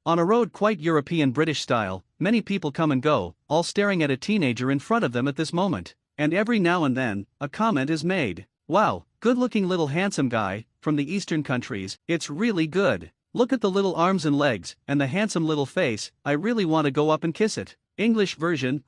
On a road quite European British style, many people come and go, all staring at a teenager in front of them at this moment. And every now and then, a comment is made. Wow, good looking little handsome guy, from the eastern countries, it's really good. Look at the little arms and legs, and the handsome little face, I really want to go up and kiss it. English version,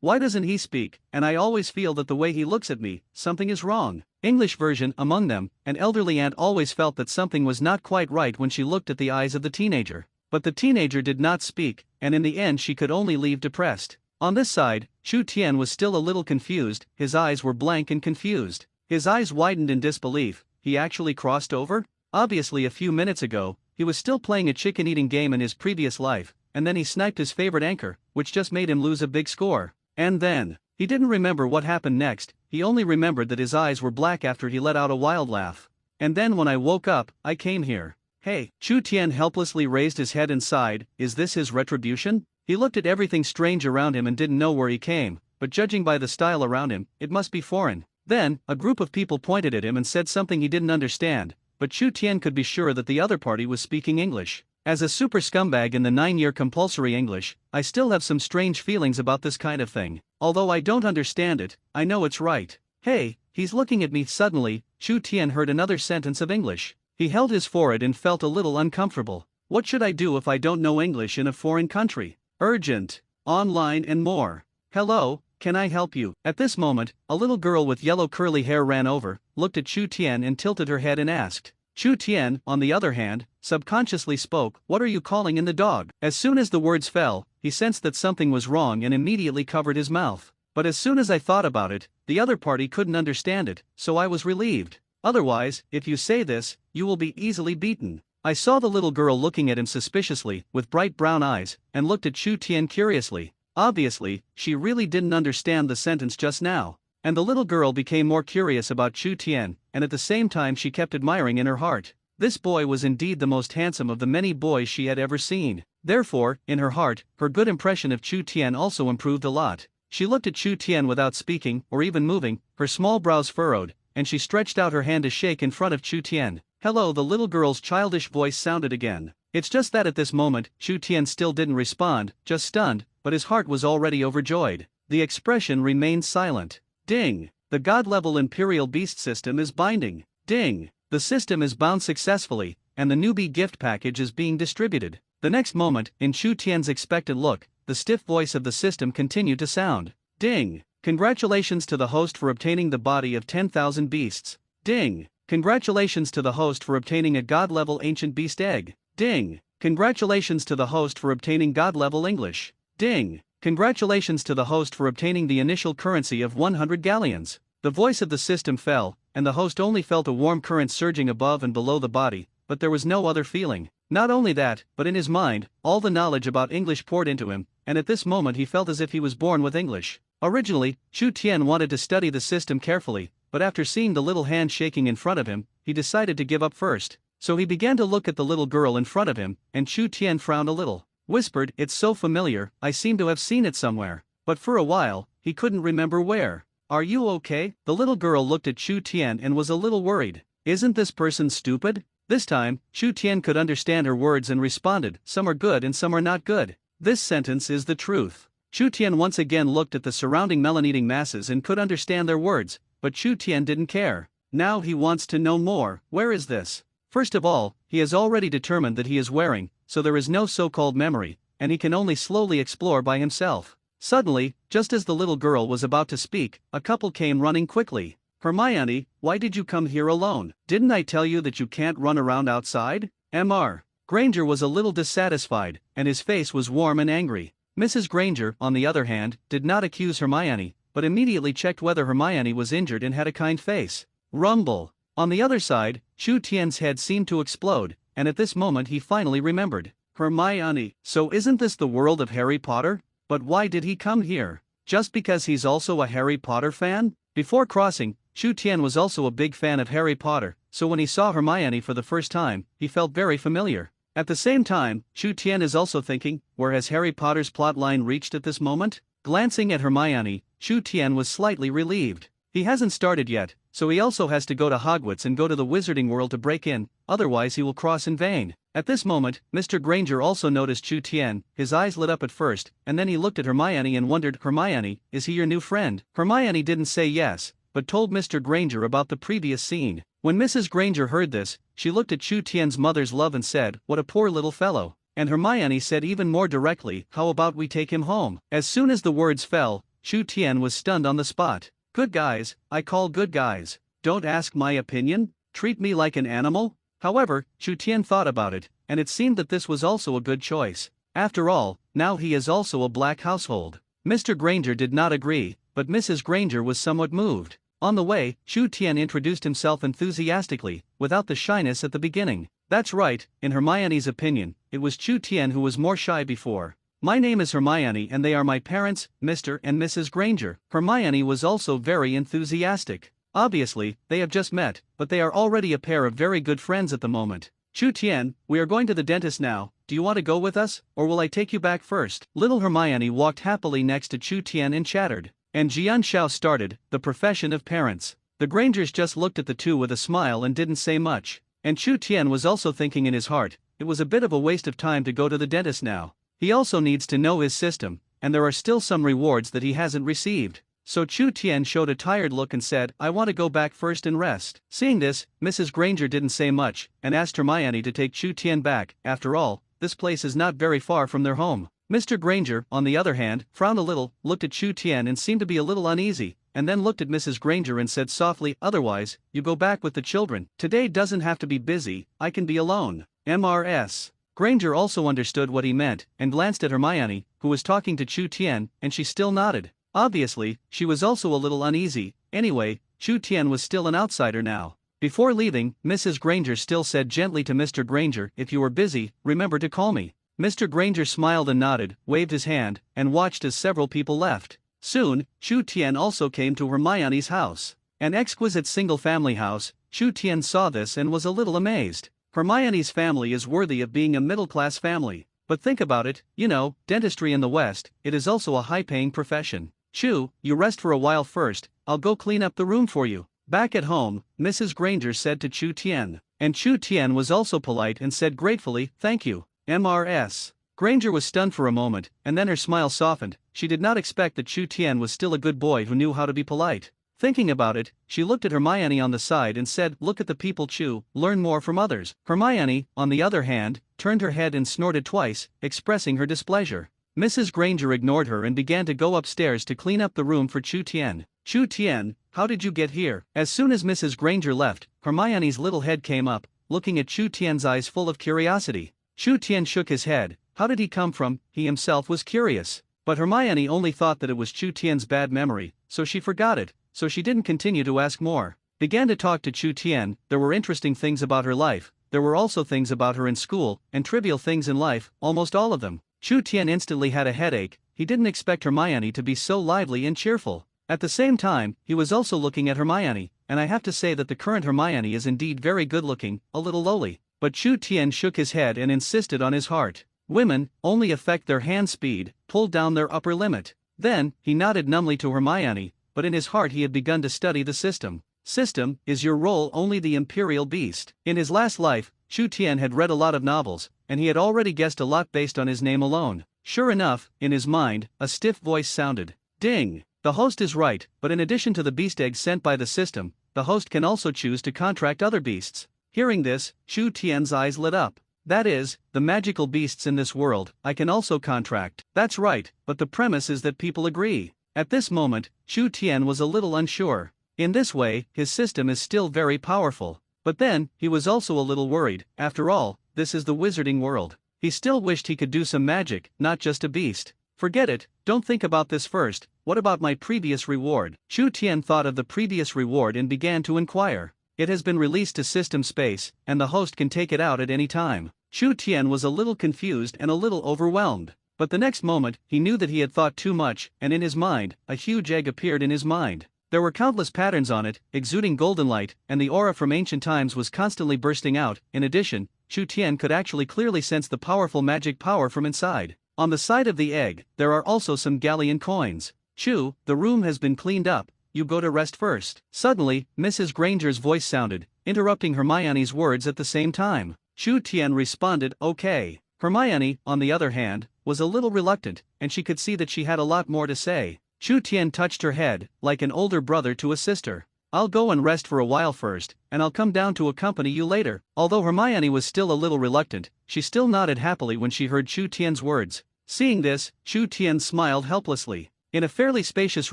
why doesn't he speak, and I always feel that the way he looks at me, something is wrong. English version, among them, an elderly aunt always felt that something was not quite right when she looked at the eyes of the teenager. But the teenager did not speak, and in the end she could only leave depressed. On this side, Chu Tian was still a little confused, his eyes were blank and confused. His eyes widened in disbelief. He actually crossed over? Obviously a few minutes ago, he was still playing a chicken-eating game in his previous life, and then he sniped his favorite anchor, which just made him lose a big score. And then, he didn't remember what happened next, he only remembered that his eyes were black after he let out a wild laugh. And then when I woke up, I came here. Hey, Chu Tian helplessly raised his head and sighed, is this his retribution? He looked at everything strange around him and didn't know where he came, but judging by the style around him, it must be foreign. Then, a group of people pointed at him and said something he didn't understand, but Chu Tian could be sure that the other party was speaking English. As a super scumbag in the 9-year compulsory English, I still have some strange feelings about this kind of thing. Although I don't understand it, I know it's right. Hey, he's looking at me. Suddenly, Chu Tian heard another sentence of English. He held his forehead and felt a little uncomfortable. What should I do if I don't know English in a foreign country? Urgent, online and more. Hello, can I help you? At this moment, a little girl with yellow curly hair ran over, looked at Chu Tian and tilted her head and asked. Chu Tian, on the other hand, subconsciously spoke, what are you calling in the dog? As soon as the words fell, he sensed that something was wrong and immediately covered his mouth. But as soon as I thought about it, the other party couldn't understand it, so I was relieved. Otherwise, if you say this, you will be easily beaten. I saw the little girl looking at him suspiciously, with bright brown eyes, and looked at Chu Tian curiously. Obviously, she really didn't understand the sentence just now. And the little girl became more curious about Chu Tian, and at the same time she kept admiring in her heart. This boy was indeed the most handsome of the many boys she had ever seen. Therefore, in her heart, her good impression of Chu Tian also improved a lot. She looked at Chu Tian without speaking, or even moving, her small brows furrowed, and she stretched out her hand to shake in front of Chu Tian. Hello, the little girl's childish voice sounded again. It's just that at this moment, Chu Tian still didn't respond, just stunned, but his heart was already overjoyed. The expression remained silent. Ding! The God-level Imperial Beast system is binding. Ding! The system is bound successfully, and the newbie gift package is being distributed. The next moment, in Chu Tian's expectant look, the stiff voice of the system continued to sound. Ding! Congratulations to the host for obtaining the body of 10,000 beasts. Ding! Congratulations to the host for obtaining a God-level ancient beast egg. Ding! Congratulations to the host for obtaining God-level English. Ding! Congratulations to the host for obtaining the initial currency of 100 galleons. The voice of the system fell, and the host only felt a warm current surging above and below the body, but there was no other feeling. Not only that, but in his mind, all the knowledge about English poured into him, and at this moment he felt as if he was born with English. Originally, Chu Tian wanted to study the system carefully, but after seeing the little hand shaking in front of him, he decided to give up first. So he began to look at the little girl in front of him, and Chu Tian frowned a little. Whispered, it's so familiar, I seem to have seen it somewhere. But for a while, he couldn't remember where. Are you okay? The little girl looked at Chu Tian and was a little worried. Isn't this person stupid? This time, Chu Tian could understand her words and responded, some are good and some are not good. This sentence is the truth. Chu Tian once again looked at the surrounding melon-eating masses and could understand their words, but Chu Tian didn't care. Now he wants to know more. Where is this? First of all, he has already determined that he is wearing, so there is no so-called memory, and he can only slowly explore by himself. Suddenly, just as the little girl was about to speak, a couple came running quickly. Hermione, why did you come here alone? Didn't I tell you that you can't run around outside? Mr. Granger was a little dissatisfied, and his face was warm and angry. Mrs. Granger, on the other hand, did not accuse Hermione, but immediately checked whether Hermione was injured and had a kind face. Rumble. On the other side, Chu Tian's head seemed to explode, and at this moment he finally remembered. Hermione, so isn't this the world of Harry Potter? But why did he come here? Just because he's also a Harry Potter fan? Before crossing, Chu Tian was also a big fan of Harry Potter, so when he saw Hermione for the first time, he felt very familiar. At the same time, Chu Tian is also thinking, where has Harry Potter's plotline reached at this moment? Glancing at Hermione, Chu Tian was slightly relieved. He hasn't started yet, so he also has to go to Hogwarts and go to the wizarding world to break in, otherwise he will cross in vain. At this moment, Mr. Granger also noticed Chu Tian. His eyes lit up at first, and then he looked at Hermione and wondered, Hermione, is he your new friend? Hermione didn't say yes, but told Mr. Granger about the previous scene. When Mrs. Granger heard this, she looked at Chu Tian's mother's love and said, what a poor little fellow. And Hermione said even more directly, how about we take him home? As soon as the words fell, Chu Tian was stunned on the spot. Good guys, I call good guys. Don't ask my opinion? Treat me like an animal? However, Chu Tian thought about it, and it seemed that this was also a good choice. After all, now he is also a black household. Mr. Granger did not agree, but Mrs. Granger was somewhat moved. On the way, Chu Tian introduced himself enthusiastically, without the shyness at the beginning. That's right, in Hermione's opinion, it was Chu Tian who was more shy before. My name is Hermione and they are my parents, Mr. and Mrs. Granger. Hermione was also very enthusiastic. Obviously, they have just met, but they are already a pair of very good friends at the moment. Chu Tian, we are going to the dentist now. Do you want to go with us, or will I take you back first? Little Hermione walked happily next to Chu Tian and chattered. And Jian Shao started, the profession of parents. The Grangers just looked at the two with a smile and didn't say much. And Chu Tian was also thinking in his heart, it was a bit of a waste of time to go to the dentist now. He also needs to know his system, and there are still some rewards that he hasn't received. So Chu Tian showed a tired look and said, I want to go back first and rest. Seeing this, Mrs. Granger didn't say much, and asked Hermione to take Chu Tian back. After all, this place is not very far from their home. Mr. Granger, on the other hand, frowned a little, looked at Chu Tian and seemed to be a little uneasy, and then looked at Mrs. Granger and said softly, otherwise, you go back with the children. Today doesn't have to be busy, I can be alone. MRS. Granger also understood what he meant, and glanced at Hermione, who was talking to Chu Tian, and she still nodded. Obviously, she was also a little uneasy. Anyway, Chu Tian was still an outsider now. Before leaving, Mrs. Granger still said gently to Mr. Granger, if you are busy, remember to call me. Mr. Granger smiled and nodded, waved his hand, and watched as several people left. Soon, Chu Tian also came to Hermione's house. An exquisite single-family house. Chu Tian saw this and was a little amazed. Hermione's family is worthy of being a middle-class family. But think about it, you know, dentistry in the West, it is also a high-paying profession. Chu, you rest for a while first, I'll go clean up the room for you. Back at home, Mrs. Granger said to Chu Tian. And Chu Tian was also polite and said gratefully, thank you. MRS. Granger was stunned for a moment, and then her smile softened. She did not expect that Chu Tian was still a good boy who knew how to be polite. Thinking about it, she looked at Hermione on the side and said, look at the people, Chu, learn more from others. Hermione, on the other hand, turned her head and snorted twice, expressing her displeasure. Mrs. Granger ignored her and began to go upstairs to clean up the room for Chu Tian. Chu Tian, how did you get here? As soon as Mrs. Granger left, Hermione's little head came up, looking at Chu Tian's eyes full of curiosity. Chu Tian shook his head. How did he come from? He himself was curious. But Hermione only thought that it was Chu Tian's bad memory, so she forgot it, so she didn't continue to ask more. Began to talk to Chu Tian. There were interesting things about her life, there were also things about her in school, and trivial things in life, almost all of them. Chu Tian instantly had a headache. He didn't expect Hermione to be so lively and cheerful. At the same time, he was also looking at Hermione, and I have to say that the current Hermione is indeed very good-looking, a little lowly. But Chu Tian shook his head and insisted on his heart. Women only affect their hand speed, pulled down their upper limit. Then, he nodded numbly to Hermione, but in his heart he had begun to study the system. System, is your role only the imperial beast? In his last life, Chu Tian had read a lot of novels, and he had already guessed a lot based on his name alone. Sure enough, in his mind, a stiff voice sounded. Ding! The host is right, but in addition to the beast eggs sent by the system, the host can also choose to contract other beasts. Hearing this, Chu Tian's eyes lit up. That is, the magical beasts in this world, I can also contract. That's right, but the premise is that people agree. At this moment, Chu Tian was a little unsure. In this way, his system is still very powerful. But then, he was also a little worried. After all, this is the wizarding world. He still wished he could do some magic, not just a beast. Forget it, don't think about this first. What about my previous reward? Chu Tian thought of the previous reward and began to inquire. It has been released to system space, and the host can take it out at any time. Chu Tian was a little confused and a little overwhelmed. But the next moment, he knew that he had thought too much, and in his mind, a huge egg appeared in his mind. There were countless patterns on it, exuding golden light, and the aura from ancient times was constantly bursting out. In addition, Chu Tian could actually clearly sense the powerful magic power from inside. On the side of the egg, there are also some galleon coins. Chu, the room has been cleaned up, you go to rest first. Suddenly, Mrs. Granger's voice sounded, interrupting Hermione's words at the same time. Chu Tian responded, okay. Hermione, on the other hand, was a little reluctant, and she could see that she had a lot more to say. Chu Tian touched her head, like an older brother to a sister. I'll go and rest for a while first, and I'll come down to accompany you later. Although Hermione was still a little reluctant, she still nodded happily when she heard Chu Tian's words. Seeing this, Chu Tian smiled helplessly. In a fairly spacious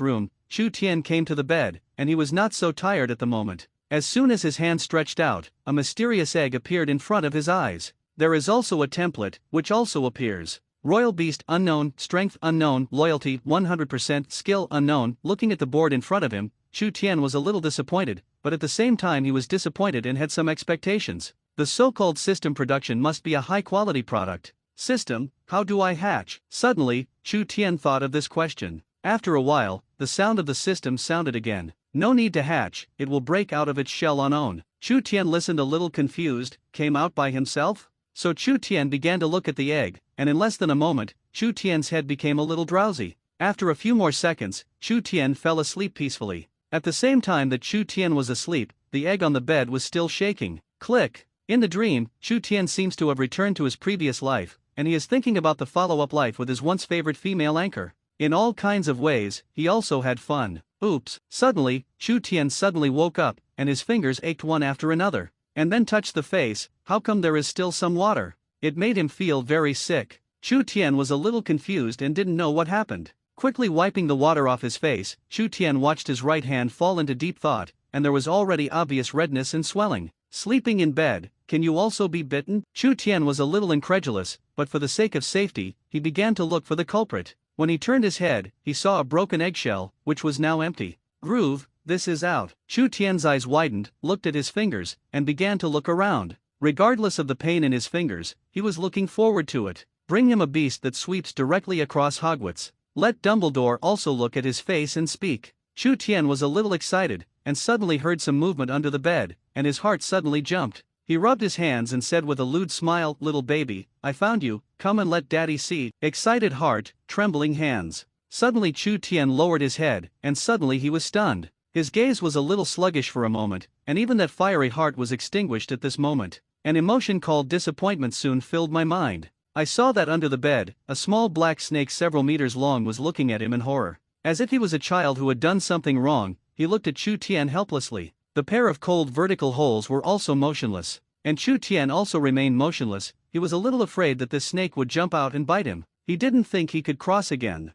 room, Chu Tian came to the bed, and he was not so tired at the moment. As soon as his hand stretched out, a mysterious egg appeared in front of his eyes. There is also a template, which also appears. Royal Beast unknown, strength unknown, loyalty 100%, skill unknown. Looking at the board in front of him, Chu Tian was a little disappointed, but at the same time he was disappointed and had some expectations. The so-called system production must be a high-quality product. System, how do I hatch? Suddenly, Chu Tian thought of this question. After a while, the sound of the system sounded again. No need to hatch, it will break out of its shell on own. Chu Tian listened a little confused, came out by himself? So Chu Tian began to look at the egg, and in less than a moment, Chu Tian's head became a little drowsy. After a few more seconds, Chu Tian fell asleep peacefully. At the same time that Chu Tian was asleep, the egg on the bed was still shaking. Click! In the dream, Chu Tian seems to have returned to his previous life, and he is thinking about the follow-up life with his once favorite female anchor. In all kinds of ways, he also had fun. Oops! Suddenly, Chu Tian suddenly woke up, and his fingers ached one after another. And then touched the face. How come there is still some water? It made him feel very sick. Chu Tian was a little confused and didn't know what happened. Quickly wiping the water off his face, Chu Tian watched his right hand fall into deep thought, and there was already obvious redness and swelling. Sleeping in bed, can you also be bitten? Chu Tian was a little incredulous, but for the sake of safety, he began to look for the culprit. When he turned his head, he saw a broken eggshell, which was now empty. Groove, this is out. Chu Tian's eyes widened, looked at his fingers, and began to look around. Regardless of the pain in his fingers, he was looking forward to it. Bring him a beast that sweeps directly across Hogwarts. Let Dumbledore also look at his face and speak. Chu Tian was a little excited, and suddenly heard some movement under the bed, and his heart suddenly jumped. He rubbed his hands and said with a lewd smile, little baby, I found you, come and let daddy see. Excited heart, trembling hands. Suddenly Chu Tian lowered his head, and suddenly he was stunned. His gaze was a little sluggish for a moment, and even that fiery heart was extinguished at this moment. An emotion called disappointment soon filled my mind. I saw that under the bed, a small black snake several meters long was looking at him in horror. As if he was a child who had done something wrong, he looked at Chu Tian helplessly. The pair of cold vertical holes were also motionless, and Chu Tian also remained motionless. He was a little afraid that this snake would jump out and bite him. He didn't think he could cross again.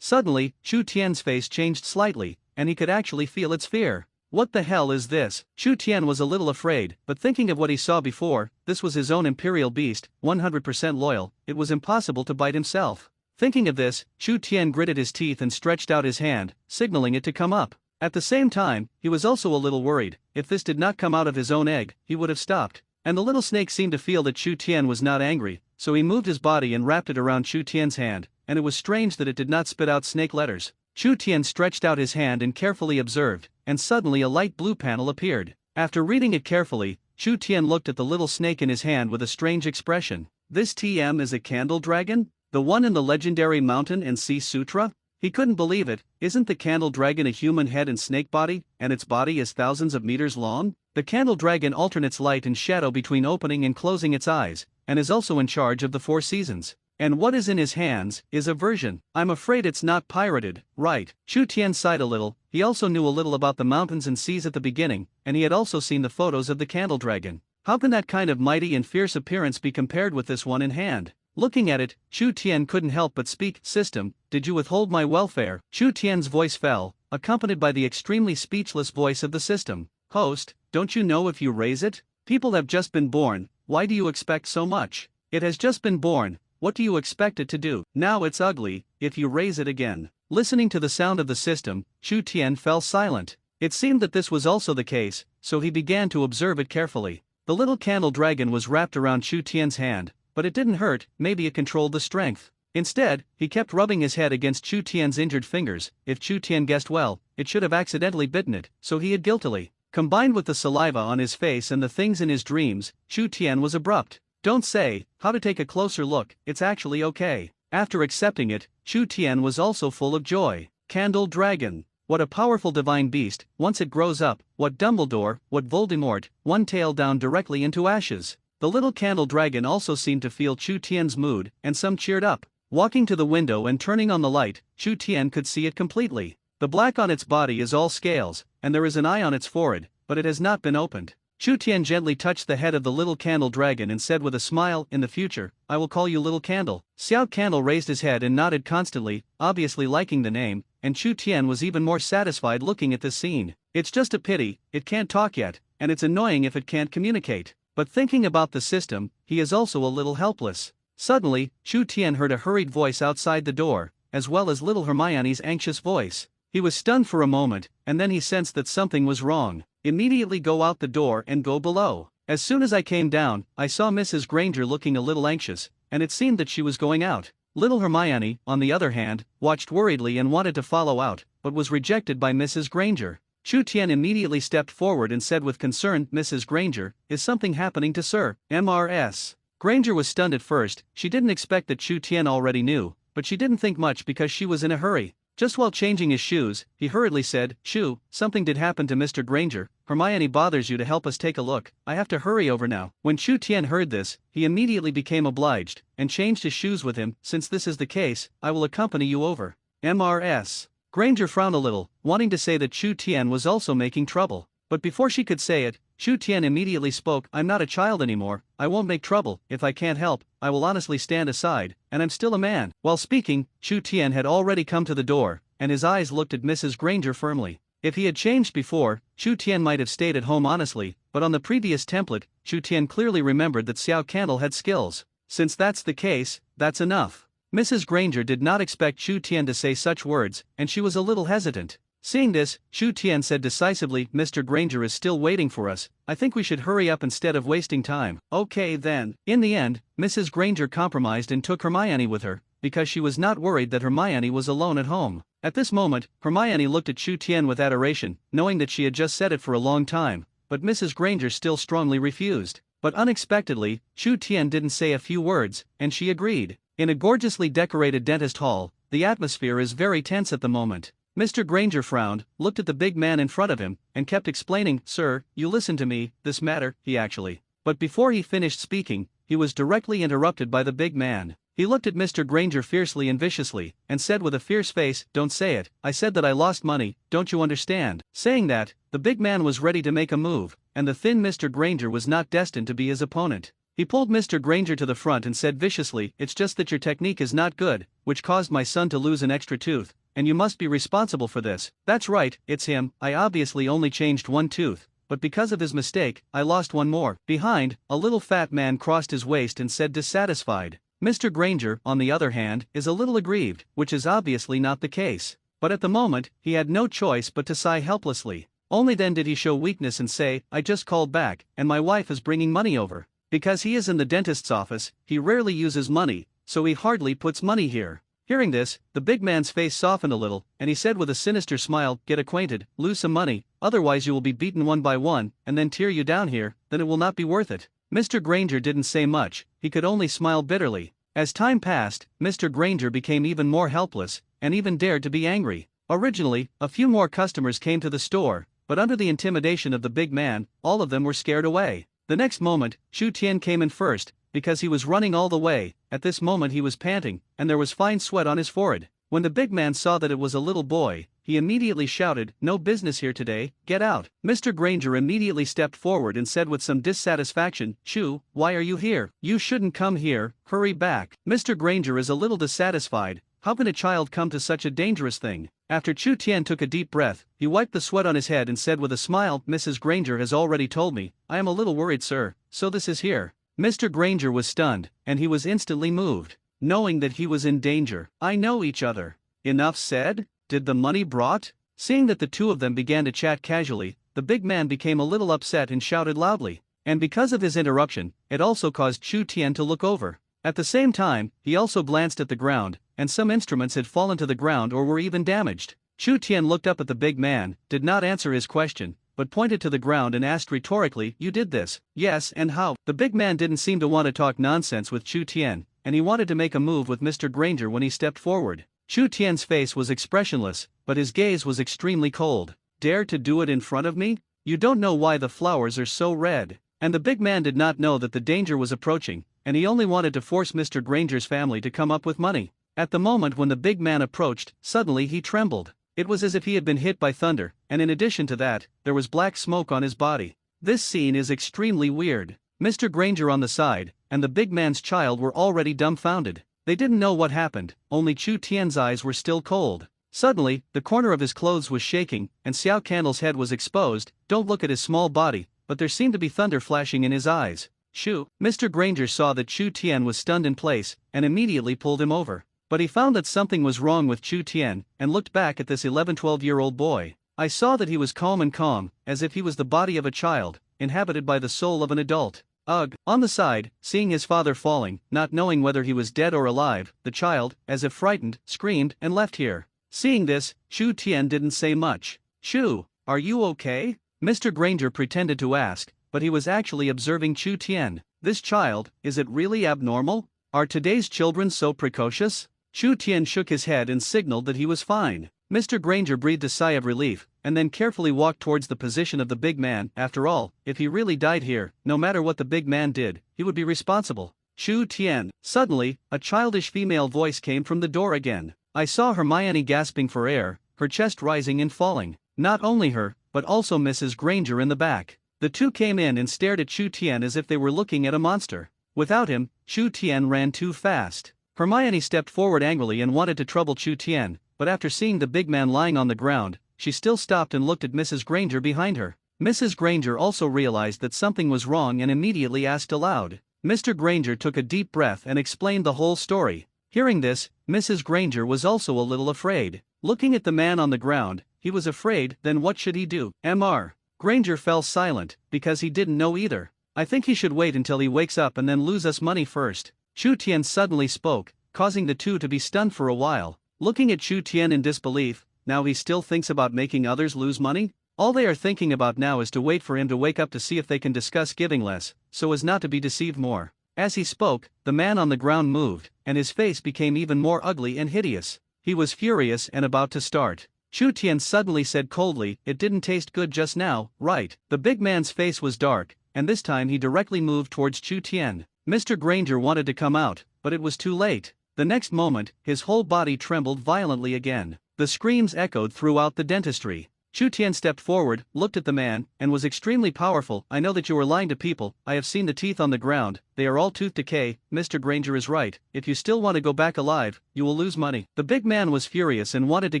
Suddenly, Chu Tian's face changed slightly, and he could actually feel its fear. What the hell is this? Chu Tian was a little afraid, but thinking of what he saw before, this was his own imperial beast, 100% loyal, it was impossible to bite himself. Thinking of this, Chu Tian gritted his teeth and stretched out his hand, signaling it to come up. At the same time, he was also a little worried. If this did not come out of his own egg, he would have stopped. And the little snake seemed to feel that Chu Tian was not angry, so he moved his body and wrapped it around Chu Tian's hand, and it was strange that it did not spit out snake letters. Chu Tian stretched out his hand and carefully observed, and suddenly a light blue panel appeared. After reading it carefully, Chu Tian looked at the little snake in his hand with a strange expression. This TM is a candle dragon? The one in the legendary Mountain and Sea Sutra? He couldn't believe it. Isn't the candle dragon a human head and snake body, and its body is thousands of meters long? The candle dragon alternates light and shadow between opening and closing its eyes, and is also in charge of the 4 seasons. And what is in his hands is a version. I'm afraid it's not pirated, right? Chu Tian sighed a little. He also knew a little about the mountains and seas at the beginning, and he had also seen the photos of the candle dragon. How can that kind of mighty and fierce appearance be compared with this one in hand? Looking at it, Chu Tian couldn't help but speak. System, did you withhold my welfare? Chu Tian's voice fell, accompanied by the extremely speechless voice of the system. Host, don't you know if you raise it? People have just been born, why do you expect so much? It has just been born, what do you expect it to do? Now it's ugly, if you raise it again. Listening to the sound of the system, Chu Tian fell silent. It seemed that this was also the case, so he began to observe it carefully. The little candle dragon was wrapped around Chu Tian's hand, but it didn't hurt, maybe it controlled the strength. Instead, he kept rubbing his head against Chu Tian's injured fingers. If Chu Tian guessed well, it should have accidentally bitten it, so he had guiltily. Combined with the saliva on his face and the things in his dreams, Chu Tian was abrupt. Don't say, how to take a closer look, it's actually okay. After accepting it, Chu Tian was also full of joy. Candle dragon. What a powerful divine beast, once it grows up, what Dumbledore, what Voldemort, one tail down directly into ashes. The little candle dragon also seemed to feel Chu Tian's mood, and some cheered up. Walking to the window and turning on the light, Chu Tian could see it completely. The black on its body is all scales, and there is an eye on its forehead, but it has not been opened. Chu Tian gently touched the head of the little candle dragon and said with a smile, "In the future, I will call you Little Candle." Xiao Candle raised his head and nodded constantly, obviously liking the name, and Chu Tian was even more satisfied looking at this scene. It's just a pity, it can't talk yet, and it's annoying if it can't communicate. But thinking about the system, he is also a little helpless. Suddenly, Chu Tian heard a hurried voice outside the door, as well as little Hermione's anxious voice. He was stunned for a moment, and then he sensed that something was wrong. "Immediately go out the door and go below." As soon as I came down, I saw Mrs. Granger looking a little anxious, and it seemed that she was going out. Little Hermione, on the other hand, watched worriedly and wanted to follow out, but was rejected by Mrs. Granger. Chu Tian immediately stepped forward and said with concern, "Mrs. Granger, is something happening to Sir Mrs. Granger was stunned at first. She didn't expect that Chu Tian already knew, but she didn't think much because she was in a hurry. Just while changing his shoes, he hurriedly said, "Chu, something did happen to Mr. Granger. Hermione bothers you to help us take a look. I have to hurry over now." When Chu Tian heard this, he immediately became obliged, and changed his shoes with him. "Since this is the case, I will accompany you over." Mrs. Granger frowned a little, wanting to say that Chu Tian was also making trouble. But before she could say it, Chu Tian immediately spoke, "I'm not a child anymore, I won't make trouble. If I can't help, I will honestly stand aside, and I'm still a man." While speaking, Chu Tian had already come to the door, and his eyes looked at Mrs. Granger firmly. If he had changed before, Chu Tian might have stayed at home honestly, but on the previous template, Chu Tian clearly remembered that Xiao Candle had skills. Since that's the case, that's enough. Mrs. Granger did not expect Chu Tian to say such words, and she was a little hesitant. Seeing this, Chu Tian said decisively, "Mr. Granger is still waiting for us. I think we should hurry up instead of wasting time." "Okay then." In the end, Mrs. Granger compromised and took Hermione with her, because she was not worried that Hermione was alone at home. At this moment, Hermione looked at Chu Tian with adoration, knowing that she had just said it for a long time, but Mrs. Granger still strongly refused. But unexpectedly, Chu Tian didn't say a few words, and she agreed. In a gorgeously decorated dentist hall, the atmosphere is very tense at the moment. Mr. Granger frowned, looked at the big man in front of him, and kept explaining, "Sir, you listen to me, this matter," he actually. But before he finished speaking, he was directly interrupted by the big man. He looked at Mr. Granger fiercely and viciously, and said with a fierce face, "Don't say it, I said that I lost money, don't you understand?" Saying that, the big man was ready to make a move, and the thin Mr. Granger was not destined to be his opponent. He pulled Mr. Granger to the front and said viciously, "It's just that your technique is not good, which caused my son to lose an extra tooth, and you must be responsible for this." "That's right, it's him. I obviously only changed one tooth, but because of his mistake, I lost one more." Behind, a little fat man crossed his waist and said dissatisfied. Mr. Granger, on the other hand, is a little aggrieved, which is obviously not the case. But at the moment, he had no choice but to sigh helplessly. Only then did he show weakness and say, "I just called back, and my wife is bringing money over." Because he is in the dentist's office, he rarely uses money, so he hardly puts money here. Hearing this, the big man's face softened a little, and he said with a sinister smile, "Get acquainted, lose some money, otherwise you will be beaten one by one, and then tear you down here, then it will not be worth it." Mr. Granger didn't say much, he could only smile bitterly. As time passed, Mr. Granger became even more helpless, and even dared to be angry. Originally, a few more customers came to the store, but under the intimidation of the big man, all of them were scared away. The next moment, Chu Tian came in first, because he was running all the way. At this moment he was panting, and there was fine sweat on his forehead. When the big man saw that it was a little boy, he immediately shouted, "No business here today, get out." Mr. Granger immediately stepped forward and said with some dissatisfaction, "Chu, why are you here? You shouldn't come here, hurry back." Mr. Granger is a little dissatisfied. How can a child come to such a dangerous thing? After Chu Tian took a deep breath, he wiped the sweat on his head and said with a smile, "Mrs. Granger has already told me. I am a little worried, sir, so this is here." Mr. Granger was stunned, and he was instantly moved, knowing that he was in danger. "I know each other." Enough said? Did the money brought? Seeing that the two of them began to chat casually, the big man became a little upset and shouted loudly. And because of his interruption, it also caused Chu Tian to look over. At the same time, he also glanced at the ground, and some instruments had fallen to the ground or were even damaged. Chu Tian looked up at the big man, did not answer his question, but pointed to the ground and asked rhetorically, "You did this?" "Yes, and how?" The big man didn't seem to want to talk nonsense with Chu Tian, and he wanted to make a move with Mr. Granger when he stepped forward. Chu Tian's face was expressionless, but his gaze was extremely cold. "Dare to do it in front of me? You don't know why the flowers are so red." And the big man did not know that the danger was approaching, and he only wanted to force Mr. Granger's family to come up with money. At the moment when the big man approached, suddenly he trembled. It was as if he had been hit by thunder, and in addition to that, there was black smoke on his body. This scene is extremely weird. Mr. Granger on the side, and the big man's child were already dumbfounded. They didn't know what happened, only Chu Tian's eyes were still cold. Suddenly, the corner of his clothes was shaking, and Xiao Candle's head was exposed. Don't look at his small body, but there seemed to be thunder flashing in his eyes. Chu. Mr. Granger saw that Chu Tian was stunned in place, and immediately pulled him over. But he found that something was wrong with Chu Tian, and looked back at this 11-12-year-old boy. I saw that he was calm, as if he was the body of a child, inhabited by the soul of an adult. Ugh. On the side, seeing his father falling, not knowing whether he was dead or alive, the child, as if frightened, screamed and left here. Seeing this, Chu Tian didn't say much. Chu, are you okay? Mr. Granger pretended to ask, but he was actually observing Chu Tian. This child, is it really abnormal? Are today's children so precocious? Chu Tian shook his head and signaled that he was fine. Mr. Granger breathed a sigh of relief, and then carefully walked towards the position of the big man. After all, if he really died here, no matter what the big man did, he would be responsible. Chu Tian. Suddenly, a childish female voice came from the door again. I saw Hermione gasping for air, her chest rising and falling. Not only her, but also Mrs. Granger in the back. The two came in and stared at Chu Tian as if they were looking at a monster. Without him, Chu Tian ran too fast. Hermione stepped forward angrily and wanted to trouble Chu Tian, but after seeing the big man lying on the ground, she still stopped and looked at Mrs. Granger behind her. Mrs. Granger also realized that something was wrong and immediately asked aloud. Mr. Granger took a deep breath and explained the whole story. Hearing this, Mrs. Granger was also a little afraid. Looking at the man on the ground, he was afraid. Then what should he do? Mr. Granger fell silent, because he didn't know either. I think he should wait until he wakes up and then lose us money first. Chu Tian suddenly spoke, causing the two to be stunned for a while. Looking at Chu Tian in disbelief, now he still thinks about making others lose money? All they are thinking about now is to wait for him to wake up to see if they can discuss giving less, so as not to be deceived more. As he spoke, the man on the ground moved, and his face became even more ugly and hideous. He was furious and about to start. Chu Tian suddenly said coldly, "It didn't taste good just now, right?" The big man's face was dark, and this time he directly moved towards Chu Tian. Mr. Granger wanted to come out, but it was too late. The next moment, his whole body trembled violently again. The screams echoed throughout the dentistry. Chu Tian stepped forward, looked at the man, and was extremely powerful. "I know that you are lying to people. I have seen the teeth on the ground, they are all tooth decay. Mr. Granger is right. If you still want to go back alive, you will lose money." The big man was furious and wanted to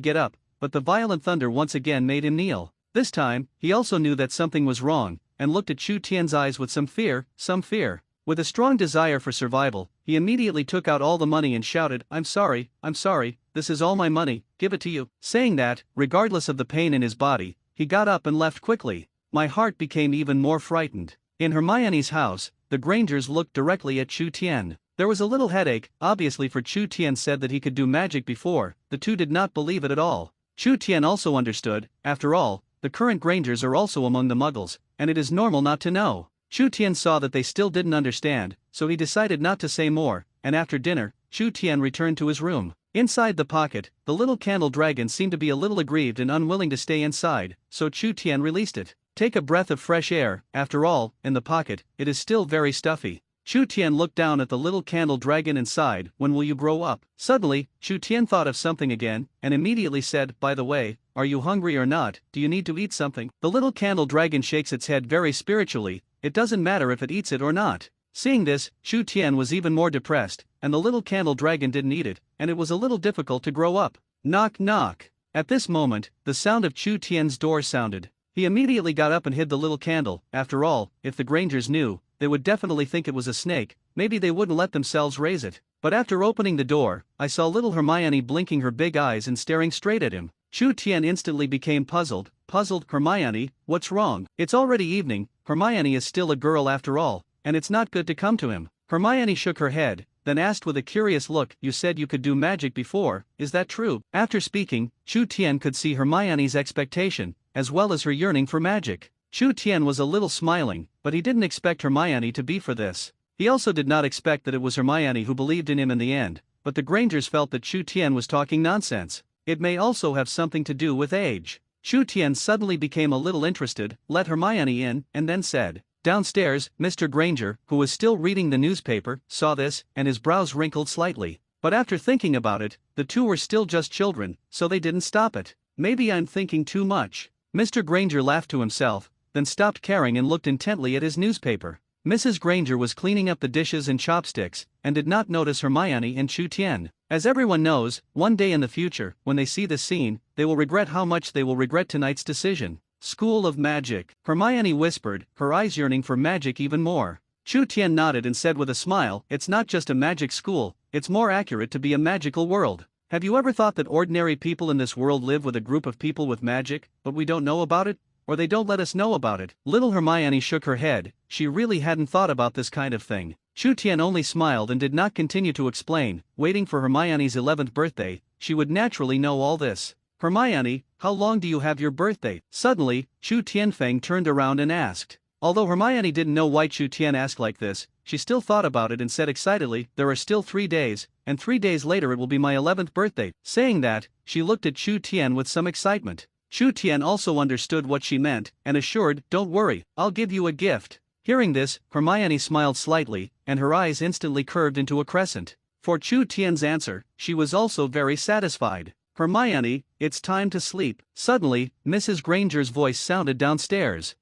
get up, but the violent thunder once again made him kneel. This time, he also knew that something was wrong, and looked at Chu Tian's eyes with some fear. With a strong desire for survival, he immediately took out all the money and shouted, I'm sorry, this is all my money, give it to you." Saying that, regardless of the pain in his body, he got up and left quickly. My heart became even more frightened. In Hermione's house, the Grangers looked directly at Chu Tian. There was a little headache, obviously, for Chu Tian said that he could do magic before. The two did not believe it at all. Chu Tian also understood, after all, the current Grangers are also among the Muggles, and it is normal not to know. Chu Tian saw that they still didn't understand, so he decided not to say more, and after dinner, Chu Tian returned to his room. Inside the pocket, the little candle dragon seemed to be a little aggrieved and unwilling to stay inside, so Chu Tian released it. Take a breath of fresh air. After all, in the pocket, it is still very stuffy. Chu Tian looked down at the little candle dragon and sighed, "When will you grow up?" Suddenly, Chu Tian thought of something again, and immediately said, "By the way, are you hungry or not? Do you need to eat something?" The little candle dragon shakes its head very spiritually. It doesn't matter if it eats it or not. Seeing this, Chu Tian was even more depressed, and the little candle dragon didn't eat it, and it was a little difficult to grow up. Knock knock. At this moment, the sound of Chu Tian's door sounded. He immediately got up and hid the little candle. After all, if the Grangers knew, they would definitely think it was a snake. Maybe they wouldn't let themselves raise it. But after opening the door, I saw little Hermione blinking her big eyes and staring straight at him. Chu Tian instantly became puzzled. Hermione, what's wrong? It's already evening. Hermione is still a girl after all, and it's not good to come to him. Hermione shook her head, then asked with a curious look, "You said you could do magic before, is that true?" After speaking, Chu Tian could see Hermione's expectation, as well as her yearning for magic. Chu Tian was a little smiling, but he didn't expect Hermione to be for this. He also did not expect that it was Hermione who believed in him in the end, but the Grangers felt that Chu Tian was talking nonsense. It may also have something to do with age. Chu Tian suddenly became a little interested, let Hermione in, and then said, Downstairs, Mr. Granger, who was still reading the newspaper, saw this, and his brows wrinkled slightly. But after thinking about it, the two were still just children, so they didn't stop it. Maybe I'm thinking too much. Mr. Granger laughed to himself, then stopped caring and looked intently at his newspaper. Mrs. Granger was cleaning up the dishes and chopsticks, and did not notice Hermione and Chu Tian. As everyone knows, one day in the future, when they see this scene, they will regret how much they will regret tonight's decision. School of Magic, Hermione whispered, her eyes yearning for magic even more. Chu Tian nodded and said with a smile, it's not just a magic school, it's more accurate to be a magical world. Have you ever thought that ordinary people in this world live with a group of people with magic, but we don't know about it? Or they don't let us know about it? Little Hermione shook her head, she really hadn't thought about this kind of thing. Chu Tian only smiled and did not continue to explain, waiting for Hermione's 11th birthday, she would naturally know all this. Hermione, how long do you have your birthday? Suddenly, Chu Tianfeng turned around and asked. Although Hermione didn't know why Chu Tian asked like this, she still thought about it and said excitedly, there are still 3 days, and 3 days later it will be my 11th birthday. Saying that, she looked at Chu Tian with some excitement. Chu Tian also understood what she meant, and assured, don't worry, I'll give you a gift. Hearing this, Hermione smiled slightly, and her eyes instantly curved into a crescent. For Chu Tian's answer, she was also very satisfied. Hermione, it's time to sleep. Suddenly, Mrs. Granger's voice sounded downstairs.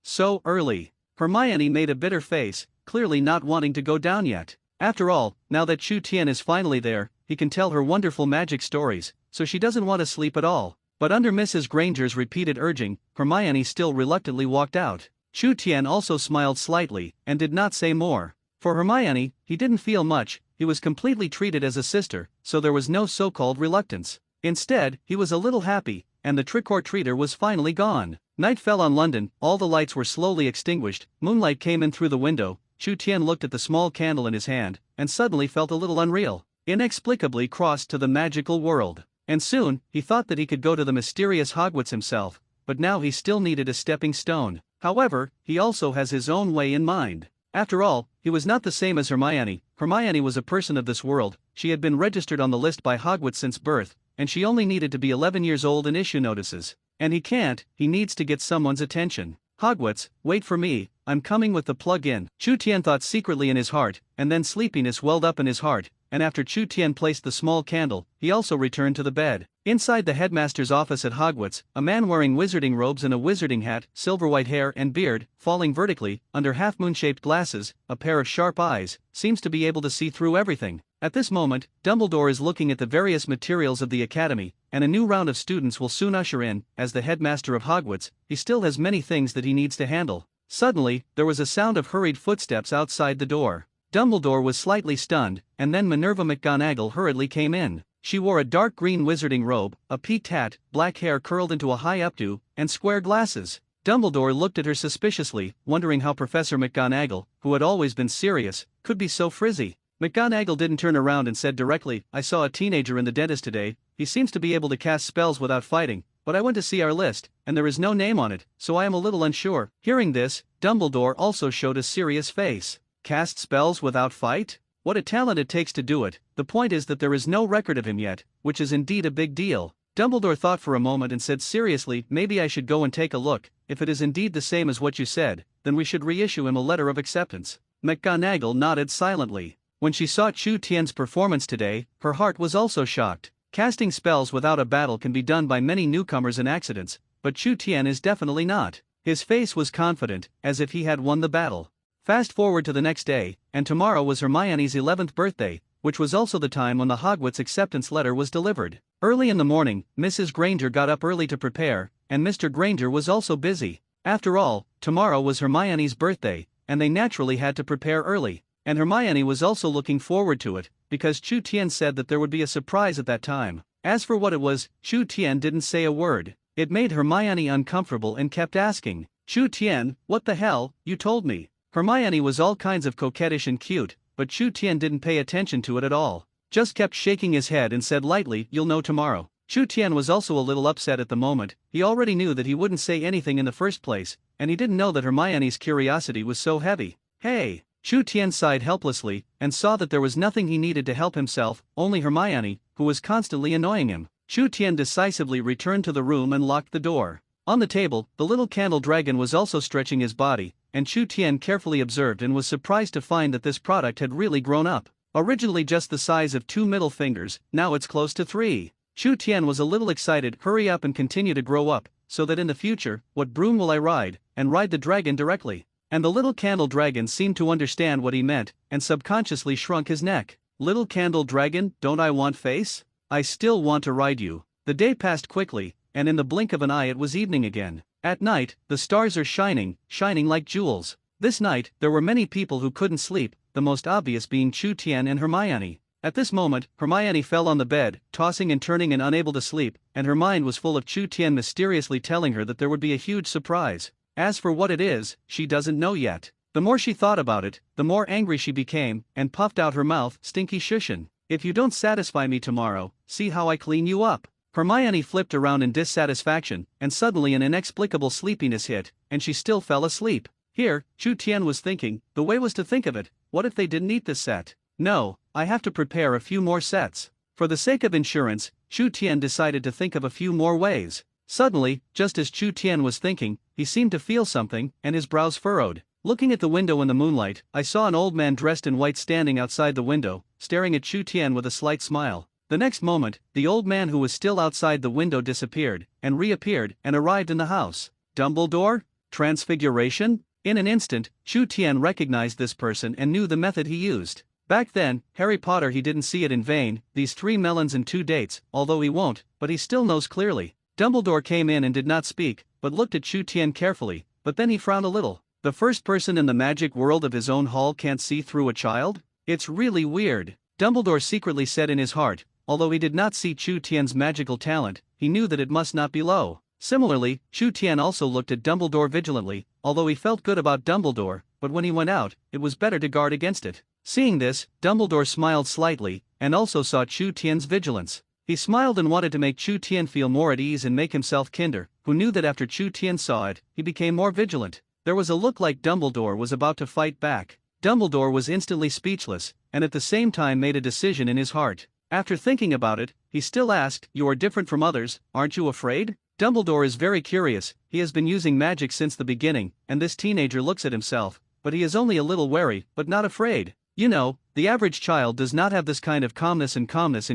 So early. Hermione made a bitter face, clearly not wanting to go down yet. After all, now that Chu Tian is finally there, he can tell her wonderful magic stories, so she doesn't want to sleep at all. But under Mrs. Granger's repeated urging, Hermione still reluctantly walked out. Chu Tian also smiled slightly, and did not say more. For Hermione, he didn't feel much, he was completely treated as a sister, so there was no so-called reluctance. Instead, he was a little happy, and the trick-or-treater was finally gone. Night fell on London, all the lights were slowly extinguished, moonlight came in through the window. Chu Tian looked at the small candle in his hand, and suddenly felt a little unreal. Inexplicably crossed to the magical world. And soon, he thought that he could go to the mysterious Hogwarts himself, but now he still needed a stepping stone. However, he also has his own way in mind. After all, he was not the same as Hermione. Hermione was a person of this world, she had been registered on the list by Hogwarts since birth, and she only needed to be 11 years old and issue notices. And he can't, he needs to get someone's attention. Hogwarts, wait for me, I'm coming with the plug-in. Chu Tian thought secretly in his heart, and then sleepiness welled up in his heart, and after Chu Tian placed the small candle, he also returned to the bed. Inside the headmaster's office at Hogwarts, a man wearing wizarding robes and a wizarding hat, silver-white hair and beard, falling vertically, under half-moon-shaped glasses, a pair of sharp eyes, seems to be able to see through everything. At this moment, Dumbledore is looking at the various materials of the academy, and a new round of students will soon usher in. As the headmaster of Hogwarts, he still has many things that he needs to handle. Suddenly, there was a sound of hurried footsteps outside the door. Dumbledore was slightly stunned, and then Minerva McGonagall hurriedly came in. She wore a dark green wizarding robe, a peaked hat, black hair curled into a high updo, and square glasses. Dumbledore looked at her suspiciously, wondering how Professor McGonagall, who had always been serious, could be so frizzy. McGonagall didn't turn around and said directly, I saw a teenager in the dentist today, he seems to be able to cast spells without fighting, but I went to see our list, and there is no name on it, so I am a little unsure. Hearing this, Dumbledore also showed a serious face. Cast spells without fight? What a talent it takes to do it. The point is that there is no record of him yet, which is indeed a big deal. Dumbledore thought for a moment and said seriously, maybe I should go and take a look. If it is indeed the same as what you said, then we should reissue him a letter of acceptance. McGonagall nodded silently. When she saw Chu Tian's performance today, her heart was also shocked. Casting spells without a battle can be done by many newcomers and accidents, but Chu Tian is definitely not. His face was confident, as if he had won the battle. Fast forward to the next day, and tomorrow was Hermione's 11th birthday, which was also the time when the Hogwarts acceptance letter was delivered. Early in the morning, Mrs. Granger got up early to prepare, and Mr. Granger was also busy. After all, tomorrow was Hermione's birthday, and they naturally had to prepare early. And Hermione was also looking forward to it, because Chu Tian said that there would be a surprise at that time. As for what it was, Chu Tian didn't say a word. It made Hermione uncomfortable and kept asking, Chu Tian, what the hell, you told me. Hermione was all kinds of coquettish and cute, but Chu Tian didn't pay attention to it at all. Just kept shaking his head and said lightly, you'll know tomorrow. Chu Tian was also a little upset at the moment. He already knew that he wouldn't say anything in the first place, and he didn't know that Hermione's curiosity was so heavy. Hey! Chu Tian sighed helplessly, and saw that there was nothing he needed to help himself, only Hermione, who was constantly annoying him. Chu Tian decisively returned to the room and locked the door. On the table, the little candle dragon was also stretching his body, and Chu Tian carefully observed and was surprised to find that this product had really grown up. Originally just the size of 2 middle fingers, now it's close to 3. Chu Tian was a little excited. Hurry up and continue to grow up, so that in the future, what broom will I ride, and ride the dragon directly. And the little candle dragon seemed to understand what he meant, and subconsciously shrunk his neck. Little candle dragon, don't I want face? I still want to ride you. The day passed quickly, and in the blink of an eye it was evening again. At night, the stars are shining like jewels. This night, there were many people who couldn't sleep, the most obvious being Chu Tian and Hermione. At this moment, Hermione fell on the bed, tossing and turning and unable to sleep, and her mind was full of Chu Tian mysteriously telling her that there would be a huge surprise. As for what it is, she doesn't know yet. The more she thought about it, the more angry she became, and puffed out her mouth, stinky shushin. If you don't satisfy me tomorrow, see how I clean you up. Hermione flipped around in dissatisfaction, and suddenly an inexplicable sleepiness hit, and she still fell asleep. Here, Chu Tian was thinking, the way was to think of it, what if they didn't eat this set? No, I have to prepare a few more sets. For the sake of insurance, Chu Tian decided to think of a few more ways. Suddenly, just as Chu Tian was thinking, he seemed to feel something, and his brows furrowed. Looking at the window in the moonlight, I saw an old man dressed in white standing outside the window, staring at Chu Tian with a slight smile. The next moment, the old man who was still outside the window disappeared, and reappeared, and arrived in the house. Dumbledore? Transfiguration? In an instant, Chu Tian recognized this person and knew the method he used. Back then, Harry Potter he didn't see it in vain, these 3 melons and 2 dates, although he won't, but he still knows clearly. Dumbledore came in and did not speak, but looked at Chu Tian carefully, but then he frowned a little. The first person in the magic world of his own hall can't see through a child? It's really weird. Dumbledore secretly said in his heart, although he did not see Chu Tian's magical talent, he knew that it must not be low. Similarly, Chu Tian also looked at Dumbledore vigilantly, although he felt good about Dumbledore, but when he went out, it was better to guard against it. Seeing this, Dumbledore smiled slightly, and also saw Chu Tian's vigilance. He smiled and wanted to make Chu Tian feel more at ease and make himself kinder, who knew that after Chu Tian saw it, he became more vigilant. There was a look like Dumbledore was about to fight back. Dumbledore was instantly speechless, and at the same time made a decision in his heart. After thinking about it, he still asked, "You are different from others, aren't you afraid?" Dumbledore is very curious, he has been using magic since the beginning, and this teenager looks at himself, but he is only a little wary, but not afraid. You know, the average child does not have this kind of calmness in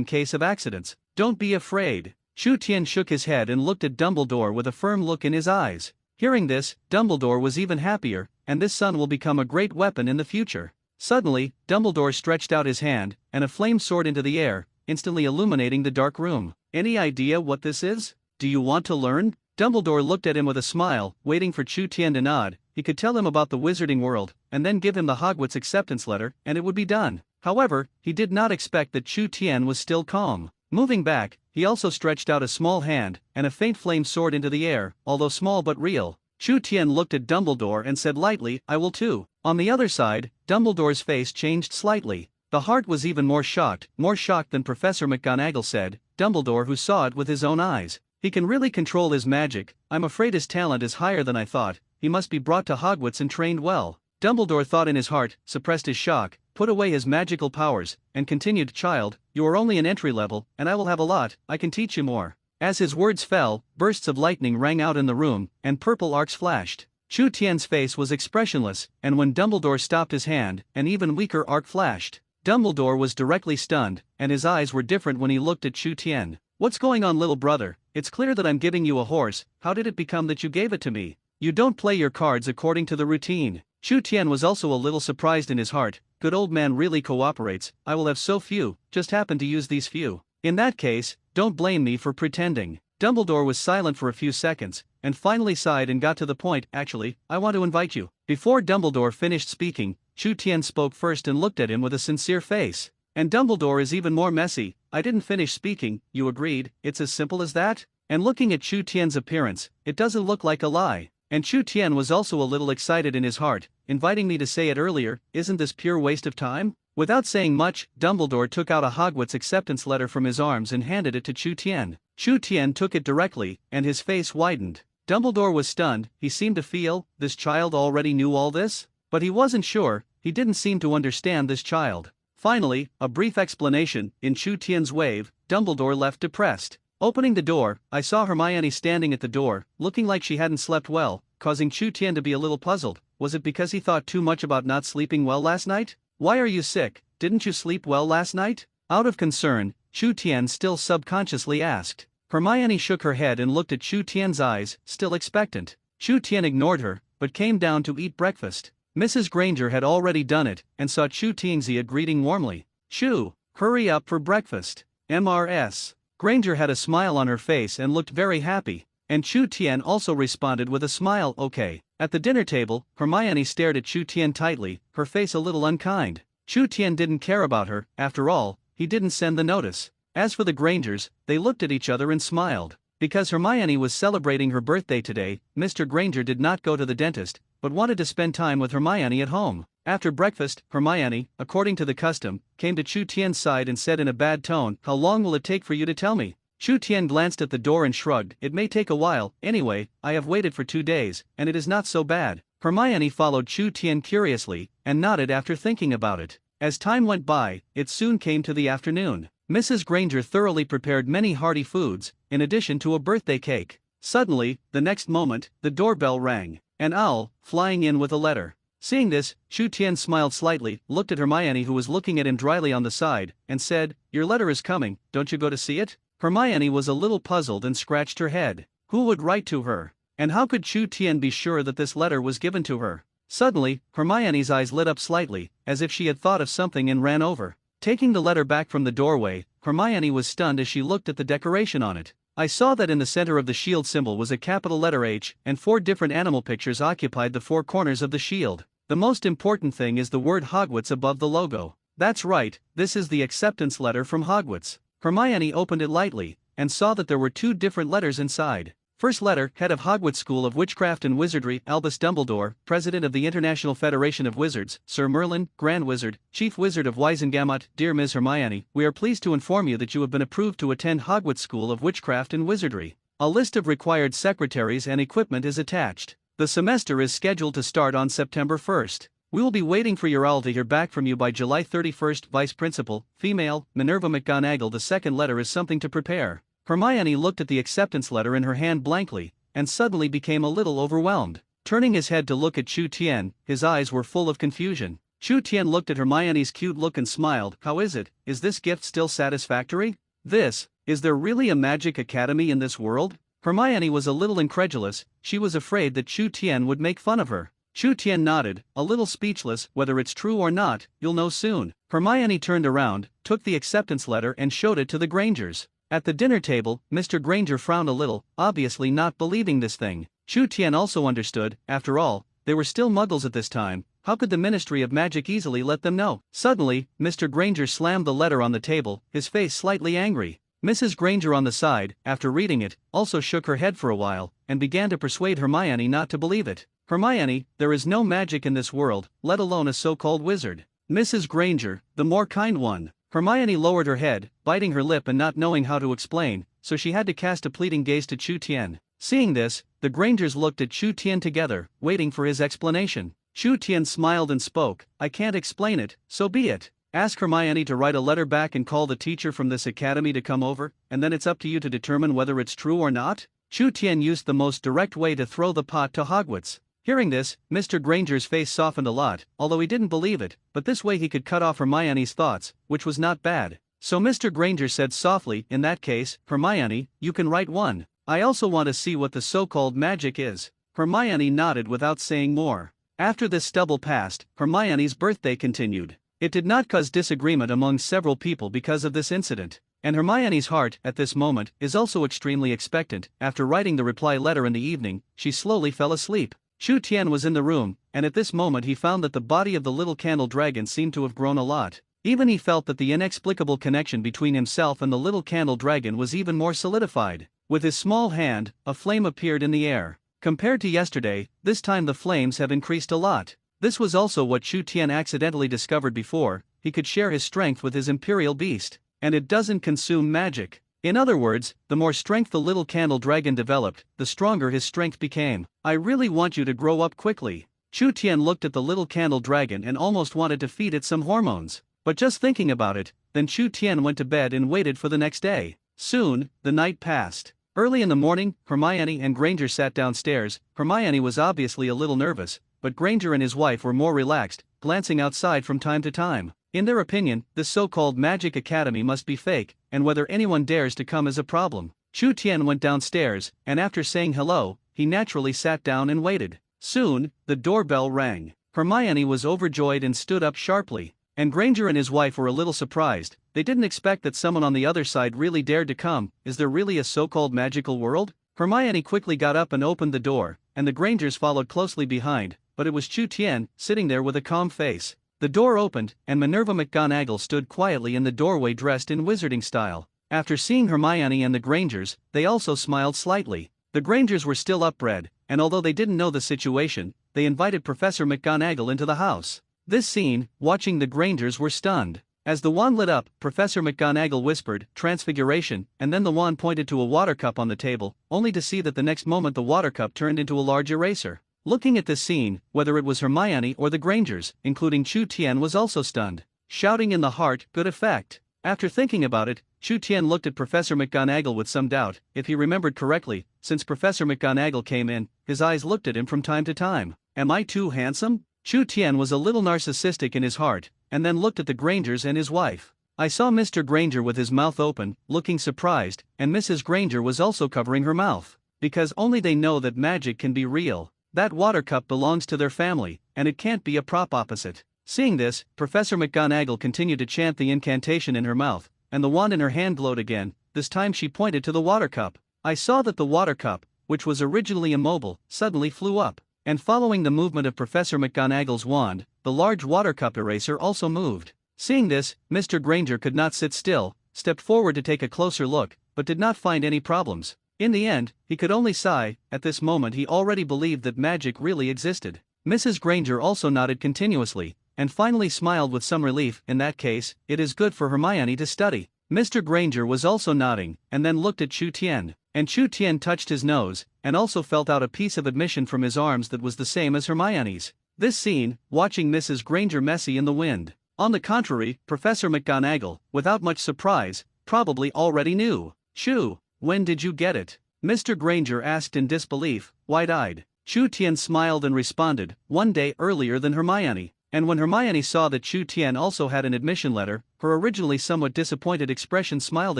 case of accidents. Don't be afraid. Chu Tian shook his head and looked at Dumbledore with a firm look in his eyes. Hearing this, Dumbledore was even happier, and this son will become a great weapon in the future. Suddenly, Dumbledore stretched out his hand, and a flame soared into the air, instantly illuminating the dark room. Any idea what this is? Do you want to learn? Dumbledore looked at him with a smile, waiting for Chu Tian to nod. He could tell him about the wizarding world, and then give him the Hogwarts acceptance letter, and it would be done. However, he did not expect that Chu Tian was still calm. Moving back, he also stretched out a small hand, and a faint flame soared into the air, although small but real. Chu Tian looked at Dumbledore and said lightly, "I will too." On the other side, Dumbledore's face changed slightly. The heart was even more shocked than Professor McGonagall said, Dumbledore who saw it with his own eyes. He can really control his magic. I'm afraid his talent is higher than I thought. He must be brought to Hogwarts and trained well. Dumbledore thought in his heart, suppressed his shock, put away his magical powers, and continued, "Child, you are only an entry level, and I will have a lot, I can teach you more." As his words fell, bursts of lightning rang out in the room, and purple arcs flashed. Chu Tian's face was expressionless, and when Dumbledore stopped his hand, an even weaker arc flashed. Dumbledore was directly stunned, and his eyes were different when he looked at Chu Tian. "What's going on, little brother? It's clear that I'm giving you a horse. How did it become that you gave it to me? You don't play your cards according to the routine." Chu Tian was also a little surprised in his heart. Good old man really cooperates. I will have so few, just happen to use these few. In that case, don't blame me for pretending. Dumbledore was silent for a few seconds, and finally sighed and got to the point. "Actually, I want to invite you." Before Dumbledore finished speaking, Chu Tian spoke first and looked at him with a sincere face. "And Dumbledore is even more messy. I didn't finish speaking, you agreed, it's as simple as that?" And looking at Chu Tian's appearance, it doesn't look like a lie. And Chu Tian was also a little excited in his heart, inviting me to say it earlier, isn't this pure waste of time? Without saying much, Dumbledore took out a Hogwarts acceptance letter from his arms and handed it to Chu Tian. Chu Tian took it directly, and his face widened. Dumbledore was stunned. He seemed to feel, this child already knew all this? But he wasn't sure, he didn't seem to understand this child. Finally, a brief explanation, in Chu Tian's wave, Dumbledore left depressed. Opening the door, I saw Hermione standing at the door, looking like she hadn't slept well, causing Chu Tian to be a little puzzled. Was it because he thought too much about not sleeping well last night? Why are you sick? Didn't you sleep well last night? Out of concern, Chu Tian still subconsciously asked. Hermione shook her head and looked at Chu Tian's eyes, still expectant. Chu Tian ignored her, but came down to eat breakfast. Mrs. Granger had already done it, and saw Chu Tianxia greeting warmly. Chu, hurry up for breakfast. MRS. Granger had a smile on her face and looked very happy, and Chu Tian also responded with a smile. Okay. At the dinner table, Hermione stared at Chu Tian tightly, her face a little unkind. Chu Tian didn't care about her, after all, he didn't send the notice. As for the Grangers, they looked at each other and smiled. Because Hermione was celebrating her birthday today, Mr. Granger did not go to the dentist, but wanted to spend time with Hermione at home. After breakfast, Hermione, according to the custom, came to Chu Tian's side and said in a bad tone, "How long will it take for you to tell me?" Chu Tian glanced at the door and shrugged. "It may take a while, anyway, I have waited for 2 days, and it is not so bad." Hermione followed Chu Tian curiously, and nodded after thinking about it. As time went by, it soon came to the afternoon. Mrs. Granger thoroughly prepared many hearty foods, in addition to a birthday cake. Suddenly, the next moment, the doorbell rang. An owl, flying in with a letter. Seeing this, Chu Tian smiled slightly, looked at Hermione who was looking at him dryly on the side, and said, "Your letter is coming, don't you go to see it?" Hermione was a little puzzled and scratched her head. Who would write to her? And how could Chu Tian be sure that this letter was given to her? Suddenly, Hermione's eyes lit up slightly, as if she had thought of something and ran over. Taking the letter back from the doorway, Hermione was stunned as she looked at the decoration on it. I saw that in the center of the shield symbol was a capital letter H, and 4 different animal pictures occupied the 4 corners of the shield. The most important thing is the word Hogwarts above the logo. That's right, this is the acceptance letter from Hogwarts. Hermione opened it lightly, and saw that there were 2 different letters inside. First letter, Head of Hogwarts School of Witchcraft and Wizardry, Albus Dumbledore, President of the International Federation of Wizards, Sir Merlin, Grand Wizard, Chief Wizard of Wizengamot. Dear Ms. Hermione, we are pleased to inform you that you have been approved to attend Hogwarts School of Witchcraft and Wizardry. A list of required secretaries and equipment is attached. The semester is scheduled to start on September 1st. We will be waiting for your owl to hear back from you by July 31st. Vice Principal, Female, Minerva McGonagall. The second letter is something to prepare. Hermione looked at the acceptance letter in her hand blankly, and suddenly became a little overwhelmed. Turning his head to look at Chu Tian, his eyes were full of confusion. Chu Tian looked at Hermione's cute look and smiled. How is it? Is this gift still satisfactory? Is there really a magic academy in this world? Hermione was a little incredulous, she was afraid that Chu Tian would make fun of her. Chu Tian nodded, a little speechless. Whether it's true or not, you'll know soon. Hermione turned around, took the acceptance letter and showed it to the Grangers. At the dinner table, Mr. Granger frowned a little, obviously not believing this thing. Chu Tian also understood, after all, they were still muggles at this time, how could the Ministry of Magic easily let them know? Suddenly, Mr. Granger slammed the letter on the table, his face slightly angry. Mrs. Granger on the side, after reading it, also shook her head for a while, and began to persuade Hermione not to believe it. Hermione, there is no magic in this world, let alone a so-called wizard. Mrs. Granger, the more kind one. Hermione lowered her head, biting her lip and not knowing how to explain, so she had to cast a pleading gaze to Chu Tian. Seeing this, the Grangers looked at Chu Tian together, waiting for his explanation. Chu Tian smiled and spoke, I can't explain it, so be it. Ask Hermione to write a letter back and call the teacher from this academy to come over, and then it's up to you to determine whether it's true or not? Chu Tian used the most direct way to throw the pot to Hogwarts. Hearing this, Mr. Granger's face softened a lot, although he didn't believe it, but this way he could cut off Hermione's thoughts, which was not bad. So Mr. Granger said softly, in that case, Hermione, you can write one. I also want to see what the so-called magic is. Hermione nodded without saying more. After this stubble passed, Hermione's birthday continued. It did not cause disagreement among several people because of this incident. And Hermione's heart, at this moment, is also extremely expectant. After writing the reply letter in the evening, she slowly fell asleep. Chu Tian was in the room, and at this moment he found that the body of the little candle dragon seemed to have grown a lot. Even he felt that the inexplicable connection between himself and the little candle dragon was even more solidified. With his small hand, a flame appeared in the air. Compared to yesterday, this time the flames have increased a lot. This was also what Chu Tian accidentally discovered before, he could share his strength with his imperial beast, and it doesn't consume magic. In other words, the more strength the little candle dragon developed, the stronger his strength became. I really want you to grow up quickly. Chu Tian looked at the little candle dragon and almost wanted to feed it some hormones. But just thinking about it, then Chu Tian went to bed and waited for the next day. Soon, the night passed. Early in the morning, Hermione and Granger sat downstairs. Hermione was obviously a little nervous, but Granger and his wife were more relaxed, glancing outside from time to time. In their opinion, this so-called Magic Academy must be fake, and whether anyone dares to come is a problem. Chu Tian went downstairs, and after saying hello, he naturally sat down and waited. Soon, the doorbell rang. Hermione was overjoyed and stood up sharply. And Granger and his wife were a little surprised. They didn't expect that someone on the other side really dared to come. Is there really a so-called magical world? Hermione quickly got up and opened the door, and the Grangers followed closely behind, but it was Chu Tian, sitting there with a calm face. The door opened, and Minerva McGonagall stood quietly in the doorway dressed in wizarding style. After seeing Hermione and the Grangers, they also smiled slightly. The Grangers were still upbred, and although they didn't know the situation, they invited Professor McGonagall into the house. This scene, watching the Grangers were stunned. As the wand lit up, Professor McGonagall whispered, "Transfiguration," and then the wand pointed to a water cup on the table, only to see that the next moment the water cup turned into a large eraser. Looking at this scene, whether it was Hermione or the Grangers, including Chu Tian, was also stunned. Shouting in the heart, good effect. After thinking about it, Chu Tian looked at Professor McGonagall with some doubt. If he remembered correctly, since Professor McGonagall came in, his eyes looked at him from time to time. Am I too handsome? Chu Tian was a little narcissistic in his heart, and then looked at the Grangers and his wife. I saw Mr. Granger with his mouth open, looking surprised, and Mrs. Granger was also covering her mouth. Because only they know that magic can be real. That water cup belongs to their family, and it can't be a prop opposite. Seeing this, Professor McGonagall continued to chant the incantation in her mouth, and the wand in her hand glowed again. This time she pointed to the water cup. I saw that the water cup, which was originally immobile, suddenly flew up. And following the movement of Professor McGonagall's wand, the large water cup eraser also moved. Seeing this, Mr. Granger could not sit still, stepped forward to take a closer look, but did not find any problems. In the end, he could only sigh. At this moment he already believed that magic really existed. Mrs. Granger also nodded continuously, and finally smiled with some relief. In that case, it is good for Hermione to study. Mr. Granger was also nodding, and then looked at Chu Tian. And Chu Tian touched his nose, and also felt out a piece of admission from his arms that was the same as Hermione's. This scene, watching Mrs. Granger messy in the wind. On the contrary, Professor McGonagall, without much surprise, probably already knew. Chu, when did you get it? Mr. Granger asked in disbelief, wide-eyed. Chu Tian smiled and responded, 1 day earlier than Hermione. And when Hermione saw that Chu Tian also had an admission letter, her originally somewhat disappointed expression smiled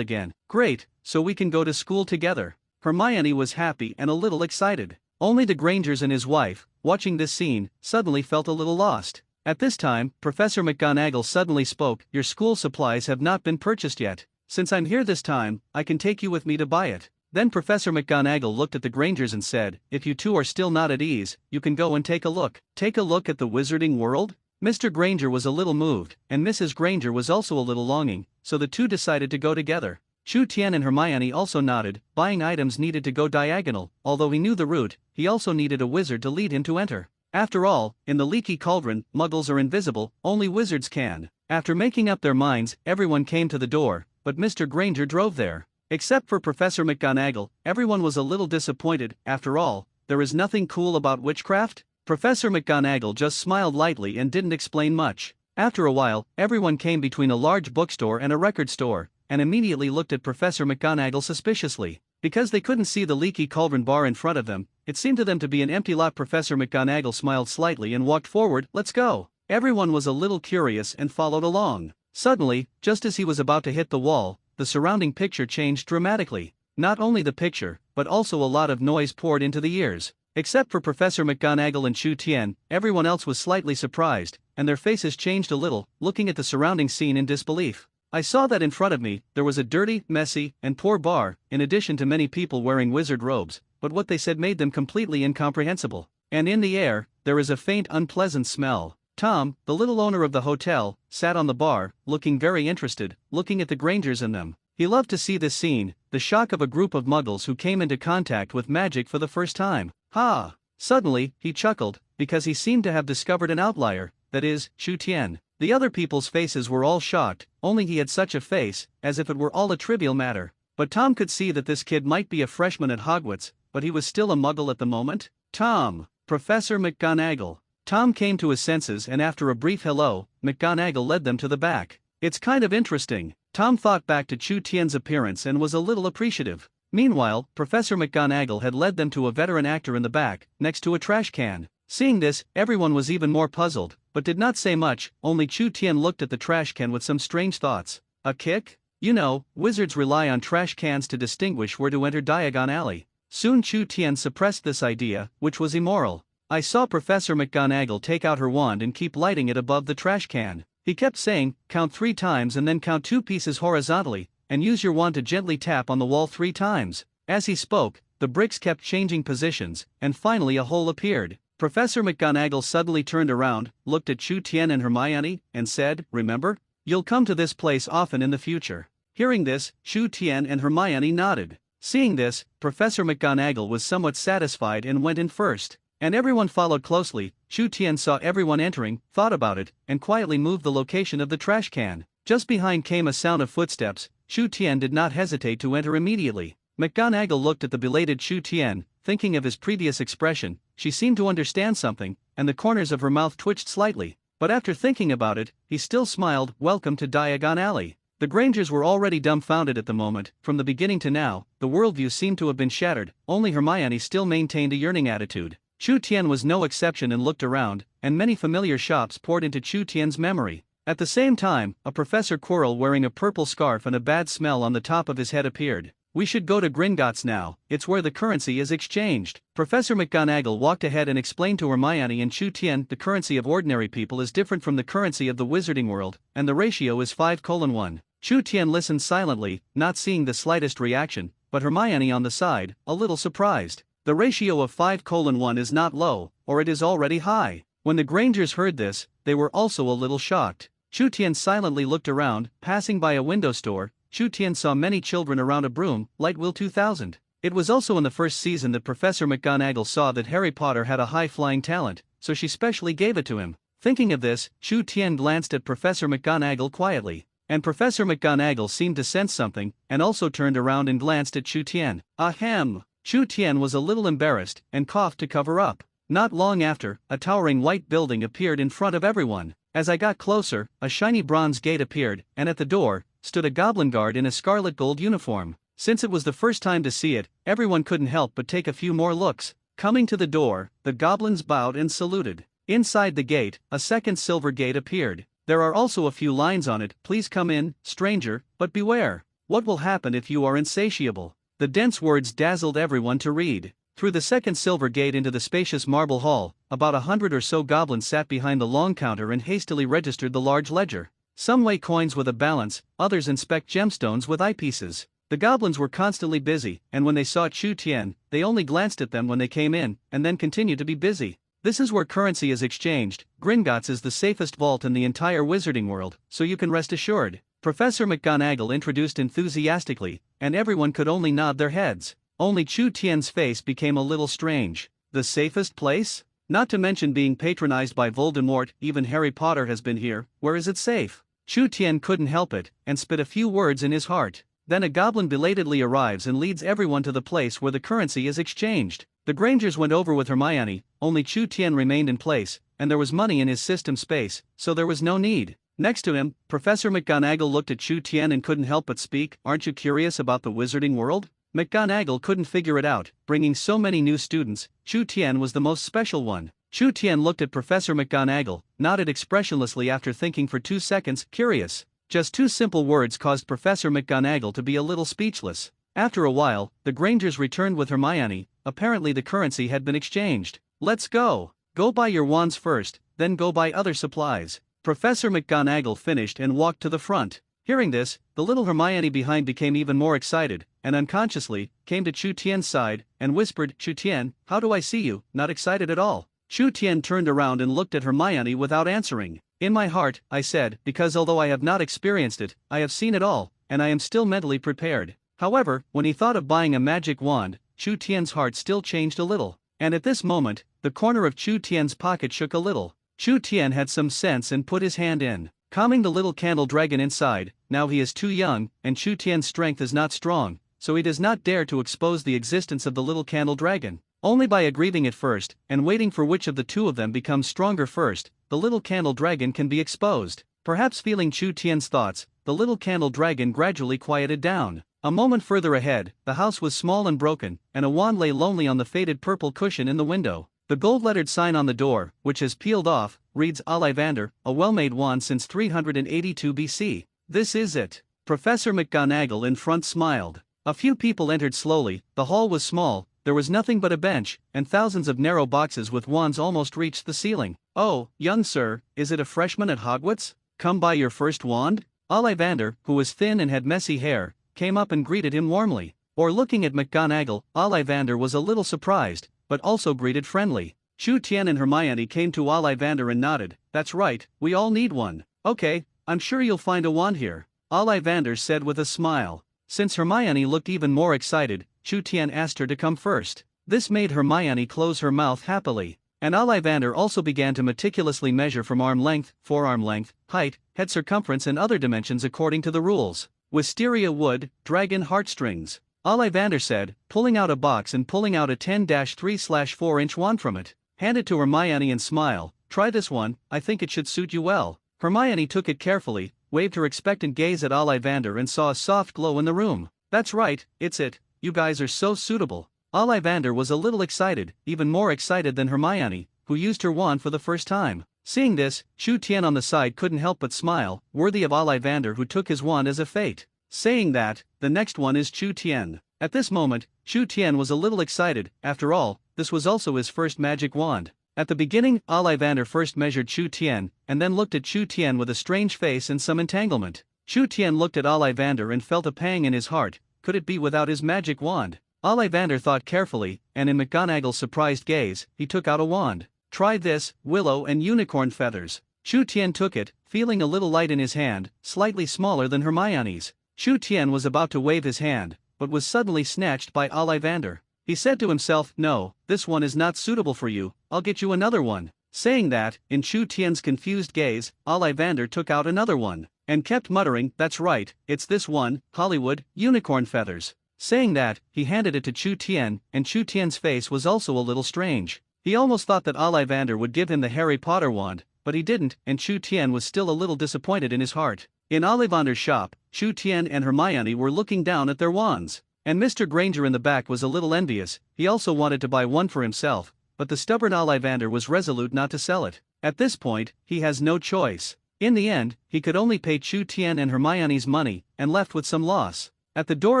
again. Great, so we can go to school together. Hermione was happy and a little excited. Only the Grangers and his wife, watching this scene, suddenly felt a little lost. At this time, Professor McGonagall suddenly spoke, your school supplies have not been purchased yet. Since I'm here this time, I can take you with me to buy it. Then Professor McGonagall looked at the Grangers and said, if you two are still not at ease, you can go and take a look. Take a look at the wizarding world? Mr. Granger was a little moved, and Mrs. Granger was also a little longing, so the two decided to go together. Chu Tian and Hermione also nodded. Buying items needed to go diagonal. Although he knew the route, he also needed a wizard to lead him to enter. After all, in the leaky cauldron, muggles are invisible, only wizards can. After making up their minds, everyone came to the door, but Mr. Granger drove there. Except for Professor McGonagall, everyone was a little disappointed. After all, there is nothing cool about witchcraft? Professor McGonagall just smiled lightly and didn't explain much. After a while, everyone came between a large bookstore and a record store, and immediately looked at Professor McGonagall suspiciously. Because they couldn't see the leaky cauldron bar in front of them, it seemed to them to be an empty lot. Professor McGonagall smiled slightly and walked forward. Let's go. Everyone was a little curious and followed along. Suddenly, just as he was about to hit the wall, the surrounding picture changed dramatically. Not only the picture, but also a lot of noise poured into the ears. Except for Professor McGonagall and Chu Tian, everyone else was slightly surprised, and their faces changed a little, looking at the surrounding scene in disbelief. I saw that in front of me, there was a dirty, messy, and poor bar, in addition to many people wearing wizard robes, but what they said made them completely incomprehensible. And in the air, there is a faint unpleasant smell. Tom, the little owner of the hotel, sat on the bar, looking very interested, looking at the Grangers and them. He loved to see this scene, the shock of a group of muggles who came into contact with magic for the first time. Ha! Suddenly, he chuckled, because he seemed to have discovered an outlier, that is, Chu Tian. The other people's faces were all shocked, only he had such a face, as if it were all a trivial matter. But Tom could see that this kid might be a freshman at Hogwarts, but he was still a muggle at the moment. Tom! Professor McGonagall. Tom came to his senses, and after a brief hello, McGonagall led them to the back. It's kind of interesting. Tom thought back to Chu Tian's appearance and was a little appreciative. Meanwhile, Professor McGonagall had led them to a veteran actor in the back, next to a trash can. Seeing this, everyone was even more puzzled, but did not say much. Only Chu Tian looked at the trash can with some strange thoughts. A kick? You know, wizards rely on trash cans to distinguish where to enter Diagon Alley. Soon Chu Tian suppressed this idea, which was immoral. I saw Professor McGonagall take out her wand and keep lighting it above the trash can. He kept saying, count 3 times and then count 2 pieces horizontally, and use your wand to gently tap on the wall 3 times. As he spoke, the bricks kept changing positions, and finally a hole appeared. Professor McGonagall suddenly turned around, looked at Chu Tian and Hermione, and said, remember? You'll come to this place often in the future. Hearing this, Chu Tian and Hermione nodded. Seeing this, Professor McGonagall was somewhat satisfied and went in first. And everyone followed closely. Chu Tian saw everyone entering, thought about it, and quietly moved the location of the trash can. Just behind came a sound of footsteps. Chu Tian did not hesitate to enter immediately. McGonagall looked at the belated Chu Tian, thinking of his previous expression. She seemed to understand something, and the corners of her mouth twitched slightly. But after thinking about it, he still smiled. Welcome to Diagon Alley. The Grangers were already dumbfounded at the moment. From the beginning to now, the worldview seemed to have been shattered. Only Hermione still maintained a yearning attitude. Chu Tian was no exception and looked around, and many familiar shops poured into Chu Tian's memory. At the same time, a Professor Quirrell wearing a purple scarf and a bad smell on the top of his head appeared. We should go to Gringotts now, it's where the currency is exchanged. Professor McGonagall walked ahead and explained to Hermione and Chu Tian the currency of ordinary people is different from the currency of the wizarding world, and the ratio is 5:1. Chu Tian listened silently, not seeing the slightest reaction, but Hermione on the side, a little surprised. The ratio of 5:1 is not low, or it is already high. When the Grangers heard this, they were also a little shocked. Chu Tian silently looked around. Passing by a window store, Chu Tian saw many children around a broom, Light Wheel 2000. It was also in the first season that Professor McGonagall saw that Harry Potter had a high-flying talent, so she specially gave it to him. Thinking of this, Chu Tian glanced at Professor McGonagall quietly. And Professor McGonagall seemed to sense something, and also turned around and glanced at Chu Tian. Ahem! Chu Tian was a little embarrassed, and coughed to cover up. Not long after, a towering white building appeared in front of everyone. As I got closer, a shiny bronze gate appeared, and at the door, stood a goblin guard in a scarlet gold uniform. Since it was the first time to see it, everyone couldn't help but take a few more looks. Coming to the door, the goblins bowed and saluted. Inside the gate, a second silver gate appeared. There are also a few lines on it. Please come in, stranger, but beware. What will happen if you are insatiable? The dense words dazzled everyone to read. Through the second silver gate into the spacious marble hall, about 100 or so goblins sat behind the long counter and hastily registered the large ledger. Some weigh coins with a balance, others inspect gemstones with eyepieces. The goblins were constantly busy, and when they saw Chu Tian, they only glanced at them when they came in, and then continued to be busy. This is where currency is exchanged. Gringotts is the safest vault in the entire wizarding world, so you can rest assured. Professor McGonagall introduced enthusiastically, and everyone could only nod their heads. Only Chu Tian's face became a little strange. The safest place? Not to mention being patronized by Voldemort. Even Harry Potter has been here. Where is it safe? Chu Tian couldn't help it, and spit a few words in his heart. Then a goblin belatedly arrives and leads everyone to the place where the currency is exchanged. The Grangers went over with Hermione, only Chu Tian remained in place, and there was money in his system space, so there was no need. Next to him, Professor McGonagall looked at Chu Tian and couldn't help but speak. Aren't you curious about the wizarding world? McGonagall couldn't figure it out. Bringing so many new students, Chu Tian was the most special one. Chu Tian looked at Professor McGonagall, nodded expressionlessly after thinking for 2 seconds. Curious. Just 2 simple words caused Professor McGonagall to be a little speechless. After a while, the Grangers returned with Hermione. Apparently the currency had been exchanged. Let's go. Go buy your wands first, then go buy other supplies. Professor McGonagall finished and walked to the front. Hearing this, the little Hermione behind became even more excited, and unconsciously, came to Chu Tian's side, and whispered, Chu Tian, how do I see you, not excited at all? Chu Tian turned around and looked at Hermione without answering. In my heart, I said, because although I have not experienced it, I have seen it all, and I am still mentally prepared. However, when he thought of buying a magic wand, Chu Tian's heart still changed a little. And at this moment, the corner of Chu Tian's pocket shook a little. Chu Tian had some sense and put his hand in, calming the little candle dragon inside. Now he is too young, and Chu Tian's strength is not strong, so he does not dare to expose the existence of the little candle dragon. Only by aggrieving it first, and waiting for which of the two of them becomes stronger first, the little candle dragon can be exposed. Perhaps feeling Chu Tian's thoughts, the little candle dragon gradually quieted down. A moment further ahead, the house was small and broken, and a wand lay lonely on the faded purple cushion in the window. The gold-lettered sign on the door, which has peeled off, reads Ollivander, a well-made wand since 382 BC. This is it. Professor McGonagall in front smiled. A few people entered slowly. The hall was small, there was nothing but a bench, and thousands of narrow boxes with wands almost reached the ceiling. "Oh, young sir, is it a freshman at Hogwarts? Come by your first wand?" Ollivander, who was thin and had messy hair, came up and greeted him warmly. Or looking at McGonagall, Ollivander was a little surprised, but also greeted friendly. Chu Tian and Hermione came to Ollivander and nodded. "That's right, we all need one." "Okay, I'm sure you'll find a wand here," Ollivander said with a smile. Since Hermione looked even more excited, Chu Tian asked her to come first. This made Hermione close her mouth happily. And Ollivander also began to meticulously measure from arm length, forearm length, height, head circumference and other dimensions according to the rules. "Wisteria wood, dragon heartstrings," Ollivander said, pulling out a box and pulling out a 10-3/4-inch wand from it. "Hand it to Hermione and smile. Try this one, I think it should suit you well." Hermione took it carefully, waved her expectant gaze at Ollivander and saw a soft glow in the room. "That's right, it's it, you guys are so suitable." Ollivander was a little excited, even more excited than Hermione, who used her wand for the first time. Seeing this, Chu Tian on the side couldn't help but smile, worthy of Ollivander who took his wand as a fate. Saying that, the next one is Chu Tian. At this moment, Chu Tian was a little excited. After all, this was also his first magic wand. At the beginning, Ollivander first measured Chu Tian, and then looked at Chu Tian with a strange face and some entanglement. Chu Tian looked at Ollivander and felt a pang in his heart. Could it be without his magic wand? Ollivander thought carefully, and in McGonagall's surprised gaze, he took out a wand. "Try this, willow and unicorn feathers." Chu Tian took it, feeling a little light in his hand, slightly smaller than Hermione's. Chu Tian was about to wave his hand, but was suddenly snatched by Ollivander. He said to himself, "No, this one is not suitable for you, I'll get you another one." Saying that, in Chu Tian's confused gaze, Ollivander took out another one, and kept muttering, "That's right, it's this one, Hollywood, unicorn feathers." Saying that, he handed it to Chu Tian, and Chu Tian's face was also a little strange. He almost thought that Ollivander would give him the Harry Potter wand, but he didn't, and Chu Tian was still a little disappointed in his heart. In Ollivander's shop, Chu Tian and Hermione were looking down at their wands. And Mr. Granger in the back was a little envious. He also wanted to buy one for himself, but the stubborn Ollivander was resolute not to sell it. At this point, he has no choice. In the end, he could only pay Chu Tian and Hermione's money, and left with some loss. At the door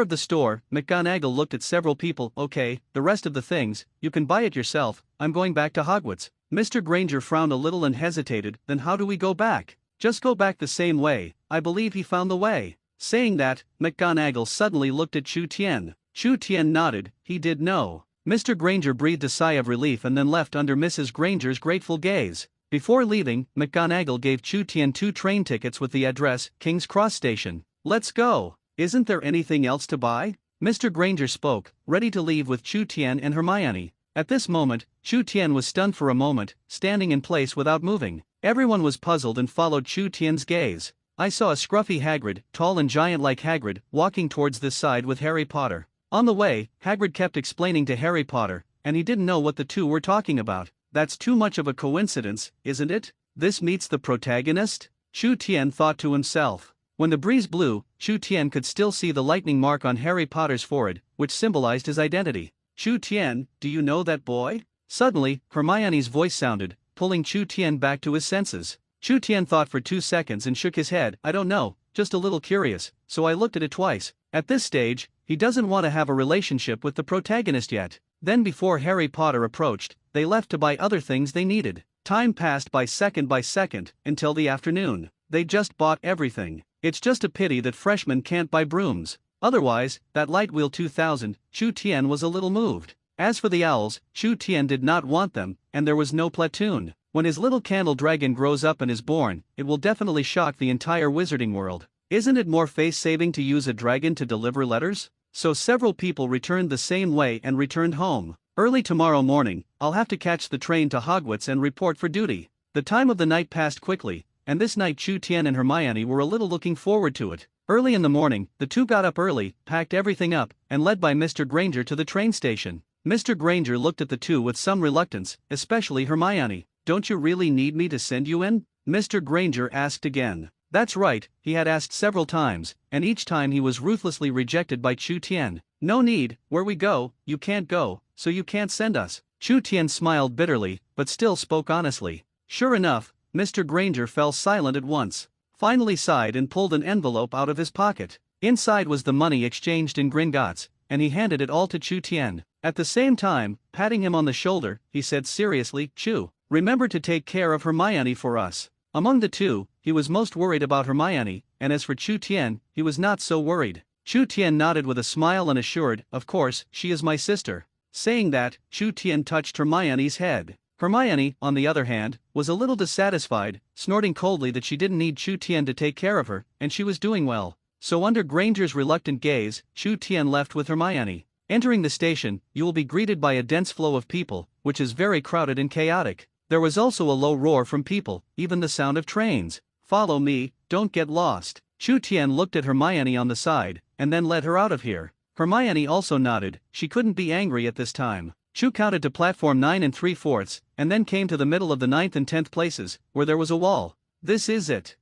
of the store, McGonagall looked at several people. "Okay, the rest of the things, you can buy it yourself, I'm going back to Hogwarts." Mr. Granger frowned a little and hesitated. "Then how do we go back?" "Just go back the same way, I believe he found the way." Saying that, McGonagall suddenly looked at Chu Tian. Chu Tian nodded, he did know. Mr. Granger breathed a sigh of relief and then left under Mrs. Granger's grateful gaze. Before leaving, McGonagall gave Chu Tian 2 train tickets with the address, King's Cross Station. "Let's go. Isn't there anything else to buy?" Mr. Granger spoke, ready to leave with Chu Tian and Hermione. At this moment, Chu Tian was stunned for a moment, standing in place without moving. Everyone was puzzled and followed Chu Tian's gaze. "I saw a scruffy Hagrid, tall and giant like Hagrid, walking towards this side with Harry Potter." On the way, Hagrid kept explaining to Harry Potter, and he didn't know what the two were talking about. "That's too much of a coincidence, isn't it? This meets the protagonist?" Chu Tian thought to himself. When the breeze blew, Chu Tian could still see the lightning mark on Harry Potter's forehead, which symbolized his identity. "Chu Tian, do you know that boy?" Suddenly, Hermione's voice sounded, pulling Chu Tian back to his senses. Chu Tian thought for 2 seconds and shook his head. "I don't know, just a little curious, so I looked at it twice." At this stage, he doesn't want to have a relationship with the protagonist yet. Then before Harry Potter approached, they left to buy other things they needed. Time passed by second, until the afternoon. They just bought everything. It's just a pity that freshmen can't buy brooms. Otherwise, that Light Wheel 2000, Chu Tian was a little moved. As for the owls, Chu Tian did not want them, and there was no platoon. When his little candle dragon grows up and is born, it will definitely shock the entire wizarding world. Isn't it more face-saving to use a dragon to deliver letters? So several people returned the same way and returned home. Early tomorrow morning, I'll have to catch the train to Hogwarts and report for duty. The time of the night passed quickly, and this night Chu Tian and Hermione were a little looking forward to it. Early in the morning, the two got up early, packed everything up, and led by Mr. Granger to the train station. Mr. Granger looked at the two with some reluctance, especially Hermione. "Don't you really need me to send you in?" Mr. Granger asked again. That's right, he had asked several times, and each time he was ruthlessly rejected by Chu Tian. "No need, where we go, you can't go, so you can't send us." Chu Tian smiled bitterly, but still spoke honestly. Sure enough, Mr. Granger fell silent at once, finally sighed and pulled an envelope out of his pocket. Inside was the money exchanged in Gringotts, and he handed it all to Chu Tian. At the same time, patting him on the shoulder, he said seriously, Chu, remember to take care of Hermione for us. Among the two, he was most worried about Hermione, and as for Chu Tian, he was not so worried. Chu Tian nodded with a smile and assured, of course, she is my sister. Saying that, Chu Tian touched Hermione's head. Hermione, on the other hand, was a little dissatisfied, snorting coldly that she didn't need Chu Tian to take care of her, and she was doing well. So under Granger's reluctant gaze, Chu Tian left with Hermione. Entering the station, you will be greeted by a dense flow of people, which is very crowded and chaotic. There was also a low roar from people, even the sound of trains. Follow me, don't get lost. Chu Tian looked at Hermione on the side, and then led her out of here. Hermione also nodded, she couldn't be angry at this time. Chu counted to platform 9 3/4, and then came to the middle of the 9th and 10th places, where there was a wall. This is it.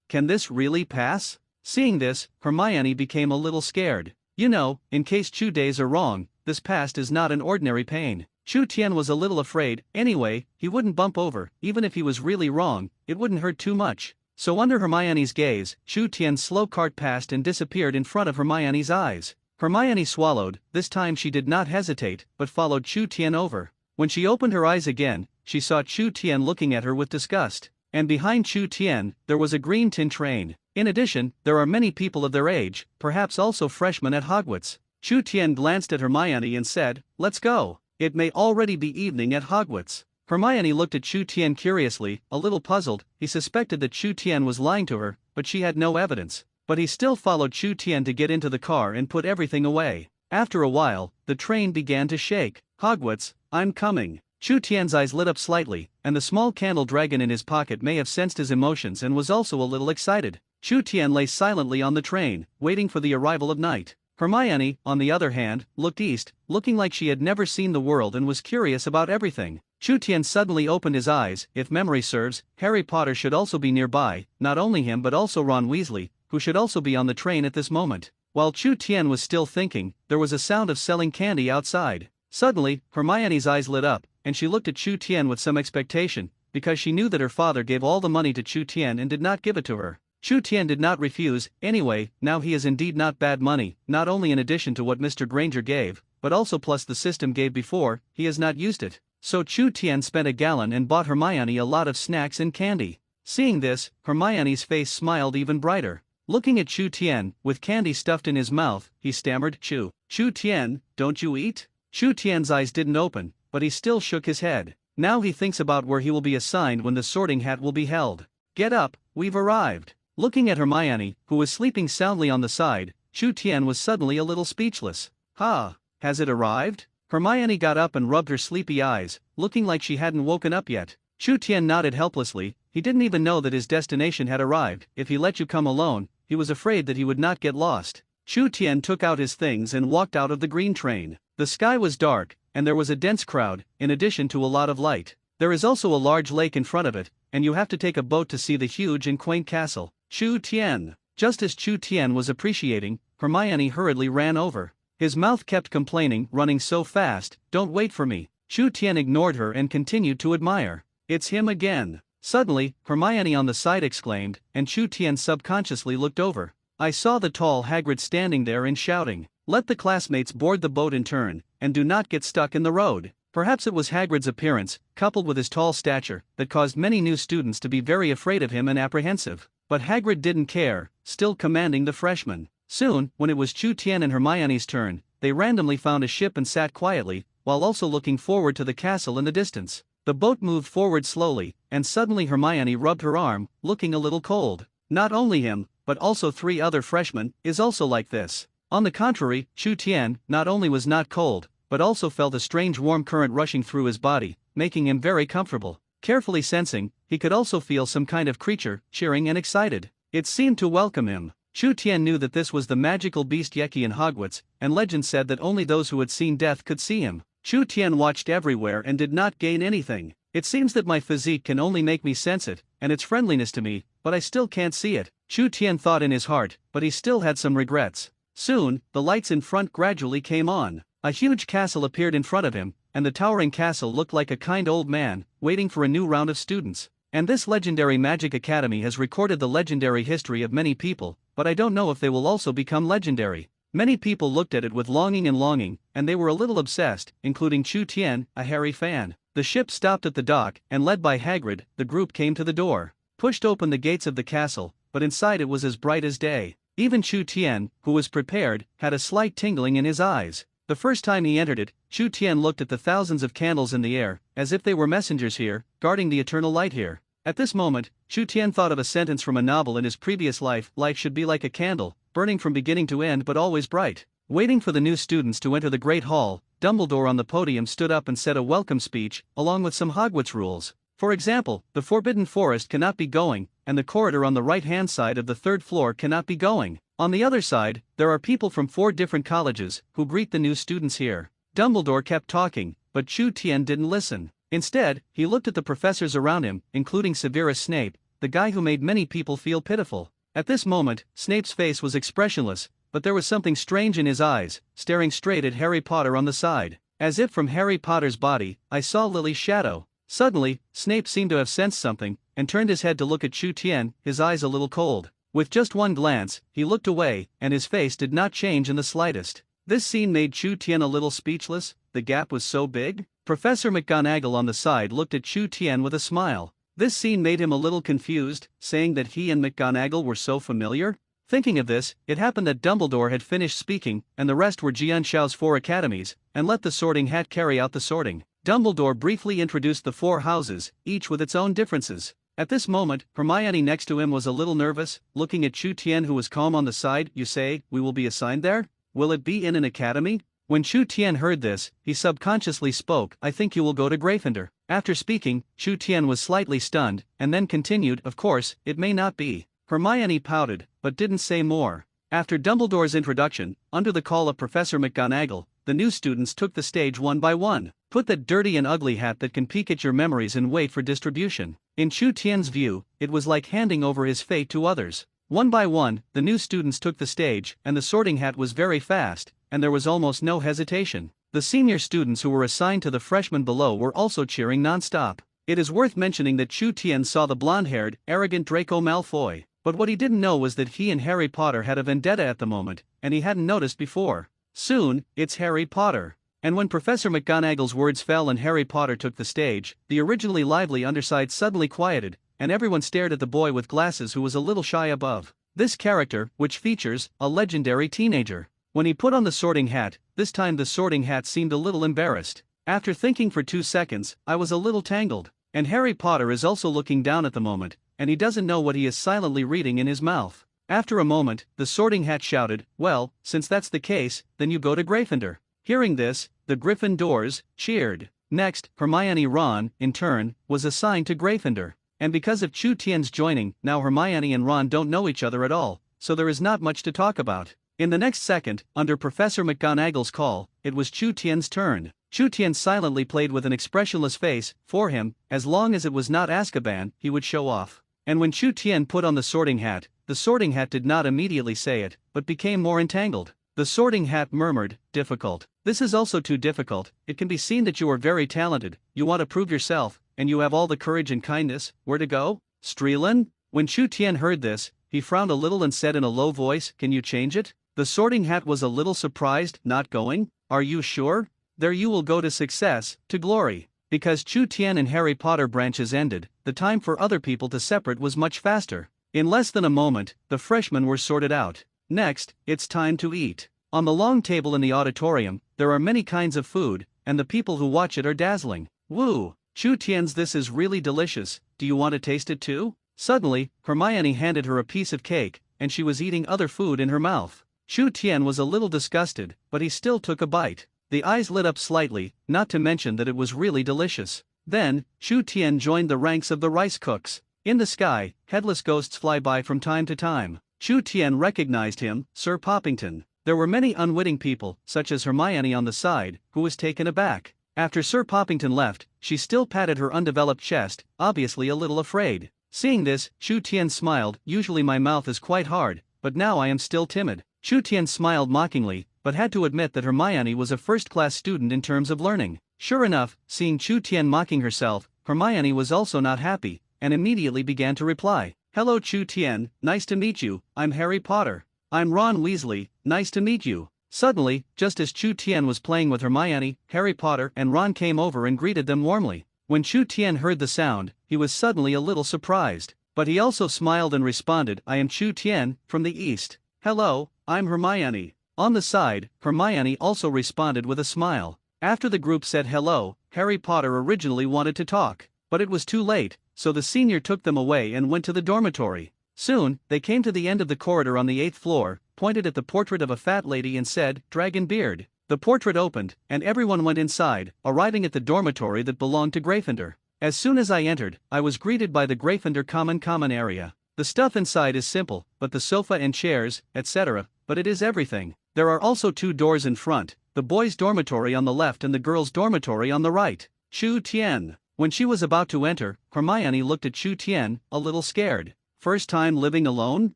Can this really pass? Seeing this, Hermione became a little scared. You know, in case Chu days are wrong, this past is not an ordinary pain. Chu Tian was a little afraid, anyway, he wouldn't bump over, even if he was really wrong, it wouldn't hurt too much. So under Hermione's gaze, Chu Tian's slow cart passed and disappeared in front of Hermione's eyes. Hermione swallowed, this time she did not hesitate, but followed Chu Tian over. When she opened her eyes again, she saw Chu Tian looking at her with disgust. And behind Chu Tian, there was a green tin train. In addition, there are many people of their age, perhaps also freshmen at Hogwarts. Chu Tian glanced at Hermione and said, let's go. It may already be evening at Hogwarts. Hermione looked at Chu Tian curiously, a little puzzled. He suspected that Chu Tian was lying to her, but she had no evidence. But he still followed Chu Tian to get into the car and put everything away. After a while, the train began to shake. Hogwarts, I'm coming. Chu Tian's eyes lit up slightly, and the small candle dragon in his pocket may have sensed his emotions and was also a little excited. Chu Tian lay silently on the train, waiting for the arrival of night. Hermione, on the other hand, looked east, looking like she had never seen the world and was curious about everything. Chu Tian suddenly opened his eyes. If memory serves, Harry Potter should also be nearby, not only him but also Ron Weasley, who should also be on the train at this moment. While Chu Tian was still thinking, there was a sound of selling candy outside. Suddenly, Hermione's eyes lit up, and she looked at Chu Tian with some expectation, because she knew that her father gave all the money to Chu Tian and did not give it to her. Chu Tian did not refuse. Anyway, now he is indeed not bad money, not only in addition to what Mr. Granger gave, but also plus the system gave before, he has not used it. So Chu Tian spent a gallon and bought Hermione a lot of snacks and candy. Seeing this, Hermione's face smiled even brighter. Looking at Chu Tian, with candy stuffed in his mouth, he stammered, Chu Tian, don't you eat? Chu Tian's eyes didn't open, but he still shook his head. Now he thinks about where he will be assigned when the sorting hat will be held. Get up, we've arrived. Looking at Hermione, who was sleeping soundly on the side, Chu Tian was suddenly a little speechless. Has it arrived? Hermione got up and rubbed her sleepy eyes, looking like she hadn't woken up yet. Chu Tian nodded helplessly. He didn't even know that his destination had arrived. If he let you come alone, he was afraid that he would not get lost. Chu Tian took out his things and walked out of the green train. The sky was dark, and there was a dense crowd, in addition to a lot of light. There is also a large lake in front of it, and you have to take a boat to see the huge and quaint castle. Chu Tian. Just as Chu Tian was appreciating, Hermione hurriedly ran over. His mouth kept complaining, running so fast, don't wait for me. Chu Tian ignored her and continued to admire. It's him again. Suddenly, Hermione on the side exclaimed, and Chu Tian subconsciously looked over. I saw the tall Hagrid standing there and shouting, let the classmates board the boat in turn, and do not get stuck in the road. Perhaps it was Hagrid's appearance, coupled with his tall stature, that caused many new students to be very afraid of him and apprehensive. But Hagrid didn't care, still commanding the freshmen. Soon, when it was Chu Tian and Hermione's turn, they randomly found a ship and sat quietly, while also looking forward to the castle in the distance. The boat moved forward slowly, and suddenly Hermione rubbed her arm, looking a little cold. Not only him, but also 3 other freshmen, is also like this. On the contrary, Chu Tian not only was not cold, but also felt a strange warm current rushing through his body, making him very comfortable. Carefully sensing, he could also feel some kind of creature, cheering and excited. It seemed to welcome him. Chu Tian knew that this was the magical beast Yeki in Hogwarts, and legend said that only those who had seen death could see him. Chu Tian watched everywhere and did not gain anything. It seems that my physique can only make me sense it, and its friendliness to me, but I still can't see it. Chu Tian thought in his heart, but he still had some regrets. Soon, the lights in front gradually came on. A huge castle appeared in front of him, and the towering castle looked like a kind old man, waiting for a new round of students. And this legendary Magic Academy has recorded the legendary history of many people, but I don't know if they will also become legendary. Many people looked at it with longing, and they were a little obsessed, including Chu Tian, a Harry fan. The ship stopped at the dock, and led by Hagrid, the group came to the door. Pushed open the gates of the castle, but inside it was as bright as day. Even Chu Tian, who was prepared, had a slight tingling in his eyes. The first time he entered it, Chu Tian looked at the thousands of candles in the air, as if they were messengers here, guarding the eternal light here. At this moment, Chu Tian thought of a sentence from a novel in his previous life: life should be like a candle, burning from beginning to end but always bright. Waiting for the new students to enter the Great Hall, Dumbledore on the podium stood up and said a welcome speech, along with some Hogwarts rules. For example, the Forbidden Forest cannot be going, and the corridor on the right-hand side of the third floor cannot be going. On the other side, there are people from 4 different colleges who greet the new students here. Dumbledore kept talking, but Chu Tian didn't listen. Instead, he looked at the professors around him, including Severus Snape, the guy who made many people feel pitiful. At this moment, Snape's face was expressionless, but there was something strange in his eyes, staring straight at Harry Potter on the side. As if from Harry Potter's body, I saw Lily's shadow. Suddenly, Snape seemed to have sensed something, and turned his head to look at Chu Tian, his eyes a little cold. With just one glance, he looked away, and his face did not change in the slightest. This scene made Chu Tian a little speechless. The gap was so big. Professor McGonagall on the side looked at Chu Tian with a smile. This scene made him a little confused, saying that he and McGonagall were so familiar. Thinking of this, it happened that Dumbledore had finished speaking, and the rest were Jianshao's 4 academies, and let the Sorting Hat carry out the sorting. Dumbledore briefly introduced the 4 houses, each with its own differences. At this moment, Hermione next to him was a little nervous, looking at Chu Tian, who was calm on the side. You say, we will be assigned there? Will it be in an academy? When Chu Tian heard this, he subconsciously spoke, I think you will go to Gryffindor. After speaking, Chu Tian was slightly stunned, and then continued, of course, it may not be. Hermione pouted, but didn't say more. After Dumbledore's introduction, under the call of Professor McGonagall, the new students took the stage one by one. Put that dirty and ugly hat that can peek at your memories and wait for distribution. In Chu Tian's view, it was like handing over his fate to others. One by one, the new students took the stage, and the Sorting Hat was very fast, and there was almost no hesitation. The senior students who were assigned to the freshmen below were also cheering non-stop. It is worth mentioning that Chu Tian saw the blonde-haired, arrogant Draco Malfoy, but what he didn't know was that he and Harry Potter had a vendetta at the moment, and he hadn't noticed before. Soon, it's Harry Potter. And when Professor McGonagall's words fell and Harry Potter took the stage, the originally lively underside suddenly quieted, and everyone stared at the boy with glasses who was a little shy above. This character, which features a legendary teenager. When he put on the Sorting Hat, this time the Sorting Hat seemed a little embarrassed. After thinking for 2 seconds, I was a little tangled. And Harry Potter is also looking down at the moment, and he doesn't know what he is silently reading in his mouth. After a moment, the Sorting Hat shouted, well, since that's the case, then you go to Gryffindor. Hearing this, the Gryffindors cheered. Next, Hermione Ron, in turn, was assigned to Gryffindor. And because of Chu Tian's joining, now Hermione and Ron don't know each other at all, so there is not much to talk about. In the next second, under Professor McGonagall's call, it was Chu Tian's turn. Chu Tian silently played with an expressionless face. For him, as long as it was not Azkaban, he would show off. And when Chu Tian put on the Sorting Hat did not immediately say it, but became more entangled. The Sorting Hat murmured, difficult. This is also too difficult. It can be seen that you are very talented, you want to prove yourself, and you have all the courage and kindness. Where to go? Streelan? When Chu Tian heard this, he frowned a little and said in a low voice, can you change it? The Sorting Hat was a little surprised. Not going? Are you sure? There you will go to success, to glory. Because Chu Tian and Harry Potter branches ended, the time for other people to separate was much faster. In less than a moment, the freshmen were sorted out. Next, it's time to eat. On the long table in the auditorium, there are many kinds of food, and the people who watch it are dazzling. Woo! Chu Tian's this is really delicious, do you want to taste it too? Suddenly, Hermione handed her a piece of cake, and she was eating other food in her mouth. Chu Tian was a little disgusted, but he still took a bite. The eyes lit up slightly, not to mention that it was really delicious. Then, Chu Tian joined the ranks of the rice cooks. In the sky, headless ghosts fly by from time to time. Chu Tian recognized him, Sir Poppington. There were many unwitting people, such as Hermione on the side, who was taken aback. After Sir Poppington left, she still patted her undeveloped chest, obviously a little afraid. Seeing this, Chu Tian smiled. Usually my mouth is quite hard, but now I am still timid. Chu Tian smiled mockingly, but had to admit that Hermione was a first-class student in terms of learning. Sure enough, seeing Chu Tian mocking herself, Hermione was also not happy, and immediately began to reply. Hello Chu Tian, nice to meet you, I'm Harry Potter. I'm Ron Weasley, nice to meet you. Suddenly, just as Chu Tian was playing with Hermione, Harry Potter and Ron came over and greeted them warmly. When Chu Tian heard the sound, he was suddenly a little surprised, but he also smiled and responded, I am Chu Tian, from the East. Hello, I'm Hermione. On the side, Hermione also responded with a smile. After the group said hello, Harry Potter originally wanted to talk, but it was too late, so the senior took them away and went to the dormitory. Soon, they came to the end of the corridor on the 8th floor, pointed at the portrait of a fat lady and said, Dragon Beard. The portrait opened, and everyone went inside, arriving at the dormitory that belonged to Gryffindor. As soon as I entered, I was greeted by the Gryffindor common area. The stuff inside is simple, but the sofa and chairs, etc., but it is everything. There are also 2 doors in front, the boys' dormitory on the left and the girls' dormitory on the right. Chu Tian. When she was about to enter, Hermione looked at Chu Tian, a little scared. First time living alone?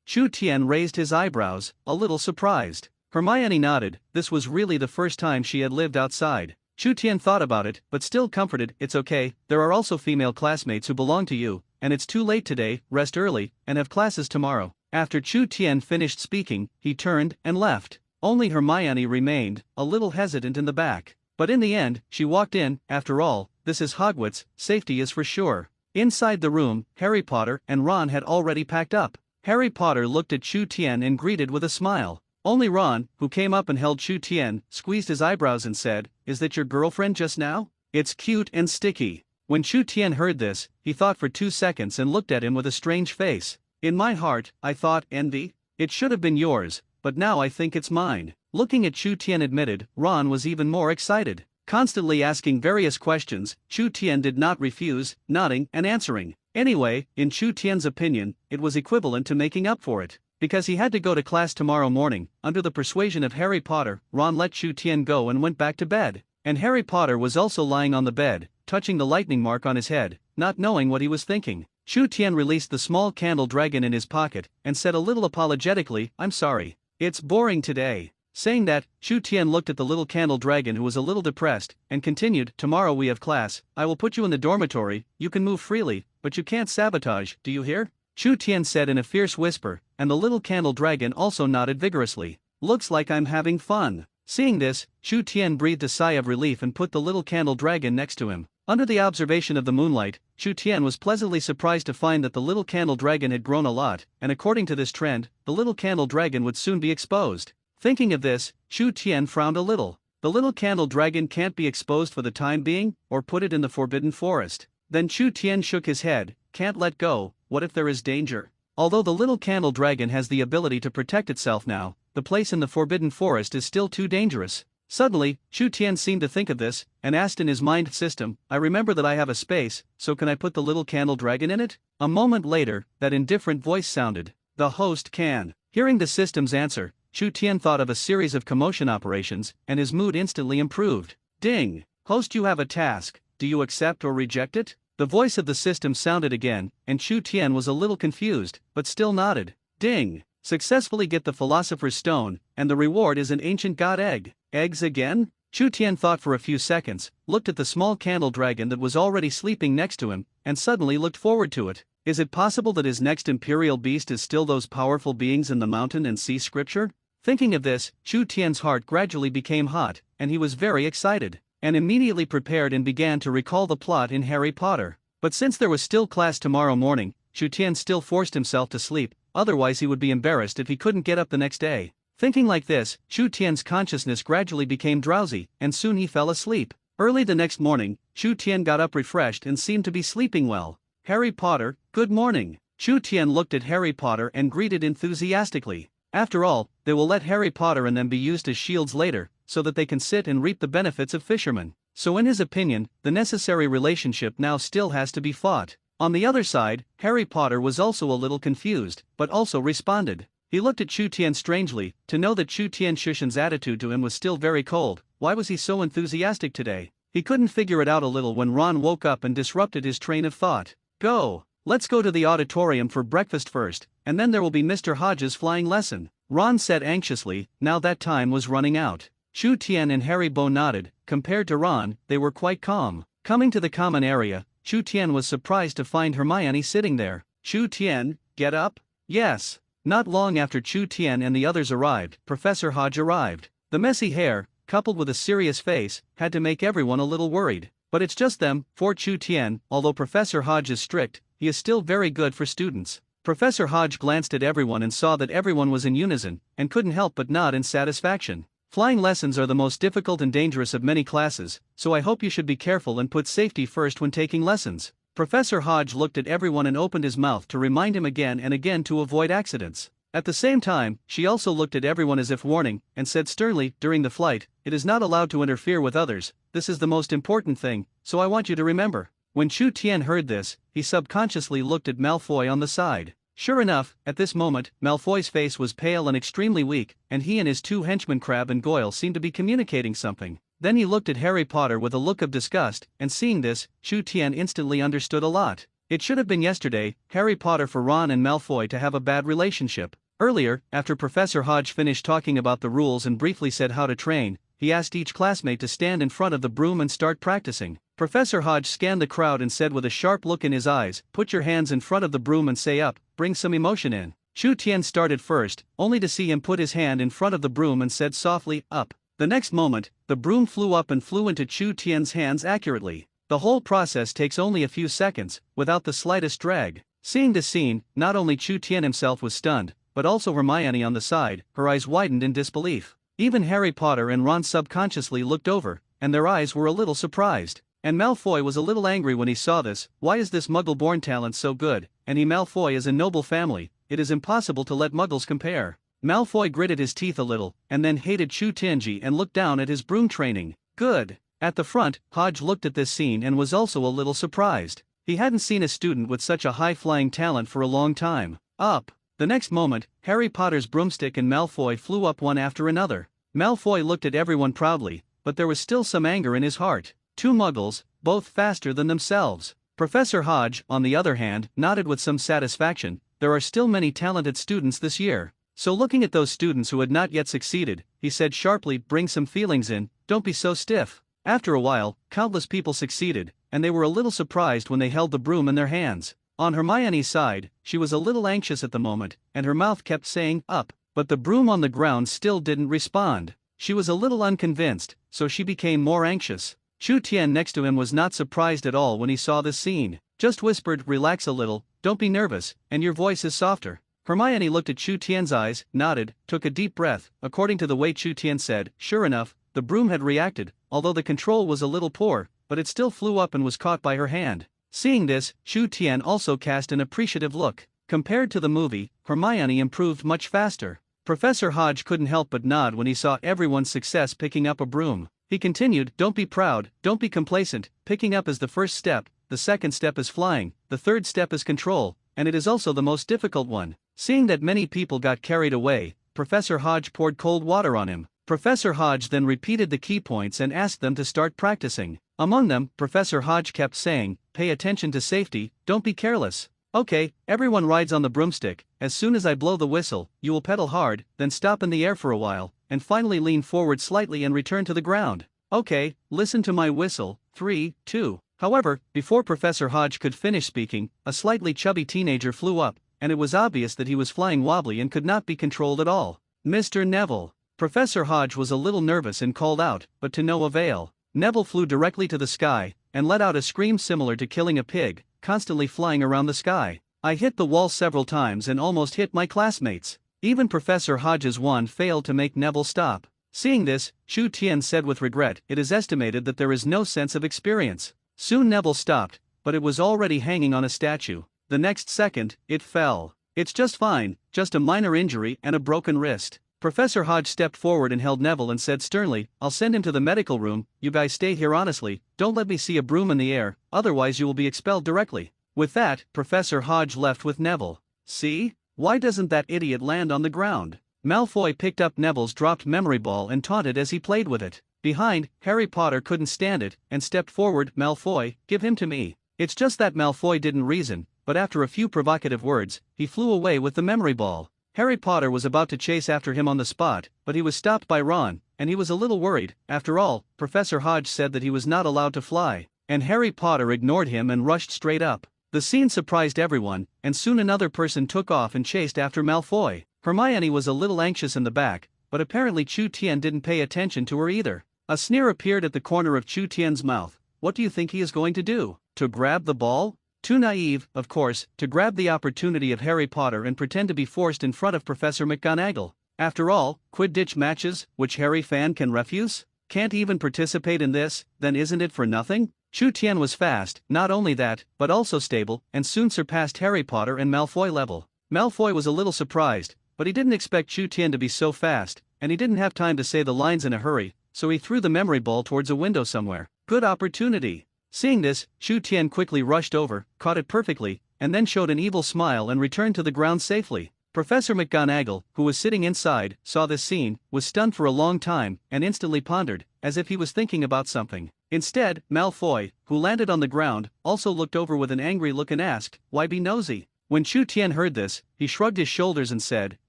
Chu Tian raised his eyebrows, a little surprised. Hermione nodded, this was really the first time she had lived outside. Chu Tian thought about it, but still comforted, it's okay, there are also female classmates who belong to you, and it's too late today, rest early, and have classes tomorrow. After Chu Tian finished speaking, he turned and left. Only Hermione remained, a little hesitant in the back. But in the end, she walked in, after all, this is Hogwarts, safety is for sure. Inside the room, Harry Potter and Ron had already packed up. Harry Potter looked at Chu Tian and greeted with a smile. Only Ron, who came up and held Chu Tian, squeezed his eyebrows and said, is that your girlfriend just now? It's cute and sticky. When Chu Tian heard this, he thought for 2 seconds and looked at him with a strange face. In my heart, I thought, envy? It should have been yours, but now I think it's mine. Looking at Chu Tian admitted, Ron was even more excited. Constantly asking various questions, Chu Tian did not refuse, nodding and answering. Anyway, in Chu Tian's opinion, it was equivalent to making up for it. Because he had to go to class tomorrow morning, under the persuasion of Harry Potter, Ron let Chu Tian go and went back to bed. And Harry Potter was also lying on the bed, touching the lightning mark on his head, not knowing what he was thinking. Chu Tian released the small candle dragon in his pocket, and said a little apologetically, I'm sorry. It's boring today. Saying that, Chu Tian looked at the little candle dragon who was a little depressed, and continued, tomorrow we have class, I will put you in the dormitory, you can move freely, but you can't sabotage, do you hear? Chu Tian said in a fierce whisper, and the little candle dragon also nodded vigorously. Looks like I'm having fun. Seeing this, Chu Tian breathed a sigh of relief and put the little candle dragon next to him. Under the observation of the moonlight, Chu Tian was pleasantly surprised to find that the little candle dragon had grown a lot, and according to this trend, the little candle dragon would soon be exposed. Thinking of this, Chu Tian frowned a little. The little candle dragon can't be exposed for the time being, or put it in the Forbidden Forest. Then Chu Tian shook his head, can't let go, what if there is danger? Although the little candle dragon has the ability to protect itself now, the place in the Forbidden Forest is still too dangerous. Suddenly, Chu Tian seemed to think of this, and asked in his mind system, I remember that I have a space, so can I put the little candle dragon in it? A moment later, that indifferent voice sounded. The host can. Hearing the system's answer, Chu Tian thought of a series of commotion operations, and his mood instantly improved. Ding! Host, you have a task, do you accept or reject it? The voice of the system sounded again, and Chu Tian was a little confused, but still nodded. Ding! Successfully get the Philosopher's Stone, and the reward is an ancient god egg. Eggs again? Chu Tian thought for a few seconds, looked at the small candle dragon that was already sleeping next to him, and suddenly looked forward to it. Is it possible that his next imperial beast is still those powerful beings in the mountain and sea scripture? Thinking of this, Chu Tian's heart gradually became hot, and he was very excited, and immediately prepared and began to recall the plot in Harry Potter. But since there was still class tomorrow morning, Chu Tian still forced himself to sleep, otherwise he would be embarrassed if he couldn't get up the next day. Thinking like this, Chu Tian's consciousness gradually became drowsy, and soon he fell asleep. Early the next morning, Chu Tian got up refreshed and seemed to be sleeping well. Harry Potter, good morning. Chu Tian looked at Harry Potter and greeted enthusiastically. After all, they will let Harry Potter and them be used as shields later, so that they can sit and reap the benefits of fishermen. So in his opinion, the necessary relationship now still has to be fought. On the other side, Harry Potter was also a little confused, but also responded. He looked at Chu Tian strangely, to know that Chu Tian Shushan's attitude to him was still very cold. Why was he so enthusiastic today? He couldn't figure it out a little when Ron woke up and disrupted his train of thought. Go! Let's go to the auditorium for breakfast first, and then there will be Mr. Hodge's flying lesson. Ron said anxiously, now that time was running out. Chu Tian and Harry Bo nodded. Compared to Ron, they were quite calm. Coming to the common area, Chu Tian was surprised to find Hermione sitting there. Chu Tian, get up? Yes. Not long after Chu Tian and the others arrived, Professor Hodge arrived. The messy hair, coupled with a serious face, had to make everyone a little worried. But it's just them, for Chu Tian, although Professor Hodge is strict, he is still very good for students. Professor Hodge glanced at everyone and saw that everyone was in unison, and couldn't help but nod in satisfaction. Flying lessons are the most difficult and dangerous of many classes, so I hope you should be careful and put safety first when taking lessons. Professor Hodge looked at everyone and opened his mouth to remind him again and again to avoid accidents. At the same time, she also looked at everyone as if warning, and said sternly, during the flight, it is not allowed to interfere with others, this is the most important thing, so I want you to remember. When Chu Tian heard this, he subconsciously looked at Malfoy on the side. Sure enough, at this moment, Malfoy's face was pale and extremely weak, and he and his two henchmen Crabbe and Goyle seemed to be communicating something. Then he looked at Harry Potter with a look of disgust, and seeing this, Chu Tian instantly understood a lot. It should have been yesterday, Harry Potter for Ron and Malfoy to have a bad relationship. Earlier, after Professor Hodge finished talking about the rules and briefly said how to train, he asked each classmate to stand in front of the broom and start practicing. Professor Hodge scanned the crowd and said with a sharp look in his eyes, put your hands in front of the broom and say up, bring some emotion in. Chu Tian started first, only to see him put his hand in front of the broom and said softly, up. The next moment, the broom flew up and flew into Chu Tian's hands accurately. The whole process takes only a few seconds, without the slightest drag. Seeing this scene, not only Chu Tian himself was stunned, but also Hermione on the side, her eyes widened in disbelief. Even Harry Potter and Ron subconsciously looked over, and their eyes were a little surprised. And Malfoy was a little angry when he saw this. Why is this Muggle-born talent so good? And Malfoy is a noble family, it is impossible to let Muggles compare. Malfoy gritted his teeth a little, and then hated Chu Tianji and looked down at his broom training. Good. At the front, Hodge looked at this scene and was also a little surprised. He hadn't seen a student with such a high-flying talent for a long time. Up. The next moment, Harry Potter's broomstick and Malfoy flew up one after another. Malfoy looked at everyone proudly, but there was still some anger in his heart. Two Muggles, both faster than themselves. Professor Hodge, on the other hand, nodded with some satisfaction. There are still many talented students this year. So looking at those students who had not yet succeeded, he said sharply, bring some feelings in, don't be so stiff. After a while, countless people succeeded, and they were a little surprised when they held the broom in their hands. On Hermione's side, she was a little anxious at the moment, and her mouth kept saying, up, but the broom on the ground still didn't respond. She was a little unconvinced, so she became more anxious. Chu Tian next to him was not surprised at all when he saw this scene, just whispered, relax a little, don't be nervous, and your voice is softer. Hermione looked at Chu Tian's eyes, nodded, took a deep breath. According to the way Chu Tian said, sure enough, the broom had reacted, although the control was a little poor, but it still flew up and was caught by her hand. Seeing this, Chu Tian also cast an appreciative look. Compared to the movie, Hermione improved much faster. Professor Hodge couldn't help but nod when he saw everyone's success picking up a broom. He continued, don't be proud, don't be complacent, picking up is the first step, the second step is flying, the third step is control, and it is also the most difficult one. Seeing that many people got carried away, Professor Hodge poured cold water on him. Professor Hodge then repeated the key points and asked them to start practicing. Among them, Professor Hodge kept saying, pay attention to safety, don't be careless. Okay, everyone rides on the broomstick, as soon as I blow the whistle, you will pedal hard, then stop in the air for a while, and finally lean forward slightly and return to the ground. Okay, listen to my whistle, 3, 2. However, before Professor Hodge could finish speaking, a slightly chubby teenager flew up, and it was obvious that he was flying wobbly and could not be controlled at all. Mr. Neville. Professor Hodge was a little nervous and called out, but to no avail. Neville flew directly to the sky, and let out a scream similar to killing a pig, constantly flying around the sky. I hit the wall several times and almost hit my classmates. Even Professor Hodge's wand failed to make Neville stop. Seeing this, Chu Tian said with regret, it is estimated that there is no sense of experience. Soon Neville stopped, but it was already hanging on a statue. The next second, it fell. It's just fine, just a minor injury and a broken wrist. Professor Hodge stepped forward and held Neville and said sternly, I'll send him to the medical room, you guys stay here honestly, don't let me see a broom in the air, otherwise you will be expelled directly. With that, Professor Hodge left with Neville. See? Why doesn't that idiot land on the ground? Malfoy picked up Neville's dropped memory ball and taunted as he played with it. Behind, Harry Potter couldn't stand it, and stepped forward, Malfoy, give him to me. It's just that Malfoy didn't reason, but after a few provocative words, he flew away with the memory ball. Harry Potter was about to chase after him on the spot, but he was stopped by Ron, and he was a little worried. After all, Professor Hodge said that he was not allowed to fly, and Harry Potter ignored him and rushed straight up. The scene surprised everyone, and soon another person took off and chased after Malfoy. Hermione was a little anxious in the back, but apparently Chu Tian didn't pay attention to her either. A sneer appeared at the corner of Chu Tian's mouth. What do you think he is going to do? To grab the ball? Too naive, of course, to grab the opportunity of Harry Potter and pretend to be forced in front of Professor McGonagall. After all, Quidditch matches, which Harry fan can refuse? Can't even participate in this, then isn't it for nothing? Chu Tian was fast, not only that, but also stable, and soon surpassed Harry Potter and Malfoy level. Malfoy was a little surprised, but he didn't expect Chu Tian to be so fast, and he didn't have time to say the lines in a hurry, so he threw the memory ball towards a window somewhere. Good opportunity. Seeing this, Chu Tian quickly rushed over, caught it perfectly, and then showed an evil smile and returned to the ground safely. Professor McGonagall, who was sitting inside, saw this scene, was stunned for a long time, and instantly pondered, as if he was thinking about something. Instead, Malfoy, who landed on the ground, also looked over with an angry look and asked, "Why be nosy?" When Chu Tian heard this, he shrugged his shoulders and said,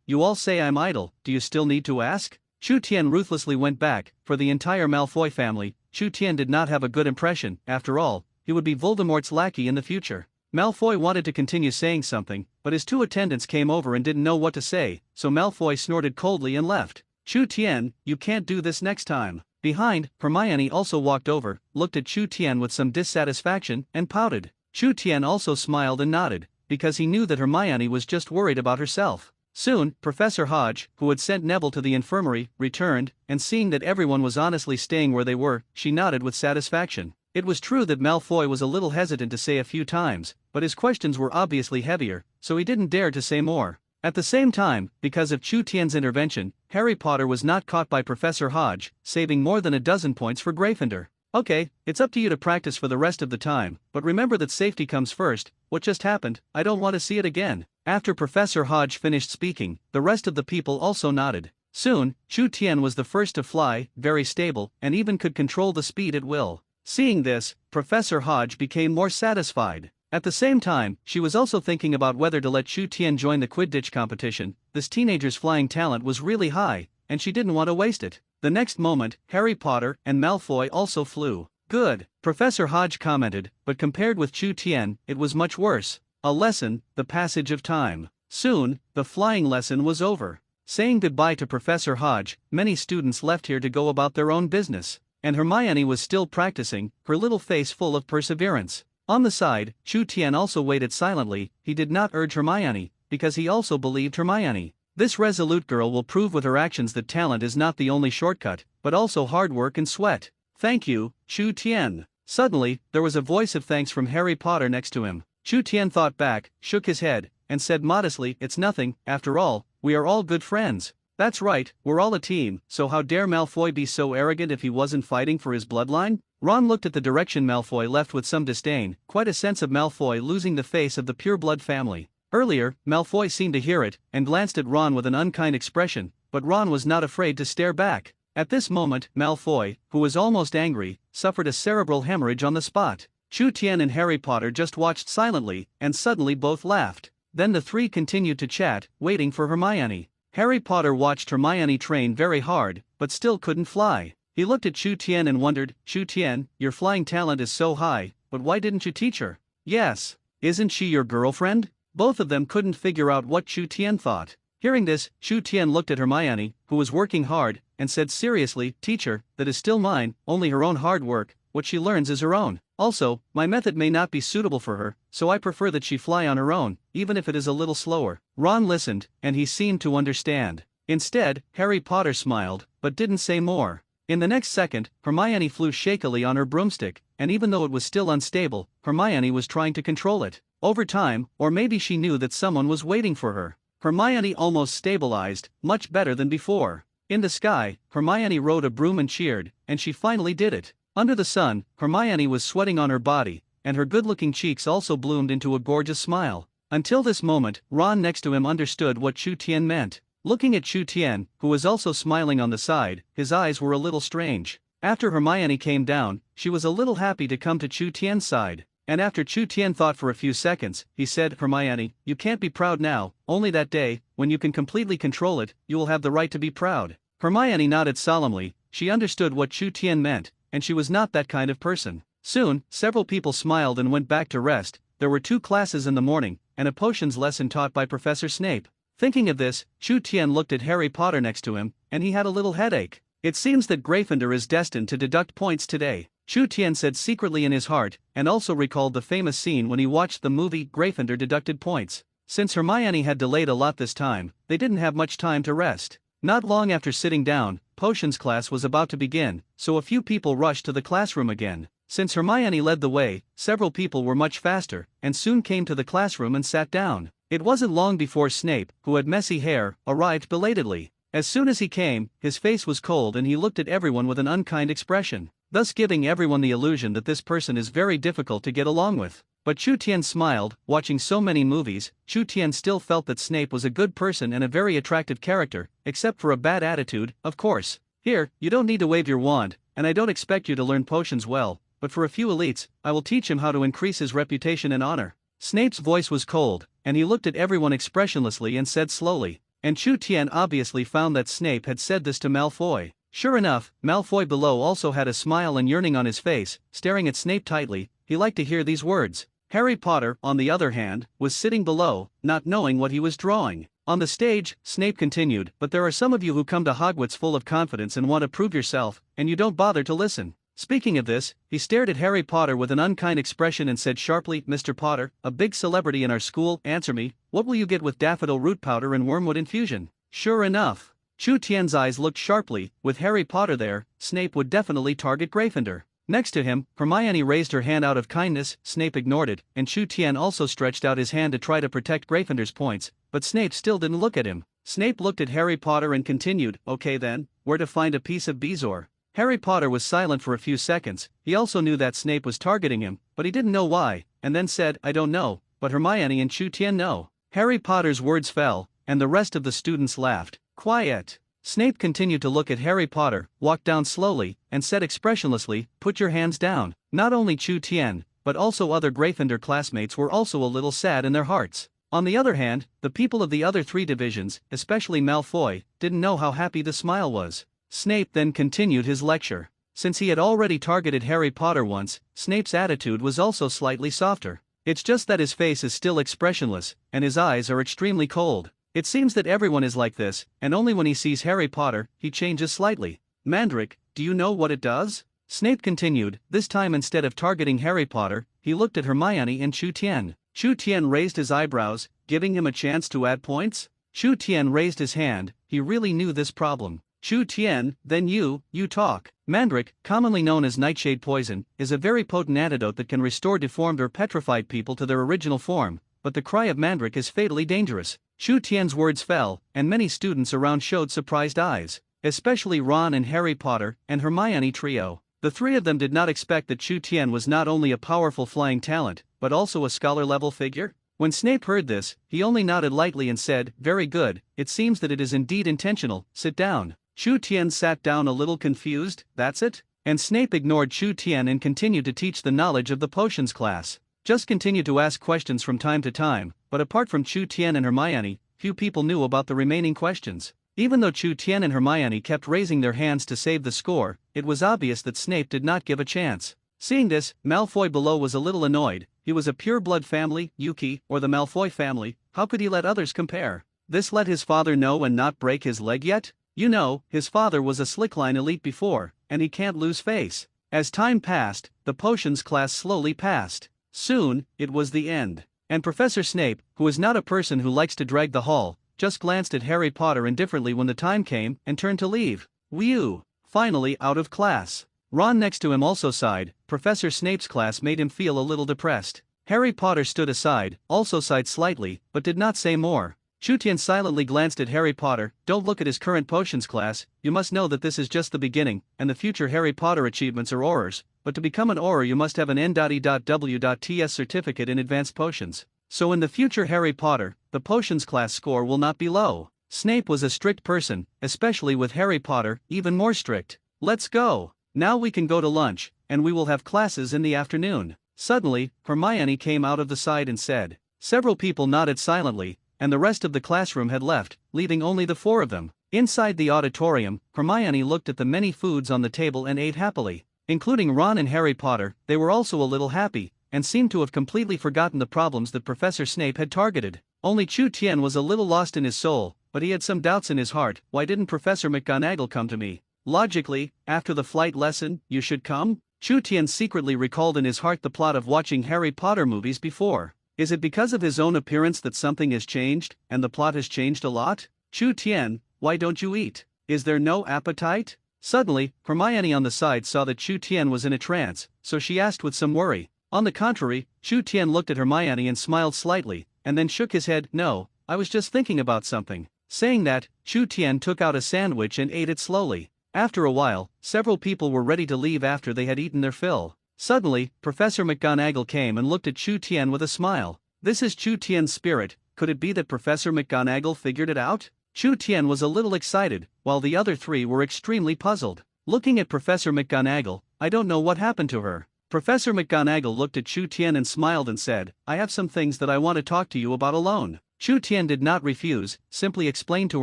"You all say I'm idle, do you still need to ask?" Chu Tian ruthlessly went back. For the entire Malfoy family, Chu Tian did not have a good impression. After all, he would be Voldemort's lackey in the future. Malfoy wanted to continue saying something, but his two attendants came over and didn't know what to say, so Malfoy snorted coldly and left. "Chu Tian, you can't do this next time." Behind, Hermione also walked over, looked at Chu Tian with some dissatisfaction, and pouted. Chu Tian also smiled and nodded, because he knew that Hermione was just worried about herself. Soon, Professor Hodge, who had sent Neville to the infirmary, returned, and seeing that everyone was honestly staying where they were, she nodded with satisfaction. It was true that Malfoy was a little hesitant to say a few times, but his questions were obviously heavier, so he didn't dare to say more. At the same time, because of Chu Tian's intervention, Harry Potter was not caught by Professor Hodge, saving more than a dozen points for Gryffindor. Okay, it's up to you to practice for the rest of the time, but remember that safety comes first. What just happened? I don't want to see it again. After Professor Hodge finished speaking, the rest of the people also nodded. Soon, Chu Tian was the first to fly, very stable, and even could control the speed at will. Seeing this, Professor Hodge became more satisfied. At the same time, she was also thinking about whether to let Chu Tian join the Quidditch competition. This teenager's flying talent was really high, and she didn't want to waste it. The next moment, Harry Potter and Malfoy also flew. Good, Professor Hodge commented, but compared with Chu Tian, it was much worse. A lesson, the passage of time. Soon, the flying lesson was over. Saying goodbye to Professor Hodge, many students left here to go about their own business. And Hermione was still practicing, her little face full of perseverance. On the side, Chu Tian also waited silently. He did not urge Hermione, because he also believed Hermione. This resolute girl will prove with her actions that talent is not the only shortcut, but also hard work and sweat. Thank you, Chu Tian. Suddenly, there was a voice of thanks from Harry Potter next to him. Chu Tian thought back, shook his head, and said modestly, "It's nothing, after all, we are all good friends." That's right, we're all a team, so how dare Malfoy be so arrogant if he wasn't fighting for his bloodline? Ron looked at the direction Malfoy left with some disdain, quite a sense of Malfoy losing the face of the pureblood family. Earlier, Malfoy seemed to hear it, and glanced at Ron with an unkind expression, but Ron was not afraid to stare back. At this moment, Malfoy, who was almost angry, suffered a cerebral hemorrhage on the spot. Chu Tian and Harry Potter just watched silently, and suddenly both laughed. Then the three continued to chat, waiting for Hermione. Harry Potter watched Hermione train very hard, but still couldn't fly. He looked at Chu Tian and wondered, "Chu Tian, your flying talent is so high, but why didn't you teach her?" "Yes. Isn't she your girlfriend?" Both of them couldn't figure out what Chu Tian thought. Hearing this, Chu Tian looked at Hermione, who was working hard, and said seriously, "Teacher, that is still mine, only her own hard work, what she learns is her own. Also, my method may not be suitable for her, so I prefer that she fly on her own, even if it is a little slower." Ron listened, and he seemed to understand. Instead, Harry Potter smiled, but didn't say more. In the next second, Hermione flew shakily on her broomstick, and even though it was still unstable, Hermione was trying to control it. Over time, or maybe she knew that someone was waiting for her, Hermione almost stabilized, much better than before. In the sky, Hermione rode a broom and cheered, and she finally did it. Under the sun, Hermione was sweating on her body, and her good-looking cheeks also bloomed into a gorgeous smile. Until this moment, Ron next to him understood what Chu Tian meant. Looking at Chu Tian, who was also smiling on the side, his eyes were a little strange. After Hermione came down, she was a little happy to come to Chu Tian's side. And after Chu Tian thought for a few seconds, he said, Hermione, you can't be proud now, only that day, when you can completely control it, you will have the right to be proud. Hermione nodded solemnly. She understood what Chu Tian meant, and she was not that kind of person. Soon, several people smiled and went back to rest. There were 2 classes in the morning, and a potions lesson taught by Professor Snape. Thinking of this, Chu Tian looked at Harry Potter next to him, and he had a little headache. It seems that Gryffindor is destined to deduct points today, Chu Tian said secretly in his heart, and also recalled the famous scene when he watched the movie Gryffindor deducted points. Since Hermione had delayed a lot this time, they didn't have much time to rest. Not long after sitting down, potions class was about to begin, so a few people rushed to the classroom again. Since Hermione led the way, several people were much faster, and soon came to the classroom and sat down. It wasn't long before Snape, who had messy hair, arrived belatedly. As soon as he came, his face was cold and he looked at everyone with an unkind expression, thus giving everyone the illusion that this person is very difficult to get along with. But Chu Tian smiled. Watching so many movies, Chu Tian still felt that Snape was a good person and a very attractive character, except for a bad attitude, of course. Here, you don't need to wave your wand, and I don't expect you to learn potions well, but for a few elites, I will teach him how to increase his reputation and honor. Snape's voice was cold, and he looked at everyone expressionlessly and said slowly, and Chu Tian obviously found that Snape had said this to Malfoy. Sure enough, Malfoy below also had a smile and yearning on his face, staring at Snape tightly. He liked to hear these words. Harry Potter, on the other hand, was sitting below, not knowing what he was drawing. On the stage, Snape continued, but there are some of you who come to Hogwarts full of confidence and want to prove yourself, and you don't bother to listen. Speaking of this, he stared at Harry Potter with an unkind expression and said sharply, Mr. Potter, a big celebrity in our school, answer me, what will you get with daffodil root powder and wormwood infusion? Sure enough, Chu Tian's eyes looked sharply. With Harry Potter there, Snape would definitely target Gryffindor. Next to him, Hermione raised her hand out of kindness. Snape ignored it, and Chu Tian also stretched out his hand to try to protect Gryffindor's points, but Snape still didn't look at him. Snape looked at Harry Potter and continued, okay then, where to find a piece of bezoar? Harry Potter was silent for a few seconds. He also knew that Snape was targeting him, but he didn't know why, and then said, I don't know, but Hermione and Chu Tian know. Harry Potter's words fell, and the rest of the students laughed. Quiet. Snape continued to look at Harry Potter, walked down slowly, and said expressionlessly, put your hands down. Not only Chu Tian, but also other Gryffindor classmates were also a little sad in their hearts. On the other hand, the people of the other 3 divisions, especially Malfoy, didn't know how happy the smile was. Snape then continued his lecture. Since he had already targeted Harry Potter once, Snape's attitude was also slightly softer. It's just that his face is still expressionless, and his eyes are extremely cold. It seems that everyone is like this, and only when he sees Harry Potter, he changes slightly. Mandrake, do you know what it does? Snape continued. This time instead of targeting Harry Potter, he looked at Hermione and Chu Tian. Chu Tian raised his eyebrows, giving him a chance to add points. Chu Tian raised his hand. He really knew this problem. Chu Tian, then you talk. Mandrake, commonly known as nightshade poison, is a very potent antidote that can restore deformed or petrified people to their original form, but the cry of Mandrake is fatally dangerous. Chu Tian's words fell, and many students around showed surprised eyes, especially Ron and Harry Potter and Hermione trio. The 3 of them did not expect that Chu Tian was not only a powerful flying talent, but also a scholar-level figure. When Snape heard this, he only nodded lightly and said, very good, it seems that it is indeed intentional, sit down. Chu Tian sat down a little confused, that's it? And Snape ignored Chu Tian and continued to teach the knowledge of the potions class. Just continued to ask questions from time to time, but apart from Chu Tian and Hermione, few people knew about the remaining questions. Even though Chu Tian and Hermione kept raising their hands to save the score, it was obvious that Snape did not give a chance. Seeing this, Malfoy below was a little annoyed. He was a pure-blood family, Yuki, or the Malfoy family, how could he let others compare? This let his father know and not break his leg yet? You know, his father was a slickline elite before, and he can't lose face. As time passed, the potions class slowly passed. Soon, it was the end. And Professor Snape, who is not a person who likes to drag the hall, just glanced at Harry Potter indifferently when the time came and turned to leave. Whew! Finally out of class. Ron next to him also sighed. Professor Snape's class made him feel a little depressed. Harry Potter stood aside, also sighed slightly, but did not say more. Chu Tian silently glanced at Harry Potter. Don't look at his current potions class, you must know that this is just the beginning, and the future Harry Potter achievements are Aurors, but to become an Auror you must have an N.E.W.Ts certificate in advanced potions. So in the future Harry Potter, the potions class score will not be low. Snape was a strict person, especially with Harry Potter, even more strict. Let's go. Now we can go to lunch, and we will have classes in the afternoon. Suddenly, Hermione came out of the side and said. Several people nodded silently, and the rest of the classroom had left, leaving only the four of them. Inside the auditorium, Hermione looked at the many foods on the table and ate happily. Including Ron and Harry Potter, they were also a little happy, and seemed to have completely forgotten the problems that Professor Snape had targeted. Only Chu Tien was a little lost in his soul, but he had some doubts in his heart. Why didn't Professor McGonagall come to me? Logically, after the flight lesson, you should come? Chu Tien secretly recalled in his heart the plot of watching Harry Potter movies before. Is it because of his own appearance that something has changed, and the plot has changed a lot? Chu Tien, why don't you eat? Is there no appetite? Suddenly, Hermione on the side saw that Chu Tien was in a trance, so she asked with some worry. On the contrary, Chu Tien looked at Hermione and smiled slightly, and then shook his head. No, I was just thinking about something. Saying that, Chu Tien took out a sandwich and ate it slowly. After a while, several people were ready to leave after they had eaten their fill. Suddenly, Professor McGonagall came and looked at Chu Tien with a smile. This is Chu Tien's spirit. Could it be that Professor McGonagall figured it out? Chu Tien was a little excited, while the other three were extremely puzzled. Looking at Professor McGonagall, I don't know what happened to her. Professor McGonagall looked at Chu Tien and smiled and said, I have some things that I want to talk to you about alone. Chu Tien did not refuse, simply explained to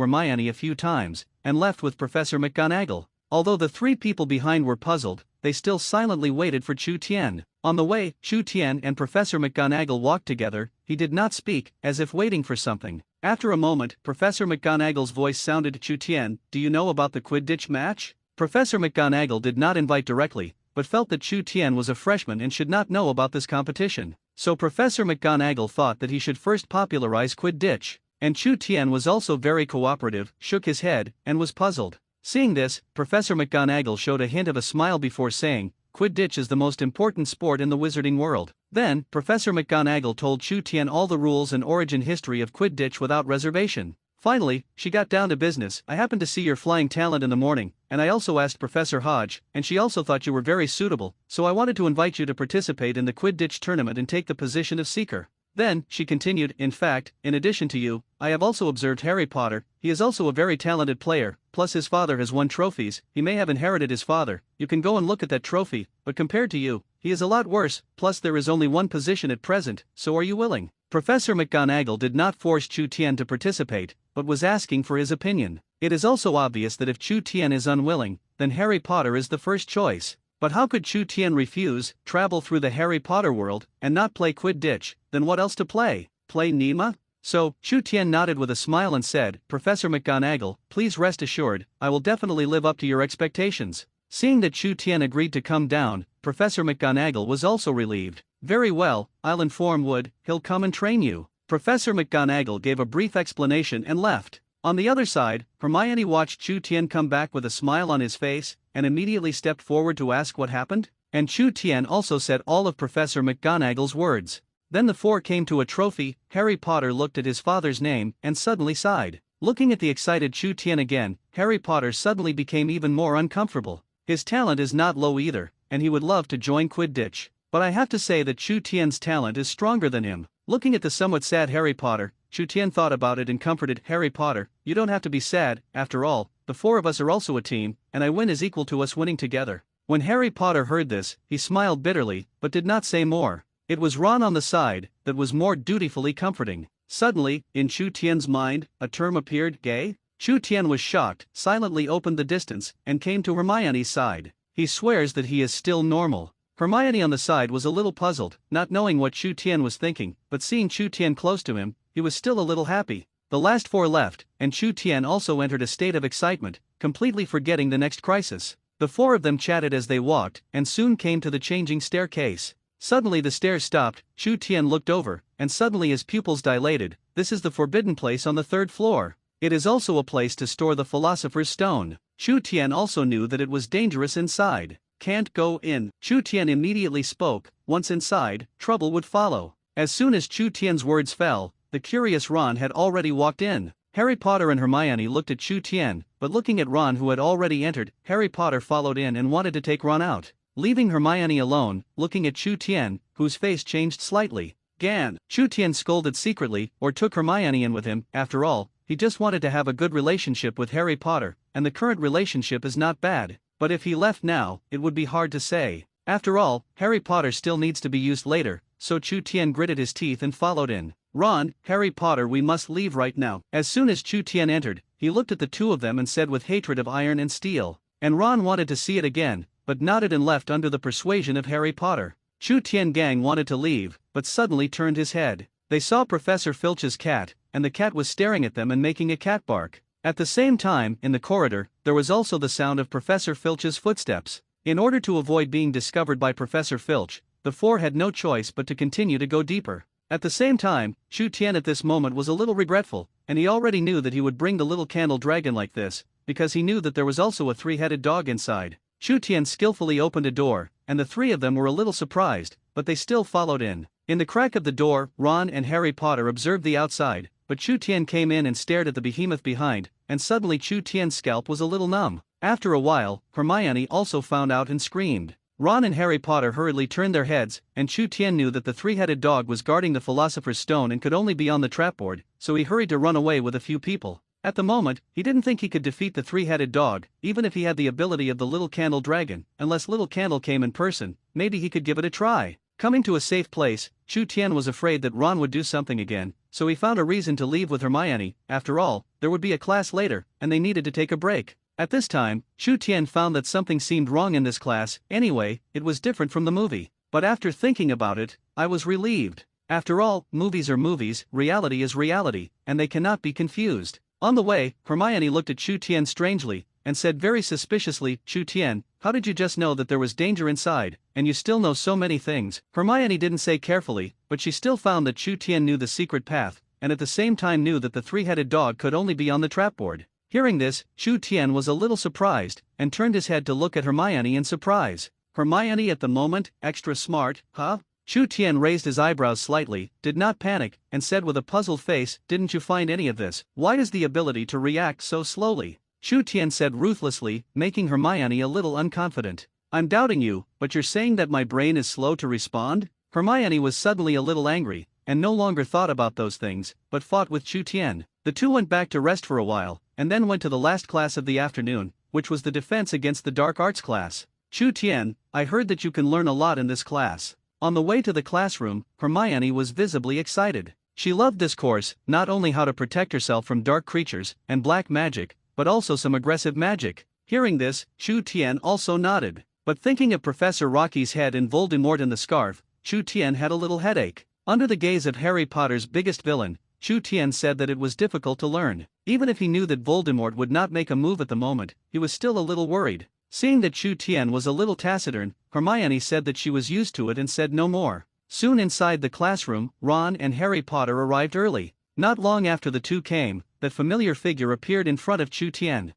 Hermione a few times, and left with Professor McGonagall. Although the three people behind were puzzled, they still silently waited for Chu Tien. On the way, Chu Tien and Professor McGonagall walked together. He did not speak, as if waiting for something. After a moment, Professor McGonagall's voice sounded to Chu Tien, do you know about the Quidditch match? Professor McGonagall did not invite directly, but felt that Chu Tien was a freshman and should not know about this competition. So Professor McGonagall thought that he should first popularize Quidditch. And Chu Tien was also very cooperative, shook his head, and was puzzled. Seeing this, Professor McGonagall showed a hint of a smile before saying, Quidditch is the most important sport in the wizarding world. Then, Professor McGonagall told Chu Tien all the rules and origin history of Quidditch without reservation. Finally, she got down to business. I happened to see your flying talent in the morning, and I also asked Professor Hodge, and she also thought you were very suitable, so I wanted to invite you to participate in the Quidditch tournament and take the position of Seeker. Then, she continued, in fact, in addition to you, I have also observed Harry Potter. He is also a very talented player, plus his father has won trophies. He may have inherited his father. You can go and look at that trophy, but compared to you, he is a lot worse, plus there is only one position at present, so are you willing? Professor McGonagall did not force Chu Tien to participate, but was asking for his opinion. It is also obvious that if Chu Tien is unwilling, then Harry Potter is the first choice. But how could Chu Tien refuse, travel through the Harry Potter world, and not play Quidditch? Then what else to play? Play Nima? So, Chu Tien nodded with a smile and said, Professor McGonagall, please rest assured, I will definitely live up to your expectations. Seeing that Chu Tien agreed to come down, Professor McGonagall was also relieved. Very well, I'll inform Wood, he'll come and train you. Professor McGonagall gave a brief explanation and left. On the other side, Hermione watched Chu Tien come back with a smile on his face, and immediately stepped forward to ask what happened, and Chu Tien also said all of Professor McGonagall's words. Then the four came to a trophy. Harry Potter looked at his father's name, and suddenly sighed. Looking at the excited Chu Tien again, Harry Potter suddenly became even more uncomfortable. His talent is not low either, and he would love to join Quidditch. But I have to say that Chu Tien's talent is stronger than him. Looking at the somewhat sad Harry Potter, Chu Tien thought about it and comforted Harry Potter, you don't have to be sad, after all, the four of us are also a team, and a win is equal to us winning together. When Harry Potter heard this, he smiled bitterly, but did not say more. It was Ron on the side that was more dutifully comforting. Suddenly, in Chu Tien's mind, a term appeared, gay. Chu Tien was shocked, silently opened the distance, and came to Hermione's side. He swears that he is still normal. Hermione on the side was a little puzzled, not knowing what Chu Tien was thinking, but seeing Chu Tien close to him, he was still a little happy. The last four left, and Chu Tien also entered a state of excitement, completely forgetting the next crisis. The four of them chatted as they walked, and soon came to the changing staircase. Suddenly the stairs stopped. Chu Tien looked over, and suddenly his pupils dilated. This is the forbidden place on the third floor. It is also a place to store the Philosopher's Stone. Chu Tien also knew that it was dangerous inside. Can't go in. Chu Tien immediately spoke. Once inside, trouble would follow. As soon as Chu Tien's words fell, the curious Ron had already walked in. Harry Potter and Hermione looked at Chu Tien, but looking at Ron who had already entered, Harry Potter followed in and wanted to take Ron out. Leaving Hermione alone, looking at Chu Tien, whose face changed slightly. Gan. Chu Tien scolded secretly, or took Hermione in with him. After all, he just wanted to have a good relationship with Harry Potter, and the current relationship is not bad. But if he left now, it would be hard to say. After all, Harry Potter still needs to be used later, so Chu Tian gritted his teeth and followed in. Ron, Harry Potter, we must leave right now. As soon as Chu Tian entered, he looked at the two of them and said with hatred of iron and steel. And Ron wanted to see it again, but nodded and left under the persuasion of Harry Potter. Chu Tian gang wanted to leave, but suddenly turned his head. They saw Professor Filch's cat, and the cat was staring at them and making a cat bark. At the same time, in the corridor, there was also the sound of Professor Filch's footsteps. In order to avoid being discovered by Professor Filch, the four had no choice but to continue to go deeper. At the same time, Chu Tian at this moment was a little regretful, and he already knew that he would bring the little candle dragon like this, because he knew that there was also a three-headed dog inside. Chu Tian skillfully opened a door, and the three of them were a little surprised, but they still followed in. In the crack of the door, Ron and Harry Potter observed the outside, but Chu Tian came in and stared at the behemoth behind, and suddenly Chu Tian's scalp was a little numb. After a while, Hermione also found out and screamed. Ron and Harry Potter hurriedly turned their heads, and Chu Tian knew that the three-headed dog was guarding the Philosopher's Stone and could only be on the trapboard, so he hurried to run away with a few people. At the moment, he didn't think he could defeat the three-headed dog, even if he had the ability of the little candle dragon, unless little candle came in person. Maybe he could give it a try. Coming to a safe place, Chu Tian was afraid that Ron would do something again, so he found a reason to leave with Hermione. After all, there would be a class later, and they needed to take a break. At this time, Chu Tian found that something seemed wrong in this class. Anyway, it was different from the movie. But after thinking about it, I was relieved. After all, movies are movies, reality is reality, and they cannot be confused. On the way, Hermione looked at Chu Tian strangely, and said very suspiciously, Chu Tian, how did you just know that there was danger inside, and you still know so many things? Hermione didn't say carefully, but she still found that Chu Tian knew the secret path, and at the same time knew that the three-headed dog could only be on the trapboard. Hearing this, Chu Tian was a little surprised, and turned his head to look at Hermione in surprise. Hermione at the moment, extra smart, huh? Chu Tian raised his eyebrows slightly, did not panic, and said with a puzzled face, didn't you find any of this? Why is the ability to react so slowly? Chu Tian said ruthlessly, making Hermione a little unconfident. I'm doubting you, but you're saying that my brain is slow to respond? Hermione was suddenly a little angry, and no longer thought about those things, but fought with Chu Tian. The two went back to rest for a while, and then went to the last class of the afternoon, which was the defense against the dark arts class. Chu Tian, I heard that you can learn a lot in this class. On the way to the classroom, Hermione was visibly excited. She loved this course, not only how to protect herself from dark creatures and black magic, but also some aggressive magic. Hearing this, Chu Tian also nodded. But thinking of Professor Rocky's head and Voldemort and the scarf, Chu Tian had a little headache. Under the gaze of Harry Potter's biggest villain, Chu Tian said that it was difficult to learn. Even if he knew that Voldemort would not make a move at the moment, he was still a little worried. Seeing that Chu Tian was a little taciturn, Hermione said that she was used to it and said no more. Soon inside the classroom, Ron and Harry Potter arrived early. Not long after the two came, that familiar figure appeared in front of Chu Tian.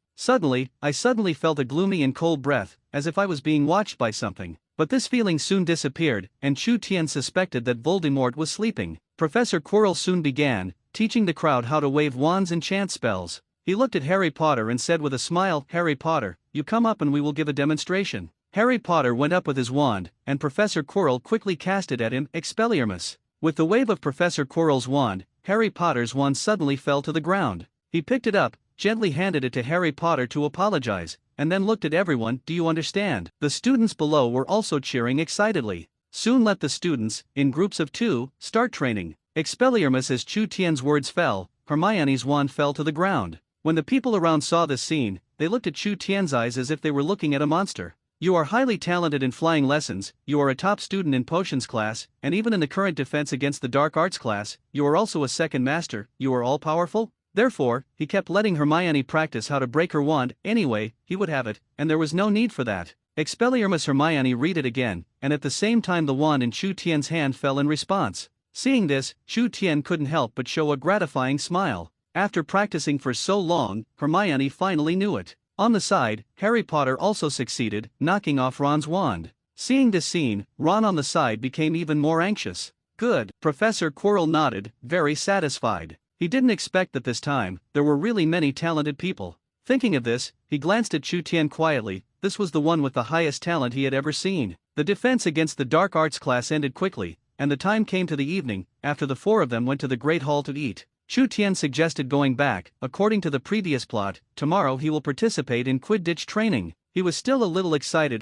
I suddenly felt a gloomy and cold breath, as if I was being watched by something. But this feeling soon disappeared, and Chu Tian suspected that Voldemort was sleeping. Professor Quirrell soon began, teaching the crowd how to wave wands and chant spells. He looked at Harry Potter and said with a smile, Harry Potter, you come up and we will give a demonstration. Harry Potter went up with his wand, and Professor Quirrell quickly cast it at him, Expelliarmus. With the wave of Professor Quirrell's wand, Harry Potter's wand suddenly fell to the ground. He picked it up, gently handed it to Harry Potter to apologize, and then looked at everyone, do you understand? The students below were also cheering excitedly. Soon let the students, in groups of 2, start training. Expelliarmus. As Chu Tian's words fell, Hermione's wand fell to the ground. When the people around saw this scene, they looked at Chu Tian's eyes as if they were looking at a monster. You are highly talented in flying lessons, you are a top student in potions class, and even in the current defense against the dark arts class, you are also a second master, you are all-powerful? Therefore, he kept letting Hermione practice how to break her wand. Anyway, he would have it, and there was no need for that. Expelliarmus. Hermione read it again, and at the same time the wand in Chu Tian's hand fell in response. Seeing this, Chu Tian couldn't help but show a gratifying smile. After practicing for so long, Hermione finally knew it. On the side, Harry Potter also succeeded, knocking off Ron's wand. Seeing this scene, Ron on the side became even more anxious. Good. Professor Quirrell nodded, very satisfied. He didn't expect that this time, there were really many talented people. Thinking of this, he glanced at Chu Tian quietly. This was the one with the highest talent he had ever seen. The defense against the dark arts class ended quickly, and the time came to the evening, after the four of them went to the Great Hall to eat. Chu Tian suggested going back. According to the previous plot, tomorrow he will participate in Quidditch training. He was still a little excited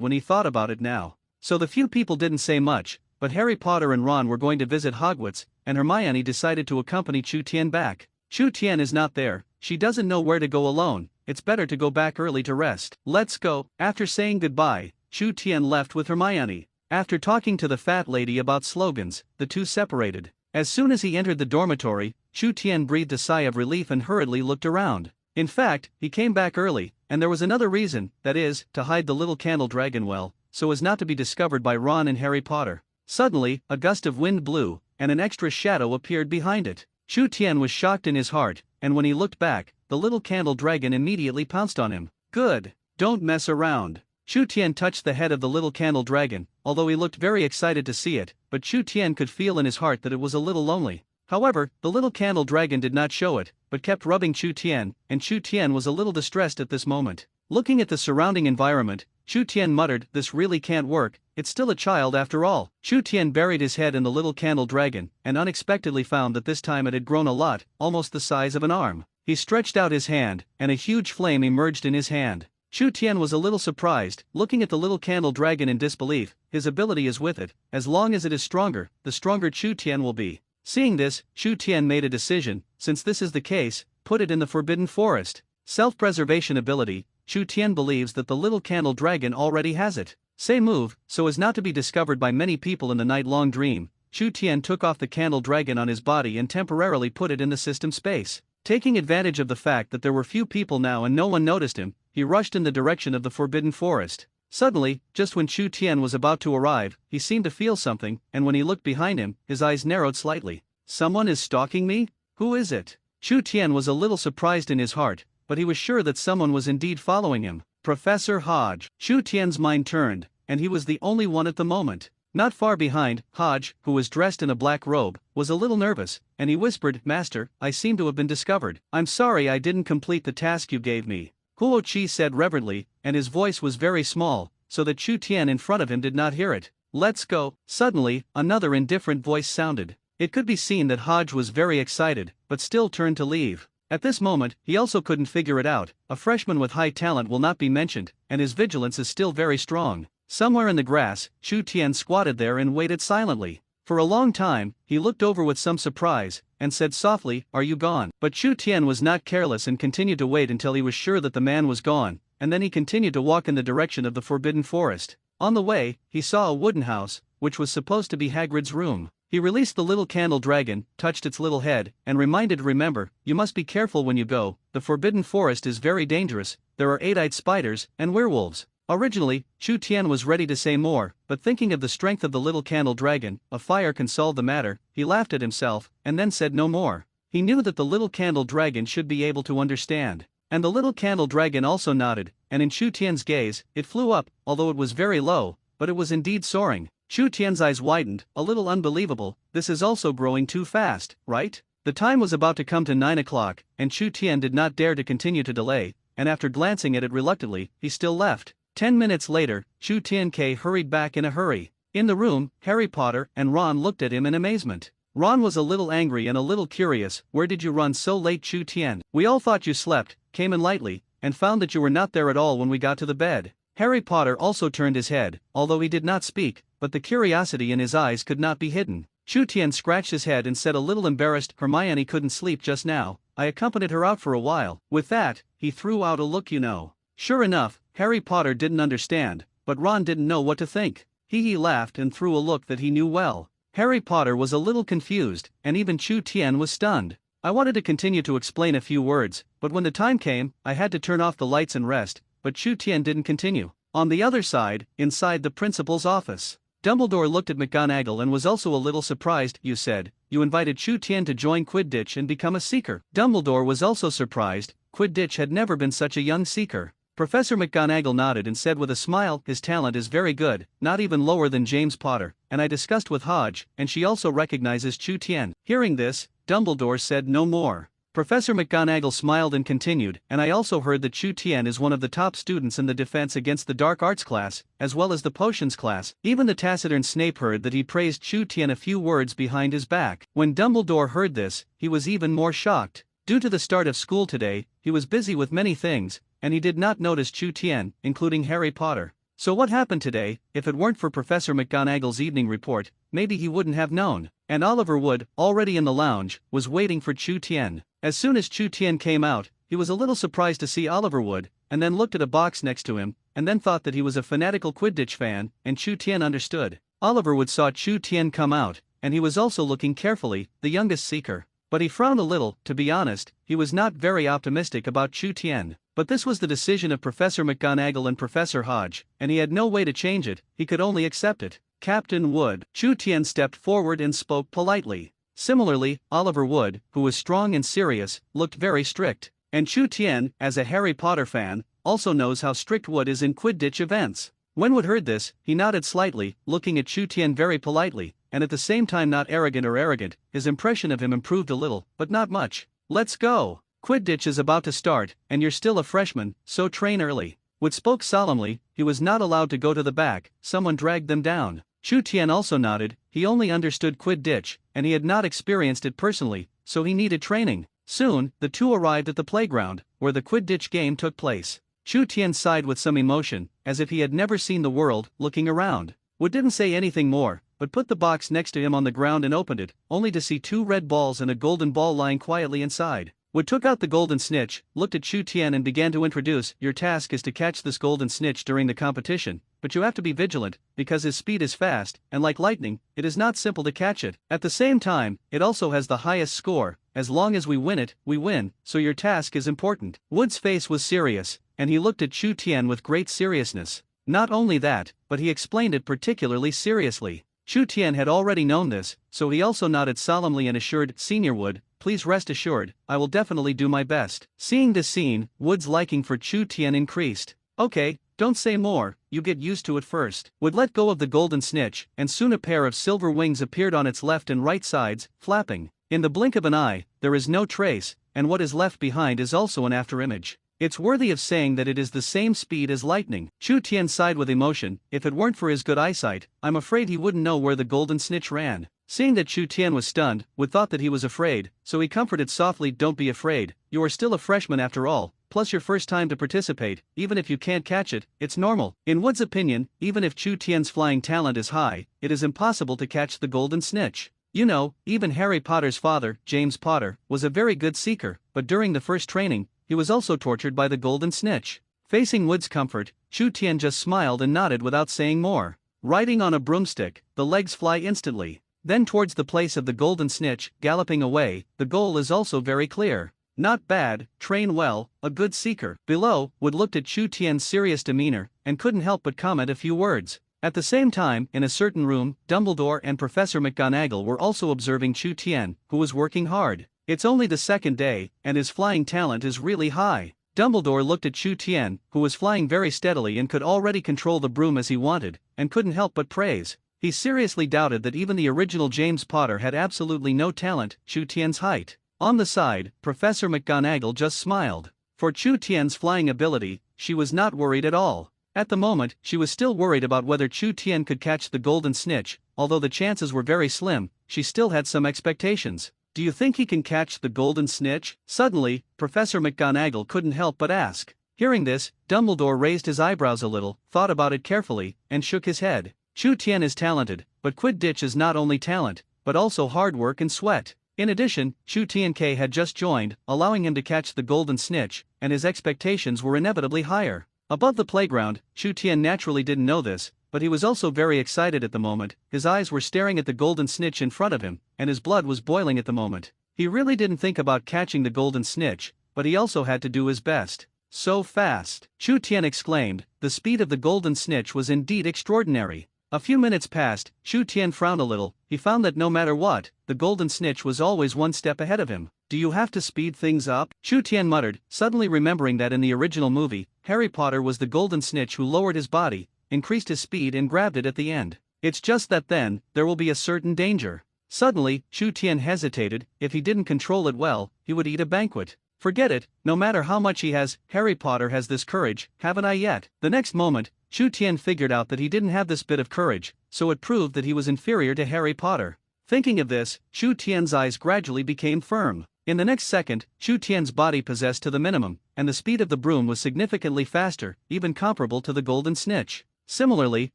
when he thought about it now. So the few people didn't say much, but Harry Potter and Ron were going to visit Hogwarts, and Hermione decided to accompany Chu Tian back. Chu Tian is not there, she doesn't know where to go alone, it's better to go back early to rest. Let's go. After saying goodbye, Chu Tian left with Hermione. After talking to the fat lady about slogans, the two separated. As soon as he entered the dormitory, Chu Tian breathed a sigh of relief and hurriedly looked around. In fact, he came back early, and there was another reason, that is, to hide the little candle dragon well, so as not to be discovered by Ron and Harry Potter. Suddenly, a gust of wind blew, and an extra shadow appeared behind it. Chu Tian was shocked in his heart, and when he looked back, the little candle dragon immediately pounced on him. Good. Don't mess around. Chu Tian touched the head of the little candle dragon, although he looked very excited to see it, but Chu Tian could feel in his heart that it was a little lonely. However, the little candle dragon did not show it, but kept rubbing Chu Tian, and Chu Tian was a little distressed at this moment. Looking at the surrounding environment, Chu Tian muttered, "This really can't work, it's still a child after all." Chu Tian buried his head in the little candle dragon, and unexpectedly found that this time it had grown a lot, almost the size of an arm. He stretched out his hand, and a huge flame emerged in his hand. Chu Tian was a little surprised, looking at the little candle dragon in disbelief. His ability is with it, as long as it is stronger, the stronger Chu Tian will be. Seeing this, Chu Tian made a decision, since this is the case, put it in the Forbidden Forest. Self-preservation ability, Chu Tian believes that the little candle dragon already has it. Say move, so as not to be discovered by many people in the night-long dream, Chu Tian took off the candle dragon on his body and temporarily put it in the system space. Taking advantage of the fact that there were few people now and no one noticed him, he rushed in the direction of the Forbidden Forest. Suddenly, just when Chu Tian was about to arrive, he seemed to feel something, and when he looked behind him, his eyes narrowed slightly. Someone is stalking me? Who is it? Chu Tian was a little surprised in his heart, but he was sure that someone was indeed following him. Professor Hodge. Chu Tian's mind turned, and he was the only one at the moment. Not far behind, Hodge, who was dressed in a black robe, was a little nervous, and he whispered, "Master, I seem to have been discovered. I'm sorry I didn't complete the task you gave me." Huo Chi said reverently, and his voice was very small, so that Chu Tian in front of him did not hear it. "Let's go." Suddenly, another indifferent voice sounded. It could be seen that Hodge was very excited, but still turned to leave. At this moment, he also couldn't figure it out. A freshman with high talent will not be mentioned, and his vigilance is still very strong. Somewhere in the grass, Chu Tian squatted there and waited silently. For a long time, he looked over with some surprise, and said softly, "Are you gone?" But Chu Tian was not careless and continued to wait until he was sure that the man was gone, and then he continued to walk in the direction of the Forbidden Forest. On the way, he saw a wooden house, which was supposed to be Hagrid's room. He released the little candle dragon, touched its little head, and remember, you must be careful when you go, the Forbidden Forest is very dangerous, there are eight-eyed spiders, and werewolves. Originally, Chu Tian was ready to say more, but thinking of the strength of the little candle dragon, a fire can solve the matter, he laughed at himself, and then said no more. He knew that the little candle dragon should be able to understand. And the little candle dragon also nodded, and in Chu Tian's gaze, it flew up, although it was very low, but it was indeed soaring. Chu Tian's eyes widened, a little unbelievable, this is also growing too fast, right? The time was about to come to 9 o'clock, and Chu Tian did not dare to continue to delay, and after glancing at it reluctantly, he still left. 10 minutes later, Chu Tian-K hurried back in a hurry. In the room, Harry Potter and Ron looked at him in amazement. Ron was a little angry and a little curious. "Where did you run so late, Chu Tian? We all thought you slept, came in lightly, and found that you were not there at all when we got to the bed." Harry Potter also turned his head, although he did not speak, but the curiosity in his eyes could not be hidden. Chu Tian scratched his head and said a little embarrassed, "Hermione couldn't sleep just now, I accompanied her out for a while." With that, he threw out a look you know. Sure enough, Harry Potter didn't understand, but Ron didn't know what to think. He laughed and threw a look that he knew well. Harry Potter was a little confused, and even Chu Tian was stunned. I wanted to continue to explain a few words, but when the time came, I had to turn off the lights and rest, but Chu Tian didn't continue. On the other side, inside the principal's office, Dumbledore looked at McGonagall and was also a little surprised. "You said, you invited Chu Tian to join Quidditch and become a seeker." Dumbledore was also surprised, Quidditch had never been such a young seeker. Professor McGonagall nodded and said with a smile, "His talent is very good, not even lower than James Potter, and I discussed with Hodge, and she also recognizes Chu Tian." Hearing this, Dumbledore said no more. Professor McGonagall smiled and continued, "And I also heard that Chu Tian is one of the top students in the Defense Against the Dark Arts class, as well as the Potions class." Even the taciturn Snape heard that he praised Chu Tian a few words behind his back. When Dumbledore heard this, he was even more shocked. Due to the start of school today, he was busy with many things, and he did not notice Chu Tian, including Harry Potter. So what happened today? If it weren't for Professor McGonagall's evening report, maybe he wouldn't have known. And Oliver Wood, already in the lounge, was waiting for Chu Tian. As soon as Chu Tian came out, he was a little surprised to see Oliver Wood, and then looked at a box next to him, and then thought that he was a fanatical Quidditch fan, and Chu Tian understood. Oliver Wood saw Chu Tian come out, and he was also looking carefully, the youngest seeker. But he frowned a little. To be honest, he was not very optimistic about Chu Tian. But this was the decision of Professor McGonagall and Professor Hodge, and he had no way to change it, he could only accept it. Captain Wood. Chu Tian stepped forward and spoke politely. Similarly, Oliver Wood, who was strong and serious, looked very strict. And Chu Tian, as a Harry Potter fan, also knows how strict Wood is in Quidditch events. When Wood heard this, he nodded slightly, looking at Chu Tian very politely, and at the same time not arrogant. His impression of him improved a little, but not much. Let's go. Quidditch is about to start, and you're still a freshman, so train early. Wood spoke solemnly. He was not allowed to go to the back, someone dragged them down. Chu Tian also nodded. He only understood Quidditch, and he had not experienced it personally, so he needed training. Soon, the two arrived at the playground, where the Quidditch game took place. Chu Tian sighed with some emotion, as if he had never seen the world, looking around. Wood didn't say anything more, but put the box next to him on the ground and opened it, only to see 2 red balls and a golden ball lying quietly inside. Wood took out the golden snitch, looked at Chu Tian and began to introduce, your task is to catch this golden snitch during the competition, but you have to be vigilant, because his speed is fast, and like lightning, it is not simple to catch it. At the same time, it also has the highest score. As long as we win it, we win, so your task is important. Wood's face was serious, and he looked at Chu Tian with great seriousness. Not only that, but he explained it particularly seriously. Chu Tian had already known this, so he also nodded solemnly and assured, Senior Wood, please rest assured, I will definitely do my best. Seeing this scene, Wood's liking for Chu Tian increased. Okay, don't say more, you get used to it first. Wood let go of the golden snitch, and soon a pair of silver wings appeared on its left and right sides, flapping. In the blink of an eye, there is no trace, and what is left behind is also an afterimage. It's worthy of saying that it is the same speed as lightning. Chu Tian sighed with emotion. If it weren't for his good eyesight, I'm afraid he wouldn't know where the golden snitch ran. Seeing that Chu Tian was stunned, Wood thought that he was afraid, so he comforted softly, don't be afraid, you are still a freshman after all, plus your first time to participate, even if you can't catch it, it's normal. In Wood's opinion, even if Chu Tian's flying talent is high, it is impossible to catch the golden snitch. You know, even Harry Potter's father, James Potter, was a very good seeker, but during the first training, he was also tortured by the golden snitch. Facing Wood's comfort, Chu Tian just smiled and nodded without saying more. Riding on a broomstick, the legs fly instantly. Then towards the place of the golden snitch, galloping away, the goal is also very clear. Not bad, train well, a good seeker. Below, Wood looked at Chu Tian's serious demeanor, and couldn't help but comment a few words. At the same time, in a certain room, Dumbledore and Professor McGonagall were also observing Chu Tian, who was working hard. It's only the second day, and his flying talent is really high. Dumbledore looked at Chu Tian, who was flying very steadily and could already control the broom as he wanted, and couldn't help but praise. He seriously doubted that even the original James Potter had absolutely no talent, Chu Tian's height. On the side, Professor McGonagall just smiled. For Chu Tian's flying ability, she was not worried at all. At the moment, she was still worried about whether Chu Tian could catch the golden snitch, although the chances were very slim, she still had some expectations. Do you think he can catch the golden snitch? Suddenly, Professor McGonagall couldn't help but ask. Hearing this, Dumbledore raised his eyebrows a little, thought about it carefully, and shook his head. Chu Tian is talented, but Quidditch is not only talent, but also hard work and sweat. In addition, Chu Tian had just joined, allowing him to catch the golden snitch, and his expectations were inevitably higher. Above the playground, Chu Tian naturally didn't know this, but he was also very excited at the moment. His eyes were staring at the golden snitch in front of him, and his blood was boiling at the moment. He really didn't think about catching the golden snitch, but he also had to do his best. So fast! Chu Tian exclaimed. The speed of the golden snitch was indeed extraordinary. A few minutes passed. Chu Tian frowned a little. He found that no matter what, the golden snitch was always one step ahead of him. Do you have to speed things up? Chu Tian muttered, suddenly remembering that in the original movie, Harry Potter was the golden snitch who lowered his body, increased his speed and grabbed it at the end. It's just that then, there will be a certain danger. Suddenly, Chu Tian hesitated. If he didn't control it well, he would eat a banquet. Forget it, no matter how much he has, Harry Potter has this courage, haven't I yet? The next moment, Chu Tian figured out that he didn't have this bit of courage, so it proved that he was inferior to Harry Potter. Thinking of this, Chu Tian's eyes gradually became firm. In the next second, Chu Tian's body possessed to the minimum, and the speed of the broom was significantly faster, even comparable to the golden snitch. Similarly,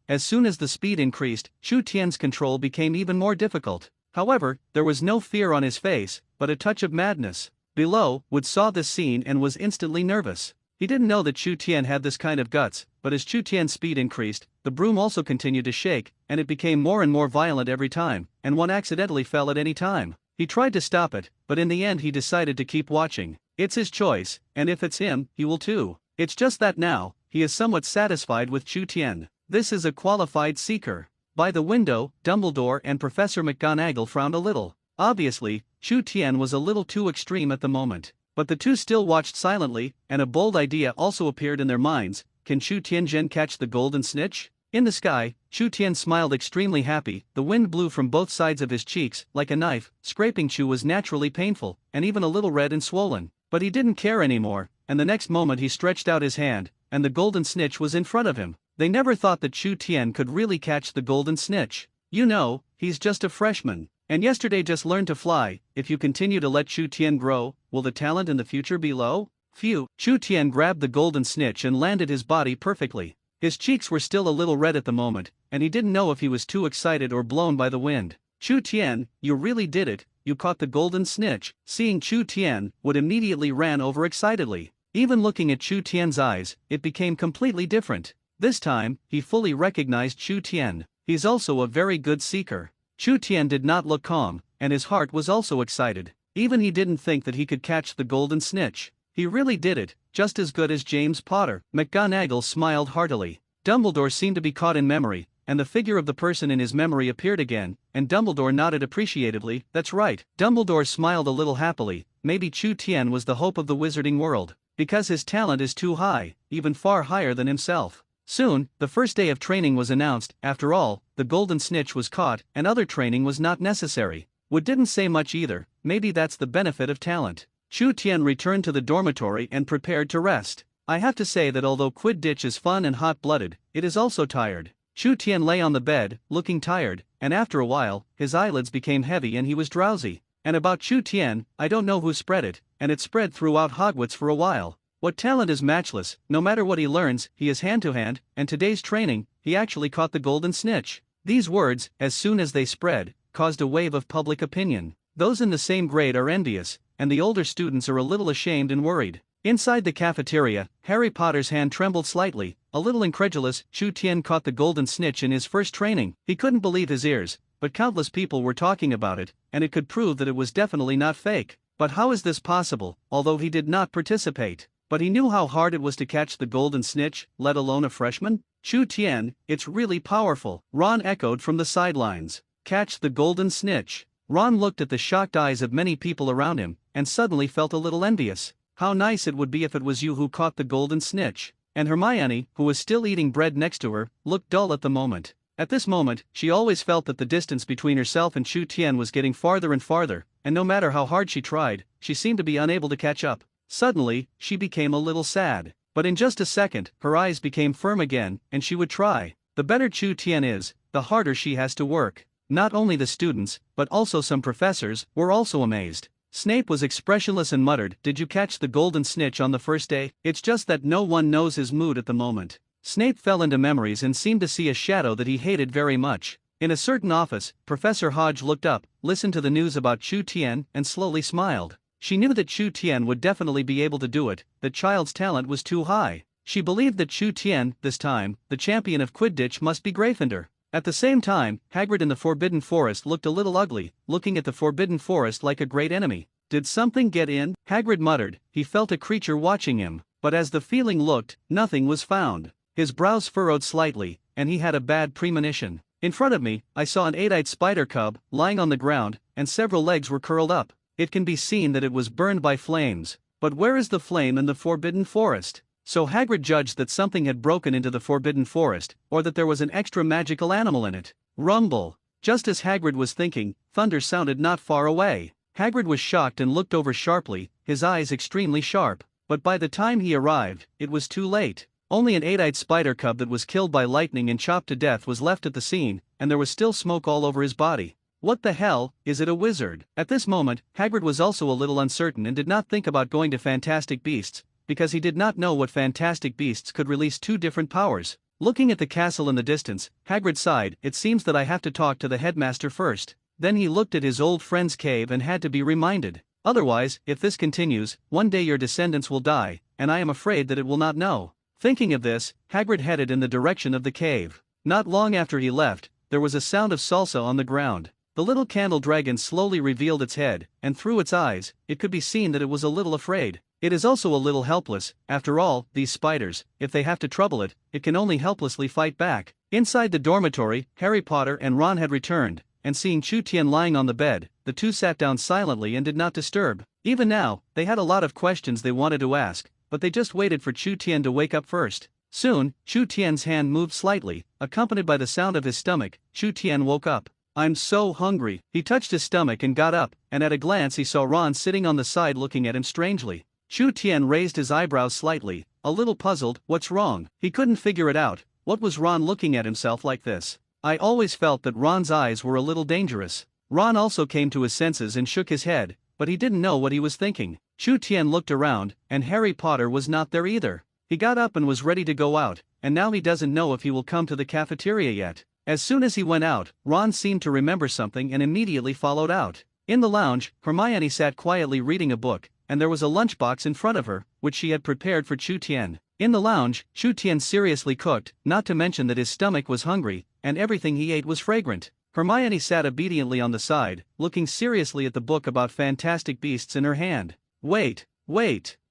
as soon as the speed increased, Chu Tian's control became even more difficult. However, there was no fear on his face, but a touch of madness. Below, Wood saw this scene and was instantly nervous. He didn't know that Chu Tian had this kind of guts, but as Chu Tian's speed increased, the broom also continued to shake, and it became more and more violent every time, and one accidentally fell at any time. He tried to stop it, but in the end he decided to keep watching. It's his choice, and if it's him, he will too. It's just that now, he is somewhat satisfied with Chu Tian. This is a qualified seeker. By the window, Dumbledore and Professor McGonagall frowned a little. Obviously, Chu Tian was a little too extreme at the moment. But the two still watched silently, and a bold idea also appeared in their minds. Can Chu Tianzhen catch the golden snitch? In the sky, Chu Tian smiled extremely happy. The wind blew from both sides of his cheeks, like a knife. Scraping Chu was naturally painful, and even a little red and swollen. But he didn't care anymore, and the next moment he stretched out his hand, and the golden snitch was in front of him. They never thought that Chu Tian could really catch the golden snitch. You know, he's just a freshman, and yesterday just learned to fly. If you continue to let Chu Tian grow, will the talent in the future be low? Phew. Chu Tian grabbed the golden snitch and landed his body perfectly. His cheeks were still a little red at the moment, and he didn't know if he was too excited or blown by the wind. Chu Tian, you really did it, you caught the golden snitch. Seeing Chu Tian, Wood immediately ran over excitedly. Even looking at Chu Tian's eyes, it became completely different. This time, he fully recognized Chu Tian. He's also a very good seeker. Chu Tian did not look calm, and his heart was also excited. Even he didn't think that he could catch the golden snitch. He really did it, just as good as James Potter. McGonagall smiled heartily. Dumbledore seemed to be caught in memory, and the figure of the person in his memory appeared again, and Dumbledore nodded appreciatively. That's right. Dumbledore smiled a little happily. Maybe Chu Tian was the hope of the wizarding world, because his talent is too high, even far higher than himself. Soon, the first day of training was announced. After all, the golden snitch was caught, and other training was not necessary. Wood didn't say much either. Maybe that's the benefit of talent. Chu Tian returned to the dormitory and prepared to rest. I have to say that although Quidditch is fun and hot-blooded, it is also tired. Chu Tian lay on the bed, looking tired, and after a while, his eyelids became heavy and he was drowsy. And about Chu Tian, I don't know who spread it, and it spread throughout Hogwarts for a while. What talent is matchless. No matter what he learns, he is hand-to-hand, and today's training, he actually caught the golden snitch. These words, as soon as they spread, caused a wave of public opinion. Those in the same grade are envious, and the older students are a little ashamed and worried. Inside the cafeteria, Harry Potter's hand trembled slightly. A little incredulous, Chu Tian caught the golden snitch in his first training. He couldn't believe his ears, but countless people were talking about it, and it could prove that it was definitely not fake. But how is this possible, although he did not participate? But he knew how hard it was to catch the golden snitch, let alone a freshman. Chu Tian, it's really powerful, Ron echoed from the sidelines. Catch the golden snitch. Ron looked at the shocked eyes of many people around him, and suddenly felt a little envious. How nice it would be if it was you who caught the golden snitch. And Hermione, who was still eating bread next to her, looked dull at the moment. At this moment, she always felt that the distance between herself and Chu Tian was getting farther and farther, and no matter how hard she tried, she seemed to be unable to catch up. Suddenly, she became a little sad. But in just a second, her eyes became firm again, and she would try. The better Chu Tian is, the harder she has to work. Not only the students, but also some professors, were also amazed. Snape was expressionless and muttered, "Did you catch the golden snitch on the first day?" It's just that no one knows his mood at the moment. Snape fell into memories and seemed to see a shadow that he hated very much. In a certain office, Professor Hodge looked up, listened to the news about Chu Tian, and slowly smiled. She knew that Chu Tian would definitely be able to do it. The child's talent was too high. She believed that Chu Tian, this time, the champion of Quidditch, must be Gryffindor. At the same time, Hagrid in the Forbidden Forest looked a little ugly, looking at the Forbidden Forest like a great enemy. Did something get in? Hagrid muttered. He felt a creature watching him, but as the feeling looked, nothing was found. His brows furrowed slightly, and he had a bad premonition. In front of me, I saw an 8-eyed spider cub, lying on the ground, and several legs were curled up. It can be seen that it was burned by flames. But where is the flame in the Forbidden Forest? So Hagrid judged that something had broken into the Forbidden Forest, or that there was an extra magical animal in it. Rumble. Just as Hagrid was thinking, thunder sounded not far away. Hagrid was shocked and looked over sharply, his eyes extremely sharp. But by the time he arrived, it was too late. Only an 8-eyed spider cub that was killed by lightning and chopped to death was left at the scene, and there was still smoke all over his body. What the hell, is it a wizard? At this moment, Hagrid was also a little uncertain and did not think about going to Fantastic Beasts, because he did not know what Fantastic Beasts could release two different powers. Looking at the castle in the distance, Hagrid sighed, it seems that I have to talk to the headmaster first. Then he looked at his old friend's cave and had to be reminded. Otherwise, if this continues, one day your descendants will die, and I am afraid that it will not know. Thinking of this, Hagrid headed in the direction of the cave. Not long after he left, there was a sound of salsa on the ground. The little candle dragon slowly revealed its head, and through its eyes, it could be seen that it was a little afraid. It is also a little helpless. After all, these spiders, if they have to trouble it, it can only helplessly fight back. Inside the dormitory, Harry Potter and Ron had returned, and seeing Chu Tian lying on the bed, the two sat down silently and did not disturb. Even now, they had a lot of questions they wanted to ask, but they just waited for Chu Tian to wake up first. Soon, Chu Tian's hand moved slightly, accompanied by the sound of his stomach. Chu Tian woke up. I'm so hungry. He touched his stomach and got up, and at a glance he saw Ron sitting on the side looking at him strangely. Chu Tian raised his eyebrows slightly, a little puzzled. What's wrong? He couldn't figure it out. What was Ron looking at himself like this? I always felt that Ron's eyes were a little dangerous. Ron also came to his senses and shook his head, but he didn't know what he was thinking. Chu Tian looked around, and Harry Potter was not there either. He got up and was ready to go out, and now he doesn't know if he will come to the cafeteria yet. As soon as he went out, Ron seemed to remember something and immediately followed out. In the lounge, Hermione sat quietly reading a book, and there was a lunchbox in front of her, which she had prepared for Chu Tian. In the lounge, Chu Tian seriously cooked, not to mention that his stomach was hungry, and everything he ate was fragrant. Hermione sat obediently on the side, looking seriously at the book about Fantastic Beasts in her hand. Wait.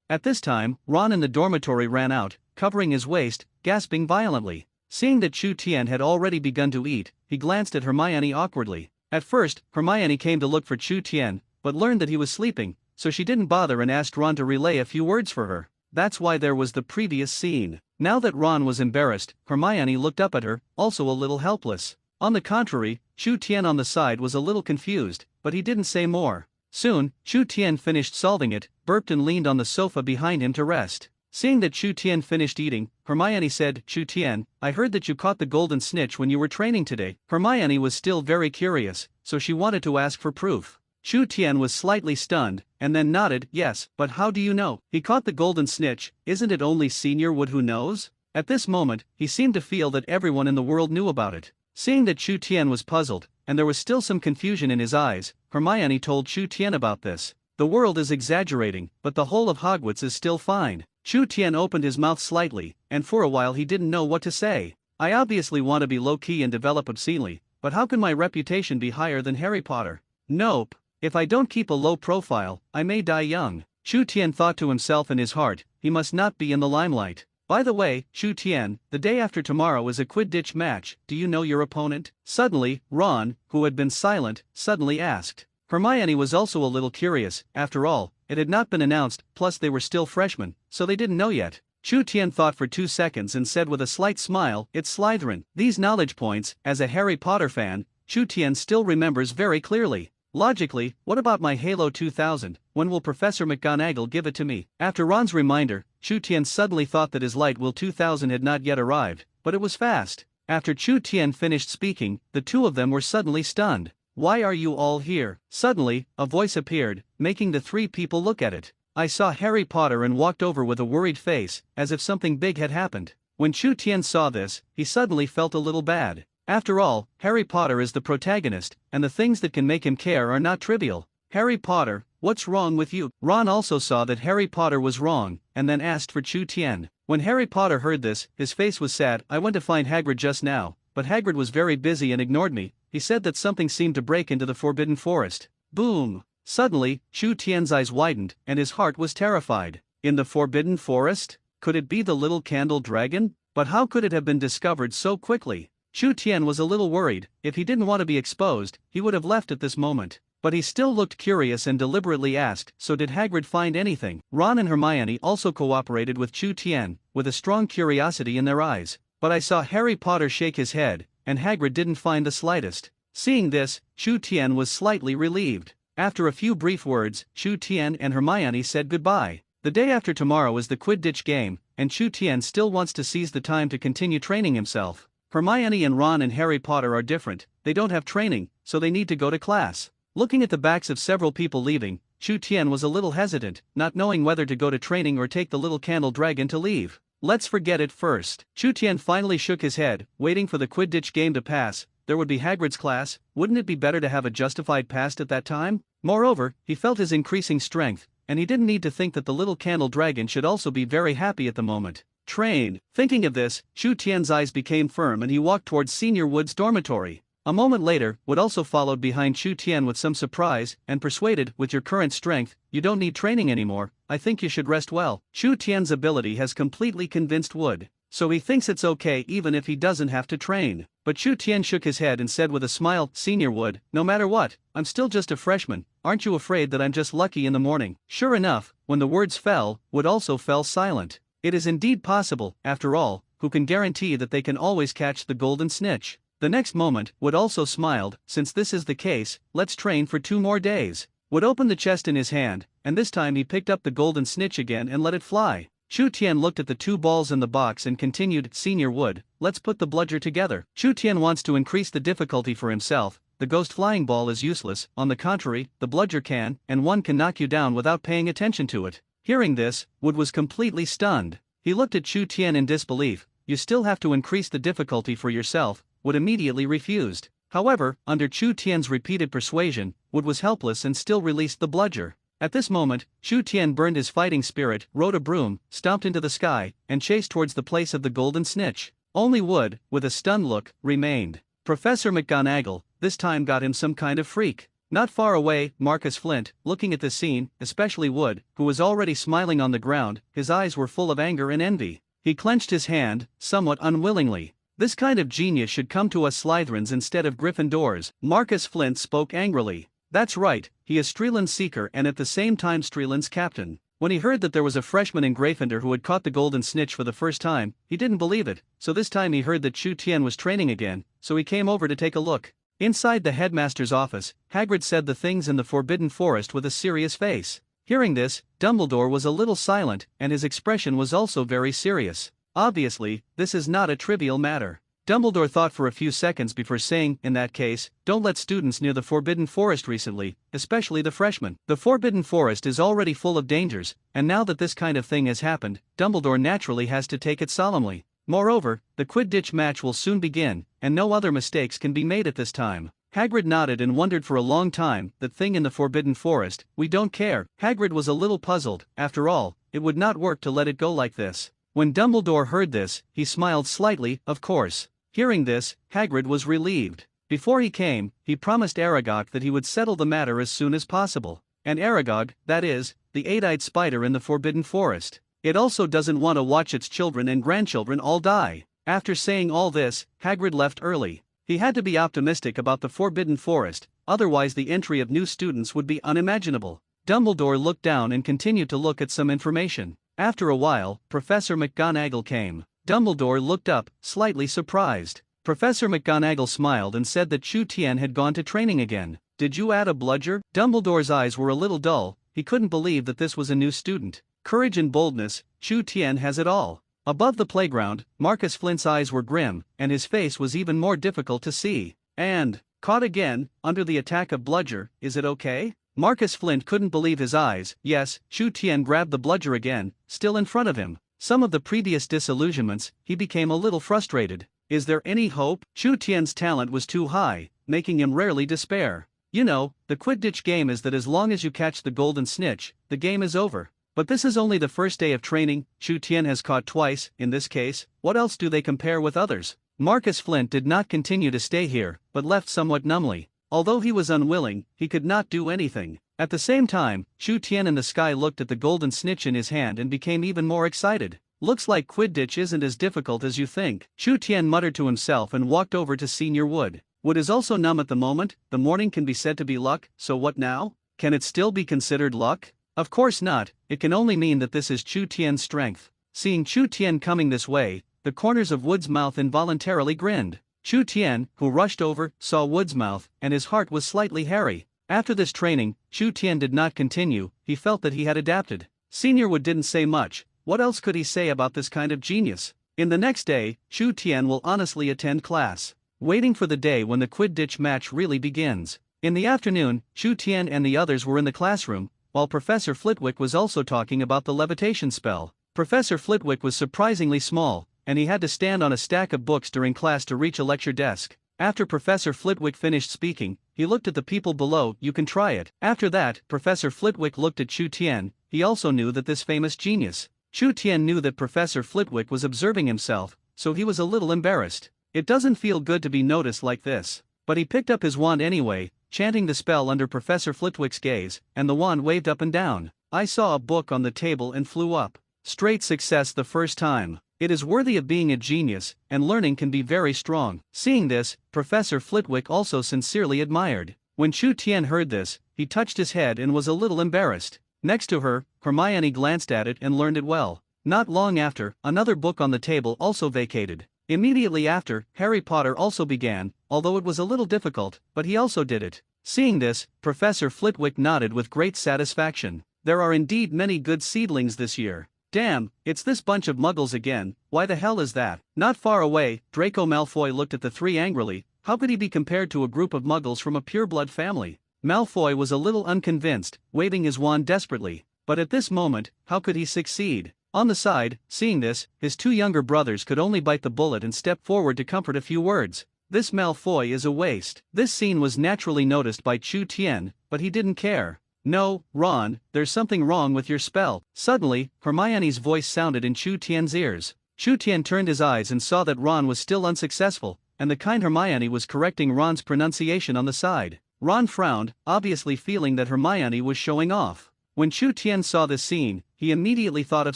At this time, Ron in the dormitory ran out, covering his waist, gasping violently. Seeing that Chu Tian had already begun to eat, he glanced at Hermione awkwardly. At first, Hermione came to look for Chu Tian, but learned that he was sleeping, so she didn't bother and asked Ron to relay a few words for her. That's why there was the previous scene. Now that Ron was embarrassed, Hermione looked up at her, also a little helpless. On the contrary, Chu Tian on the side was a little confused, but he didn't say more. Soon, Chu Tian finished solving it, burped and leaned on the sofa behind him to rest. Seeing that Chu Tian finished eating, Hermione said, Chu Tian, I heard that you caught the golden snitch when you were training today. Hermione was still very curious, so she wanted to ask for proof. Chu Tian was slightly stunned, and then nodded, yes, but how do you know? He caught the golden snitch, isn't it only Senior Wood who knows? At this moment, he seemed to feel that everyone in the world knew about it. Seeing that Chu Tian was puzzled, and there was still some confusion in his eyes, Hermione told Chu Tian about this. The world is exaggerating, but the whole of Hogwarts is still fine. Chu Tian opened his mouth slightly, and for a while he didn't know what to say. I obviously want to be low-key and develop obscenely, but how can my reputation be higher than Harry Potter? Nope. If I don't keep a low profile, I may die young. Chu Tian thought to himself in his heart, he must not be in the limelight. By the way, Chu Tian, the day after tomorrow is a Quidditch match. Do you know your opponent? Suddenly, Ron, who had been silent, suddenly asked. Hermione was also a little curious. After all, it had not been announced, plus they were still freshmen, so they didn't know yet. Chu Tian thought for 2 seconds and said with a slight smile, it's Slytherin. These knowledge points, as a Harry Potter fan, Chu Tian still remembers very clearly. Logically, what about my Halo 2000? When will Professor McGonagall give it to me? After Ron's reminder, Chu Tian suddenly thought that his Light Will 2000 had not yet arrived, but it was fast. After Chu Tian finished speaking, the two of them were suddenly stunned. Why are you all here? Suddenly, a voice appeared, making the three people look at it. I saw Harry Potter and walked over with a worried face, as if something big had happened. When Chu Tian saw this, he suddenly felt a little bad. After all, Harry Potter is the protagonist, and the things that can make him care are not trivial. Harry Potter, what's wrong with you? Ron also saw that Harry Potter was wrong, and then asked for Chu Tian. When Harry Potter heard this, his face was sad. I went to find Hagrid just now, but Hagrid was very busy and ignored me. He said that something seemed to break into the Forbidden Forest. Boom! Suddenly, Chu Tian's eyes widened, and his heart was terrified. In the Forbidden Forest? Could it be the little candle dragon? But how could it have been discovered so quickly? Chu Tian was a little worried. If he didn't want to be exposed, he would have left at this moment. But he still looked curious and deliberately asked, so did Hagrid find anything? Ron and Hermione also cooperated with Chu Tian, with a strong curiosity in their eyes. But I saw Harry Potter shake his head, and Hagrid didn't find the slightest. Seeing this, Chu Tian was slightly relieved. After a few brief words, Chu Tian and Hermione said goodbye. The day after tomorrow is the Quidditch game, and Chu Tian still wants to seize the time to continue training himself. Hermione and Ron and Harry Potter are different, they don't have training, so they need to go to class. Looking at the backs of several people leaving, Chu Tian was a little hesitant, not knowing whether to go to training or take the little candle dragon to leave. Let's forget it first. Chu Tian finally shook his head, waiting for the Quidditch game to pass. There would be Hagrid's class, wouldn't it be better to have a justified past at that time? Moreover, he felt his increasing strength, and he didn't need to think that the little candle dragon should also be very happy at the moment. Train. Thinking of this, Chu Tian's eyes became firm and he walked towards Senior Wood's dormitory. A moment later, Wood also followed behind Chu Tian with some surprise and persuaded, with your current strength, you don't need training anymore, I think you should rest well. Chu Tian's ability has completely convinced Wood, so he thinks it's okay even if he doesn't have to train. But Chu Tian shook his head and said with a smile, Senior Wood, no matter what, I'm still just a freshman, aren't you afraid that I'm just lucky in the morning? Sure enough, when the words fell, Wood also fell silent. It is indeed possible, after all, who can guarantee that they can always catch the golden snitch? The next moment, Wood also smiled, since this is the case, let's train for 2 more days. Wood opened the chest in his hand, and this time he picked up the golden snitch again and let it fly. Chu Tian looked at the 2 balls in the box and continued, Senior Wood, let's put the bludger together. Chu Tian wants to increase the difficulty for himself. The ghost flying ball is useless, on the contrary, the bludger can, and one can knock you down without paying attention to it. Hearing this, Wood was completely stunned. He looked at Chu Tian in disbelief. You still have to increase the difficulty for yourself. Wood immediately refused. However, under Chu Tian's repeated persuasion, Wood was helpless and still released the bludger. At this moment, Chu Tian burned his fighting spirit, rode a broom, stomped into the sky, and chased towards the place of the golden snitch. Only Wood, with a stunned look, remained. Professor McGonagall, this time got him some kind of freak. Not far away, Marcus Flint, looking at the scene, especially Wood, who was already smiling on the ground, his eyes were full of anger and envy. He clenched his hand, somewhat unwillingly. This kind of genius should come to us Slytherins instead of Gryffindors. Marcus Flint spoke angrily. That's right, he is Streelin's seeker and at the same time Streelin's captain. When he heard that there was a freshman in Gryffindor who had caught the golden snitch for the first time, he didn't believe it, so this time he heard that Chu Tian was training again, so he came over to take a look. Inside the headmaster's office, Hagrid said the things in the Forbidden Forest with a serious face. Hearing this, Dumbledore was a little silent, and his expression was also very serious. Obviously, this is not a trivial matter. Dumbledore thought for a few seconds before saying, in that case, don't let students near the Forbidden Forest recently, especially the freshmen. The Forbidden Forest is already full of dangers, and now that this kind of thing has happened, Dumbledore naturally has to take it solemnly. Moreover, the Quidditch match will soon begin, and no other mistakes can be made at this time. Hagrid nodded and wondered for a long time, that thing in the Forbidden Forest, we don't care. Hagrid was a little puzzled, after all, it would not work to let it go like this. When Dumbledore heard this, he smiled slightly, of course. Hearing this, Hagrid was relieved. Before he came, he promised Aragog that he would settle the matter as soon as possible. And Aragog, that is, the 8-eyed spider in the Forbidden Forest. It also doesn't want to watch its children and grandchildren all die. After saying all this, Hagrid left early. He had to be optimistic about the Forbidden Forest, otherwise the entry of new students would be unimaginable. Dumbledore looked down and continued to look at some information. After a while, Professor McGonagall came. Dumbledore looked up, slightly surprised. Professor McGonagall smiled and said that Chu Tian had gone to training again. Did you add a bludger? Dumbledore's eyes were a little dull, he couldn't believe that this was a new student. Courage and boldness, Chu Tian has it all. Above the playground, Marcus Flint's eyes were grim, and his face was even more difficult to see. And, caught again, under the attack of bludger, is it okay? Marcus Flint couldn't believe his eyes. Yes, Chu Tian grabbed the bludger again, still in front of him. Some of the previous disillusionments, he became a little frustrated. Is there any hope? Chu Tian's talent was too high, making him rarely despair. You know, the Quidditch game is that as long as you catch the golden snitch, the game is over. But this is only the first day of training. Chu Tian has caught twice, in this case, what else do they compare with others? Marcus Flint did not continue to stay here, but left somewhat numbly. Although he was unwilling, he could not do anything. At the same time, Chu Tian in the sky looked at the golden snitch in his hand and became even more excited. Looks like Quidditch isn't as difficult as you think. Chu Tian muttered to himself and walked over to Senior Wood. Wood is also numb at the moment. The morning can be said to be luck, so what now? Can it still be considered luck? Of course not, it can only mean that this is Chu Tian's strength. Seeing Chu Tian coming this way, the corners of Wood's mouth involuntarily grinned. Chu Tian, who rushed over, saw Wood's mouth, and his heart was slightly hairy. After this training, Chu Tian did not continue, he felt that he had adapted. Senior Wood didn't say much. What else could he say about this kind of genius? In the next day, Chu Tian will honestly attend class, waiting for the day when the Quidditch match really begins. In the afternoon, Chu Tian and the others were in the classroom, while Professor Flitwick was also talking about the levitation spell. Professor Flitwick was surprisingly small, and he had to stand on a stack of books during class to reach a lecture desk. After Professor Flitwick finished speaking, he looked at the people below. You can try it. After that, Professor Flitwick looked at Chu Tian. He also knew that this famous genius. Chu Tian knew that Professor Flitwick was observing himself, so he was a little embarrassed. It doesn't feel good to be noticed like this. But he picked up his wand anyway, chanting the spell under Professor Flitwick's gaze, and the wand waved up and down. I saw a book on the table and flew up. Straight success the first time. It is worthy of being a genius, and learning can be very strong. Seeing this, Professor Flitwick also sincerely admired. When Chu Tian heard this, he touched his head and was a little embarrassed. Next to her, Hermione glanced at it and learned it well. Not long after, another book on the table also vacated. Immediately after, Harry Potter also began, although it was a little difficult, but he also did it. Seeing this, Professor Flitwick nodded with great satisfaction. There are indeed many good seedlings this year. Damn, it's this bunch of muggles again. Why the hell is that? Not far away, Draco Malfoy looked at the three angrily. How could he be compared to a group of muggles from a pureblood family? Malfoy was a little unconvinced, waving his wand desperately. But at this moment, how could he succeed? On the side, seeing this, his two younger brothers could only bite the bullet and step forward to comfort a few words. This Malfoy is a waste. This scene was naturally noticed by Chu Tian, but he didn't care. No, Ron, there's something wrong with your spell. Suddenly, Hermione's voice sounded in Chu Tian's ears. Chu Tian turned his eyes and saw that Ron was still unsuccessful, and the kind Hermione was correcting Ron's pronunciation on the side. Ron frowned, obviously feeling that Hermione was showing off. When Chu Tian saw this scene, he immediately thought of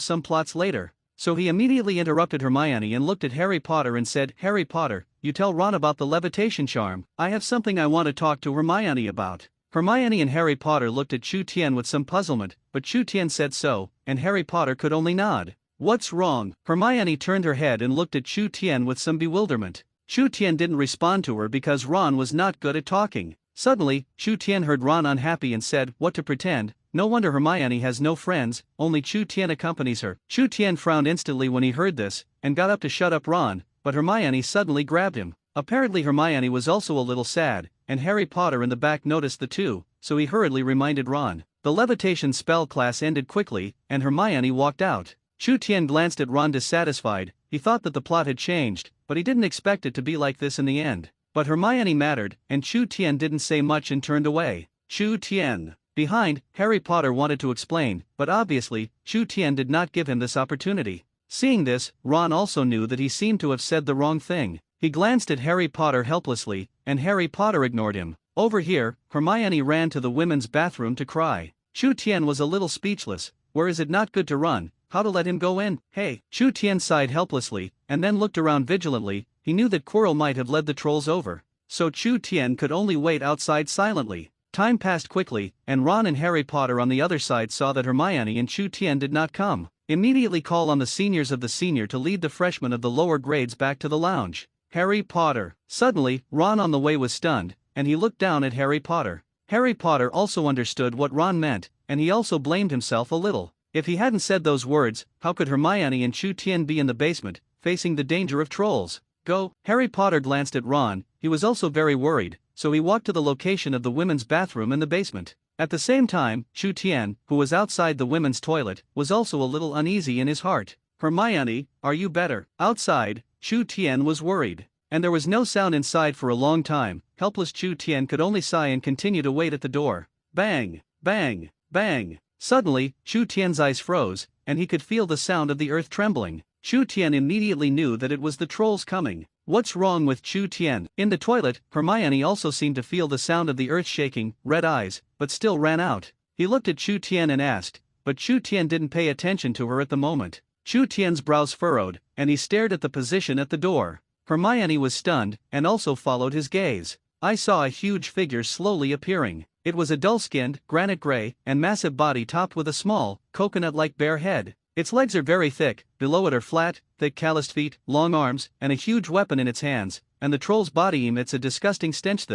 some plots later. So he immediately interrupted Hermione and looked at Harry Potter and said, Harry Potter, you tell Ron about the levitation charm. I have something I want to talk to Hermione about. Hermione and Harry Potter looked at Chu Tian with some puzzlement, but Chu Tian said so, and Harry Potter could only nod. What's wrong? Hermione turned her head and looked at Chu Tian with some bewilderment. Chu Tian didn't respond to her because Ron was not good at talking. Suddenly, Chu Tian heard Ron unhappy and said, what to pretend? No wonder Hermione has no friends, only Chu Tian accompanies her. Chu Tian frowned instantly when he heard this, and got up to shut up Ron, but Hermione suddenly grabbed him. Apparently Hermione was also a little sad, and Harry Potter in the back noticed the two, so he hurriedly reminded Ron. The levitation spell class ended quickly, and Hermione walked out. Chu Tian glanced at Ron dissatisfied. He thought that the plot had changed, but he didn't expect it to be like this in the end. But Hermione mattered, and Chu Tian didn't say much and turned away. Chu Tian. Behind, Harry Potter wanted to explain, but obviously, Chu Tian did not give him this opportunity. Seeing this, Ron also knew that he seemed to have said the wrong thing. He glanced at Harry Potter helplessly, and Harry Potter ignored him. Over here, Hermione ran to the women's bathroom to cry. Chu Tian was a little speechless. Where is it not good to run? How to let him go in? Hey! Chu Tian sighed helplessly, and then looked around vigilantly. He knew that Quirrell might have led the trolls over. So Chu Tian could only wait outside silently. Time passed quickly, and Ron and Harry Potter on the other side saw that Hermione and Chu Tian did not come. Immediately call on the seniors of the senior to lead the freshmen of the lower grades back to the lounge. Harry Potter. Suddenly, Ron on the way was stunned, and he looked down at Harry Potter. Harry Potter also understood what Ron meant, and he also blamed himself a little. If he hadn't said those words, how could Hermione and Chu Tian be in the basement, facing the danger of trolls? Go. Harry Potter glanced at Ron. He was also very worried, so he walked to the location of the women's bathroom in the basement. At the same time, Chu Tian, who was outside the women's toilet, was also a little uneasy in his heart. Hermione, are you better? Outside, Chu Tian was worried. And there was no sound inside for a long time. Helpless Chu Tian could only sigh and continue to wait at the door. Bang! Bang! Bang! Suddenly, Chu Tian's eyes froze, and he could feel the sound of the earth trembling. Chu Tian immediately knew that it was the trolls coming. What's wrong with Chu Tian? In the toilet, Hermione also seemed to feel the sound of the earth shaking, red eyes, but still ran out. He looked at Chu Tian and asked, but Chu Tian didn't pay attention to her at the moment. Chu Tian's brows furrowed, and he stared at the position at the door. Hermione was stunned, and also followed his gaze. I saw a huge figure slowly appearing. It was a dull-skinned, granite gray, and massive body topped with a small, coconut-like bare head. Its legs are very thick, below it are flat, thick calloused feet, long arms, and a huge weapon in its hands, and the troll's body emits a disgusting stench.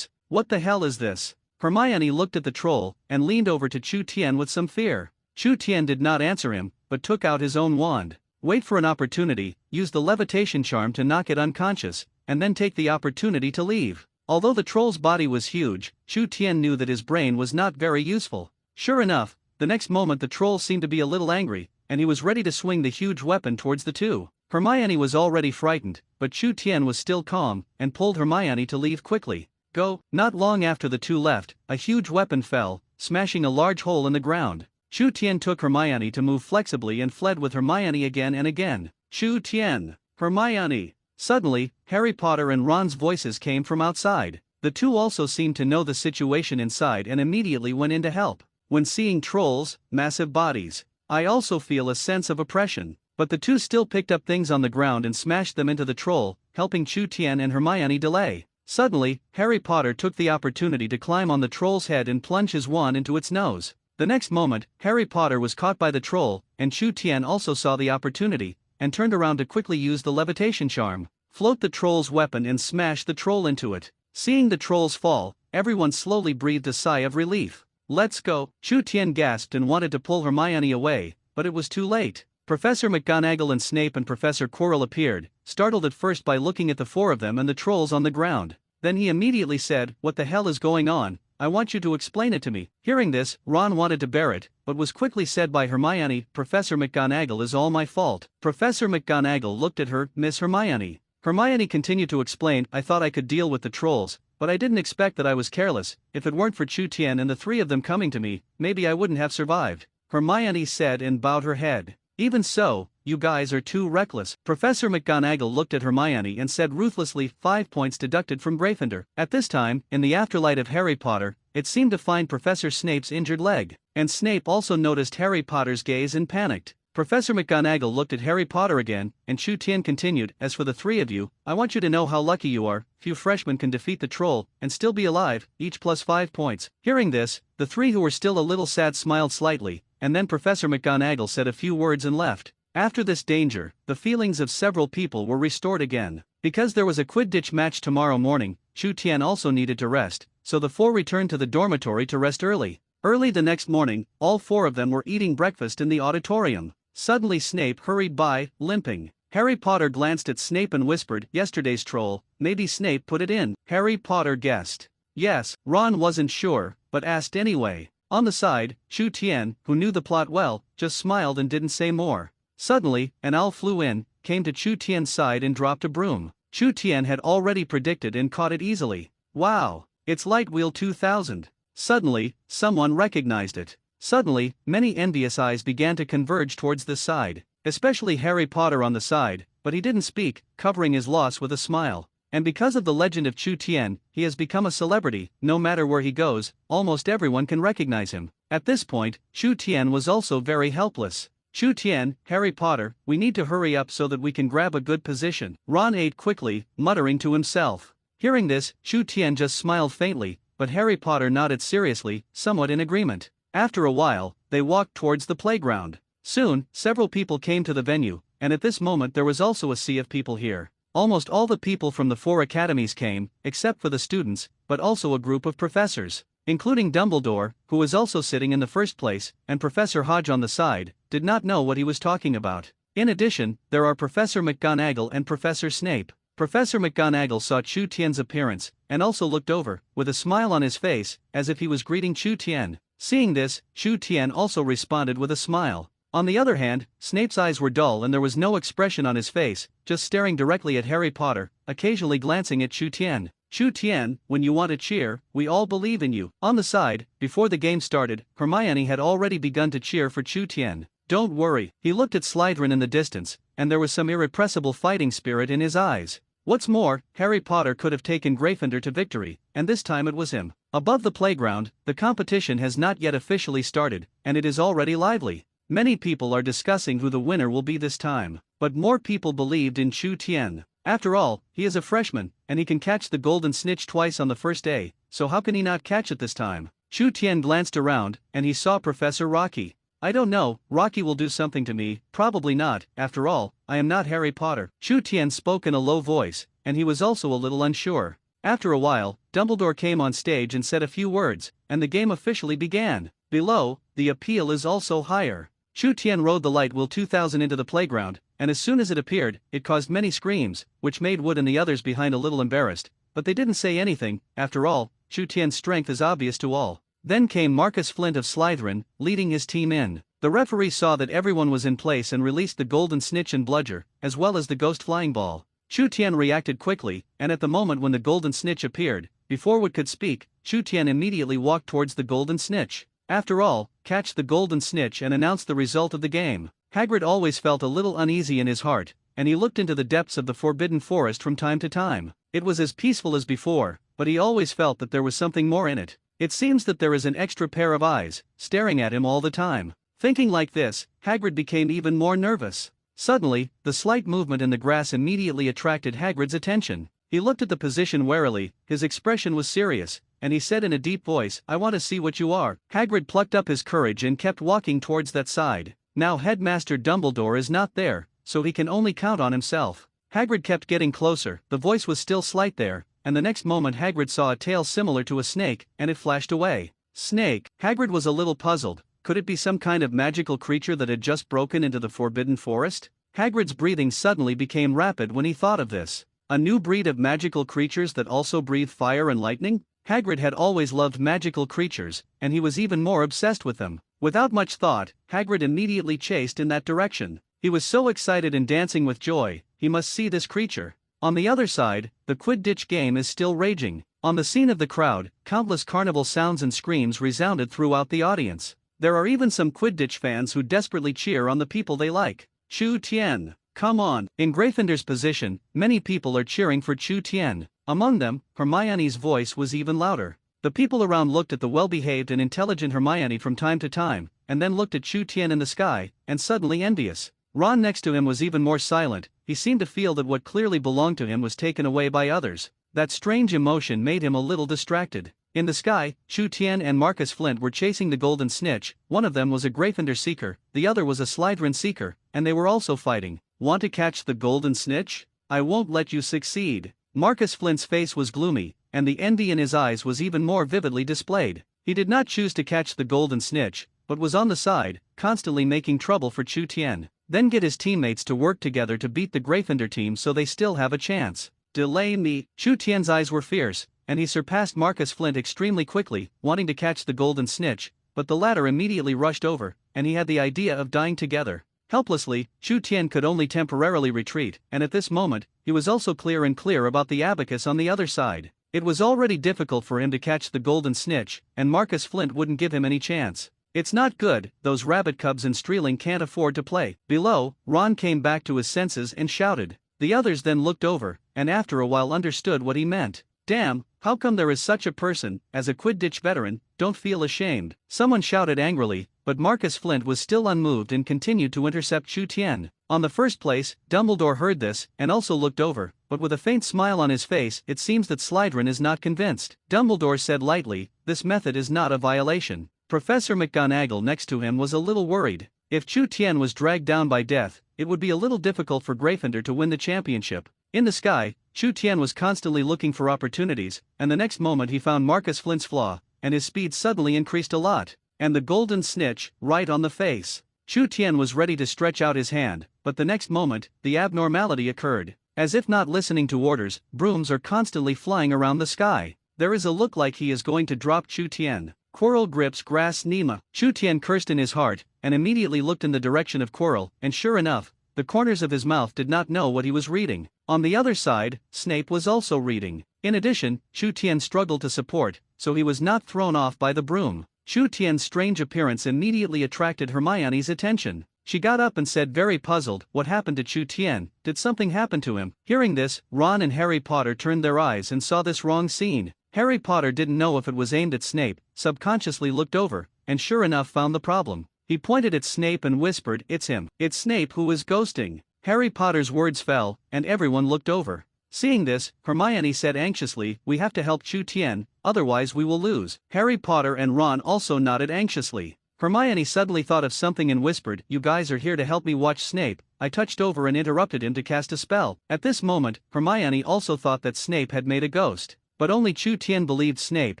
What the hell is this? Hermione looked at the troll, and leaned over to Chu Tian with some fear. Chu Tian did not answer him, but took out his own wand. Wait for an opportunity, use the levitation charm to knock it unconscious, and then take the opportunity to leave. Although the troll's body was huge, Chu Tian knew that his brain was not very useful. Sure enough, the next moment the troll seemed to be a little angry, and he was ready to swing the huge weapon towards the two. Hermione was already frightened, but Chu Tian was still calm, and pulled Hermione to leave quickly. Go. Not long after the two left, a huge weapon fell, smashing a large hole in the ground. Chu Tian took Hermione to move flexibly and fled with Hermione again and again. Chu Tian. Hermione. Suddenly, Harry Potter and Ron's voices came from outside. The two also seemed to know the situation inside and immediately went in to help. When seeing trolls, massive bodies, I also feel a sense of oppression. But the two still picked up things on the ground and smashed them into the troll, helping Chu Tian and Hermione delay. Suddenly, Harry Potter took the opportunity to climb on the troll's head and plunge his wand into its nose. The next moment, Harry Potter was caught by the troll, and Chu Tian also saw the opportunity, and turned around to quickly use the levitation charm, float the troll's weapon and smash the troll into it. Seeing the trolls fall, everyone slowly breathed a sigh of relief. Let's go. Chu Tian gasped and wanted to pull Hermione away, but it was too late. Professor McGonagall and Snape and Professor Quirrell appeared, startled at first by looking at the four of them and the trolls on the ground. Then he immediately said, "What the hell is going on? I want you to explain it to me." Hearing this, Ron wanted to bear it, but was quickly said by Hermione, "Professor McGonagall, is all my fault." Professor McGonagall looked at her, "Miss Hermione." Hermione continued to explain, "I thought I could deal with the trolls, but I didn't expect that I was careless. If it weren't for Chu Tian and the three of them coming to me, maybe I wouldn't have survived." Hermione said and bowed her head. "Even so, you guys are too reckless." Professor McGonagall looked at Hermione and said ruthlessly, 5 points deducted from Gryffindor. At this time, in the afterlight of Harry Potter, it seemed to find Professor Snape's injured leg, and Snape also noticed Harry Potter's gaze and panicked. Professor McGonagall looked at Harry Potter again, and Chu Tian continued, "As for the three of you, I want you to know how lucky you are. Few freshmen can defeat the troll and still be alive, each plus 5 points. Hearing this, the three who were still a little sad smiled slightly, and then Professor McGonagall said a few words and left. After this danger, the feelings of several people were restored again. Because there was a Quidditch match tomorrow morning, Chu Tian also needed to rest, so the four returned to the dormitory to rest early. Early the next morning, all four of them were eating breakfast in the auditorium. Suddenly Snape hurried by, limping. Harry Potter glanced at Snape and whispered, "Yesterday's troll, maybe Snape put it in." Harry Potter guessed. Yes. Ron wasn't sure, but asked anyway. On the side, Chu Tian, who knew the plot well, just smiled and didn't say more. Suddenly, an owl flew in, came to Chu Tian's side and dropped a broom. Chu Tian had already predicted and caught it easily. Wow, it's Light Wheel 2000. Suddenly, someone recognized it. Suddenly, many envious eyes began to converge towards this side, especially Harry Potter on the side, but he didn't speak, covering his loss with a smile. And because of the legend of Chu Tian, he has become a celebrity. No matter where he goes, almost everyone can recognize him. At this point, Chu Tian was also very helpless. Chu Tian, Harry Potter, we need to hurry up so that we can grab a good position. Ron ate quickly, muttering to himself. Hearing this, Chu Tian just smiled faintly, but Harry Potter nodded seriously, somewhat in agreement. After a while, they walked towards the playground. Soon, several people came to the venue, and at this moment there was also a sea of people here. Almost all the people from the 4 academies came, except for the students, but also a group of professors, including Dumbledore, who was also sitting in the first place, and Professor Hodge on the side, did not know what he was talking about. In addition, there are Professor McGonagall and Professor Snape. Professor McGonagall saw Chu Tian's appearance, and also looked over, with a smile on his face, as if he was greeting Chu Tian. Seeing this, Chu Tian also responded with a smile. On the other hand, Snape's eyes were dull and there was no expression on his face, just staring directly at Harry Potter, occasionally glancing at Chu Tian. Chu Tian, when you want to cheer, we all believe in you. On the side, before the game started, Hermione had already begun to cheer for Chu Tian. Don't worry, he looked at Slytherin in the distance, and there was some irrepressible fighting spirit in his eyes. What's more, Harry Potter could have taken Gryffindor to victory, and this time it was him. Above the playground, the competition has not yet officially started, and it is already lively. Many people are discussing who the winner will be this time, but more people believed in Chu Tian. After all, he is a freshman, and he can catch the golden snitch twice on the first day, so how can he not catch it this time? Chu Tian glanced around, and he saw Professor Rocky. I don't know, Rocky will do something to me, probably not, after all, I am not Harry Potter. Chu Tian spoke in a low voice, and he was also a little unsure. After a while, Dumbledore came on stage and said a few words, and the game officially began. Below, the appeal is also higher. Chu Tian rode the Light Wheel 2000 into the playground, and as soon as it appeared, it caused many screams, which made Wood and the others behind a little embarrassed, but they didn't say anything. After all, Chu Tian's strength is obvious to all. Then came Marcus Flint of Slytherin, leading his team in. The referee saw that everyone was in place and released the golden snitch and bludger, as well as the ghost flying ball. Chu Tian reacted quickly, and at the moment when the golden snitch appeared, before Wood could speak, Chu Tian immediately walked towards the golden snitch. After all, catch the golden snitch and announce the result of the game. Hagrid always felt a little uneasy in his heart, and he looked into the depths of the Forbidden Forest from time to time. It was as peaceful as before, but he always felt that there was something more in it. It seems that there is an extra pair of eyes, staring at him all the time. Thinking like this, Hagrid became even more nervous. Suddenly, the slight movement in the grass immediately attracted Hagrid's attention. He looked at the position warily, his expression was serious, and he said in a deep voice, "I want to see what you are." Hagrid plucked up his courage and kept walking towards that side. Now Headmaster Dumbledore is not there, so he can only count on himself. Hagrid kept getting closer, the voice was still slight there, and the next moment Hagrid saw a tail similar to a snake, and it flashed away. Snake? Hagrid was a little puzzled. Could it be some kind of magical creature that had just broken into the Forbidden Forest? Hagrid's breathing suddenly became rapid when he thought of this. A new breed of magical creatures that also breathe fire and lightning? Hagrid had always loved magical creatures, and he was even more obsessed with them. Without much thought, Hagrid immediately chased in that direction. He was so excited and dancing with joy, he must see this creature. On the other side, the Quidditch game is still raging. On the scene of the crowd, countless carnival sounds and screams resounded throughout the audience. There are even some Quidditch fans who desperately cheer on the people they like. Chu Tian, come on. In Gryffindor's position, many people are cheering for Chu Tian. Among them, Hermione's voice was even louder. The people around looked at the well-behaved and intelligent Hermione from time to time, and then looked at Chu Tian in the sky, and suddenly envious. Ron next to him was even more silent. He seemed to feel that what clearly belonged to him was taken away by others. That strange emotion made him a little distracted. In the sky, Chu Tian and Marcus Flint were chasing the golden snitch. One of them was a Gryffindor seeker, the other was a Slytherin seeker, and they were also fighting. Want to catch the golden snitch? I won't let you succeed. Marcus Flint's face was gloomy, and the envy in his eyes was even more vividly displayed. He did not choose to catch the golden snitch, but was on the side, constantly making trouble for Chu Tian. Then get his teammates to work together to beat the Gryffindor team so they still have a chance. Delay me. Chu Tian's eyes were fierce, and he surpassed Marcus Flint extremely quickly, wanting to catch the golden snitch, but the latter immediately rushed over, and he had the idea of dying together. Helplessly, Chu Tian could only temporarily retreat, and at this moment, he was also clear about the abacus on the other side. It was already difficult for him to catch the golden snitch, and Marcus Flint wouldn't give him any chance. It's not good, those rabbit cubs in Streeling can't afford to play. Below, Ron came back to his senses and shouted. The others then looked over, and after a while understood what he meant. Damn, how come there is such a person, as a Quidditch veteran, don't feel ashamed? Someone shouted angrily, but Marcus Flint was still unmoved and continued to intercept Chu Tian. On the first place, Dumbledore heard this, and also looked over, but with a faint smile on his face, it seems that Slytherin is not convinced. Dumbledore said lightly, this method is not a violation. Professor McGonagall next to him was a little worried. If Chu Tian was dragged down by death, it would be a little difficult for Gryffindor to win the championship. In the sky, Chu Tian was constantly looking for opportunities, and the next moment he found Marcus Flint's flaw, and his speed suddenly increased a lot. And the golden snitch, right on the face. Chu Tian was ready to stretch out his hand, but the next moment, the abnormality occurred. As if not listening to orders, brooms are constantly flying around the sky. There is a look like he is going to drop Chu Tian. Quirrell grips grass Nema. Chu Tian cursed in his heart, and immediately looked in the direction of Quirrell, and sure enough, the corners of his mouth did not know what he was reading. On the other side, Snape was also reading. In addition, Chu Tian struggled to support, so he was not thrown off by the broom. Chu Tian's strange appearance immediately attracted Hermione's attention. She got up and said very puzzled, what happened to Chu Tian? Did something happen to him? Hearing this, Ron and Harry Potter turned their eyes and saw this wrong scene. Harry Potter didn't know if it was aimed at Snape, subconsciously looked over, and sure enough found the problem. He pointed at Snape and whispered, "It's him. It's Snape who is ghosting." Harry Potter's words fell, and everyone looked over. Seeing this, Hermione said anxiously, "We have to help Chu Tian, otherwise we will lose." Harry Potter and Ron also nodded anxiously. Hermione suddenly thought of something and whispered, "You guys are here to help me watch Snape." I touched over and interrupted him to cast a spell. At this moment, Hermione also thought that Snape had made a ghost. But only Chu Tian believed Snape,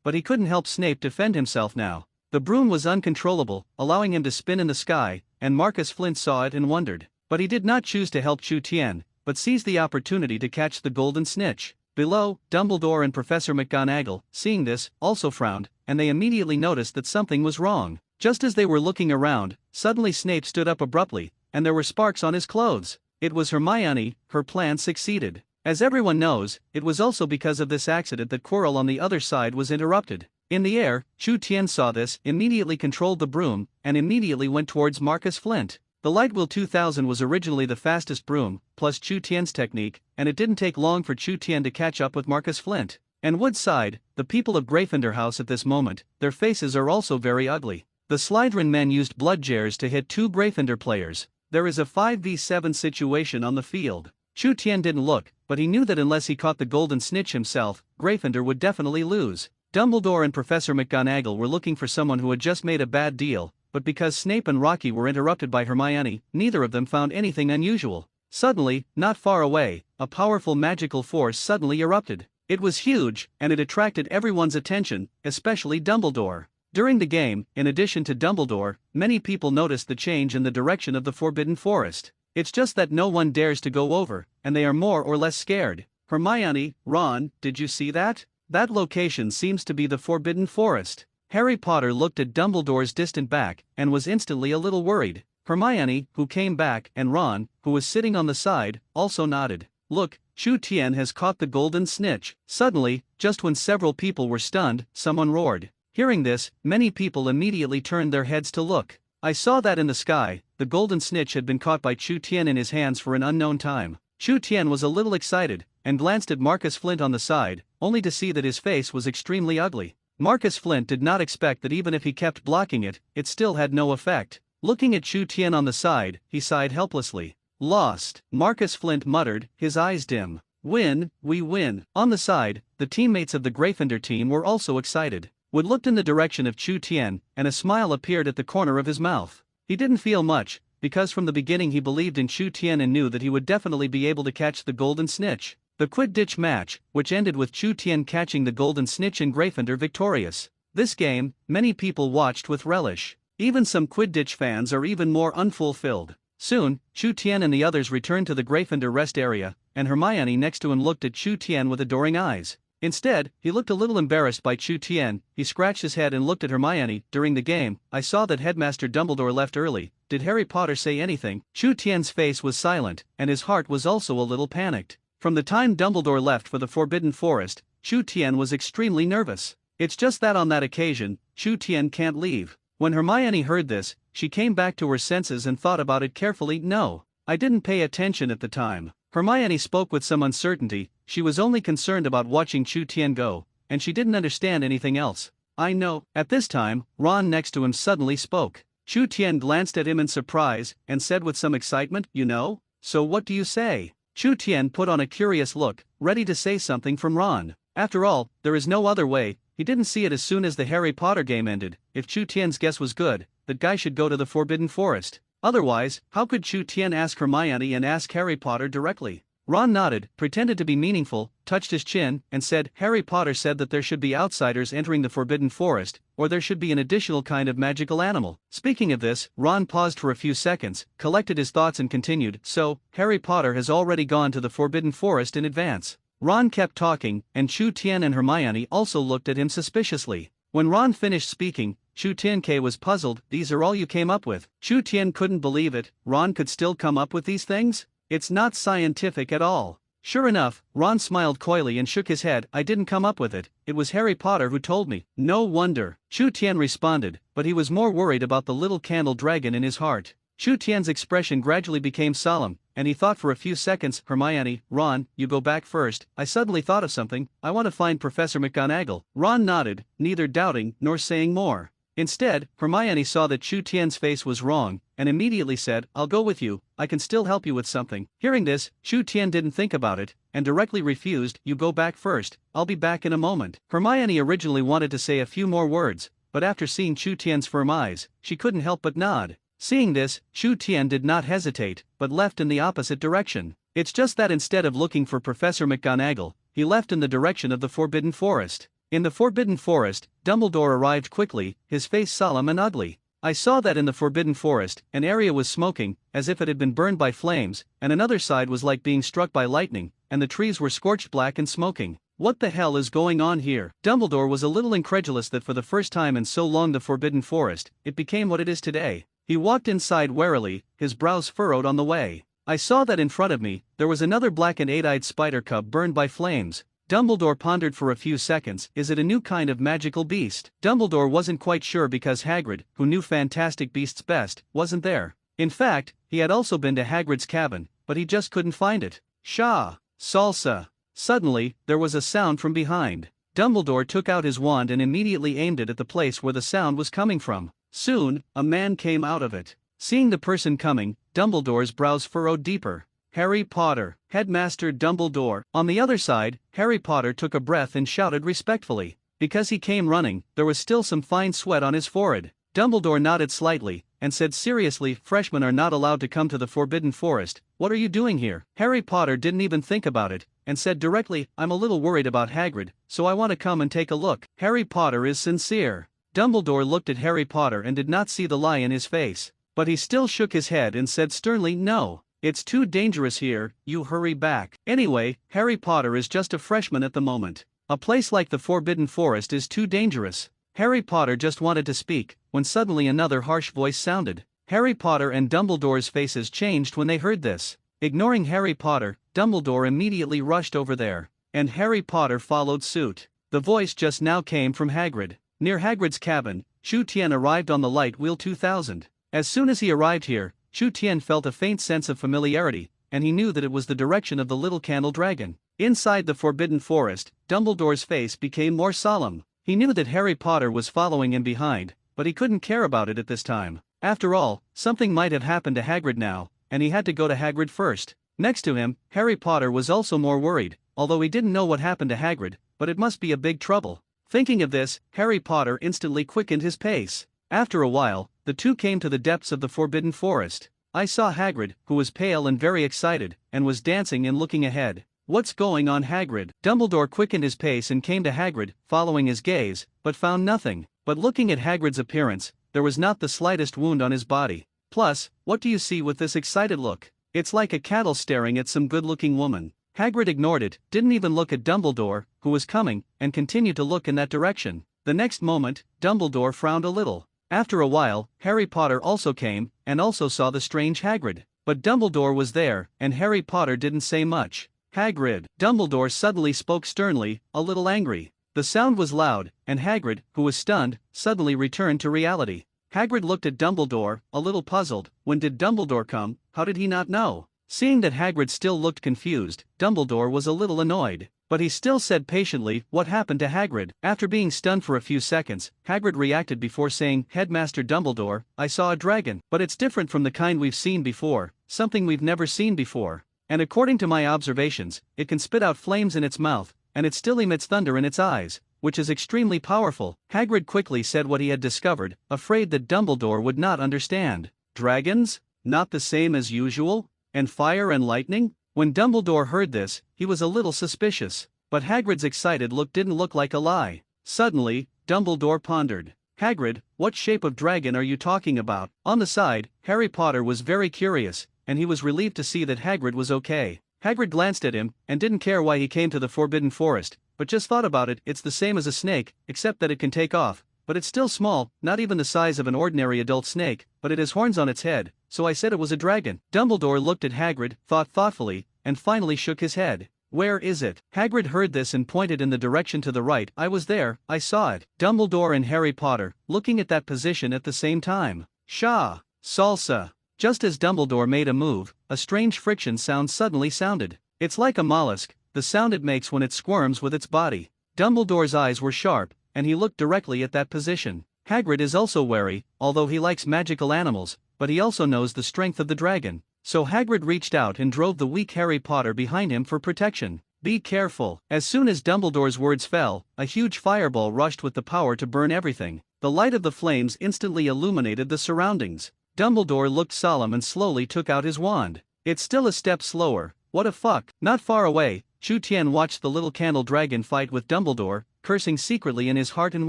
but he couldn't help Snape defend himself now. The broom was uncontrollable, allowing him to spin in the sky, and Marcus Flint saw it and wondered. but he did not choose to help Chu Tian, but seized the opportunity to catch the golden snitch. Below, Dumbledore and Professor McGonagall, seeing this, also frowned, and they immediately noticed that something was wrong. Just as they were looking around, suddenly Snape stood up abruptly, and there were sparks on his clothes. It was Hermione. Her plan succeeded. As everyone knows, it was also because of this accident that Quirrell on the other side was interrupted. In the air, Chu Tian saw this, immediately controlled the broom, and immediately went towards Marcus Flint. The Lightwheel 2000 was originally the fastest broom, plus Chu Tian's technique, and it didn't take long for Chu Tian to catch up with Marcus Flint. And Wood's side, the people of Gryffindor House at this moment, their faces are also very ugly. The Slytherin men used Bludgears to hit 2 Gryffindor players. There is a 5v7 situation on the field. Chu Tian didn't look, but he knew that unless he caught the golden snitch himself, Gryffindor would definitely lose. Dumbledore and Professor McGonagall were looking for someone who had just made a bad deal, but because Snape and Rocky were interrupted by Hermione, neither of them found anything unusual. Suddenly, not far away, a powerful magical force suddenly erupted. It was huge, and it attracted everyone's attention, especially Dumbledore. During the game, in addition to Dumbledore, many people noticed the change in the direction of the Forbidden Forest. It's just that no one dares to go over, and they are more or less scared. Hermione, Ron, did you see that? That location seems to be the Forbidden Forest. Harry Potter looked at Dumbledore's distant back, and was instantly a little worried. Hermione, who came back, and Ron, who was sitting on the side, also nodded. Look, Chu Tian has caught the golden snitch. Suddenly, just when several people were stunned, someone roared. Hearing this, many people immediately turned their heads to look. I saw that in the sky, the golden snitch had been caught by Chu Tian in his hands for an unknown time. Chu Tian was a little excited, and glanced at Marcus Flint on the side, only to see that his face was extremely ugly. Marcus Flint did not expect that even if he kept blocking it, it still had no effect. Looking at Chu Tian on the side, he sighed helplessly. Lost, Marcus Flint muttered, his eyes dim. Win, we win. On the side, the teammates of the Gryffindor team were also excited. Wood looked in the direction of Chu Tian, and a smile appeared at the corner of his mouth. He didn't feel much, because from the beginning he believed in Chu Tian and knew that he would definitely be able to catch the golden snitch. The Quidditch match, which ended with Chu Tian catching the golden snitch and Gryffindor victorious. This game, many people watched with relish. Even some Quidditch fans are even more unfulfilled. Soon, Chu Tian and the others returned to the Gryffindor rest area, and Hermione next to him looked at Chu Tian with adoring eyes. Instead, he looked a little embarrassed by Chu Tian. He scratched his head and looked at Hermione. During the game, I saw that Headmaster Dumbledore left early. Did Harry Potter say anything? Chu Tian's face was silent, and his heart was also a little panicked. From the time Dumbledore left for the Forbidden Forest, Chu Tian was extremely nervous. It's just that on that occasion, Chu Tian can't leave. When Hermione heard this, she came back to her senses and thought about it carefully. No, I didn't pay attention at the time. Hermione spoke with some uncertainty. She was only concerned about watching Chu Tian go, and she didn't understand anything else. I know. At this time, Ron next to him suddenly spoke. Chu Tian glanced at him in surprise, and said with some excitement, you know? So what do you say? Chu Tian put on a curious look, ready to say something from Ron. After all, there is no other way. He didn't see it as soon as the Harry Potter game ended. If Chu Tian's guess was good, that guy should go to the Forbidden Forest. Otherwise, how could Chu Tian ask Hermione and ask Harry Potter directly? Ron nodded, pretended to be meaningful, touched his chin, and said, Harry Potter said that there should be outsiders entering the Forbidden Forest, or there should be an additional kind of magical animal. Speaking of this, Ron paused for a few seconds, collected his thoughts and continued, so, Harry Potter has already gone to the Forbidden Forest in advance. Ron kept talking, and Chu Tian and Hermione also looked at him suspiciously. When Ron finished speaking, Chu Tian was puzzled. These are all you came up with? Chu Tian couldn't believe it. Ron could still come up with these things? It's not scientific at all. Sure enough, Ron smiled coyly and shook his head. I didn't come up with it, it was Harry Potter who told me. No wonder, Chu Tian responded, but he was more worried about the little candle dragon in his heart. Chu Tian's expression gradually became solemn, and he thought for a few seconds. Hermione, Ron, you go back first. I suddenly thought of something. I want to find Professor McGonagall. Ron nodded, neither doubting nor saying more. Instead, Hermione saw that Chu Tian's face was wrong, and immediately said, I'll go with you, I can still help you with something. Hearing this, Chu Tian didn't think about it, and directly refused. You go back first, I'll be back in a moment. Hermione originally wanted to say a few more words, but after seeing Chu Tian's firm eyes, she couldn't help but nod. Seeing this, Chu Tian did not hesitate, but left in the opposite direction. It's just that instead of looking for Professor McGonagall, he left in the direction of the Forbidden Forest. In the Forbidden Forest, Dumbledore arrived quickly, his face solemn and ugly. I saw that in the Forbidden Forest, an area was smoking, as if it had been burned by flames, and another side was like being struck by lightning, and the trees were scorched black and smoking. What the hell is going on here? Dumbledore was a little incredulous that for the first time in so long the Forbidden Forest, it became what it is today. He walked inside warily, his brows furrowed on the way. I saw that in front of me, there was another black and eight-eyed spider cub burned by flames. Dumbledore pondered for a few seconds, is it a new kind of magical beast? Dumbledore wasn't quite sure because Hagrid, who knew fantastic beasts best, wasn't there. In fact, he had also been to Hagrid's cabin, but he just couldn't find it. Shah! Salsa! Suddenly, there was a sound from behind. Dumbledore took out his wand and immediately aimed it at the place where the sound was coming from. Soon, a man came out of it. Seeing the person coming, Dumbledore's brows furrowed deeper. Harry Potter, Headmaster Dumbledore. On the other side, Harry Potter took a breath and shouted respectfully. Because he came running, there was still some fine sweat on his forehead. Dumbledore nodded slightly, and said seriously, freshmen are not allowed to come to the Forbidden Forest. What are you doing here? Harry Potter didn't even think about it, and said directly, I'm a little worried about Hagrid, so I want to come and take a look. Harry Potter is sincere. Dumbledore looked at Harry Potter and did not see the lie in his face, but he still shook his head and said sternly, no. It's too dangerous here, you hurry back. Anyway, Harry Potter is just a freshman at the moment. A place like the Forbidden Forest is too dangerous. Harry Potter just wanted to speak, when suddenly another harsh voice sounded. Harry Potter and Dumbledore's faces changed when they heard this. Ignoring Harry Potter, Dumbledore immediately rushed over there, and Harry Potter followed suit. The voice just now came from Hagrid. Near Hagrid's cabin, Chu Tien arrived on the Light Wheel 2000. As soon as he arrived here, Chu Tien felt a faint sense of familiarity, and he knew that it was the direction of the little candle dragon. Inside the Forbidden Forest, Dumbledore's face became more solemn. He knew that Harry Potter was following him behind, but he couldn't care about it at this time. After all, something might have happened to Hagrid now, and he had to go to Hagrid first. Next to him, Harry Potter was also more worried, although he didn't know what happened to Hagrid, but it must be a big trouble. Thinking of this, Harry Potter instantly quickened his pace. After a while, the two came to the depths of the Forbidden Forest. I saw Hagrid, who was pale and very excited, and was dancing and looking ahead. What's going on, Hagrid? Dumbledore quickened his pace and came to Hagrid, following his gaze, but found nothing. But looking at Hagrid's appearance, there was not the slightest wound on his body. Plus, what do you see with this excited look? It's like a cattle staring at some good-looking woman. Hagrid ignored it, didn't even look at Dumbledore, who was coming, and continued to look in that direction. The next moment, Dumbledore frowned a little. After a while, Harry Potter also came, and also saw the strange Hagrid. But Dumbledore was there, and Harry Potter didn't say much. Hagrid. Dumbledore suddenly spoke sternly, a little angry. The sound was loud, and Hagrid, who was stunned, suddenly returned to reality. Hagrid looked at Dumbledore, a little puzzled. When did Dumbledore come? How did he not know? Seeing that Hagrid still looked confused, Dumbledore was a little annoyed. But he still said patiently, what happened to Hagrid? After being stunned for a few seconds, Hagrid reacted before saying, Headmaster Dumbledore, I saw a dragon, but it's different from the kind we've seen before, something we've never seen before. And according to my observations, it can spit out flames in its mouth, and it still emits thunder in its eyes, which is extremely powerful. Hagrid quickly said what he had discovered, afraid that Dumbledore would not understand. Dragons? Not the same as usual? And fire and lightning? When Dumbledore heard this, he was a little suspicious, but Hagrid's excited look didn't look like a lie. Suddenly, Dumbledore pondered. Hagrid, what shape of dragon are you talking about? On the side, Harry Potter was very curious, and he was relieved to see that Hagrid was okay. Hagrid glanced at him, and didn't care why he came to the Forbidden Forest, but just thought about it. It's the same as a snake, except that it can take off, but it's still small, not even the size of an ordinary adult snake, but it has horns on its head, so I said it was a dragon. Dumbledore looked at Hagrid, thought thoughtfully, and finally shook his head. Where is it? Hagrid heard this and pointed in the direction to the right. I was there, I saw it. Dumbledore and Harry Potter, looking at that position at the same time. Shah! Salsa! Just as Dumbledore made a move, a strange friction sound suddenly sounded. It's like a mollusk, the sound it makes when it squirms with its body. Dumbledore's eyes were sharp, and he looked directly at that position. Hagrid is also wary, although he likes magical animals, but he also knows the strength of the dragon. So Hagrid reached out and drove the weak Harry Potter behind him for protection. Be careful. As soon as Dumbledore's words fell, a huge fireball rushed with the power to burn everything. The light of the flames instantly illuminated the surroundings. Dumbledore looked solemn and slowly took out his wand. It's still a step slower. What a fuck. Not far away, Chu Tien watched the little candle dragon fight with Dumbledore, cursing secretly in his heart and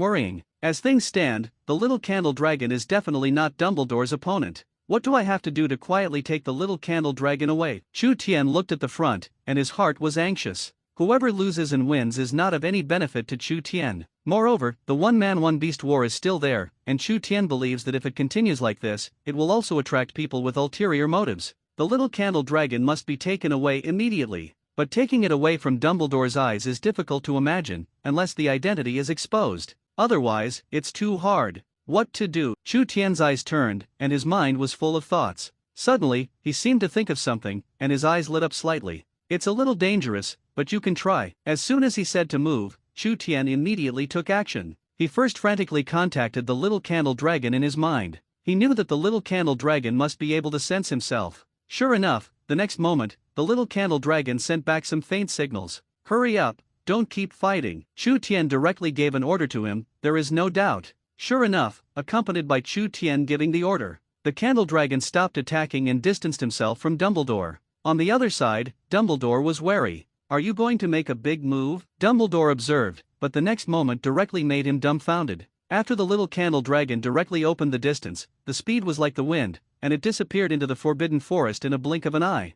worrying. As things stand, the little candle dragon is definitely not Dumbledore's opponent. What do I have to do to quietly take the little candle dragon away? Chu Tian looked at the front, and his heart was anxious. Whoever loses and wins is not of any benefit to Chu Tian. Moreover, the one-man one-beast war is still there, and Chu Tian believes that if it continues like this, it will also attract people with ulterior motives. The little candle dragon must be taken away immediately. But taking it away from Dumbledore's eyes is difficult to imagine, unless the identity is exposed. Otherwise, it's too hard. What to do? Chu Tian's eyes turned, and his mind was full of thoughts. Suddenly, he seemed to think of something, and his eyes lit up slightly. It's a little dangerous, but you can try. As soon as he said to move, Chu Tian immediately took action. He first frantically contacted the little candle dragon in his mind. He knew that the little candle dragon must be able to sense himself. Sure enough, the next moment, the little candle dragon sent back some faint signals. Hurry up, don't keep fighting. Chu Tian directly gave an order to him, there is no doubt. Sure enough, accompanied by Chu Tian giving the order, the candle dragon stopped attacking and distanced himself from Dumbledore. On the other side, Dumbledore was wary. Are you going to make a big move? Dumbledore observed, but the next moment directly made him dumbfounded. After the little candle dragon directly opened the distance, the speed was like the wind, and it disappeared into the Forbidden Forest in a blink of an eye.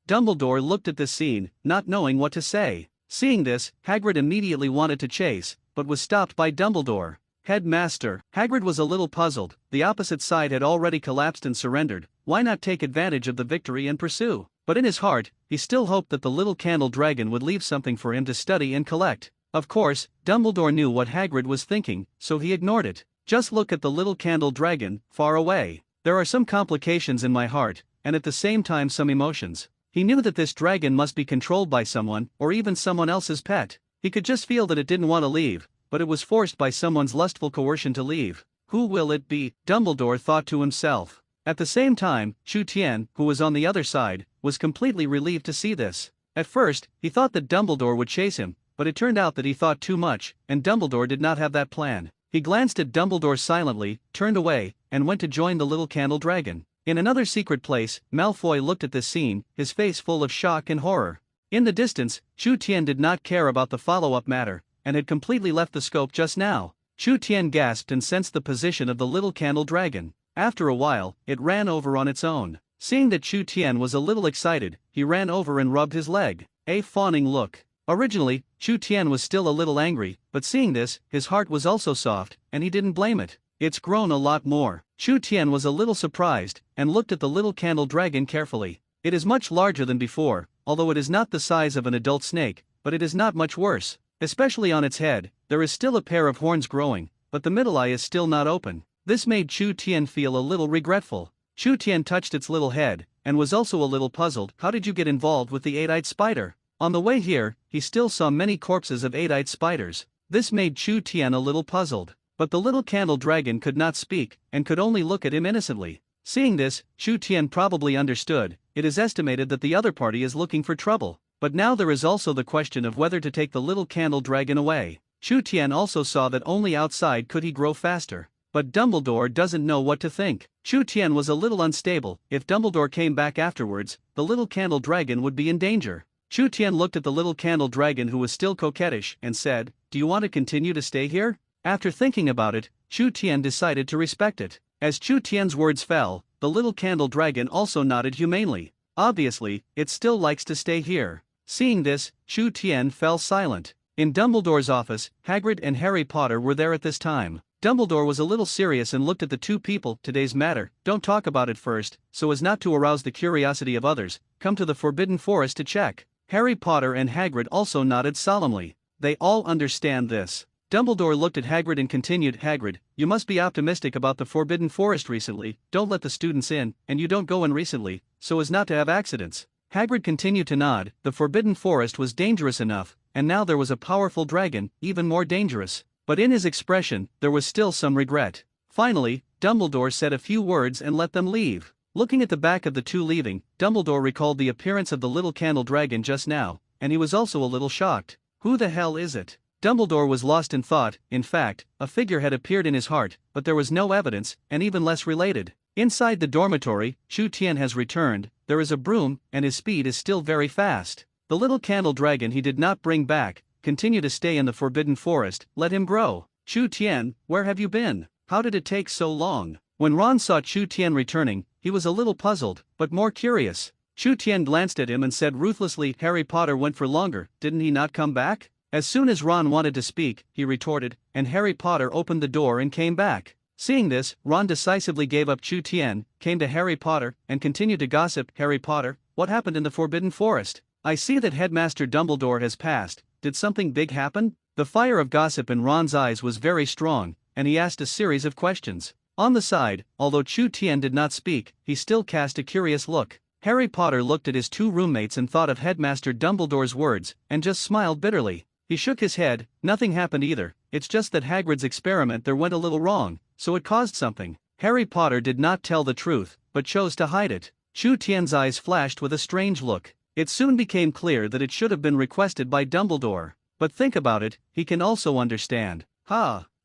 Dumbledore looked at this scene, not knowing what to say. Seeing this, Hagrid immediately wanted to chase, but was stopped by Dumbledore. Headmaster, Hagrid was a little puzzled. The opposite side had already collapsed and surrendered. Why not take advantage of the victory and pursue? But in his heart, he still hoped that the little candle dragon would leave something for him to study and collect. Of course, Dumbledore knew what Hagrid was thinking, so he ignored it. Just look at the little candle dragon, far away. There are some complications in my heart, and at the same time some emotions. He knew that this dragon must be controlled by someone, or even someone else's pet. He could just feel that it didn't want to leave, but it was forced by someone's lustful coercion to leave. Who will it be? Dumbledore thought to himself. At the same time, Chu Tian, who was on the other side, was completely relieved to see this. At first, he thought that Dumbledore would chase him, but it turned out that he thought too much, and Dumbledore did not have that plan. He glanced at Dumbledore silently, turned away, and went to join the little candle dragon. In another secret place, Malfoy looked at this scene, his face full of shock and horror. In the distance, Chu Tian did not care about the follow-up matter, and had completely left the scope just now. Chu Tian gasped and sensed the position of the little candle dragon. After a while, it ran over on its own. Seeing that Chu Tian was a little excited, he ran over and rubbed his leg. A fawning look. Originally, Chu Tian was still a little angry, but seeing this, his heart was also soft, and he didn't blame it. It's grown a lot more. Chu Tian was a little surprised, and looked at the little candle dragon carefully. It is much larger than before, although it is not the size of an adult snake, but it is not much worse. Especially on its head, there is still a pair of horns growing, but the middle eye is still not open. This made Chu Tian feel a little regretful. Chu Tian touched its little head, and was also a little puzzled. How did you get involved with the eight-eyed spider? On the way here, he still saw many corpses of eight-eyed spiders. This made Chu Tian a little puzzled. But the little candle dragon could not speak, and could only look at him innocently. Seeing this, Chu Tian probably understood. It is estimated that the other party is looking for trouble. But now there is also the question of whether to take the little candle dragon away. Chu Tian also saw that only outside could he grow faster. But Dumbledore doesn't know what to think. Chu Tian was a little unstable. If Dumbledore came back afterwards, the little candle dragon would be in danger. Chu Tian looked at the little candle dragon, who was still coquettish, and said, "Do you want to continue to stay here?" After thinking about it, Chu Tian decided to respect it. As Chu Tian's words fell, the little candle dragon also nodded humanely. Obviously, it still likes to stay here. Seeing this, Chu Tian fell silent. In Dumbledore's office, Hagrid and Harry Potter were there at this time. Dumbledore was a little serious and looked at the two people. Today's matter, don't talk about it first, so as not to arouse the curiosity of others. Come to the Forbidden Forest to check. Harry Potter and Hagrid also nodded solemnly. They all understand this. Dumbledore looked at Hagrid and continued, "Hagrid, you must be optimistic about the Forbidden Forest recently. Don't let the students in, and you don't go in recently, so as not to have accidents." Hagrid continued to nod. The Forbidden Forest was dangerous enough, and now there was a powerful dragon, even more dangerous. But in his expression, there was still some regret. Finally, Dumbledore said a few words and let them leave. Looking at the back of the two leaving, Dumbledore recalled the appearance of the little candle dragon just now, and he was also a little shocked. Who the hell is it? Dumbledore was lost in thought. In fact, a figure had appeared in his heart, but there was no evidence, and even less related. Inside the dormitory, Chu Tian has returned. There is a broom, and his speed is still very fast. The little candle dragon he did not bring back. Continue to stay in the Forbidden Forest, let him grow. Chu Tian, where have you been? How did it take so long? When Ron saw Chu Tian returning, he was a little puzzled, but more curious. Chu Tian glanced at him and said ruthlessly, Harry Potter went for longer, didn't he not come back? As soon as Ron wanted to speak, he retorted, and Harry Potter opened the door and came back. Seeing this, Ron decisively gave up Chu Tian, came to Harry Potter, and continued to gossip. Harry Potter, what happened in the Forbidden Forest? I see that Headmaster Dumbledore has passed. Did something big happen? The fire of gossip in Ron's eyes was very strong, and he asked a series of questions. On the side, although Chu Tian did not speak, he still cast a curious look. Harry Potter looked at his two roommates and thought of Headmaster Dumbledore's words, and just smiled bitterly. He shook his head. Nothing happened either, it's just that Hagrid's experiment there went a little wrong, so it caused something. Harry Potter did not tell the truth, but chose to hide it. Chu Tian's eyes flashed with a strange look. It soon became clear that it should have been requested by Dumbledore. But think about it, he can also understand.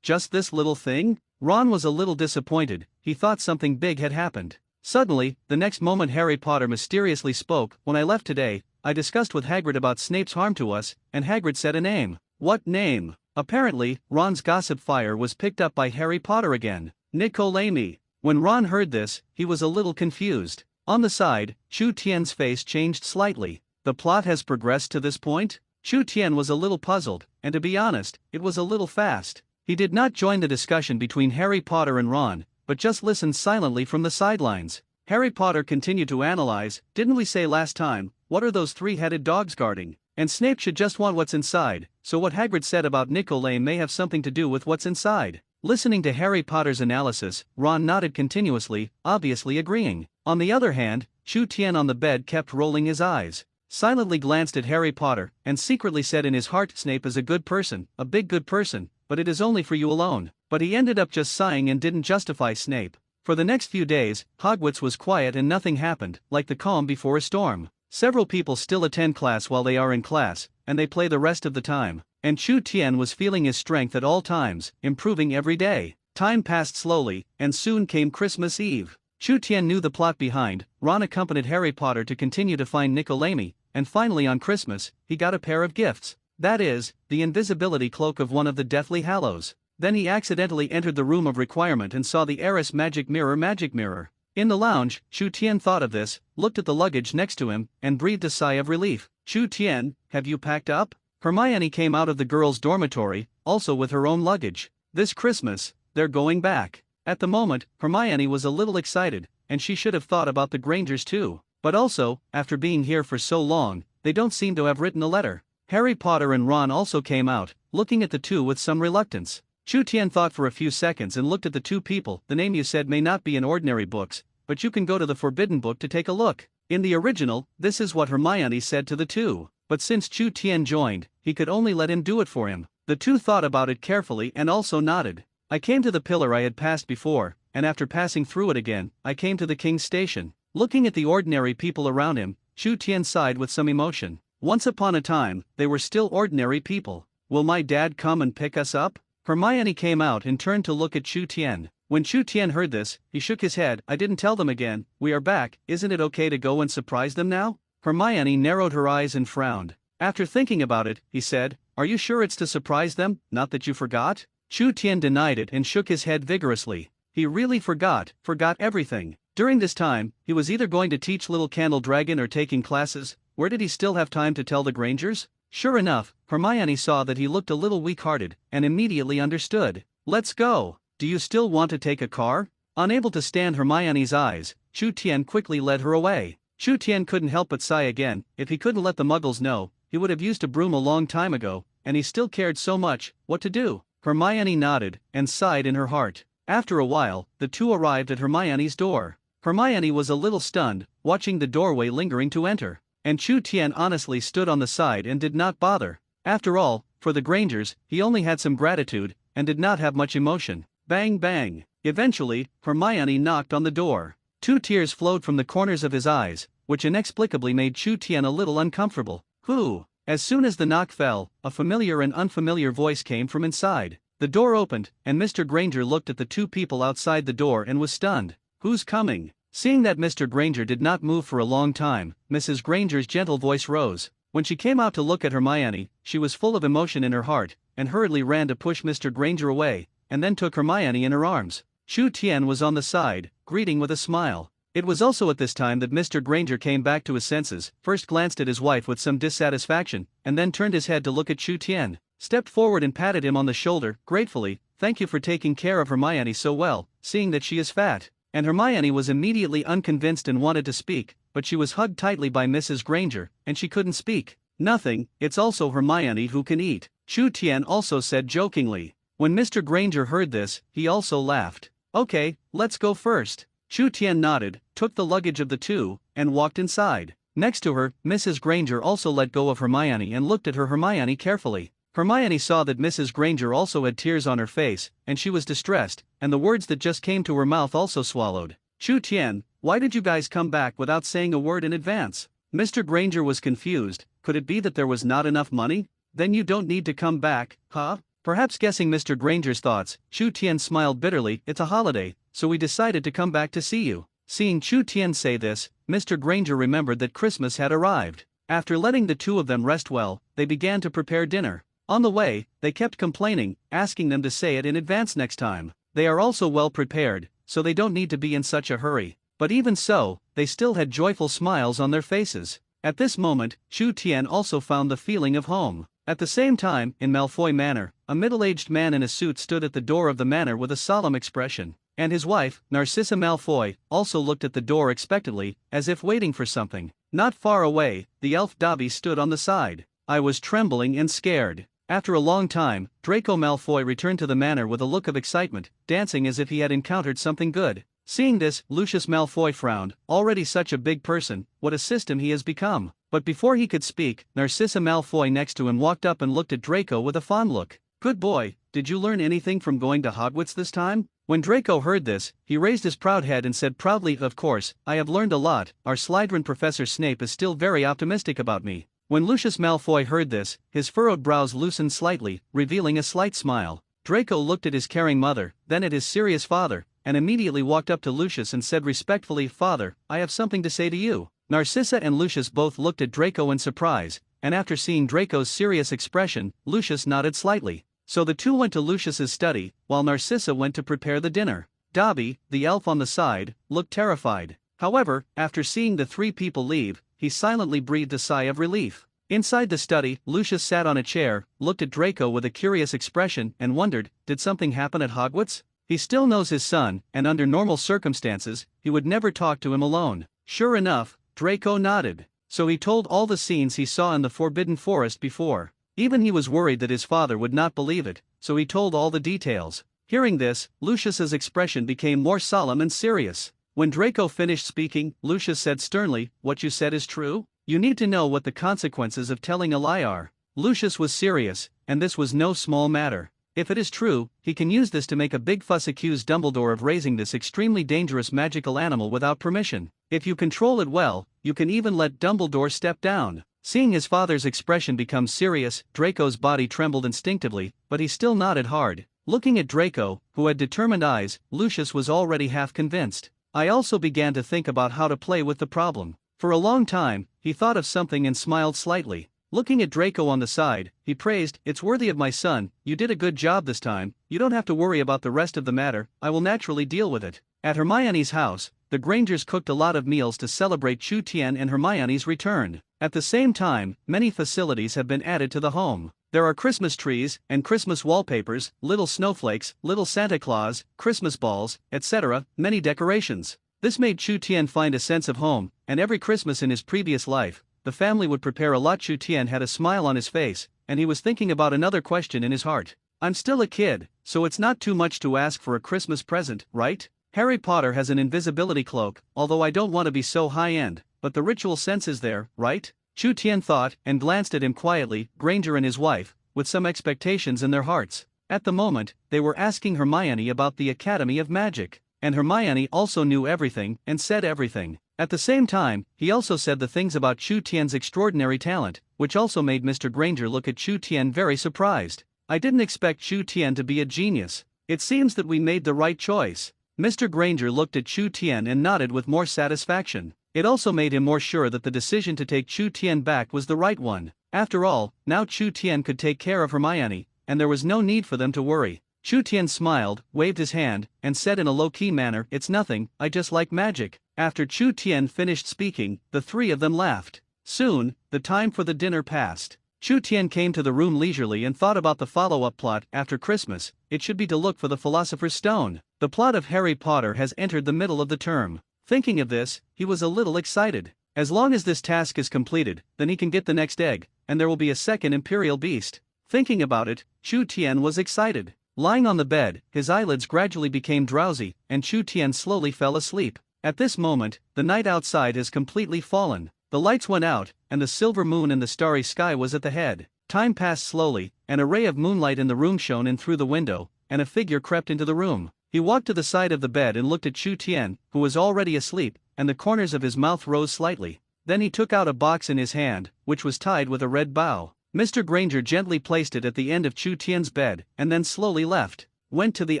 Just this little thing? Ron was a little disappointed, he thought something big had happened. Suddenly, the next moment Harry Potter mysteriously spoke, when I left today, I discussed with Hagrid about Snape's harm to us, and Hagrid said a name. What name? Apparently, Ron's gossip fire was picked up by Harry Potter again. Nicolami. When Ron heard this, he was a little confused. On the side, Chu Tian's face changed slightly. The plot has progressed to this point? Chu Tian was a little puzzled, and to be honest, it was a little fast. He did not join the discussion between Harry Potter and Ron, but just listened silently from the sidelines. Harry Potter continued to analyze. Didn't we say last time, what are those three-headed dogs guarding? And Snape should just want what's inside, so what Hagrid said about Nicolai may have something to do with what's inside. Listening to Harry Potter's analysis, Ron nodded continuously, obviously agreeing. On the other hand, Chu Tian on the bed kept rolling his eyes, silently glanced at Harry Potter, and secretly said in his heart, Snape is a good person, a big good person, but it is only for you alone. But he ended up just sighing and didn't justify Snape. For the next few days, Hogwarts was quiet and nothing happened, like the calm before a storm. Several people still attend class while they are in class, and they play the rest of the time. And Chu Tian was feeling his strength at all times, improving every day. Time passed slowly, and soon came Christmas Eve. Chu Tian knew the plot behind. Ron accompanied Harry Potter to continue to find Nicolami, and finally on Christmas, he got a pair of gifts. That is, the invisibility cloak of one of the Deathly Hallows. Then he accidentally entered the room of requirement and saw the heiress magic mirror. In the lounge, Chu Tian thought of this, looked at the luggage next to him, and breathed a sigh of relief. Chu Tian, have you packed up? Hermione came out of the girls' dormitory, also with her own luggage. This Christmas, they're going back. At the moment, Hermione was a little excited, and she should have thought about the Grangers too. But also, after being here for so long, they don't seem to have written a letter. Harry Potter and Ron also came out, looking at the two with some reluctance. Chu Tian thought for a few seconds and looked at the two people. The name you said may not be in ordinary books, but you can go to the Forbidden Book to take a look. In the original, this is what Hermione said to the two. But since Chu Tian joined, he could only let him do it for him. The two thought about it carefully and also nodded. I came to the pillar I had passed before, and after passing through it again, I came to the King's Station. Looking at the ordinary people around him, Chu Tian sighed with some emotion. Once upon a time, they were still ordinary people. Will my dad come and pick us up? Hermione came out and turned to look at Chu Tian. When Chu Tian heard this, he shook his head. I didn't tell them again. We are back. Isn't it okay to go and surprise them now? Hermione narrowed her eyes and frowned. After thinking about it, he said, Are you sure it's to surprise them, not that you forgot? Chu Tian denied it and shook his head vigorously. He really forgot everything. During this time, he was either going to teach Little Candle Dragon or taking classes. Where did he still have time to tell the Grangers? Sure enough, Hermione saw that he looked a little weak-hearted, and immediately understood. Let's go. Do you still want to take a car? Unable to stand Hermione's eyes, Chu Tian quickly led her away. Chu Tian couldn't help but sigh again. If he couldn't let the Muggles know, he would have used a broom a long time ago, and he still cared so much. What to do? Hermione nodded, and sighed in her heart. After a while, the two arrived at Hermione's door. Hermione was a little stunned, watching the doorway lingering to enter. And Chu Tian honestly stood on the side and did not bother. After all, for the Grangers, he only had some gratitude, and did not have much emotion. Bang bang. Eventually, Hermione knocked on the door. 2 tears flowed from the corners of his eyes, which inexplicably made Chu Tian a little uncomfortable. Who? As soon as the knock fell, a familiar and unfamiliar voice came from inside. The door opened, and Mr. Granger looked at the 2 people outside the door and was stunned. Who's coming? Seeing that Mr. Granger did not move for a long time, Mrs. Granger's gentle voice rose. When she came out to look at Hermione, she was full of emotion in her heart. and hurriedly ran to push Mr. Granger away, and then took Hermione in her arms. Chu Tian was on the side, greeting with a smile. It was also at this time that Mr. Granger came back to his senses, first glanced at his wife with some dissatisfaction, and then turned his head to look at Chu Tian, stepped forward and patted him on the shoulder, gratefully. "Thank you for taking care of Hermione so well, seeing that she is fat." And Hermione was immediately unconvinced and wanted to speak, but she was hugged tightly by Mrs. Granger, and she couldn't speak. "Nothing, it's also Hermione who can eat," Chu Tian also said jokingly. When Mr. Granger heard this, he also laughed. "Okay, let's go first." Chu Tian nodded, took the luggage of the two, and walked inside. Next to her, Mrs. Granger also let go of Hermione and looked at her Hermione carefully. Hermione saw that Mrs. Granger also had tears on her face, and she was distressed, and the words that just came to her mouth also swallowed. "Chu Tian, why did you guys come back without saying a word in advance?" Mr. Granger was confused. Could it be that there was not enough money? "Then you don't need to come back, huh?" Perhaps guessing Mr. Granger's thoughts, Chu Tian smiled bitterly. "It's a holiday, so we decided to come back to see you." Seeing Chu Tian say this, Mr. Granger remembered that Christmas had arrived. After letting the two of them rest well, they began to prepare dinner. On the way, they kept complaining, asking them to say it in advance next time. They are also well prepared, so they don't need to be in such a hurry. But even so, they still had joyful smiles on their faces. At this moment, Chu Tian also found the feeling of home. At the same time, in Malfoy Manor, a middle-aged man in a suit stood at the door of the manor with a solemn expression, and his wife, Narcissa Malfoy, also looked at the door expectantly, as if waiting for something. Not far away, the elf Dobby stood on the side. I was trembling and scared. After a long time, Draco Malfoy returned to the manor with a look of excitement, dancing as if he had encountered something good. Seeing this, Lucius Malfoy frowned. Already such a big person, what a system he has become. But before he could speak, Narcissa Malfoy next to him walked up and looked at Draco with a fond look. "Good boy, did you learn anything from going to Hogwarts this time?" When Draco heard this, he raised his proud head and said proudly, "Of course, I have learned a lot. Our Slytherin Professor Snape is still very optimistic about me." When Lucius Malfoy heard this, his furrowed brows loosened slightly, revealing a slight smile. Draco looked at his caring mother, then at his serious father, and immediately walked up to Lucius and said respectfully, "Father, I have something to say to you." Narcissa and Lucius both looked at Draco in surprise, and after seeing Draco's serious expression, Lucius nodded slightly. So the two went to Lucius's study, while Narcissa went to prepare the dinner. Dobby, the elf on the side, looked terrified. However, after seeing the three people leave, he silently breathed a sigh of relief. Inside the study, Lucius sat on a chair, looked at Draco with a curious expression, and wondered, did something happen at Hogwarts? He still knows his son, and under normal circumstances, he would never talk to him alone. Sure enough, Draco nodded. So he told all the scenes he saw in the Forbidden Forest before. Even he was worried that his father would not believe it, so he told all the details. Hearing this, Lucius's expression became more solemn and serious. When Draco finished speaking, Lucius said sternly, "What you said is true? You need to know what the consequences of telling a lie are." Lucius was serious, and this was no small matter. If it is true, he can use this to make a big fuss, accuse Dumbledore of raising this extremely dangerous magical animal without permission. If you control it well, you can even let Dumbledore step down. Seeing his father's expression become serious, Draco's body trembled instinctively, but he still nodded hard. Looking at Draco, who had determined eyes, Lucius was already half convinced. I also began to think about how to play with the problem. For a long time, he thought of something and smiled slightly. Looking at Draco on the side, he praised, "It's worthy of my son, you did a good job this time, you don't have to worry about the rest of the matter, I will naturally deal with it." At Hermione's house, the Grangers cooked a lot of meals to celebrate Chu Tian and Hermione's return. At the same time, many facilities have been added to the home. There are Christmas trees and Christmas wallpapers, little snowflakes, little Santa Claus, Christmas balls, etc., many decorations. This made Chu Tian find a sense of home, and every Christmas in his previous life, the family would prepare a lot. Chu Tian had a smile on his face, and he was thinking about another question in his heart. I'm still a kid, so it's not too much to ask for a Christmas present, right? Harry Potter has an invisibility cloak, although I don't want to be so high-end, but the ritual sense is there, right? Chu Tian thought and glanced at him quietly. Granger and his wife, with some expectations in their hearts. At the moment, they were asking Hermione about the Academy of Magic, and Hermione also knew everything and said everything. At the same time, he also said the things about Chu Tian's extraordinary talent, which also made Mr. Granger look at Chu Tian very surprised. I didn't expect Chu Tian to be a genius. It seems that we made the right choice. Mr. Granger looked at Chu Tian and nodded with more satisfaction. It also made him more sure that the decision to take Chu Tian back was the right one. After all, now Chu Tian could take care of Hermione, and there was no need for them to worry. Chu Tian smiled, waved his hand, and said in a low-key manner, "It's nothing, I just like magic." After Chu Tian finished speaking, the three of them laughed. Soon, the time for the dinner passed. Chu Tian came to the room leisurely and thought about the follow-up plot. After Christmas, it should be to look for the Philosopher's Stone. The plot of Harry Potter has entered the middle of the term. Thinking of this, he was a little excited. As long as this task is completed, then he can get the next egg, and there will be a second Imperial Beast. Thinking about it, Chu Tian was excited. Lying on the bed, his eyelids gradually became drowsy, and Chu Tian slowly fell asleep. At this moment, the night outside has completely fallen. The lights went out, and the silver moon in the starry sky was at the head. Time passed slowly, and a ray of moonlight in the room shone in through the window, and a figure crept into the room. He walked to the side of the bed and looked at Chu Tian, who was already asleep, and the corners of his mouth rose slightly. Then he took out a box in his hand, which was tied with a red bow. Mr. Granger gently placed it at the end of Chu Tian's bed, and then slowly left. Went to the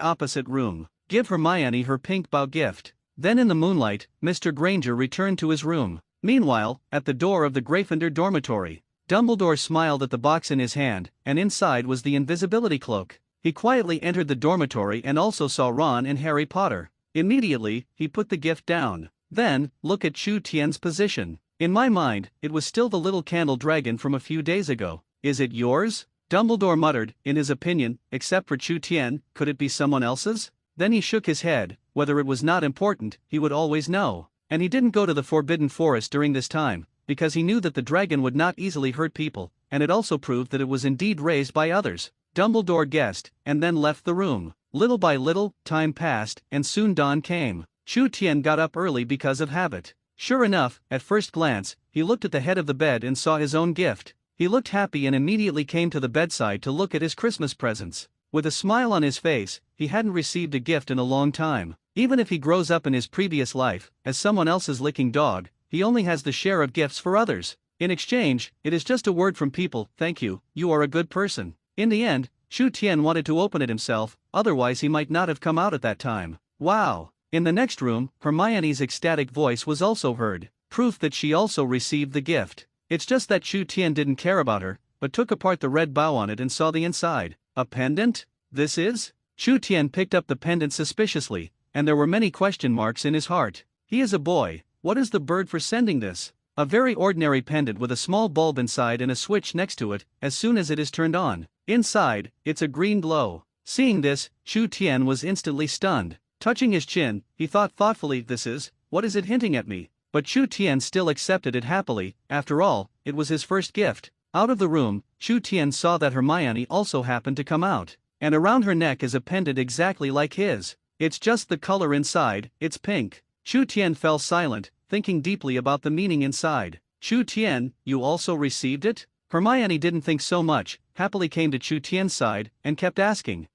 opposite room. Give Hermione her pink bow gift. Then in the moonlight, Mr. Granger returned to his room. Meanwhile, at the door of the Gryffindor dormitory, Dumbledore smiled at the box in his hand, and inside was the invisibility cloak. He quietly entered the dormitory and also saw Ron and Harry Potter. Immediately, he put the gift down. Then, look at Chu Tian's position. In my mind, it was still the little candle dragon from a few days ago. Is it yours? Dumbledore muttered, in his opinion, except for Chu Tian, could it be someone else's? Then he shook his head. Whether it was not important, he would always know. And he didn't go to the Forbidden Forest during this time, because he knew that the dragon would not easily hurt people, and it also proved that it was indeed raised by others. Dumbledore guessed, and then left the room. Little by little, time passed, and soon dawn came. Chu Tian got up early because of habit. Sure enough, at first glance, he looked at the head of the bed and saw his own gift. He looked happy and immediately came to the bedside to look at his Christmas presents. With a smile on his face, he hadn't received a gift in a long time. Even if he grows up in his previous life, as someone else's licking dog, he only has the share of gifts for others. In exchange, it is just a word from people, "Thank you, you are a good person." In the end, Chu Tian wanted to open it himself, otherwise he might not have come out at that time. Wow! In the next room, Hermione's ecstatic voice was also heard, proof that she also received the gift. It's just that Chu Tian didn't care about her, but took apart the red bow on it and saw the inside. A pendant? This is? Chu Tian picked up the pendant suspiciously, and there were many question marks in his heart. He is a boy, what is the bird for sending this? A very ordinary pendant with a small bulb inside and a switch next to it. As soon as it is turned on, inside, it's a green glow. Seeing this, Chu Tian was instantly stunned. Touching his chin, he thought thoughtfully, what is it hinting at me? But Chu Tian still accepted it happily. After all, it was his first gift. Out of the room, Chu Tian saw that Hermione also happened to come out. And around her neck is a pendant exactly like his. It's just the color inside, it's pink. Chu Tian fell silent, thinking deeply about the meaning inside. Chu Tian, you also received it? Hermione didn't think so much, happily came to Chu Tian's side, and kept asking.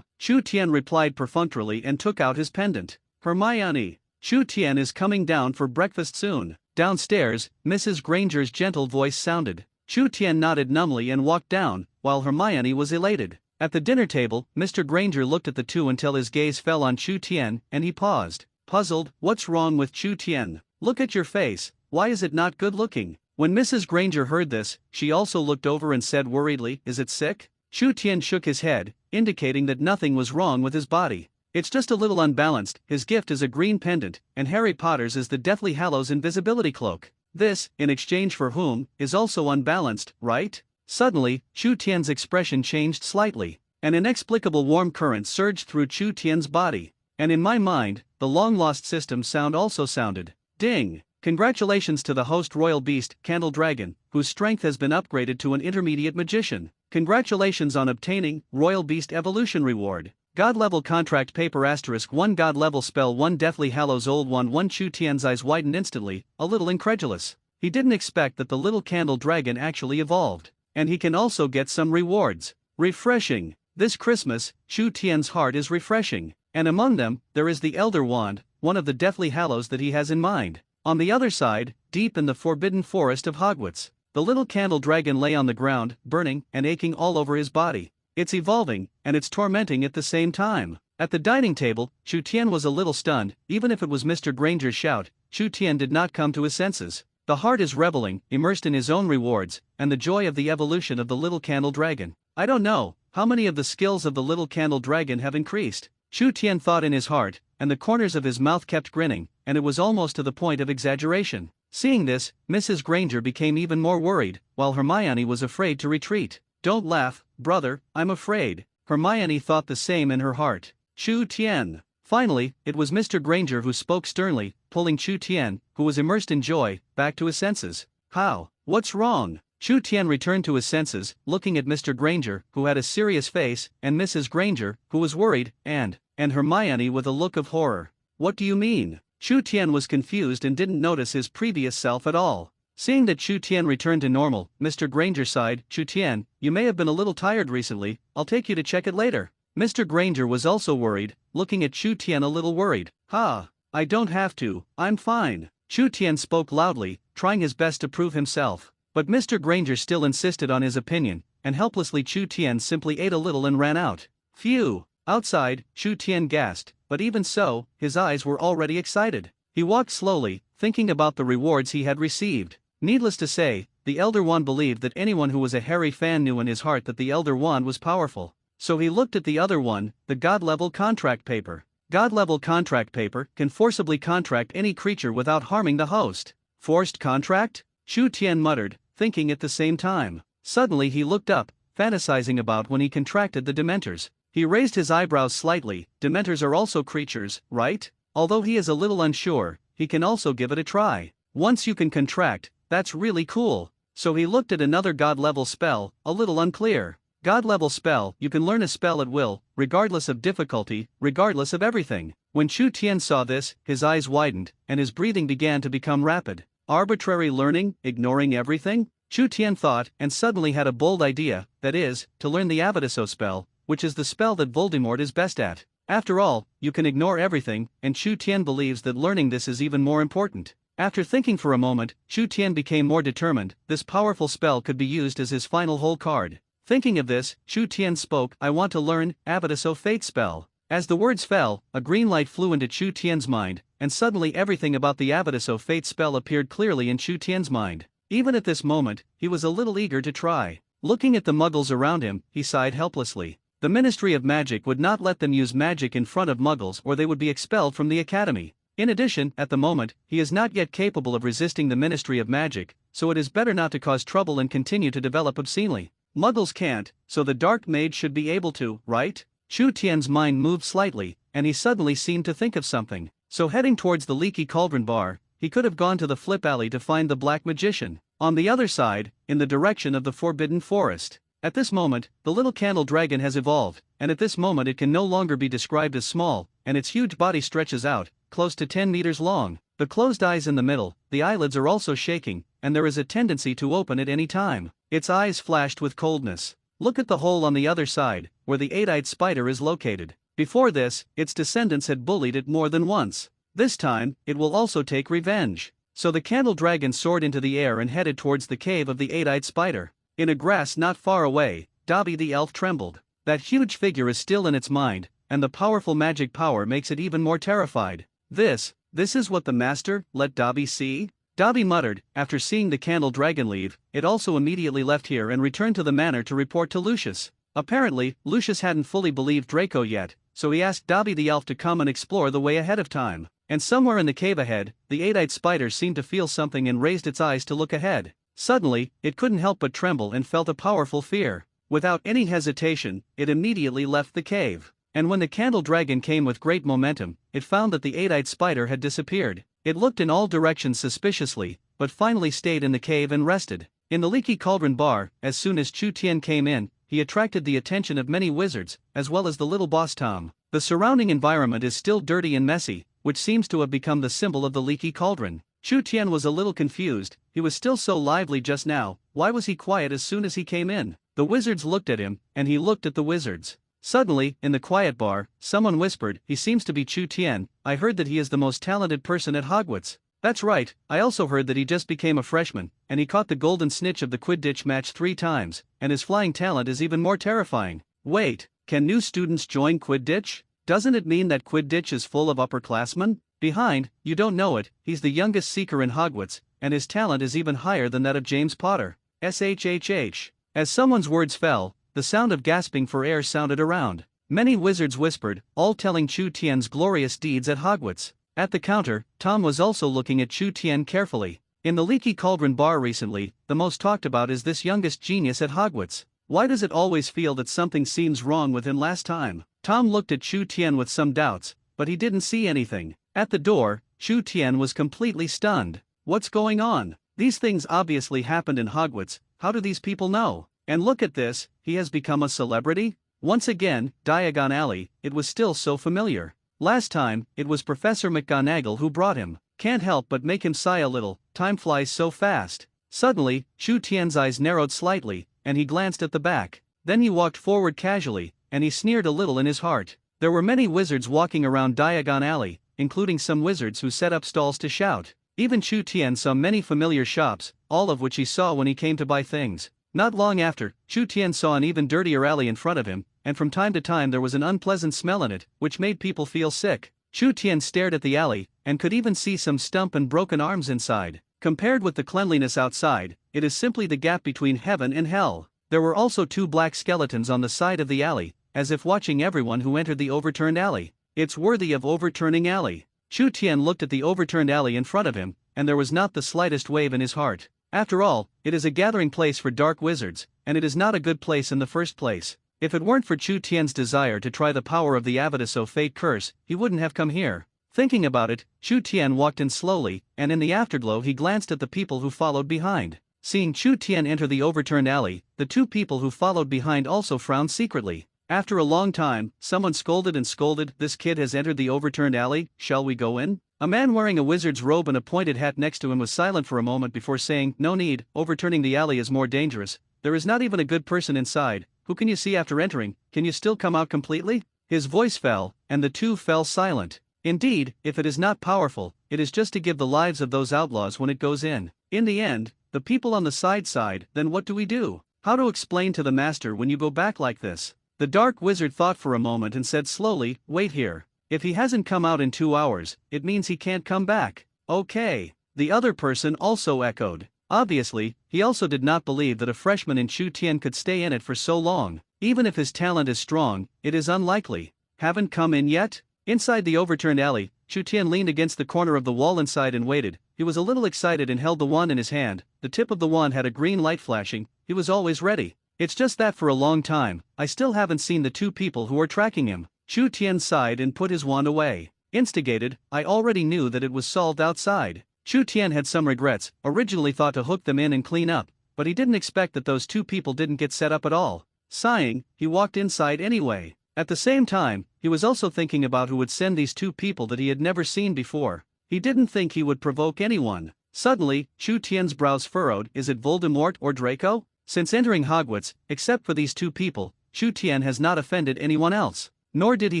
Chu Tian replied perfunctorily and took out his pendant. Hermione, Chu Tian is coming down for breakfast soon. Downstairs, Mrs. Granger's gentle voice sounded. Chu Tian nodded numbly and walked down, while Hermione was elated. At the dinner table, Mr. Granger looked at the two until his gaze fell on Chu Tian, and he paused. Puzzled, what's wrong with Chu Tian? Look at your face, why is it not good looking? When Mrs. Granger heard this, she also looked over and said worriedly, is it sick? Chu Tian shook his head, indicating that nothing was wrong with his body. It's just a little unbalanced. His gift is a green pendant, and Harry Potter's is the Deathly Hallows invisibility cloak. This, in exchange for whom, is also unbalanced, right? Suddenly, Chu Tian's expression changed slightly. An inexplicable warm current surged through Chu Tian's body. And in my mind, the long-lost system sound also sounded. Ding! Congratulations to the host Royal Beast, Candle Dragon, whose strength has been upgraded to an intermediate magician. Congratulations on obtaining Royal Beast Evolution Reward. God level contract paper *1 God level spell 1 Deathly Hallows old 1 Chu Tian's eyes widened instantly, a little incredulous. He didn't expect that the little candle dragon actually evolved. And he can also get some rewards. Refreshing. This Christmas, Chu Tian's heart is refreshing. And among them, there is the Elder Wand, one of the Deathly Hallows that he has in mind. On the other side, deep in the Forbidden Forest of Hogwarts, the little candle dragon lay on the ground, burning and aching all over his body. It's evolving, and it's tormenting at the same time. At the dining table, Chu Tian was a little stunned. Even if it was Mr. Granger's shout, Chu Tian did not come to his senses. The heart is reveling, immersed in his own rewards, and the joy of the evolution of the little candle dragon. I don't know, how many of the skills of the little candle dragon have increased? Chu Tian thought in his heart, and the corners of his mouth kept grinning, and it was almost to the point of exaggeration. Seeing this, Mrs. Granger became even more worried, while Hermione was afraid to retreat. Don't laugh, brother, I'm afraid. Hermione thought the same in her heart. Chu Tian. Finally, it was Mr. Granger who spoke sternly, pulling Chu Tian, who was immersed in joy, back to his senses. How? What's wrong? Chu Tian returned to his senses, looking at Mr. Granger, who had a serious face, and Mrs. Granger, who was worried, and Hermione with a look of horror. What do you mean? Chu Tian was confused and didn't notice his previous self at all. Seeing that Chu Tian returned to normal, Mr. Granger sighed. Chu Tian, you may have been a little tired recently, I'll take you to check it later. Mr. Granger was also worried, looking at Chu Tian a little worried. I don't have to, I'm fine. Chu Tian spoke loudly, trying his best to prove himself. But Mr. Granger still insisted on his opinion, and helplessly Chu Tian simply ate a little and ran out. Phew! Outside, Chu Tian gasped, but even so, his eyes were already excited. He walked slowly, thinking about the rewards he had received. Needless to say, the Elder Wand believed that anyone who was a Harry fan knew in his heart that the Elder Wand was powerful. So he looked at the other one, the God-level contract paper. God-level contract paper can forcibly contract any creature without harming the host. Forced contract? Chu Tian muttered, thinking at the same time. Suddenly he looked up, fantasizing about when he contracted the Dementors. He raised his eyebrows slightly. Dementors are also creatures, right? Although he is a little unsure, he can also give it a try. Once you can contract, that's really cool. So he looked at another God-level spell, a little unclear. God-level spell, you can learn a spell at will, regardless of difficulty, regardless of everything. When Chu Tian saw this, his eyes widened, and his breathing began to become rapid. Arbitrary learning, ignoring everything? Chu Tian thought, and suddenly had a bold idea, that is, to learn the Avadiso spell, which is the spell that Voldemort is best at. After all, you can ignore everything, and Chu Tian believes that learning this is even more important. After thinking for a moment, Chu Tian became more determined. This powerful spell could be used as his final hole card. Thinking of this, Chu Tian spoke, I want to learn Avadiso Fate spell. As the words fell, a green light flew into Chu Tian's mind, and suddenly everything about the Avadiso Fate spell appeared clearly in Chu Tian's mind. Even at this moment, he was a little eager to try. Looking at the muggles around him, he sighed helplessly. The Ministry of Magic would not let them use magic in front of muggles or they would be expelled from the academy. In addition, at the moment, he is not yet capable of resisting the Ministry of Magic, so it is better not to cause trouble and continue to develop obscenely. Muggles can't, so the Dark Mage should be able to, right? Chu Tian's mind moved slightly, and he suddenly seemed to think of something. So heading towards the Leaky Cauldron bar, he could have gone to the Flip Alley to find the Black Magician. On the other side, in the direction of the Forbidden Forest. At this moment, the little candle dragon has evolved, and at this moment it can no longer be described as small, and its huge body stretches out, close to 10 meters long. The closed eyes in the middle, the eyelids are also shaking, and there is a tendency to open at any time. Its eyes flashed with coldness. Look at the hole on the other side, where the eight-eyed spider is located. Before this, its descendants had bullied it more than once. This time, it will also take revenge. So the candle dragon soared into the air and headed towards the cave of the eight-eyed spider. In a grass not far away, Dobby the elf trembled. That huge figure is still in its mind, and the powerful magic power makes it even more terrified. This is what the master let Dobby see? Dobby muttered. After seeing the candle dragon leave, it also immediately left here and returned to the manor to report to Lucius. Apparently, Lucius hadn't fully believed Draco yet, so he asked Dobby the elf to come and explore the way ahead of time. And somewhere in the cave ahead, the eight-eyed spider seemed to feel something and raised its eyes to look ahead. Suddenly, it couldn't help but tremble and felt a powerful fear. Without any hesitation, it immediately left the cave. And when the candle dragon came with great momentum, it found that the eight-eyed spider had disappeared. It looked in all directions suspiciously, but finally stayed in the cave and rested. In the Leaky Cauldron bar, as soon as Chu Tian came in, he attracted the attention of many wizards, as well as the little boss Tom. The surrounding environment is still dirty and messy, which seems to have become the symbol of the Leaky Cauldron. Chu Tian was a little confused. He was still so lively just now. Why was he quiet as soon as he came in? The wizards looked at him, and he looked at the wizards. Suddenly, in the quiet bar, someone whispered, "He seems to be Chu Tian. I heard that he is the most talented person at Hogwarts." "That's right, I also heard that he just became a freshman, and he caught the golden snitch of the Quidditch match 3 times, and his flying talent is even more terrifying." Wait, can new students join Quidditch? Doesn't it mean that Quidditch is full of upperclassmen? Behind, you don't know it, he's the youngest seeker in Hogwarts, and his talent is even higher than that of James Potter. SHHH. As someone's words fell, the sound of gasping for air sounded around. Many wizards whispered, all telling Chu Tian's glorious deeds at Hogwarts. At the counter, Tom was also looking at Chu Tian carefully. In the Leaky Cauldron bar recently, the most talked about is this youngest genius at Hogwarts. Why does it always feel that something seems wrong with him last time? Tom looked at Chu Tian with some doubts, but he didn't see anything. At the door, Chu Tian was completely stunned. What's going on? These things obviously happened in Hogwarts, how do these people know? And look at this, he has become a celebrity? Once again, Diagon Alley, it was still so familiar. Last time, it was Professor McGonagall who brought him. Can't help but make him sigh a little, time flies so fast. Suddenly, Chu Tian's eyes narrowed slightly, and he glanced at the back. Then he walked forward casually, and he sneered a little in his heart. There were many wizards walking around Diagon Alley, including some wizards who set up stalls to shout. Even Chu Tian saw many familiar shops, all of which he saw when he came to buy things. Not long after, Chu Tian saw an even dirtier alley in front of him, and from time to time there was an unpleasant smell in it, which made people feel sick. Chu Tian stared at the alley, and could even see some stump and broken arms inside. Compared with the cleanliness outside, it is simply the gap between heaven and hell. There were also 2 black skeletons on the side of the alley, as if watching everyone who entered the overturned alley. It's worthy of overturning alley. Chu Tian looked at the overturned alley in front of him, and there was not the slightest wave in his heart. After all, it is a gathering place for dark wizards, and it is not a good place in the first place. If it weren't for Chu Tian's desire to try the power of the Avatiso Fate Curse, he wouldn't have come here. Thinking about it, Chu Tian walked in slowly, and in the afterglow he glanced at the people who followed behind. Seeing Chu Tian enter the overturned alley, the 2 people who followed behind also frowned secretly. After a long time, someone scolded and scolded, "This kid has entered the overturned alley, shall we go in?" A man wearing a wizard's robe and a pointed hat next to him was silent for a moment before saying, "No need, overturning the alley is more dangerous. There is not even a good person inside. Who can you see after entering? Can you still come out completely?" His voice fell, and the 2 fell silent. Indeed, if it is not powerful, it is just to give the lives of those outlaws when it goes in. In the end, the people on the side, then what do we do? How to explain to the master when you go back like this? The dark wizard thought for a moment and said slowly, "Wait here. If he hasn't come out in 2 hours, it means he can't come back." "Okay." The other person also echoed. Obviously, he also did not believe that a freshman in Chu Tian could stay in it for so long. Even if his talent is strong, it is unlikely. "Haven't come in yet?" Inside the overturned alley, Chu Tian leaned against the corner of the wall inside and waited. He was a little excited and held the wand in his hand. The tip of the wand had a green light flashing. He was always ready. "It's just that for a long time, I still haven't seen the 2 people who are tracking him." Chu Tian sighed and put his wand away. Instigated, I already knew that it was solved outside. Chu Tian had some regrets, originally thought to hook them in and clean up, but he didn't expect that those 2 people didn't get set up at all. Sighing, he walked inside anyway. At the same time, he was also thinking about who would send these 2 people that he had never seen before. He didn't think he would provoke anyone. Suddenly, Chu Tian's brows furrowed. Is it Voldemort or Draco? Since entering Hogwarts, except for these 2 people, Chu Tian has not offended anyone else. Nor did he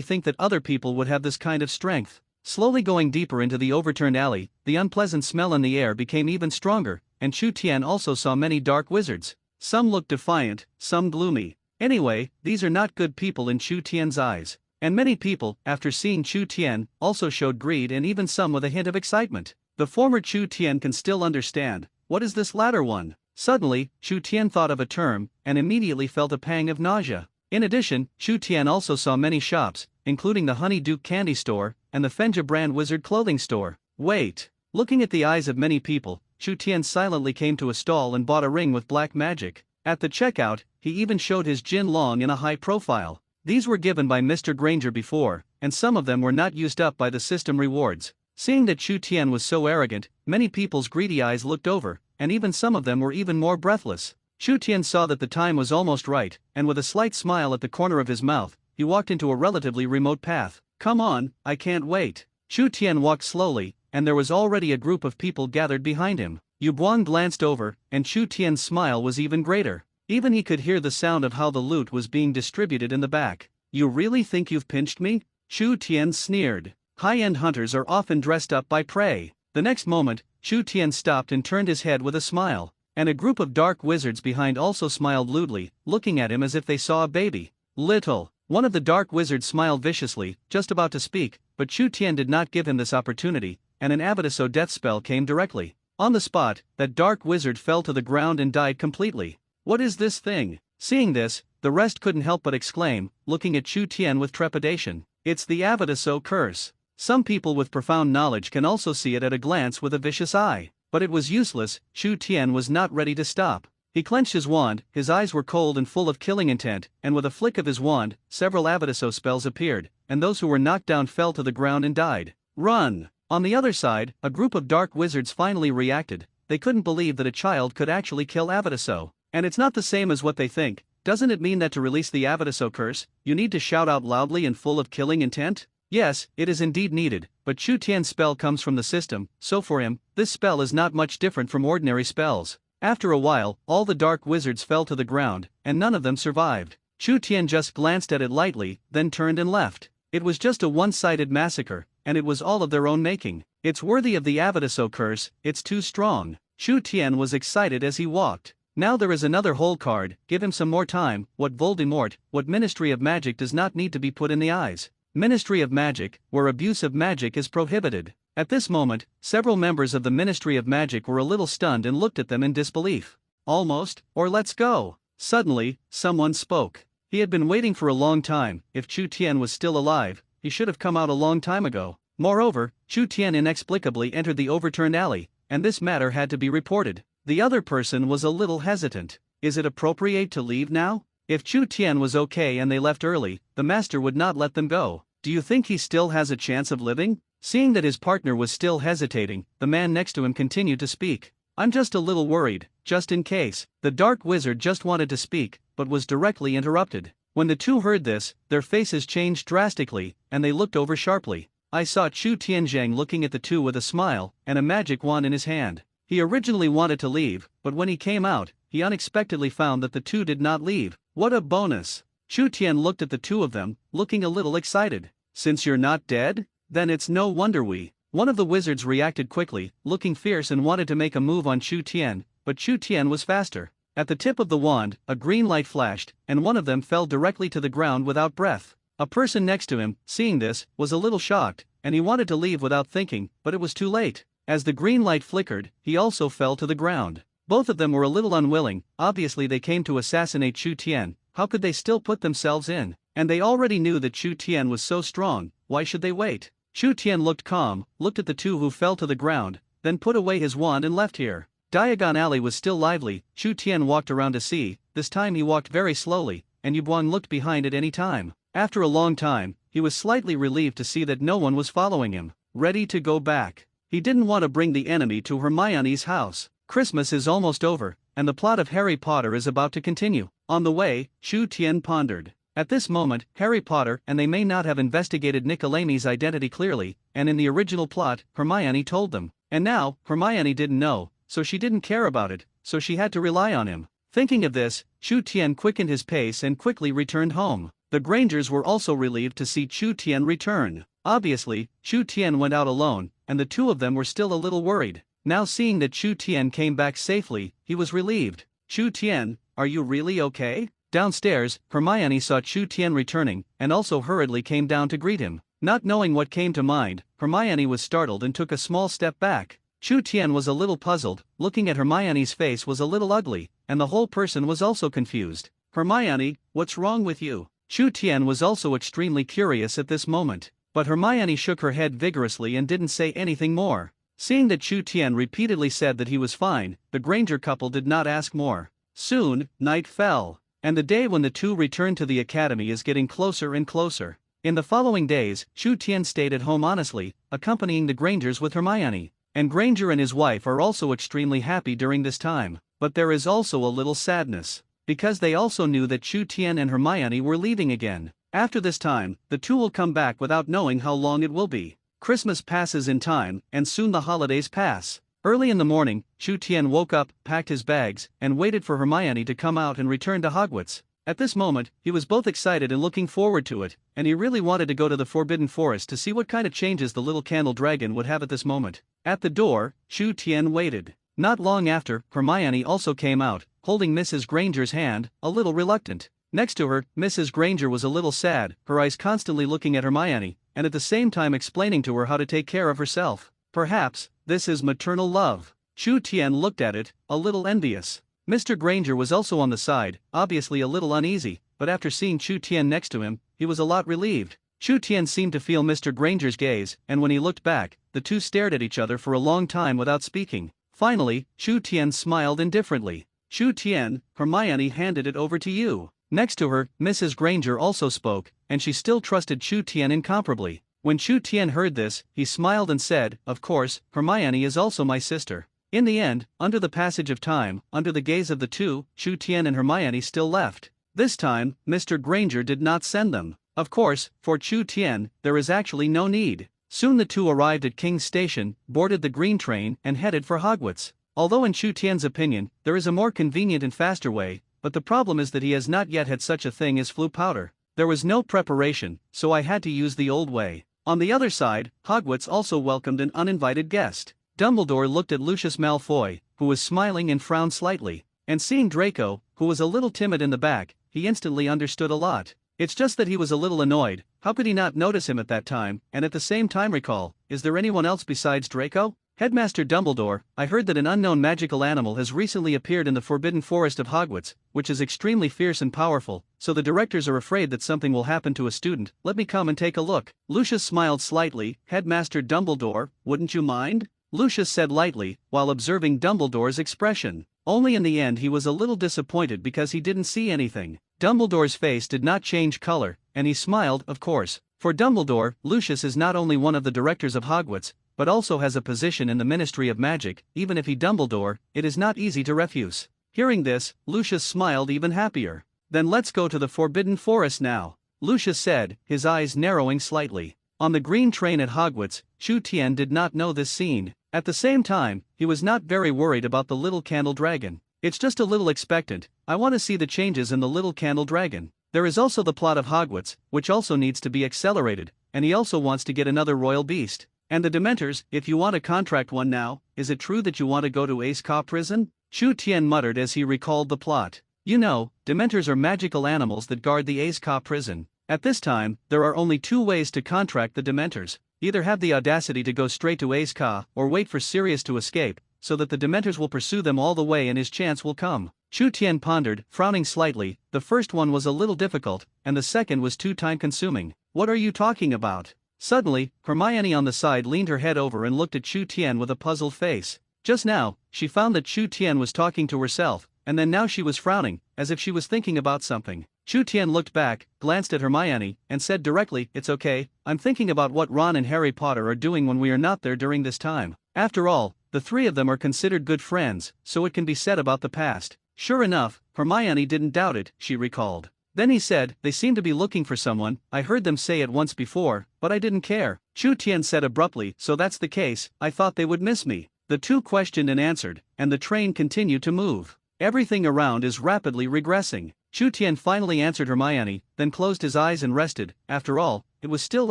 think that other people would have this kind of strength. Slowly going deeper into the overturned alley, the unpleasant smell in the air became even stronger, and Chu Tian also saw many dark wizards. Some looked defiant, some gloomy. Anyway, these are not good people in Chu Tian's eyes. And many people, after seeing Chu Tian, also showed greed and even some with a hint of excitement. The former Chu Tian can still understand. What is this latter one? Suddenly, Chu Tian thought of a term, and immediately felt a pang of nausea. In addition, Chu Tian also saw many shops, including the Honey Duke candy store, and the Fenja brand wizard clothing store. Wait. Looking at the eyes of many people, Chu Tian silently came to a stall and bought a ring with black magic. At the checkout, he even showed his Jin Long in a high profile. These were given by Mr. Granger before, and some of them were not used up by the system rewards. Seeing that Chu Tian was so arrogant, many people's greedy eyes looked over, and even some of them were even more breathless. Chu Tian saw that the time was almost right, and with a slight smile at the corner of his mouth, he walked into a relatively remote path. "Come on, I can't wait." Chu Tian walked slowly, and there was already a group of people gathered behind him. Yu Buang glanced over, and Chu Tian's smile was even greater. Even he could hear the sound of how the loot was being distributed in the back. "You really think you've pinched me?" Chu Tian sneered. High-end hunters are often dressed up by prey. The next moment, Chu Tian stopped and turned his head with a smile, and a group of dark wizards behind also smiled lewdly, looking at him as if they saw a baby. "Little." One of the dark wizards smiled viciously, just about to speak, but Chu Tian did not give him this opportunity, and an Avatiso death spell came directly. On the spot, that dark wizard fell to the ground and died completely. "What is this thing?" Seeing this, the rest couldn't help but exclaim, looking at Chu Tian with trepidation. It's the Avadaso curse. Some people with profound knowledge can also see it at a glance with a vicious eye. But it was useless, Chu Tian was not ready to stop. He clenched his wand, his eyes were cold and full of killing intent, and with a flick of his wand, several Avadaso spells appeared, and those who were knocked down fell to the ground and died. Run! On the other side, a group of dark wizards finally reacted. They couldn't believe that a child could actually kill Avadaso. And it's not the same as what they think. Doesn't it mean that to release the Avadaso curse, you need to shout out loudly and full of killing intent? Yes, it is indeed needed, but Chu Tian's spell comes from the system, so for him, this spell is not much different from ordinary spells. After a while, all the dark wizards fell to the ground, and none of them survived. Chu Tian just glanced at it lightly, then turned and left. It was just a one-sided massacre, and it was all of their own making. It's worthy of the Avadaso curse, it's too strong. Chu Tian was excited as he walked. Now there is another hole card, give him some more time. What Voldemort, what Ministry of Magic does not need to be put in the eyes. Ministry of Magic, where abuse of magic is prohibited. At this moment, several members of the Ministry of Magic were a little stunned and looked at them in disbelief. Almost, or let's go. Suddenly, someone spoke. He had been waiting for a long time. If Chu Tian was still alive, he should have come out a long time ago. Moreover, Chu Tian inexplicably entered the overturned alley, and this matter had to be reported. The other person was a little hesitant. Is it appropriate to leave now? If Chu Tian was okay and they left early, the master would not let them go. Do you think he still has a chance of living? Seeing that his partner was still hesitating, the man next to him continued to speak. I'm just a little worried, just in case. The dark wizard just wanted to speak, but was directly interrupted. When the two heard this, their faces changed drastically, and they looked over sharply. I saw Chu Tianzhang looking at the two with a smile, and a magic wand in his hand. He originally wanted to leave, but when he came out, he unexpectedly found that the two did not leave. What a bonus! Chu Tian looked at the two of them, looking a little excited. Since you're not dead? Then it's no wonder we. One of the wizards reacted quickly, looking fierce and wanted to make a move on Chu Tian, but Chu Tian was faster. At the tip of the wand, a green light flashed, and one of them fell directly to the ground without breath. A person next to him, seeing this, was a little shocked, and he wanted to leave without thinking, but it was too late. As the green light flickered, he also fell to the ground. Both of them were a little unwilling. Obviously they came to assassinate Chu Tian. How could they still put themselves in? And they already knew that Chu Tian was so strong, why should they wait? Chu Tian looked calm, looked at the two who fell to the ground, then put away his wand and left here. Diagon Alley was still lively. Chu Tian walked around to see. This time he walked very slowly, and Yubuan looked behind at any time. After a long time, he was slightly relieved to see that no one was following him. Ready to go back. He didn't want to bring the enemy to Hermione's house. Christmas is almost over, and the plot of Harry Potter is about to continue. On the way, Chu Tian pondered. At this moment, Harry Potter and they may not have investigated Nicolamy's identity clearly, and in the original plot, Hermione told them. And now, Hermione didn't know, so she didn't care about it, so she had to rely on him. Thinking of this, Chu Tian quickened his pace and quickly returned home. The Grangers were also relieved to see Chu Tian return. Obviously, Chu Tian went out alone, and the two of them were still a little worried. Now seeing that Chu Tian came back safely, he was relieved. Chu Tian, are you really okay? Downstairs, Hermione saw Chu Tian returning, and also hurriedly came down to greet him. Not knowing what came to mind, Hermione was startled and took a small step back. Chu Tian was a little puzzled, looking at Hermione's face was a little ugly, and the whole person was also confused. Hermione, what's wrong with you? Chu Tian was also extremely curious at this moment. But Hermione shook her head vigorously and didn't say anything more. Seeing that Chu Tian repeatedly said that he was fine, the Granger couple did not ask more. Soon, night fell, and the day when the two returned to the academy is getting closer and closer. In the following days, Chu Tian stayed at home honestly, accompanying the Grangers with Hermione. And Granger and his wife are also extremely happy during this time. But there is also a little sadness, because they also knew that Chu Tian and Hermione were leaving again. After this time, the two will come back without knowing how long it will be. Christmas passes in time, and soon the holidays pass. Early in the morning, Chu Tian woke up, packed his bags, and waited for Hermione to come out and return to Hogwarts. At this moment, he was both excited and looking forward to it, and he really wanted to go to the Forbidden Forest to see what kind of changes the little candle dragon would have at this moment. At the door, Chu Tian waited. Not long after, Hermione also came out, holding Mrs. Granger's hand, a little reluctant. Next to her, Mrs. Granger was a little sad, her eyes constantly looking at Hermione, and at the same time explaining to her how to take care of herself. Perhaps, this is maternal love. Chu Tian looked at it, a little envious. Mr. Granger was also on the side, obviously a little uneasy, but after seeing Chu Tian next to him, he was a lot relieved. Chu Tian seemed to feel Mr. Granger's gaze, and when he looked back, the two stared at each other for a long time without speaking. Finally, Chu Tian smiled indifferently. "Chu Tian, Hermione handed it over to you." Next to her, Mrs. Granger also spoke, and she still trusted Chu Tian incomparably. When Chu Tian heard this, he smiled and said, "Of course, Hermione is also my sister." In the end, under the passage of time, under the gaze of the two, Chu Tian and Hermione still left. This time, Mr. Granger did not send them. Of course, for Chu Tian, there is actually no need. Soon the two arrived at King's Station, boarded the green train, and headed for Hogwarts. Although in Chu Tian's opinion, there is a more convenient and faster way, but the problem is that he has not yet had such a thing as flu powder. There was no preparation, so I had to use the old way. On the other side, Hogwarts also welcomed an uninvited guest. Dumbledore looked at Lucius Malfoy, who was smiling and frowned slightly, and seeing Draco, who was a little timid in the back, he instantly understood a lot. It's just that he was a little annoyed. How could he not notice him at that time, and at the same time recall, is there anyone else besides Draco? "Headmaster Dumbledore, I heard that an unknown magical animal has recently appeared in the Forbidden Forest of Hogwarts, which is extremely fierce and powerful, so the directors are afraid that something will happen to a student. Let me come and take a look." Lucius smiled slightly. "Headmaster Dumbledore, wouldn't you mind?" Lucius said lightly, while observing Dumbledore's expression. Only in the end he was a little disappointed because he didn't see anything. Dumbledore's face did not change color, and he smiled, of course. For Dumbledore, Lucius is not only one of the directors of Hogwarts, but also has a position in the Ministry of Magic. Even if he Dumbledore, it is not easy to refuse. Hearing this, Lucius smiled even happier. "Then let's go to the Forbidden Forest now," Lucius said, his eyes narrowing slightly. On the green train at Hogwarts, Chu Tian did not know this scene. At the same time, he was not very worried about the little candle dragon. "It's just a little expectant. I want to see the changes in the little candle dragon. There is also the plot of Hogwarts, which also needs to be accelerated, and he also wants to get another royal beast. And the Dementors, if you want to contract one now, is it true that you want to go to Ace Caw prison?" Chu Tian muttered as he recalled the plot. "You know, Dementors are magical animals that guard the Ace Caw prison. At this time, there are only two ways to contract the Dementors. Either have the audacity to go straight to Ace Caw, or wait for Sirius to escape, so that the Dementors will pursue them all the way and his chance will come." Chu Tian pondered, frowning slightly. The first one was a little difficult, and the second was too time-consuming. "What are you talking about?" Suddenly, Hermione on the side leaned her head over and looked at Chu Tian with a puzzled face. Just now, she found that Chu Tian was talking to herself, and then now she was frowning, as if she was thinking about something. Chu Tian looked back, glanced at Hermione, and said directly, "It's okay, I'm thinking about what Ron and Harry Potter are doing when we are not there during this time. After all, the three of them are considered good friends, so it can be said about the past." Sure enough, Hermione didn't doubt it, she recalled. Then he said, "They seem to be looking for someone, I heard them say it once before, but I didn't care." Chu Tian said abruptly, "So that's the case, I thought they would miss me." The two questioned and answered, and the train continued to move. Everything around is rapidly regressing. Chu Tian finally answered Hermione, then closed his eyes and rested. After all, it was still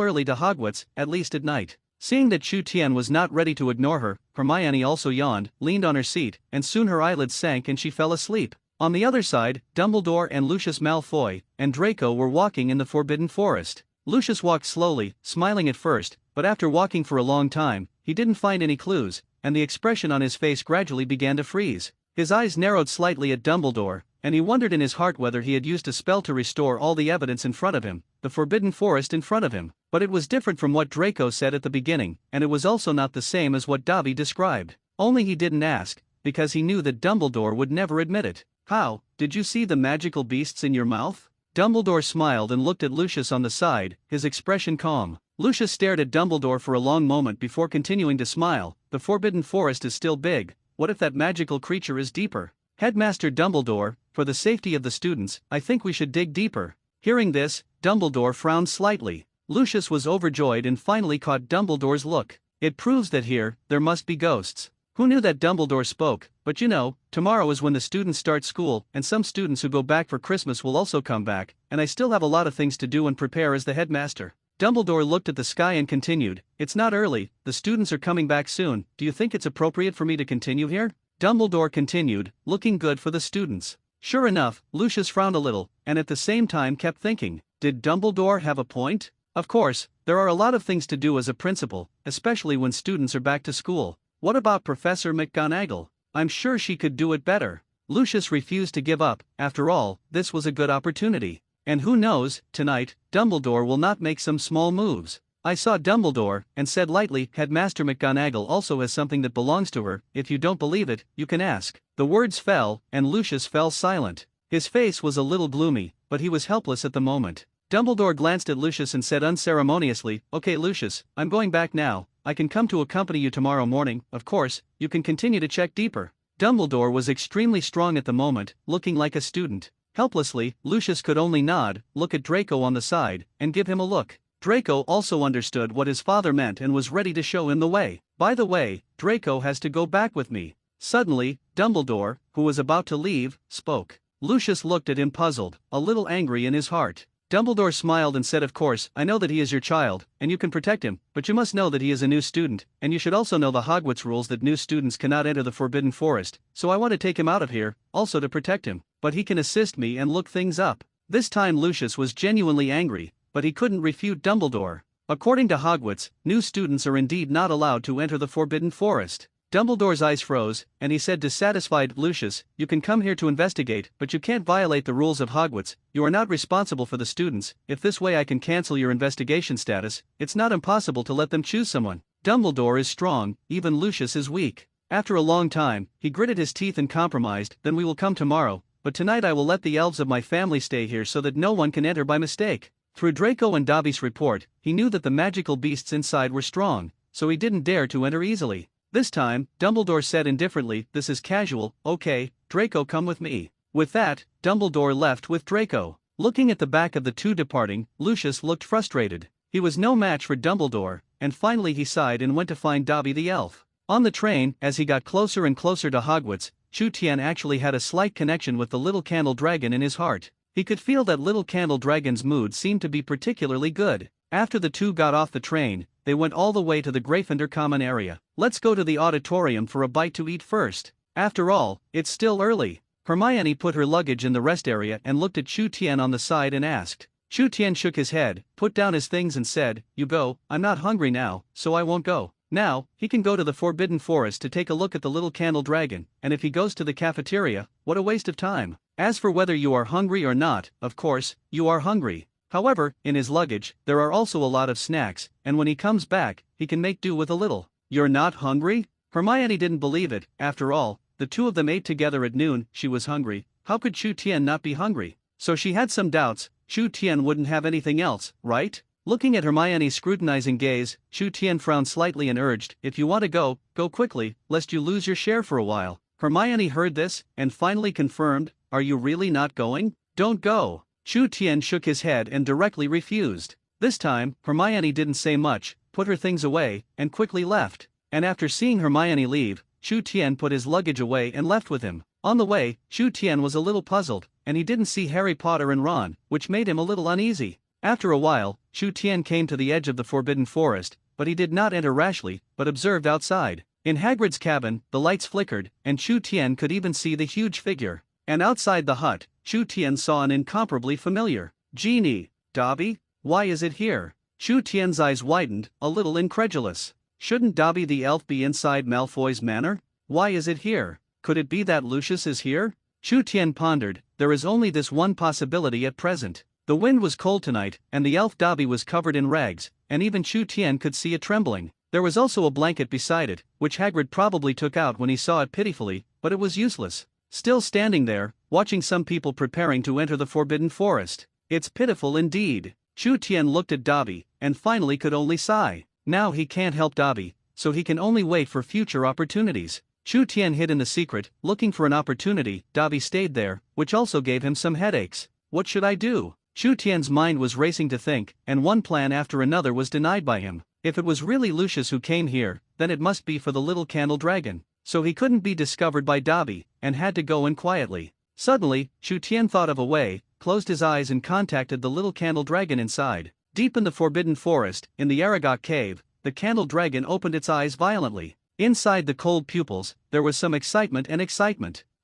early to Hogwarts, at least at night. Seeing that Chu Tian was not ready to ignore her, Hermione also yawned, leaned on her seat, and soon her eyelids sank and she fell asleep. On the other side, Dumbledore and Lucius Malfoy and Draco were walking in the Forbidden Forest. Lucius walked slowly, smiling at first, but after walking for a long time, he didn't find any clues, and the expression on his face gradually began to freeze. His eyes narrowed slightly at Dumbledore, and he wondered in his heart whether he had used a spell to restore all the evidence in front of him, the Forbidden Forest in front of him. But it was different from what Draco said at the beginning, and it was also not the same as what Dobby described. Only he didn't ask, because he knew that Dumbledore would never admit it. "How, did you see the magical beasts in your mouth?" Dumbledore smiled and looked at Lucius on the side, his expression calm. Lucius stared at Dumbledore for a long moment before continuing to smile. "The Forbidden Forest is still big. What if that magical creature is deeper?" "Headmaster Dumbledore, for the safety of the students, I think we should dig deeper." Hearing this, Dumbledore frowned slightly. Lucius was overjoyed and finally caught Dumbledore's look. "It proves that here, there must be ghosts." Who knew that Dumbledore spoke? But you know, tomorrow is when the students start school, and some students who go back for Christmas will also come back, and I still have a lot of things to do and prepare as the headmaster. Dumbledore looked at the sky and continued, "It's not early, the students are coming back soon. Do you think it's appropriate for me to continue here?" Dumbledore continued, looking good for the students. Sure enough, Lucius frowned a little, and at the same time kept thinking, did Dumbledore have a point? Of course, there are a lot of things to do as a principal, especially when students are back to school. What about Professor McGonagall? I'm sure she could do it better. Lucius refused to give up. After all, this was a good opportunity. And who knows, tonight, Dumbledore will not make some small moves. I saw Dumbledore, and said lightly, Headmaster McGonagall also has something that belongs to her. If you don't believe it, you can ask. The words fell, and Lucius fell silent. His face was a little gloomy, but he was helpless at the moment. Dumbledore glanced at Lucius and said unceremoniously, Okay Lucius, I'm going back now. I can come to accompany you tomorrow morning. Of course, you can continue to check deeper. Dumbledore was extremely strong at the moment, looking like a student. Helplessly, Lucius could only nod, look at Draco on the side, and give him a look. Draco also understood what his father meant and was ready to show him the way. By the way, Draco has to go back with me. Suddenly, Dumbledore, who was about to leave, spoke. Lucius looked at him puzzled, a little angry in his heart. Dumbledore smiled and said, Of course, I know that he is your child, and you can protect him, but you must know that he is a new student, and you should also know the Hogwarts rules that new students cannot enter the Forbidden Forest, so I want to take him out of here, also to protect him, but he can assist me and look things up. This time Lucius was genuinely angry, but he couldn't refute Dumbledore. According to Hogwarts, new students are indeed not allowed to enter the Forbidden Forest. Dumbledore's eyes froze, and he said dissatisfied, Lucius, you can come here to investigate, but you can't violate the rules of Hogwarts. You are not responsible for the students. If this way I can cancel your investigation status, it's not impossible to let them choose someone. Dumbledore is strong, even Lucius is weak. After a long time, he gritted his teeth and compromised, Then we will come tomorrow, but tonight I will let the elves of my family stay here so that no one can enter by mistake. Through Draco and Dobby's report, he knew that the magical beasts inside were strong, so he didn't dare to enter easily. This time, Dumbledore said indifferently, This is casual. Okay, Draco, come with me. With that, Dumbledore left with Draco. Looking at the back of the two departing, Lucius looked frustrated. He was no match for Dumbledore, and finally he sighed and went to find Dobby the elf. On the train, as he got closer and closer to Hogwarts, Chu Tian actually had a slight connection with the little candle dragon in his heart. He could feel that little candle dragon's mood seemed to be particularly good. After the two got off the train, they went all the way to the Gryffindor common area. Let's go to the auditorium for a bite to eat first. After all, it's still early. Hermione put her luggage in the rest area and looked at Chu Tian on the side and asked. Chu Tian shook his head, put down his things and said, You go, I'm not hungry now, so I won't go. Now, he can go to the Forbidden Forest to take a look at the little candle dragon, and if he goes to the cafeteria, what a waste of time. As for whether you are hungry or not, of course, you are hungry. However, in his luggage, there are also a lot of snacks, and when he comes back, he can make do with a little. You're not hungry? Hermione didn't believe it. After all, the two of them ate together at noon. She was hungry. How could Chu Tian not be hungry? So she had some doubts. Chu Tian wouldn't have anything else, right? Looking at Hermione's scrutinizing gaze, Chu Tian frowned slightly and urged, If you want to go, go quickly, lest you lose your share for a while. Hermione heard this, and finally confirmed, Are you really not going? Don't go. Chu Tian shook his head and directly refused. This time, Hermione didn't say much, put her things away, and quickly left. And after seeing Hermione leave, Chu Tian put his luggage away and left with him. On the way, Chu Tian was a little puzzled, and he didn't see Harry Potter and Ron, which made him a little uneasy. After a while, Chu Tian came to the edge of the Forbidden Forest, but he did not enter rashly, but observed outside. In Hagrid's cabin, the lights flickered, and Chu Tian could even see the huge figure. And outside the hut, Chu Tian saw an incomparably familiar genie. Dobby? Why is it here? Chu Tian's eyes widened, a little incredulous. Shouldn't Dobby the elf be inside Malfoy's manor? Why is it here? Could it be that Lucius is here? Chu Tian pondered, there is only this one possibility at present. The wind was cold tonight, and the elf Dobby was covered in rags, and even Chu Tian could see it trembling. There was also a blanket beside it, which Hagrid probably took out when he saw it pitifully, but it was useless. Still standing there, watching some people preparing to enter the Forbidden Forest. It's pitiful indeed. Chu Tian looked at Dobby, and finally could only sigh. Now he can't help Dobby, so he can only wait for future opportunities. Chu Tian hid in the secret, looking for an opportunity. Dobby stayed there, which also gave him some headaches. What should I do? Chu Tian's mind was racing to think, and one plan after another was denied by him. If it was really Lucius who came here, then it must be for the little candle dragon. So he couldn't be discovered by Dobby, and had to go in quietly. Suddenly, Chu Tian thought of a way, closed his eyes and contacted the little candle dragon inside. Deep in the Forbidden Forest, in the Aragog cave, the candle dragon opened its eyes violently. Inside the cold pupils, there was some excitement.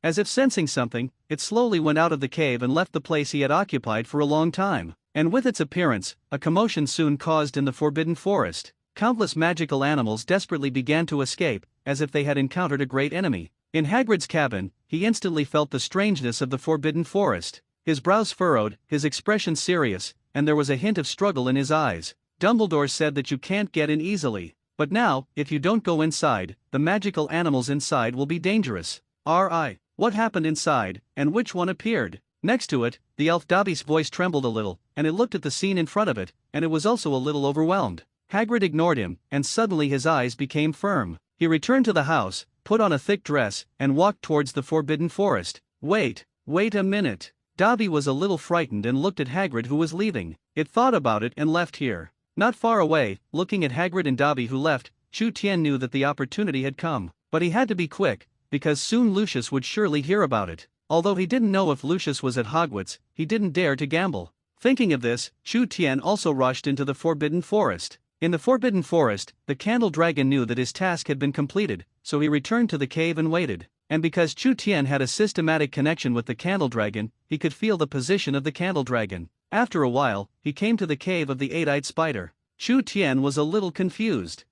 As if sensing something, it slowly went out of the cave and left the place he had occupied for a long time. And with its appearance, a commotion soon caused in the Forbidden Forest. Countless magical animals desperately began to escape, as if they had encountered a great enemy. In Hagrid's cabin, he instantly felt the strangeness of the Forbidden Forest. his brows furrowed, his expression serious, and there was a hint of struggle in his eyes. Dumbledore said that you can't get in easily. But now, if you don't go inside, the magical animals inside will be dangerous. What happened inside, and which one appeared? Next to it, the elf Dobby's voice trembled a little, and it looked at the scene in front of it, and it was also a little overwhelmed. Hagrid ignored him, and suddenly his eyes became firm. He returned to the house, put on a thick dress, and walked towards the Forbidden Forest. Wait a minute. Dobby was a little frightened and looked at Hagrid, who was leaving. It thought about it and left here. Not far away, looking at Hagrid and Dobby who left, Chu Tien knew that the opportunity had come. But he had to be quick, because soon Lucius would surely hear about it. Although he didn't know if Lucius was at Hogwarts, he didn't dare to gamble. Thinking of this, Chu Tien also rushed into the Forbidden Forest. In the Forbidden Forest, the Candle Dragon knew that his task had been completed, so he returned to the cave and waited. And because Chu Tien had a systematic connection with the Candle Dragon, he could feel the position of the Candle Dragon. After a while, he came to the cave of the eight-eyed spider. Chu Tien was a little confused.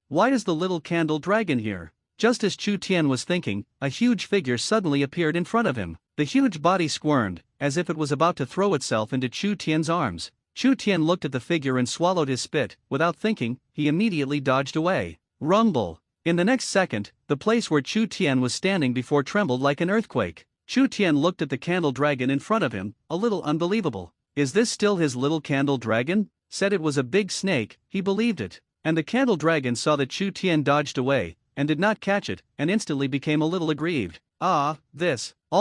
Why is the little Candle Dragon here? Just as Chu Tien was thinking, a huge figure suddenly appeared in front of him. The huge body squirmed, as if it was about to throw itself into Chu Tien's arms. Chu Tien looked at the figure and swallowed his spit. Without thinking, he immediately dodged away. Rumble! In the next second, the place where Chu Tien was standing before trembled like an earthquake. Chu Tien looked at the Candle Dragon in front of him, a little unbelievable. Is this still his little Candle Dragon? Said it was a big snake, he believed it. And the Candle Dragon saw that Chu Tien dodged away, and did not catch it, and instantly became a little aggrieved. All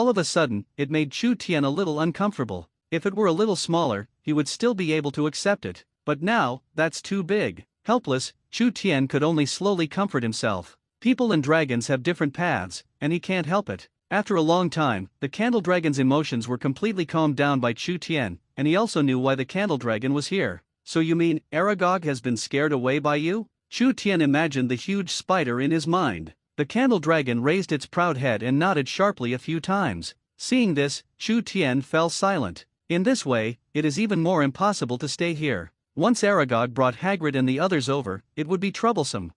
of a sudden, it made Chu Tien a little uncomfortable. If it were a little smaller, he would still be able to accept it. But now, that's too big. Helpless, Chu Tien could only slowly comfort himself. People and dragons have different paths, and he can't help it. After a long time, the Candle Dragon's emotions were completely calmed down by Chu Tien, and he also knew why the Candle Dragon was here. So you mean, Aragog has been scared away by you? Chu Tien imagined the huge spider in his mind. The Candle Dragon raised its proud head and nodded sharply a few times. Seeing this, Chu Tien fell silent. In this way, it is even more impossible to stay here. Once Aragog brought Hagrid and the others over, it would be troublesome.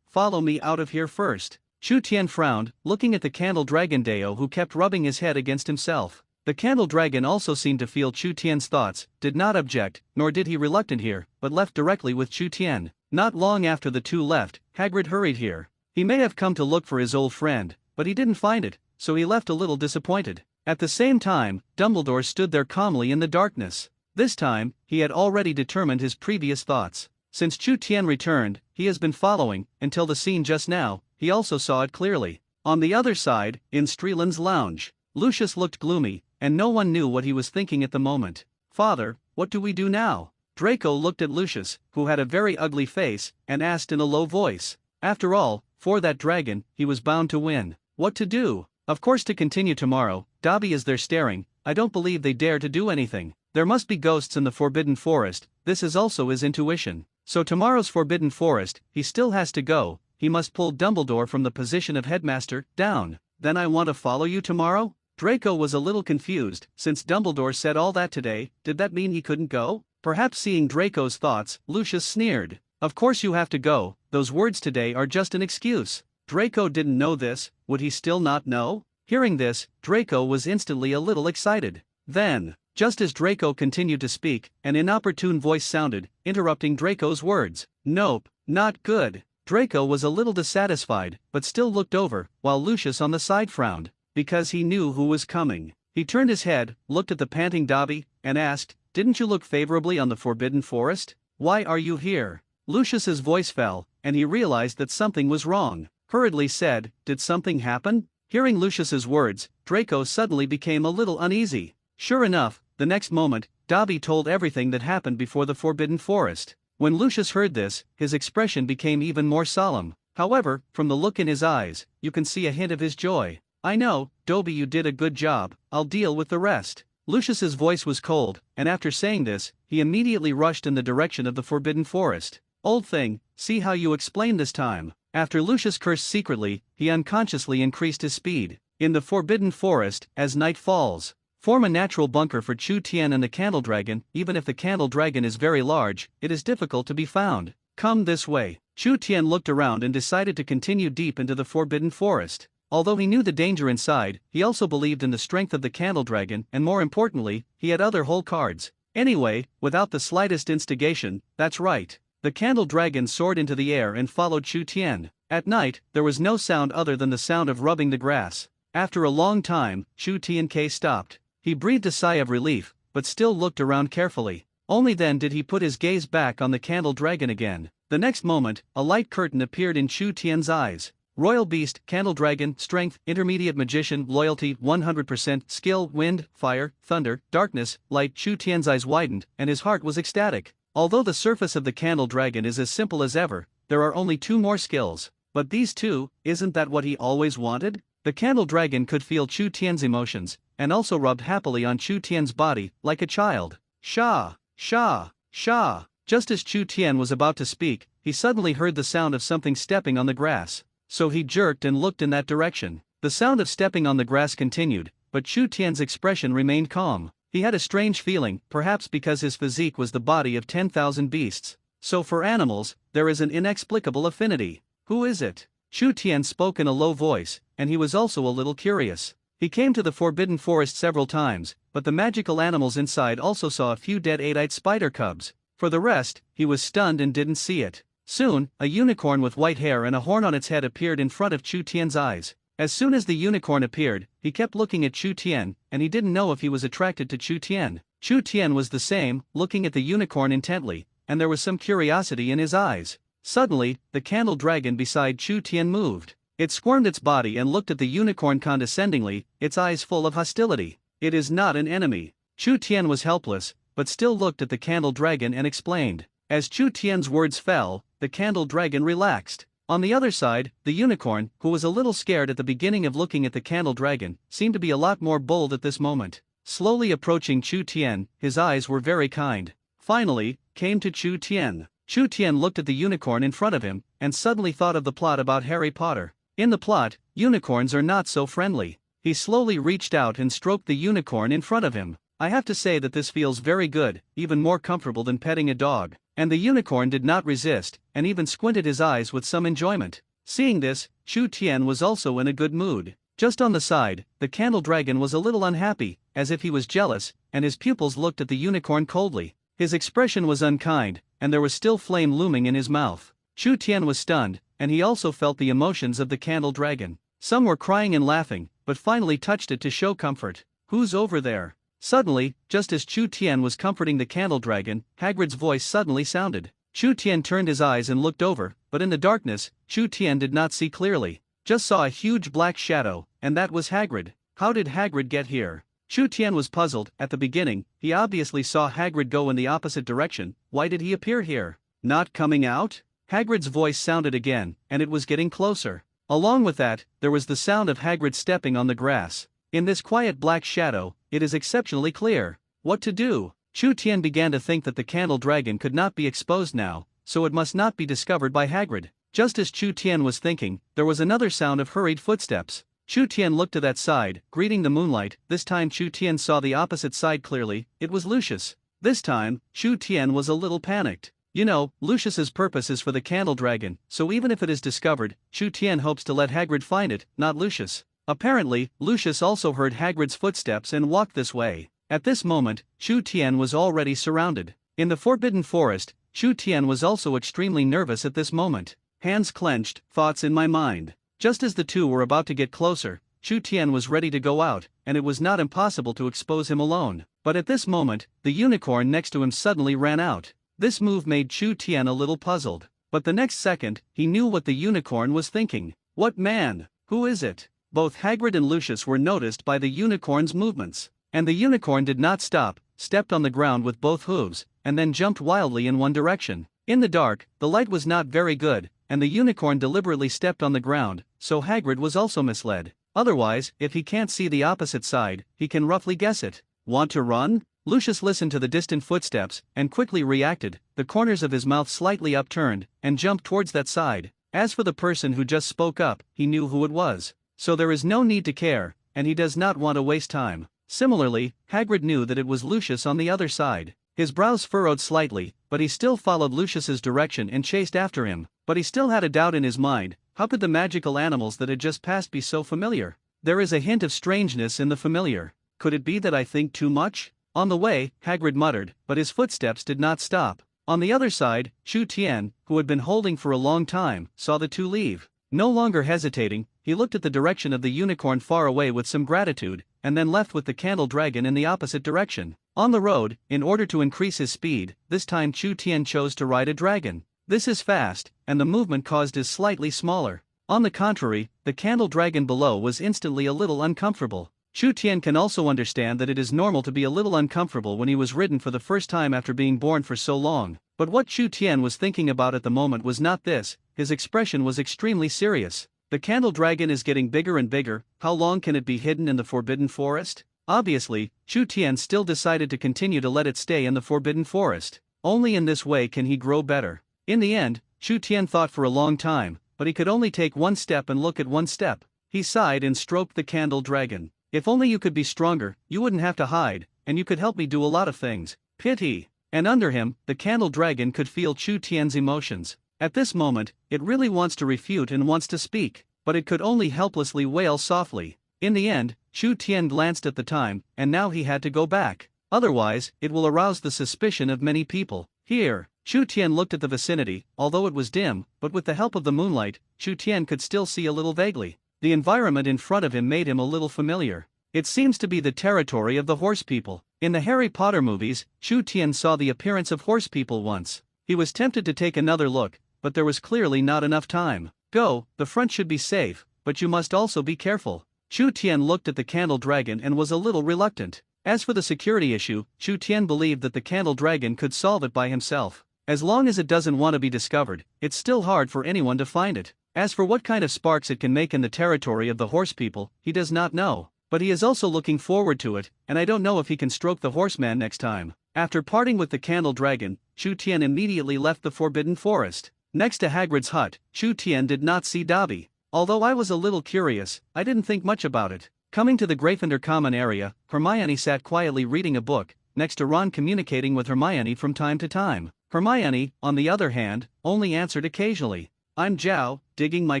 Follow me out of here first. Chu Tien frowned, looking at the Candle Dragon Deo, who kept rubbing his head against himself. The Candle Dragon also seemed to feel Chu Tien's thoughts, did not object, nor did he reluctant here, but left directly with Chu Tien. Not long after the two left, Hagrid hurried here. He may have come to look for his old friend, but he didn't find it, so he left a little disappointed. At the same time, Dumbledore stood there calmly in the darkness. This time, he had already determined his previous thoughts. Since Chu Tien returned, he has been following, until the scene just now, he also saw it clearly. On the other side, in Streeland's lounge, Lucius looked gloomy, and no one knew what he was thinking at the moment. Father, what do we do now? Draco looked at Lucius, who had a very ugly face, and asked in a low voice. After all, for that dragon, he was bound to win. What to do? Of course to continue tomorrow. Dobby is there staring. I don't believe they dare to do anything. There must be ghosts in the Forbidden Forest, this is also his intuition. So tomorrow's Forbidden Forest, he still has to go, he must pull Dumbledore from the position of headmaster, down. Then I want to follow you tomorrow? Draco was a little confused, since Dumbledore said all that today, did that mean he couldn't go? Perhaps seeing Draco's thoughts, Lucius sneered. Of course you have to go, those words today are just an excuse. Draco didn't know this, would he still not know? Hearing this, Draco was instantly a little excited. Then, just as Draco continued to speak, an inopportune voice sounded, interrupting Draco's words. Nope, not good. Draco was a little dissatisfied, but still looked over, while Lucius on the side frowned, because he knew who was coming. He turned his head, looked at the panting Dobby, and asked, didn't you look favorably on the Forbidden Forest? Why are you here? Lucius's voice fell, and he realized that something was wrong. Hurriedly said, did something happen? Hearing Lucius's words, Draco suddenly became a little uneasy. Sure enough, the next moment, Dobby told everything that happened before the Forbidden Forest. When Lucius heard this, his expression became even more solemn. However, from the look in his eyes, you can see a hint of his joy. I know, Dobby, you did a good job, I'll deal with the rest. Lucius's voice was cold, and after saying this, he immediately rushed in the direction of the Forbidden Forest. Old thing, see how you explain this time. After Lucius cursed secretly, he unconsciously increased his speed. In the Forbidden Forest, as night falls, form a natural bunker for Chu Tien and the Candle Dragon. Even if the Candle Dragon is very large, it is difficult to be found. Come this way. Chu Tien looked around and decided to continue deep into the Forbidden Forest. Although he knew the danger inside, he also believed in the strength of the candle dragon, and more importantly, he had other hole cards. Anyway, without the slightest instigation, that's right. The candle dragon soared into the air and followed Chu Tian. At night, there was no sound other than the sound of rubbing the grass. After a long time, Chu Tian stopped. He breathed a sigh of relief, but still looked around carefully. Only then did he put his gaze back on the candle dragon again. The next moment, a light curtain appeared in Chu Tian's eyes. Royal Beast, Candle Dragon, Strength, Intermediate Magician, Loyalty, 100%, Skill, Wind, Fire, Thunder, Darkness, Light. Chu Tian's eyes widened, and his heart was ecstatic. Although the surface of the Candle Dragon is as simple as ever, there are only 2 more skills. But these 2, isn't that what he always wanted? The Candle Dragon could feel Chu Tian's emotions, and also rubbed happily on Chu Tian's body, like a child. Sha! Sha! Sha! Just as Chu Tian was about to speak, he suddenly heard the sound of something stepping on the grass. So he jerked and looked in that direction. The sound of stepping on the grass continued, but Chu Tian's expression remained calm. He had a strange feeling, perhaps because his physique was the body of 10,000 beasts. So for animals, there is an inexplicable affinity. Who is it? Chu Tian spoke in a low voice, and he was also a little curious. He came to the Forbidden Forest several times, but the magical animals inside also saw a few dead 8-eyed spider cubs. For the rest, he was stunned and didn't see it. Soon, a unicorn with white hair and a horn on its head appeared in front of Chu Tian's eyes. As soon as the unicorn appeared, he kept looking at Chu Tian, and he didn't know if he was attracted to Chu Tian. Chu Tian was the same, looking at the unicorn intently, and there was some curiosity in his eyes. Suddenly, the candle dragon beside Chu Tian moved. It squirmed its body and looked at the unicorn condescendingly, its eyes full of hostility. It is not an enemy. Chu Tian was helpless, but still looked at the candle dragon and explained. As Chu Tian's words fell, the candle dragon relaxed. On the other side, the unicorn, who was a little scared at the beginning of looking at the candle dragon, seemed to be a lot more bold at this moment. Slowly approaching Chu Tian, his eyes were very kind. Finally, came to Chu Tian. Chu Tian looked at the unicorn in front of him, and suddenly thought of the plot about Harry Potter. In the plot, unicorns are not so friendly. He slowly reached out and stroked the unicorn in front of him. I have to say that this feels very good, even more comfortable than petting a dog. And the unicorn did not resist, and even squinted his eyes with some enjoyment. Seeing this, Chu Tian was also in a good mood. Just on the side, the candle dragon was a little unhappy, as if he was jealous, and his pupils looked at the unicorn coldly. His expression was unkind, and there was still flame looming in his mouth. Chu Tian was stunned, and he also felt the emotions of the candle dragon. Some were crying and laughing, but finally touched it to show comfort. Who's over there? Suddenly, just as Chu Tian was comforting the candle dragon, Hagrid's voice suddenly sounded. Chu Tian turned his eyes and looked over, but in the darkness, Chu Tian did not see clearly. Just saw a huge black shadow, and that was Hagrid. How did Hagrid get here? Chu Tian was puzzled. At the beginning, he obviously saw Hagrid go in the opposite direction. Why did he appear here? Not coming out? Hagrid's voice sounded again, and it was getting closer. Along with that, there was the sound of Hagrid stepping on the grass. In this quiet black shadow, it is exceptionally clear. What to do? Chu Tian began to think that the candle dragon could not be exposed now, so it must not be discovered by Hagrid. Just as Chu Tian was thinking, there was another sound of hurried footsteps. Chu Tian looked to that side, greeting the moonlight. This time Chu Tian saw the opposite side clearly. It was Lucius. This time, Chu Tian was a little panicked. You know, Lucius's purpose is for the candle dragon, so even if it is discovered, Chu Tian hopes to let Hagrid find it, not Lucius. Apparently, Lucius also heard Hagrid's footsteps and walked this way. At this moment, Chu Tian was already surrounded. In the Forbidden Forest, Chu Tian was also extremely nervous at this moment. Hands clenched, thoughts in my mind. Just as the two were about to get closer, Chu Tian was ready to go out, and it was not impossible to expose him alone. But at this moment, the unicorn next to him suddenly ran out. This move made Chu Tian a little puzzled. But the next second, he knew what the unicorn was thinking. What man? Who is it? Both Hagrid and Lucius were noticed by the unicorn's movements. And the unicorn did not stop, stepped on the ground with both hooves, and then jumped wildly in one direction. In the dark, the light was not very good, and the unicorn deliberately stepped on the ground, so Hagrid was also misled. Otherwise, if he can't see the opposite side, he can roughly guess it. Want to run? Lucius listened to the distant footsteps, and quickly reacted, the corners of his mouth slightly upturned, and jumped towards that side. As for the person who just spoke up, he knew who it was. So there is no need to care, and he does not want to waste time. Similarly, Hagrid knew that it was Lucius on the other side. His brows furrowed slightly, but he still followed Lucius's direction and chased after him. But he still had a doubt in his mind, How could the magical animals that had just passed be so familiar? There is a hint of strangeness in the familiar. Could it be that I think too much? On the way, Hagrid muttered, but his footsteps did not stop. On the other side, Chu Tian, who had been holding for a long time, saw the two leave. No longer hesitating, he looked at the direction of the unicorn far away with some gratitude, and then left with the candle dragon in the opposite direction. On the road, in order to increase his speed, this time Chu Tian chose to ride a dragon. This is fast, and the movement caused is slightly smaller. On the contrary, the candle dragon below was instantly a little uncomfortable. Chu Tian can also understand that it is normal to be a little uncomfortable when he was ridden for the first time after being born for so long. But what Chu Tian was thinking about at the moment was not this. His expression was extremely serious. The candle dragon is getting bigger and bigger. How long can it be hidden in the Forbidden Forest? Obviously, Chu Tian still decided to continue to let it stay in the Forbidden Forest. Only in this way can he grow better. In the end, Chu Tian thought for a long time, but he could only take one step and look at one step. He sighed and stroked the candle dragon. If only you could be stronger, you wouldn't have to hide, and you could help me do a lot of things. Pity. And under him, the candle dragon could feel Chu Tian's emotions. At this moment, it really wants to refute and wants to speak, but it could only helplessly wail softly. In the end, Chu Tian glanced at the time, and now he had to go back. Otherwise, it will arouse the suspicion of many people. Here, Chu Tian looked at the vicinity, although it was dim, but with the help of the moonlight, Chu Tian could still see a little vaguely. The environment in front of him made him a little familiar. It seems to be the territory of the horse people. In the Harry Potter movies, Chu Tian saw the appearance of horse people once. He was tempted to take another look, but there was clearly not enough time. Go, the front should be safe, but you must also be careful. Chu Tian looked at the candle dragon and was a little reluctant. As for the security issue, Chu Tian believed that the candle dragon could solve it by himself. As long as it doesn't want to be discovered, it's still hard for anyone to find it. As for what kind of sparks it can make in the territory of the horse people, he does not know. But he is also looking forward to it, and I don't know if he can stroke the horseman next time. After parting with the candle dragon, Chu Tian immediately left the Forbidden Forest. Next to Hagrid's hut, Chu Tian did not see Dobby. Although I was a little curious, I didn't think much about it. Coming to the Gryffindor common area, Hermione sat quietly reading a book, next to Ron communicating with Hermione from time to time. Hermione, on the other hand, only answered occasionally. I'm Zhao, digging my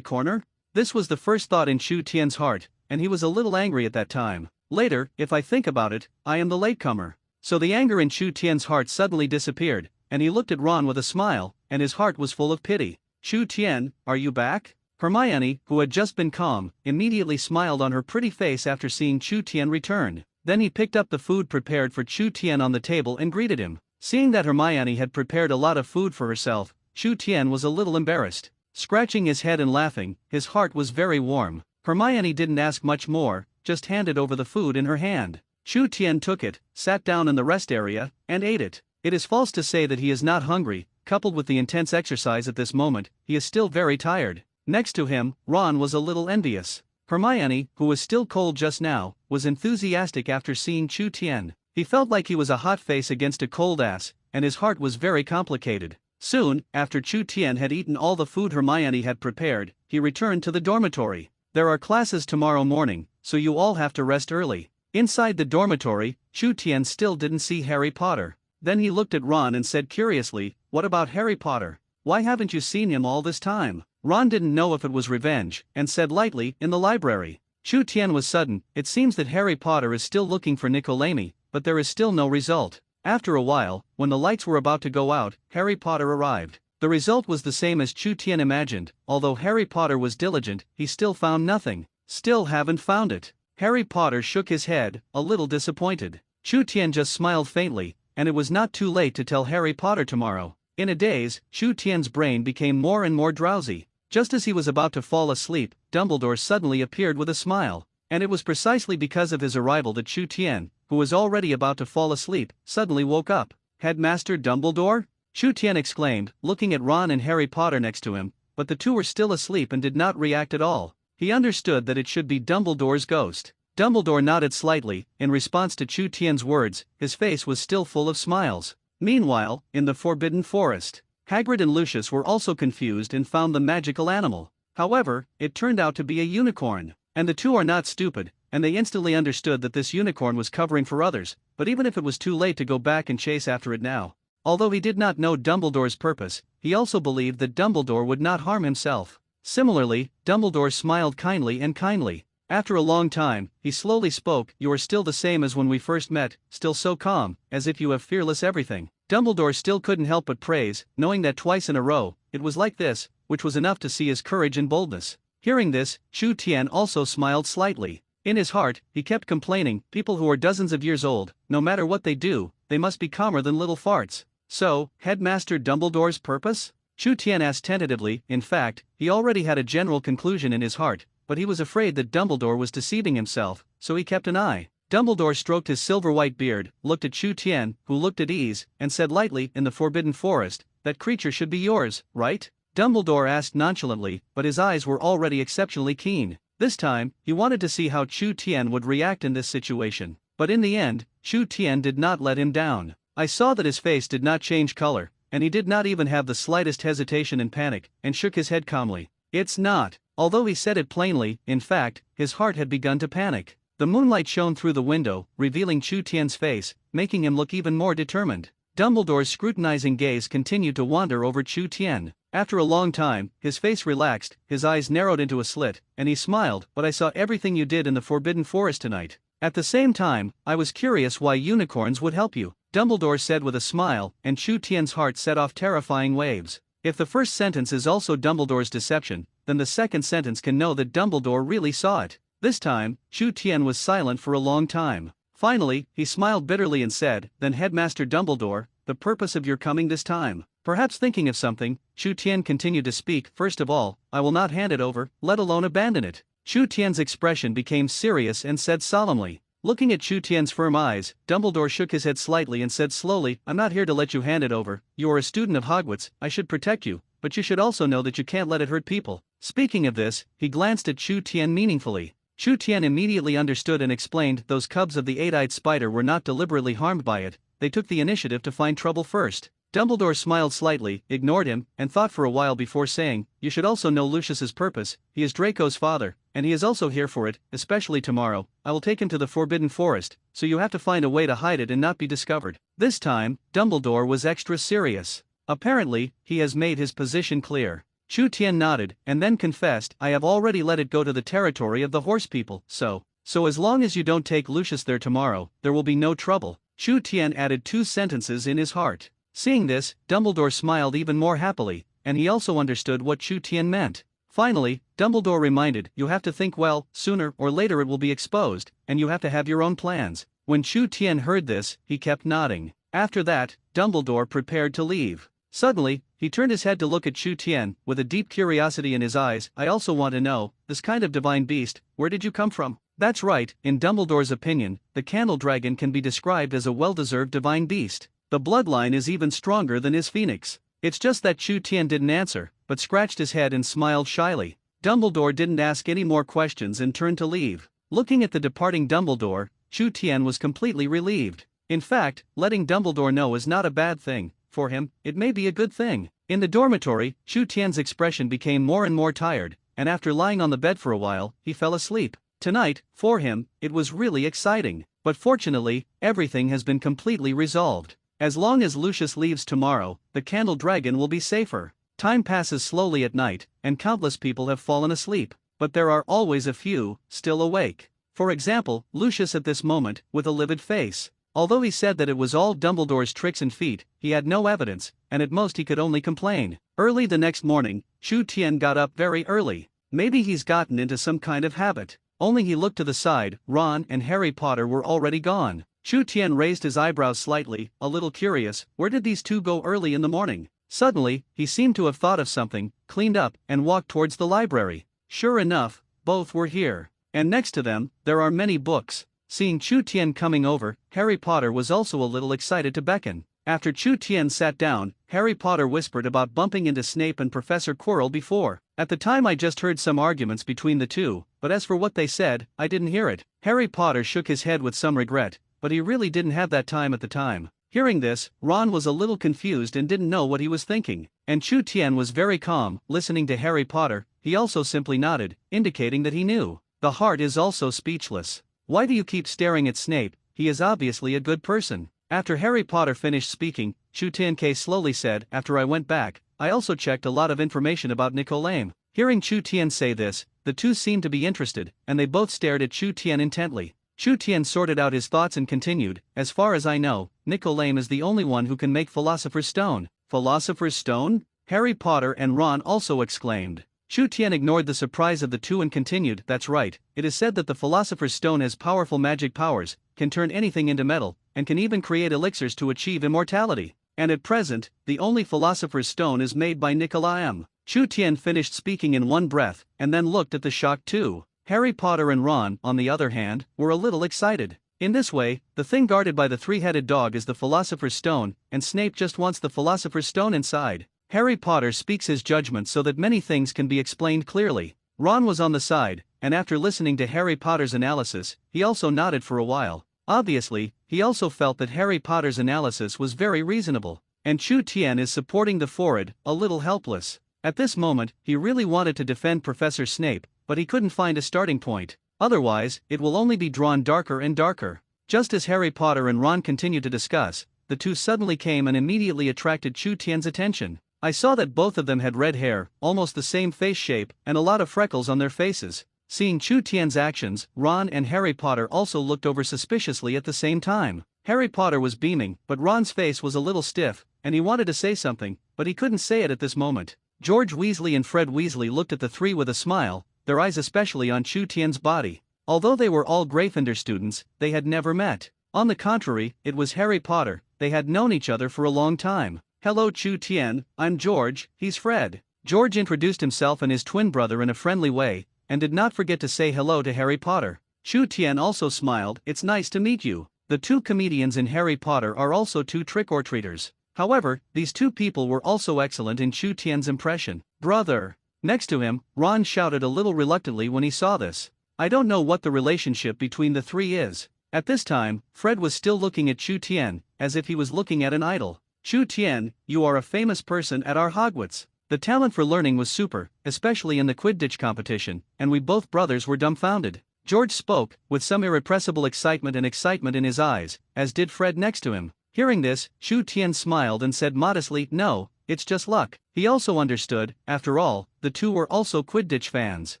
corner? This was the first thought in Chu Tian's heart, and he was a little angry at that time. Later, if I think about it, I am the latecomer. So the anger in Chu Tian's heart suddenly disappeared, and he looked at Ron with a smile, and his heart was full of pity. Chu Tian, are you back? Hermione, who had just been calm, immediately smiled on her pretty face after seeing Chu Tian return. Then he picked up the food prepared for Chu Tian on the table and greeted him. Seeing that Hermione had prepared a lot of food for herself, Chu Tian was a little embarrassed. Scratching his head and laughing, his heart was very warm. Hermione didn't ask much more, just handed over the food in her hand. Chu Tian took it, sat down in the rest area, and ate it. It is false to say that he is not hungry. Coupled with the intense exercise at this moment, he is still very tired. Next to him, Ron was a little envious. Hermione, who was still cold just now, was enthusiastic after seeing Chu Tian. He felt like he was a hot face against a cold ass, and his heart was very complicated. Soon, after Chu Tian had eaten all the food Hermione had prepared, he returned to the dormitory. There are classes tomorrow morning, so you all have to rest early. Inside the dormitory, Chu Tian still didn't see Harry Potter. Then he looked at Ron and said curiously, "What about Harry Potter? Why haven't you seen him all this time?" Ron didn't know if it was revenge, and said lightly, "In the library." Chu Tian was sudden. It seems that Harry Potter is still looking for Nicolami, but there is still no result. After a while, when the lights were about to go out, Harry Potter arrived. The result was the same as Chu Tian imagined. Although Harry Potter was diligent, he still found nothing. Still haven't found it. Harry Potter shook his head, a little disappointed. Chu Tian just smiled faintly, and it was not too late to tell Harry Potter tomorrow. In a daze, Chu Tian's brain became more and more drowsy. Just as he was about to fall asleep, Dumbledore suddenly appeared with a smile. And it was precisely because of his arrival that Chu Tian, who was already about to fall asleep, suddenly woke up. "Headmaster Dumbledore?" Chu Tian exclaimed, looking at Ron and Harry Potter next to him, but the two were still asleep and did not react at all. He understood that it should be Dumbledore's ghost. Dumbledore nodded slightly. In response to Chu Tian's words, his face was still full of smiles. Meanwhile, in the Forbidden Forest, Hagrid and Lucius were also confused and found the magical animal. However, it turned out to be a unicorn. And the two are not stupid, and they instantly understood that this unicorn was covering for others, but even if it was too late to go back and chase after it now. Although he did not know Dumbledore's purpose, he also believed that Dumbledore would not harm himself. Similarly, Dumbledore smiled kindly and kindly. After a long time, he slowly spoke, "You are still the same as when we first met, still so calm, as if you have fearless everything." Dumbledore still couldn't help but praise, knowing that twice in a row, it was like this, which was enough to see his courage and boldness. Hearing this, Chu Tian also smiled slightly. In his heart, he kept complaining, people who are dozens of years old, no matter what they do, they must be calmer than little farts. So, Headmaster Dumbledore's purpose? Chu Tian asked tentatively. In fact, he already had a general conclusion in his heart, but he was afraid that Dumbledore was deceiving himself, so he kept an eye. Dumbledore stroked his silver-white beard, looked at Chu Tian, who looked at ease, and said lightly, "In the Forbidden Forest, that creature should be yours, right?" Dumbledore asked nonchalantly, but his eyes were already exceptionally keen. This time, he wanted to see how Chu Tian would react in this situation. But in the end, Chu Tian did not let him down. I saw that his face did not change color, and he did not even have the slightest hesitation and panic, and shook his head calmly. "It's not." Although he said it plainly, in fact, his heart had begun to panic. The moonlight shone through the window, revealing Chu Tian's face, making him look even more determined. Dumbledore's scrutinizing gaze continued to wander over Chu Tian. After a long time, his face relaxed, his eyes narrowed into a slit, and he smiled, "But I saw everything you did in the Forbidden Forest tonight. At the same time, I was curious why unicorns would help you," Dumbledore said with a smile, and Chu Tian's heart set off terrifying waves. If the first sentence is also Dumbledore's deception, then the second sentence can know that Dumbledore really saw it. This time, Chu Tian was silent for a long time. Finally, he smiled bitterly and said, "Then Headmaster Dumbledore, the purpose of your coming this time?" Perhaps thinking of something, Chu Tian continued to speak. "First of all, I will not hand it over, let alone abandon it." Chu Tian's expression became serious and said solemnly. Looking at Chu Tian's firm eyes, Dumbledore shook his head slightly and said slowly, "I'm not here to let you hand it over. You are a student of Hogwarts, I should protect you, but you should also know that you can't let it hurt people." Speaking of this, he glanced at Chu Tian meaningfully. Chu Tian immediately understood and explained, "Those cubs of the eight-eyed spider were not deliberately harmed by it, they took the initiative to find trouble first." Dumbledore smiled slightly, ignored him, and thought for a while before saying, "You should also know Lucius's purpose. He is Draco's father, and he is also here for it, especially tomorrow. I will take him to the Forbidden Forest, so you have to find a way to hide it and not be discovered." This time, Dumbledore was extra serious. Apparently, he has made his position clear. Chu Tian nodded, and then confessed, "I have already let it go to the territory of the horse people, so as long as you don't take Lucius there tomorrow, there will be no trouble." Chu Tian added two sentences in his heart. Seeing this, Dumbledore smiled even more happily, and he also understood what Chu Tian meant. Finally, Dumbledore reminded, "You have to think well, sooner or later it will be exposed, and you have to have your own plans." When Chu Tian heard this, he kept nodding. After that, Dumbledore prepared to leave. Suddenly, he turned his head to look at Chu Tian, with a deep curiosity in his eyes. "I also want to know, this kind of divine beast, where did you come from?" That's right, in Dumbledore's opinion, the Candle Dragon can be described as a well-deserved divine beast. The bloodline is even stronger than his phoenix. It's just that Chu Tian didn't answer, but scratched his head and smiled shyly. Dumbledore didn't ask any more questions and turned to leave. Looking at the departing Dumbledore, Chu Tian was completely relieved. In fact, letting Dumbledore know is not a bad thing. For him, it may be a good thing. In the dormitory, Chu Tian's expression became more and more tired, and after lying on the bed for a while, he fell asleep. Tonight, for him, it was really exciting. But fortunately, everything has been completely resolved. As long as Lucius leaves tomorrow, the Candle Dragon will be safer. Time passes slowly at night, and countless people have fallen asleep, but there are always a few still awake. For example, Lucius at this moment, with a livid face. Although he said that it was all Dumbledore's tricks and feat, he had no evidence, and at most he could only complain. Early the next morning, Chu Tian got up very early. Maybe he's gotten into some kind of habit. Only he looked to the side, Ron and Harry Potter were already gone. Chu Tian raised his eyebrows slightly, a little curious. Where did these two go early in the morning? Suddenly, he seemed to have thought of something, cleaned up, and walked towards the library. Sure enough, both were here. And next to them, there are many books. Seeing Chu Tian coming over, Harry Potter was also a little excited to beckon. After Chu Tian sat down, Harry Potter whispered about bumping into Snape and Professor Quirrell before. At the time I just heard some arguments between the two, but as for what they said, I didn't hear it. Harry Potter shook his head with some regret, but he really didn't have that time at the time. Hearing this, Ron was a little confused and didn't know what he was thinking. And Chu Tian was very calm, listening to Harry Potter. He also simply nodded, indicating that he knew. The heart is also speechless. Why do you keep staring at Snape? He is obviously a good person. After Harry Potter finished speaking, Chu Tian slowly said, "After I went back, I also checked a lot of information about Nicolaim. Hearing Chu Tian say this, the two seemed to be interested, and they both stared at Chu Tian intently. Chu Tian sorted out his thoughts and continued, as far as I know, Nicolaim is the only one who can make Philosopher's Stone. Philosopher's Stone? Harry Potter and Ron also exclaimed. Chu Tian ignored the surprise of the two and continued, that's right, it is said that the Philosopher's Stone has powerful magic powers, can turn anything into metal, and can even create elixirs to achieve immortality. And at present, the only Philosopher's Stone is made by Nicolaim. Chu Tian finished speaking in one breath, and then looked at the shocked two. Harry Potter and Ron, on the other hand, were a little excited. In this way, the thing guarded by the three-headed dog is the Philosopher's Stone, and Snape just wants the Philosopher's Stone inside. Harry Potter speaks his judgment so that many things can be explained clearly. Ron was on the side, and after listening to Harry Potter's analysis, he also nodded for a while. Obviously, he also felt that Harry Potter's analysis was very reasonable. And Chu Tian is supporting the forehead, a little helpless. At this moment, he really wanted to defend Professor Snape, but he couldn't find a starting point. Otherwise, it will only be drawn darker and darker. Just as Harry Potter and Ron continued to discuss, the two suddenly came and immediately attracted Chu Tian's attention. I saw that both of them had red hair, almost the same face shape, and a lot of freckles on their faces. Seeing Chu Tian's actions, Ron and Harry Potter also looked over suspiciously at the same time. Harry Potter was beaming, but Ron's face was a little stiff, and he wanted to say something, but he couldn't say it at this moment. George Weasley and Fred Weasley looked at the three with a smile, their eyes especially on Chu Tian's body. Although they were all Gryffindor students, they had never met. On the contrary, it was Harry Potter, they had known each other for a long time. Hello Chu Tian, I'm George, he's Fred. George introduced himself and his twin brother in a friendly way, and did not forget to say hello to Harry Potter. Chu Tian also smiled, it's nice to meet you. The two comedians in Harry Potter are also two trick-or-treaters. However, these two people were also excellent in Chu Tian's impression. Brother. Next to him, Ron shouted a little reluctantly when he saw this. I don't know what the relationship between the three is. At this time, Fred was still looking at Chu Tian, as if he was looking at an idol. Chu Tian, you are a famous person at our Hogwarts. The talent for learning was super, especially in the Quidditch competition, and we both brothers were dumbfounded. George spoke, with some irrepressible excitement in his eyes, as did Fred next to him. Hearing this, Chu Tian smiled and said modestly, no, it's just luck. He also understood, after all, the two were also Quidditch fans.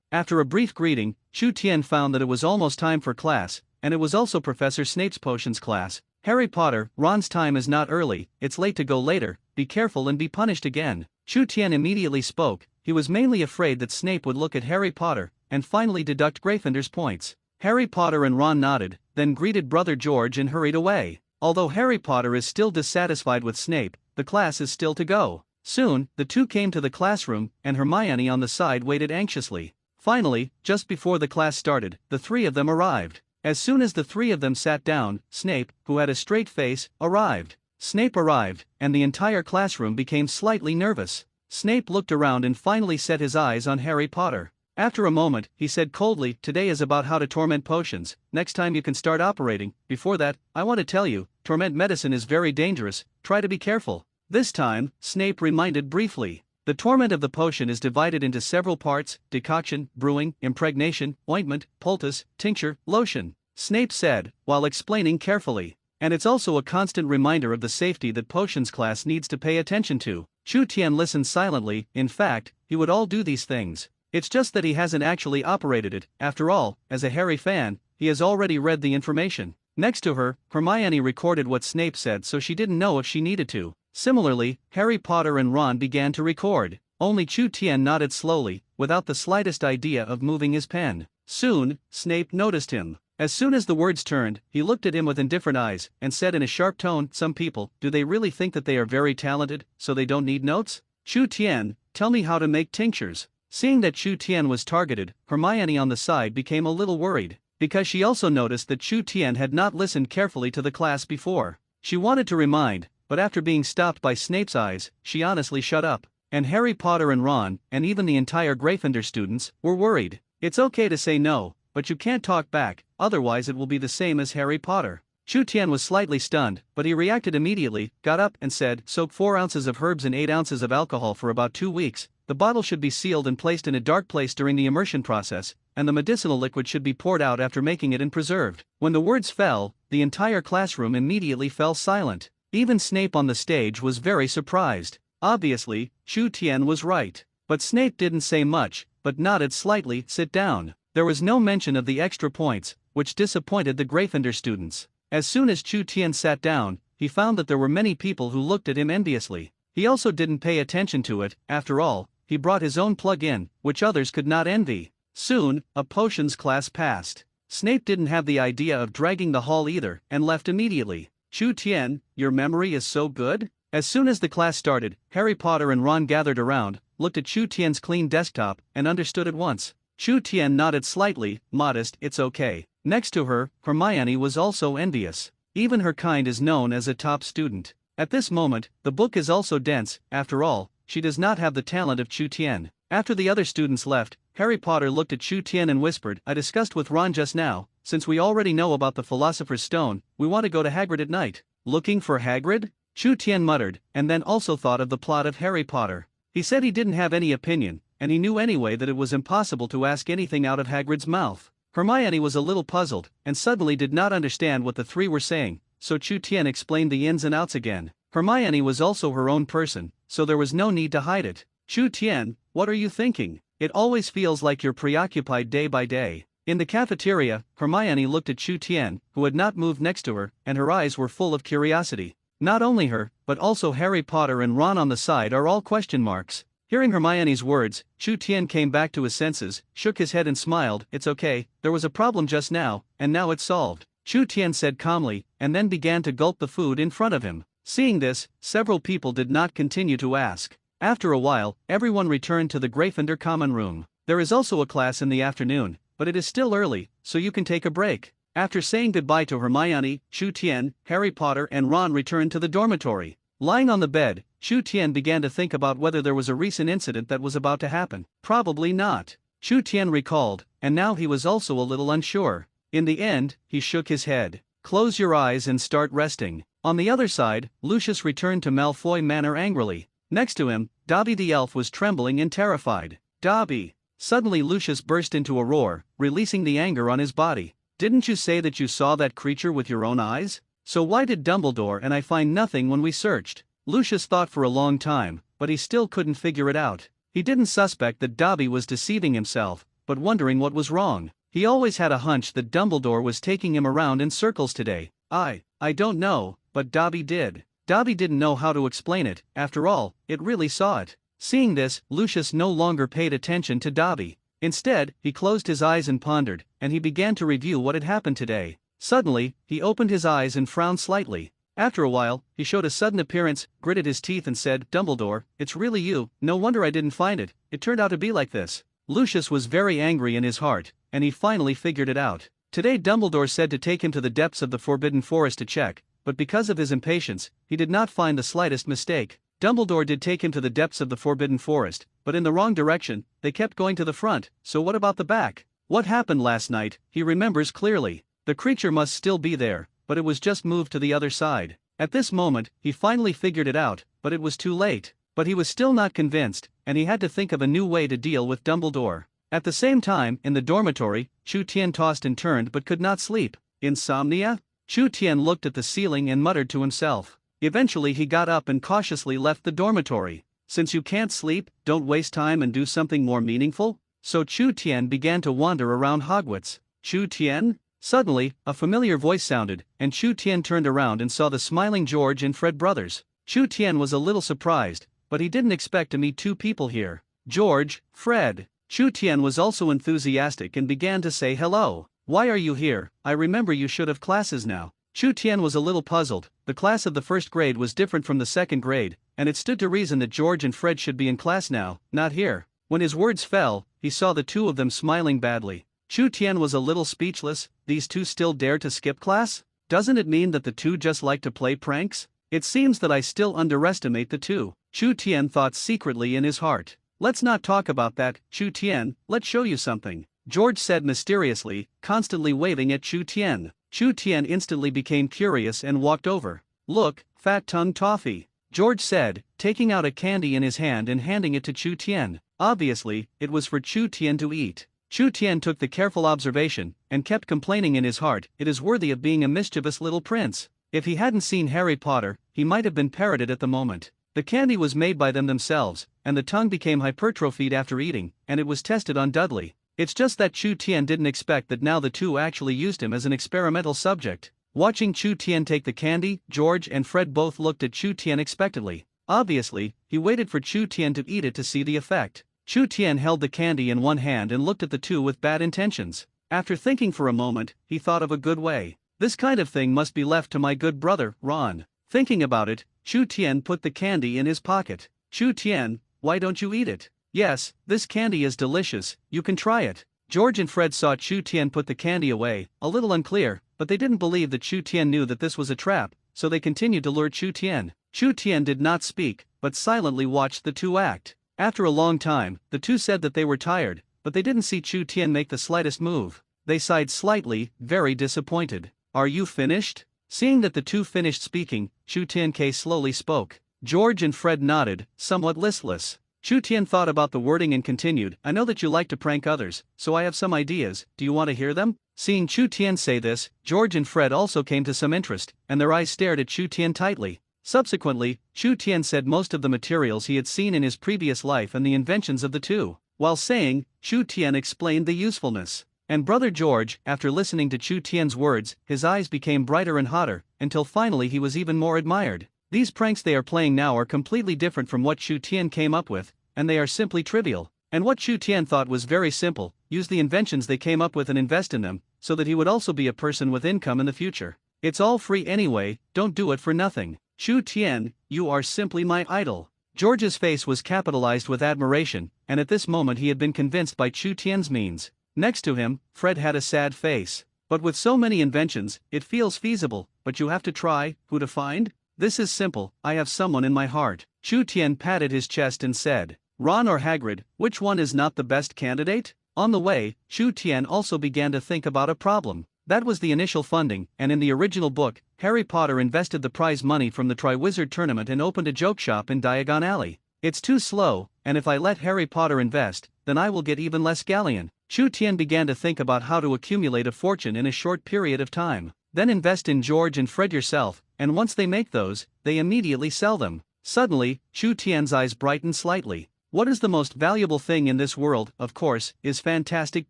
After a brief greeting, Chu Tian found that it was almost time for class, and it was also Professor Snape's potions class. Harry Potter, Ron's time is not early, it's late to go later, be careful and be punished again. Chu Tian immediately spoke, he was mainly afraid that Snape would look at Harry Potter, and finally deduct Gryffindor's points. Harry Potter and Ron nodded, then greeted Brother George and hurried away. Although Harry Potter is still dissatisfied with Snape, the class is still to go. Soon, the two came to the classroom, and Hermione on the side waited anxiously. Finally, just before the class started, the three of them arrived. As soon as the three of them sat down, Snape, who had a straight face, arrived. Snape arrived, and the entire classroom became slightly nervous. Snape looked around and finally set his eyes on Harry Potter. After a moment, he said coldly, today is about how to torment potions, next time you can start operating. Before that, I want to tell you, torment medicine is very dangerous, try to be careful. This time, Snape reminded briefly. The torment of the potion is divided into several parts, decoction, brewing, impregnation, ointment, poultice, tincture, lotion. Snape said, while explaining carefully. And it's also a constant reminder of the safety that potions class needs to pay attention to. Chu Tian listened silently, in fact, he would all do these things. It's just that he hasn't actually operated it, after all, as a Harry fan, he has already read the information. Next to her, Hermione recorded what Snape said so she didn't know if she needed to. Similarly, Harry Potter and Ron began to record. Only Chu Tian nodded slowly, without the slightest idea of moving his pen. Soon, Snape noticed him. As soon as the words turned, he looked at him with indifferent eyes, and said in a sharp tone, some people, do they really think that they are very talented, so they don't need notes? Chu Tian, tell me how to make tinctures. Seeing that Chu Tian was targeted, Hermione on the side became a little worried, because she also noticed that Chu Tian had not listened carefully to the class before. She wanted to remind, but after being stopped by Snape's eyes, she honestly shut up. And Harry Potter and Ron, and even the entire Gryffindor students, were worried. It's okay to say no, but you can't talk back, otherwise it will be the same as Harry Potter. Chu Tian was slightly stunned, but he reacted immediately, got up and said, soak 4 ounces of herbs in 8 ounces of alcohol for about 2 weeks. The bottle should be sealed and placed in a dark place during the immersion process, and the medicinal liquid should be poured out after making it and preserved. When the words fell, the entire classroom immediately fell silent. Even Snape on the stage was very surprised. Obviously, Chu Tian was right. But Snape didn't say much, but nodded slightly. Sit down. There was no mention of the extra points, which disappointed the Gryffindor students. As soon as Chu Tian sat down, he found that there were many people who looked at him enviously. He also didn't pay attention to it. After all, he brought his own plug-in, which others could not envy. Soon, a potions class passed. Snape didn't have the idea of dragging the hall either, and left immediately. Chu Tian, your memory is so good? As soon as the class started, Harry Potter and Ron gathered around, looked at Chu Tian's clean desktop, and understood at once. Chu Tian nodded slightly, modest. It's okay. Next to her, Hermione was also envious. Even her kind is known as a top student. At this moment, the book is also dense. After all, she does not have the talent of Chu Tian. After the other students left, Harry Potter looked at Chu Tian and whispered, I discussed with Ron just now, since we already know about the Philosopher's Stone, we want to go to Hagrid at night. Looking for Hagrid? Chu Tian muttered, and then also thought of the plot of Harry Potter. He said he didn't have any opinion, and he knew anyway that it was impossible to ask anything out of Hagrid's mouth. Hermione was a little puzzled, and suddenly did not understand what the three were saying, so Chu Tian explained the ins and outs again. Hermione was also her own person, so there was no need to hide it. Chu Tian, what are you thinking? It always feels like you're preoccupied day by day. In the cafeteria, Hermione looked at Chu Tian, who had not moved next to her, and her eyes were full of curiosity. Not only her, but also Harry Potter and Ron on the side are all question marks. Hearing Hermione's words, Chu Tian came back to his senses, shook his head and smiled. It's okay, there was a problem just now, and now it's solved. Chu Tian said calmly, and then began to gulp the food in front of him. Seeing this, several people did not continue to ask. After a while, everyone returned to the Gryffindor common room. There is also a class in the afternoon, but it is still early, so you can take a break. After saying goodbye to Hermione, Chu Tian, Harry Potter and Ron returned to the dormitory. Lying on the bed, Chu Tian began to think about whether there was a recent incident that was about to happen. Probably not. Chu Tian recalled, and now he was also a little unsure. In the end, he shook his head. Close your eyes and start resting. On the other side, Lucius returned to Malfoy Manor angrily. Next to him, Dobby the elf was trembling and terrified. Dobby! Suddenly Lucius burst into a roar, releasing the anger on his body. Didn't you say that you saw that creature with your own eyes? So why did Dumbledore and I find nothing when we searched? Lucius thought for a long time, but he still couldn't figure it out. He didn't suspect that Dobby was deceiving himself, but wondering what was wrong. He always had a hunch that Dumbledore was taking him around in circles today. I don't know, but Dobby did. Dobby didn't know how to explain it. After all, it really saw it. Seeing this, Lucius no longer paid attention to Dobby. Instead, he closed his eyes and pondered, and he began to review what had happened today. Suddenly, he opened his eyes and frowned slightly. After a while, he showed a sudden appearance, gritted his teeth and said, Dumbledore, it's really you. No wonder I didn't find it. It turned out to be like this. Lucius was very angry in his heart, and he finally figured it out. Today Dumbledore said to take him to the depths of the Forbidden Forest to check, but because of his impatience, he did not find the slightest mistake. Dumbledore did take him to the depths of the Forbidden Forest, but in the wrong direction. They kept going to the front, so what about the back? What happened last night, he remembers clearly. The creature must still be there, but it was just moved to the other side. At this moment, he finally figured it out, but it was too late. But he was still not convinced, and he had to think of a new way to deal with Dumbledore. At the same time, in the dormitory, Chu Tian tossed and turned but could not sleep. Insomnia? Chu Tian looked at the ceiling and muttered to himself. Eventually he got up and cautiously left the dormitory. Since you can't sleep, don't waste time and do something more meaningful? So Chu Tian began to wander around Hogwarts. Chu Tian? Suddenly, a familiar voice sounded, and Chu Tian turned around and saw the smiling George and Fred brothers. Chu Tian was a little surprised, but he didn't expect to meet two people here. George, Fred. Chu Tian was also enthusiastic and began to say hello. Why are you here? I remember you should have classes now. Chu Tian was a little puzzled. The class of the first grade was different from the second grade, and it stood to reason that George and Fred should be in class now, not here. When his words fell, he saw the two of them smiling badly. Chu Tian was a little speechless. These two still dare to skip class? Doesn't it mean that the two just like to play pranks? It seems that I still underestimate the two. Chu Tian thought secretly in his heart. Let's not talk about that, Chu Tian, let's show you something, George said mysteriously, constantly waving at Chu Tian. Chu Tian instantly became curious and walked over. Look, fat tongue toffee, George said, taking out a candy in his hand and handing it to Chu Tian. Obviously, it was for Chu Tian to eat. Chu Tian took the careful observation, and kept complaining in his heart, it is worthy of being a mischievous little prince. If he hadn't seen Harry Potter, he might have been parroted at the moment. The candy was made by them themselves, and the tongue became hypertrophied after eating, and it was tested on Dudley. It's just that Chu Tian didn't expect that now the two actually used him as an experimental subject. Watching Chu Tian take the candy, George and Fred both looked at Chu Tian expectantly. Obviously, he waited for Chu Tian to eat it to see the effect. Chu Tian held the candy in one hand and looked at the two with bad intentions. After thinking for a moment, he thought of a good way. This kind of thing must be left to my good brother, Ron. Thinking about it, Chu Tian put the candy in his pocket. Chu Tian, why don't you eat it? Yes, this candy is delicious, you can try it. George and Fred saw Chu Tian put the candy away, a little unclear, but they didn't believe that Chu Tian knew that this was a trap, so they continued to lure Chu Tian. Chu Tian did not speak, but silently watched the two act. After a long time, the two said that they were tired, but they didn't see Chu Tian make the slightest move. They sighed slightly, very disappointed. Are you finished? Seeing that the two finished speaking, Chu Tian slowly spoke. George and Fred nodded, somewhat listless. Chu Tian thought about the wording and continued, I know that you like to prank others, so I have some ideas, do you want to hear them? Seeing Chu Tian say this, George and Fred also came to some interest, and their eyes stared at Chu Tian tightly. Subsequently, Chu Tian said most of the materials he had seen in his previous life and the inventions of the two. While saying, Chu Tian explained the usefulness. And brother George, after listening to Chu Tian's words, his eyes became brighter and hotter, until finally he was even more admired. These pranks they are playing now are completely different from what Chu Tian came up with, and they are simply trivial. And what Chu Tian thought was very simple, use the inventions they came up with and invest in them, so that he would also be a person with income in the future. It's all free anyway, don't do it for nothing. Chu Tian, you are simply my idol. George's face was capitalized with admiration, and at this moment he had been convinced by Chu Tian's means. Next to him, Fred had a sad face. But with so many inventions, it feels feasible, but you have to try. Who to find? This is simple, I have someone in my heart. Chu Tian patted his chest and said, Ron or Hagrid, which one is not the best candidate? On the way, Chu Tian also began to think about a problem. That was the initial funding, and in the original book, Harry Potter invested the prize money from the Triwizard Tournament and opened a joke shop in Diagon Alley. It's too slow, and if I let Harry Potter invest, then I will get even less galleon. Chu Tian began to think about how to accumulate a fortune in a short period of time. Then invest in George and Fred yourself, and once they make those, they immediately sell them. Suddenly, Chu Tian's eyes brightened slightly. What is the most valuable thing in this world, of course, is fantastic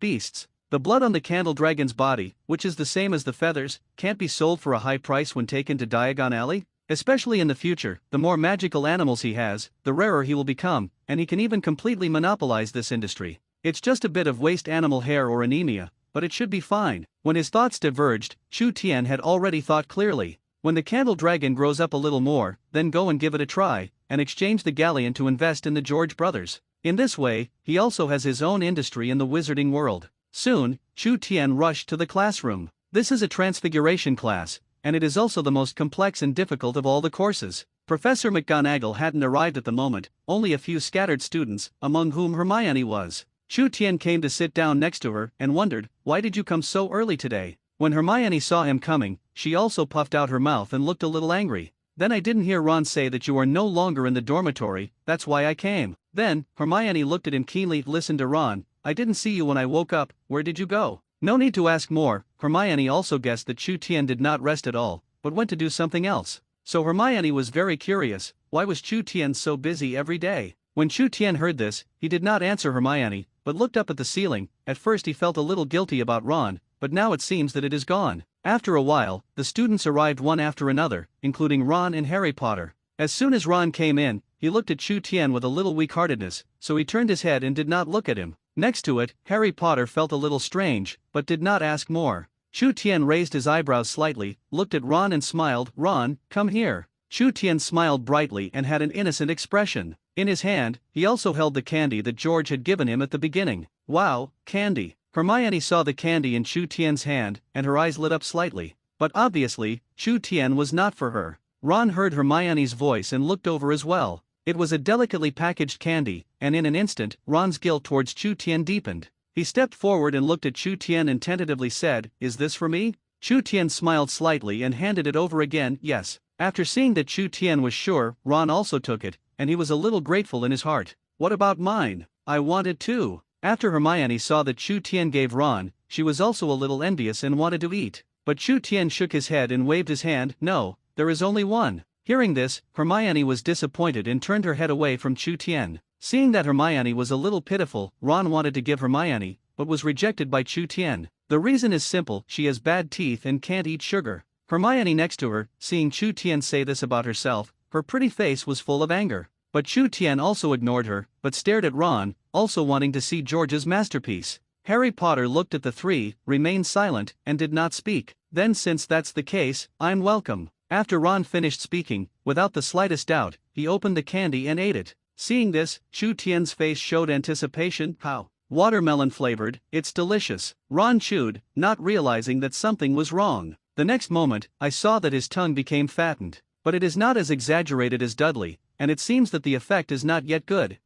beasts. The blood on the Candle Dragon's body, which is the same as the feathers, can't be sold for a high price when taken to Diagon Alley. Especially in the future, the more magical animals he has, the rarer he will become, and he can even completely monopolize this industry. It's just a bit of waste animal hair or anemia, but it should be fine. When his thoughts diverged, Chu Tian had already thought clearly. When the Candle Dragon grows up a little more, then go and give it a try, and exchange the galleon to invest in the George brothers. In this way, he also has his own industry in the wizarding world. Soon, Chu Tian rushed to the classroom. This is a transfiguration class, and it is also the most complex and difficult of all the courses. Professor McGonagall hadn't arrived at the moment, only a few scattered students, among whom Hermione was. Chu Tian came to sit down next to her and wondered, why did you come so early today? When Hermione saw him coming, she also puffed out her mouth and looked a little angry. Then I didn't hear Ron say that you are no longer in the dormitory, that's why I came. Then, Hermione looked at him keenly. Listen to Ron, I didn't see you when I woke up, where did you go? No need to ask more. Hermione also guessed that Chu Tian did not rest at all, but went to do something else. So Hermione was very curious, why was Chu Tian so busy every day? When Chu Tian heard this, he did not answer Hermione, but looked up at the ceiling. At first he felt a little guilty about Ron, but now it seems that it is gone. After a while, the students arrived one after another, including Ron and Harry Potter. As soon as Ron came in, he looked at Chu Tian with a little weak-heartedness, so he turned his head and did not look at him. Next to it, Harry Potter felt a little strange, but did not ask more. Chu Tian raised his eyebrows slightly, looked at Ron and smiled. Ron, come here. Chu Tian smiled brightly and had an innocent expression. In his hand, he also held the candy that George had given him at the beginning. Wow, candy. Hermione saw the candy in Chu Tian's hand, and her eyes lit up slightly. But obviously, Chu Tian was not for her. Ron heard Hermione's voice and looked over as well. It was a delicately packaged candy, and in an instant, Ron's guilt towards Chu Tian deepened. He stepped forward and looked at Chu Tian and tentatively said, is this for me? Chu Tian smiled slightly and handed it over again. Yes. After seeing that Chu Tian was sure, Ron also took it, and he was a little grateful in his heart. What about mine? I want it too. After Hermione saw that Chu Tian gave Ron, she was also a little envious and wanted to eat. But Chu Tian shook his head and waved his hand. No, there is only one. Hearing this, Hermione was disappointed and turned her head away from Chu Tian. Seeing that Hermione was a little pitiful, Ron wanted to give Hermione, but was rejected by Chu Tian. The reason is simple: she has bad teeth and can't eat sugar. Hermione next to her, seeing Chu Tian say this about herself, her pretty face was full of anger. But Chu Tian also ignored her, but stared at Ron, also wanting to see George's masterpiece. Harry Potter looked at the three, remained silent, and did not speak. Then, since that's the case, I'm welcome. After Ron finished speaking, without the slightest doubt, he opened the candy and ate it. Seeing this, Chu Tian's face showed anticipation. How? Watermelon flavored, it's delicious. Ron chewed, not realizing that something was wrong. The next moment, I saw that his tongue became fattened. But it is not as exaggerated as Dudley, and it seems that the effect is not yet good.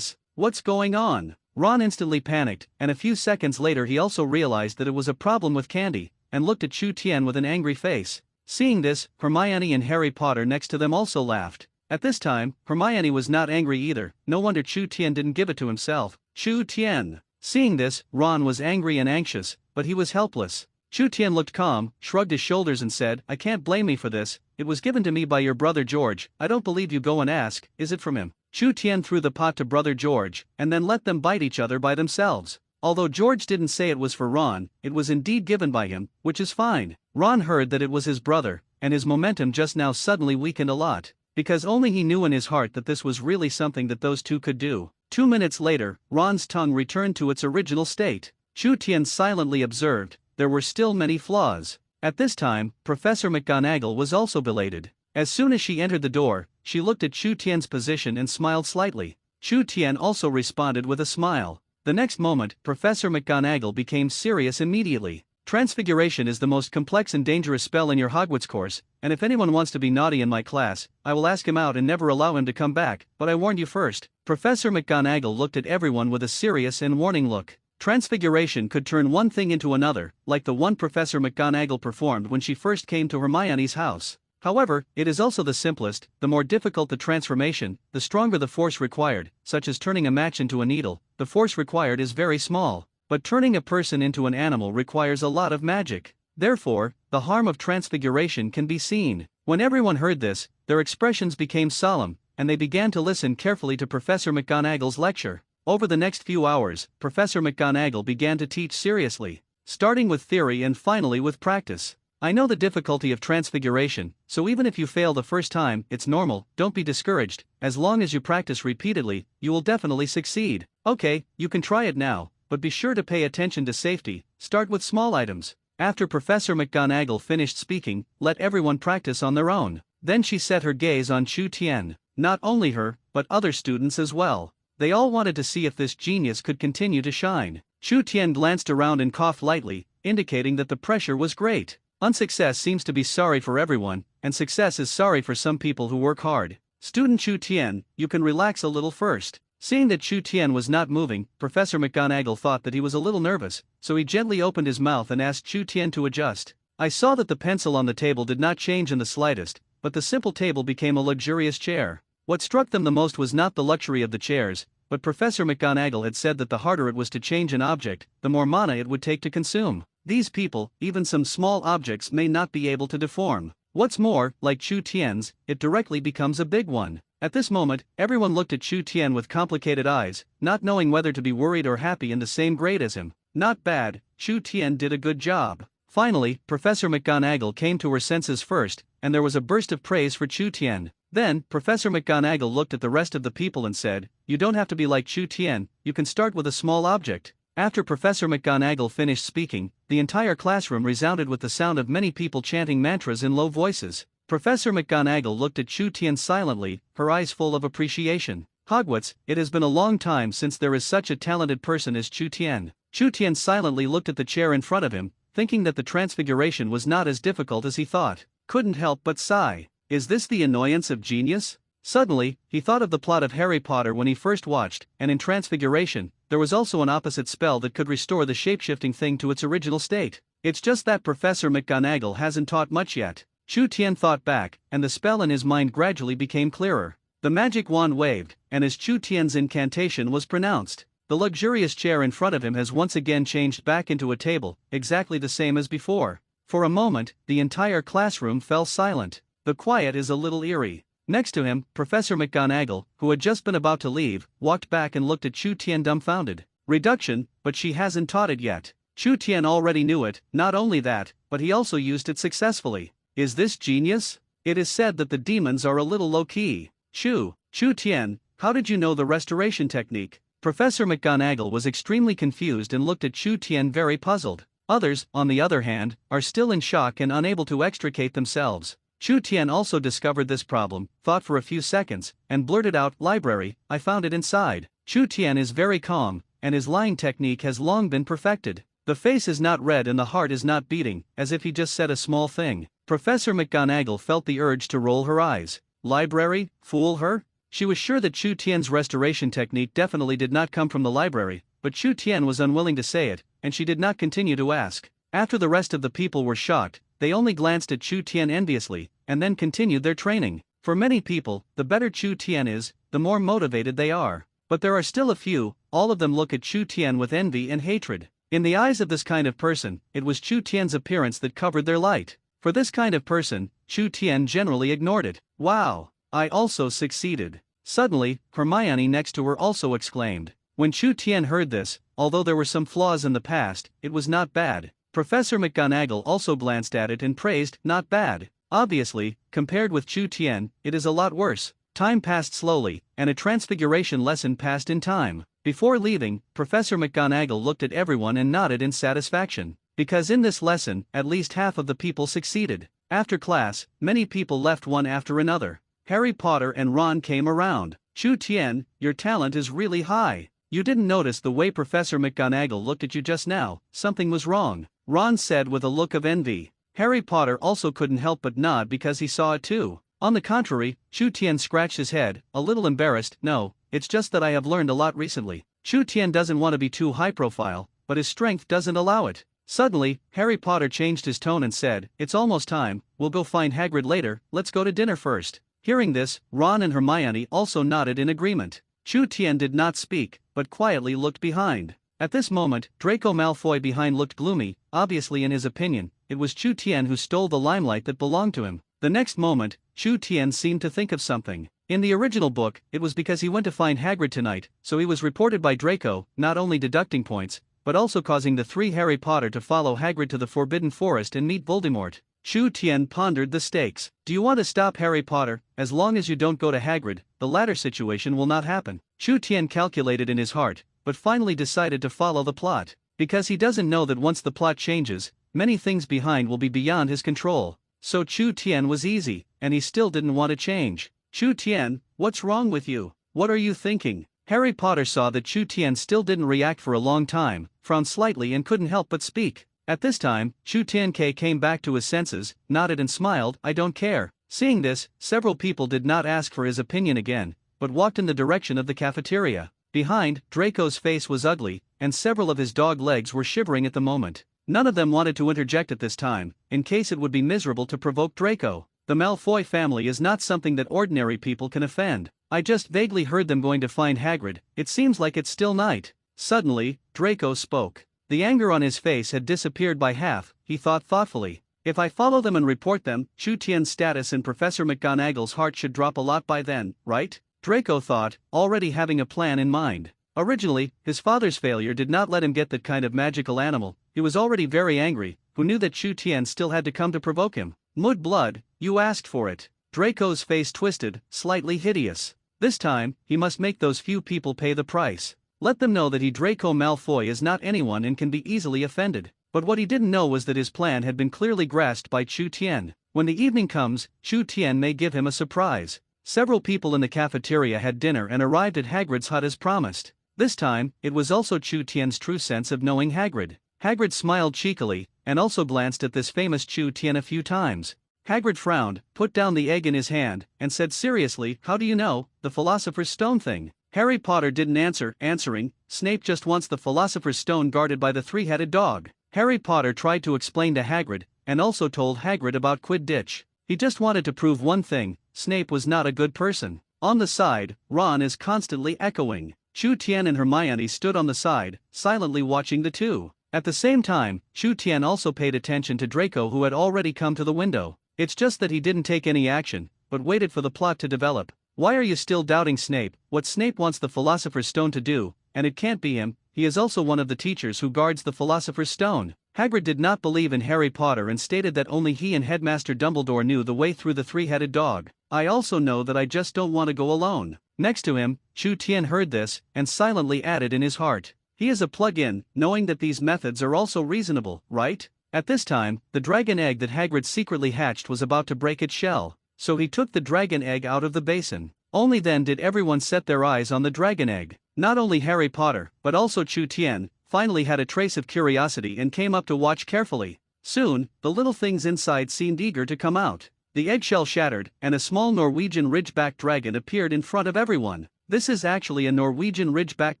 What's going on? Ron instantly panicked, and a few seconds later he also realized that it was a problem with candy, and looked at Chu Tian with an angry face. Seeing this, Hermione and Harry Potter next to them also laughed. At this time, Hermione was not angry either. No wonder Chu Tian didn't give it to himself. Chu Tian. Seeing this, Ron was angry and anxious, but he was helpless. Chu Tian looked calm, shrugged his shoulders and said, I can't blame me for this, it was given to me by your brother George. I don't believe you. Go and ask, is it from him? Chu Tian threw the pot to brother George, and then let them bite each other by themselves. Although George didn't say it was for Ron, it was indeed given by him, which is fine. Ron heard that it was his brother, and his momentum just now suddenly weakened a lot, because only he knew in his heart that this was really something that those two could do. 2 minutes later, Ron's tongue returned to its original state. Chu Tian silently observed, there were still many flaws. At this time, Professor McGonagall was also belated. As soon as she entered the door, she looked at Chu Tian's position and smiled slightly. Chu Tian also responded with a smile. The next moment, Professor McGonagall became serious immediately. Transfiguration is the most complex and dangerous spell in your Hogwarts course, and if anyone wants to be naughty in my class, I will ask him out and never allow him to come back, but I warned you first. Professor McGonagall looked at everyone with a serious and warning look. Transfiguration could turn one thing into another, like the one Professor McGonagall performed when she first came to Hermione's house. However, it is also the simplest. The more difficult the transformation, the stronger the force required, such as turning a match into a needle. The force required is very small, but turning a person into an animal requires a lot of magic. Therefore, the harm of transfiguration can be seen. When everyone heard this, their expressions became solemn, and they began to listen carefully to Professor McGonagall's lecture. Over the next few hours, Professor McGonagall began to teach seriously, starting with theory and finally with practice. I know the difficulty of transfiguration, so even if you fail the first time, it's normal. Don't be discouraged. As long as you practice repeatedly, you will definitely succeed. Okay, you can try it now, but be sure to pay attention to safety. Start with small items. After Professor McGonagall finished speaking, let everyone practice on their own. Then she set her gaze on Chu Tian. Not only her, but other students as well. They all wanted to see if this genius could continue to shine. Chu Tian glanced around and coughed lightly, indicating that the pressure was great. Unsuccess seems to be sorry for everyone, and success is sorry for some people who work hard. Student Chu Tian, you can relax a little first. Seeing that Chu Tian was not moving, Professor McGonagall thought that he was a little nervous, so he gently opened his mouth and asked Chu Tian to adjust. I saw that the pencil on the table did not change in the slightest, but the simple table became a luxurious chair. What struck them the most was not the luxury of the chairs, but Professor McGonagall had said that the harder it was to change an object, the more mana it would take to consume. These people, even some small objects may not be able to deform. What's more, like Chu Tian's, it directly becomes a big one. At this moment, everyone looked at Chu Tian with complicated eyes, not knowing whether to be worried or happy in the same grade as him. Not bad, Chu Tian did a good job. Finally, Professor McGonagall came to her senses first, and there was a burst of praise for Chu Tian. Then, Professor McGonagall looked at the rest of the people and said, you don't have to be like Chu Tian, you can start with a small object. After Professor McGonagall finished speaking, the entire classroom resounded with the sound of many people chanting mantras in low voices. Professor McGonagall looked at Chu Tian silently, her eyes full of appreciation. Hogwarts, it has been a long time since there is such a talented person as Chu Tian. Chu Tian silently looked at the chair in front of him, thinking that the transfiguration was not as difficult as he thought. Couldn't help but sigh. Is this the annoyance of genius? Suddenly, he thought of the plot of Harry Potter when he first watched, and in Transfiguration, there was also an opposite spell that could restore the shapeshifting thing to its original state. It's just that Professor McGonagall hasn't taught much yet. Chu Tian thought back, and the spell in his mind gradually became clearer. The magic wand waved, and as Chu Tian's incantation was pronounced, the luxurious chair in front of him has once again changed back into a table, exactly the same as before. For a moment, the entire classroom fell silent. The quiet is a little eerie. Next to him, Professor McGonagall, who had just been about to leave, walked back and looked at Chu Tian dumbfounded. Reduction, but she hasn't taught it yet. Chu Tian already knew it, not only that, but he also used it successfully. Is this genius? It is said that the demons are a little low-key. Chu Tian, how did you know the restoration technique? Professor McGonagall was extremely confused and looked at Chu Tian very puzzled. Others, on the other hand, are still in shock and unable to extricate themselves. Chu Tian also discovered this problem, thought for a few seconds, and blurted out, "Library, I found it inside." Chu Tian is very calm, and his lying technique has long been perfected. The face is not red and the heart is not beating, as if he just said a small thing. Professor McGonagall felt the urge to roll her eyes. Library, fool her? She was sure that Chu Tian's restoration technique definitely did not come from the library, but Chu Tian was unwilling to say it, and she did not continue to ask. After the rest of the people were shocked, they only glanced at Chu Tian enviously, and then continued their training. For many people, the better Chu Tian is, the more motivated they are. But there are still a few, all of them look at Chu Tian with envy and hatred. In the eyes of this kind of person, it was Chu Tian's appearance that covered their light. For this kind of person, Chu Tian generally ignored it. Wow! I also succeeded. Suddenly, Hermione next to her also exclaimed. When Chu Tian heard this, although there were some flaws in the past, it was not bad. Professor McGonagall also glanced at it and praised, "Not bad." Obviously, compared with Chu Tian, it is a lot worse. Time passed slowly, and a transfiguration lesson passed in time. Before leaving, Professor McGonagall looked at everyone and nodded in satisfaction. Because in this lesson, at least half of the people succeeded. After class, many people left one after another. Harry Potter and Ron came around. "Chu Tian, your talent is really high. You didn't notice the way Professor McGonagall looked at you just now, something was wrong," Ron said with a look of envy. Harry Potter also couldn't help but nod because he saw it too. On the contrary, Chu Tian scratched his head, a little embarrassed. "No, it's just that I have learned a lot recently." Chu Tian doesn't want to be too high profile, but his strength doesn't allow it. Suddenly, Harry Potter changed his tone and said, "It's almost time, we'll go find Hagrid later, let's go to dinner first." Hearing this, Ron and Hermione also nodded in agreement. Chu Tian did not speak, but quietly looked behind. At this moment, Draco Malfoy behind looked gloomy. Obviously, in his opinion, it was Chu Tian who stole the limelight that belonged to him. The next moment, Chu Tian seemed to think of something. In the original book, it was because he went to find Hagrid tonight, so he was reported by Draco, not only deducting points, but also causing the three Harry Potter to follow Hagrid to the Forbidden Forest and meet Voldemort. Chu Tian pondered the stakes. "Do you want to stop Harry Potter? As long as you don't go to Hagrid, the latter situation will not happen." Chu Tian calculated in his heart, but finally decided to follow the plot. Because he doesn't know that once the plot changes, many things behind will be beyond his control. So Chu Tian was easy, and he still didn't want to change. "Chu Tian, what's wrong with you? What are you thinking?" Harry Potter saw that Chu Tian still didn't react for a long time, frowned slightly and couldn't help but speak. At this time, Chu Tian came back to his senses, nodded and smiled, "I don't care." Seeing this, several people did not ask for his opinion again, but walked in the direction of the cafeteria. Behind, Draco's face was ugly, and several of his dog legs were shivering at the moment. None of them wanted to interject at this time, in case it would be miserable to provoke Draco. The Malfoy family is not something that ordinary people can offend. "I just vaguely heard them going to find Hagrid, it seems like it's still night." Suddenly, Draco spoke. The anger on his face had disappeared by half. He thought thoughtfully. "If I follow them and report them, Chu Tian's status in Professor McGonagall's heart should drop a lot by then, right?" Draco thought, already having a plan in mind. Originally, his father's failure did not let him get that kind of magical animal. He was already very angry, who knew that Chu Tian still had to come to provoke him. "Mud blood, you asked for it." Draco's face twisted, slightly hideous. This time, he must make those few people pay the price. Let them know that he Draco Malfoy is not anyone and can be easily offended. But what he didn't know was that his plan had been clearly grasped by Chu Tian. When the evening comes, Chu Tian may give him a surprise. Several people in the cafeteria had dinner and arrived at Hagrid's hut as promised. This time, it was also Chu Tian's true sense of knowing Hagrid. Hagrid smiled cheekily, and also glanced at this famous Chu Tian a few times. Hagrid frowned, put down the egg in his hand, and said seriously, "How do you know, the Philosopher's Stone thing?" Harry Potter didn't answering, "Snape just wants the Philosopher's Stone guarded by the three-headed dog." Harry Potter tried to explain to Hagrid, and also told Hagrid about Quidditch. He just wanted to prove one thing, Snape was not a good person. On the side, Ron is constantly echoing. Chu Tian and Hermione stood on the side, silently watching the two. At the same time, Chu Tian also paid attention to Draco, who had already come to the window. It's just that he didn't take any action, but waited for the plot to develop. Why are you still doubting Snape? What Snape wants the Philosopher's Stone to do, and it can't be him, he is also one of the teachers who guards the Philosopher's Stone. Hagrid did not believe in Harry Potter and stated that only he and Headmaster Dumbledore knew the way through the three-headed dog. I also know that I just don't want to go alone. Next to him, Chu Tian heard this, and silently added in his heart, he is a plug-in, knowing that these methods are also reasonable, right? At this time, the dragon egg that Hagrid secretly hatched was about to break its shell, so he took the dragon egg out of the basin. Only then did everyone set their eyes on the dragon egg. Not only Harry Potter, but also Chu Tian, finally had a trace of curiosity and came up to watch carefully. Soon, the little things inside seemed eager to come out. The eggshell shattered, and a small Norwegian ridgeback dragon appeared in front of everyone. This is actually a Norwegian ridgeback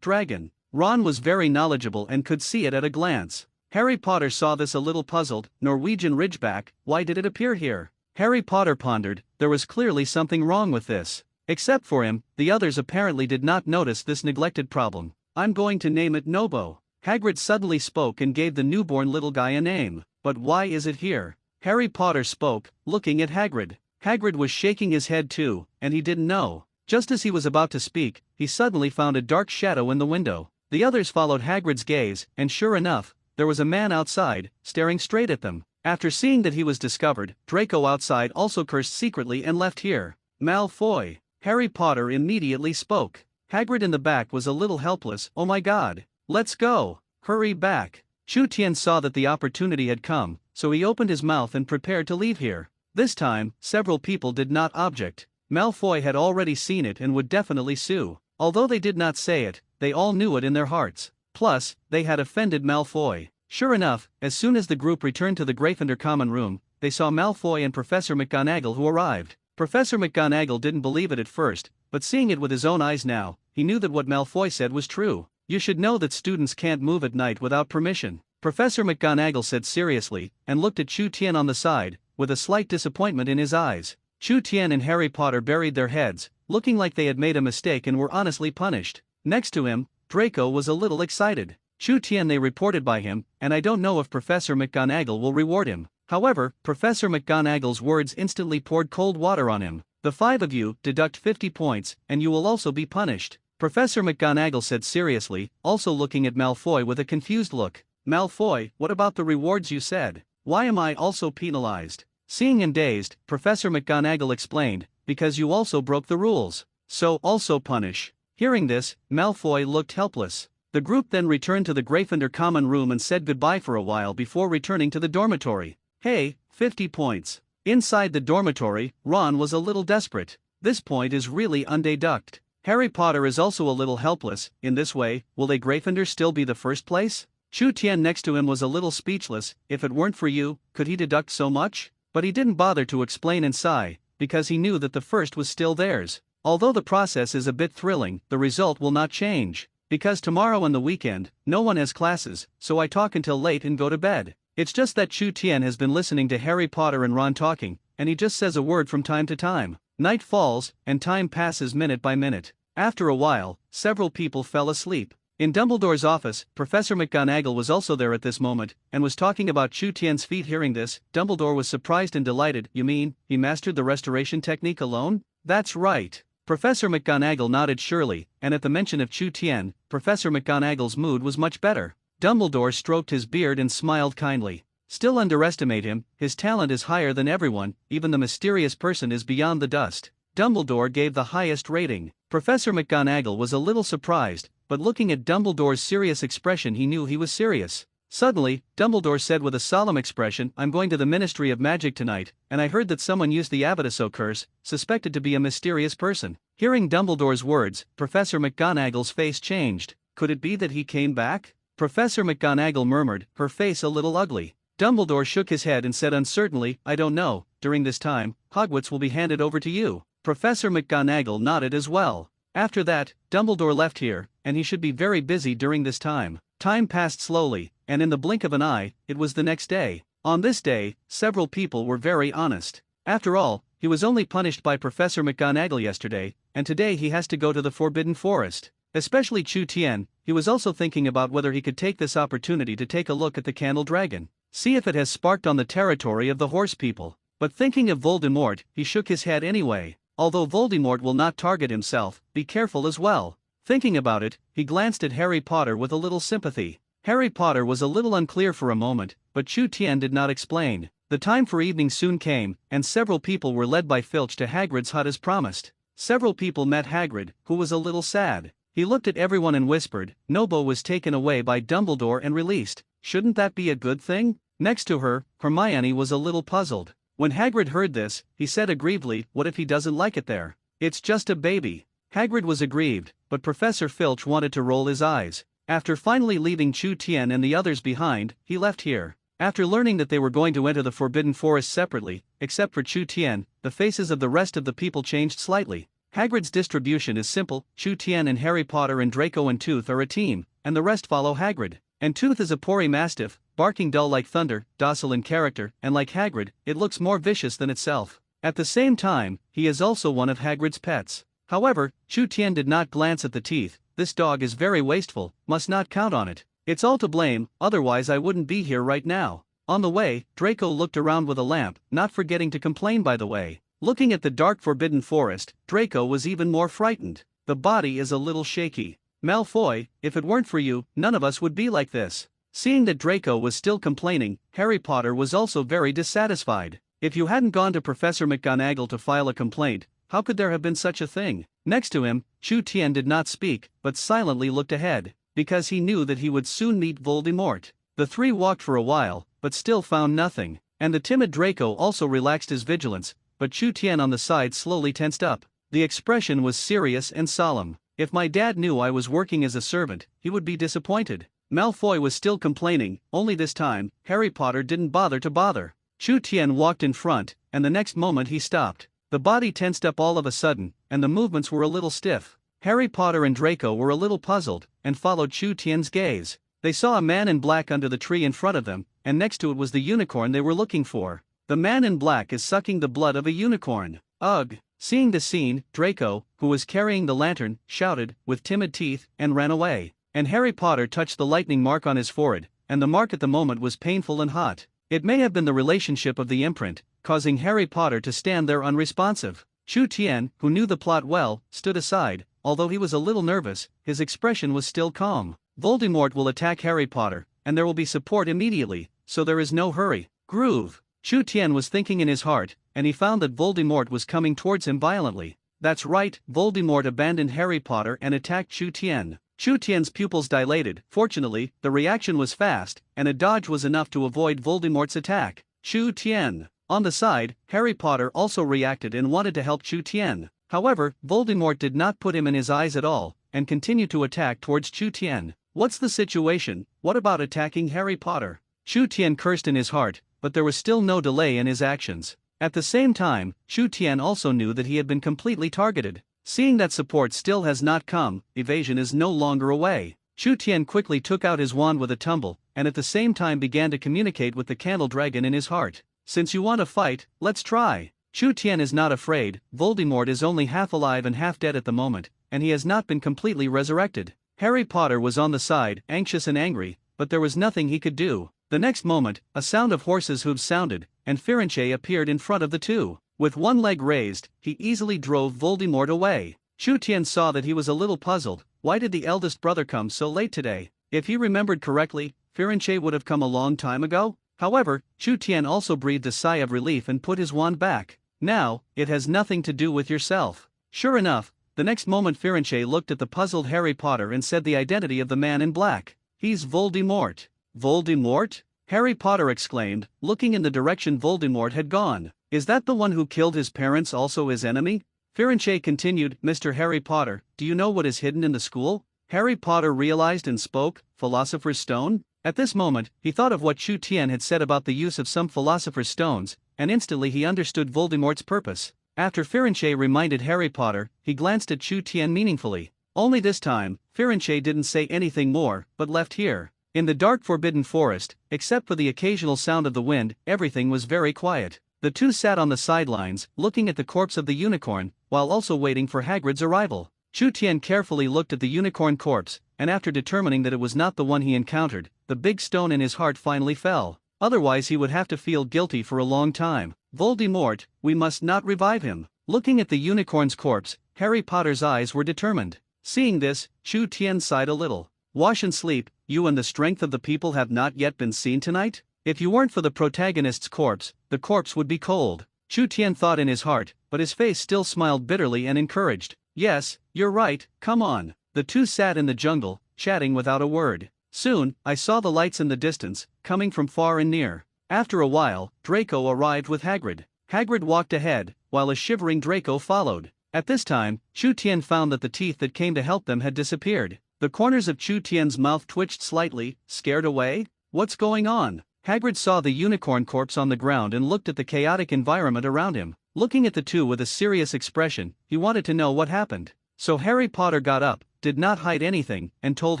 dragon. Ron was very knowledgeable and could see it at a glance. Harry Potter saw this a little puzzled. Norwegian ridgeback, why did it appear here? Harry Potter pondered, there was clearly something wrong with this. Except for him, the others apparently did not notice this neglected problem. I'm going to name it Nobo. Hagrid suddenly spoke and gave the newborn little guy a name. But why is it here? Harry Potter spoke, looking at Hagrid. Hagrid was shaking his head too, and he didn't know. Just as he was about to speak, he suddenly found a dark shadow in the window. The others followed Hagrid's gaze, and sure enough, there was a man outside, staring straight at them. After seeing that he was discovered, Draco outside also cursed secretly and left here. Malfoy. Harry Potter immediately spoke. Hagrid in the back was a little helpless. Oh my god. Let's go. Hurry back. Chu Tian saw that the opportunity had come, so he opened his mouth and prepared to leave here. This time, several people did not object. Malfoy had already seen it and would definitely sue. Although they did not say it, they all knew it in their hearts. Plus, they had offended Malfoy. Sure enough, as soon as the group returned to the Gryffindor common room, they saw Malfoy and Professor McGonagall who arrived. Professor McGonagall didn't believe it at first, but seeing it with his own eyes now, he knew that what Malfoy said was true. You should know that students can't move at night without permission, Professor McGonagall said seriously, and looked at Chu Tian on the side, with a slight disappointment in his eyes. Chu Tian and Harry Potter buried their heads, looking like they had made a mistake and were honestly punished. Next to him, Draco was a little excited. Chu Tian they reported by him, and I don't know if Professor McGonagall will reward him. However, Professor McGonagall's words instantly poured cold water on him. The 5 of you deduct 50 points, and you will also be punished, Professor McGonagall said seriously, also looking at Malfoy with a confused look. Malfoy, what about the rewards you said? Why am I also penalized? Seeing him dazed, Professor McGonagall explained, because you also broke the rules. So also punish. Hearing this, Malfoy looked helpless. The group then returned to the Gryffindor common room and said goodbye for a while before returning to the dormitory. Hey, 50 points. Inside the dormitory, Ron was a little desperate. This point is really undeducted. Harry Potter is also a little helpless. In this way, will a Gryffindor still be the first place? Chu Tian next to him was a little speechless. If it weren't for you, could he deduct so much? But he didn't bother to explain and sigh, because he knew that the first was still theirs. Although the process is a bit thrilling, the result will not change. Because tomorrow and the weekend, no one has classes, so I talk until late and go to bed. It's just that Chu Tian has been listening to Harry Potter and Ron talking, and he just says a word from time to time. Night falls, and time passes minute by minute. After a while, several people fell asleep. In Dumbledore's office, Professor McGonagall was also there at this moment, and was talking about Chu Tian's feat. Hearing this, Dumbledore was surprised and delighted. You mean, he mastered the restoration technique alone? That's right. Professor McGonagall nodded surely, and at the mention of Chu Tian, Professor McGonagall's mood was much better. Dumbledore stroked his beard and smiled kindly. Still underestimate him, his talent is higher than everyone, even the mysterious person is beyond the dust. Dumbledore gave the highest rating. Professor McGonagall was a little surprised, but looking at Dumbledore's serious expression he knew he was serious. Suddenly, Dumbledore said with a solemn expression, I'm going to the Ministry of Magic tonight, and I heard that someone used the Avidiso curse, suspected to be a mysterious person. Hearing Dumbledore's words, Professor McGonagall's face changed. Could it be that he came back? Professor McGonagall murmured, her face a little ugly. Dumbledore shook his head and said uncertainly, I don't know. During this time, Hogwarts will be handed over to you. Professor McGonagall nodded as well. After that, Dumbledore left here, and he should be very busy during this time. Time passed slowly, and in the blink of an eye, it was the next day. On this day, several people were very honest. After all, he was only punished by Professor McGonagall yesterday, and today he has to go to the Forbidden Forest. Especially Chu Tian, he was also thinking about whether he could take this opportunity to take a look at the Candle Dragon, see if it has sparked on the territory of the Horse People. But thinking of Voldemort, he shook his head anyway. Although Voldemort will not target himself, be careful as well. Thinking about it, he glanced at Harry Potter with a little sympathy. Harry Potter was a little unclear for a moment, but Chu Tian did not explain. The time for evening soon came, and several people were led by Filch to Hagrid's hut as promised. Several people met Hagrid, who was a little sad. He looked at everyone and whispered, "Nobo was taken away by Dumbledore and released. Shouldn't that be a good thing?" Next to her, Hermione was a little puzzled. When Hagrid heard this, he said aggrievedly, "What if he doesn't like it there? It's just a baby." Hagrid was aggrieved, but Professor Filch wanted to roll his eyes. After finally leaving Chu Tian and the others behind, he left here. After learning that they were going to enter the Forbidden Forest separately, except for Chu Tian, the faces of the rest of the people changed slightly. Hagrid's distribution is simple: Chu Tian and Harry Potter and Draco and Tooth are a team, and the rest follow Hagrid. And Tooth is a Pori Mastiff, barking dull like thunder, docile in character, and like Hagrid, it looks more vicious than itself. At the same time, he is also one of Hagrid's pets. However, Chu Tian did not glance at the teeth. "This dog is very wasteful, must not count on it. It's all to blame, otherwise I wouldn't be here right now." On the way, Draco looked around with a lamp, not forgetting to complain by the way. Looking at the dark Forbidden Forest, Draco was even more frightened. "The body is a little shaky. Malfoy, if it weren't for you, none of us would be like this." Seeing that Draco was still complaining, Harry Potter was also very dissatisfied. "If you hadn't gone to Professor McGonagall to file a complaint, how could there have been such a thing?" Next to him, Chu Tian did not speak, but silently looked ahead, because he knew that he would soon meet Voldemort. The three walked for a while, but still found nothing, and the timid Draco also relaxed his vigilance, but Chu Tian on the side slowly tensed up. The expression was serious and solemn. "If my dad knew I was working as a servant, he would be disappointed." Malfoy was still complaining, only this time, Harry Potter didn't bother to bother. Chu Tian walked in front, and the next moment he stopped. The body tensed up all of a sudden, and the movements were a little stiff. Harry Potter and Draco were a little puzzled, and followed Chu Tian's gaze. They saw a man in black under the tree in front of them, and next to it was the unicorn they were looking for. The man in black is sucking the blood of a unicorn. Ugh! Seeing the scene, Draco, who was carrying the lantern, shouted, with timid teeth, and ran away. And Harry Potter touched the lightning mark on his forehead, and the mark at the moment was painful and hot. It may have been the relationship of the imprint, causing Harry Potter to stand there unresponsive. Chu Tian, who knew the plot well, stood aside. Although he was a little nervous, his expression was still calm. Voldemort will attack Harry Potter, and there will be support immediately, so there is no hurry. Groove! Chu Tian was thinking in his heart, and he found that Voldemort was coming towards him violently. That's right, Voldemort abandoned Harry Potter and attacked Chu Tian. Chu Tian's pupils dilated. Fortunately, the reaction was fast, and a dodge was enough to avoid Voldemort's attack. Chu Tian. On the side, Harry Potter also reacted and wanted to help Chu Tian. However, Voldemort did not put him in his eyes at all, and continued to attack towards Chu Tian. What's the situation? What about attacking Harry Potter? Chu Tian cursed in his heart, but there was still no delay in his actions. At the same time, Chu Tian also knew that he had been completely targeted. Seeing that support still has not come, evasion is no longer a way. Chu Tian quickly took out his wand with a tumble, and at the same time began to communicate with the candle dragon in his heart. "Since you want to fight, let's try." Chu Tian is not afraid. Voldemort is only half alive and half dead at the moment, and he has not been completely resurrected. Harry Potter was on the side, anxious and angry, but there was nothing he could do. The next moment, a sound of horses' hooves sounded, and Firenze appeared in front of the two. With one leg raised, he easily drove Voldemort away. Chu Tian saw that he was a little puzzled. Why did the eldest brother come so late today? If he remembered correctly, Firenze would have come a long time ago. However, Chu Tian also breathed a sigh of relief and put his wand back. "Now, it has nothing to do with yourself." Sure enough, the next moment Firenze looked at the puzzled Harry Potter and said the identity of the man in black. "He's Voldemort." "Voldemort?" Harry Potter exclaimed, looking in the direction Voldemort had gone. "Is that the one who killed his parents also his enemy?" Firenze continued, "Mr. Harry Potter, do you know what is hidden in the school?" Harry Potter realized and spoke, "Philosopher's Stone?" At this moment, he thought of what Chu Tian had said about the use of some Philosopher's Stones, and instantly he understood Voldemort's purpose. After Firenze reminded Harry Potter, he glanced at Chu Tian meaningfully. Only this time, Firenze didn't say anything more, but left here. In the dark Forbidden Forest, except for the occasional sound of the wind, everything was very quiet. The two sat on the sidelines, looking at the corpse of the unicorn, while also waiting for Hagrid's arrival. Chu Tian carefully looked at the unicorn corpse, and after determining that it was not the one he encountered, the big stone in his heart finally fell. Otherwise he would have to feel guilty for a long time. Voldemort, we must not revive him. Looking at the unicorn's corpse, Harry Potter's eyes were determined. Seeing this, Chu Tian sighed a little. Wash and sleep, you and the strength of the people have not yet been seen tonight? If you weren't for the protagonist's corpse, the corpse would be cold. Chu Tian thought in his heart, but his face still smiled bitterly and encouraged. Yes, you're right, come on. The two sat in the jungle, chatting without a word. Soon, I saw the lights in the distance, coming from far and near. After a while, Draco arrived with Hagrid. Hagrid walked ahead, while a shivering Draco followed. At this time, Chu Tian found that the teeth that came to help them had disappeared. The corners of Chu Tian's mouth twitched slightly, scared away. What's going on? Hagrid saw the unicorn corpse on the ground and looked at the chaotic environment around him. Looking at the two with a serious expression, he wanted to know what happened. So Harry Potter got up, did not hide anything, and told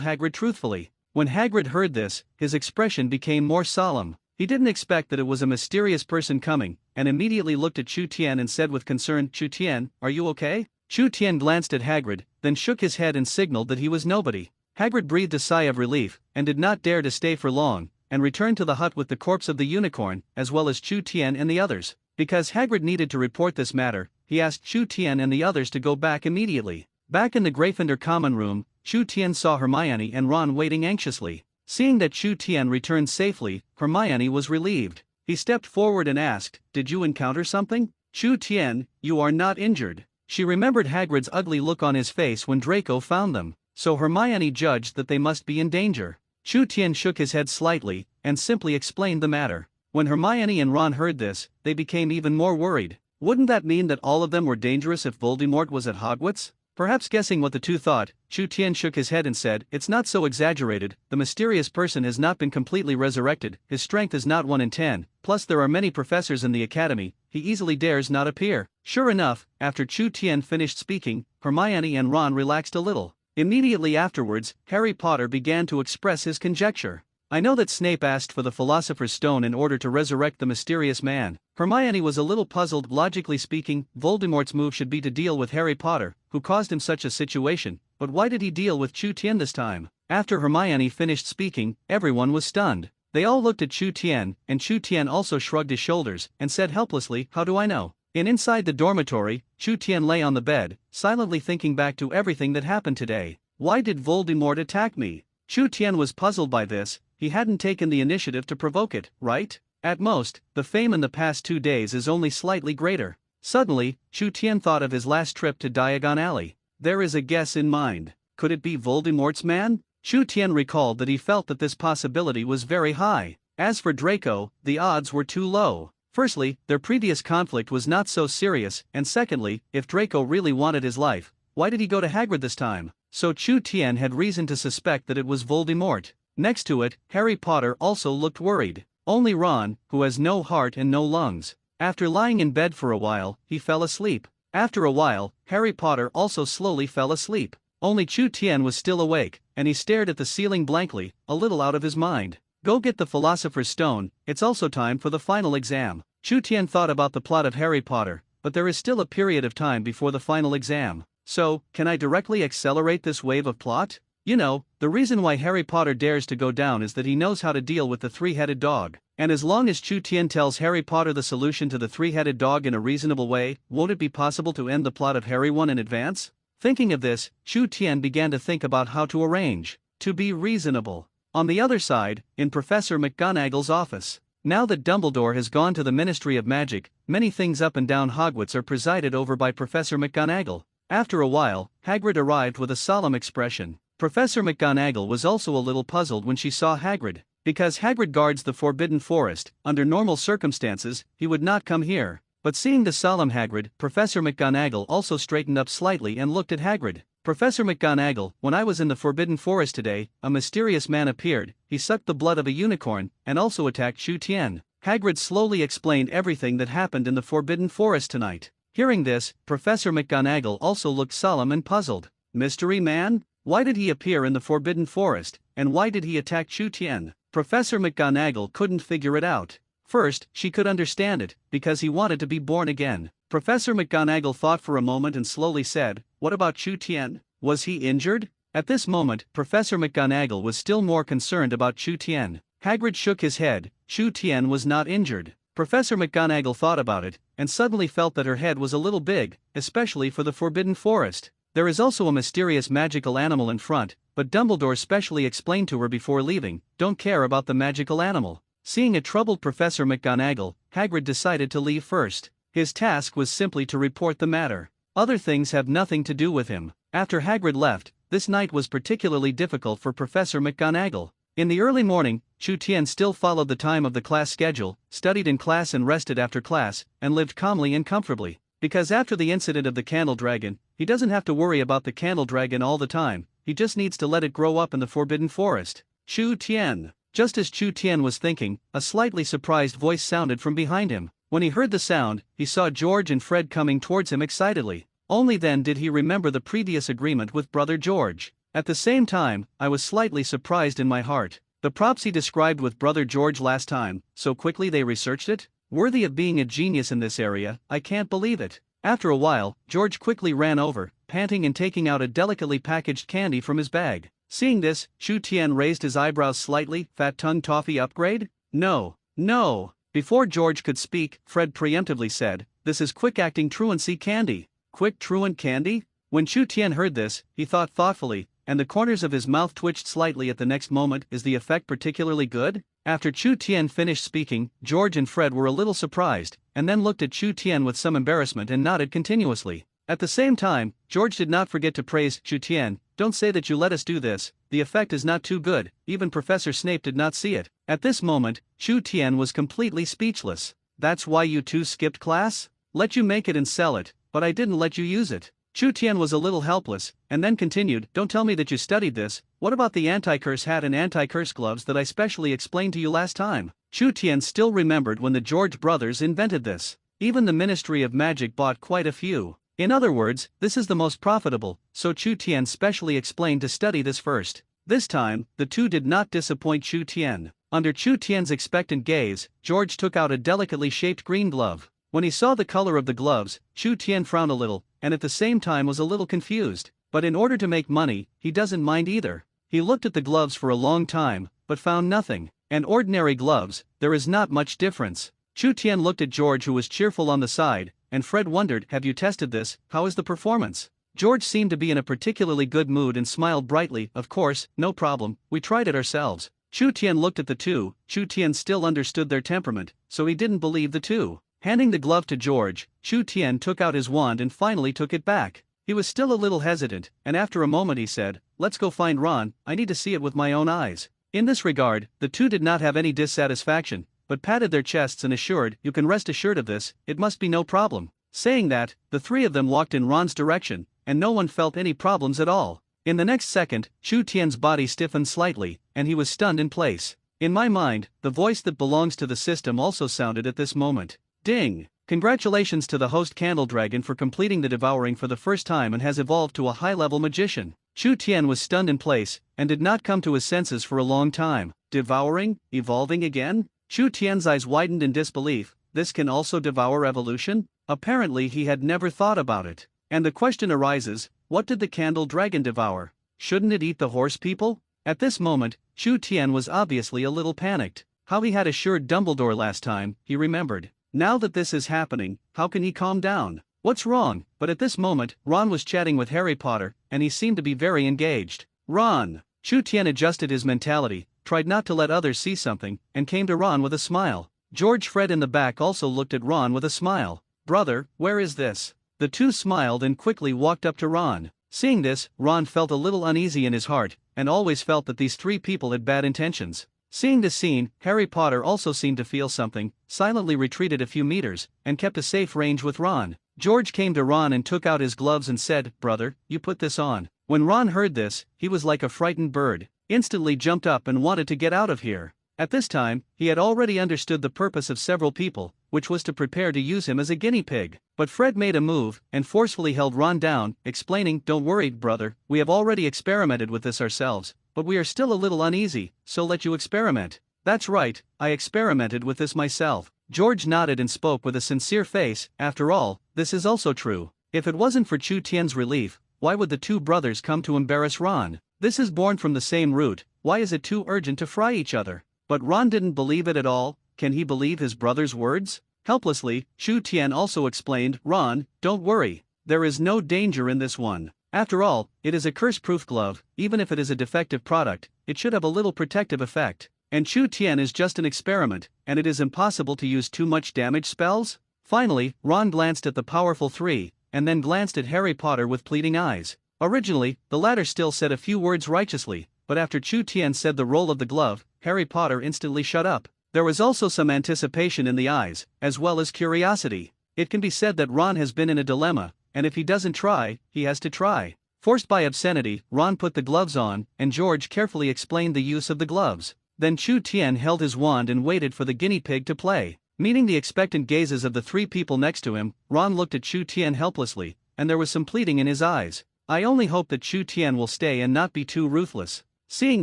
Hagrid truthfully. When Hagrid heard this, his expression became more solemn. He didn't expect that it was a mysterious person coming, and immediately looked at Chu Tian and said with concern, Chu Tian, are you okay? Chu Tian glanced at Hagrid, then shook his head and signaled that he was nobody. Hagrid breathed a sigh of relief, and did not dare to stay for long, and returned to the hut with the corpse of the unicorn, as well as Chu Tian and the others. Because Hagrid needed to report this matter, he asked Chu Tian and the others to go back immediately. Back in the Gryffindor common room, Chu Tian saw Hermione and Ron waiting anxiously. Seeing that Chu Tian returned safely, Hermione was relieved. He stepped forward and asked, did you encounter something? Chu Tian, you are not injured. She remembered Hagrid's ugly look on his face when Draco found them, so Hermione judged that they must be in danger. Chu Tian shook his head slightly, and simply explained the matter. When Hermione and Ron heard this, they became even more worried. Wouldn't that mean that all of them were dangerous if Voldemort was at Hogwarts? Perhaps guessing what the two thought, Chu Tian shook his head and said, it's not so exaggerated, the mysterious person has not been completely resurrected, his strength is not 1 in 10, plus there are many professors in the academy, he easily dares not appear. Sure enough, after Chu Tian finished speaking, Hermione and Ron relaxed a little. Immediately afterwards, Harry Potter began to express his conjecture. I know that Snape asked for the Philosopher's Stone in order to resurrect the mysterious man. Hermione was a little puzzled. Logically speaking, Voldemort's move should be to deal with Harry Potter, who caused him such a situation, but why did he deal with Chu Tian this time? After Hermione finished speaking, everyone was stunned. They all looked at Chu Tian, and Chu Tian also shrugged his shoulders, and said helplessly, how do I know? Inside the dormitory, Chu Tian lay on the bed, silently thinking back to everything that happened today. Why did Voldemort attack me? Chu Tian was puzzled by this. He hadn't taken the initiative to provoke it, right? At most, the fame in the past 2 days is only slightly greater. Suddenly, Chu Tian thought of his last trip to Diagon Alley. There is a guess in mind. Could it be Voldemort's man? Chu Tian recalled that he felt that this possibility was very high. As for Draco, the odds were too low. Firstly, their previous conflict was not so serious, and secondly, if Draco really wanted his life, why did he go to Hagrid this time? So Chu Tian had reason to suspect that it was Voldemort. Next to it, Harry Potter also looked worried. Only Ron, who has no heart and no lungs. After lying in bed for a while, he fell asleep. After a while, Harry Potter also slowly fell asleep. Only Chu Tian was still awake, and he stared at the ceiling blankly, a little out of his mind. Go get the Philosopher's Stone, it's also time for the final exam. Chu Tian thought about the plot of Harry Potter, but there is still a period of time before the final exam. So, can I directly accelerate this wave of plot? You know, the reason why Harry Potter dares to go down is that he knows how to deal with the three-headed dog. And as long as Chu Tian tells Harry Potter the solution to the three-headed dog in a reasonable way, won't it be possible to end the plot of Harry 1 in advance? Thinking of this, Chu Tian began to think about how to arrange to be reasonable. On the other side, in Professor McGonagall's office. Now that Dumbledore has gone to the Ministry of Magic, many things up and down Hogwarts are presided over by Professor McGonagall. After a while, Hagrid arrived with a solemn expression. Professor McGonagall was also a little puzzled when she saw Hagrid. Because Hagrid guards the Forbidden Forest, under normal circumstances, he would not come here. But seeing the solemn Hagrid, Professor McGonagall also straightened up slightly and looked at Hagrid. Professor McGonagall, when I was in the Forbidden Forest today, a mysterious man appeared, he sucked the blood of a unicorn, and also attacked Chu Tian. Hagrid slowly explained everything that happened in the Forbidden Forest tonight. Hearing this, Professor McGonagall also looked solemn and puzzled. Mystery man? Why did he appear in the Forbidden Forest, and why did he attack Chu Tian? Professor McGonagall couldn't figure it out. First, she could understand it, because he wanted to be born again. Professor McGonagall thought for a moment and slowly said, what about Chu Tian? Was he injured? At this moment, Professor McGonagall was still more concerned about Chu Tian. Hagrid shook his head. Chu Tian was not injured. Professor McGonagall thought about it, and suddenly felt that her head was a little big, especially for the Forbidden Forest. There is also a mysterious magical animal in front, but Dumbledore specially explained to her before leaving, don't care about the magical animal. Seeing a troubled Professor McGonagall, Hagrid decided to leave first. His task was simply to report the matter. Other things have nothing to do with him. After Hagrid left, this night was particularly difficult for Professor McGonagall. In the early morning, Chu Tian still followed the time of the class schedule, studied in class and rested after class, and lived calmly and comfortably. Because after the incident of the Candle Dragon, he doesn't have to worry about the Candle Dragon all the time, he just needs to let it grow up in the Forbidden Forest. Chu Tian. Just as Chu Tian was thinking, a slightly surprised voice sounded from behind him. When he heard the sound, he saw George and Fred coming towards him excitedly. Only then did he remember the previous agreement with Brother George. At the same time, I was slightly surprised in my heart. The props he described with Brother George last time, so quickly they researched it? Worthy of being a genius in this area, I can't believe it. After a while, George quickly ran over, panting and taking out a delicately packaged candy from his bag. Seeing this, Chu Tian raised his eyebrows slightly. Fat tongue toffee upgrade? No. No. Before George could speak, Fred preemptively said, this is quick-acting truancy candy. Quick truant candy? When Chu Tian heard this, he thought thoughtfully, and the corners of his mouth twitched slightly at the next moment. Is the effect particularly good? After Chu Tian finished speaking, George and Fred were a little surprised, and then looked at Chu Tian with some embarrassment and nodded continuously. At the same time, George did not forget to praise Chu Tian. Don't say that you let us do this, the effect is not too good, even Professor Snape did not see it. At this moment, Chu Tian was completely speechless. That's why you two skipped class? Let you make it and sell it, but I didn't let you use it. Chu Tian was a little helpless, and then continued, don't tell me that you studied this. What about the anti-curse hat and anti-curse gloves that I specially explained to you last time? Chu Tian still remembered when the George brothers invented this. Even the Ministry of Magic bought quite a few. In other words, this is the most profitable, so Chu Tian specially explained to study this first. This time, the two did not disappoint Chu Tian. Under Chu Tian's expectant gaze, George took out a delicately shaped green glove. When he saw the color of the gloves, Chu Tian frowned a little, and at the same time was a little confused. But in order to make money, he doesn't mind either. He looked at the gloves for a long time, but found nothing. And ordinary gloves, there is not much difference. Chu Tian looked at George, who was cheerful on the side, and Fred wondered, have you tested this? How is the performance? George seemed to be in a particularly good mood and smiled brightly. Of course, no problem, we tried it ourselves. Chu Tian looked at the two. Chu Tian still understood their temperament, so he didn't believe the two. Handing the glove to George, Chu Tian took out his wand and finally took it back. He was still a little hesitant, and after a moment he said, let's go find Ron, I need to see it with my own eyes. In this regard, the two did not have any dissatisfaction, but patted their chests and assured, you can rest assured of this, it must be no problem. Saying that, the three of them walked in Ron's direction, and no one felt any problems at all. In the next second, Chu Tian's body stiffened slightly, and he was stunned in place. In my mind, the voice that belongs to the system also sounded at this moment. Ding! Congratulations to the host Candle Dragon for completing the devouring for the first time and has evolved to a high-level magician. Chu Tian was stunned in place, and did not come to his senses for a long time. Devouring? Evolving again? Chu Tian's eyes widened in disbelief. This can also devour evolution? Apparently he had never thought about it. And the question arises, what did the Candle Dragon devour? Shouldn't it eat the horse people? At this moment, Chu Tian was obviously a little panicked. How he had assured Dumbledore last time, he remembered. Now that this is happening, how can he calm down? What's wrong? But at this moment, Ron was chatting with Harry Potter, and he seemed to be very engaged. Ron! Chu Tian adjusted his mentality, tried not to let others see something, and came to Ron with a smile. George Fred in the back also looked at Ron with a smile. Brother, where is this? The two smiled and quickly walked up to Ron. Seeing this, Ron felt a little uneasy in his heart, and always felt that these three people had bad intentions. Seeing this scene, Harry Potter also seemed to feel something, silently retreated a few meters, and kept a safe range with Ron. George came to Ron and took out his gloves and said, brother, you put this on. When Ron heard this, he was like a frightened bird, instantly jumped up and wanted to get out of here. At this time, he had already understood the purpose of several people, which was to prepare to use him as a guinea pig. But Fred made a move, and forcefully held Ron down, explaining, don't worry, brother, we have already experimented with this ourselves, but we are still a little uneasy, so let you experiment. That's right, I experimented with this myself. George nodded and spoke with a sincere face, after all, this is also true. If it wasn't for Chu Tian's relief, why would the two brothers come to embarrass Ron? This is born from the same root, why is it too urgent to fry each other? But Ron didn't believe it at all. can he believe his brother's words? Helplessly, Chu Tian also explained, Ron, don't worry. There is no danger in this one. After all, it is a curse-proof glove. Even if it is a defective product, it should have a little protective effect. And Chu Tian is just an experiment, and it is impossible to use too much damage spells? Finally, Ron glanced at the powerful three, and then glanced at Harry Potter with pleading eyes. Originally, the latter still said a few words righteously, but after Chu Tian said the roll of the glove, Harry Potter instantly shut up. There was also some anticipation in the eyes, as well as curiosity. It can be said that Ron has been in a dilemma, and if he doesn't try, he has to try. Forced by obscenity, Ron put the gloves on, and George carefully explained the use of the gloves. Then Chu Tian held his wand and waited for the guinea pig to play. Meeting the expectant gazes of the three people next to him, Ron looked at Chu Tian helplessly, and there was some pleading in his eyes. I only hope that Chu Tian will stay and not be too ruthless. Seeing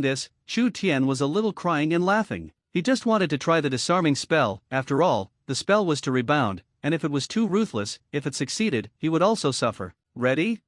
this, Chu Tian was a little crying and laughing. He just wanted to try the disarming spell. After all, the spell was to rebound, and if it was too ruthless, if it succeeded, he would also suffer. Ready?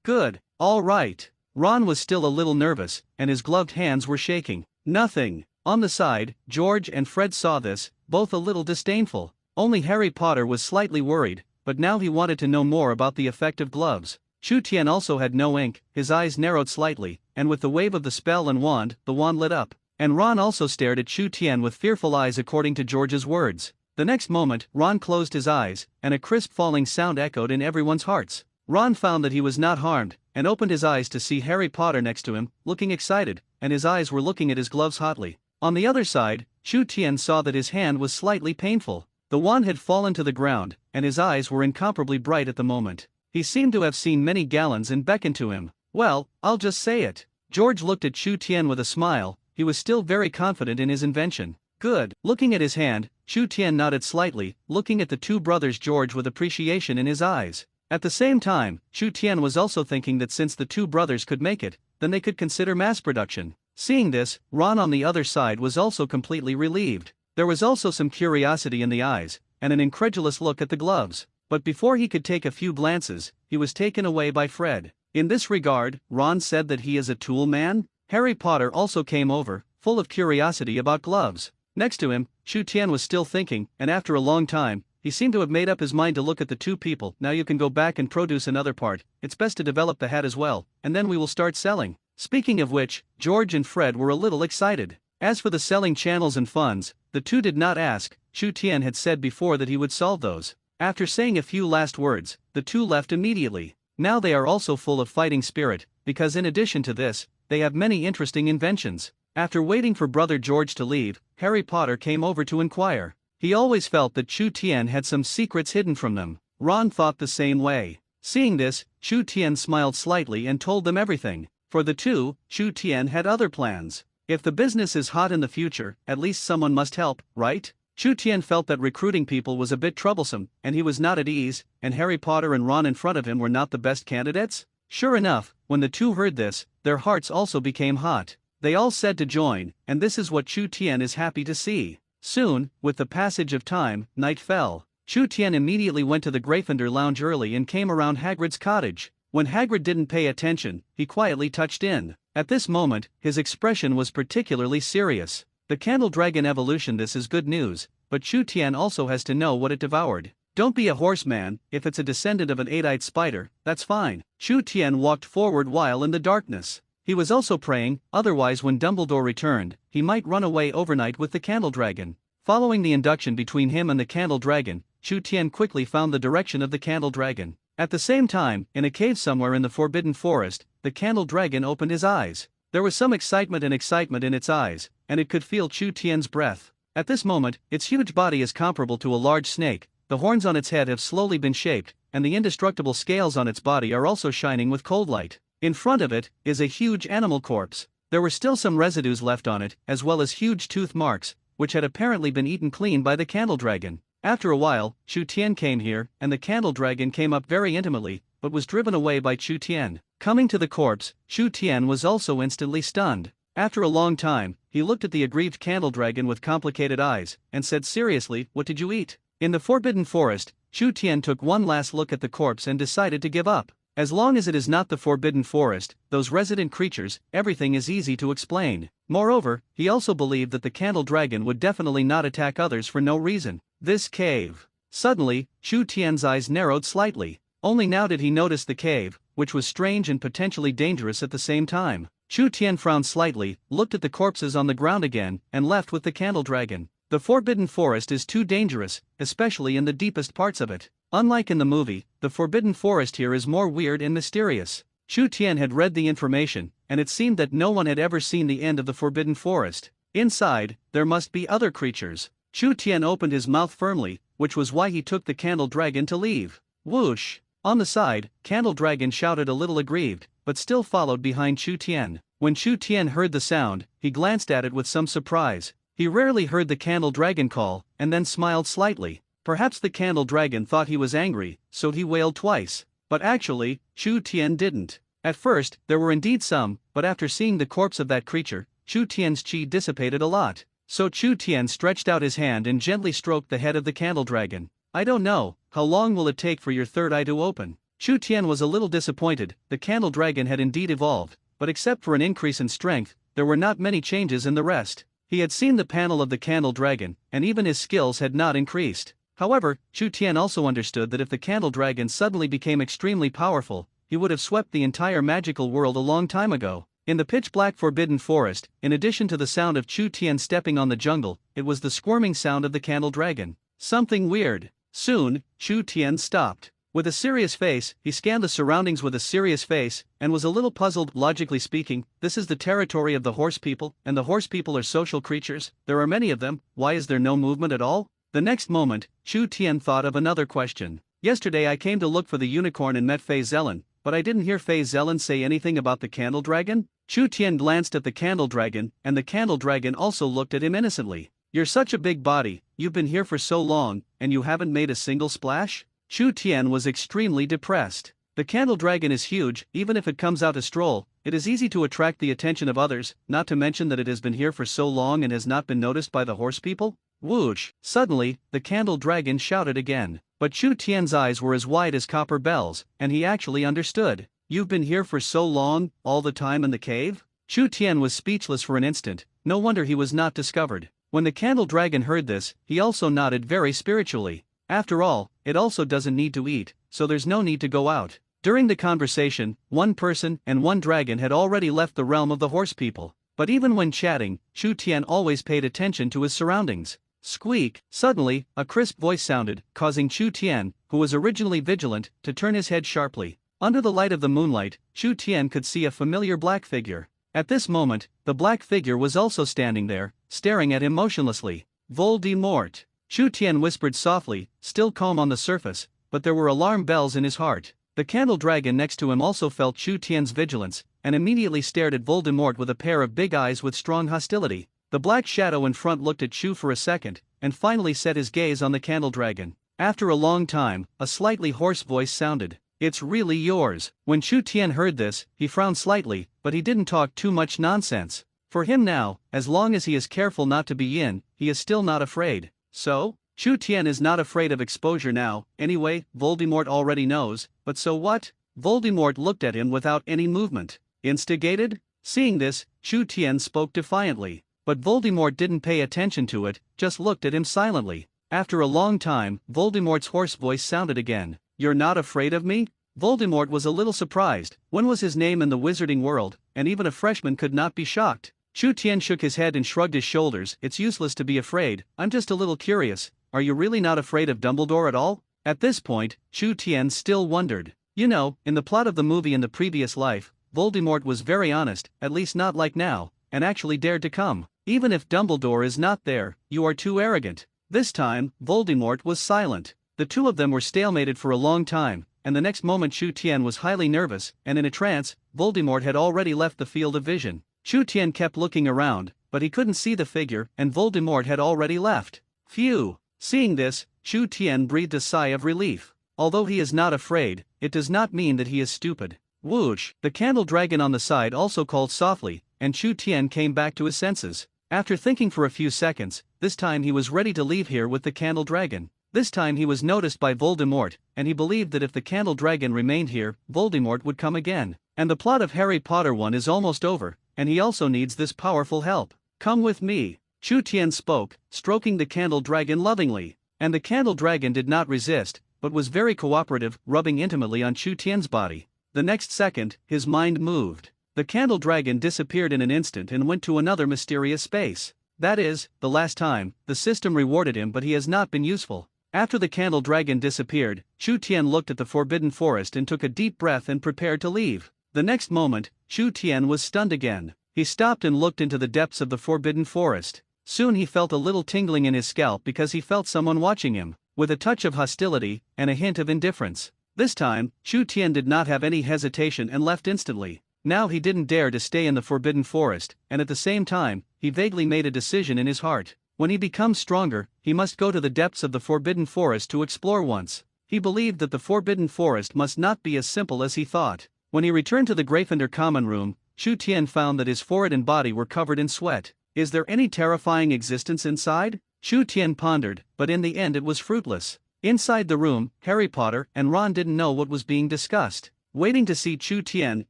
Good. All right. Ron was still a little nervous, and his gloved hands were shaking. Nothing. On the side, George and Fred saw this, both a little disdainful. Only Harry Potter was slightly worried, but now he wanted to know more about the effect of gloves. Chu Tian also had no ink, his eyes narrowed slightly, and with the wave of the spell and wand, the wand lit up. And Ron also stared at Chu Tian with fearful eyes according to George's words. The next moment, Ron closed his eyes, and a crisp falling sound echoed in everyone's hearts. Ron found that he was not harmed, and opened his eyes to see Harry Potter next to him, looking excited, and his eyes were looking at his gloves hotly. On the other side, Chu Tian saw that his hand was slightly painful. The wand had fallen to the ground, and his eyes were incomparably bright at the moment. He seemed to have seen many gallons and beckoned to him. Well, I'll just say it. George looked at Chu Tian with a smile. He was still very confident in his invention. Good. Looking at his hand, Chu Tian nodded slightly, looking at the two brothers George with appreciation in his eyes. At the same time, Chu Tian was also thinking that since the two brothers could make it, then they could consider mass production. Seeing this, Ron on the other side was also completely relieved. There was also some curiosity in the eyes, and an incredulous look at the gloves. But before he could take a few glances, he was taken away by Fred. In this regard, Ron said that he is a tool man? Harry Potter also came over, full of curiosity about gloves. Next to him, Chu Tian was still thinking, and after a long time, he seemed to have made up his mind to look at the two people. Now you can go back and produce another part. It's best to develop the hat as well, and then we will start selling. Speaking of which, George and Fred were a little excited. As for the selling channels and funds, the two did not ask. Chu Tian had said before that he would solve those. After saying a few last words, the two left immediately. Now they are also full of fighting spirit, because in addition to this, they have many interesting inventions. After waiting for brother George to leave, Harry Potter came over to inquire. He always felt that Chu Tian had some secrets hidden from them. Ron thought the same way. Seeing this, Chu Tian smiled slightly and told them everything. For the two, Chu Tian had other plans. If the business is hot in the future, at least someone must help, right? Chu Tian felt that recruiting people was a bit troublesome, and he was not at ease, and Harry Potter and Ron in front of him were not the best candidates? Sure enough, when the two heard this, their hearts also became hot. They all said to join, and this is what Chu Tian is happy to see. Soon, with the passage of time, night fell. Chu Tian immediately went to the Gryffindor lounge early and came around Hagrid's cottage. When Hagrid didn't pay attention, he quietly touched in. At this moment, his expression was particularly serious. The Candle Dragon evolution. This is good news, but Chu Tian also has to know what it devoured. Don't be a horseman. If it's a descendant of an eight-eyed spider, that's fine. Chu Tian walked forward while in the darkness. He was also praying, otherwise when Dumbledore returned, he might run away overnight with the Candle Dragon. Following the induction between him and the Candle Dragon, Chu Tian quickly found the direction of the Candle Dragon. At the same time, in a cave somewhere in the Forbidden Forest, the Candle Dragon opened his eyes. There was some excitement in its eyes, and it could feel Chu Tian's breath. At this moment, its huge body is comparable to a large snake, the horns on its head have slowly been shaped, and the indestructible scales on its body are also shining with cold light. In front of it is a huge animal corpse. There were still some residues left on it, as well as huge tooth marks, which had apparently been eaten clean by the Candle Dragon. After a while, Chu Tian came here, and the Candle Dragon came up very intimately, but was driven away by Chu Tian. Coming to the corpse, Chu Tian was also instantly stunned. After a long time, he looked at the aggrieved Candle Dragon with complicated eyes, and said seriously, "What did you eat?" In the Forbidden Forest, Chu Tian took one last look at the corpse and decided to give up. As long as it is not the Forbidden Forest, those resident creatures, everything is easy to explain. Moreover, he also believed that the Candle Dragon would definitely not attack others for no reason. This cave. Suddenly, Chu Tian's eyes narrowed slightly. Only now did he notice the cave, which was strange and potentially dangerous at the same time. Chu Tian frowned slightly, looked at the corpses on the ground again, and left with the Candle Dragon. The Forbidden Forest is too dangerous, especially in the deepest parts of it. Unlike in the movie, the Forbidden Forest here is more weird and mysterious. Chu Tian had read the information, and it seemed that no one had ever seen the end of the Forbidden Forest. Inside, there must be other creatures. Chu Tian opened his mouth firmly, which was why he took the Candle Dragon to leave. Whoosh! On the side, Candle Dragon shouted a little aggrieved, but still followed behind Chu Tian. When Chu Tian heard the sound, he glanced at it with some surprise. He rarely heard the Candle Dragon call, and then smiled slightly. Perhaps the Candle Dragon thought he was angry, so he wailed twice. But actually, Chu Tian didn't. At first, there were indeed some, but after seeing the corpse of that creature, Chu Tian's chi dissipated a lot. So Chu Tian stretched out his hand and gently stroked the head of the Candle Dragon. I don't know, how long will it take for your third eye to open? Chu Tian was a little disappointed. The Candle Dragon had indeed evolved, but except for an increase in strength, there were not many changes in the rest. He had seen the panel of the Candle Dragon, and even his skills had not increased. However, Chu Tian also understood that if the Candle Dragon suddenly became extremely powerful, he would have swept the entire magical world a long time ago. In the pitch-black Forbidden Forest, in addition to the sound of Chu Tian stepping on the jungle, it was the squirming sound of the Candle Dragon. Something weird. Soon, Chu Tian stopped. With a serious face, he scanned the surroundings with a serious face, and was a little puzzled. Logically speaking, this is the territory of the horse people, and the horse people are social creatures. There are many of them. Why is there no movement at all? The next moment, Chu Tian thought of another question. Yesterday I came to look for the unicorn and met Fei Zelen, but I didn't hear Fei Zelen say anything about the Candle Dragon? Chu Tian glanced at the Candle Dragon, and the Candle Dragon also looked at him innocently. You're such a big body, you've been here for so long, and you haven't made a single splash? Chu Tian was extremely depressed. The Candle Dragon is huge. Even if it comes out to stroll, it is easy to attract the attention of others, not to mention that it has been here for so long and has not been noticed by the horse people. Whoosh! Suddenly, the Candle Dragon shouted again. But Chu Tian's eyes were as wide as copper bells, and he actually understood. You've been here for so long, all the time in the cave? Chu Tian was speechless for an instant. No wonder he was not discovered. When the Candle Dragon heard this, he also nodded very spiritually. After all, it also doesn't need to eat, so there's no need to go out. During the conversation, one person and one dragon had already left the realm of the horse people. But even when chatting, Chu Tian always paid attention to his surroundings. Squeak! Suddenly, a crisp voice sounded, causing Chu Tian, who was originally vigilant, to turn his head sharply. Under the light of the moonlight, Chu Tian could see a familiar black figure. At this moment, the black figure was also standing there, staring at him motionlessly. Voldemort! Chu Tian whispered softly, still calm on the surface, but there were alarm bells in his heart. The Candle Dragon next to him also felt Chu Tian's vigilance, and immediately stared at Voldemort with a pair of big eyes with strong hostility. The black shadow in front looked at Chu for a second, and finally set his gaze on the Candle Dragon. After a long time, a slightly hoarse voice sounded. It's really yours. When Chu Tian heard this, he frowned slightly, but he didn't talk too much nonsense. For him now, as long as he is careful not to be in, he is still not afraid. So? Chu Tian is not afraid of exposure now. Anyway, Voldemort already knows, but so what? Voldemort looked at him without any movement. Instigated? Seeing this, Chu Tian spoke defiantly. But Voldemort didn't pay attention to it, just looked at him silently. After a long time, Voldemort's hoarse voice sounded again. You're not afraid of me? Voldemort was a little surprised. When was his name in the wizarding world, and even a freshman could not be shocked. Chu Tian shook his head and shrugged his shoulders. It's useless to be afraid, I'm just a little curious. Are you really not afraid of Dumbledore at all? At this point, Chu Tian still wondered. You know, in the plot of the movie in the previous life, Voldemort was very honest, at least not like now, and actually dared to come. Even if Dumbledore is not there, you are too arrogant. This time, Voldemort was silent. The two of them were stalemated for a long time, and the next moment Chu Tian was highly nervous, and in a trance. Voldemort had already left the field of vision. Chu Tian kept looking around, but he couldn't see the figure, and Voldemort had already left. Phew! Seeing this, Chu Tian breathed a sigh of relief. Although he is not afraid, it does not mean that he is stupid. Whoosh! The Candle Dragon on the side also called softly, and Chu Tian came back to his senses. After thinking for a few seconds, this time he was ready to leave here with the Candle Dragon. This time he was noticed by Voldemort, and he believed that if the candle dragon remained here, Voldemort would come again. And the plot of Harry Potter 1 is almost over, and he also needs this powerful help. Come with me. Chu Tian spoke, stroking the candle dragon lovingly. And the candle dragon did not resist, but was very cooperative, rubbing intimately on Chu Tian's body. The next second, his mind moved. The candle dragon disappeared in an instant and went to another mysterious space. That is, the last time, the system rewarded him, but he has not been useful. After the candle dragon disappeared, Chu Tian looked at the forbidden forest and took a deep breath and prepared to leave. The next moment, Chu Tian was stunned again. He stopped and looked into the depths of the forbidden forest. Soon he felt a little tingling in his scalp because he felt someone watching him, with a touch of hostility and a hint of indifference. This time, Chu Tian did not have any hesitation and left instantly. Now he didn't dare to stay in the forbidden forest, and at the same time, he vaguely made a decision in his heart. When he becomes stronger, he must go to the depths of the forbidden forest to explore once. He believed that the forbidden forest must not be as simple as he thought. When he returned to the Gryffindor common room, Chu Tian found that his forehead and body were covered in sweat. Is there any terrifying existence inside? Chu Tian pondered, but in the end it was fruitless. Inside the room, Harry Potter and Ron didn't know what was being discussed. Waiting to see Chu Tian,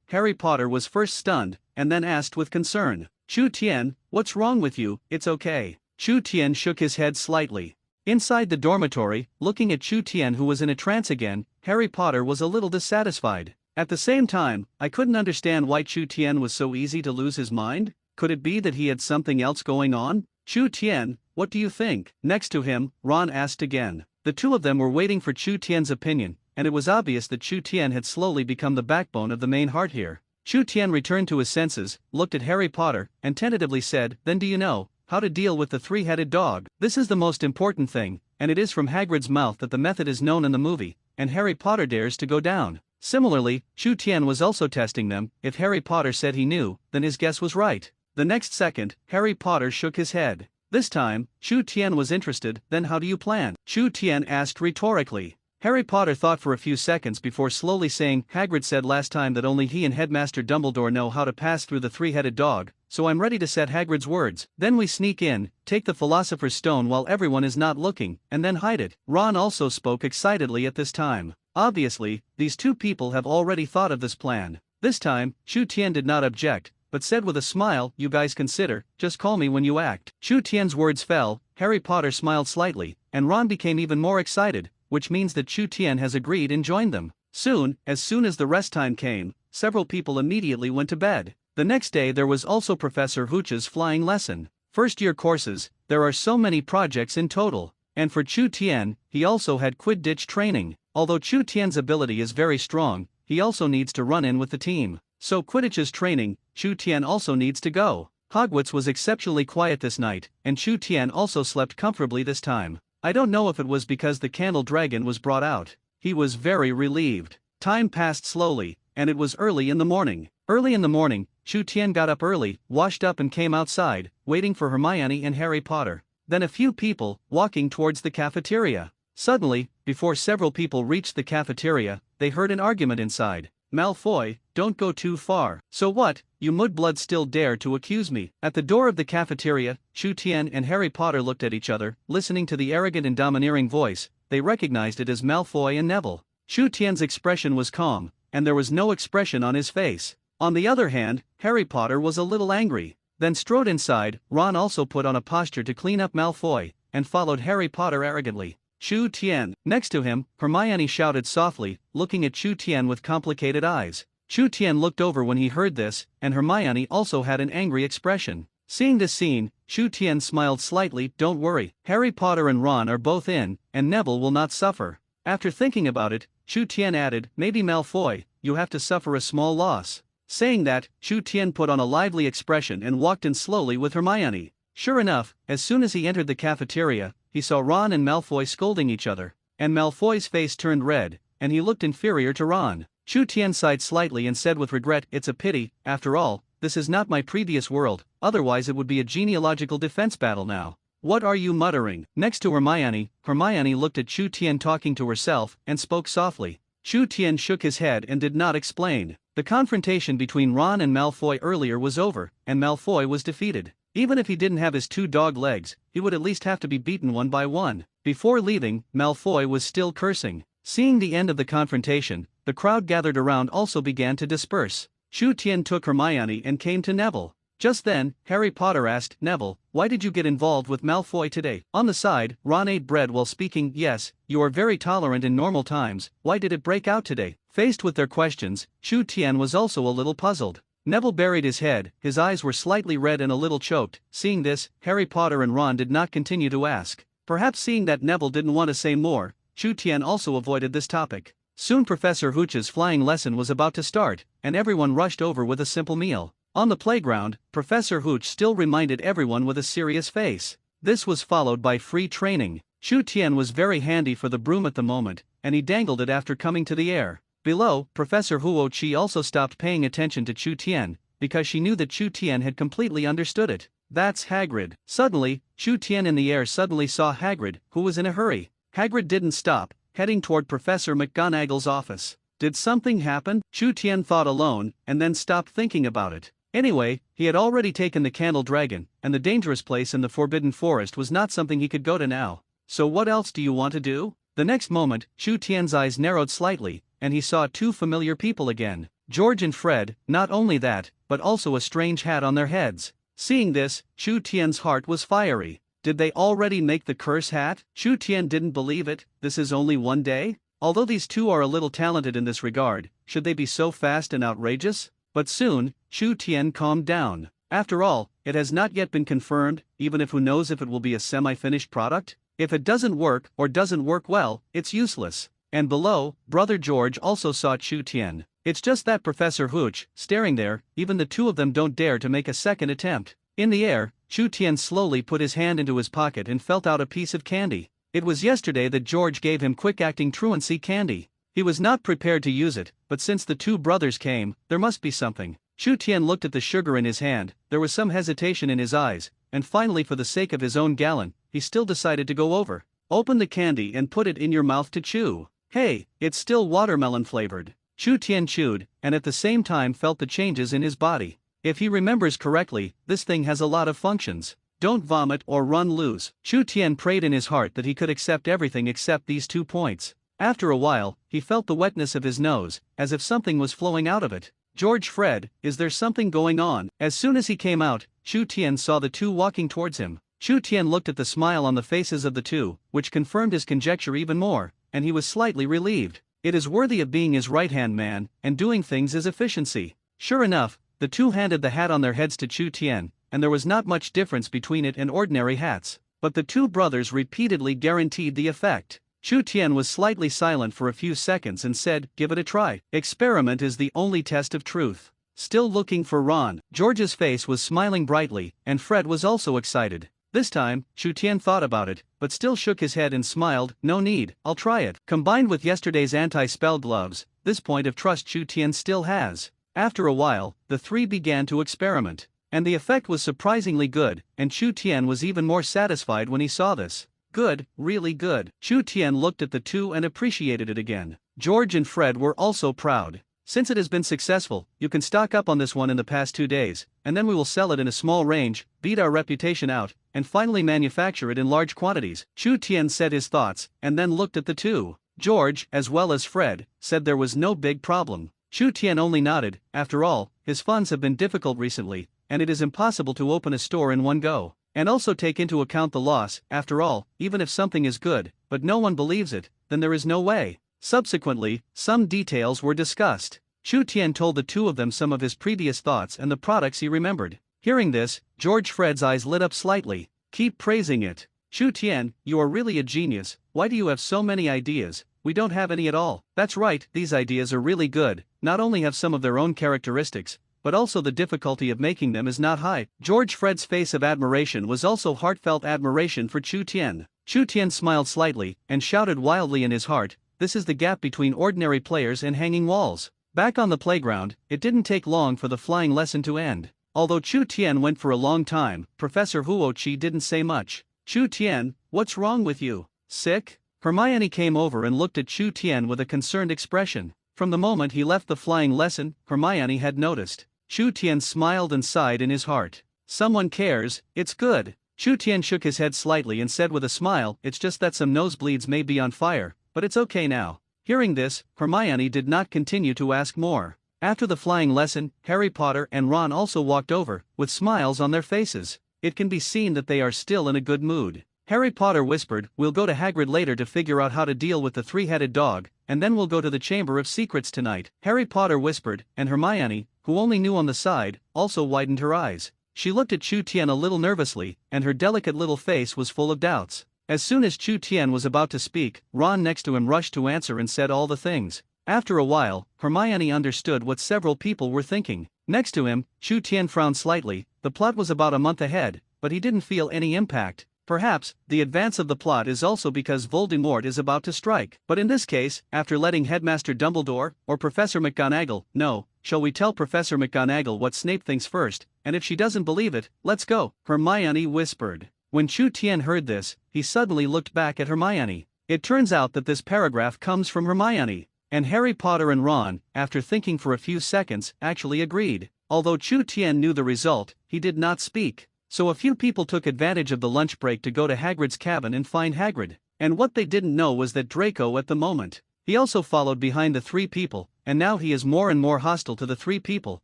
Harry Potter was first stunned, and then asked with concern, "Chu Tian, what's wrong with you?" "It's okay." Chu Tian shook his head slightly. Inside the dormitory, looking at Chu Tian who was in a trance again, Harry Potter was a little dissatisfied. At the same time, I couldn't understand why Chu Tian was so easy to lose his mind. Could it be that he had something else going on? "Chu Tian, what do you think?" Next to him, Ron asked again. The two of them were waiting for Chu Tian's opinion, and it was obvious that Chu Tian had slowly become the backbone of the main heart here. Chu Tian returned to his senses, looked at Harry Potter, and tentatively said, "Then do you know how to deal with the three-headed dog?" This is the most important thing, and it is from Hagrid's mouth that the method is known in the movie, and Harry Potter dares to go down. Similarly, Chu Tian was also testing them. If Harry Potter said he knew, then his guess was right. The next second, Harry Potter shook his head. This time, Chu Tian was interested. "Then how do you plan?" Chu Tian asked rhetorically. Harry Potter thought for a few seconds before slowly saying, "Hagrid said last time that only he and Headmaster Dumbledore know how to pass through the three-headed dog, so I'm ready to set Hagrid's words. Then we sneak in, take the Philosopher's Stone while everyone is not looking, and then hide it." Ron also spoke excitedly at this time. Obviously, these two people have already thought of this plan. This time, Chu Tian did not object, but said with a smile, "You guys consider, just call me when you act." Chu Tian's words fell, Harry Potter smiled slightly, and Ron became even more excited, which means that Chu Tian has agreed and joined them. Soon as the rest time came, several people immediately went to bed. The next day there was also Professor Hooch's flying lesson. First-year courses, there are so many projects in total. And for Chu Tian, he also had Quidditch training. Although Chu Tian's ability is very strong, he also needs to run in with the team. So Quidditch's training, Chu Tian also needs to go. Hogwarts was exceptionally quiet this night, and Chu Tian also slept comfortably this time. I don't know if it was because the candle dragon was brought out. He was very relieved. Time passed slowly, and it was early in the morning. Early in the morning, Chu Tian got up early, washed up and came outside, waiting for Hermione and Harry Potter. Then a few people, walking towards the cafeteria. Suddenly, before several people reached the cafeteria, they heard an argument inside. "Malfoy, don't go too far." "So what, you mudbloods still dare to accuse me?" At the door of the cafeteria, Chu Tian and Harry Potter looked at each other, listening to the arrogant and domineering voice. They recognized it as Malfoy and Neville. Chu Tian's expression was calm, and there was no expression on his face. On the other hand, Harry Potter was a little angry. Then strode inside. Ron also put on a posture to clean up Malfoy, and followed Harry Potter arrogantly. "Chu Tian." Next to him, Hermione shouted softly, looking at Chu Tian with complicated eyes. Chu Tian looked over when he heard this, and Hermione also had an angry expression. Seeing this scene, Chu Tian smiled slightly. "Don't worry, Harry Potter and Ron are both in, and Neville will not suffer." After thinking about it, Chu Tian added, "Maybe Malfoy, you have to suffer a small loss." Saying that, Chu Tian put on a lively expression and walked in slowly with Hermione. Sure enough, as soon as he entered the cafeteria, he saw Ron and Malfoy scolding each other, and Malfoy's face turned red, and he looked inferior to Ron. Chu Tian sighed slightly and said with regret, "It's a pity, after all, this is not my previous world, otherwise it would be a genealogical defense battle now." "What are you muttering?" Next to Hermione, Hermione looked at Chu Tian talking to herself, and spoke softly. Chu Tian shook his head and did not explain. The confrontation between Ron and Malfoy earlier was over, and Malfoy was defeated. Even if he didn't have his two dog legs, he would at least have to be beaten one by one. Before leaving, Malfoy was still cursing. Seeing the end of the confrontation, the crowd gathered around also began to disperse. Chu Tian took Hermione and came to Neville. Just then, Harry Potter asked, "Neville, why did you get involved with Malfoy today?" On the side, Ron ate bread while speaking. "Yes, you are very tolerant in normal times, why did it break out today?" Faced with their questions, Chu Tian was also a little puzzled. Neville buried his head, his eyes were slightly red and a little choked. Seeing this, Harry Potter and Ron did not continue to ask. Perhaps seeing that Neville didn't want to say more, Chu Tian also avoided this topic. Soon Professor Hooch's flying lesson was about to start, and everyone rushed over with a simple meal. On the playground, Professor Hooch still reminded everyone with a serious face. This was followed by free training. Chu Tian was very handy for the broom at the moment, and he dangled it after coming to the air. Below, Professor Huo-Chi also stopped paying attention to Chu Tian, because she knew that Chu Tian had completely understood it. "That's Hagrid." Suddenly, Chu Tian in the air suddenly saw Hagrid, who was in a hurry. Hagrid didn't stop, heading toward Professor McGonagall's office. Did something happen? Chu Tian thought alone, and then stopped thinking about it. Anyway, he had already taken the Candle Dragon, and the dangerous place in the Forbidden Forest was not something he could go to now. So what else do you want to do? The next moment, Chu Tian's eyes narrowed slightly, and he saw two familiar people again. George and Fred, not only that, but also a strange hat on their heads. Seeing this, Chu Tian's heart was fiery. Did they already make the curse hat? Chu Tian didn't believe it. This is only one day? Although these two are a little talented in this regard, should they be so fast and outrageous? But soon, Chu Tian calmed down. After all, it has not yet been confirmed, even if who knows if it will be a semi-finished product? If it doesn't work or doesn't work well, it's useless. And below, Brother George also saw Chu Tian. It's just that Professor Hooch, staring there, even the two of them don't dare to make a second attempt. In the air, Chu Tian slowly put his hand into his pocket and felt out a piece of candy. It was yesterday that George gave him quick-acting truancy candy. He was not prepared to use it, but since the two brothers came, there must be something. Chu Tian looked at the sugar in his hand, there was some hesitation in his eyes, and finally for the sake of his own gallon, he still decided to go over. "Open the candy and put it in your mouth to chew." "Hey, it's still watermelon flavored." Chu Tian chewed, and at the same time felt the changes in his body. If he remembers correctly, this thing has a lot of functions. Don't vomit or run loose. Chu Tian prayed in his heart that he could accept everything except these 2 points. After a while, he felt the wetness of his nose, as if something was flowing out of it. "George, Fred, is there something going on?" As soon as he came out, Chu Tian saw the two walking towards him. Chu Tian looked at the smile on the faces of the two, which confirmed his conjecture even more, and he was slightly relieved. It is worthy of being his right-hand man, and doing things is efficiency. Sure enough, the two handed the hat on their heads to Chu Tian, and there was not much difference between it and ordinary hats. But the two brothers repeatedly guaranteed the effect. Chu Tian was slightly silent for a few seconds and said, "Give it a try. Experiment is the only test of truth." Still looking for Ron, George's face was smiling brightly, and Fred was also excited. This time, Chu Tian thought about it, but still shook his head and smiled. "No need, I'll try it." Combined with yesterday's anti-spell gloves, this point of trust Chu Tian still has. After a while, the three began to experiment. And the effect was surprisingly good, and Chu Tian was even more satisfied when he saw this. Good, really good. Chu Tian looked at the two and appreciated it again. George and Fred were also proud. "Since it has been successful, you can stock up on this one in the past 2 days, and then we will sell it in a small range, beat our reputation out, and finally manufacture it in large quantities." Chu Tian said his thoughts, and then looked at the two. George, as well as Fred, said there was no big problem. Chu Tian only nodded. After all, his funds have been difficult recently, and it is impossible to open a store in one go. And also take into account the loss. After all, even if something is good, but no one believes it, then there is no way. Subsequently, some details were discussed. Chu Tian told the two of them some of his previous thoughts and the products he remembered. Hearing this, George Fred's eyes lit up slightly. "Keep praising it. Chu Tian, you are really a genius. Why do you have so many ideas? We don't have any at all." "That's right, these ideas are really good, not only have some of their own characteristics, but also the difficulty of making them is not high." George Fred's face of admiration was also heartfelt admiration for Chu Tian. Chu Tian smiled slightly, and shouted wildly in his heart, "This is the gap between ordinary players and hanging walls." Back on the playground, it didn't take long for the flying lesson to end. Although Chu Tian went for a long time, Professor Huo-Chi didn't say much. "Chu Tian, what's wrong with you? Sick?" Hermione came over and looked at Chu Tian with a concerned expression. From the moment he left the flying lesson, Hermione had noticed. Chu Tian smiled and sighed in his heart. "Someone cares, it's good." Chu Tian shook his head slightly and said with a smile, "It's just that some nosebleeds may be on fire, but it's okay now." Hearing this, Hermione did not continue to ask more. After the flying lesson, Harry Potter and Ron also walked over, with smiles on their faces. It can be seen that they are still in a good mood. Harry Potter whispered, "We'll go to Hagrid later to figure out how to deal with the three-headed dog, and then we'll go to the Chamber of Secrets tonight." Harry Potter whispered, and Hermione, who only knew on the side, also widened her eyes. She looked at Chu Tian a little nervously, and her delicate little face was full of doubts. As soon as Chu Tian was about to speak, Ron next to him rushed to answer and said all the things. After a while, Hermione understood what several people were thinking. Next to him, Chu Tian frowned slightly. The plot was about a month ahead, but he didn't feel any impact. Perhaps, the advance of the plot is also because Voldemort is about to strike. But in this case, after letting Headmaster Dumbledore, or Professor McGonagall, know, shall we tell Professor McGonagall what Snape thinks first, and if she doesn't believe it, let's go, Hermione whispered. When Chu Tian heard this, he suddenly looked back at Hermione. It turns out that this paragraph comes from Hermione, and Harry Potter and Ron, after thinking for a few seconds, actually agreed. Although Chu Tian knew the result, he did not speak. So a few people took advantage of the lunch break to go to Hagrid's cabin and find Hagrid. And what they didn't know was that Draco at the moment. He also followed behind the three people, and now he is more and more hostile to the three people,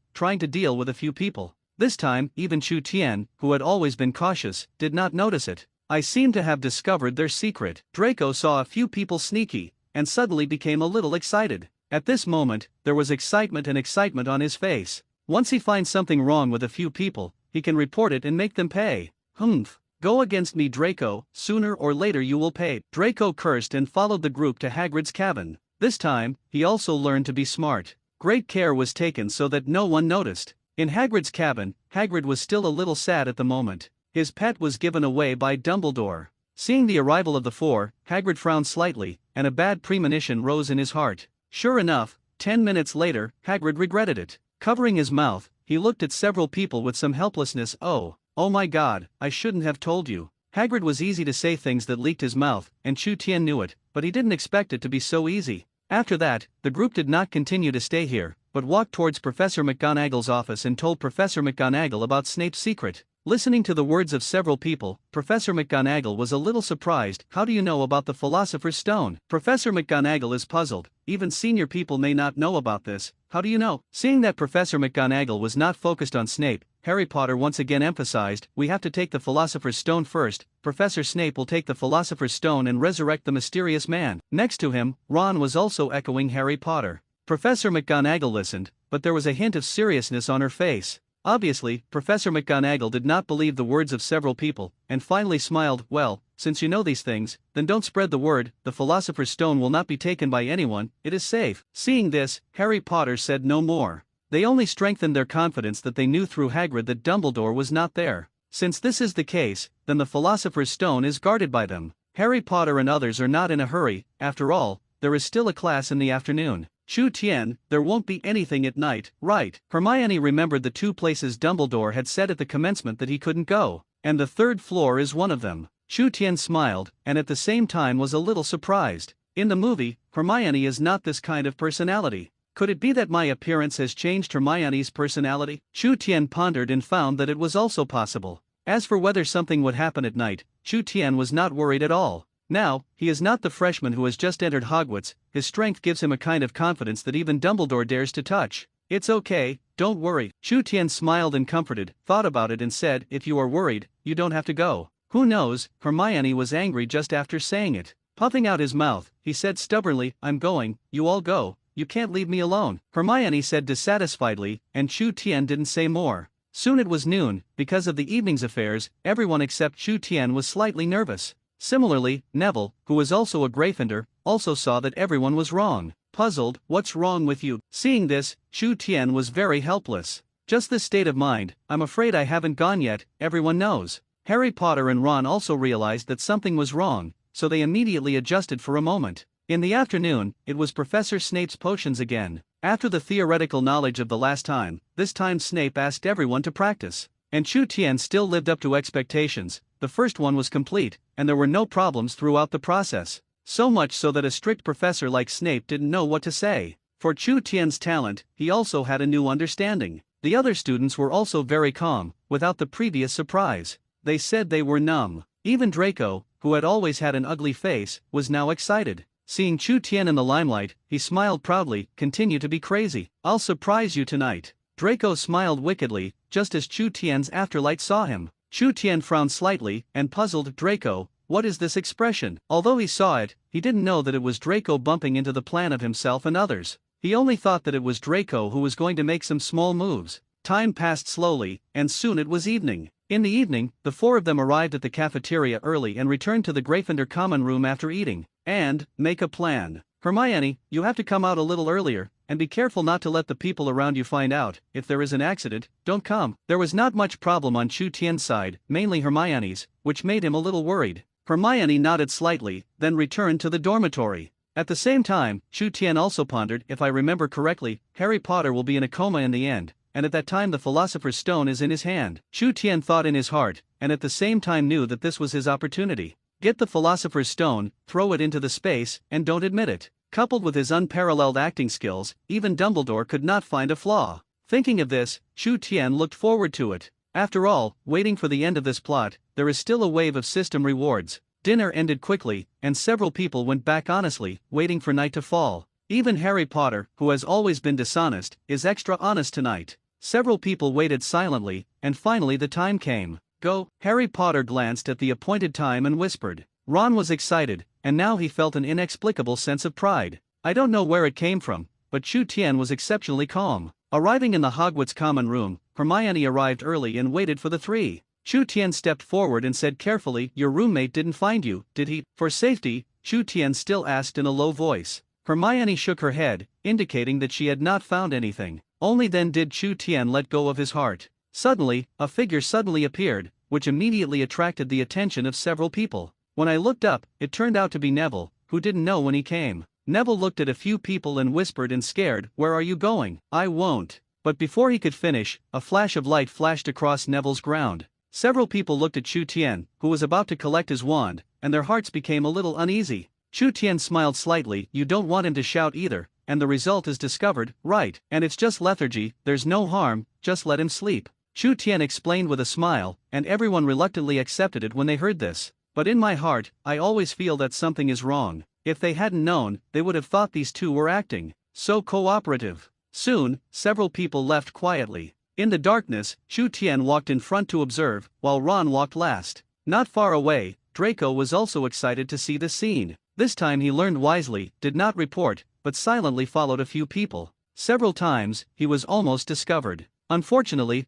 trying to deal with a few people. This time, even Chu Tian, who had always been cautious, did not notice it. I seem to have discovered their secret. Draco saw a few people sneaky, and suddenly became a little excited. At this moment, there was excitement on his face. Once he finds something wrong with a few people, he can report it and make them pay. Humph. Go against me, Draco, sooner or later you will pay. Draco cursed and followed the group to Hagrid's cabin. This time, he also learned to be smart. Great care was taken so that no one noticed. In Hagrid's cabin, Hagrid was still a little sad at the moment. His pet was given away by Dumbledore. Seeing the arrival of the four, Hagrid frowned slightly, and a bad premonition rose in his heart. Sure enough, 10 minutes later, Hagrid regretted it. Covering his mouth, he looked at several people with some helplessness. Oh my God, I shouldn't have told you. Hagrid was easy to say things that leaked his mouth, and Chu Tian knew it, but he didn't expect it to be so easy. After that, the group did not continue to stay here, but walked towards Professor McGonagall's office and told Professor McGonagall about Snape's secret. Listening to the words of several people, Professor McGonagall was a little surprised. How do you know about the Philosopher's Stone? Professor McGonagall is puzzled. Even senior people may not know about this. How do you know? Seeing that Professor McGonagall was not focused on Snape, Harry Potter once again emphasized, "We have to take the Philosopher's Stone first. Professor Snape will take the Philosopher's Stone and resurrect the mysterious man." Next to him, Ron was also echoing Harry Potter. Professor McGonagall listened, but there was a hint of seriousness on her face. Obviously, Professor McGonagall did not believe the words of several people, and finally smiled. "Well, since you know these things, then don't spread the word. The Philosopher's Stone will not be taken by anyone, it is safe." Seeing this, Harry Potter said no more. They only strengthened their confidence that they knew through Hagrid that Dumbledore was not there. Since this is the case, then the Philosopher's Stone is guarded by them. Harry Potter and others are not in a hurry. After all, there is still a class in the afternoon. Chu Tian, there won't be anything at night, right? Hermione remembered the two places Dumbledore had said at the commencement that he couldn't go, and the third floor is one of them. Chu Tian smiled, and at the same time was a little surprised. In the movie, Hermione is not this kind of personality. Could it be that my appearance has changed Hermione's personality? Chu Tian pondered and found that it was also possible. As for whether something would happen at night, Chu Tian was not worried at all. Now, he is not the freshman who has just entered Hogwarts. His strength gives him a kind of confidence that even Dumbledore dares to touch. "It's okay, don't worry." Chu Tian smiled and comforted, thought about it and said, "If you are worried, you don't have to go." Who knows, Hermione was angry just after saying it. Puffing out his mouth, he said stubbornly, "I'm going, you all go, you can't leave me alone." Hermione said dissatisfiedly, and Chu Tian didn't say more. Soon it was noon. Because of the evening's affairs, everyone except Chu Tian was slightly nervous. Similarly, Neville, who was also a Gryffindor, also saw that everyone was wrong. Puzzled, "What's wrong with you?" Seeing this, Chu Tian was very helpless. "Just this state of mind. I'm afraid I haven't gone yet, everyone knows." Harry Potter and Ron also realized that something was wrong, so they immediately adjusted for a moment. In the afternoon, it was Professor Snape's potions again. After the theoretical knowledge of the last time, this time Snape asked everyone to practice. And Chu Tian still lived up to expectations. The first one was complete, and there were no problems throughout the process. So much so that a strict professor like Snape didn't know what to say. For Chu Tian's talent, he also had a new understanding. The other students were also very calm, without the previous surprise. they said they were numb. Even Draco, who had always had an ugly face, was now excited. Seeing Chu Tian in the limelight, he smiled proudly. Continue to be crazy. I'll surprise you tonight. Draco smiled wickedly, just as Chu Tian's afterlight saw him. Chu Tian frowned slightly and puzzled. Draco, what is this expression? Although he saw it, he didn't know that it was Draco bumping into the plan of himself and others. He only thought that it was Draco who was going to make some small moves. Time passed slowly, and soon it was evening. In the evening, the four of them arrived at the cafeteria early and returned to the Gryffindor common room after eating. And make a plan. Hermione, you have to come out a little earlier, and be careful not to let the people around you find out. If there is an accident, don't come. There was not much problem on Chu Tian's side, mainly Hermione's, which made him a little worried. Hermione nodded slightly, then returned to the dormitory. At the same time, Chu Tian also pondered, if I remember correctly, Harry Potter will be in a coma in the end, and at that time the Philosopher's Stone is in his hand. Chu Tian thought in his heart, and at the same time knew that this was his opportunity. Get the Philosopher's Stone, throw it into the space, and don't admit it. Coupled with his unparalleled acting skills, even Dumbledore could not find a flaw. Thinking of this, Chu Tian looked forward to it. After all, waiting for the end of this plot, there is still a wave of system rewards. Dinner ended quickly, and several people went back honestly, waiting for night to fall. Even Harry Potter, who has always been dishonest, is extra honest tonight. Several people waited silently, and finally the time came. Go. Harry Potter glanced at the appointed time and whispered. Ron was excited, and now he felt an inexplicable sense of pride. I don't know where it came from, but Chu Tian was exceptionally calm. Arriving in the Hogwarts common room, Hermione arrived early and waited for the three. Chu Tian stepped forward and said carefully, your roommate didn't find you, did he? For safety, Chu Tian still asked in a low voice. Hermione shook her head, indicating that she had not found anything. Only then did Chu Tian let go of his heart. Suddenly, a figure suddenly appeared, which immediately attracted the attention of several people. When I looked up, it turned out to be Neville, who didn't know when he came. Neville looked at a few people and whispered and scared, where are you going? I won't. But before he could finish, a flash of light flashed across Neville's ground. Several people looked at Chu Tian, who was about to collect his wand, and their hearts became a little uneasy. Chu Tian smiled slightly. You don't want him to shout either, and the result is discovered, right? And it's just lethargy, there's no harm, just let him sleep. Chu Tian explained with a smile, and everyone reluctantly accepted it when they heard this. But in my heart, I always feel that something is wrong. If they hadn't known, they would have thought these two were acting so cooperative. Soon, several people left quietly. In the darkness, Chu Tian walked in front to observe, while Ron walked last. Not far away, Draco was also excited to see the scene. This time he learned wisely, did not report, but silently followed a few people. Several times, he was almost discovered. Fortunately,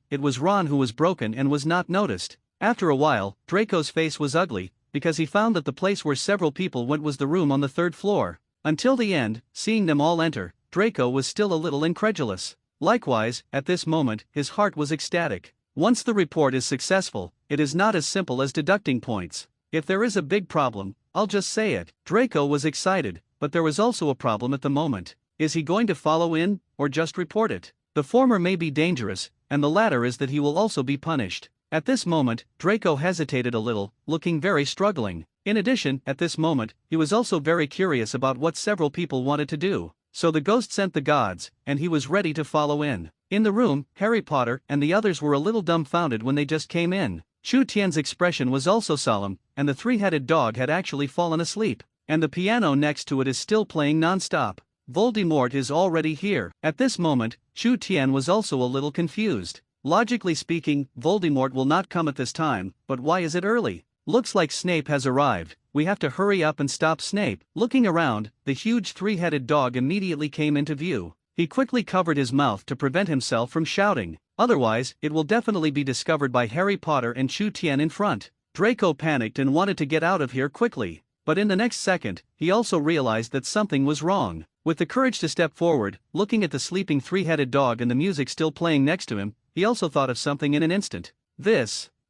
it was Ron who was broken and was not noticed. After a while, Draco's face was ugly, because he found that the place where several people went was the room on the third floor. Until the end, seeing them all enter, Draco was still a little incredulous. Likewise, at this moment, his heart was ecstatic. Once the report is successful, it is not as simple as deducting points. If there is a big problem, I'll just say it. Draco was excited, but there was also a problem at the moment. Is he going to follow in, or just report it? The former may be dangerous, and the latter is that he will also be punished. At this moment, Draco hesitated a little, looking very struggling. In addition, at this moment, he was also very curious about what several people wanted to do. So the ghost sent the gods, and he was ready to follow in. In the room, Harry Potter and the others were a little dumbfounded when they just came in. Chu Tian's expression was also solemn, and the three-headed dog had actually fallen asleep. And the piano next to it is still playing non-stop. Voldemort is already here. At this moment, Chu Tian was also a little confused. Logically speaking, Voldemort will not come at this time, but why is it early? Looks like Snape has arrived. We have to hurry up and stop Snape. Looking around, the huge three-headed dog immediately came into view. He quickly covered his mouth to prevent himself from shouting. Otherwise, it will definitely be discovered by Harry Potter and Chu Tian in front. Draco panicked and wanted to get out of here quickly. But in the next second, he also realized that something was wrong. With the courage to step forward, looking at the sleeping three-headed dog and the music still playing next to him, he also thought of something in an instant.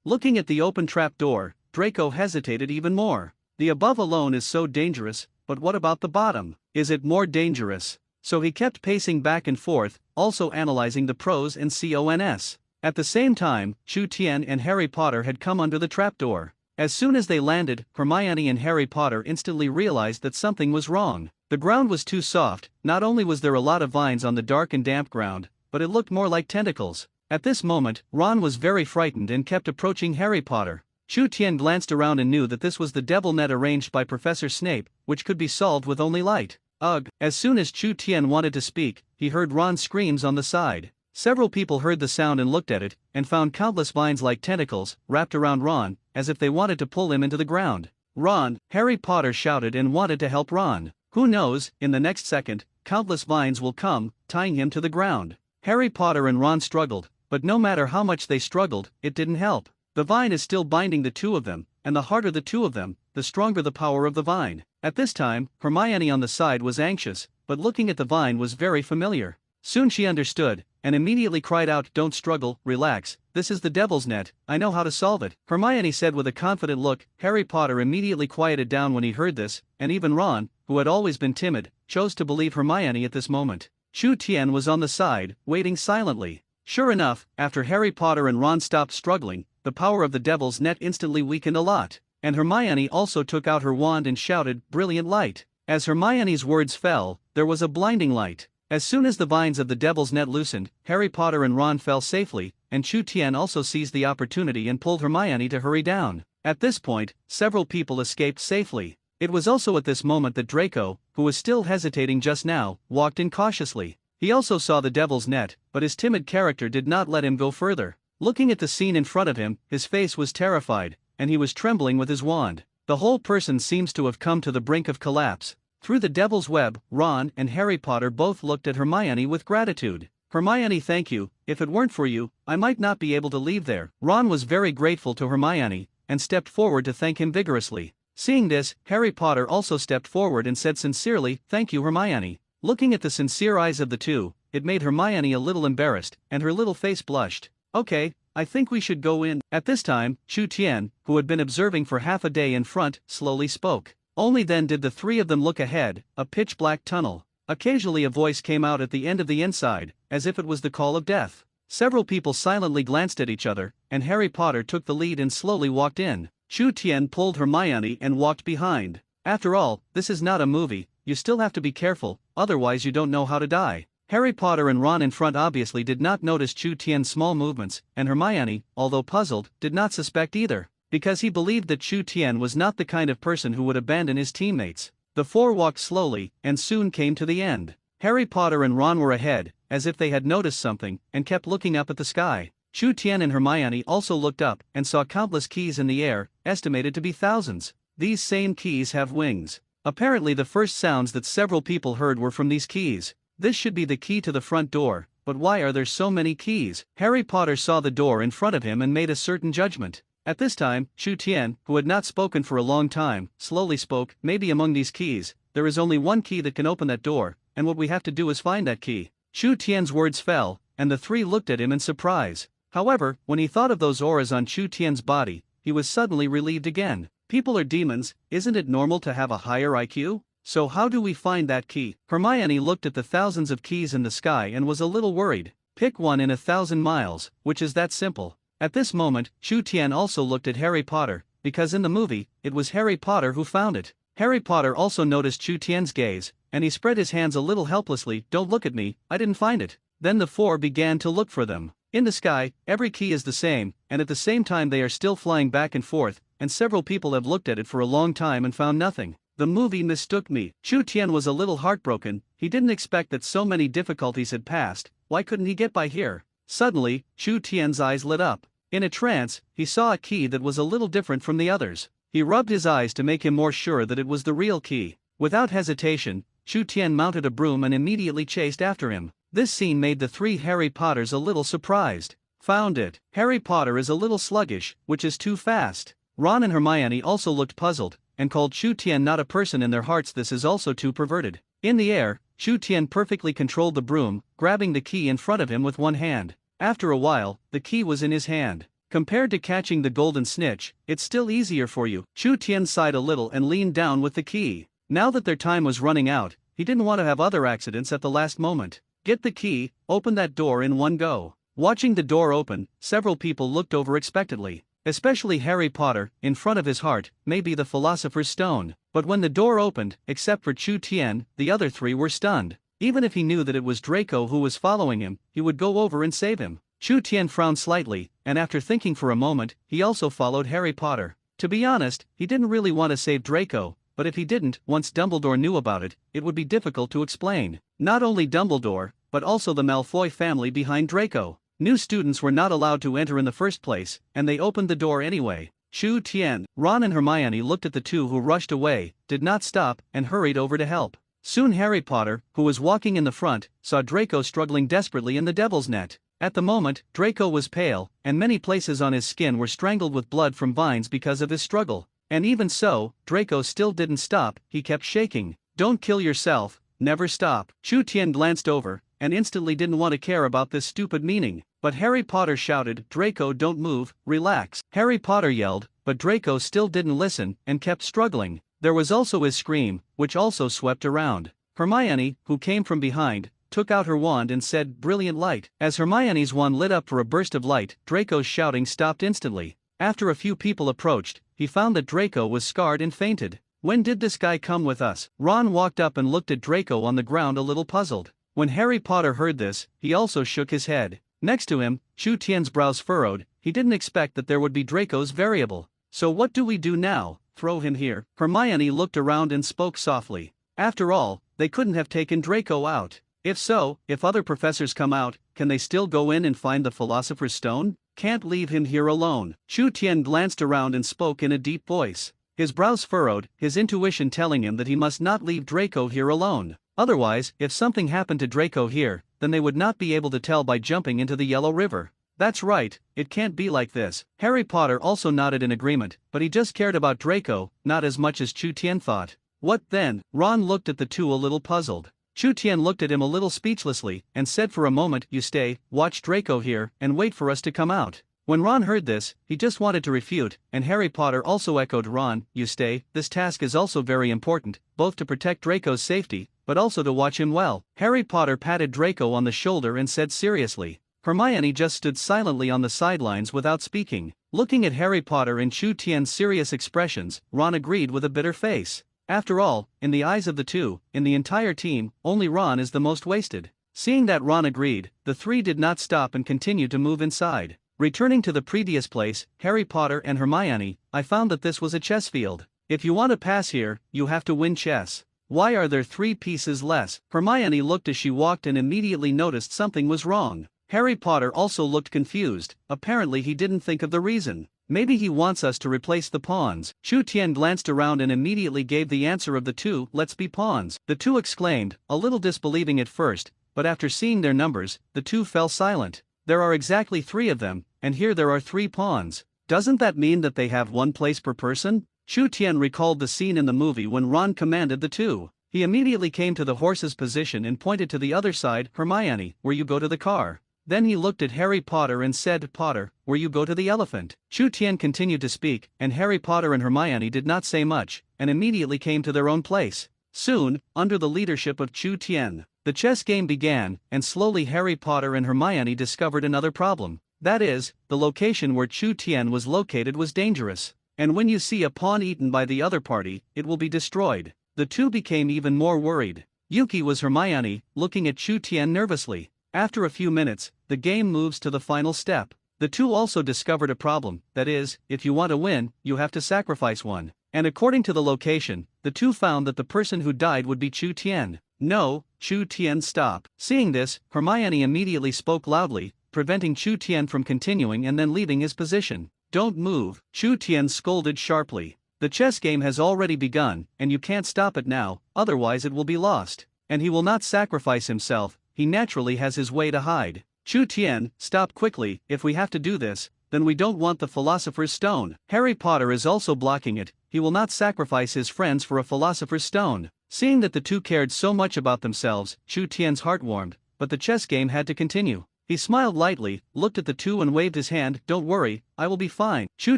Looking at the open trap door, Draco hesitated even more. The above alone is so dangerous, but what about the bottom? Is it more dangerous? So he kept pacing back and forth, also analyzing the pros and cons. At the same time, Chu Tian and Harry Potter had come under the trapdoor. As soon as they landed, Hermione and Harry Potter instantly realized that something was wrong. The ground was too soft. Not only was there a lot of vines on the dark and damp ground, but it looked more like tentacles. At this moment, Ron was very frightened and kept approaching Harry Potter. Chu Tian glanced around and knew that this was the devil net arranged by Professor Snape, which could be solved with only light. Ugh! As soon as Chu Tian wanted to speak, he heard Ron's screams on the side. Several people heard the sound and looked at it, and found countless vines like tentacles, wrapped around Ron, as if they wanted to pull him into the ground. Ron! Harry Potter shouted and wanted to help Ron. Who knows, in the next second, countless vines will come, tying him to the ground. Harry Potter and Ron struggled, but no matter how much they struggled, it didn't help. The vine is still binding the two of them, and the harder the two of them, the stronger the power of the vine. At this time, Hermione on the side was anxious, but looking at the vine was very familiar. Soon she understood, and immediately cried out, "Don't struggle, relax, this is the devil's net, I know how to solve it," Hermione said with a confident look. Harry Potter immediately quieted down when he heard this, and even Ron, who had always been timid, chose to believe Hermione at this moment. Chu Tian was on the side, waiting silently. Sure enough, after Harry Potter and Ron stopped struggling, the power of the devil's net instantly weakened a lot, and Hermione also took out her wand and shouted, "Brilliant light!" As Hermione's words fell, there was a blinding light. As soon as the vines of the devil's net loosened, Harry Potter and Ron fell safely, and Chu Tian also seized the opportunity and pulled Hermione to hurry down. At this point, several people escaped safely. It was also at this moment that Draco, who was still hesitating just now, walked in cautiously. He also saw the devil's net, but his timid character did not let him go further. Looking at the scene in front of him, his face was terrified, and he was trembling with his wand. The whole person seems to have come to the brink of collapse. Through the devil's web, Ron and Harry Potter both looked at Hermione with gratitude. "Hermione, thank you, if it weren't for you, I might not be able to leave there." Ron was very grateful to Hermione, and stepped forward to thank him vigorously. Seeing this, Harry Potter also stepped forward and said sincerely, "Thank you, Hermione." Looking at the sincere eyes of the two, it made Hermione a little embarrassed, and her little face blushed. "Okay, I think we should go in." At this time, Chu Tian, who had been observing for half a day in front, slowly spoke. Only then did the three of them look ahead, a pitch-black tunnel. Occasionally a voice came out at the end of the inside, as if it was the call of death. Several people silently glanced at each other, and Harry Potter took the lead and slowly walked in. Chu Tian pulled Hermione and walked behind. After all, this is not a movie, you still have to be careful, otherwise you don't know how to die. Harry Potter and Ron in front obviously did not notice Chu Tian's small movements, and Hermione, although puzzled, did not suspect either, because he believed that Chu Tian was not the kind of person who would abandon his teammates. The four walked slowly, and soon came to the end. Harry Potter and Ron were ahead, as if they had noticed something, and kept looking up at the sky. Chu Tian and Hermione also looked up, and saw countless keys in the air, estimated to be thousands. These same keys have wings. Apparently the first sounds that several people heard were from these keys. This should be the key to the front door, but why are there so many keys? Harry Potter saw the door in front of him and made a certain judgment. At this time, Chu Tian, who had not spoken for a long time, slowly spoke, "Maybe among these keys, there is only one key that can open that door, and what we have to do is find that key." Chu Tian's words fell, and the three looked at him in surprise. However, when he thought of those auras on Chu Tian's body, he was suddenly relieved again. People are demons, isn't it normal to have a higher IQ? So how do we find that key? Hermione looked at the thousands of keys in the sky and was a little worried. Pick one in 1,000 miles, which is that simple. At this moment, Chu Tian also looked at Harry Potter, because in the movie, it was Harry Potter who found it. Harry Potter also noticed Chu Tian's gaze, and he spread his hands a little helplessly. "Don't look at me, I didn't find it." Then the four began to look for them. In the sky, every key is the same, and at the same time they are still flying back and forth, and several people have looked at it for a long time and found nothing. The movie mistook me. Chu Tian was a little heartbroken, he didn't expect that so many difficulties had passed. Why couldn't he get by here? Suddenly, Chu Tian's eyes lit up. In a trance, he saw a key that was a little different from the others. He rubbed his eyes to make him more sure that it was the real key. Without hesitation, Chu Tian mounted a broom and immediately chased after him. This scene made the three Harry Potters a little surprised. Found it. Harry Potter is a little sluggish, which is too fast. Ron and Hermione also looked puzzled, and called Chu Tian not a person in their hearts. This is also too perverted. In the air, Chu Tian perfectly controlled the broom, grabbing the key in front of him with one hand. After a while, the key was in his hand. Compared to catching the golden snitch, it's still easier for you. Chu Tian sighed a little and leaned down with the key. Now that their time was running out, he didn't want to have other accidents at the last moment. Get the key, open that door in one go. Watching the door open, several people looked over expectantly. Especially Harry Potter, in front of his heart, may be the Philosopher's Stone. But when the door opened, except for Chu Tian, the other three were stunned. Even if he knew that it was Draco who was following him, he would go over and save him. Chu Tian frowned slightly, and after thinking for a moment, he also followed Harry Potter. To be honest, he didn't really want to save Draco, but if he didn't, once Dumbledore knew about it, it would be difficult to explain. Not only Dumbledore, but also the Malfoy family behind Draco. New students were not allowed to enter in the first place, and they opened the door anyway. Chu Tian, Ron and Hermione looked at the two who rushed away, did not stop, and hurried over to help. Soon Harry Potter, who was walking in the front, saw Draco struggling desperately in the devil's net. At the moment, Draco was pale, and many places on his skin were strangled with blood from vines because of his struggle. And even so, Draco still didn't stop, he kept shaking. Don't kill yourself, never stop. Chu Tian glanced over, and instantly didn't want to care about this stupid meaning. But Harry Potter shouted, Draco, don't move, relax. Harry Potter yelled, but Draco still didn't listen, and kept struggling. There was also his scream, which also swept around. Hermione, who came from behind, took out her wand and said, brilliant light. As Hermione's wand lit up for a burst of light, Draco's shouting stopped instantly. After a few people approached, he found that Draco was scarred and fainted. When did this guy come with us? Ron walked up and looked at Draco on the ground a little puzzled. When Harry Potter heard this, he also shook his head. Next to him, Chu Tian's brows furrowed, he didn't expect that there would be Draco's variable. So what do we do now? Throw him here? Hermione looked around and spoke softly. After all, they couldn't have taken Draco out. If so, if other professors come out, can they still go in and find the Philosopher's Stone? Can't leave him here alone. Chu Tian glanced around and spoke in a deep voice. His brows furrowed, his intuition telling him that he must not leave Draco here alone. Otherwise, if something happened to Draco here, then they would not be able to tell by jumping into the Yellow River. That's right, it can't be like this. Harry Potter also nodded in agreement, but he just cared about Draco, not as much as Chu Tian thought. What then? Ron looked at the two a little puzzled. Chu Tian looked at him a little speechlessly, and said for a moment, you stay, watch Draco here, and wait for us to come out. When Ron heard this, he just wanted to refute, and Harry Potter also echoed Ron, you stay, this task is also very important, both to protect Draco's safety, but also to watch him well. Harry Potter patted Draco on the shoulder and said seriously. Hermione just stood silently on the sidelines without speaking. Looking at Harry Potter and Chu Tian's serious expressions, Ron agreed with a bitter face. After all, in the eyes of the two, in the entire team, only Ron is the most wasted. Seeing that Ron agreed, the three did not stop and continued to move inside. Returning to the previous place, Harry Potter and Hermione, I found that this was a chess field. If you want to pass here, you have to win chess. Why are there 3 pieces less? Hermione looked as she walked and immediately noticed something was wrong. Harry Potter also looked confused, apparently he didn't think of the reason. Maybe he wants us to replace the pawns. Chu Tian glanced around and immediately gave the answer of the two, let's be pawns. The two exclaimed, a little disbelieving at first, but after seeing their numbers, the two fell silent. There are exactly 3 of them, and here there are 3 pawns. Doesn't that mean that they have 1 place per person? Chu Tian recalled the scene in the movie when Ron commanded the two. He immediately came to the horse's position and pointed to the other side, Hermione, where you go to the car. Then he looked at Harry Potter and said, Potter, where you go to the elephant. Chu Tian continued to speak, and Harry Potter and Hermione did not say much, and immediately came to their own place. Soon, under the leadership of Chu Tian, the chess game began, and slowly Harry Potter and Hermione discovered another problem. That is, the location where Chu Tian was located was dangerous. And when you see a pawn eaten by the other party, it will be destroyed. The two became even more worried. Yuki was Hermione, looking at Chu Tian nervously. After a few minutes, the game moves to the final step. The two also discovered a problem, that is, if you want to win, you have to sacrifice one. And according to the location, the two found that the person who died would be Chu Tian. No, Chu Tian, stop. Seeing this, Hermione immediately spoke loudly, preventing Chu Tian from continuing and then leaving his position. Don't move, Chu Tian scolded sharply. The chess game has already begun, and you can't stop it now, otherwise it will be lost. And he will not sacrifice himself, he naturally has his way to hide. Chu Tian, stop quickly, if we have to do this, then we don't want the Philosopher's Stone. Harry Potter is also blocking it, he will not sacrifice his friends for a Philosopher's Stone. Seeing that the two cared so much about themselves, Chu Tian's heart warmed, but the chess game had to continue. He smiled lightly, looked at the two and waved his hand, don't worry, I will be fine. Chu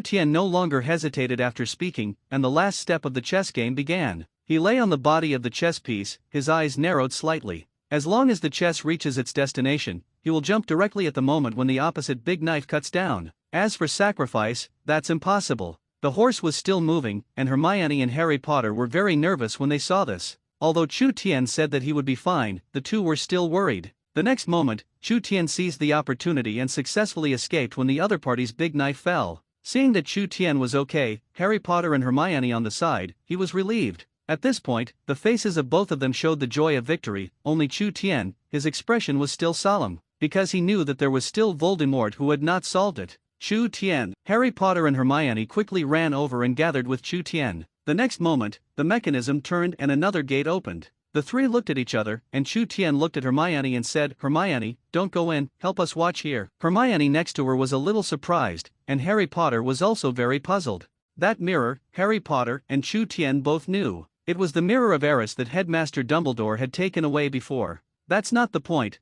Tian no longer hesitated after speaking, and the last step of the chess game began. He lay on the body of the chess piece, his eyes narrowed slightly. As long as the chess reaches its destination, he will jump directly at the moment when the opposite big knife cuts down. As for sacrifice, that's impossible. The horse was still moving, and Hermione and Harry Potter were very nervous when they saw this. Although Chu Tian said that he would be fine, the two were still worried. The next moment, Chu Tian seized the opportunity and successfully escaped when the other party's big knife fell. Seeing that Chu Tian was okay, Harry Potter and Hermione on the side, he was relieved. At this point, the faces of both of them showed the joy of victory, only Chu Tian, his expression was still solemn, because he knew that there was still Voldemort who had not solved it. Chu Tian. Harry Potter and Hermione quickly ran over and gathered with Chu Tian. The next moment, the mechanism turned and another gate opened. The three looked at each other, and Chu Tian looked at Hermione and said, "Hermione, don't go in, help us watch here." Hermione next to her was a little surprised, and Harry Potter was also very puzzled. That mirror, Harry Potter and Chu Tian both knew. It was the mirror of Eris that Headmaster Dumbledore had taken away before. That's not the point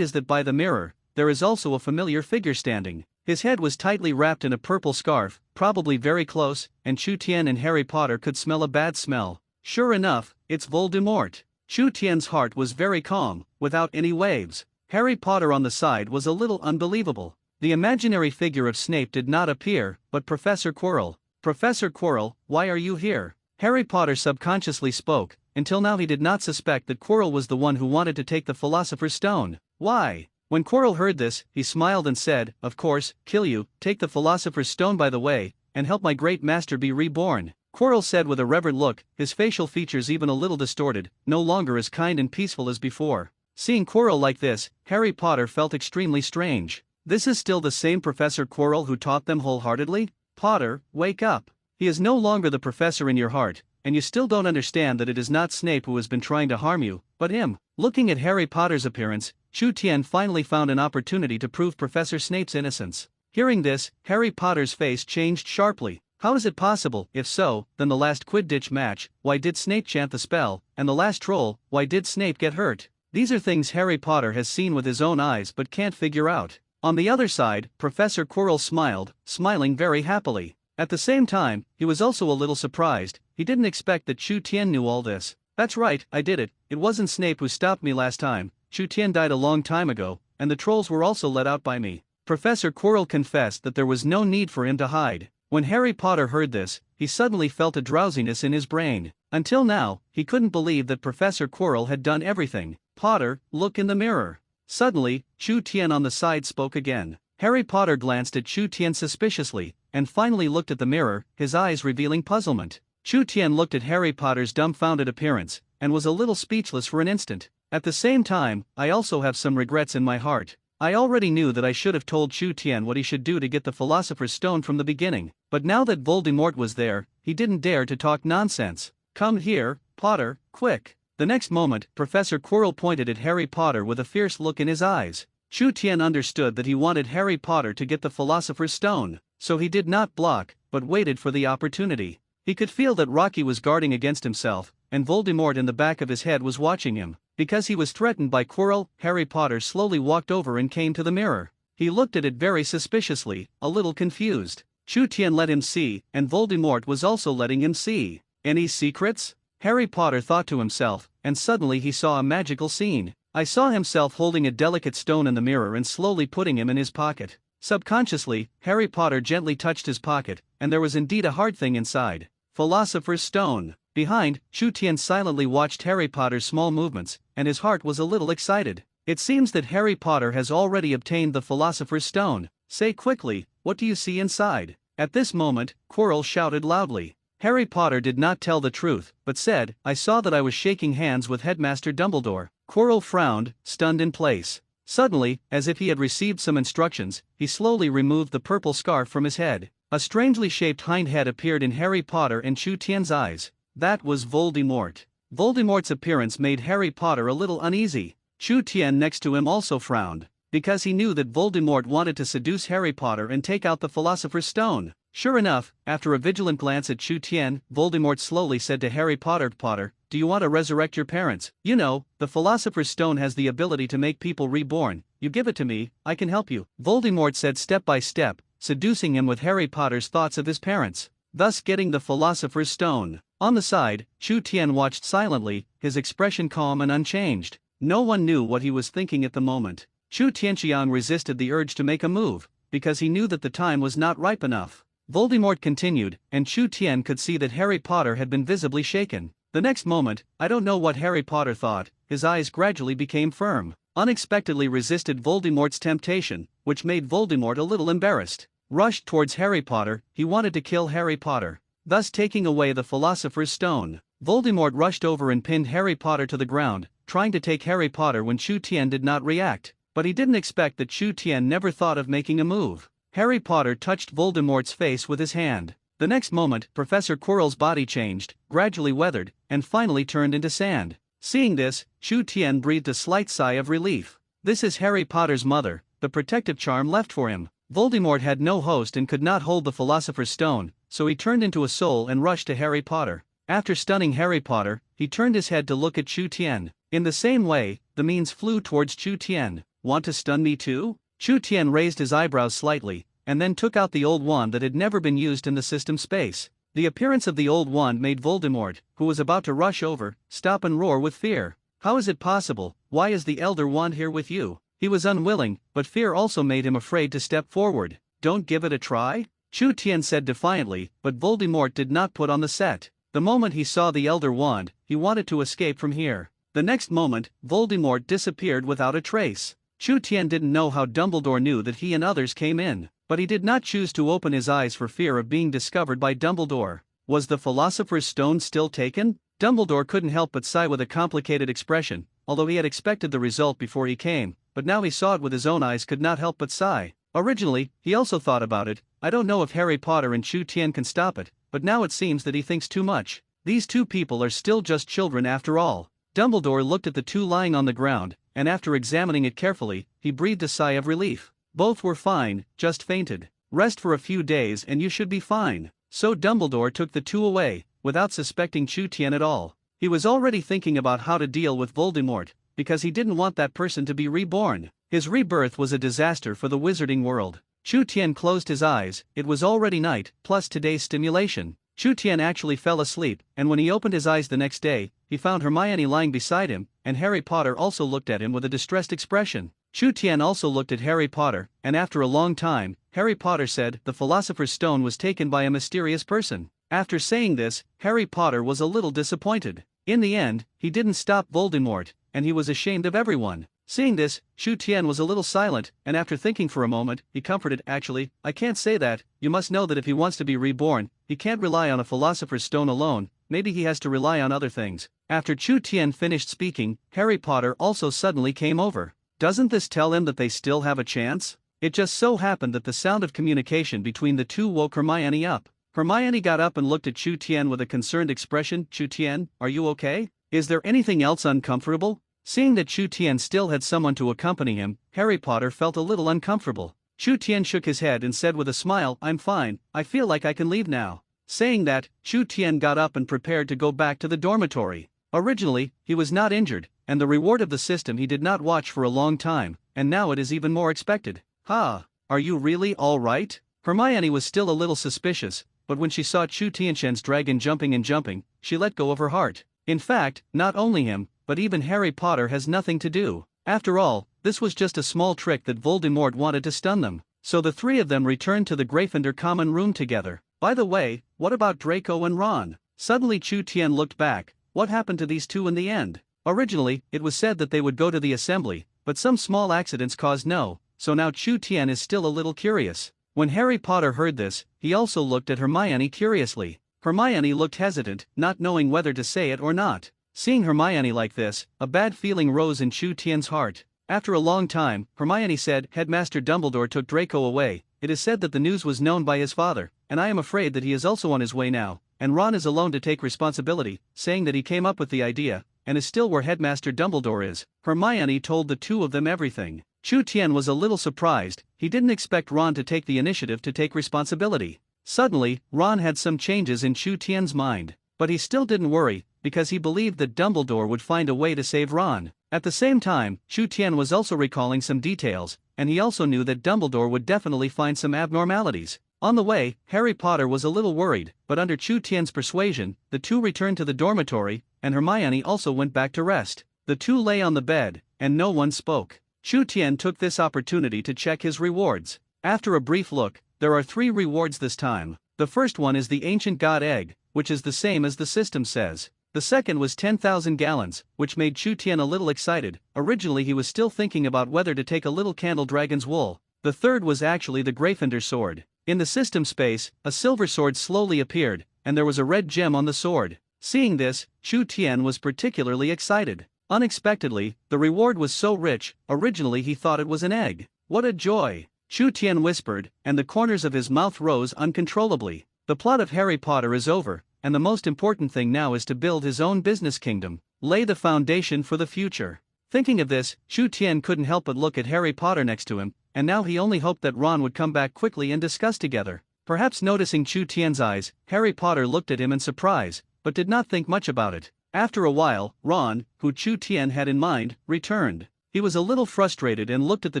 is that by the mirror, there is also a familiar figure standing. His head was tightly wrapped in a purple scarf, probably very close, and Chu Tian and Harry Potter could smell a bad smell. Sure enough, it's Voldemort. Chu Tian's heart was very calm, without any waves. Harry Potter on the side was a little unbelievable. The imaginary figure of Snape did not appear, but Professor Quirrell. "Professor Quirrell, why are you here?" Harry Potter subconsciously spoke. Until now he did not suspect that Quirrell was the one who wanted to take the Philosopher's Stone. "Why?" When Quirrell heard this, he smiled and said, "Of course, kill you, take the Philosopher's Stone by the way, and help my great master be reborn." Quirrell said with a reverent look, his facial features even a little distorted, no longer as kind and peaceful as before. Seeing Quirrell like this, Harry Potter felt extremely strange. This is still the same Professor Quirrell who taught them wholeheartedly? Potter, wake up. He is no longer the professor in your heart, and you still don't understand that it is not Snape who has been trying to harm you, but him. Looking at Harry Potter's appearance, Chu Tian finally found an opportunity to prove Professor Snape's innocence. Hearing this, Harry Potter's face changed sharply. How is it possible? If so, then the last Quidditch match, why did Snape chant the spell, and the last troll, why did Snape get hurt? These are things Harry Potter has seen with his own eyes but can't figure out. On the other side, Professor Quirrell smiled, smiling very happily. At the same time, he was also a little surprised. He didn't expect that Chu Tian knew all this. "That's right, I did it. It wasn't Snape who stopped me last time. Chu Tian died a long time ago, and the trolls were also let out by me." Professor Quirrell confessed that there was no need for him to hide. When Harry Potter heard this, he suddenly felt a drowsiness in his brain. Until now, he couldn't believe that Professor Quirrell had done everything. "Potter, look in the mirror." Suddenly, Chu Tian on the side spoke again. Harry Potter glanced at Chu Tian suspiciously, and finally looked at the mirror, his eyes revealing puzzlement. Chu Tian looked at Harry Potter's dumbfounded appearance, and was a little speechless for an instant. At the same time, I also have some regrets in my heart. I already knew that I should have told Chu Tian what he should do to get the Philosopher's Stone from the beginning, but now that Voldemort was there, he didn't dare to talk nonsense. "Come here, Potter, quick." The next moment, Professor Quirrell pointed at Harry Potter with a fierce look in his eyes. Chu Tian understood that he wanted Harry Potter to get the Philosopher's Stone, so he did not block, but waited for the opportunity. He could feel that Rocky was guarding against himself, and Voldemort in the back of his head was watching him. Because he was threatened by Quirrell, Harry Potter slowly walked over and came to the mirror. He looked at it very suspiciously, a little confused. Chu Tian let him see, and Voldemort was also letting him see. Any secrets? Harry Potter thought to himself, and suddenly he saw a magical scene. I saw himself holding a delicate stone in the mirror and slowly putting him in his pocket. Subconsciously, Harry Potter gently touched his pocket, and there was indeed a hard thing inside. Philosopher's Stone. Behind, Chu Tian silently watched Harry Potter's small movements, and his heart was a little excited. It seems that Harry Potter has already obtained the Philosopher's Stone. Say quickly, what do you see inside? At this moment, Quirrell shouted loudly. Harry Potter did not tell the truth, but said, "I saw that I was shaking hands with Headmaster Dumbledore." Quirrell frowned, stunned in place. Suddenly, as if he had received some instructions, he slowly removed the purple scarf from his head. A strangely shaped hind head appeared in Harry Potter and Chu Tian's eyes. That was Voldemort. Voldemort's appearance made Harry Potter a little uneasy. Chu Tian next to him also frowned, because he knew that Voldemort wanted to seduce Harry Potter and take out the Philosopher's Stone. Sure enough, after a vigilant glance at Chu Tian, Voldemort slowly said to Harry Potter, "Potter, do you want to resurrect your parents? You know, the Philosopher's Stone has the ability to make people reborn. You give it to me, I can help you." Voldemort said step by step, seducing him with Harry Potter's thoughts of his parents, thus getting the Philosopher's Stone. On the side, Chu Tian watched silently, his expression calm and unchanged. No one knew what he was thinking at the moment. Chu Tianqiang resisted the urge to make a move, because he knew that the time was not ripe enough. Voldemort continued, and Chu Tian could see that Harry Potter had been visibly shaken. The next moment, I don't know what Harry Potter thought, his eyes gradually became firm. unexpectedly resisted Voldemort's temptation, which made Voldemort a little embarrassed. Rushed towards Harry Potter, he wanted to kill Harry Potter, thus taking away the Philosopher's Stone. Voldemort rushed over and pinned Harry Potter to the ground, trying to take Harry Potter when Chu Tian did not react, but he didn't expect that Chu Tian never thought of making a move. Harry Potter touched Voldemort's face with his hand. The next moment, Professor Quirrell's body changed, gradually weathered, and finally turned into sand. Seeing this, Chu Tian breathed a slight sigh of relief. This is Harry Potter's mother, the protective charm left for him. Voldemort had no host and could not hold the Philosopher's Stone, so he turned into a soul and rushed to Harry Potter. After stunning Harry Potter, he turned his head to look at Chu Tian. In the same way, the means flew towards Chu Tian. Want to stun me too? Chu Tian raised his eyebrows slightly, and then took out the old wand that had never been used in the system space. The appearance of the old wand made Voldemort, who was about to rush over, stop and roar with fear. How is it possible? Why is the Elder Wand here with you? He was unwilling, but fear also made him afraid to step forward. Don't give it a try? Chu Tian said defiantly, but Voldemort did not put on the set. The moment he saw the Elder Wand, he wanted to escape from here. The next moment, Voldemort disappeared without a trace. Chu Tian didn't know how Dumbledore knew that he and others came in, but he did not choose to open his eyes for fear of being discovered by Dumbledore. Was the Philosopher's Stone still taken? Dumbledore couldn't help but sigh with a complicated expression, although he had expected the result before he came, but now he saw it with his own eyes, could not help but sigh. Originally, he also thought about it. I don't know if Harry Potter and Chu Tian can stop it, but now it seems that he thinks too much. These two people are still just children after all. Dumbledore looked at the two lying on the ground, and after examining it carefully, he breathed a sigh of relief. Both were fine, just fainted. Rest for a few days and you should be fine. So Dumbledore took the two away, without suspecting Chu Tian at all. He was already thinking about how to deal with Voldemort, because he didn't want that person to be reborn. His rebirth was a disaster for the wizarding world. Chu Tian closed his eyes. It was already night, plus today's stimulation. Chu Tian actually fell asleep, and when he opened his eyes the next day, he found Hermione lying beside him, and Harry Potter also looked at him with a distressed expression. Chu Tian also looked at Harry Potter, and after a long time, Harry Potter said the Philosopher's Stone was taken by a mysterious person. After saying this, Harry Potter was a little disappointed. In the end, he didn't stop Voldemort, and he was ashamed of everyone. Seeing this, Chu Tian was a little silent, and after thinking for a moment, he comforted, actually, I can't say that. You must know that if he wants to be reborn, he can't rely on a Philosopher's Stone alone, maybe he has to rely on other things. After Chu Tian finished speaking, Harry Potter also suddenly came over. Doesn't this tell him that they still have a chance? It just so happened that the sound of communication between the two woke Hermione up. Hermione got up and looked at Chu Tian with a concerned expression. Chu Tian, are you okay? Is there anything else uncomfortable? Seeing that Chu Tian still had someone to accompany him, Harry Potter felt a little uncomfortable. Chu Tian shook his head and said with a smile, I'm fine, I feel like I can leave now. Saying that, Chu Tian got up and prepared to go back to the dormitory. Originally, he was not injured, and the reward of the system he did not watch for a long time, and now it is even more expected. Are you really all right? Hermione was still a little suspicious, but when she saw Chu Tian's dragon jumping and jumping, she let go of her heart. In fact, not only him, but even Harry Potter has nothing to do. After all, this was just a small trick that Voldemort wanted to stun them. So the three of them returned to the Gryffindor common room together. By the way, what about Draco and Ron? Suddenly Chu Tian looked back. What happened to these two in the end? Originally, it was said that they would go to the assembly, but some small accidents caused no, so now Chu Tian is still a little curious. When Harry Potter heard this, he also looked at Hermione curiously. Hermione looked hesitant, not knowing whether to say it or not. Seeing Hermione like this, a bad feeling rose in Chu Tian's heart. After a long time, Hermione said, Headmaster Dumbledore took Draco away. It is said that the news was known by his father, and I am afraid that he is also on his way now, and Ron is alone to take responsibility, saying that he came up with the idea, and is still where Headmaster Dumbledore is. Hermione told the two of them everything. Chu Tian was a little surprised. He didn't expect Ron to take the initiative to take responsibility. Suddenly, Ron had some changes in Chu Tian's mind, but he still didn't worry, because he believed that Dumbledore would find a way to save Ron. At the same time, Chu Tian was also recalling some details, and he also knew that Dumbledore would definitely find some abnormalities. On the way, Harry Potter was a little worried, but under Chu Tian's persuasion, the two returned to the dormitory, and Hermione also went back to rest. The two lay on the bed, and no one spoke. Chu Tian took this opportunity to check his rewards. After a brief look, there are 3 rewards this time. The first one is the Ancient God Egg, which is the same as the system says. The second was 10,000 gallons, which made Chu Tian a little excited. Originally he was still thinking about whether to take a little candle dragon's wool. The third was actually the Gryffindor sword. In the system space, a silver sword slowly appeared, and there was a red gem on the sword. Seeing this, Chu Tian was particularly excited. Unexpectedly, the reward was so rich. Originally he thought it was an egg. What a joy! Chu Tian whispered, and the corners of his mouth rose uncontrollably. The plot of Harry Potter is over, and the most important thing now is to build his own business kingdom, lay the foundation for the future. Thinking of this, Chu Tian couldn't help but look at Harry Potter next to him, and now he only hoped that Ron would come back quickly and discuss together. Perhaps noticing Chu Tian's eyes, Harry Potter looked at him in surprise, but did not think much about it. After a while, Ron, who Chu Tian had in mind, returned. He was a little frustrated and looked at the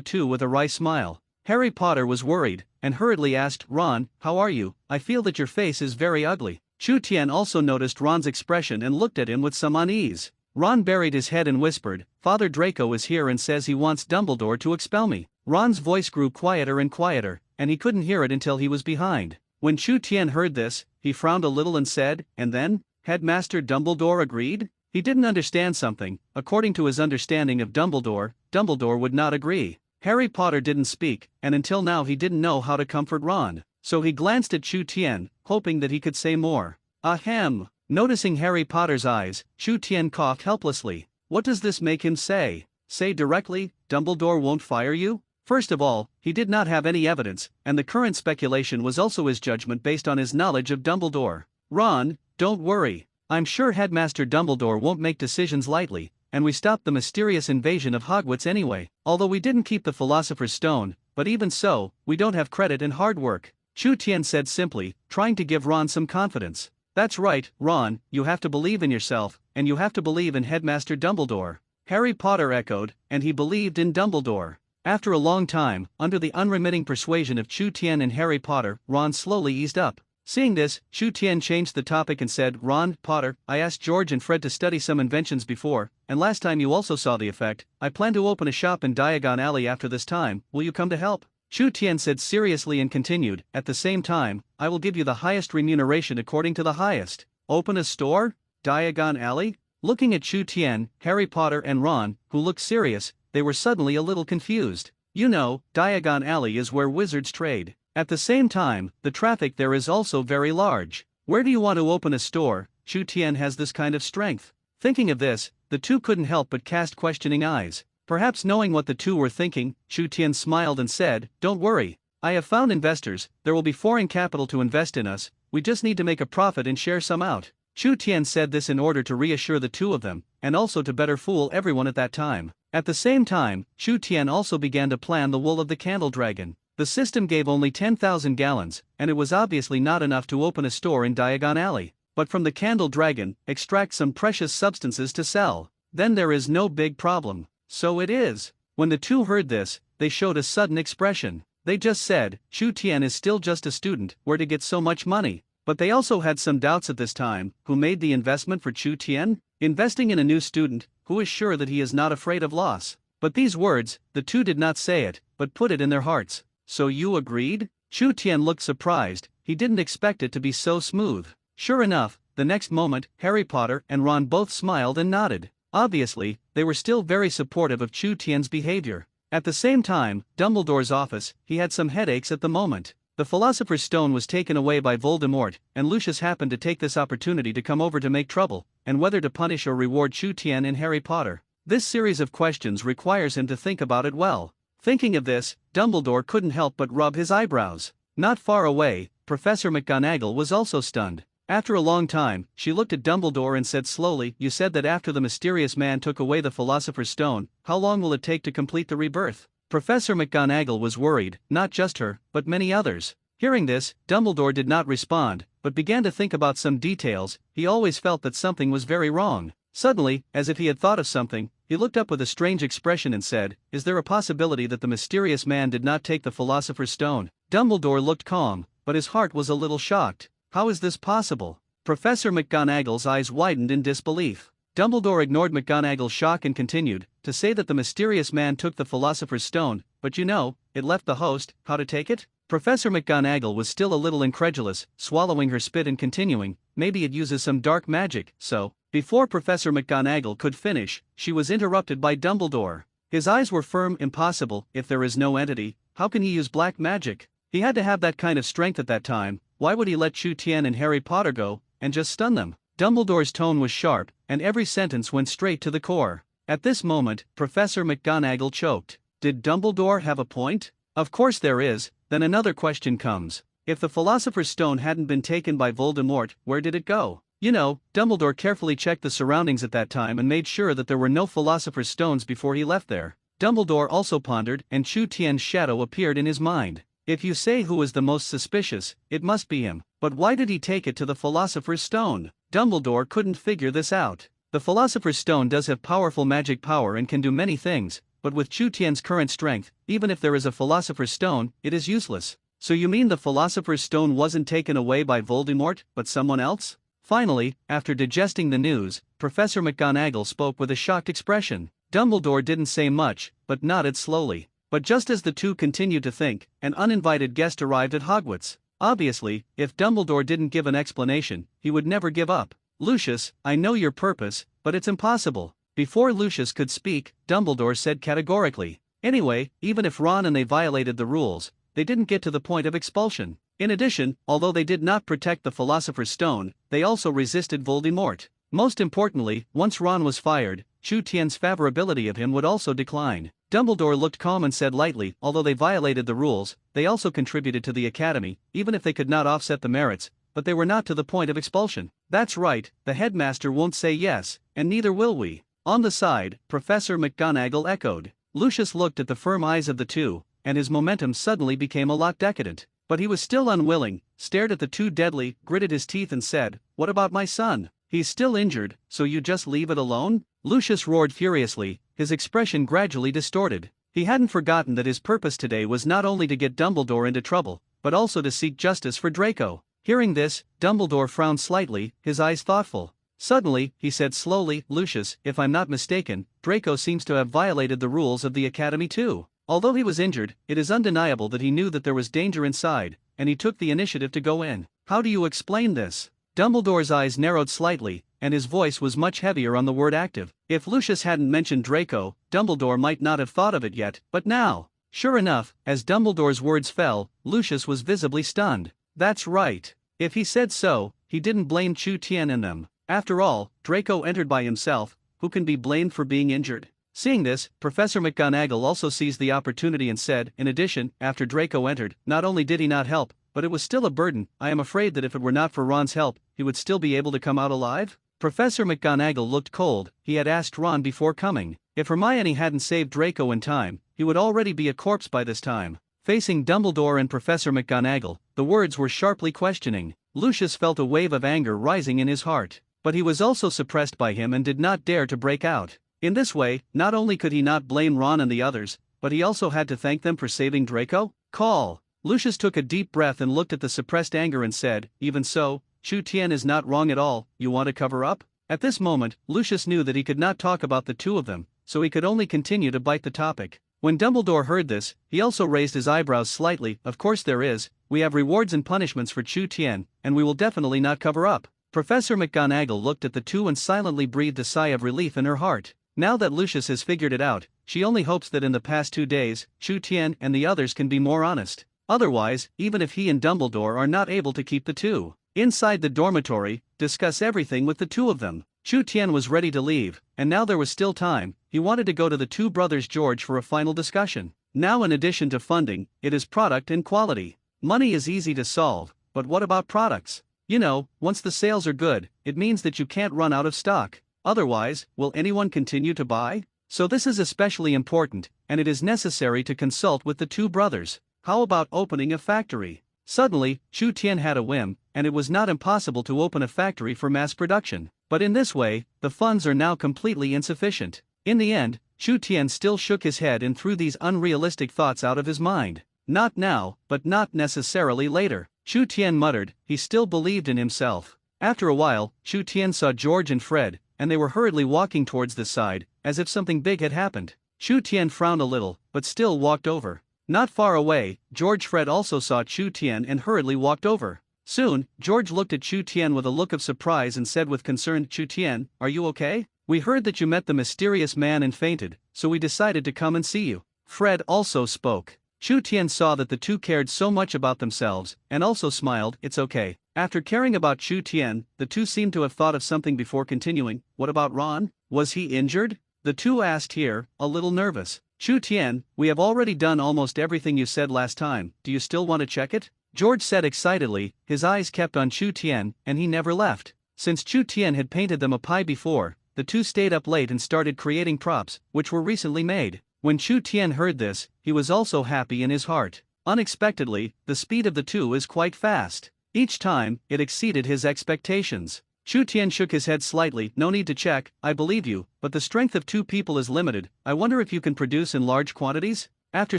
two with a wry smile. Harry Potter was worried, and hurriedly asked, "Ron, how are you? I feel that your face is very ugly." Chu Tian also noticed Ron's expression and looked at him with some unease. Ron buried his head and whispered, "Father Draco is here and says he wants Dumbledore to expel me." Ron's voice grew quieter and quieter, and he couldn't hear it until he was behind. When Chu Tian heard this, he frowned a little and said, "And then? Headmaster Dumbledore agreed?" He didn't understand something. According to his understanding of Dumbledore, Dumbledore would not agree. Harry Potter didn't speak, and until now he didn't know how to comfort Ron. So he glanced at Chu Tian, hoping that he could say more. Ahem. Noticing Harry Potter's eyes, Chu Tian coughed helplessly. What does this make him say? Say directly, Dumbledore won't fire you? First of all, he did not have any evidence, and the current speculation was also his judgment based on his knowledge of Dumbledore. Ron, don't worry. I'm sure Headmaster Dumbledore won't make decisions lightly, and we stopped the mysterious invasion of Hogwarts anyway. Although we didn't keep the Philosopher's Stone, but even so, we don't have credit in hard work. Chu Tian said simply, trying to give Ron some confidence. That's right, Ron, you have to believe in yourself, and you have to believe in Headmaster Dumbledore. Harry Potter echoed, and he believed in Dumbledore. After a long time, under the unremitting persuasion of Chu Tian and Harry Potter, Ron slowly eased up. Seeing this, Chu Tian changed the topic and said, "Ron, Potter, I asked George and Fred to study some inventions before, and last time you also saw the effect. I plan to open a shop in Diagon Alley after this time. Will you come to help?" Chu Tian said seriously and continued, "At the same time, I will give you the highest remuneration according to the highest." Open a store? Diagon Alley? Looking at Chu Tian, Harry Potter and Ron, who looked serious, they were suddenly a little confused. You know, Diagon Alley is where wizards trade. At the same time, the traffic there is also very large. Where do you want to open a store? Chu Tian has this kind of strength. Thinking of this, the two couldn't help but cast questioning eyes. Perhaps knowing what the two were thinking, Chu Tian smiled and said, "Don't worry. I have found investors. There will be foreign capital to invest in us. We just need to make a profit and share some out." Chu Tian said this in order to reassure the two of them, and also to better fool everyone at that time. At the same time, Chu Tian also began to plan the wool of the candle dragon. The system gave only 10,000 gallons, and it was obviously not enough to open a store in Diagon Alley. But from the candle dragon, extract some precious substances to sell. Then there is no big problem. So it is. When the two heard this, they showed a sudden expression. They just said, Chu Tian is still just a student, where to get so much money? But they also had some doubts at this time. Who made the investment for Chu Tian? Investing in a new student, who is sure that he is not afraid of loss? But these words, the two did not say it, but put it in their hearts. So you agreed? Chu Tian looked surprised. He didn't expect it to be so smooth. Sure enough, the next moment, Harry Potter and Ron both smiled and nodded. Obviously, they were still very supportive of Chu Tian's behavior. At the same time, Dumbledore's office, he had some headaches at the moment. The Philosopher's Stone was taken away by Voldemort, and Lucius happened to take this opportunity to come over to make trouble, and whether to punish or reward Chu Tian and Harry Potter. This series of questions requires him to think about it well. Thinking of this, Dumbledore couldn't help but rub his eyebrows. Not far away, Professor McGonagall was also stunned. After a long time, she looked at Dumbledore and said slowly, "You said that after the mysterious man took away the Philosopher's Stone, how long will it take to complete the rebirth?" Professor McGonagall was worried, not just her, but many others. Hearing this, Dumbledore did not respond, but began to think about some details. He always felt that something was very wrong. Suddenly, as if he had thought of something, he looked up with a strange expression and said, "Is there a possibility that the mysterious man did not take the Philosopher's Stone?" Dumbledore looked calm, but his heart was a little shocked. How is this possible? Professor McGonagall's eyes widened in disbelief. Dumbledore ignored McGonagall's shock and continued, "To say that the mysterious man took the Philosopher's Stone, but you know, it left the host. How to take it?" Professor McGonagall was still a little incredulous, swallowing her spit and continuing, maybe it uses some dark magic, so. Before Professor McGonagall could finish, she was interrupted by Dumbledore. His eyes were firm. Impossible, if there is no entity, how can he use black magic? He had to have that kind of strength at that time. Why would he let Chu Tian and Harry Potter go, and just stun them? Dumbledore's tone was sharp, and every sentence went straight to the core. At this moment, Professor McGonagall choked. Did Dumbledore have a point? Of course there is. Then another question comes. If the Philosopher's Stone hadn't been taken by Voldemort, where did it go? You know, Dumbledore carefully checked the surroundings at that time and made sure that there were no Philosopher's Stones before he left there. Dumbledore also pondered, and Chu Tian's shadow appeared in his mind. If you say who is the most suspicious, it must be him. But why did he take it to the Philosopher's Stone? Dumbledore couldn't figure this out. The Philosopher's Stone does have powerful magic power and can do many things, but with Chu Tian's current strength, even if there is a Philosopher's Stone, it is useless. So you mean the Philosopher's Stone wasn't taken away by Voldemort, but someone else? Finally, after digesting the news, Professor McGonagall spoke with a shocked expression. Dumbledore didn't say much, but nodded slowly. But just as the two continued to think, an uninvited guest arrived at Hogwarts. Obviously, if Dumbledore didn't give an explanation, he would never give up. Lucius, I know your purpose, but it's impossible. Before Lucius could speak, Dumbledore said categorically. Anyway, even if Ron and they violated the rules, they didn't get to the point of expulsion. In addition, although they did not protect the Philosopher's Stone, they also resisted Voldemort. Most importantly, once Ron was fired, Chu Tian's favorability of him would also decline. Dumbledore looked calm and said lightly, although they violated the rules, they also contributed to the Academy, even if they could not offset the merits, but they were not to the point of expulsion. That's right, the headmaster won't say yes, and neither will we. On the side, Professor McGonagall echoed. Lucius looked at the firm eyes of the two, and his momentum suddenly became a lot decadent. But he was still unwilling, stared at the two deadly, gritted his teeth and said, "What about my son? He's still injured, so you just leave it alone?" Lucius roared furiously, his expression gradually distorted. He hadn't forgotten that his purpose today was not only to get Dumbledore into trouble, but also to seek justice for Draco. Hearing this, Dumbledore frowned slightly, his eyes thoughtful. Suddenly, he said slowly, "Lucius, if I'm not mistaken, Draco seems to have violated the rules of the Academy too. Although he was injured, it is undeniable that he knew that there was danger inside, and he took the initiative to go in. How do you explain this?" Dumbledore's eyes narrowed slightly, and his voice was much heavier on the word active. If Lucius hadn't mentioned Draco, Dumbledore might not have thought of it yet, but now. Sure enough, as Dumbledore's words fell, Lucius was visibly stunned. That's right. If he said so, he didn't blame Chu Tian and them. After all, Draco entered by himself, who can be blamed for being injured? Seeing this, Professor McGonagall also seized the opportunity and said, in addition, after Draco entered, not only did he not help, but it was still a burden. I am afraid that if it were not for Ron's help, he would still be able to come out alive? Professor McGonagall looked cold. He had asked Ron before coming. If Hermione hadn't saved Draco in time, he would already be a corpse by this time. Facing Dumbledore and Professor McGonagall, the words were sharply questioning. Lucius felt a wave of anger rising in his heart, but he was also suppressed by him and did not dare to break out. In this way, not only could he not blame Ron and the others, but he also had to thank them for saving Draco? Call! Lucius took a deep breath and looked at the suppressed anger and said, "Even so, Chu Tian is not wrong at all. You want to cover up?" At this moment, Lucius knew that he could not talk about the two of them, so he could only continue to bite the topic. When Dumbledore heard this, he also raised his eyebrows slightly. "Of course there is. We have rewards and punishments for Chu Tian, and we will definitely not cover up." Professor McGonagall looked at the two and silently breathed a sigh of relief in her heart. Now that Lucius has figured it out, she only hopes that in the past 2 days, Chu Tian and the others can be more honest. Otherwise, even if he and Dumbledore are not able to keep the two inside the dormitory, discuss everything with the two of them. Chu Tian was ready to leave, and now there was still time. He wanted to go to the two brothers George for a final discussion. Now, in addition to funding, it is product and quality. Money is easy to solve, but what about products? You know, once the sales are good, it means that you can't run out of stock. Otherwise, will anyone continue to buy? So this is especially important, and it is necessary to consult with the two brothers. How about opening a factory? Suddenly, Chu Tian had a whim, and it was not impossible to open a factory for mass production. But in this way, the funds are now completely insufficient. In the end, Chu Tian still shook his head and threw these unrealistic thoughts out of his mind. Not now, but not necessarily later. Chu Tian muttered. He still believed in himself. After a while, Chu Tian saw George and Fred, and they were hurriedly walking towards the side, as if something big had happened. Chu Tian frowned a little, but still walked over. Not far away, George Fred also saw Chu Tian and hurriedly walked over. Soon, George looked at Chu Tian with a look of surprise and said with concern, Chu Tian, are you okay? We heard that you met the mysterious man and fainted, so we decided to come and see you. Fred also spoke. Chu Tian saw that the two cared so much about themselves, and also smiled, it's okay. After caring about Chu Tian, the two seemed to have thought of something before continuing. What about Ron? Was he injured? The two asked here, a little nervous. Chu Tian, we have already done almost everything you said last time, do you still want to check it? George said excitedly, his eyes kept on Chu Tian, and he never left. Since Chu Tian had painted them a pie before, the two stayed up late and started creating props, which were recently made. When Chu Tian heard this, he was also happy in his heart. Unexpectedly, the speed of the two is quite fast. Each time, it exceeded his expectations. Chu Tian shook his head slightly, no need to check, I believe you, but the strength of two people is limited, I wonder if you can produce in large quantities? After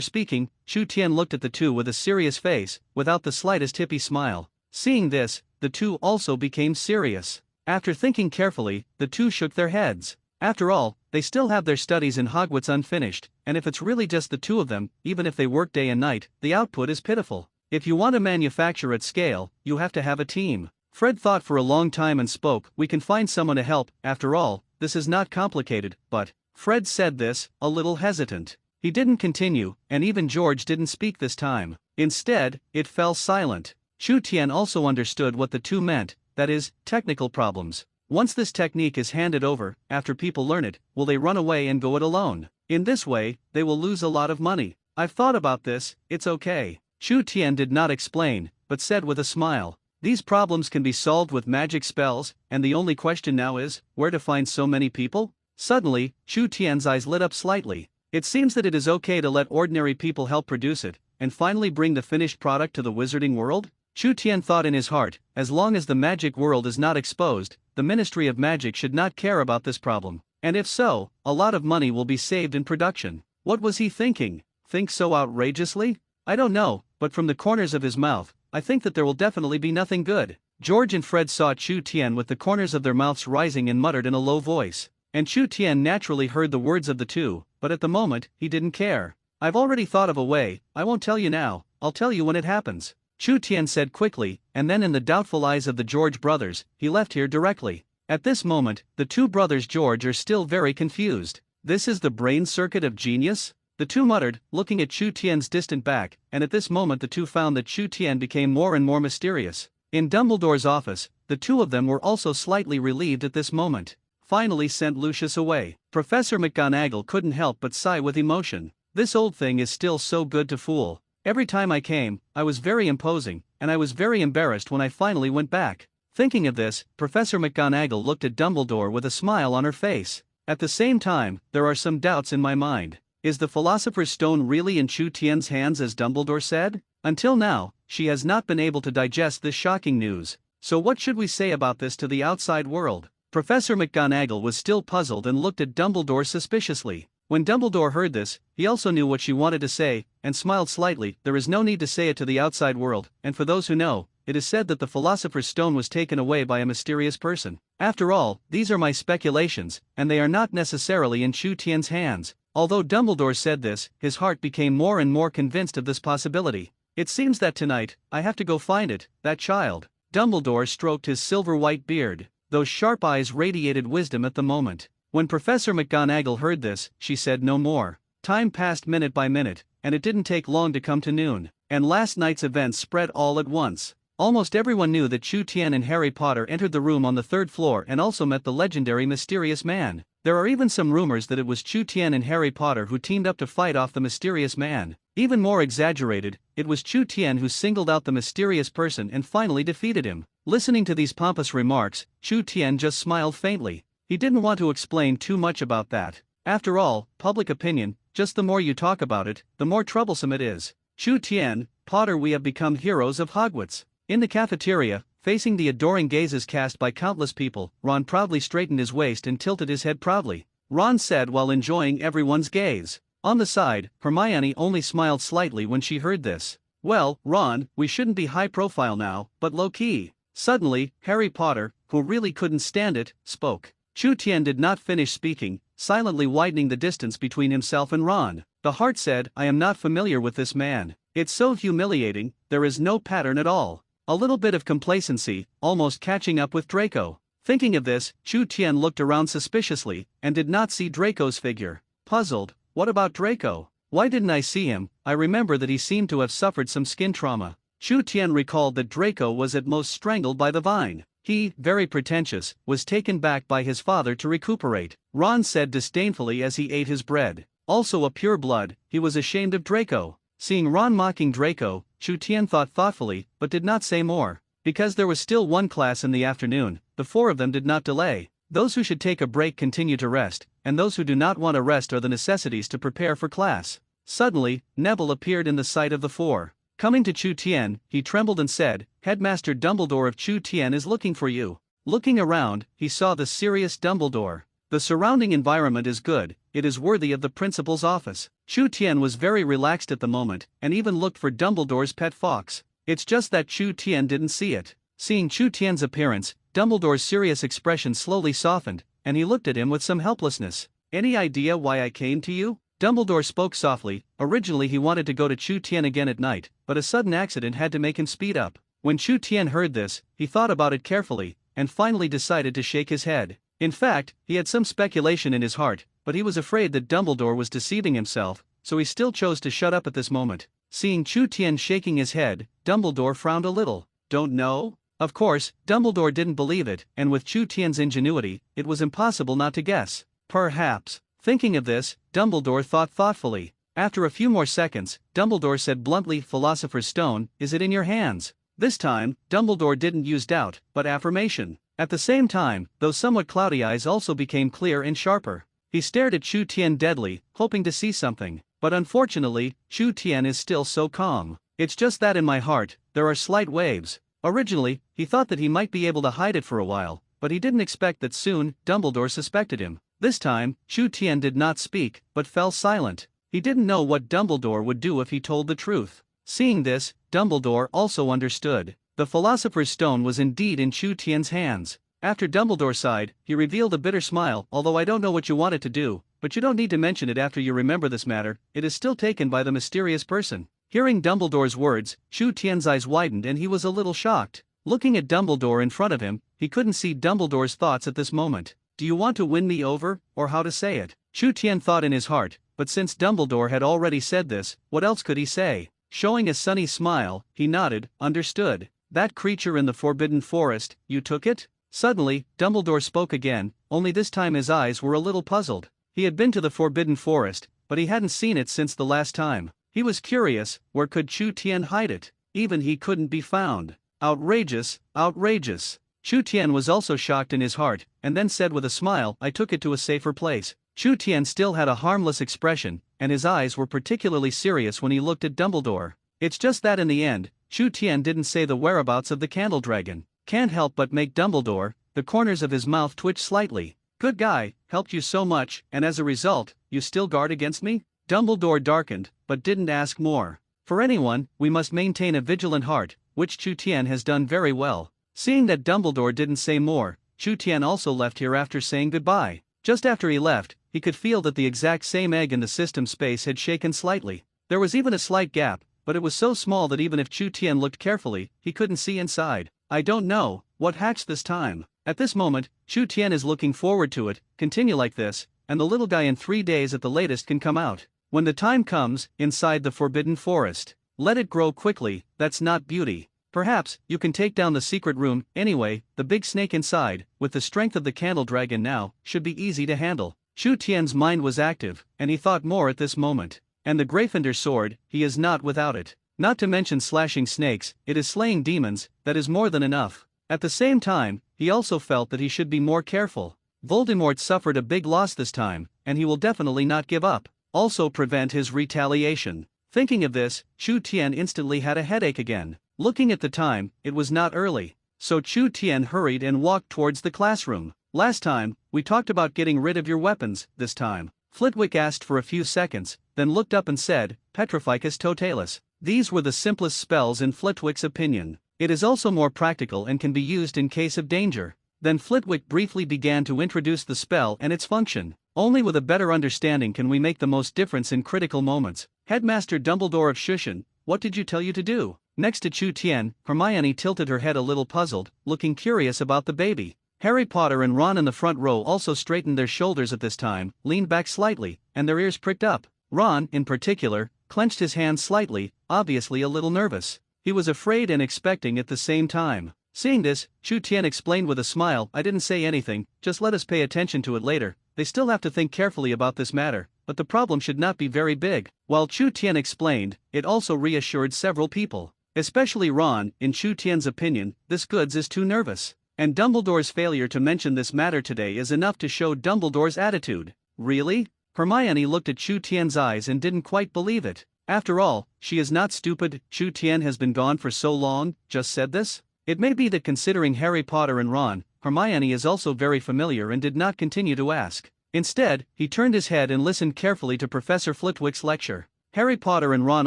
speaking, Chu Tian looked at the two with a serious face, without the slightest hippie smile. Seeing this, the two also became serious. After thinking carefully, the two shook their heads. After all, they still have their studies in Hogwarts unfinished, and if it's really just the two of them, even if they work day and night, the output is pitiful. If you want to manufacture at scale, you have to have a team. Fred thought for a long time and spoke, we can find someone to help, after all, this is not complicated, but, Fred said this, a little hesitant. He didn't continue, and even George didn't speak this time. Instead, it fell silent. Chu Tian also understood what the two meant, that is, technical problems. Once this technique is handed over, after people learn it, will they run away and go it alone? In this way, they will lose a lot of money. I've thought about this, it's okay. Chu Tian did not explain, but said with a smile. These problems can be solved with magic spells, and the only question now is, where to find so many people? Suddenly, Chu Tian's eyes lit up slightly. It seems that it is okay to let ordinary people help produce it, and finally bring the finished product to the wizarding world? Chu Tian thought in his heart, as long as the magic world is not exposed, the Ministry of Magic should not care about this problem. And if so, a lot of money will be saved in production. What was he thinking? Think so outrageously? I don't know, but from the corners of his mouth, I think that there will definitely be nothing good. George and Fred saw Chu Tian with the corners of their mouths rising and muttered in a low voice. And Chu Tian naturally heard the words of the two, but at the moment, he didn't care. I've already thought of a way, I won't tell you now, I'll tell you when it happens. Chu Tian said quickly, and then in the doubtful eyes of the George brothers, he left here directly. At this moment, the two brothers George are still very confused. This is the brain circuit of genius? The two muttered, looking at Chu Tian's distant back, and at this moment the two found that Chu Tian became more and more mysterious. In Dumbledore's office, the two of them were also slightly relieved at this moment. Finally sent Lucius away. Professor McGonagall couldn't help but sigh with emotion. This old thing is still so good to fool. Every time I came, I was very imposing, and I was very embarrassed when I finally went back. Thinking of this, Professor McGonagall looked at Dumbledore with a smile on her face. At the same time, there are some doubts in my mind. Is the Philosopher's Stone really in Chu Tian's hands as Dumbledore said? Until now, she has not been able to digest this shocking news. So what should we say about this to the outside world? Professor McGonagall was still puzzled and looked at Dumbledore suspiciously. When Dumbledore heard this, he also knew what she wanted to say, and smiled slightly. There is no need to say it to the outside world, and for those who know, it is said that the Philosopher's Stone was taken away by a mysterious person. After all, these are my speculations, and they are not necessarily in Chu Tian's hands. Although Dumbledore said this, his heart became more and more convinced of this possibility. It seems that tonight, I have to go find it, that child. Dumbledore stroked his silver-white beard. Those sharp eyes radiated wisdom at the moment. When Professor McGonagall heard this, she said no more. Time passed minute by minute, and it didn't take long to come to noon. And last night's events spread all at once. Almost everyone knew that Chu Tian and Harry Potter entered the room on the third floor and also met the legendary mysterious man. There are even some rumors that it was Chu Tian and Harry Potter who teamed up to fight off the mysterious man. Even more exaggerated, it was Chu Tian who singled out the mysterious person and finally defeated him. Listening to these pompous remarks, Chu Tian just smiled faintly. He didn't want to explain too much about that. After all, public opinion, just the more you talk about it, the more troublesome it is. Chu Tian, Potter, we have become heroes of Hogwarts. In the cafeteria, facing the adoring gazes cast by countless people, Ron proudly straightened his waist and tilted his head proudly. Ron said while enjoying everyone's gaze. On the side, Hermione only smiled slightly when she heard this. Well, Ron, we shouldn't be high profile now, but low-key. Suddenly, Harry Potter, who really couldn't stand it, spoke. Chu Tian did not finish speaking, silently widening the distance between himself and Ron. The heart said, I am not familiar with this man. It's so humiliating, there is no pattern at all. A little bit of complacency, almost catching up with Draco. Thinking of this, Chu Tian looked around suspiciously, and did not see Draco's figure. Puzzled, what about Draco? Why didn't I see him? I remember that he seemed to have suffered some skin trauma. Chu Tian recalled that Draco was at most strangled by the vine. He, very pretentious, was taken back by his father to recuperate, Ron said disdainfully as he ate his bread. Also a pure blood, he was ashamed of Draco. Seeing Ron mocking Draco, Chu Tian thought thoughtfully, but did not say more. Because there was still one class in the afternoon, the four of them did not delay. Those who should take a break continue to rest, and those who do not want to rest are the necessities to prepare for class. Suddenly, Neville appeared in the sight of the four. Coming to Chu Tian, he trembled and said, Headmaster Dumbledore of Chu Tian is looking for you. Looking around, he saw the serious Dumbledore. The surrounding environment is good, it is worthy of the principal's office. Chu Tian was very relaxed at the moment, and even looked for Dumbledore's pet fox. It's just that Chu Tian didn't see it. Seeing Chu Tian's appearance, Dumbledore's serious expression slowly softened, and he looked at him with some helplessness. Any idea why I came to you? Dumbledore spoke softly. Originally he wanted to go to Chu Tian again at night, but a sudden accident had to make him speed up. When Chu Tian heard this, he thought about it carefully, and finally decided to shake his head. In fact, he had some speculation in his heart, but he was afraid that Dumbledore was deceiving himself, so he still chose to shut up at this moment. Seeing Chu Tian shaking his head, Dumbledore frowned a little. Don't know? Of course, Dumbledore didn't believe it, and with Chu Tian's ingenuity, it was impossible not to guess. Perhaps. Thinking of this, Dumbledore thought thoughtfully. After a few more seconds, Dumbledore said bluntly, Philosopher's Stone, is it in your hands? This time, Dumbledore didn't use doubt, but affirmation. At the same time, those somewhat cloudy eyes also became clear and sharper. He stared at Chu Tian deadly, hoping to see something, but unfortunately, Chu Tian is still so calm. It's just that in my heart, there are slight waves. Originally, he thought that he might be able to hide it for a while, but he didn't expect that soon, Dumbledore suspected him. This time, Chu Tian did not speak, but fell silent. He didn't know what Dumbledore would do if he told the truth. Seeing this, Dumbledore also understood. The Philosopher's Stone was indeed in Chu Tian's hands. After Dumbledore sighed, he revealed a bitter smile. Although I don't know what you want it to do, but you don't need to mention it after you remember this matter, it is still taken by the mysterious person. Hearing Dumbledore's words, Chu Tian's eyes widened and he was a little shocked. Looking at Dumbledore in front of him, he couldn't see Dumbledore's thoughts at this moment. Do you want to win me over, or how to say it? Chu Tian thought in his heart, but since Dumbledore had already said this, what else could he say? Showing a sunny smile, he nodded, understood. That creature in the Forbidden Forest, you took it? Suddenly, Dumbledore spoke again, only this time his eyes were a little puzzled. He had been to the Forbidden Forest, but he hadn't seen it since the last time. He was curious, where could Chu Tian hide it? Even he couldn't be found. Outrageous, outrageous. Chu Tian was also shocked in his heart, and then said with a smile, I took it to a safer place. Chu Tian still had a harmless expression, and his eyes were particularly serious when he looked at Dumbledore. It's just that in the end, Chu Tian didn't say the whereabouts of the candle dragon. Can't help but make Dumbledore, the corners of his mouth twitch slightly. Good guy, helped you so much, and as a result, you still guard against me? Dumbledore darkened, but didn't ask more. For anyone, we must maintain a vigilant heart, which Chu Tian has done very well. Seeing that Dumbledore didn't say more, Chu Tian also left here after saying goodbye. Just after he left, he could feel that the exact same egg in the system space had shaken slightly. There was even a slight gap, but it was so small that even if Chu Tian looked carefully, he couldn't see inside. I don't know what hatched this time. At this moment, Chu Tian is looking forward to it. Continue like this, and the little guy in 3 days at the latest can come out. When the time comes, inside the Forbidden Forest, let it grow quickly. That's not beauty. Perhaps you can take down the secret room. Anyway, the big snake inside, with the strength of the candle dragon now, should be easy to handle. Chu Tian's mind was active, and he thought more at this moment. And the Gryffindor sword, he is not without it. Not to mention slashing snakes, it is slaying demons, that is more than enough. At the same time, he also felt that he should be more careful. Voldemort suffered a big loss this time, and he will definitely not give up. Also prevent his retaliation. Thinking of this, Chu Tian instantly had a headache again. Looking at the time, it was not early. So Chu Tian hurried and walked towards the classroom. Last time, we talked about getting rid of your weapons. This time, Flitwick asked for a few seconds, then looked up and said, Petrificus Totalis. These were the simplest spells in Flitwick's opinion. It is also more practical and can be used in case of danger. Then Flitwick briefly began to introduce the spell and its function. Only with a better understanding can we make the most difference in critical moments. Headmaster Dumbledore of Shushan, what did you tell you to do? Next to Chu Tian, Hermione tilted her head a little puzzled, looking curious about the baby. Harry Potter and Ron in the front row also straightened their shoulders at this time, leaned back slightly, and their ears pricked up. Ron, in particular, clenched his hands slightly, obviously a little nervous. He was afraid and expecting at the same time. Seeing this, Chu Tian explained with a smile, "I didn't say anything, just let us pay attention to it later. They still have to think carefully about this matter, but the problem should not be very big." While Chu Tian explained, it also reassured several people. Especially Ron. In Chu Tian's opinion, this Goods is too nervous. And Dumbledore's failure to mention this matter today is enough to show Dumbledore's attitude. Really? Hermione looked at Chu Tian's eyes and didn't quite believe it. After all, she is not stupid. Chu Tian has been gone for so long, just said this? It may be that considering Harry Potter and Ron, Hermione is also very familiar and did not continue to ask. Instead, he turned his head and listened carefully to Professor Flitwick's lecture. Harry Potter and Ron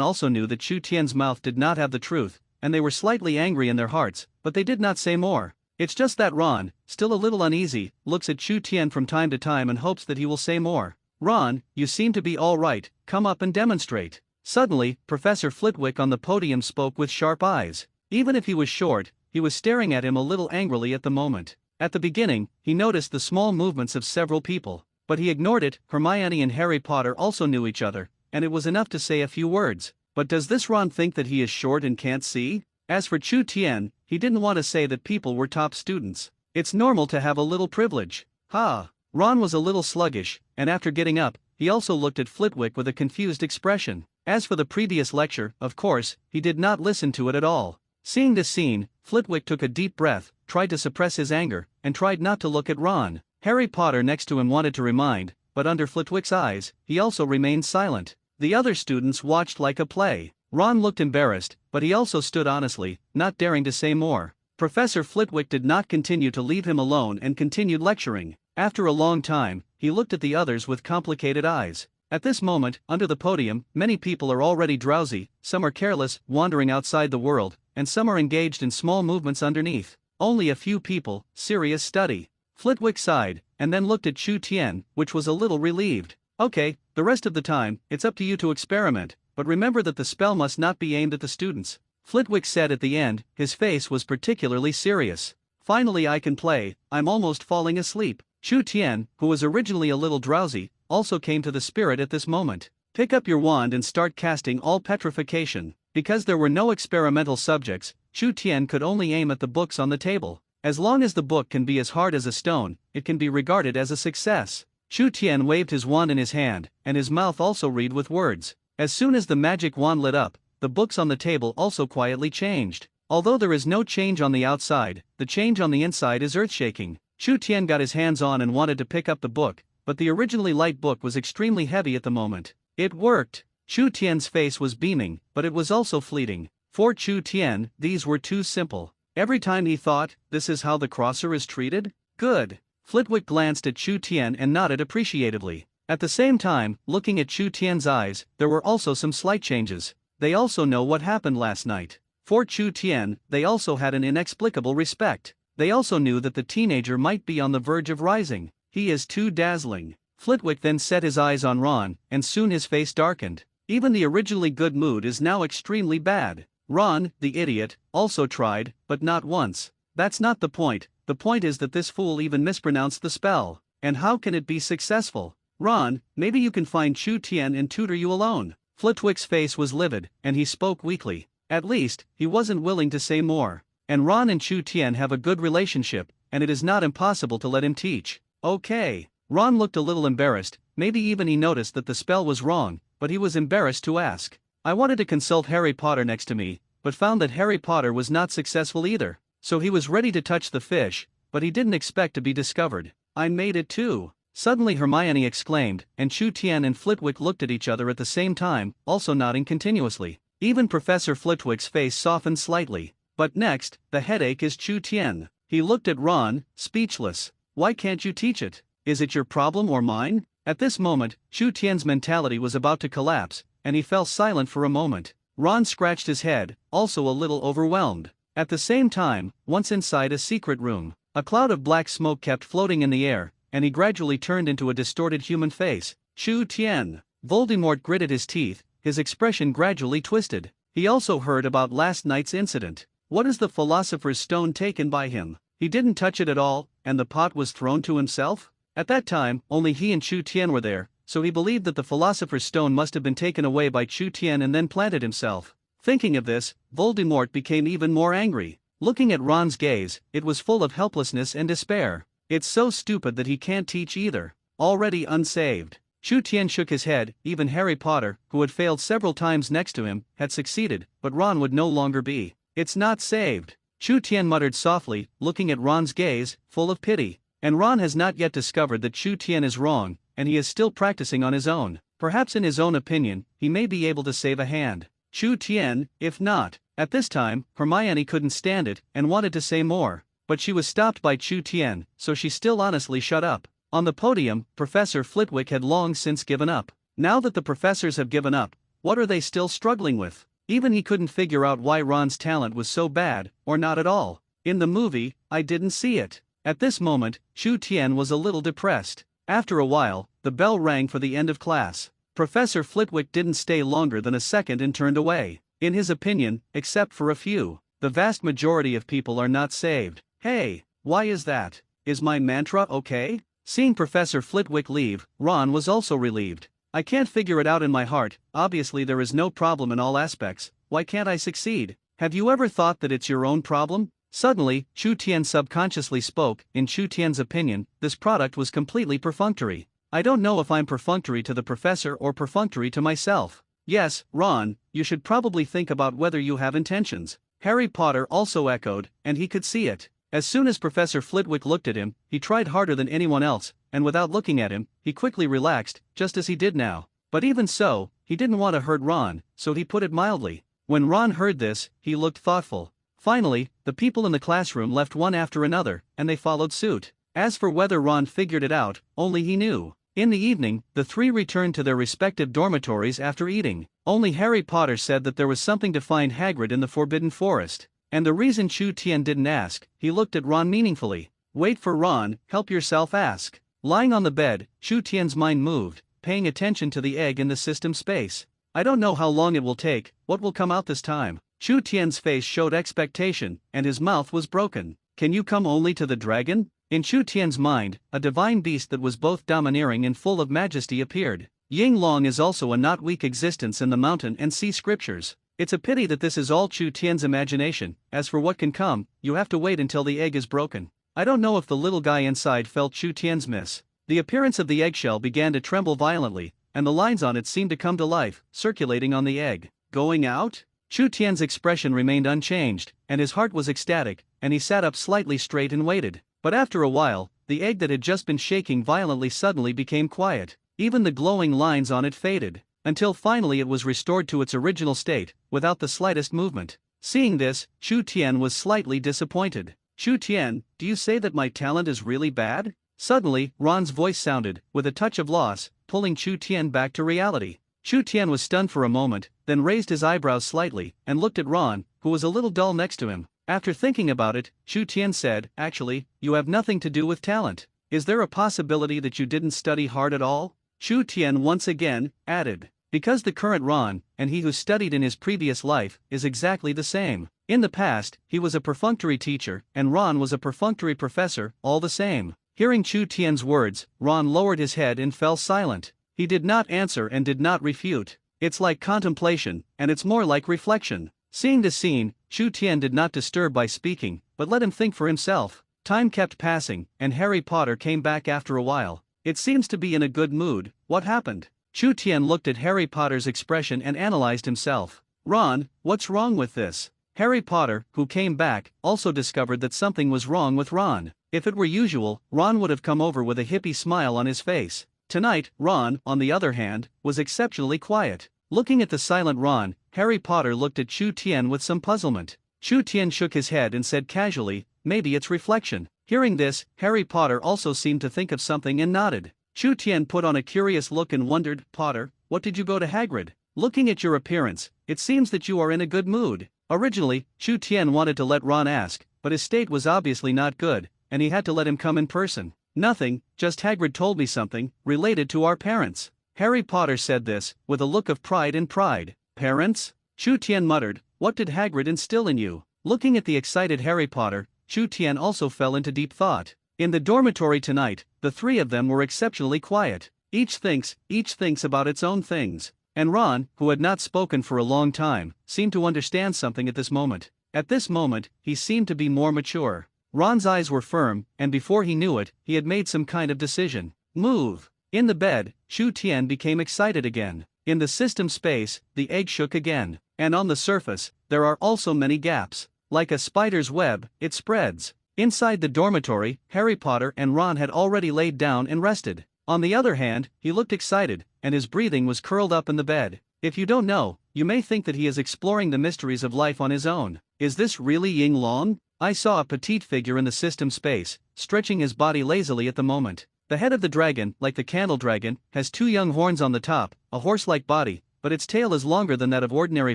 also knew that Chu Tian's mouth did not have the truth, and they were slightly angry in their hearts, but they did not say more. It's just that Ron, still a little uneasy, looks at Chu Tian from time to time and hopes that he will say more. "Ron, you seem to be all right, come up and demonstrate." Suddenly, Professor Flitwick on the podium spoke with sharp eyes. Even if he was short, he was staring at him a little angrily at the moment. At the beginning, he noticed the small movements of several people, but he ignored it. Hermione and Harry Potter also knew each other, and it was enough to say a few words. But does this Ron think that he is short and can't see? As for Chu Tian, he didn't want to say that people were top students. It's normal to have a little privilege. Ron was a little sluggish, and after getting up, he also looked at Flitwick with a confused expression. As for the previous lecture, of course, he did not listen to it at all. Seeing this scene, Flitwick took a deep breath, tried to suppress his anger, and tried not to look at Ron. Harry Potter next to him wanted to remind, but under Flitwick's eyes, he also remained silent. The other students watched like a play. Ron looked embarrassed, but he also stood honestly, not daring to say more. Professor Flitwick did not continue to leave him alone and continued lecturing. After a long time, he looked at the others with complicated eyes. At this moment, under the podium, many people are already drowsy, some are careless, wandering outside the world, and some are engaged in small movements underneath. Only a few people, serious study. Flitwick sighed, and then looked at Chu Tian, which was a little relieved. "Okay, the rest of the time, it's up to you to experiment, but remember that the spell must not be aimed at the students," Flitwick said at the end. His face was particularly serious. "Finally I can play, I'm almost falling asleep." Chu Tian, who was originally a little drowsy, also came to the spirit at this moment. "Pick up your wand and start casting all petrification." Because there were no experimental subjects, Chu Tian could only aim at the books on the table. As long as the book can be as hard as a stone, it can be regarded as a success. Chu Tian waved his wand in his hand, and his mouth also read with words. As soon as the magic wand lit up, the books on the table also quietly changed. Although there is no change on the outside, the change on the inside is earth-shaking. Chu Tian got his hands on and wanted to pick up the book, but the originally light book was extremely heavy at the moment. It worked. Chu Tian's face was beaming, but it was also fleeting. For Chu Tian, these were too simple. Every time he thought, "This is how the crosser is treated? Good." Flitwick glanced at Chu Tian and nodded appreciatively. At the same time, looking at Chu Tian's eyes, there were also some slight changes. They also know what happened last night. For Chu Tian, they also had an inexplicable respect. They also knew that the teenager might be on the verge of rising. "He is too dazzling." Flitwick then set his eyes on Ron, and soon his face darkened. Even the originally good mood is now extremely bad. Ron, the idiot, also tried, but not once. That's not the point. The point is that this fool even mispronounced the spell. And how can it be successful? "Ron, maybe you can find Chu Tian and tutor you alone." Flitwick's face was livid, and he spoke weakly. At least, he wasn't willing to say more. And Ron and Chu Tian have a good relationship, and it is not impossible to let him teach. "Okay." Ron looked a little embarrassed, maybe even he noticed that the spell was wrong, but he was embarrassed to ask. "I wanted to consult Harry Potter next to me, but found that Harry Potter was not successful either. So he was ready to touch the fish, but he didn't expect to be discovered. I made it too." Suddenly Hermione exclaimed, and Chu Tian and Flitwick looked at each other at the same time, also nodding continuously. Even Professor Flitwick's face softened slightly. But next, the headache is Chu Tian. He looked at Ron, speechless. "Why can't you teach it? Is it your problem or mine?" At this moment, Chu Tian's mentality was about to collapse, and he fell silent for a moment. Ron scratched his head, also a little overwhelmed. At the same time, once inside a secret room, a cloud of black smoke kept floating in the air, and he gradually turned into a distorted human face. "Chu Tian." Voldemort gritted his teeth, his expression gradually twisted. He also heard about last night's incident. What is the philosopher's stone taken by him? He didn't touch it at all, and the pot was thrown to himself? At that time, only he and Chu Tian were there, so he believed that the philosopher's stone must have been taken away by Chu Tian and then planted himself. Thinking of this, Voldemort became even more angry. Looking at Ron's gaze, it was full of helplessness and despair. It's so stupid that he can't teach either. Already unsaved. Chu Tian shook his head. Even Harry Potter, who had failed several times next to him, had succeeded, but Ron would no longer be. It's not saved. Chu Tian muttered softly, looking at Ron's gaze, full of pity. And Ron has not yet discovered that Chu Tian is wrong, and he is still practicing on his own. Perhaps in his own opinion, he may be able to save a hand. Chu Tian, if not. At this time, Hermione couldn't stand it and wanted to say more, but she was stopped by Chu Tian, so she still honestly shut up. On the podium, Professor Flitwick had long since given up. Now that the professors have given up, what are they still struggling with? Even he couldn't figure out why Ron's talent was so bad, or not at all. In the movie, I didn't see it. At this moment, Chu Tian was a little depressed. After a while, the bell rang for the end of class. Professor Flitwick didn't stay longer than a second and turned away. In his opinion, except for a few, the vast majority of people are not saved. Hey, why is that? Is my mantra okay? Seeing Professor Flitwick leave, Ron was also relieved. I can't figure it out in my heart. Obviously there is no problem in all aspects. Why can't I succeed? Have you ever thought that it's your own problem? Suddenly, Chu Tian subconsciously spoke. In Chu Tian's opinion, this product was completely perfunctory. I don't know if I'm perfunctory to the professor or perfunctory to myself. Yes, Ron, you should probably think about whether you have intentions. Harry Potter also echoed, and he could see it. As soon as Professor Flitwick looked at him, he tried harder than anyone else, and without looking at him, he quickly relaxed, just as he did now. But even so, he didn't want to hurt Ron, so he put it mildly. When Ron heard this, he looked thoughtful. Finally, the people in the classroom left one after another, and they followed suit. As for whether Ron figured it out, only he knew. In the evening, the three returned to their respective dormitories after eating. Only Harry Potter said that there was something to find Hagrid in the Forbidden Forest. And the reason Chu Tian didn't ask, he looked at Ron meaningfully. Wait for Ron, help yourself ask. Lying on the bed, Chu Tian's mind moved, paying attention to the egg in the system space. I don't know how long it will take, what will come out this time. Chu Tian's face showed expectation, and his mouth was broken. Can you come only to the dragon? In Chu Tian's mind, a divine beast that was both domineering and full of majesty appeared. Ying Long is also a not weak existence in the mountain and sea scriptures. It's a pity that this is all Chu Tian's imagination. As for what can come, you have to wait until the egg is broken. I don't know if the little guy inside felt Chu Tian's miss. The appearance of the eggshell began to tremble violently, and the lines on it seemed to come to life, circulating on the egg. Going out? Chu Tian's expression remained unchanged, and his heart was ecstatic, and he sat up slightly straight and waited. But after a while, the egg that had just been shaking violently suddenly became quiet. Even the glowing lines on it faded, until finally it was restored to its original state, without the slightest movement. Seeing this, Chu Tian was slightly disappointed. Chu Tian, do you say that my talent is really bad? Suddenly, Ron's voice sounded, with a touch of loss, pulling Chu Tian back to reality. Chu Tian was stunned for a moment, then raised his eyebrows slightly, and looked at Ron, who was a little dull next to him. After thinking about it, Chu Tian said, actually, you have nothing to do with talent. Is there a possibility that you didn't study hard at all? Chu Tian once again added, because the current Ron, and he who studied in his previous life, is exactly the same. In the past, he was a perfunctory teacher, and Ron was a perfunctory professor, all the same. Hearing Chu Tian's words, Ron lowered his head and fell silent. He did not answer and did not refute. It's like contemplation, and it's more like reflection. Seeing the scene, Chu Tian did not disturb by speaking, but let him think for himself. Time kept passing, and Harry Potter came back after a while. It seems to be in a good mood. What happened? Chu Tian looked at Harry Potter's expression and analyzed himself. Ron, what's wrong with this? Harry Potter, who came back, also discovered that something was wrong with Ron. If it were usual, Ron would have come over with a hippie smile on his face. Tonight, Ron, on the other hand, was exceptionally quiet. Looking at the silent Ron, Harry Potter looked at Chu Tian with some puzzlement. Chu Tian shook his head and said casually, maybe it's reflection. Hearing this, Harry Potter also seemed to think of something and nodded. Chu Tian put on a curious look and wondered, Potter, what did you go to Hagrid? Looking at your appearance, it seems that you are in a good mood. Originally, Chu Tian wanted to let Ron ask, but his state was obviously not good, and he had to let him come in person. Nothing, just Hagrid told me something, related to our parents. Harry Potter said this, with a look of pride and pride. Parents? Chu Tian muttered, "What did Hagrid instill in you?" Looking at the excited Harry Potter, Chu Tian also fell into deep thought. In the dormitory tonight, the three of them were exceptionally quiet. Each thinks about its own things. And Ron, who had not spoken for a long time, seemed to understand something at this moment. At this moment, he seemed to be more mature. Ron's eyes were firm, and before he knew it, he had made some kind of decision. Move! In the bed, Chu Tian became excited again. In the system space, the egg shook again. And on the surface, there are also many gaps. Like a spider's web, it spreads. Inside the dormitory, Harry Potter and Ron had already laid down and rested. On the other hand, he looked excited, and his breathing was curled up in the bed. If you don't know, you may think that he is exploring the mysteries of life on his own. Is this really Ying Long? I saw a petite figure in the system space, stretching his body lazily at the moment. The head of the dragon, like the candle dragon, has two young horns on the top, a horse-like body, but its tail is longer than that of ordinary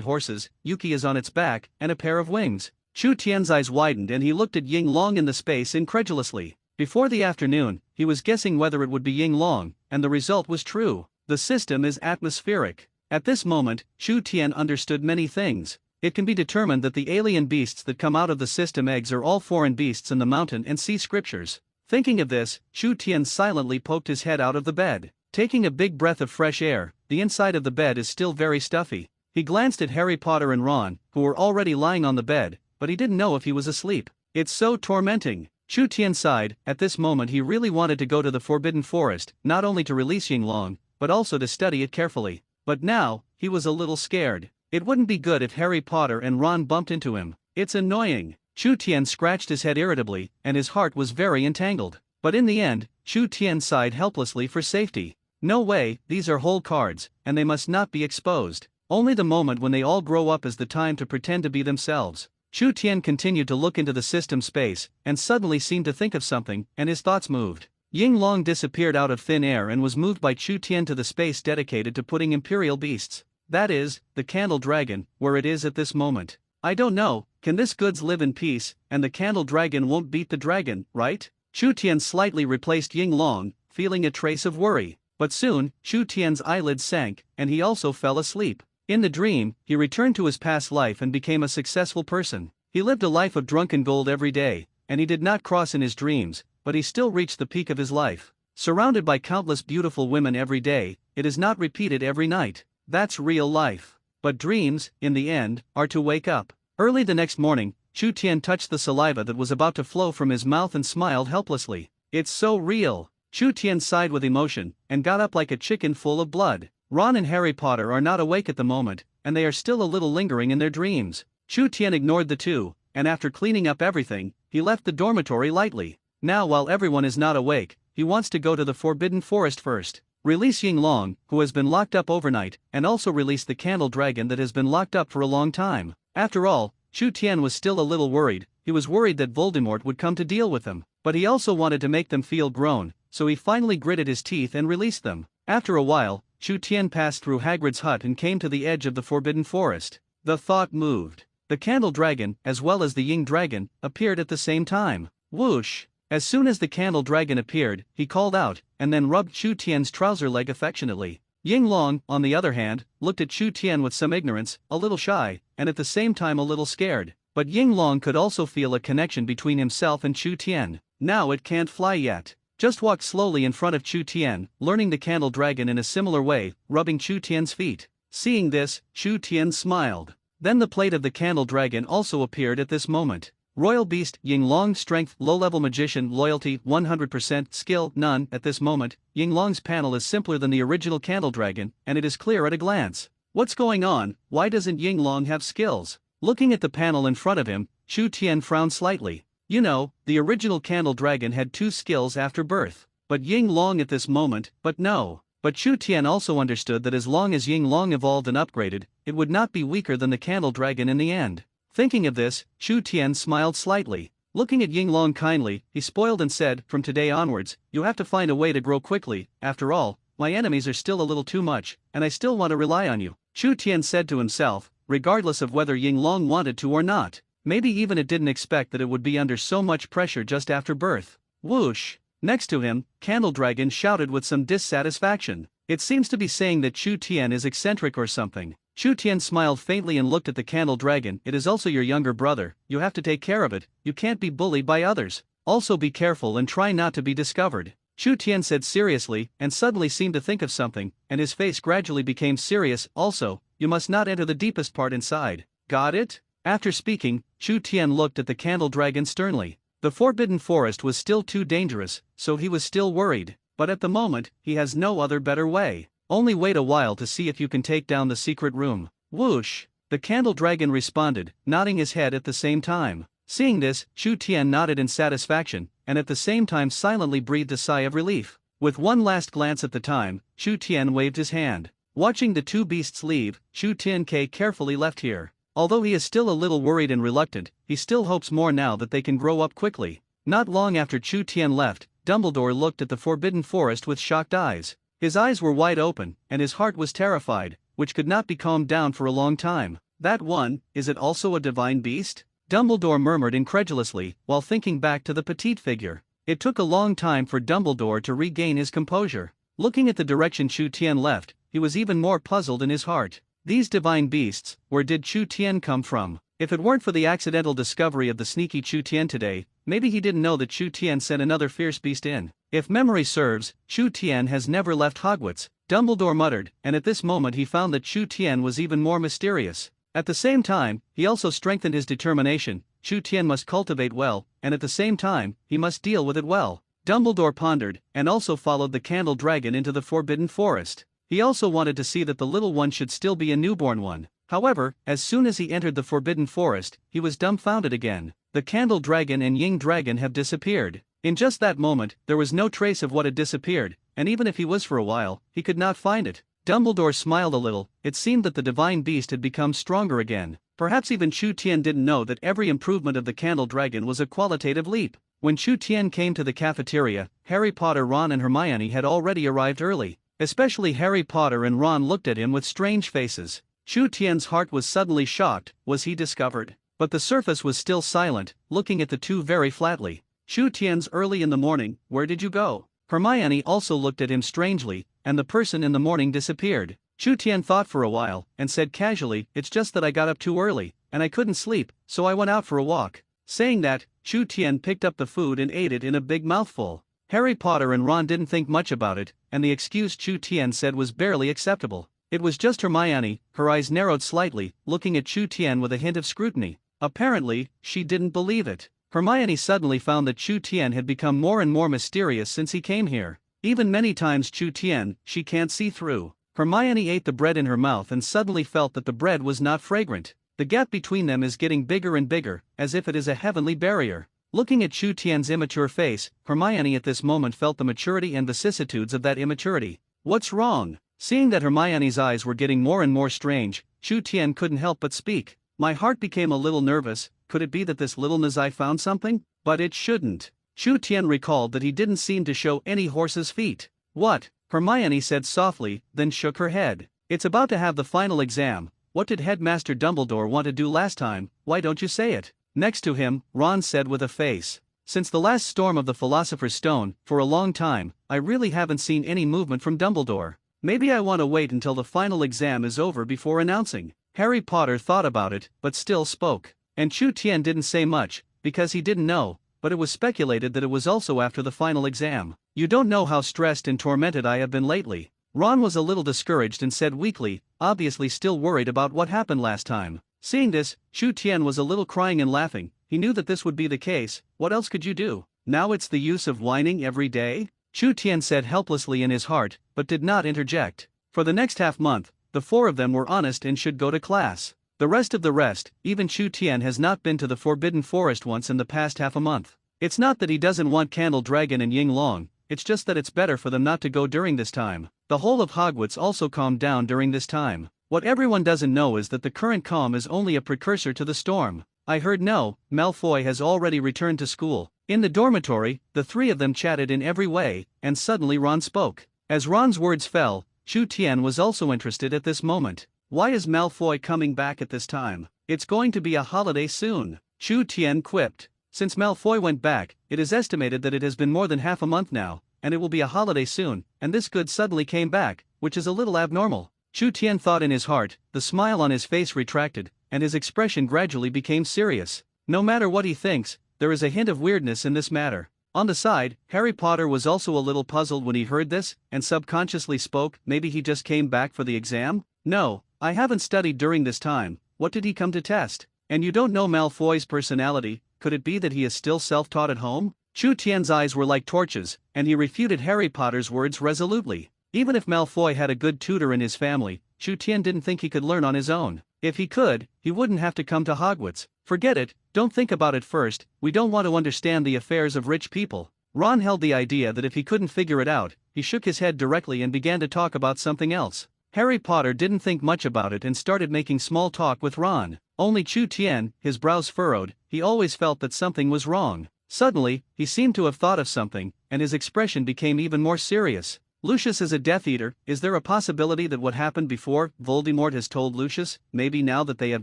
horses. Yuki is on its back, and a pair of wings. Chu Tian's eyes widened and he looked at Ying Long in the space incredulously. Before the afternoon, he was guessing whether it would be Ying Long, and the result was true. The system is atmospheric. At this moment, Chu Tian understood many things. It can be determined that the alien beasts that come out of the system eggs are all foreign beasts in the mountain and sea scriptures. Thinking of this, Chu Tian silently poked his head out of the bed. Taking a big breath of fresh air, the inside of the bed is still very stuffy. He glanced at Harry Potter and Ron, who were already lying on the bed, but he didn't know if he was asleep. It's so tormenting. Chu Tian sighed. At this moment he really wanted to go to the Forbidden Forest, not only to release Ying Long, but also to study it carefully. But now, he was a little scared. It wouldn't be good if Harry Potter and Ron bumped into him. It's annoying. Chu Tian scratched his head irritably, and his heart was very entangled. But in the end, Chu Tian sighed helplessly for safety. No way, these are whole cards, and they must not be exposed. Only the moment when they all grow up is the time to pretend to be themselves. Chu Tian continued to look into the system space, and suddenly seemed to think of something, and his thoughts moved. Ying Long disappeared out of thin air and was moved by Chu Tian to the space dedicated to putting imperial beasts. That is, the candle dragon, where it is at this moment. I don't know, can this goods live in peace, and the candle dragon won't beat the dragon, right? Chu Tian slightly replaced Ying Long, feeling a trace of worry. But soon, Chu Tian's eyelids sank, and he also fell asleep. In the dream, he returned to his past life and became a successful person. He lived a life of drunken gold every day, and he did not cross in his dreams, but he still reached the peak of his life. Surrounded by countless beautiful women every day, it is not repeated every night. That's real life. But dreams, in the end, are to wake up. Early the next morning, Chu Tian touched the saliva that was about to flow from his mouth and smiled helplessly. It's so real. Chu Tian sighed with emotion, and got up like a chicken full of blood. Ron and Harry Potter are not awake at the moment, and they are still a little lingering in their dreams. Chu Tian ignored the two, and after cleaning up everything, he left the dormitory lightly. Now while everyone is not awake, he wants to go to the Forbidden Forest first. Release Ying Long, who has been locked up overnight, and also release the candle dragon that has been locked up for a long time. After all, Chu Tian was still a little worried. He was worried that Voldemort would come to deal with them, but he also wanted to make them feel grown, so he finally gritted his teeth and released them. After a while, Chu Tian passed through Hagrid's hut and came to the edge of the Forbidden Forest. The thought moved. The candle dragon, as well as the Ying dragon, appeared at the same time. Whoosh! As soon as the candle dragon appeared, he called out, and then rubbed Chu Tian's trouser leg affectionately. Ying Long, on the other hand, looked at Chu Tian with some ignorance, a little shy, and at the same time a little scared. But Ying Long could also feel a connection between himself and Chu Tian. Now it can't fly yet. Just walk slowly in front of Chu Tian, learning the candle dragon in a similar way, rubbing Chu Tian's feet. Seeing this, Chu Tian smiled. Then the plate of the candle dragon also appeared at this moment. Royal Beast, Ying Long. Strength, low-level magician. Loyalty, 100%. Skill, none. At this moment, Ying Long's panel is simpler than the original candle dragon, and it is clear at a glance. What's going on? Why doesn't Ying Long have skills? Looking at the panel in front of him, Chu Tian frowned slightly. You know, the original candle dragon had 2 skills after birth. But Ying Long at this moment, but no. But Chu Tian also understood that as long as Ying Long evolved and upgraded, it would not be weaker than the candle dragon in the end. Thinking of this, Chu Tian smiled slightly. Looking at Ying Long kindly, he spoiled and said, from today onwards, you have to find a way to grow quickly. After all, my enemies are still a little too much, and I still want to rely on you. Chu Tian said to himself, regardless of whether Ying Long wanted to or not. Maybe even it didn't expect that it would be under so much pressure just after birth. Whoosh! Next to him, Candle Dragon shouted with some dissatisfaction. It seems to be saying that Chu Tian is eccentric or something. Chu Tian smiled faintly and looked at the candle dragon. It is also your younger brother, you have to take care of it, you can't be bullied by others. Also be careful and try not to be discovered. Chu Tian said seriously, and suddenly seemed to think of something, and his face gradually became serious. Also, you must not enter the deepest part inside. Got it? After speaking, Chu Tian looked at the candle dragon sternly. The forbidden forest was still too dangerous, so he was still worried, but at the moment, he has no other better way. Only wait a while to see if you can take down the secret room. Whoosh! The candle dragon responded, nodding his head at the same time. Seeing this, Chu Tian nodded in satisfaction, and at the same time silently breathed a sigh of relief. With one last glance at the time, Chu Tian waved his hand. Watching the two beasts leave, Chu Tian carefully left here. Although he is still a little worried and reluctant, he still hopes more now that they can grow up quickly. Not long after Chu Tian left, Dumbledore looked at the forbidden forest with shocked eyes. His eyes were wide open, and his heart was terrified, which could not be calmed down for a long time. That one, is it also a divine beast? Dumbledore murmured incredulously, while thinking back to the petite figure. It took a long time for Dumbledore to regain his composure. Looking at the direction Chu Tian left, he was even more puzzled in his heart. These divine beasts, where did Chu Tian come from? If it weren't for the accidental discovery of the sneaky Chu Tian today, maybe he didn't know that Chu Tian sent another fierce beast in. If memory serves, Chu Tian has never left Hogwarts, Dumbledore muttered, and at this moment he found that Chu Tian was even more mysterious. At the same time, he also strengthened his determination. Chu Tian must cultivate well, and at the same time, he must deal with it well. Dumbledore pondered, and also followed the candle dragon into the forbidden forest. He also wanted to see that the little one should still be a newborn one. However, as soon as he entered the forbidden forest, he was dumbfounded again. The candle dragon and Ying dragon have disappeared. In just that moment, there was no trace of what had disappeared, and even if he was for a while, he could not find it. Dumbledore smiled a little. It seemed that the divine beast had become stronger again. Perhaps even Chu Tian didn't know that every improvement of the candle dragon was a qualitative leap. When Chu Tian came to the cafeteria, Harry Potter, Ron and Hermione had already arrived early. Especially Harry Potter and Ron looked at him with strange faces. Chu Tian's heart was suddenly shocked. Was he discovered? But the surface was still silent, looking at the two very flatly. Chu Tian's early in the morning, where did you go? Hermione also looked at him strangely, and the person in the morning disappeared. Chu Tian thought for a while, and said casually, it's just that I got up too early, and I couldn't sleep, so I went out for a walk. Saying that, Chu Tian picked up the food and ate it in a big mouthful. Harry Potter and Ron didn't think much about it, and the excuse Chu Tian said was barely acceptable. It was just Hermione, her eyes narrowed slightly, looking at Chu Tian with a hint of scrutiny. Apparently, she didn't believe it. Hermione suddenly found that Chu Tian had become more and more mysterious since he came here. Even many times Chu Tian, she can't see through. Hermione ate the bread in her mouth and suddenly felt that the bread was not fragrant. The gap between them is getting bigger and bigger, as if it is a heavenly barrier. Looking at Chu Tian's immature face, Hermione at this moment felt the maturity and vicissitudes of that immaturity. What's wrong? Seeing that Hermione's eyes were getting more and more strange, Chu Tian couldn't help but speak. My heart became a little nervous. Could it be that this little Nazai found something? But it shouldn't. Chu Tian recalled that he didn't seem to show any horse's feet. What? Hermione said softly, then shook her head. It's about to have the final exam. What did Headmaster Dumbledore want to do last time? Why don't you say it? Next to him, Ron said with a face. Since the last storm of the Philosopher's Stone, for a long time, I really haven't seen any movement from Dumbledore. Maybe I want to wait until the final exam is over before announcing. Harry Potter thought about it, but still spoke. And Chu Tian didn't say much, because he didn't know, but it was speculated that it was also after the final exam. You don't know how stressed and tormented I have been lately. Ron was a little discouraged and said weakly, obviously still worried about what happened last time. Seeing this, Chu Tian was a little crying and laughing. He knew that this would be the case. What else could you do? Now it's the use of whining every day? Chu Tian said helplessly in his heart, but did not interject. For the next half-month, the four of them were honest and should go to class. The rest, even Chu Tian has not been to the Forbidden Forest once in the past half a month. It's not that he doesn't want Candle Dragon and Ying Long, it's just that it's better for them not to go during this time. The whole of Hogwarts also calmed down during this time. What everyone doesn't know is that the current calm is only a precursor to the storm. I heard Malfoy has already returned to school. In the dormitory, the three of them chatted in every way, and suddenly Ron spoke. As Ron's words fell, Chu Tian was also interested at this moment. Why is Malfoy coming back at this time? It's going to be a holiday soon, Chu Tian quipped. Since Malfoy went back, it is estimated that it has been more than half a month now, and it will be a holiday soon, and this good suddenly came back, which is a little abnormal. Chu Tian thought in his heart, the smile on his face retracted, and his expression gradually became serious. No matter what he thinks, there is a hint of weirdness in this matter. On the side, Harry Potter was also a little puzzled when he heard this, and subconsciously spoke. Maybe he just came back for the exam? No, I haven't studied during this time. What did he come to test? And you don't know Malfoy's personality, could it be that he is still self-taught at home? Chu Tian's eyes were like torches, and he refuted Harry Potter's words resolutely. Even if Malfoy had a good tutor in his family, Chu Tian didn't think he could learn on his own. If he could, he wouldn't have to come to Hogwarts. Forget it, don't think about it first, we don't want to understand the affairs of rich people. Ron held the idea that if he couldn't figure it out, he shook his head directly and began to talk about something else. Harry Potter didn't think much about it and started making small talk with Ron. Only Chu Tian, his brows furrowed, he always felt that something was wrong. Suddenly, he seemed to have thought of something, and his expression became even more serious. Lucius is a Death Eater. Is there a possibility that what happened before Voldemort has told Lucius, maybe now that they have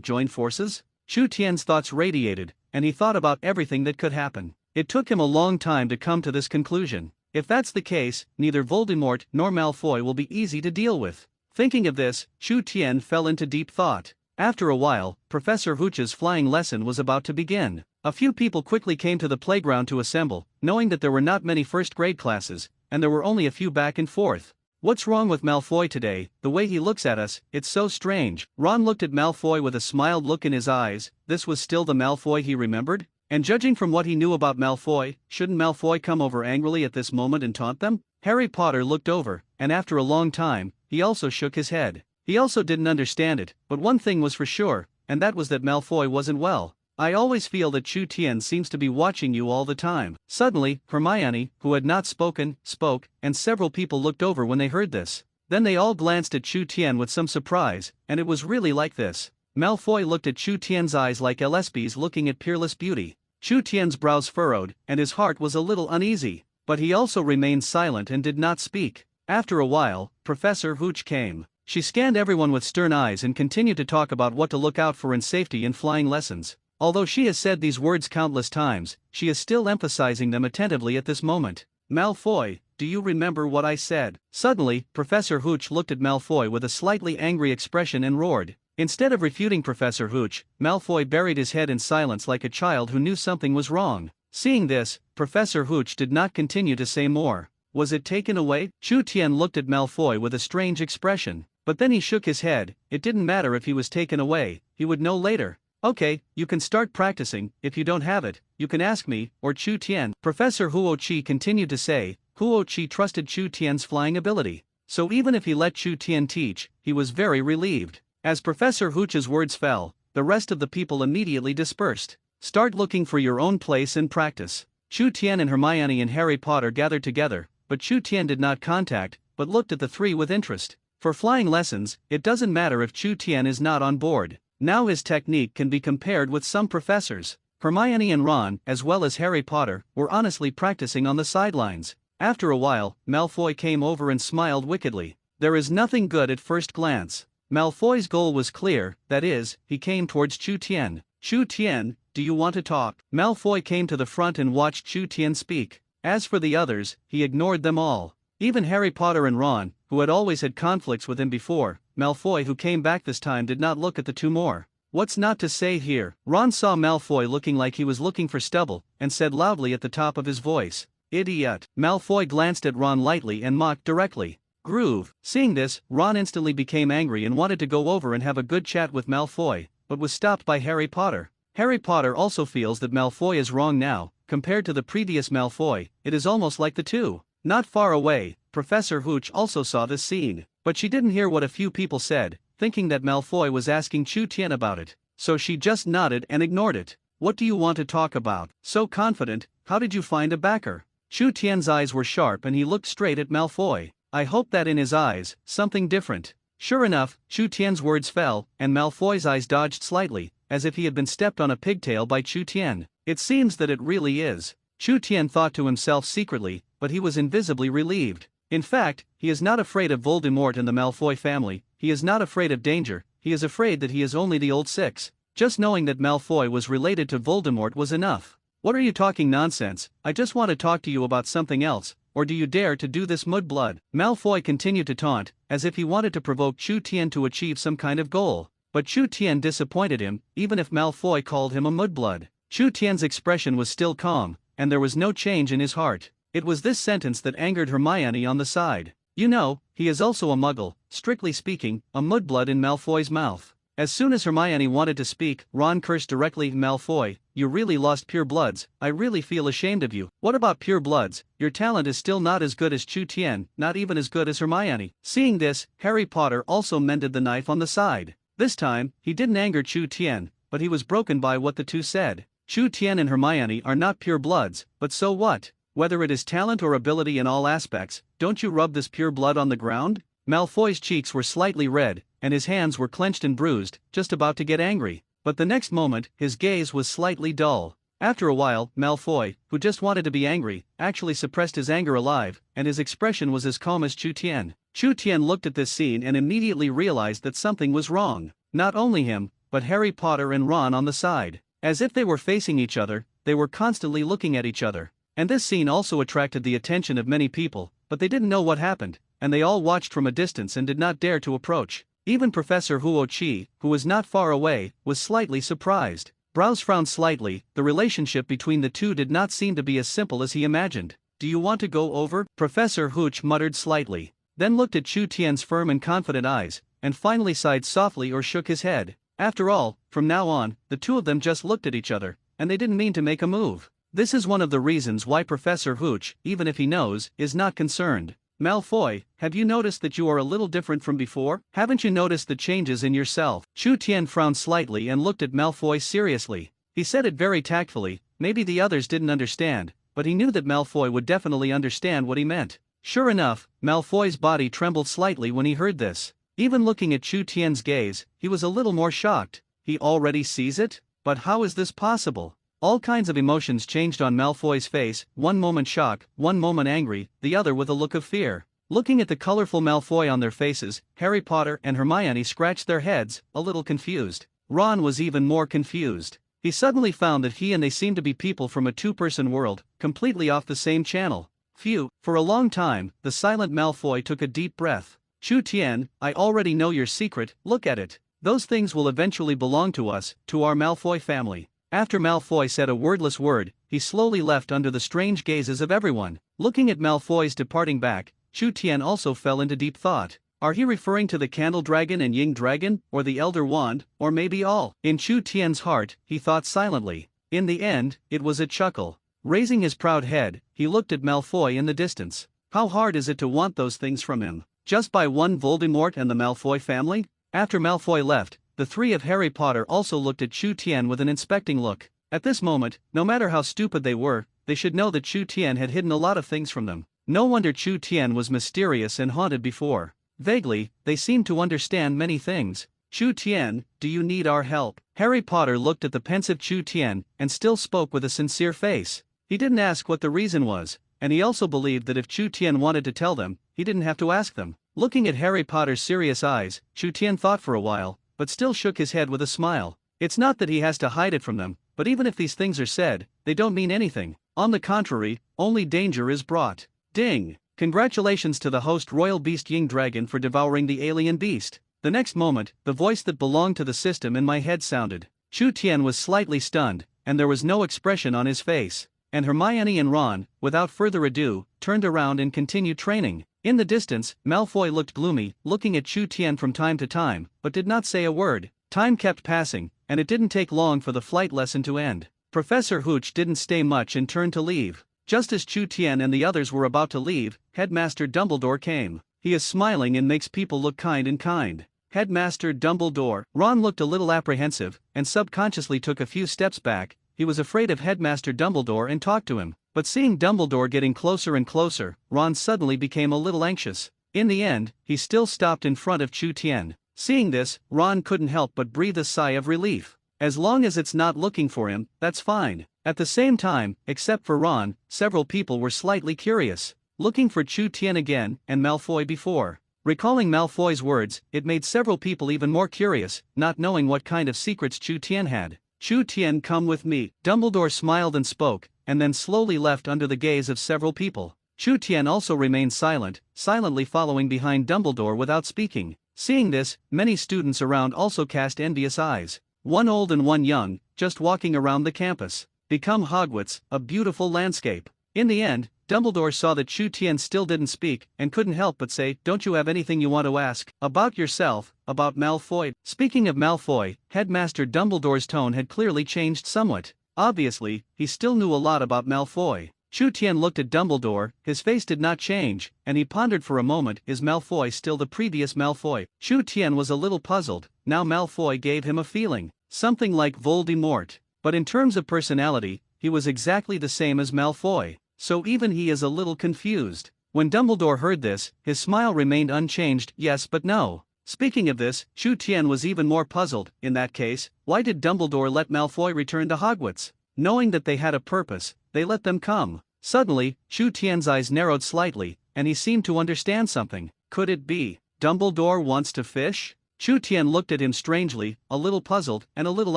joined forces? Chu Tian's thoughts radiated, and he thought about everything that could happen. It took him a long time to come to this conclusion. If that's the case, neither Voldemort nor Malfoy will be easy to deal with. Thinking of this, Chu Tian fell into deep thought. After a while, Professor Hooch's flying lesson was about to begin. A few people quickly came to the playground to assemble, knowing that there were not many first-grade classes, and there were only a few back and forth. What's wrong with Malfoy today? The way he looks at us, it's so strange. Ron looked at Malfoy with a smiled look in his eyes. This was still the Malfoy he remembered? And judging from what he knew about Malfoy, shouldn't Malfoy come over angrily at this moment and taunt them? Harry Potter looked over, and after a long time, he also shook his head. He also didn't understand it, but one thing was for sure, and that was that Malfoy wasn't well. I always feel that Chu Tian seems to be watching you all the time. Suddenly, Hermione, who had not spoken, spoke, and several people looked over when they heard this. Then they all glanced at Chu Tian with some surprise, and it was really like this. Malfoy looked at Chu Tian's eyes like LSP's looking at peerless beauty. Chu Tian's brows furrowed, and his heart was a little uneasy, but he also remained silent and did not speak. After a while, Professor Hooch came. She scanned everyone with stern eyes and continued to talk about what to look out for in safety in flying lessons. Although she has said these words countless times, she is still emphasizing them attentively at this moment. Malfoy, do you remember what I said? Suddenly, Professor Hooch looked at Malfoy with a slightly angry expression and roared. Instead of refuting Professor Hooch, Malfoy buried his head in silence like a child who knew something was wrong. Seeing this, Professor Hooch did not continue to say more. Was it taken away? Chu Tian looked at Malfoy with a strange expression, but then he shook his head. It didn't matter if he was taken away, he would know later. Okay, you can start practicing. If you don't have it, you can ask me, or Chu Tian. Professor Huo Qi continued to say. Huo Qi trusted Chu Tian's flying ability, so even if he let Chu Tian teach, he was very relieved. As Professor Hooch's words fell, the rest of the people immediately dispersed. Start looking for your own place and practice. Chu Tian and Hermione and Harry Potter gathered together, but Chu Tian did not contact, but looked at the three with interest. For flying lessons, it doesn't matter if Chu Tian is not on board. Now his technique can be compared with some professors. Hermione and Ron, as well as Harry Potter, were honestly practicing on the sidelines. After a while, Malfoy came over and smiled wickedly. There is nothing good at first glance. Malfoy's goal was clear, that is, he came towards Chu Tian. Chu Tian, do you want to talk? Malfoy came to the front and watched Chu Tian speak. As for the others, he ignored them all. Even Harry Potter and Ron, who had always had conflicts with him before, Malfoy who came back this time did not look at the two more. What's not to say here? Ron saw Malfoy looking like he was looking for stubble, and said loudly at the top of his voice, "Idiot." Malfoy glanced at Ron lightly and mocked directly. Groove. Seeing this, Ron instantly became angry and wanted to go over and have a good chat with Malfoy, but was stopped by Harry Potter. Harry Potter also feels that Malfoy is wrong now. Compared to the previous Malfoy, it is almost like the two. Not far away, Professor Hooch also saw this scene, but she didn't hear what a few people said, thinking that Malfoy was asking Chu Tian about it, so she just nodded and ignored it. What do you want to talk about? So confident, how did you find a backer? Chu Tian's eyes were sharp and he looked straight at Malfoy. I hope that in his eyes, something different. Sure enough, Chu Tian's words fell, and Malfoy's eyes dodged slightly, as if he had been stepped on a pigtail by Chu Tian. It seems that it really is. Chu Tian thought to himself secretly, but he was invisibly relieved. In fact, he is not afraid of Voldemort and the Malfoy family, he is not afraid of danger, he is afraid that he is only the old six. Just knowing that Malfoy was related to Voldemort was enough. What are you talking nonsense? I just want to talk to you about something else. or do you dare to do this, mudblood? Malfoy continued to taunt, as if he wanted to provoke Chu Tian to achieve some kind of goal. But Chu Tian disappointed him, even if Malfoy called him a mudblood. Chu Tian's expression was still calm, and there was no change in his heart. It was this sentence that angered Hermione on the side. You know, he is also a muggle, strictly speaking, a mudblood in Malfoy's mouth. As soon as Hermione wanted to speak, Ron cursed directly, Malfoy, you really lost pure bloods, I really feel ashamed of you. What about pure bloods? Your talent is still not as good as Chu Tian, not even as good as Hermione. Seeing this, Harry Potter also mended the knife on the side. This time, he didn't anger Chu Tian, but he was broken by what the two said. Chu Tian and Hermione are not pure bloods, but so what? Whether it is talent or ability in all aspects, don't you rub this pure blood on the ground? Malfoy's cheeks were slightly red, and his hands were clenched and bruised, just about to get angry. But the next moment, his gaze was slightly dull. After a while, Malfoy, who just wanted to be angry, actually suppressed his anger alive, and his expression was as calm as Chu Tian. Chu Tian looked at this scene and immediately realized that something was wrong. Not only him, but Harry Potter and Ron on the side. As if they were facing each other, they were constantly looking at each other. And this scene also attracted the attention of many people, but they didn't know what happened, and they all watched from a distance and did not dare to approach. Even Professor Huo Chi, who was not far away, was slightly surprised. Brows frowned slightly. The relationship between the two did not seem to be as simple as he imagined. Do you want to go over? Professor Hooch muttered slightly, then looked at Chu Tian's firm and confident eyes, and finally sighed softly or shook his head. After all, from now on, the two of them just looked at each other, and they didn't mean to make a move. This is one of the reasons why Professor Hooch, even if he knows, is not concerned. Malfoy, have you noticed that you are a little different from before? Haven't you noticed the changes in yourself? Chu Tian frowned slightly and looked at Malfoy seriously. He said it very tactfully. Maybe the others didn't understand, but he knew that Malfoy would definitely understand what he meant. Sure enough, Malfoy's body trembled slightly when he heard this. Even looking at Chu Tian's gaze, he was a little more shocked. He already sees it? But how is this possible? All kinds of emotions changed on Malfoy's face, one moment shock, one moment angry, the other with a look of fear. Looking at the colorful Malfoy on their faces, Harry Potter and Hermione scratched their heads, a little confused. Ron was even more confused. He suddenly found that he and they seemed to be people from a two-person world, completely off the same channel. Phew. For a long time, the silent Malfoy took a deep breath. Chu Tian, I already know your secret, look at it. Those things will eventually belong to us, to our Malfoy family. After Malfoy said a wordless word, he slowly left under the strange gazes of everyone. Looking at Malfoy's departing back, Chu Tian also fell into deep thought. Are he referring to the Candle Dragon and Ying Dragon, or the Elder Wand, or maybe all? In Chu Tian's heart, he thought silently. In the end, it was a chuckle. Raising his proud head, he looked at Malfoy in the distance. How hard is it to want those things from him? Just by one Voldemort and the Malfoy family? After Malfoy left, the three of Harry Potter also looked at Chu Tian with an inspecting look. At this moment, no matter how stupid they were, they should know that Chu Tian had hidden a lot of things from them. No wonder Chu Tian was mysterious and haunted before. Vaguely, they seemed to understand many things. Chu Tian, do you need our help? Harry Potter looked at the pensive Chu Tian, and still spoke with a sincere face. He didn't ask what the reason was, and he also believed that if Chu Tian wanted to tell them, he didn't have to ask them. Looking at Harry Potter's serious eyes, Chu Tian thought for a while, but still shook his head with a smile. It's not that he has to hide it from them, but even if these things are said, they don't mean anything. On the contrary, only danger is brought. Ding! Congratulations to the host Royal Beast Ying Dragon for devouring the alien beast. The next moment, the voice that belonged to the system in my head sounded. Chu Tian was slightly stunned, and there was no expression on his face. And Hermione and Ron, without further ado, turned around and continued training. In the distance, Malfoy looked gloomy, looking at Chu Tian from time to time, but did not say a word. Time kept passing, and it didn't take long for the flight lesson to end. Professor Hooch didn't stay much and turned to leave. Just as Chu Tian and the others were about to leave, Headmaster Dumbledore came. He is smiling and makes people look kind and kind. Headmaster Dumbledore. Ron looked a little apprehensive, and subconsciously took a few steps back. He was afraid of Headmaster Dumbledore and talked to him. But seeing Dumbledore getting closer and closer, Ron suddenly became a little anxious. In the end, he still stopped in front of Chu Tian. Seeing this, Ron couldn't help but breathe a sigh of relief. As long as it's not looking for him, that's fine. At the same time, except for Ron, several people were slightly curious. Looking for Chu Tian again, and Malfoy before. Recalling Malfoy's words, it made several people even more curious, not knowing what kind of secrets Chu Tian had. Chu Tian, come with me. Dumbledore smiled and spoke, and then slowly left under the gaze of several people. Chu Tian also remained silent, silently following behind Dumbledore without speaking. Seeing this, many students around also cast envious eyes. One old and one young, just walking around the campus. Become Hogwarts, a beautiful landscape. In the end, Dumbledore saw that Chu Tian still didn't speak, and couldn't help but say, "Don't you have anything you want to ask? About yourself, about Malfoy?" Speaking of Malfoy, Headmaster Dumbledore's tone had clearly changed somewhat. Obviously, he still knew a lot about Malfoy. Chu Tian looked at Dumbledore, his face did not change, and he pondered for a moment, is Malfoy still the previous Malfoy? Chu Tian was a little puzzled, now Malfoy gave him a feeling, something like Voldemort. But in terms of personality, he was exactly the same as Malfoy, so even he is a little confused. When Dumbledore heard this, his smile remained unchanged, yes but no. Speaking of this, Chu Tian was even more puzzled. In that case, why did Dumbledore let Malfoy return to Hogwarts? Knowing that they had a purpose, they let them come. Suddenly, Chu Tian's eyes narrowed slightly, and he seemed to understand something. Could it be Dumbledore wants to fish? Chu Tian looked at him strangely, a little puzzled and a little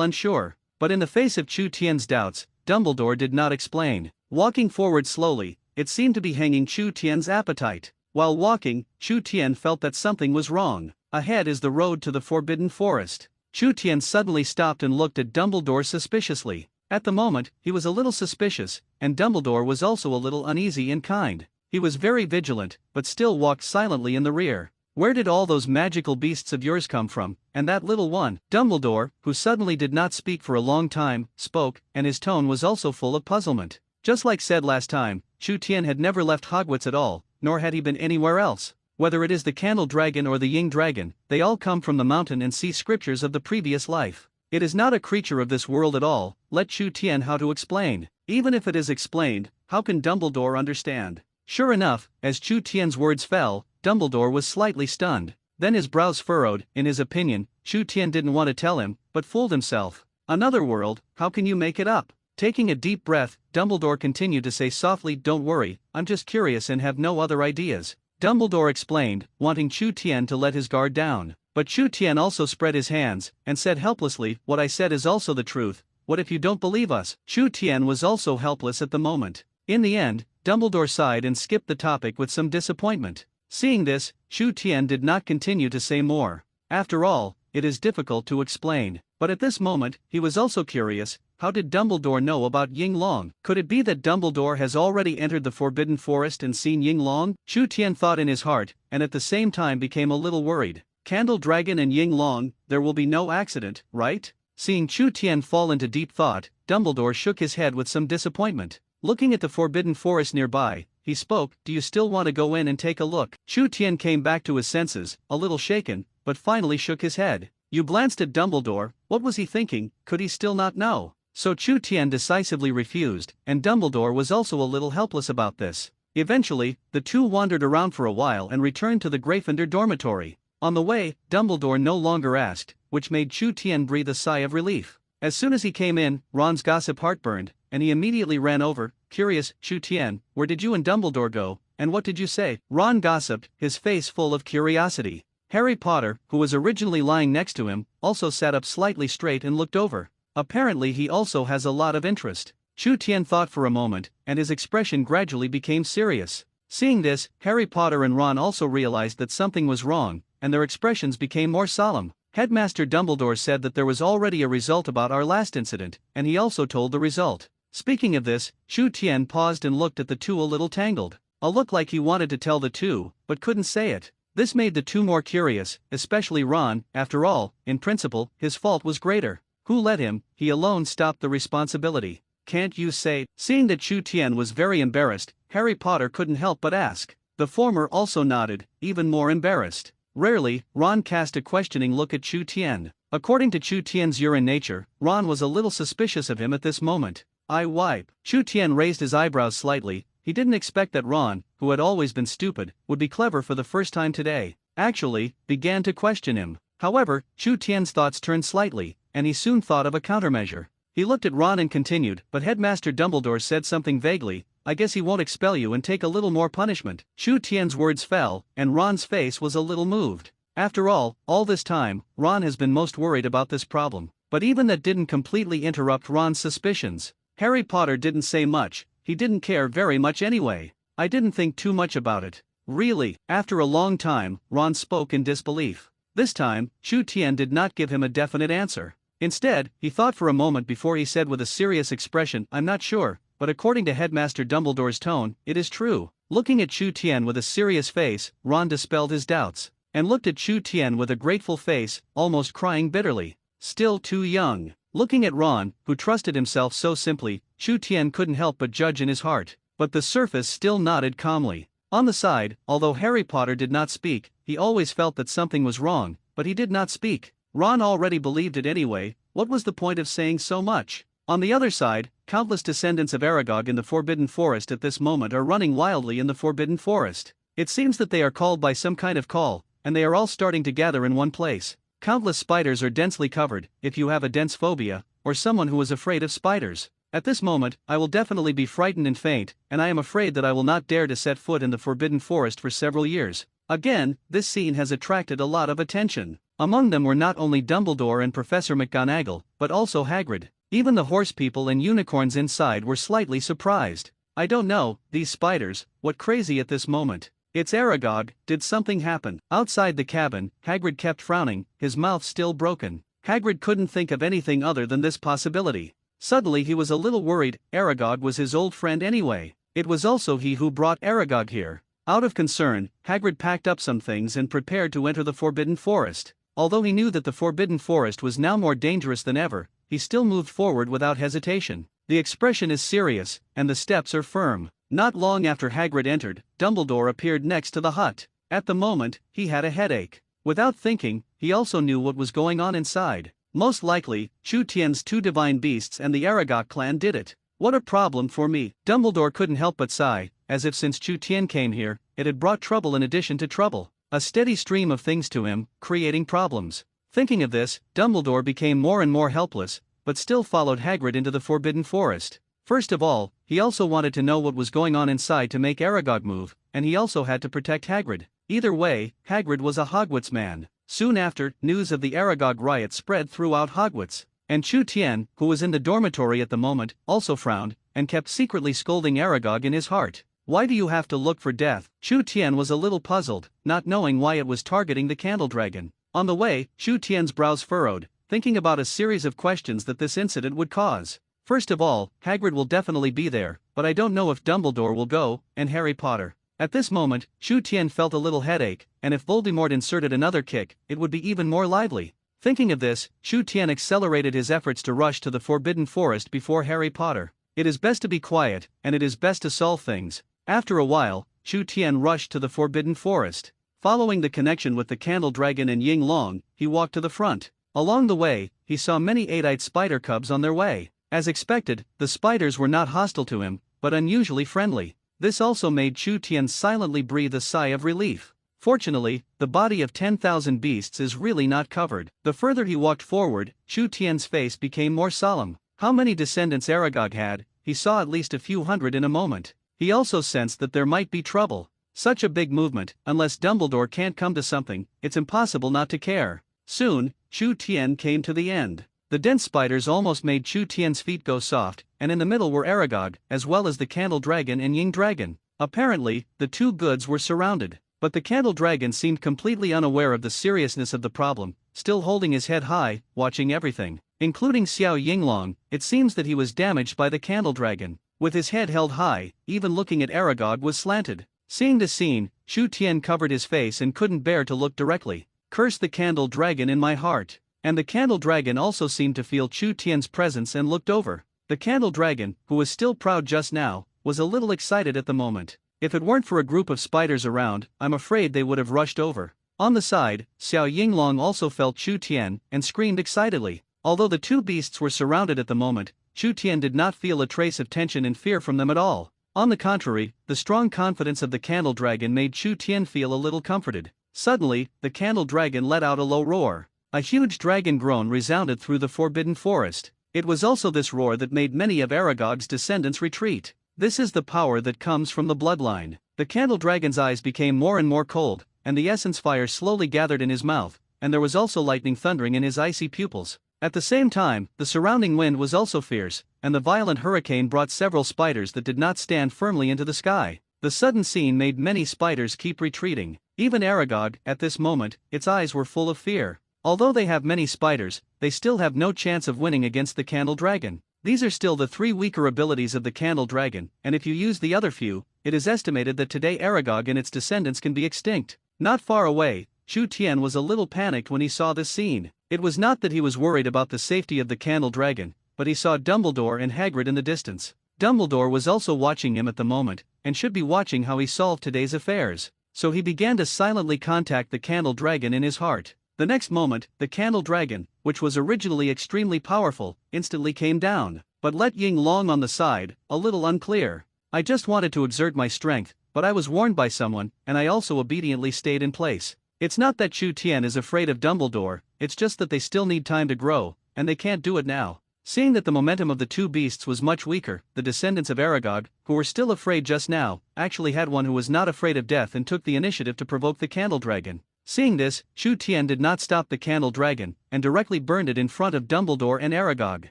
unsure. But in the face of Chu Tian's doubts, Dumbledore did not explain. Walking forward slowly, it seemed to be hanging Chu Tian's appetite. While walking, Chu Tian felt that something was wrong. Ahead is the road to the Forbidden Forest. Chu Tian suddenly stopped and looked at Dumbledore suspiciously. At the moment, he was a little suspicious, and Dumbledore was also a little uneasy in kind. He was very vigilant, but still walked silently in the rear. "Where did all those magical beasts of yours come from, and that little one?" Dumbledore, who suddenly did not speak for a long time, spoke, and his tone was also full of puzzlement. Just like said last time, Chu Tian had never left Hogwarts at all, nor had he been anywhere else. Whether it is the Candle Dragon or the Ying Dragon, they all come from the mountain and sea scriptures of the previous life. It is not a creature of this world at all. Let Chu Tian how to explain. Even if it is explained, how can Dumbledore understand? Sure enough, as Chu Tian's words fell, Dumbledore was slightly stunned. Then his brows furrowed. In his opinion, Chu Tian didn't want to tell him, but fooled himself. Another world, how can you make it up? Taking a deep breath, Dumbledore continued to say softly, "Don't worry, I'm just curious and have no other ideas." Dumbledore explained, wanting Chu Tian to let his guard down. But Chu Tian also spread his hands, and said helplessly, "What I said is also the truth. What if you don't believe us?" Chu Tian was also helpless at the moment. In the end, Dumbledore sighed and skipped the topic with some disappointment. Seeing this, Chu Tian did not continue to say more. After all, it is difficult to explain. But at this moment, he was also curious, how did Dumbledore know about Ying Long? Could it be that Dumbledore has already entered the Forbidden Forest and seen Ying Long? Chu Tian thought in his heart, and at the same time became a little worried. Candle Dragon and Ying Long, there will be no accident, right? Seeing Chu Tian fall into deep thought, Dumbledore shook his head with some disappointment. Looking at the Forbidden Forest nearby, he spoke, "Do you still want to go in and take a look?" Chu Tian came back to his senses, a little shaken, but finally shook his head. You glanced at Dumbledore. What was he thinking? Could he still not know? So Chu Tian decisively refused, and Dumbledore was also a little helpless about this. Eventually, the two wandered around for a while and returned to the Gryffindor dormitory. On the way, Dumbledore no longer asked, which made Chu Tian breathe a sigh of relief. As soon as he came in, Ron's gossip heart burned, and he immediately ran over, curious. "Chu Tian, where did you and Dumbledore go, and what did you say?" Ron gossiped, his face full of curiosity. Harry Potter, who was originally lying next to him, also sat up slightly straight and looked over. Apparently he also has a lot of interest. Chu Tian thought for a moment, and his expression gradually became serious. Seeing this, Harry Potter and Ron also realized that something was wrong, and their expressions became more solemn. Headmaster Dumbledore said that there was already a result about our last incident, and he also told the result. Speaking of this, Chu Tian paused and looked at the two a little tangled. A look like he wanted to tell the two, but couldn't say it. This made the two more curious, especially Ron. After all, in principle, his fault was greater. Who let him? He alone stopped the responsibility. Can't you say? Seeing that Chu Tian was very embarrassed, Harry Potter couldn't help but ask. The former also nodded, even more embarrassed. Rarely, Ron cast a questioning look at Chu Tian. According to Chu Tian's urine nature, Ron was a little suspicious of him at this moment. I wipe. Chu Tian raised his eyebrows slightly. He didn't expect that Ron, who had always been stupid, would be clever for the first time today. Actually, began to question him. However, Chu Tian's thoughts turned slightly, and he soon thought of a countermeasure. He looked at Ron and continued, "But Headmaster Dumbledore said something vaguely. I guess he won't expel you and take a little more punishment." Chu Tian's words fell, and Ron's face was a little moved. After all this time, Ron has been most worried about this problem. But even that didn't completely interrupt Ron's suspicions. Harry Potter didn't say much. He didn't care very much anyway. I didn't think too much about it. Really? After a long time, Ron spoke in disbelief. This time, Chu Tian did not give him a definite answer. Instead, he thought for a moment before he said with a serious expression, I'm not sure, but according to Headmaster Dumbledore's tone, it is true. Looking at Chu Tian with a serious face, Ron dispelled his doubts, and looked at Chu Tian with a grateful face, almost crying bitterly. Still too young. Looking at Ron, who trusted himself so simply, Chu Tian couldn't help but judge in his heart, but the surface still nodded calmly. On the side, although Harry Potter did not speak, he always felt that something was wrong, but he did not speak. Ron already believed it anyway, what was the point of saying so much? On the other side, countless descendants of Aragog in the Forbidden Forest at this moment are running wildly in the Forbidden Forest. It seems that they are called by some kind of call, and they are all starting to gather in one place. Countless spiders are densely covered, if you have a dense phobia, or someone who is afraid of spiders. At this moment, I will definitely be frightened and faint, and I am afraid that I will not dare to set foot in the Forbidden Forest for several years. Again, this scene has attracted a lot of attention. Among them were not only Dumbledore and Professor McGonagall, but also Hagrid. Even the horse people and unicorns inside were slightly surprised. I don't know, these spiders, what crazy at this moment. It's Aragog, did something happen? Outside the cabin, Hagrid kept frowning, his mouth still broken. Hagrid couldn't think of anything other than this possibility. Suddenly he was a little worried, Aragog was his old friend anyway. It was also he who brought Aragog here. Out of concern, Hagrid packed up some things and prepared to enter the Forbidden Forest. Although he knew that the Forbidden Forest was now more dangerous than ever, he still moved forward without hesitation. The expression is serious, and the steps are firm. Not long after Hagrid entered, Dumbledore appeared next to the hut. At the moment, he had a headache. Without thinking, he also knew what was going on inside. Most likely, Chu Tian's two divine beasts and the Aragog clan did it. What a problem for me. Dumbledore couldn't help but sigh, as if since Chu Tian came here, it had brought trouble in addition to trouble. A steady stream of things to him, creating problems. Thinking of this, Dumbledore became more and more helpless, but still followed Hagrid into the Forbidden Forest. First of all, he also wanted to know what was going on inside to make Aragog move, and he also had to protect Hagrid. Either way, Hagrid was a Hogwarts man. Soon after, news of the Aragog riot spread throughout Hogwarts, and Chu Tian, who was in the dormitory at the moment, also frowned, and kept secretly scolding Aragog in his heart. Why do you have to look for death? Chu Tian was a little puzzled, not knowing why it was targeting the candle dragon. On the way, Chu Tian's brows furrowed, thinking about a series of questions that this incident would cause. First of all, Hagrid will definitely be there, but I don't know if Dumbledore will go, and Harry Potter. At this moment, Chu Tian felt a little headache, and if Voldemort inserted another kick, it would be even more lively. Thinking of this, Chu Tian accelerated his efforts to rush to the Forbidden Forest before Harry Potter. It is best to be quiet, and it is best to solve things. After a while, Chu Tian rushed to the Forbidden Forest. Following the connection with the Candle Dragon and Ying Long, he walked to the front. Along the way, he saw many 8-eyed spider cubs on their way. As expected, the spiders were not hostile to him, but unusually friendly. This also made Chu Tian silently breathe a sigh of relief. Fortunately, the body of 10,000 beasts is really not covered. The further he walked forward, Chu Tian's face became more solemn. How many descendants Aragog had, he saw at least a few hundred in a moment. He also sensed that there might be trouble. Such a big movement, unless Dumbledore can't come to something, it's impossible not to care. Soon, Chu Tian came to the end. The dense spiders almost made Chu Tian's feet go soft, and in the middle were Aragog, as well as the Candle Dragon and Ying Dragon. Apparently, the two goods were surrounded, but the Candle Dragon seemed completely unaware of the seriousness of the problem, still holding his head high, watching everything. Including Xiao Yinglong, it seems that he was damaged by the Candle Dragon. With his head held high, even looking at Aragog was slanted. Seeing the scene, Chu Tian covered his face and couldn't bear to look directly. Curse the Candle Dragon in my heart. And the Candle Dragon also seemed to feel Chu Tian's presence and looked over. The Candle Dragon, who was still proud just now, was a little excited at the moment. If it weren't for a group of spiders around, I'm afraid they would have rushed over. On the side, Xiao Yinglong also felt Chu Tian and screamed excitedly. Although the two beasts were surrounded at the moment, Chu Tian did not feel a trace of tension and fear from them at all. On the contrary, the strong confidence of the Candle Dragon made Chu Tian feel a little comforted. Suddenly, the Candle Dragon let out a low roar. A huge dragon groan resounded through the Forbidden Forest. It was also this roar that made many of Aragog's descendants retreat. This is the power that comes from the bloodline. The Candle Dragon's eyes became more and more cold, and the essence fire slowly gathered in his mouth, and there was also lightning thundering in his icy pupils. At the same time, the surrounding wind was also fierce, and the violent hurricane brought several spiders that did not stand firmly into the sky. The sudden scene made many spiders keep retreating. Even Aragog, at this moment, its eyes were full of fear. Although they have many spiders, they still have no chance of winning against the Candle Dragon. These are still the 3 weaker abilities of the Candle Dragon, and if you use the other few, it is estimated that today Aragog and its descendants can be extinct. Not far away, Chu Tian was a little panicked when he saw this scene. It was not that he was worried about the safety of the Candle Dragon, but he saw Dumbledore and Hagrid in the distance. Dumbledore was also watching him at the moment, and should be watching how he solved today's affairs. So he began to silently contact the Candle Dragon in his heart. The next moment, the Candle Dragon, which was originally extremely powerful, instantly came down, but let Ying Long on the side, a little unclear. I just wanted to exert my strength, but I was warned by someone, and I also obediently stayed in place. It's not that Chu Tian is afraid of Dumbledore, it's just that they still need time to grow, and they can't do it now. Seeing that the momentum of the 2 beasts was much weaker, the descendants of Aragog, who were still afraid just now, actually had one who was not afraid of death and took the initiative to provoke the Candle Dragon. Seeing this, Chu Tian did not stop the Candle Dragon, and directly burned it in front of Dumbledore and Aragog.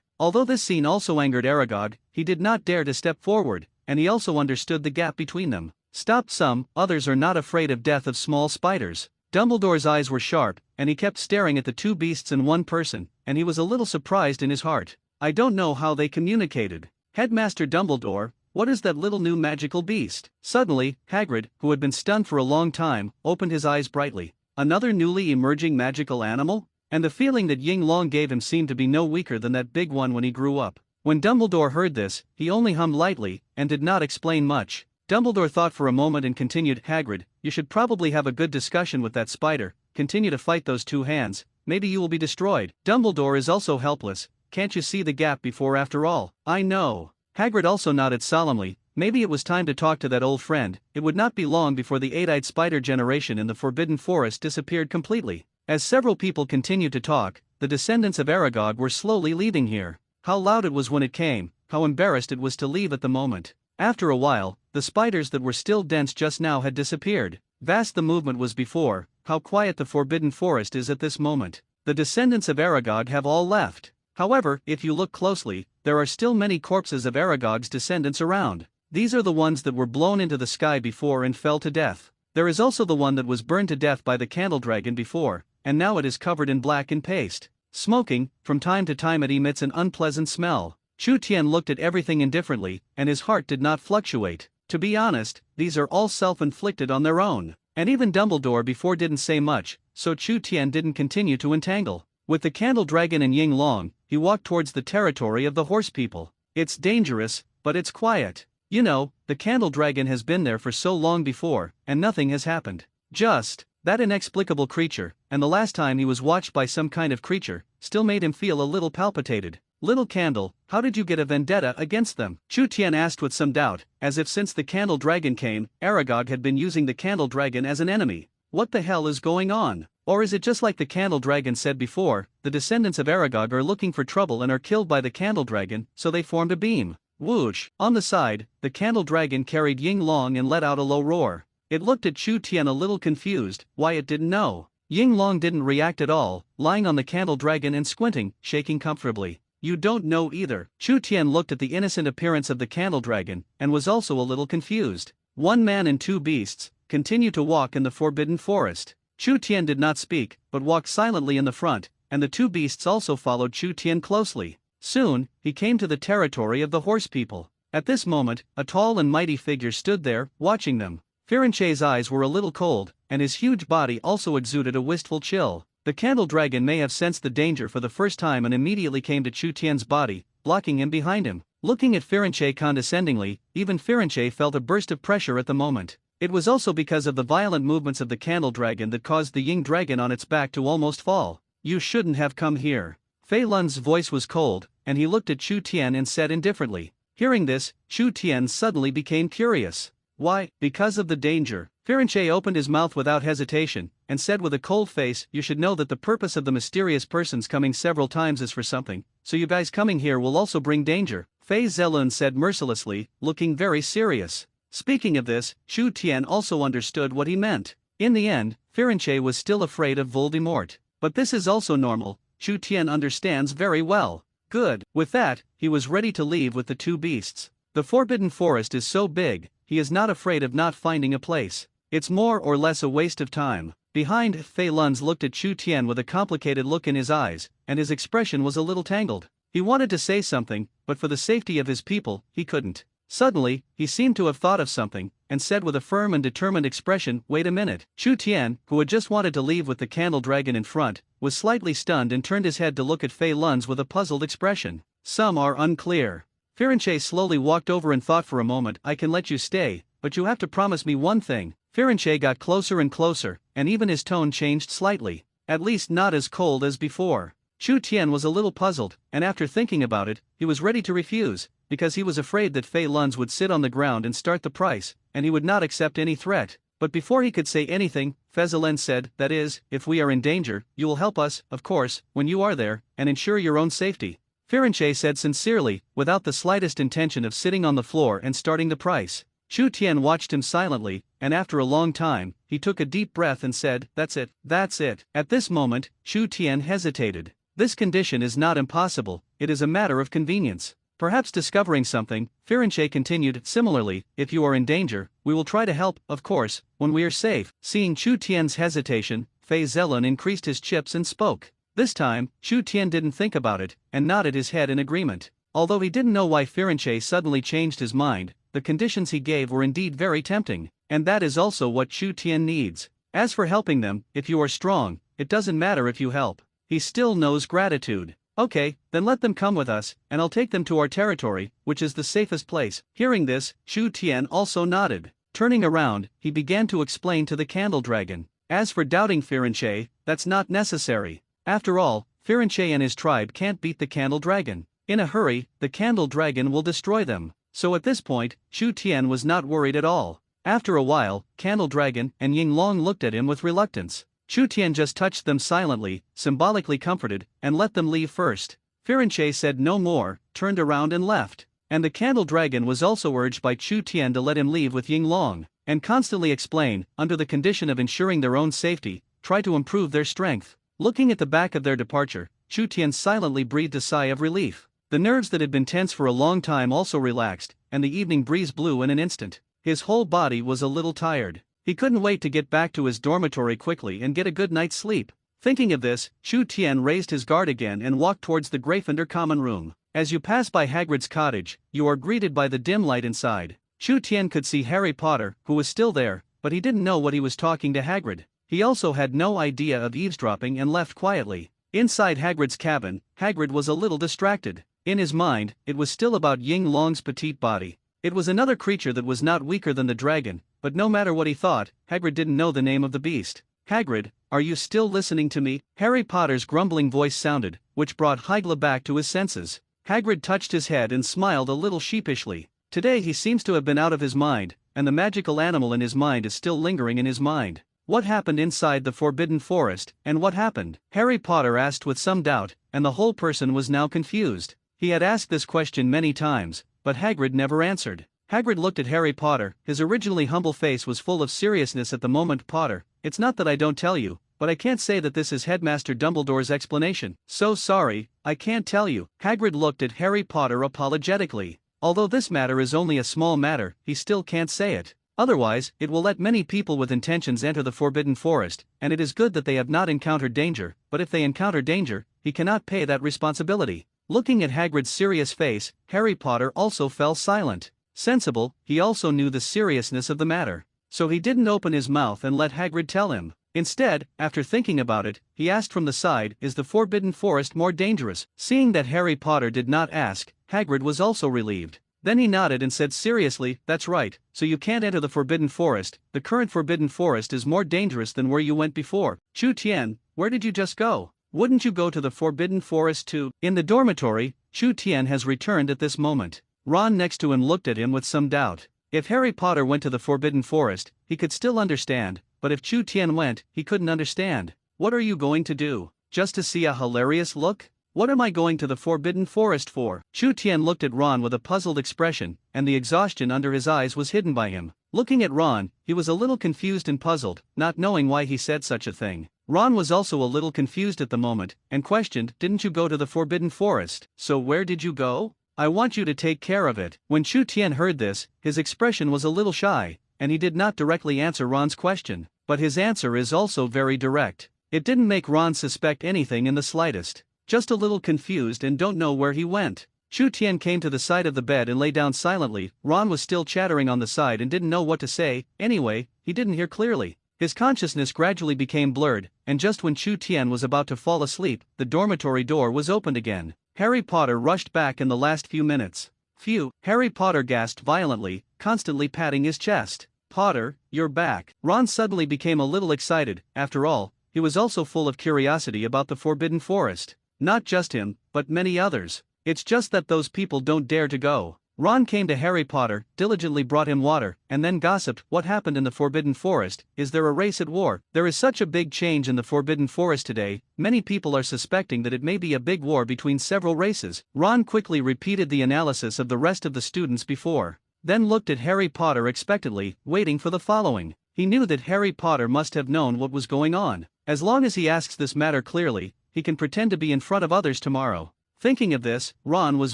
Although this scene also angered Aragog, he did not dare to step forward, and he also understood the gap between them. Stopped some, others are not afraid of death of small spiders. Dumbledore's eyes were sharp, and he kept staring at the 2 beasts in one person, and he was a little surprised in his heart. I don't know how they communicated. Headmaster Dumbledore, what is that little new magical beast? Suddenly, Hagrid, who had been stunned for a long time, opened his eyes brightly. Another newly emerging magical animal? And the feeling that Ying Long gave him seemed to be no weaker than that big one when he grew up. When Dumbledore heard this, he only hummed lightly, and did not explain much. Dumbledore thought for a moment and continued, Hagrid, you should probably have a good discussion with that spider, continue to fight those 2 hands, maybe you will be destroyed. Dumbledore is also helpless, can't you see the gap before after all? I know. Hagrid also nodded solemnly, maybe it was time to talk to that old friend. It would not be long before the 8-eyed spider generation in the Forbidden Forest disappeared completely. As several people continued to talk, the descendants of Aragog were slowly leaving here. How loud it was when it came, how embarrassed it was to leave at the moment. After a while, the spiders that were still dense just now had disappeared. Vast the movement was before, how quiet the Forbidden Forest is at this moment. The descendants of Aragog have all left. However, if you look closely, there are still many corpses of Aragog's descendants around. These are the ones that were blown into the sky before and fell to death. There is also the one that was burned to death by the Candle Dragon before, and now it is covered in black and paste. Smoking, from time to time it emits an unpleasant smell. Chu Tian looked at everything indifferently, and his heart did not fluctuate. To be honest, these are all self-inflicted on their own. And even Dumbledore before didn't say much, so Chu Tian didn't continue to entangle. With the Candle Dragon and Ying Long, he walked towards the territory of the horse people. It's dangerous, but it's quiet. You know, the Candle Dragon has been there for so long before, and nothing has happened. Just that inexplicable creature, and the last time he was watched by some kind of creature, still made him feel a little palpitated. Little Candle, how did you get a vendetta against them? Chu Tian asked with some doubt, as if since the Candle Dragon came, Aragog had been using the Candle Dragon as an enemy. What the hell is going on? Or is it just like the Candle Dragon said before, the descendants of Aragog are looking for trouble and are killed by the Candle Dragon, so they formed a beam. Whoosh! On the side, the Candle Dragon carried Ying Long and let out a low roar. It looked at Chu Tian a little confused, why it didn't know. Ying Long didn't react at all, lying on the Candle Dragon and squinting, shaking comfortably. You don't know either. Chu Tian looked at the innocent appearance of the Candle Dragon, and was also a little confused. 1 man and 2 beasts, continue to walk in the Forbidden Forest. Chu Tian did not speak, but walked silently in the front, and the 2 beasts also followed Chu Tian closely. Soon, he came to the territory of the horse people. At this moment, a tall and mighty figure stood there, watching them. Firenche's eyes were a little cold, and his huge body also exuded a wistful chill. The Candle Dragon may have sensed the danger for the first time and immediately came to Chu Tian's body, blocking him behind him. Looking at Firenche condescendingly, even Firenche felt a burst of pressure at the moment. It was also because of the violent movements of the Candle Dragon that caused the Ying Dragon on its back to almost fall. You shouldn't have come here. Fei Lun's voice was cold, and he looked at Chu Tian and said indifferently. Hearing this, Chu Tian suddenly became curious. Why, because of the danger. Firenche opened his mouth without hesitation, and said with a cold face, you should know that the purpose of the mysterious persons coming several times is for something, so you guys coming here will also bring danger. Fei Zelun said mercilessly, looking very serious. Speaking of this, Chu Tian also understood what he meant. In the end, Firenche was still afraid of Voldemort. But this is also normal, Chu Tian understands very well. Good. With that, he was ready to leave with the 2 beasts. The Forbidden Forest is so big, he is not afraid of not finding a place. It's more or less a waste of time. Behind, Fei Lun's looked at Chu Tian with a complicated look in his eyes, and his expression was a little tangled. He wanted to say something, but for the safety of his people, he couldn't. Suddenly, he seemed to have thought of something, and said with a firm and determined expression, "Wait a minute." Chu Tian, who had just wanted to leave with the candle dragon in front, was slightly stunned and turned his head to look at Fei Lun's with a puzzled expression. Some are unclear. Firenze slowly walked over and thought for a moment. "I can let you stay, but you have to promise me one thing." Firenze got closer and closer, and even his tone changed slightly. At least not as cold as before. Chu Tian was a little puzzled, and after thinking about it, he was ready to refuse, because he was afraid that Fei Lun's would sit on the ground and start the price, and he would not accept any threat. But before he could say anything, Fezelen said, "That is, if we are in danger, you will help us, of course, when you are there, and ensure your own safety." Firenze said sincerely, without the slightest intention of sitting on the floor and starting the price. Chu Tian watched him silently, and after a long time, he took a deep breath and said, "That's it, that's it." At this moment, Chu Tian hesitated. This condition is not impossible, it is a matter of convenience. Perhaps discovering something, Firenze continued, "Similarly, if you are in danger, we will try to help, of course, when we are safe." Seeing Chu Tian's hesitation, Fei Zelen increased his chips and spoke. This time, Chu Tian didn't think about it, and nodded his head in agreement. Although he didn't know why Firenze suddenly changed his mind, the conditions he gave were indeed very tempting, and that is also what Chu Tian needs. As for helping them, if you are strong, it doesn't matter if you help. He still knows gratitude. "Okay, then let them come with us, and I'll take them to our territory, which is the safest place." Hearing this, Chu Tian also nodded. Turning around, he began to explain to the candle dragon. As for doubting Firenze, that's not necessary. After all, Firenze and his tribe can't beat the candle dragon. In a hurry, the candle dragon will destroy them. So at this point, Chu Tian was not worried at all. After a while, Candle Dragon and Yinglong looked at him with reluctance. Chu Tian just touched them silently, symbolically comforted, and let them leave first. Firenze said no more, turned around and left. And the Candle Dragon was also urged by Chu Tian to let him leave with Yinglong, and constantly explain, under the condition of ensuring their own safety, try to improve their strength. Looking at the back of their departure, Chu Tian silently breathed a sigh of relief. The nerves that had been tense for a long time also relaxed, and the evening breeze blew in an instant. His whole body was a little tired. He couldn't wait to get back to his dormitory quickly and get a good night's sleep. Thinking of this, Chu Tian raised his guard again and walked towards the Gryffindor common room. As you pass by Hagrid's cottage, you are greeted by the dim light inside. Chu Tian could see Harry Potter, who was still there, but he didn't know what he was talking to Hagrid. He also had no idea of eavesdropping and left quietly. Inside Hagrid's cabin, Hagrid was a little distracted. In his mind, it was still about Yinglong's petite body. It was another creature that was not weaker than the dragon, but no matter what he thought, Hagrid didn't know the name of the beast. "Hagrid, are you still listening to me?" Harry Potter's grumbling voice sounded, which brought Hygla back to his senses. Hagrid touched his head and smiled a little sheepishly. Today he seems to have been out of his mind, and the magical animal in his mind is still lingering in his mind. What happened inside the Forbidden Forest, and what happened? Harry Potter asked with some doubt, and the whole person was now confused. He had asked this question many times, but Hagrid never answered. Hagrid looked at Harry Potter, his originally humble face was full of seriousness at the moment. "Potter, it's not that I don't tell you, but I can't say that this is Headmaster Dumbledore's explanation. So sorry, I can't tell you." Hagrid looked at Harry Potter apologetically. Although this matter is only a small matter, he still can't say it. Otherwise, it will let many people with intentions enter the Forbidden Forest, and it is good that they have not encountered danger, but if they encounter danger, he cannot pay that responsibility. Looking at Hagrid's serious face, Harry Potter also fell silent. Sensible, he also knew the seriousness of the matter. So he didn't open his mouth and let Hagrid tell him. Instead, after thinking about it, he asked from the side, "Is the Forbidden Forest more dangerous?" Seeing that Harry Potter did not ask, Hagrid was also relieved. Then he nodded and said seriously, "That's right, so you can't enter the Forbidden Forest. The current Forbidden Forest is more dangerous than where you went before." "Chu Tian, where did you just go? Wouldn't you go to the Forbidden Forest too?" In the dormitory, Chu Tian has returned at this moment. Ron next to him looked at him with some doubt. If Harry Potter went to the Forbidden Forest, he could still understand, but if Chu Tian went, he couldn't understand. "What are you going to do? Just to see a hilarious look? What am I going to the Forbidden Forest for?" Chu Tian looked at Ron with a puzzled expression, and the exhaustion under his eyes was hidden by him. Looking at Ron, he was a little confused and puzzled, not knowing why he said such a thing. Ron was also a little confused at the moment, and questioned, "Didn't you go to the Forbidden Forest? So where did you go?" I want you to take care of it. When Chu Tian heard this, his expression was a little shy, and he did not directly answer Ron's question, but his answer is also very direct. It didn't make Ron suspect anything in the slightest. Just a little confused and don't know where he went. Chu Tian came to the side of the bed and lay down silently. Ron was still chattering on the side and didn't know what to say. Anyway, he didn't hear clearly. His consciousness gradually became blurred, and just when Chu Tian was about to fall asleep, the dormitory door was opened again. Harry Potter rushed back in the last few minutes. Phew, Harry Potter gasped violently, constantly patting his chest. Potter, you're back. Ron suddenly became a little excited. After all, he was also full of curiosity about the Forbidden Forest. Not just him, but many others. It's just that those people don't dare to go. Ron came to Harry Potter, diligently brought him water, and then gossiped, what happened in the Forbidden Forest? Is there a race at war? There is such a big change in the Forbidden Forest today, many people are suspecting that it may be a big war between several races. Ron quickly repeated the analysis of the rest of the students before, then looked at Harry Potter expectantly, waiting for the following. He knew that Harry Potter must have known what was going on. As long as he asks this matter clearly, he can pretend to be in front of others tomorrow. Thinking of this, Ron was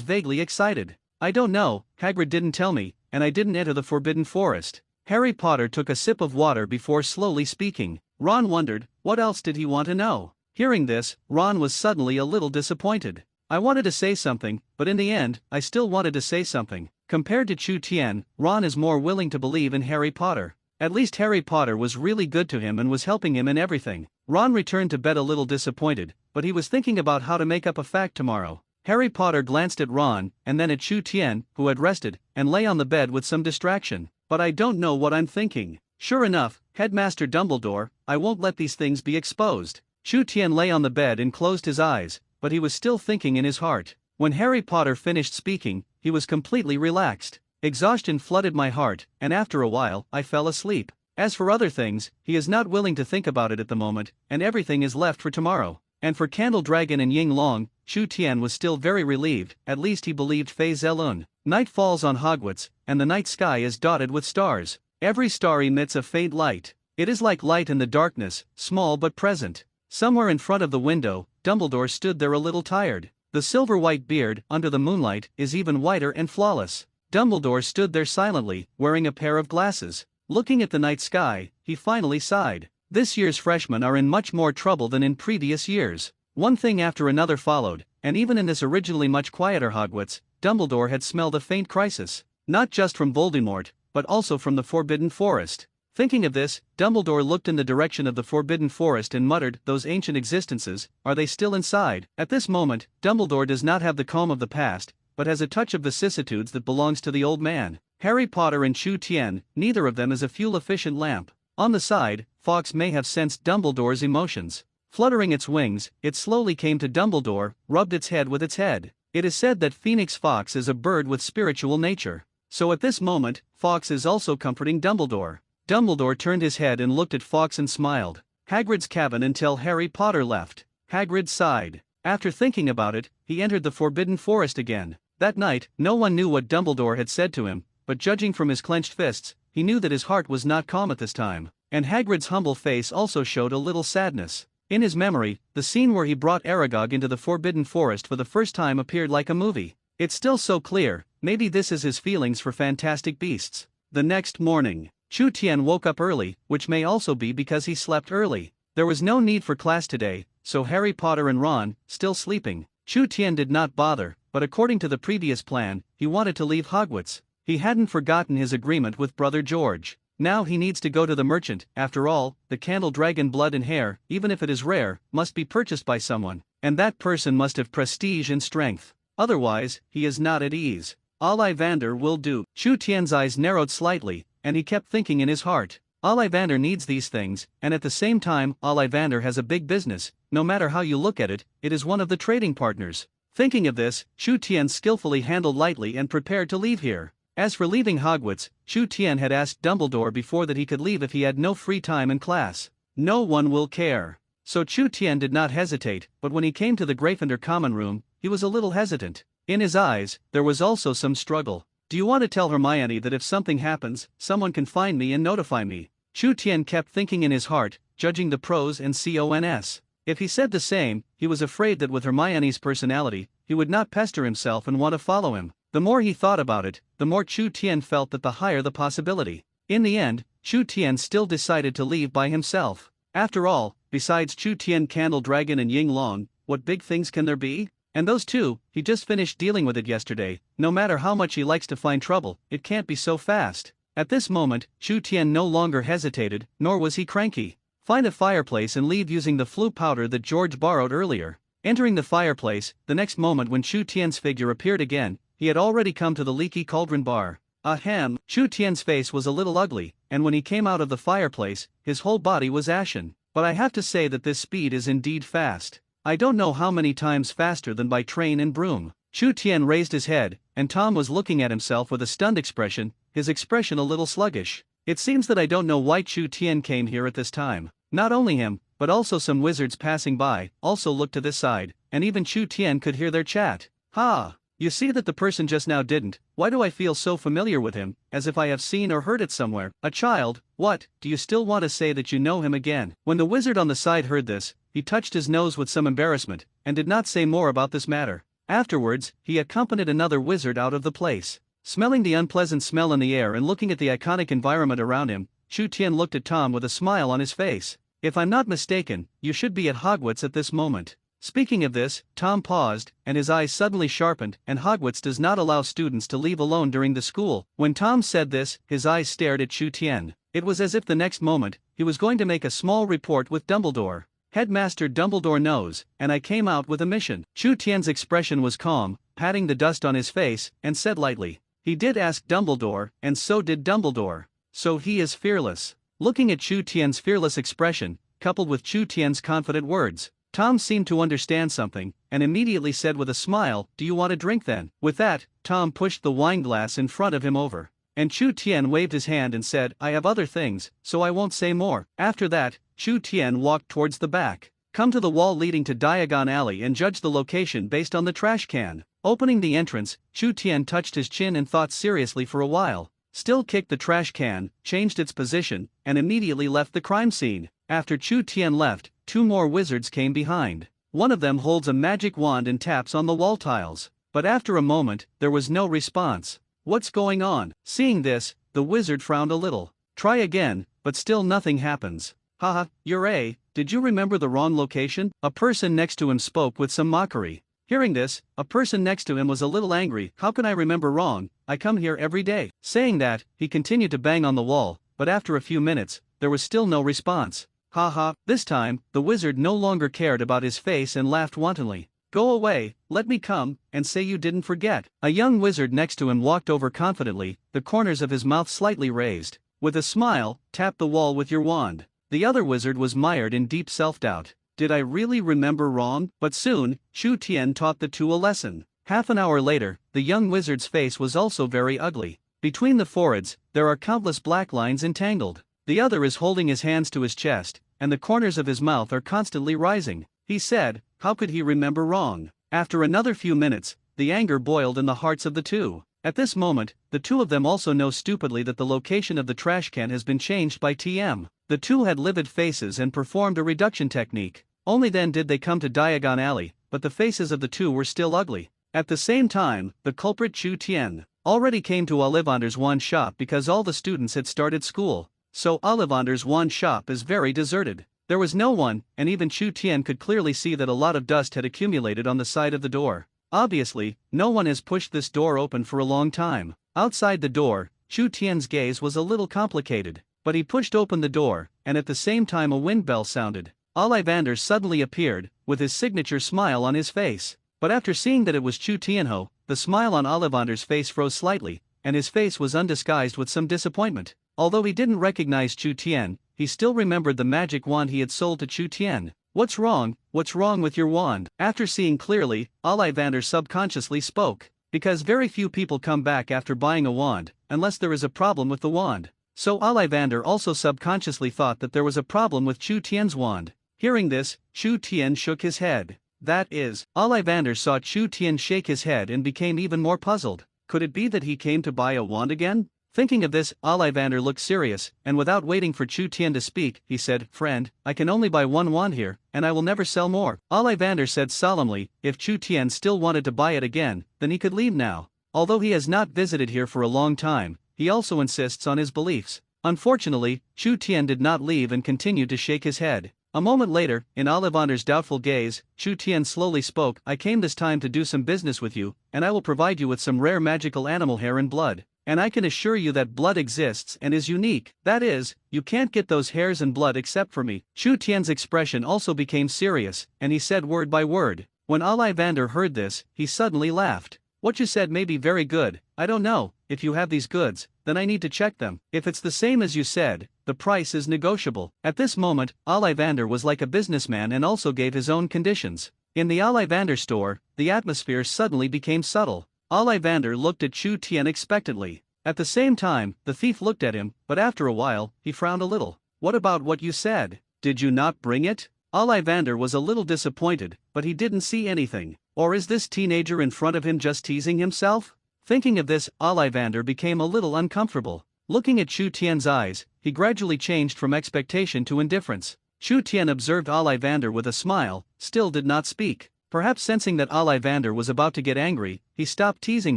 vaguely excited. I don't know, Hagrid didn't tell me, and I didn't enter the Forbidden Forest. Harry Potter took a sip of water before slowly speaking. Ron wondered, what else did he want to know? Hearing this, Ron was suddenly a little disappointed. I wanted to say something, but in the end, I still wanted to say something. Compared to Chu Tian, Ron is more willing to believe in Harry Potter. At least Harry Potter was really good to him and was helping him in everything. Ron returned to bed a little disappointed, but he was thinking about how to make up a fact tomorrow. Harry Potter glanced at Ron, and then at Chu Tian, who had rested, and lay on the bed with some distraction. But I don't know what I'm thinking. Sure enough, Headmaster Dumbledore, I won't let these things be exposed. Chu Tian lay on the bed and closed his eyes, but he was still thinking in his heart. When Harry Potter finished speaking, he was completely relaxed. Exhaustion flooded my heart, and after a while, I fell asleep. As for other things, he is not willing to think about it at the moment, and everything is left for tomorrow. And for Candle Dragon and Ying Long, Chu Tian was still very relieved, at least he believed Fei Zelun. Night falls on Hogwarts, and the night sky is dotted with stars. Every star emits a faint light. It is like light in the darkness, small but present. Somewhere in front of the window, Dumbledore stood there a little tired. The silver-white beard, under the moonlight, is even whiter and flawless. Dumbledore stood there silently, wearing a pair of glasses. Looking at the night sky, he finally sighed. This year's freshmen are in much more trouble than in previous years. One thing after another followed, and even in this originally much quieter Hogwarts, Dumbledore had smelled a faint crisis. Not just from Voldemort, but also from the Forbidden Forest. Thinking of this, Dumbledore looked in the direction of the Forbidden Forest and muttered, those ancient existences, are they still inside? At this moment, Dumbledore does not have the calm of the past, but has a touch of vicissitudes that belongs to the old man. Harry Potter and Chu Tian, neither of them is a fuel-efficient lamp. On the side, Fawkes may have sensed Dumbledore's emotions. Fluttering its wings, it slowly came to Dumbledore, rubbed its head with its head. It is said that Phoenix Fawkes is a bird with spiritual nature. So at this moment, Fawkes is also comforting Dumbledore. Dumbledore turned his head and looked at Fawkes and smiled. Hagrid's cabin until Harry Potter left. Hagrid sighed. After thinking about it, he entered the Forbidden Forest again. That night, no one knew what Dumbledore had said to him, but judging from his clenched fists, he knew that his heart was not calm at this time. And Hagrid's humble face also showed a little sadness. In his memory, the scene where he brought Aragog into the Forbidden Forest for the first time appeared like a movie. It's still so clear, maybe this is his feelings for fantastic beasts. The next morning, Chu Tian woke up early, which may also be because he slept early. There was no need for class today, so Harry Potter and Ron, still sleeping. Chu Tian did not bother, but according to the previous plan, he wanted to leave Hogwarts. He hadn't forgotten his agreement with Brother George. Now he needs to go to the merchant. After all, the Candle Dragon blood and hair, even if it is rare, must be purchased by someone, and that person must have prestige and strength. Otherwise, he is not at ease. Ollivander will do. Chu Tian's eyes narrowed slightly, and he kept thinking in his heart. Ollivander needs these things, and at the same time, Ollivander has a big business. No matter how you look at it, it is one of the trading partners. Thinking of this, Chu Tian skillfully handled lightly and prepared to leave here. As for leaving Hogwarts, Chu Tian had asked Dumbledore before that he could leave if he had no free time in class. No one will care. So Chu Tian did not hesitate, but when he came to the Gryffindor common room, he was a little hesitant. In his eyes, there was also some struggle. Do you want to tell Hermione that if something happens, someone can find me and notify me? Chu Tian kept thinking in his heart, judging the pros and cons. If he said the same, he was afraid that with Hermione's personality, he would not pester himself and want to follow him. The more he thought about it, the more Chu Tian felt that the higher the possibility. In the end, Chu Tian still decided to leave by himself. After all, besides Chu Tian, Candle Dragon and Ying Long, what big things can there be? And those two, he just finished dealing with it yesterday. No matter how much he likes to find trouble, it can't be so fast. At this moment, Chu Tian no longer hesitated, nor was he cranky. Find a fireplace and leave using the flue powder that George borrowed earlier. Entering the fireplace, the next moment when Chu Tian's figure appeared again, he had already come to the leaky cauldron bar. Ahem, Chu Tian's face was a little ugly, and when he came out of the fireplace, his whole body was ashen. But I have to say that this speed is indeed fast. I don't know how many times faster than by train and broom. Chu Tian raised his head, and Tom was looking at himself with a stunned expression, his expression a little sluggish. It seems that I don't know why Chu Tian came here at this time. Not only him, but also some wizards passing by, also looked to this side, and even Chu Tian could hear their chat. Ha! You see that the person just now didn't. Why do I feel so familiar with him, as if I have seen or heard it somewhere? A child, what, do you still want to say that you know him again? When the wizard on the side heard this, he touched his nose with some embarrassment, and did not say more about this matter. Afterwards, he accompanied another wizard out of the place. Smelling the unpleasant smell in the air and looking at the iconic environment around him, Chu Tian looked at Tom with a smile on his face. If I'm not mistaken, you should be at Hogwarts at this moment. Speaking of this, Tom paused, and his eyes suddenly sharpened, and Hogwarts does not allow students to leave alone during the school. When Tom said this, his eyes stared at Chu Tian. It was as if the next moment, he was going to make a small report with Dumbledore. Headmaster Dumbledore knows, and I came out with a mission. Chu Tian's expression was calm, patting the dust on his face, and said lightly, he did ask Dumbledore, and so did Dumbledore. So he is fearless. Looking at Chu Tian's fearless expression, coupled with Chu Tian's confident words, Tom seemed to understand something, and immediately said with a smile, do you want a drink then? With that, Tom pushed the wine glass in front of him over. And Chu Tian waved his hand and said, I have other things, so I won't say more. After that, Chu Tian walked towards the back. Come to the wall leading to Diagon Alley and judge the location based on the trash can. Opening the entrance, Chu Tian touched his chin and thought seriously for a while. Still kicked the trash can, changed its position, and immediately left the crime scene. After Chu Tian left, two more wizards came behind. One of them holds a magic wand and taps on the wall tiles. But after a moment, there was no response. What's going on? Seeing this, the wizard frowned a little. Try again, but still nothing happens. Haha, you're did you remember the wrong location? A person next to him spoke with some mockery. Hearing this, a person next to him was a little angry. How can I remember wrong? I come here every day. Saying that, he continued to bang on the wall, but after a few minutes, there was still no response. Haha, this time, the wizard no longer cared about his face and laughed wantonly. Go away, let me come, and say you didn't forget. A young wizard next to him walked over confidently, the corners of his mouth slightly raised. With a smile, tap the wall with your wand. The other wizard was mired in deep self-doubt. Did I really remember wrong? But soon, Chu Tian taught the two a lesson. Half an hour later, the young wizard's face was also very ugly. Between the foreheads, there are countless black lines entangled. The other is holding his hands to his chest, and the corners of his mouth are constantly rising. He said, how could he remember wrong? After another few minutes, the anger boiled in the hearts of the two. At this moment, the two of them also know stupidly that the location of the trash can has been changed by TM. The two had livid faces and performed a reduction technique. Only then did they come to Diagon Alley, but the faces of the two were still ugly. At the same time, the culprit Chu Tian already came to Ollivander's wand shop because all the students had started school. So Ollivander's wand shop is very deserted. There was no one, and even Chu Tian could clearly see that a lot of dust had accumulated on the side of the door. Obviously, no one has pushed this door open for a long time. Outside the door, Chu Tian's gaze was a little complicated, but he pushed open the door, and at the same time a wind bell sounded. Ollivander suddenly appeared, with his signature smile on his face. But after seeing that it was Chu Tianho, the smile on Ollivander's face froze slightly, and his face was undisguised with some disappointment. Although he didn't recognize Chu Tian, he still remembered the magic wand he had sold to Chu Tian. What's wrong? What's wrong with your wand? After seeing clearly, Ollivander subconsciously spoke. Because very few people come back after buying a wand, unless there is a problem with the wand. So Ollivander also subconsciously thought that there was a problem with Chu Tian's wand. Hearing this, Chu Tian shook his head. That is, Ollivander saw Chu Tian shake his head and became even more puzzled. Could it be that he came to buy a wand again? Thinking of this, Ollivander looked serious, and without waiting for Chu Tian to speak, he said, "Friend, I can only buy one wand here, and I will never sell more." Ollivander said solemnly, if Chu Tian still wanted to buy it again, then he could leave now. Although he has not visited here for a long time, he also insists on his beliefs. Unfortunately, Chu Tian did not leave and continued to shake his head. A moment later, in Ollivander's doubtful gaze, Chu Tian slowly spoke, "I came this time to do some business with you, and I will provide you with some rare magical animal hair and blood. And I can assure you that blood exists and is unique. That is, you can't get those hairs and blood except for me." Chu Tian's expression also became serious, and he said word by word. When Ollivander heard this, he suddenly laughed. "What you said may be very good, I don't know. If you have these goods, then I need to check them. If it's the same as you said, the price is negotiable." At this moment, Ollivander was like a businessman and also gave his own conditions. In the Ollivander store, the atmosphere suddenly became subtle. Ollivander looked at Chu Tian expectantly. At the same time, the thief looked at him, but after a while, he frowned a little. "What about what you said? Did you not bring it?" Ollivander was a little disappointed, but he didn't see anything. Or is this teenager in front of him just teasing himself? Thinking of this, Ollivander became a little uncomfortable. Looking at Chu Tian's eyes, he gradually changed from expectation to indifference. Chu Tian observed Ollivander with a smile, still did not speak. Perhaps sensing that Ollivander was about to get angry, he stopped teasing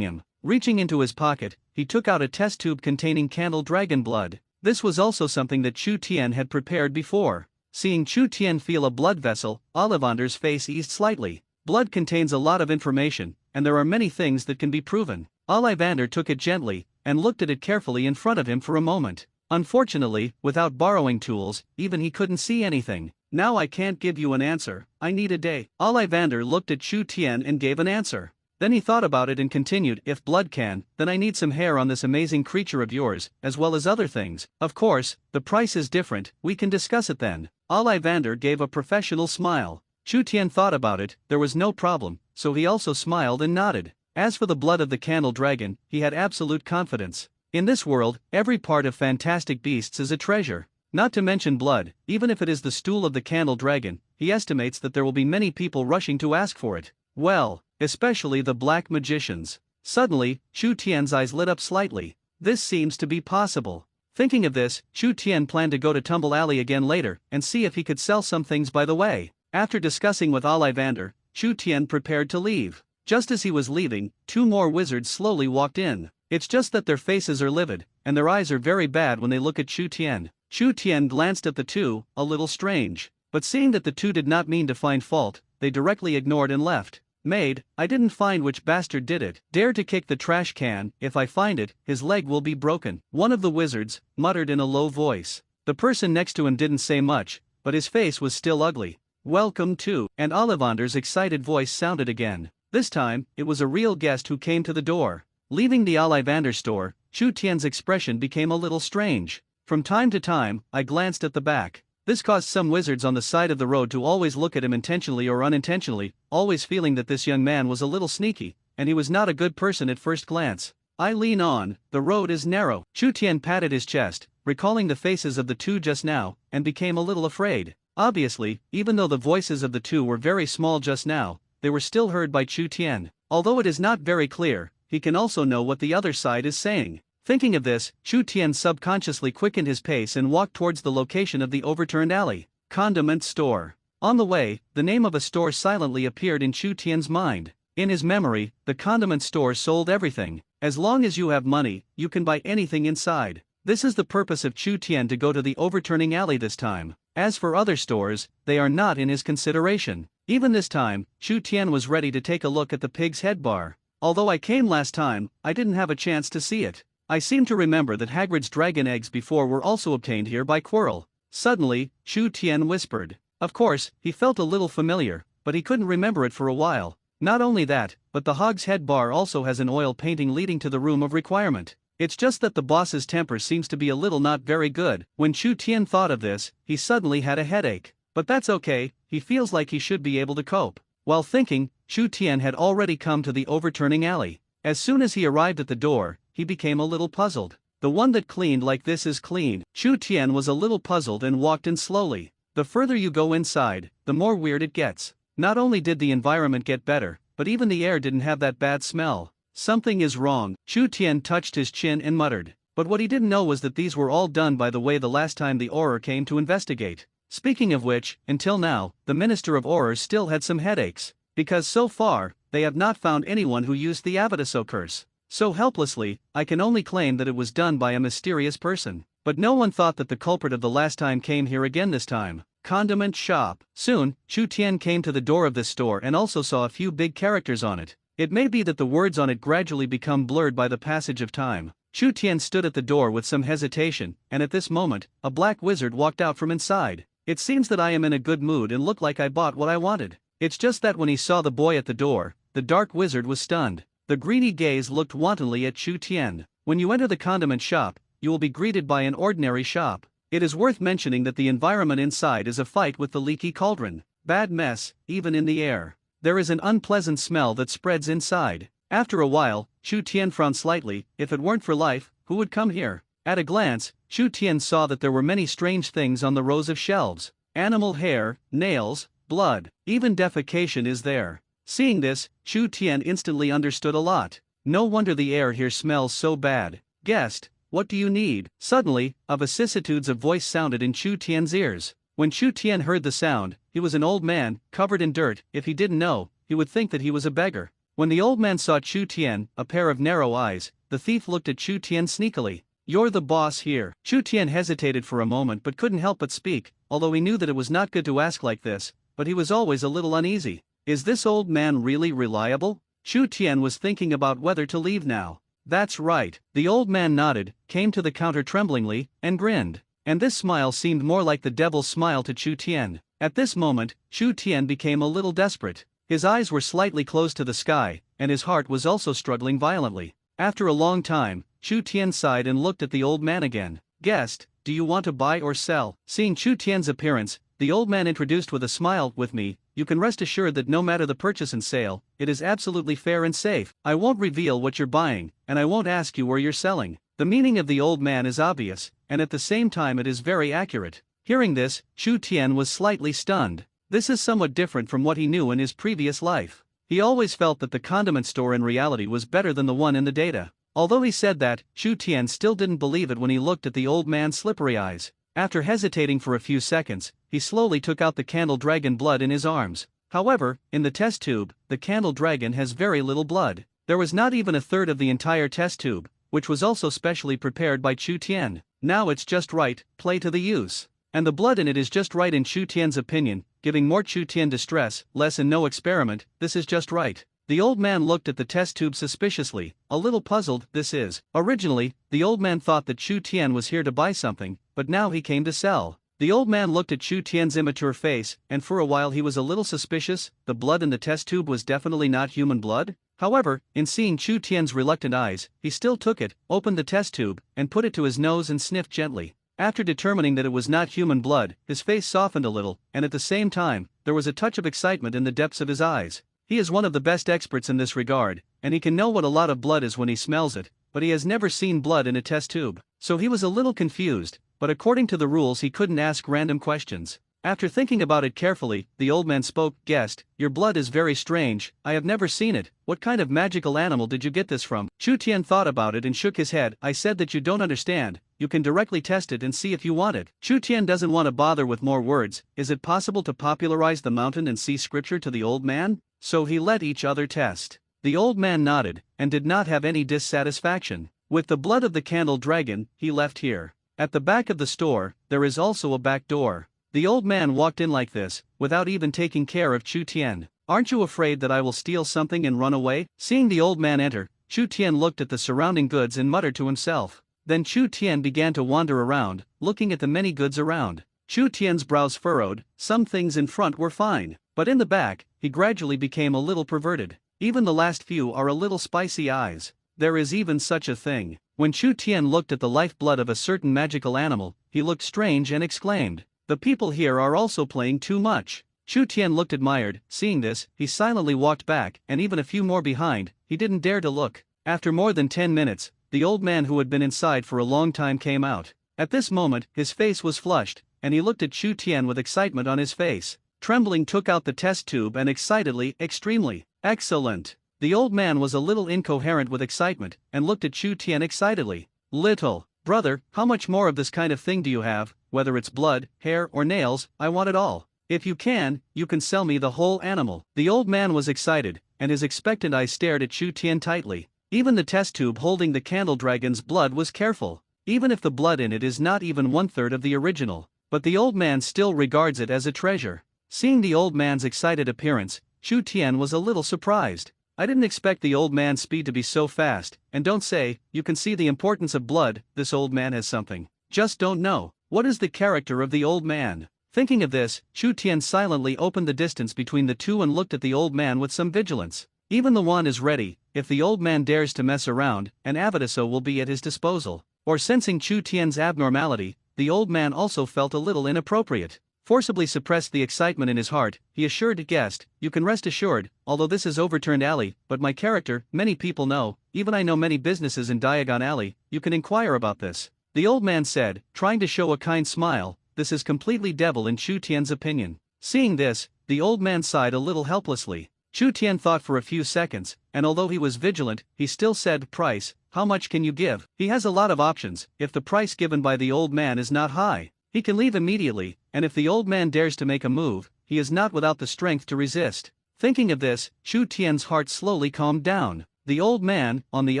him. Reaching into his pocket, he took out a test tube containing candle dragon blood. This was also something that Chu Tian had prepared before. Seeing Chu Tian feel a blood vessel, Ollivander's face eased slightly. Blood contains a lot of information, and there are many things that can be proven. Ollivander took it gently, and looked at it carefully in front of him for a moment. Unfortunately, without borrowing tools, even he couldn't see anything. "Now I can't give you an answer, I need a day." Ollivander looked at Chu Tian and gave an answer. Then he thought about it and continued, "If blood can, then I need some hair on this amazing creature of yours, as well as other things. Of course, the price is different, we can discuss it then." Ollivander gave a professional smile. Chu Tian thought about it, there was no problem, so he also smiled and nodded. As for the blood of the candle dragon, he had absolute confidence. In this world, every part of fantastic beasts is a treasure. Not to mention blood, even if it is the stool of the candle dragon, he estimates that there will be many people rushing to ask for it. Well, especially the black magicians. Suddenly, Chu Tian's eyes lit up slightly. This seems to be possible. Thinking of this, Chu Tian planned to go to Tumble Alley again later and see if he could sell some things by the way. After discussing with Ollivander, Chu Tian prepared to leave. Just as he was leaving, two more wizards slowly walked in. It's just that their faces are livid, and their eyes are very bad when they look at Chu Tian. Chu Tian glanced at the two, a little strange. But seeing that the two did not mean to find fault, they directly ignored and left. "Maid, I didn't find which bastard did it. Dare to kick the trash can, if I find it, his leg will be broken." One of the wizards muttered in a low voice. The person next to him didn't say much, but his face was still ugly. "Welcome to," and Ollivander's excited voice sounded again. This time, it was a real guest who came to the door. Leaving the Ollivander store, Chu Tian's expression became a little strange. From time to time, I glanced at the back. This caused some wizards on the side of the road to always look at him intentionally or unintentionally, always feeling that this young man was a little sneaky, and he was not a good person at first glance. "I lean on, the road is narrow." Chu Tian patted his chest, recalling the faces of the two just now, and became a little afraid. Obviously, even though the voices of the two were very small just now, they were still heard by Chu Tian. Although it is not very clear, he can also know what the other side is saying. Thinking of this, Chu Tian subconsciously quickened his pace and walked towards the location of the overturned alley. Condiment store. On the way, the name of a store silently appeared in Chu Tian's mind. In his memory, the condiment store sold everything. As long as you have money, you can buy anything inside. This is the purpose of Chu Tian to go to the overturning alley this time. As for other stores, they are not in his consideration. Even this time, Chu Tian was ready to take a look at the pig's head bar. Although I came last time, I didn't have a chance to see it. I seem to remember that Hagrid's dragon eggs before were also obtained here by Quirrell. Suddenly, Chu Tian whispered. Of course, he felt a little familiar, but he couldn't remember it for a while. Not only that, but the Hog's Head bar also has an oil painting leading to the room of requirement. It's just that the boss's temper seems to be a little not very good. When Chu Tian thought of this, he suddenly had a headache. But that's okay, he feels like he should be able to cope. While thinking, Chu Tian had already come to the overturning alley. As soon as he arrived at the door, he became a little puzzled. The one that cleaned like this is clean. Chu Tian was a little puzzled and walked in slowly. The further you go inside, the more weird it gets. Not only did the environment get better, but even the air didn't have that bad smell. Something is wrong. Chu Tian touched his chin and muttered. but what he didn't know was that these were all done by the way the last time the Auror came to investigate. Speaking of which, until now, the Minister of Aurors still had some headaches, because so far, they have not found anyone who used the Avadaso curse. So helplessly, I can only claim that it was done by a mysterious person. But no one thought that the culprit of the last time came here again this time. Condiment shop. Soon, Chu Tian came to the door of this store and also saw a few big characters on it. It may be that the words on it gradually become blurred by the passage of time. Chu Tian stood at the door with some hesitation, and at this moment, a black wizard walked out from inside. It seems that I am in a good mood and look like I bought what I wanted. It's just that when he saw the boy at the door, the dark wizard was stunned. The greedy gaze looked wantonly at Chu Tian. When you enter the condiment shop, you will be greeted by an ordinary shop. It is worth mentioning that the environment inside is a fight with the leaky cauldron. Bad mess, even in the air. There is an unpleasant smell that spreads inside. After a while, Chu Tian frowned slightly. If it weren't for life, who would come here? At a glance, Chu Tian saw that there were many strange things on the rows of shelves. Animal hair, nails, blood, even defecation is there. Seeing this, Chu Tian instantly understood a lot. No wonder the air here smells so bad. Guest, what do you need? Suddenly, a vicissitudes of voice sounded in Chu Tian's ears. When Chu Tian heard the sound, he was an old man, covered in dirt. If he didn't know, he would think that he was a beggar. When the old man saw Chu Tian, a pair of narrow eyes, the thief looked at Chu Tian sneakily. You're the boss here. Chu Tian hesitated for a moment but couldn't help but speak, although he knew that it was not good to ask like this, but he was always a little uneasy. Is this old man really reliable? Chu Tian was thinking about whether to leave now. That's right. The old man nodded, came to the counter tremblingly, and grinned. And this smile seemed more like the devil's smile to Chu Tian. At this moment, Chu Tian became a little desperate. His eyes were slightly closed to the sky, and his heart was also struggling violently. After a long time, Chu Tian sighed and looked at the old man again. Guest, do you want to buy or sell? Seeing Chu Tian's appearance, the old man introduced with a smile, with me, you can rest assured that no matter the purchase and sale, it is absolutely fair and safe. I won't reveal what you're buying, and I won't ask you where you're selling. The meaning of the old man is obvious, and at the same time it is very accurate. Hearing this, Chu Tian was slightly stunned. This is somewhat different from what he knew in his previous life. He always felt that the condiment store in reality was better than the one in the data. Although he said that, Chu Tian still didn't believe it when he looked at the old man's slippery eyes. After hesitating for a few seconds, he slowly took out the candle dragon blood in his arms. However, in the test tube, the candle dragon has very little blood. There was not even a third of the entire test tube, which was also specially prepared by Chu Tian. Now it's just right, play to the use. And the blood in it is just right in Chu Tian's opinion, giving more Chu Tian distress, less and no experiment. This is just right. The old man looked at the test tube suspiciously, a little puzzled. This is. Originally, the old man thought that Chu Tian was here to buy something, but now he came to sell. The old man looked at Chu Tian's immature face, and for a while he was a little suspicious. The blood in the test tube was definitely not human blood. However, in seeing Chu Tian's reluctant eyes, he still took it, opened the test tube, and put it to his nose and sniffed gently. After determining that it was not human blood, his face softened a little, and at the same time, there was a touch of excitement in the depths of his eyes. He is one of the best experts in this regard, and he can know what a lot of blood is when he smells it, but he has never seen blood in a test tube. So he was a little confused, but according to the rules he couldn't ask random questions. After thinking about it carefully, the old man spoke. Guest, your blood is very strange, I have never seen it. What kind of magical animal did you get this from? Chu Tian thought about it and shook his head. I said that you don't understand, you can directly test it and see if you want it. Chu Tian doesn't want to bother with more words. Is it possible to popularize the mountain and sea scripture to the old man? So he let each other test. The old man nodded, and did not have any dissatisfaction. With the blood of the candle dragon, he left here. At the back of the store, there is also a back door. The old man walked in like this, without even taking care of Chu Tian. Aren't you afraid that I will steal something and run away? Seeing the old man enter, Chu Tian looked at the surrounding goods and muttered to himself. Then Chu Tian began to wander around, looking at the many goods around. Chu Tian's brows furrowed. Some things in front were fine, but in the back, he gradually became a little perverted. Even the last few are a little spicy eyes. There is even such a thing. When Chu Tian looked at the lifeblood of a certain magical animal, he looked strange and exclaimed, the people here are also playing too much. Chu Tian looked admired. Seeing this, he silently walked back, and even a few more behind. He didn't dare to look. After more than 10 minutes, the old man who had been inside for a long time came out. At this moment, his face was flushed, and he looked at Chu Tian with excitement on his face. Trembling took out the test tube and excitedly, extremely, excellent. The old man was a little incoherent with excitement, and looked at Chu Tian excitedly. Little. "Brother, how much more of this kind of thing do you have, whether it's blood, hair, or nails? I want it all. If you can sell me the whole animal." The old man was excited, and his expectant eyes stared at Chu Tian tightly. Even the test tube holding the candle dragon's blood was careful. Even if the blood in it is not even 1/3 of the original, but the old man still regards it as a treasure. Seeing the old man's excited appearance, Chu Tian was a little surprised. "I didn't expect the old man's speed to be so fast, and don't say, you can see the importance of blood, this old man has something. Just don't know. What is the character of the old man?" Thinking of this, Chu Tian silently opened the distance between the two and looked at the old man with some vigilance. Even the wand is ready. If the old man dares to mess around, an Avatiso will be at his disposal. Or sensing Chu Tian's abnormality, the old man also felt a little inappropriate. Forcibly suppressed the excitement in his heart, he assured the guest, "You can rest assured, although this is overturned alley, but my character, many people know, even I know many businesses in Diagon Alley, you can inquire about this." The old man said, trying to show a kind smile, "This is completely devil in Chu Tian's opinion." Seeing this, the old man sighed a little helplessly. Chu Tian thought for a few seconds, and although he was vigilant, he still said, "Price, how much can you give?" He has a lot of options. If the price given by the old man is not high, he can leave immediately, and if the old man dares to make a move, he is not without the strength to resist. Thinking of this, Chu Tian's heart slowly calmed down. The old man, on the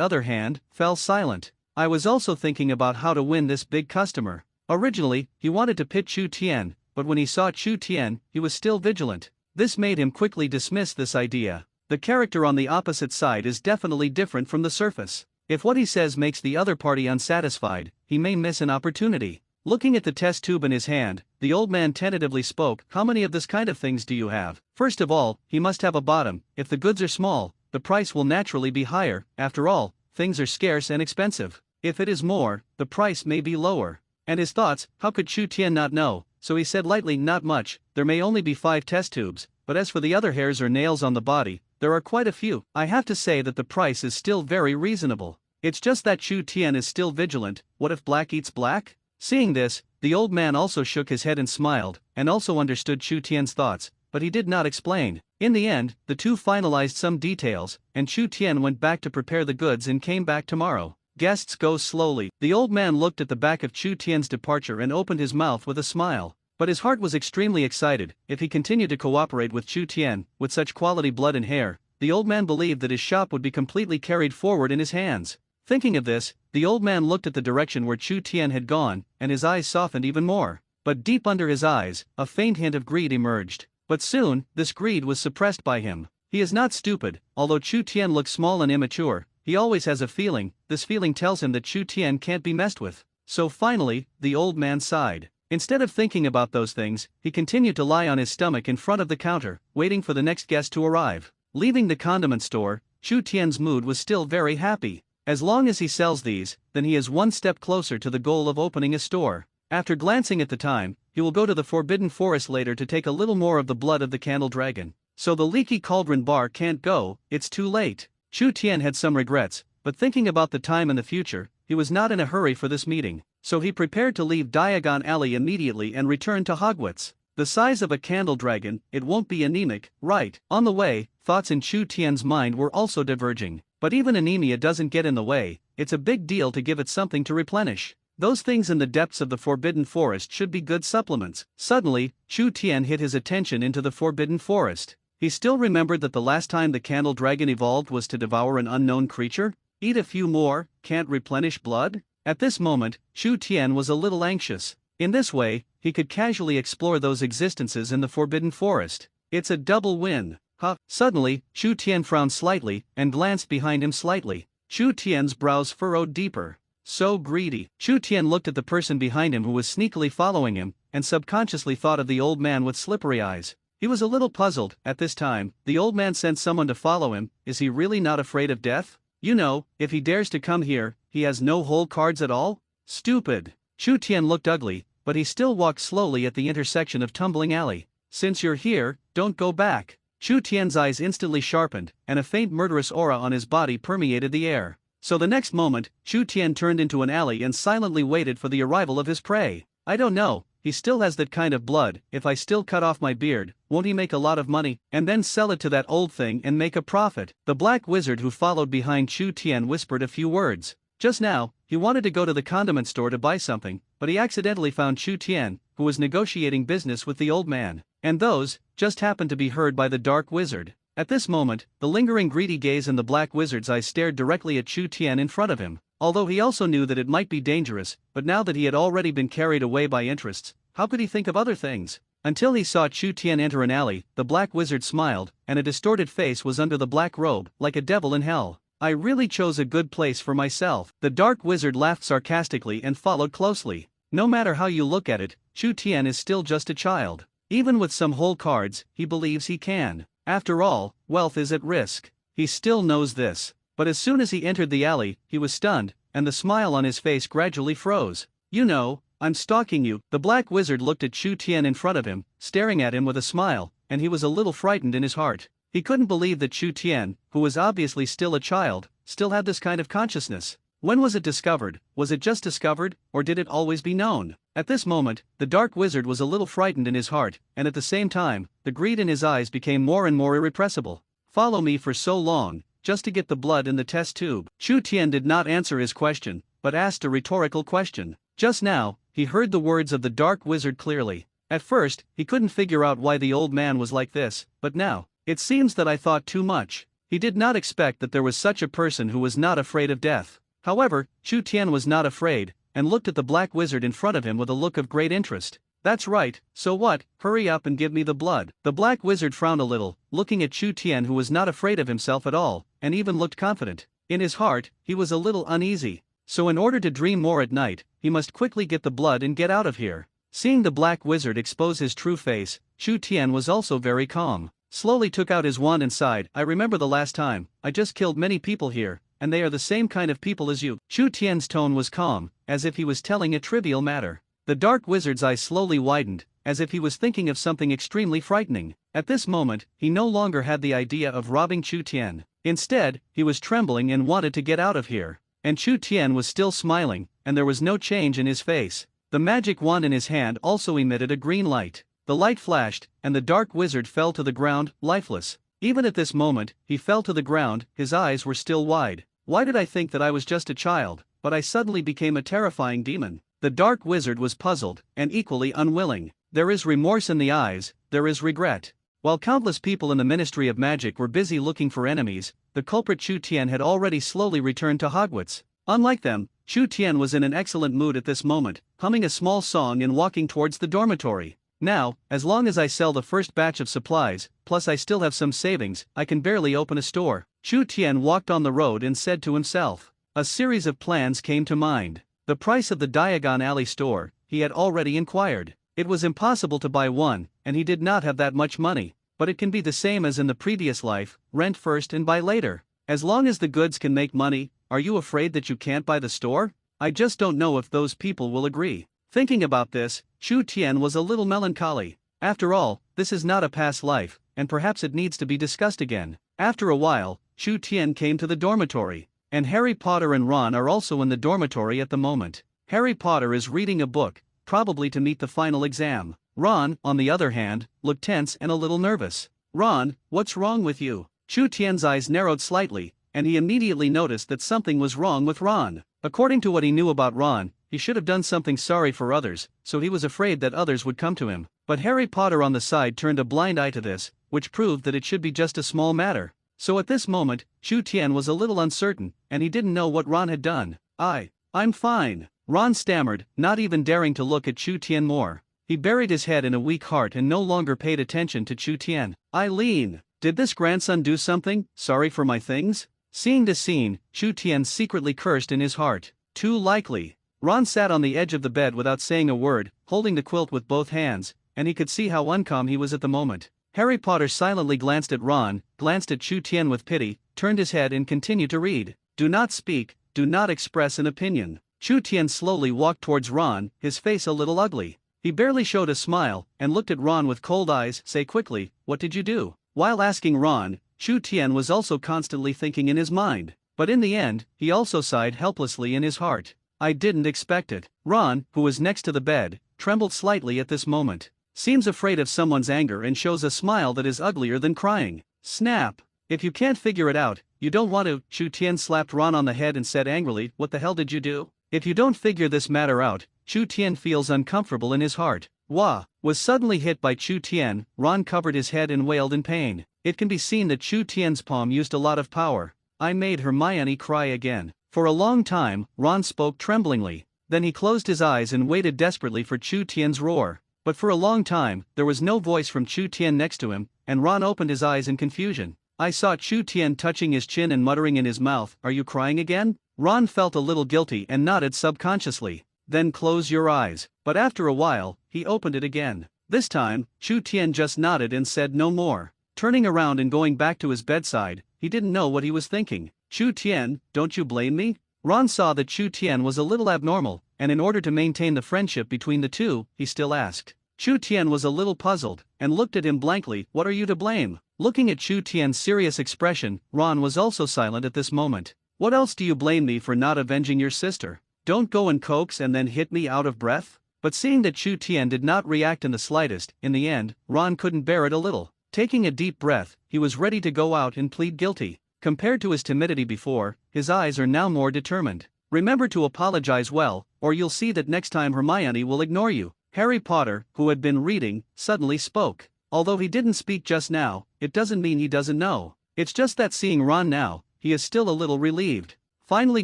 other hand, fell silent. "I was also thinking about how to win this big customer." Originally, he wanted to pit Chu Tian, but when he saw Chu Tian, he was still vigilant. This made him quickly dismiss this idea. The character on the opposite side is definitely different from the surface. If what he says makes the other party unsatisfied, he may miss an opportunity. Looking at the test tube in his hand, the old man tentatively spoke, "How many of this kind of things do you have?" First of all, he must have a bottom. If the goods are small, the price will naturally be higher. After all, things are scarce and expensive. If it is more, the price may be lower. And his thoughts, how could Chu Tian not know? So he said lightly, "Not much, there may only be 5 test tubes, but as for the other hairs or nails on the body, there are quite a few." I have to say that the price is still very reasonable. It's just that Chu Tian is still vigilant. What if black eats black? Seeing this, the old man also shook his head and smiled, and also understood Chu Tian's thoughts, but he did not explain. In the end, the two finalized some details, and Chu Tian went back to prepare the goods and came back tomorrow. Guests go slowly. The old man looked at the back of Chu Tian's departure and opened his mouth with a smile. But his heart was extremely excited. If he continued to cooperate with Chu Tian, with such quality blood and hair, the old man believed that his shop would be completely carried forward in his hands. Thinking of this, the old man looked at the direction where Chu Tian had gone, and his eyes softened even more. But deep under his eyes, a faint hint of greed emerged. But soon, this greed was suppressed by him. He is not stupid. Although Chu Tian looks small and immature, he always has a feeling. This feeling tells him that Chu Tian can't be messed with. So finally, the old man sighed. Instead of thinking about those things, he continued to lie on his stomach in front of the counter, waiting for the next guest to arrive. Leaving the condiment store, Chu Tian's mood was still very happy. As long as he sells these, then he is one step closer to the goal of opening a store. After glancing at the time, he will go to the Forbidden Forest later to take a little more of the blood of the Candle Dragon. So the Leaky Cauldron Bar can't go, it's too late. Chu Tian had some regrets, but thinking about the time in the future, he was not in a hurry for this meeting. So he prepared to leave Diagon Alley immediately and return to Hogwarts. The size of a candle dragon, it won't be anemic, right? On the way, thoughts in Chu Tian's mind were also diverging. But even anemia doesn't get in the way. It's a big deal to give it something to replenish. Those things in the depths of the Forbidden Forest should be good supplements. Suddenly, Chu Tian hit his attention into the Forbidden Forest. He still remembered that the last time the Candle Dragon evolved was to devour an unknown creature. Eat a few more, can't replenish blood? At this moment, Chu Tian was a little anxious. In this way, he could casually explore those existences in the Forbidden Forest. It's a double win. Huh? Suddenly, Chu Tian frowned slightly and glanced behind him slightly. Chu Tian's brows furrowed deeper. So greedy. Chu Tian looked at the person behind him who was sneakily following him, and subconsciously thought of the old man with slippery eyes. He was a little puzzled. At this time, the old man sent someone to follow him. Is he really not afraid of death? You know, if he dares to come here, he has no hole cards at all? Stupid. Chu Tian looked ugly, but he still walked slowly at the intersection of Tumbling Alley. Since you're here, don't go back. Chu Tian's eyes instantly sharpened, and a faint murderous aura on his body permeated the air. So the next moment, Chu Tian turned into an alley and silently waited for the arrival of his prey. I don't know, he still has that kind of blood. If I still cut off my beard, won't he make a lot of money, and then sell it to that old thing and make a profit? The black wizard who followed behind Chu Tian whispered a few words. Just now, He wanted to go to the condiment store to buy something, but he accidentally found Chu Tian, who was negotiating business with the old man. And those, just happened to be heard by the dark wizard. At this moment, the lingering greedy gaze in the black wizard's eyes stared directly at Chu Tian in front of him. Although he also knew that it might be dangerous, but now that he had already been carried away by interests, how could he think of other things? Until he saw Chu Tian enter an alley, the black wizard smiled, and a distorted face was under the black robe, like a devil in hell. I really chose a good place for myself. The dark wizard laughed sarcastically and followed closely. No matter how you look at it, Chu Tian is still just a child. Even with some whole cards, he believes he can. After all, wealth is at risk. He still knows this. But as soon as he entered the alley, he was stunned, and the smile on his face gradually froze. You know, I'm stalking you. The black wizard looked at Chu Tian in front of him, staring at him with a smile, and he was a little frightened in his heart. He couldn't believe that Chu Tian, who was obviously still a child, still had this kind of consciousness. When was it discovered? Was it just discovered, or did it always be known? At this moment, the dark wizard was a little frightened in his heart, and at the same time, the greed in his eyes became more and more irrepressible. Follow me for so long, just to get the blood in the test tube. Chu Tian did not answer his question, but asked a rhetorical question. Just now, he heard the words of the dark wizard clearly. At first, he couldn't figure out why the old man was like this, but now, it seems that I thought too much. He did not expect that there was such a person who was not afraid of death. However, Chu Tian was not afraid, and looked at the black wizard in front of him with a look of great interest. That's right, so what? Hurry up and give me the blood. The black wizard frowned a little, looking at Chu Tian, who was not afraid of himself at all, and even looked confident. In his heart, he was a little uneasy. So in order to dream more at night, he must quickly get the blood and get out of here. Seeing the black wizard expose his true face, Chu Tian was also very calm. Slowly took out his wand and sighed. I remember the last time, I just killed many people here, and they are the same kind of people as you. Chu Tian's tone was calm, as if he was telling a trivial matter. The dark wizard's eyes slowly widened, as if he was thinking of something extremely frightening. At this moment, he no longer had the idea of robbing Chu Tian. Instead, he was trembling and wanted to get out of here. And Chu Tian was still smiling, and there was no change in his face. The magic wand in his hand also emitted a green light. The light flashed, and the dark wizard fell to the ground, lifeless. Even at this moment, he fell to the ground, his eyes were still wide. Why did I think that I was just a child, but I suddenly became a terrifying demon? The dark wizard was puzzled, and equally unwilling. There is remorse in the eyes, there is regret. While countless people in the Ministry of Magic were busy looking for enemies, the culprit Chu Tian had already slowly returned to Hogwarts. Unlike them, Chu Tian was in an excellent mood at this moment, humming a small song and walking towards the dormitory. Now, as long as I sell the first batch of supplies, plus I still have some savings, I can barely open a store. Chu Tian walked on the road and said to himself. A series of plans came to mind. The price of the Diagon Alley store, he had already inquired. It was impossible to buy one, and he did not have that much money. But it can be the same as in the previous life, rent first and buy later. As long as the goods can make money, are you afraid that you can't buy the store? I just don't know if those people will agree. Thinking about this, Chu Tian was a little melancholy. After all, this is not a past life, and perhaps it needs to be discussed again. After a while, Chu Tian came to the dormitory, and Harry Potter and Ron are also in the dormitory at the moment. Harry Potter is reading a book, probably to meet the final exam. Ron, on the other hand, looked tense and a little nervous. Ron, what's wrong with you? Chu Tian's eyes narrowed slightly, and he immediately noticed that something was wrong with Ron. According to what he knew about Ron, he should have done something sorry for others, so he was afraid that others would come to him. But Harry Potter on the side turned a blind eye to this, which proved that it should be just a small matter. So at this moment, Chu Tian was a little uncertain, and he didn't know what Ron had done. I'm fine. Ron stammered, not even daring to look at Chu Tian more. He buried his head in a weak heart and no longer paid attention to Chu Tian. Eileen, did this grandson do something? Sorry for my things? Seeing this scene, Chu Tian secretly cursed in his heart. Too likely. Ron sat on the edge of the bed without saying a word, holding the quilt with both hands, and he could see how uncalm he was at the moment. Harry Potter silently glanced at Ron, glanced at Chu Tian with pity, turned his head and continued to read. Do not speak, do not express an opinion. Chu Tian slowly walked towards Ron, his face a little ugly. He barely showed a smile, and looked at Ron with cold eyes. Say quickly, what did you do? While asking Ron, Chu Tian was also constantly thinking in his mind. But in the end, he also sighed helplessly in his heart. I didn't expect it. Ron, who was next to the bed, trembled slightly at this moment. Seems afraid of someone's anger and shows a smile that is uglier than crying. Snap! If you can't figure it out, you don't want to. Chu Tian slapped Ron on the head and said angrily, what the hell did you do? If you don't figure this matter out, Chu Tian feels uncomfortable in his heart. Wah! Was suddenly hit by Chu Tian. Ron covered his head and wailed in pain. It can be seen that Chu Tian's palm used a lot of power. I made Hermione cry again. For a long time, Ron spoke tremblingly. Then he closed his eyes and waited desperately for Chu Tian's roar. But for a long time, there was no voice from Chu Tian next to him, and Ron opened his eyes in confusion. I saw Chu Tian touching his chin and muttering in his mouth, "Are you crying again?" Ron felt a little guilty and nodded subconsciously. "Then close your eyes." But after a while, he opened it again. This time, Chu Tian just nodded and said no more. Turning around and going back to his bedside, he didn't know what he was thinking. "Chu Tian, don't you blame me?" Ron saw that Chu Tian was a little abnormal, and in order to maintain the friendship between the two, he still asked. Chu Tian was a little puzzled, and looked at him blankly. "What are you to blame?" Looking at Chu Tian's serious expression, Ron was also silent at this moment. "What else do you blame me for not avenging your sister? Don't go and coax and then hit me out of breath?" But seeing that Chu Tian did not react in the slightest, in the end, Ron couldn't bear it a little. Taking a deep breath, he was ready to go out and plead guilty. Compared to his timidity before, his eyes are now more determined. "Remember to apologize well, or you'll see that next time Hermione will ignore you." Harry Potter, who had been reading, suddenly spoke. Although he didn't speak just now, it doesn't mean he doesn't know. It's just that seeing Ron now, he is still a little relieved. "Finally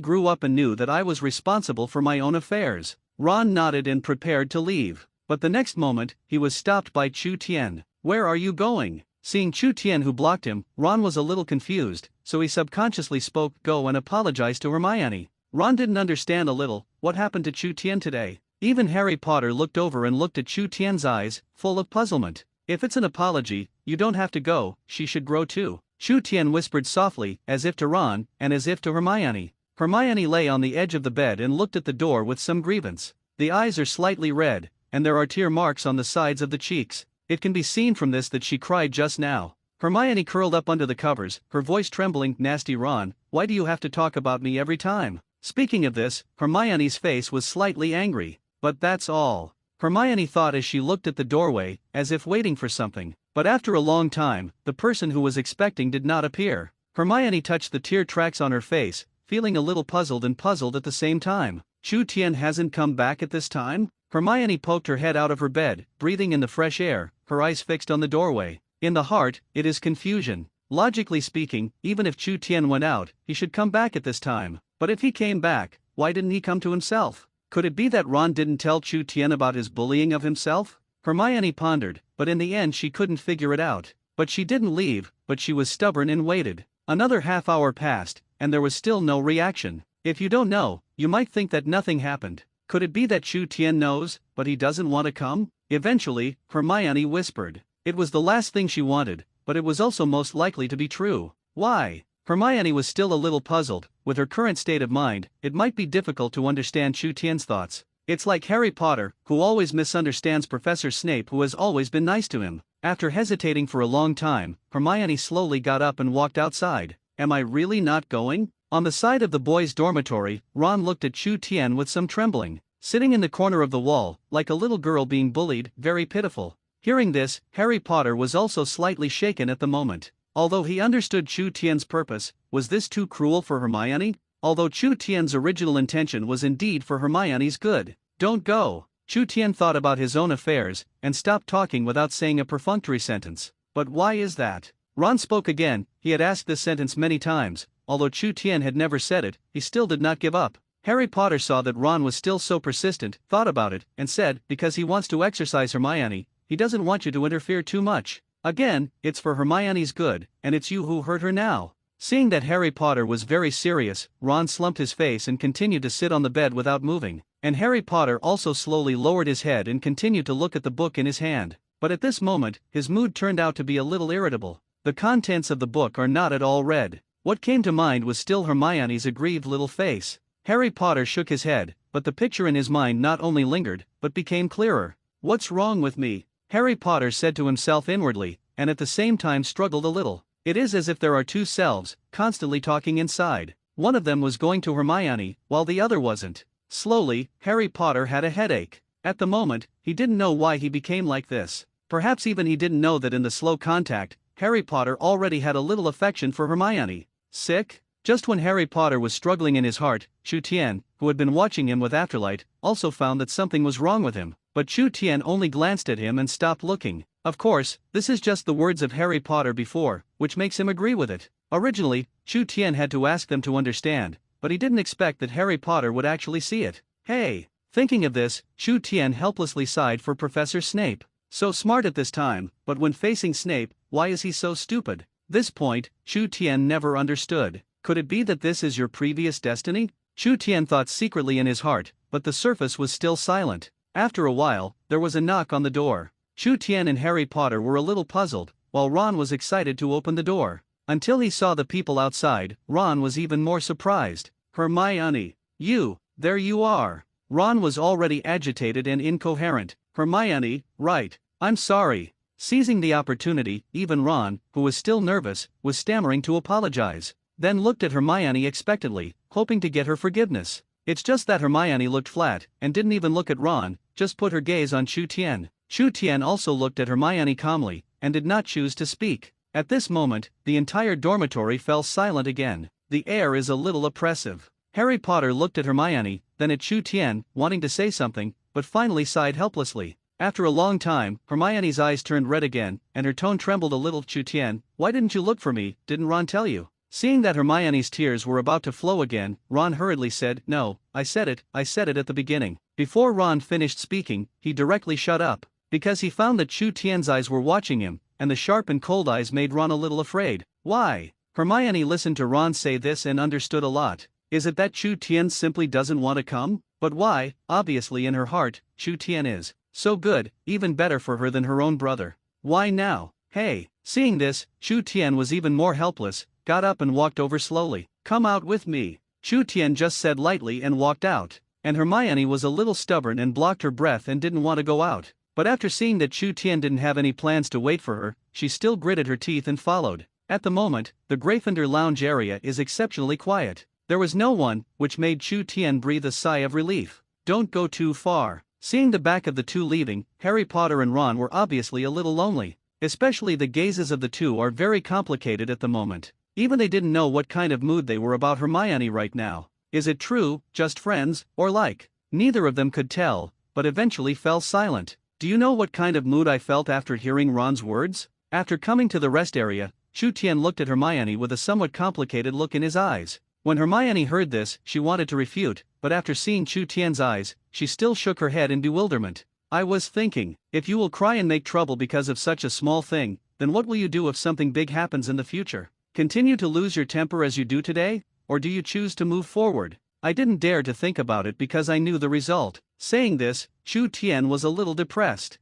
grew up and knew that I was responsible for my own affairs." Ron nodded and prepared to leave. But the next moment, he was stopped by Chu Tian. "Where are you going?" Seeing Chu Tian who blocked him, Ron was a little confused, so he subconsciously spoke, "Go and apologize to Hermione." Ron didn't understand a little what happened to Chu Tian today. Even Harry Potter looked over and looked at Chu Tian's eyes, full of puzzlement. "If it's an apology, you don't have to go, she should grow too." Chu Tian whispered softly, as if to Ron, and as if to Hermione. Hermione lay on the edge of the bed and looked at the door with some grievance. The eyes are slightly red, and there are tear marks on the sides of the cheeks. It can be seen from this that she cried just now. Hermione curled up under the covers, her voice trembling. "Nasty Ron, why do you have to talk about me every time?" Speaking of this, Hermione's face was slightly angry. "But that's all," Hermione thought as she looked at the doorway, as if waiting for something. But after a long time, the person who was expecting did not appear. Hermione touched the tear tracks on her face, feeling a little puzzled at the same time. "Chu Tian hasn't come back at this time?" Hermione poked her head out of her bed, breathing in the fresh air, her eyes fixed on the doorway. In the heart, it is confusion. Logically speaking, even if Chu Tian went out, he should come back at this time. But if he came back, why didn't he come to himself? Could it be that Ron didn't tell Chu Tian about his bullying of himself? Hermione pondered, but in the end she couldn't figure it out. But she didn't leave, but she was stubborn and waited. Another half hour passed, and there was still no reaction. If you don't know, you might think that nothing happened. Could it be that Chu Tian knows, but he doesn't want to come? Eventually, Hermione whispered. It was the last thing she wanted, but it was also most likely to be true. Why? Hermione was still a little puzzled. With her current state of mind, it might be difficult to understand Chu Tian's thoughts. It's like Harry Potter, who always misunderstands Professor Snape, who has always been nice to him. After hesitating for a long time, Hermione slowly got up and walked outside. Am I really not going? On the side of the boys' dormitory, Ron looked at Chu Tian with some trembling. Sitting in the corner of the wall, like a little girl being bullied, very pitiful. Hearing this, Harry Potter was also slightly shaken at the moment. Although he understood Chu Tian's purpose, was this too cruel for Hermione? Although Chu Tian's original intention was indeed for Hermione's good. Don't go. Chu Tian thought about his own affairs, and stopped talking without saying a perfunctory sentence. But why is that? Ron spoke again. He had asked this sentence many times. Although Chu Tian had never said it, he still did not give up. Harry Potter saw that Ron was still so persistent, thought about it, and said, because he wants to exercise Hermione, he doesn't want you to interfere too much. Again, it's for Hermione's good, and it's you who hurt her now. Seeing that Harry Potter was very serious, Ron slumped his face and continued to sit on the bed without moving, and Harry Potter also slowly lowered his head and continued to look at the book in his hand. But at this moment, his mood turned out to be a little irritable. The contents of the book are not at all red. What came to mind was still Hermione's aggrieved little face. Harry Potter shook his head, but the picture in his mind not only lingered, but became clearer. What's wrong with me? Harry Potter said to himself inwardly, and at the same time struggled a little. It is as if there are two selves, constantly talking inside. One of them was going to Hermione, while the other wasn't. Slowly, Harry Potter had a headache. At the moment, he didn't know why he became like this. Perhaps even he didn't know that in the slow contact, Harry Potter already had a little affection for Hermione. Sick? Just when Harry Potter was struggling in his heart, Chu Tian, who had been watching him with afterlight, also found that something was wrong with him, but Chu Tian only glanced at him and stopped looking. Of course, this is just the words of Harry Potter before, which makes him agree with it. Originally, Chu Tian had to ask them to understand, but he didn't expect that Harry Potter would actually see it. Hey! Thinking of this, Chu Tian helplessly sighed for Professor Snape. So smart at this time, but when facing Snape, why is he so stupid? This point, Chu Tian never understood. Could it be that this is your previous destiny? Chu Tian thought secretly in his heart, but the surface was still silent. After a while, there was a knock on the door. Chu Tian and Harry Potter were a little puzzled, while Ron was excited to open the door. Until he saw the people outside, Ron was even more surprised. Hermione, there you are. Ron was already agitated and incoherent. Hermione, right, I'm sorry. Seizing the opportunity, even Ron, who was still nervous, was stammering to apologize. Then looked at Hermione expectantly, hoping to get her forgiveness. It's just that Hermione looked flat, and didn't even look at Ron, just put her gaze on Chu Tian. Chu Tian also looked at Hermione calmly, and did not choose to speak. At this moment, the entire dormitory fell silent again. The air is a little oppressive. Harry Potter looked at Hermione, then at Chu Tian, wanting to say something, but finally sighed helplessly. After a long time, Hermione's eyes turned red again, and her tone trembled a little. Chu Tian, why didn't you look for me, didn't Ron tell you? Seeing that Hermione's tears were about to flow again, Ron hurriedly said, no, I said it at the beginning. Before Ron finished speaking, he directly shut up, because he found that Chu Tian's eyes were watching him, and the sharp and cold eyes made Ron a little afraid. Why? Hermione listened to Ron say this and understood a lot. Is it that Chu Tian simply doesn't want to come? But why? Obviously in her heart, Chu Tian is so good, even better for her than her own brother. Why now? Hey! Seeing this, Chu Tian was even more helpless, got up and walked over slowly. Come out with me. Chu Tian just said lightly and walked out. And Hermione was a little stubborn and blocked her breath and didn't want to go out. But after seeing that Chu Tian didn't have any plans to wait for her, she still gritted her teeth and followed. At the moment, the Gryffindor lounge area is exceptionally quiet. There was no one, which made Chu Tian breathe a sigh of relief. Don't go too far. Seeing the back of the two leaving, Harry Potter and Ron were obviously a little lonely. Especially the gazes of the two are very complicated at the moment. Even they didn't know what kind of mood they were about Hermione right now. Is it true, just friends, or like? Neither of them could tell, but eventually fell silent. Do you know what kind of mood I felt after hearing Ron's words? After coming to the rest area, Chu Tian looked at Hermione with a somewhat complicated look in his eyes. When Hermione heard this, she wanted to refute, but after seeing Chu Tian's eyes, she still shook her head in bewilderment. I was thinking, if you will cry and make trouble because of such a small thing, then what will you do if something big happens in the future? Continue to lose your temper as you do today? Or do you choose to move forward? I didn't dare to think about it because I knew the result. Saying this, Chu Tian was a little depressed.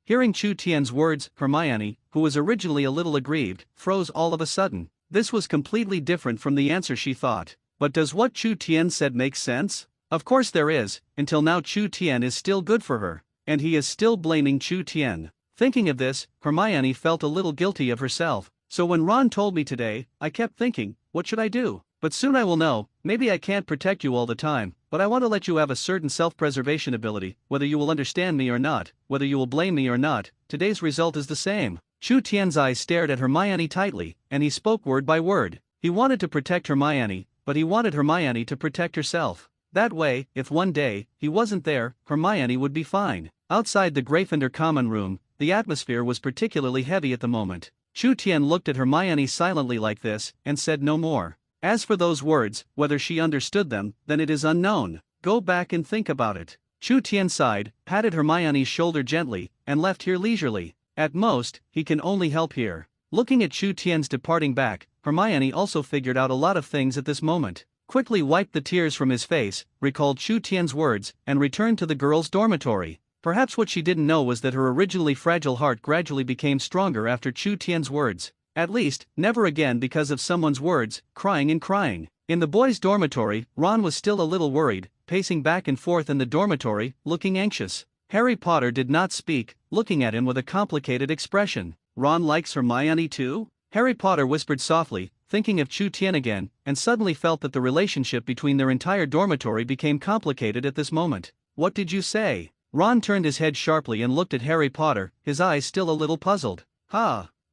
Hearing Chu Tian's words, Hermione, who was originally a little aggrieved, froze all of a sudden. This was completely different from the answer she thought. But does what Chu Tian said make sense? Of course there is. Until now Chu Tian is still good for her. And he is still blaming Chu Tian. Thinking of this, Hermione felt a little guilty of herself. So when Ron told me today, I kept thinking, what should I do? But soon I will know. Maybe I can't protect you all the time, but I want to let you have a certain self-preservation ability. Whether you will understand me or not, whether you will blame me or not, today's result is the same. Chu Tian's eyes stared at Hermione tightly, and he spoke word by word. He wanted to protect Hermione, but he wanted Hermione to protect herself. That way, if one day he wasn't there, Hermione would be fine. Outside the Gryffindor common room, the atmosphere was particularly heavy at the moment. Chu Tian looked at Hermione silently like this, and said no more. As for those words, whether she understood them, then it is unknown. Go back and think about it. Chu Tian sighed, patted Hermione's shoulder gently, and left here leisurely. At most, he can only help here. Looking at Chu Tian's departing back, Hermione also figured out a lot of things at this moment. Quickly wiped the tears from his face, recalled Chu Tian's words, and returned to the girls' dormitory. Perhaps what she didn't know was that her originally fragile heart gradually became stronger after Chu Tian's words. At least, never again because of someone's words, crying and crying. In the boys' dormitory, Ron was still a little worried, pacing back and forth in the dormitory, looking anxious. Harry Potter did not speak, looking at him with a complicated expression. Ron likes Hermione too? Harry Potter whispered softly, thinking of Chu Tian again, and suddenly felt that the relationship between their entire dormitory became complicated at this moment. What did you say? Ron turned his head sharply and looked at Harry Potter, his eyes still a little puzzled.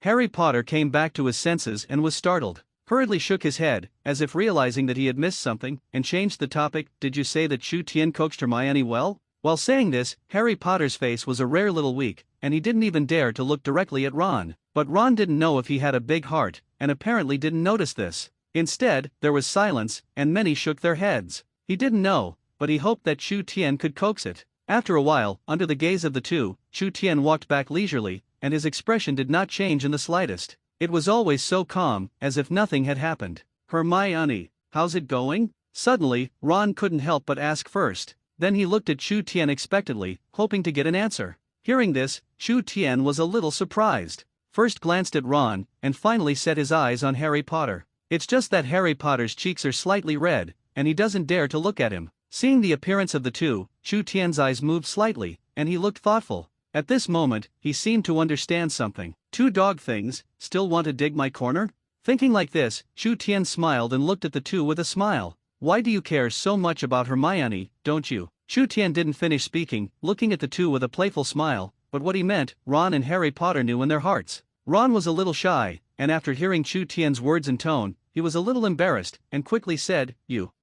Harry Potter came back to his senses and was startled. hurriedly shook his head, as if realizing that he had missed something, and changed the topic. Did you say that Chu Tian coaxed Hermione well? While saying this, Harry Potter's face was a rare little weak, and he didn't even dare to look directly at Ron. But Ron didn't know if he had a big heart, and apparently didn't notice this. Instead, there was silence, and many shook their heads. He didn't know, but he hoped that Chu Tian could coax it. After a while, under the gaze of the two, Chu Tian walked back leisurely, and his expression did not change in the slightest. It was always so calm, as if nothing had happened. Hermione, how's it going? Suddenly, Ron couldn't help but ask first. Then he looked at Chu Tian expectantly, hoping to get an answer. Hearing this, Chu Tian was a little surprised. First glanced at Ron, and finally set his eyes on Harry Potter. It's just that Harry Potter's cheeks are slightly red, and he doesn't dare to look at him. Seeing the appearance of the two, Chu Tian's eyes moved slightly, and he looked thoughtful. At this moment, he seemed to understand something. Two dog things, still want to dig my corner? Thinking like this, Chu Tian smiled and looked at the two with a smile. Why do you care so much about Hermione, don't you? Chu Tian didn't finish speaking, looking at the two with a playful smile, but what he meant, Ron and Harry Potter knew in their hearts. Ron was a little shy, and after hearing Chu Tian's words and tone, he was a little embarrassed, and quickly said,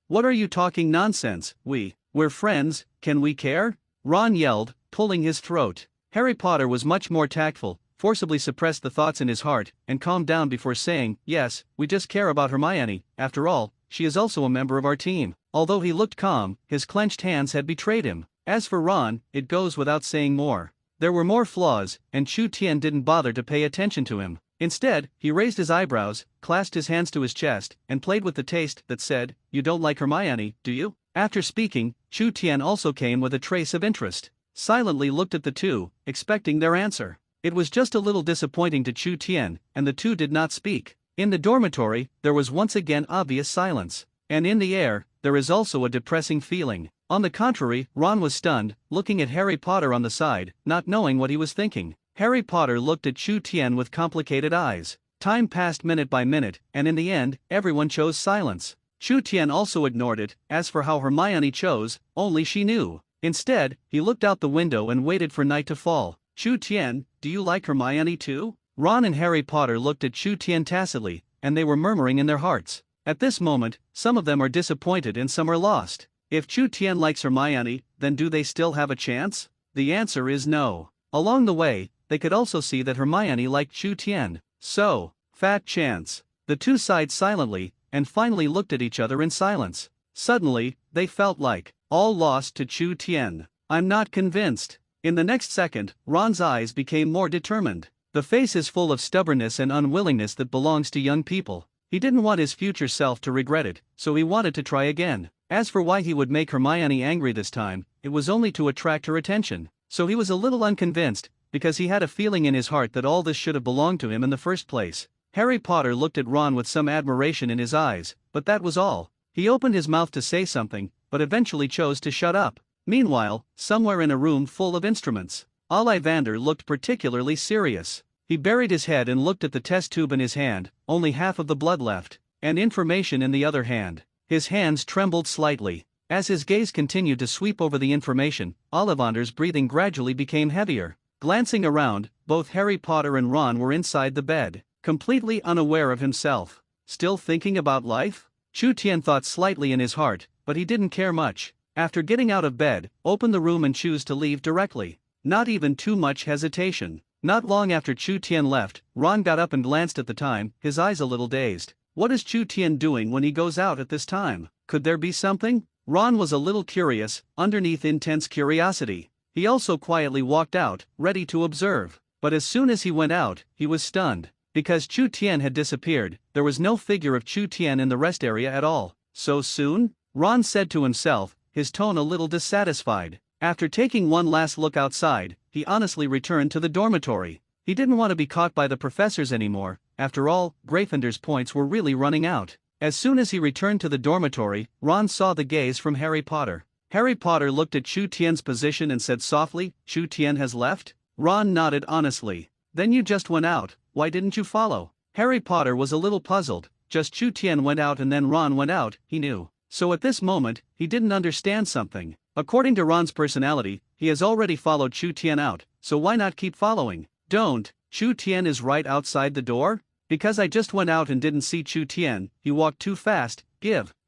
What are you talking nonsense? We're friends, can we care? Ron yelled, pulling his throat. Harry Potter was much more tactful, forcibly suppressed the thoughts in his heart, and calmed down before saying, Yes, we just care about Hermione. After all, she is also a member of our team. Although he looked calm, his clenched hands had betrayed him. As for Ron, it goes without saying more. There were more flaws, and Chu Tian didn't bother to pay attention to him. Instead, he raised his eyebrows, clasped his hands to his chest, and played with the taste that said, You don't like Hermione, do you? After speaking, Chu Tian also came with a trace of interest. Silently looked at the two, expecting their answer. It was just a little disappointing to Chu Tian, and the two did not speak. In the dormitory, there was once again obvious silence. And in the air, there is also a depressing feeling. On the contrary, Ron was stunned, looking at Harry Potter on the side, not knowing what he was thinking. Harry Potter looked at Chu Tian with complicated eyes. Time passed minute by minute, and in the end, everyone chose silence. Chu Tian also ignored it. As for how Hermione chose, only she knew. Instead, he looked out the window and waited for night to fall. Chu Tian, do you like Hermione too? Ron and Harry Potter looked at Chu Tian tacitly, and they were murmuring in their hearts. At this moment, some of them are disappointed and some are lost. If Chu Tian likes Hermione, then do they still have a chance? The answer is no. Along the way, they could also see that Hermione liked Chu Tian. So, fat chance. The two sighed silently, and finally looked at each other in silence. Suddenly, they felt like, all lost to Chu Tian. I'm not convinced. In the next second, Ron's eyes became more determined. The face is full of stubbornness and unwillingness that belongs to young people. He didn't want his future self to regret it, so he wanted to try again. As for why he would make Hermione angry this time, it was only to attract her attention. So he was a little unconvinced, because he had a feeling in his heart that all this should have belonged to him in the first place. Harry Potter looked at Ron with some admiration in his eyes, but that was all. He opened his mouth to say something, but eventually chose to shut up. Meanwhile, somewhere in a room full of instruments, Ollivander looked particularly serious. He buried his head and looked at the test tube in his hand, only half of the blood left, and information in the other hand. His hands trembled slightly. As his gaze continued to sweep over the information, Ollivander's breathing gradually became heavier. Glancing around, both Harry Potter and Ron were inside the bed, completely unaware of himself. Still thinking about life? Chu Tian thought slightly in his heart, but he didn't care much. After getting out of bed, opened the room and chose to leave directly. Not even too much hesitation. Not long after Chu Tian left, Ron got up and glanced at the time, his eyes a little dazed. What is Chu Tian doing when he goes out at this time? Could there be something? Ron was a little curious, underneath intense curiosity. He also quietly walked out, ready to observe. But as soon as he went out, he was stunned. Because Chu Tian had disappeared, there was no figure of Chu Tian in the rest area at all. So soon? Ron said to himself, his tone a little dissatisfied. After taking one last look outside, he honestly returned to the dormitory. He didn't want to be caught by the professors anymore. After all, Gryffindor's points were really running out. As soon as he returned to the dormitory, Ron saw the gaze from Harry Potter. Harry Potter looked at Chu Tian's position and said softly, Chu Tian has left? Ron nodded honestly. Then you just went out, why didn't you follow? Harry Potter was a little puzzled. Just Chu Tian went out and then Ron went out, he knew. So at this moment, he didn't understand something. According to Ron's personality, he has already followed Chu Tian out, so why not keep following? Don't, Chu Tian is right outside the door? Because I just went out and didn't see Chu Tian, he walked too fast,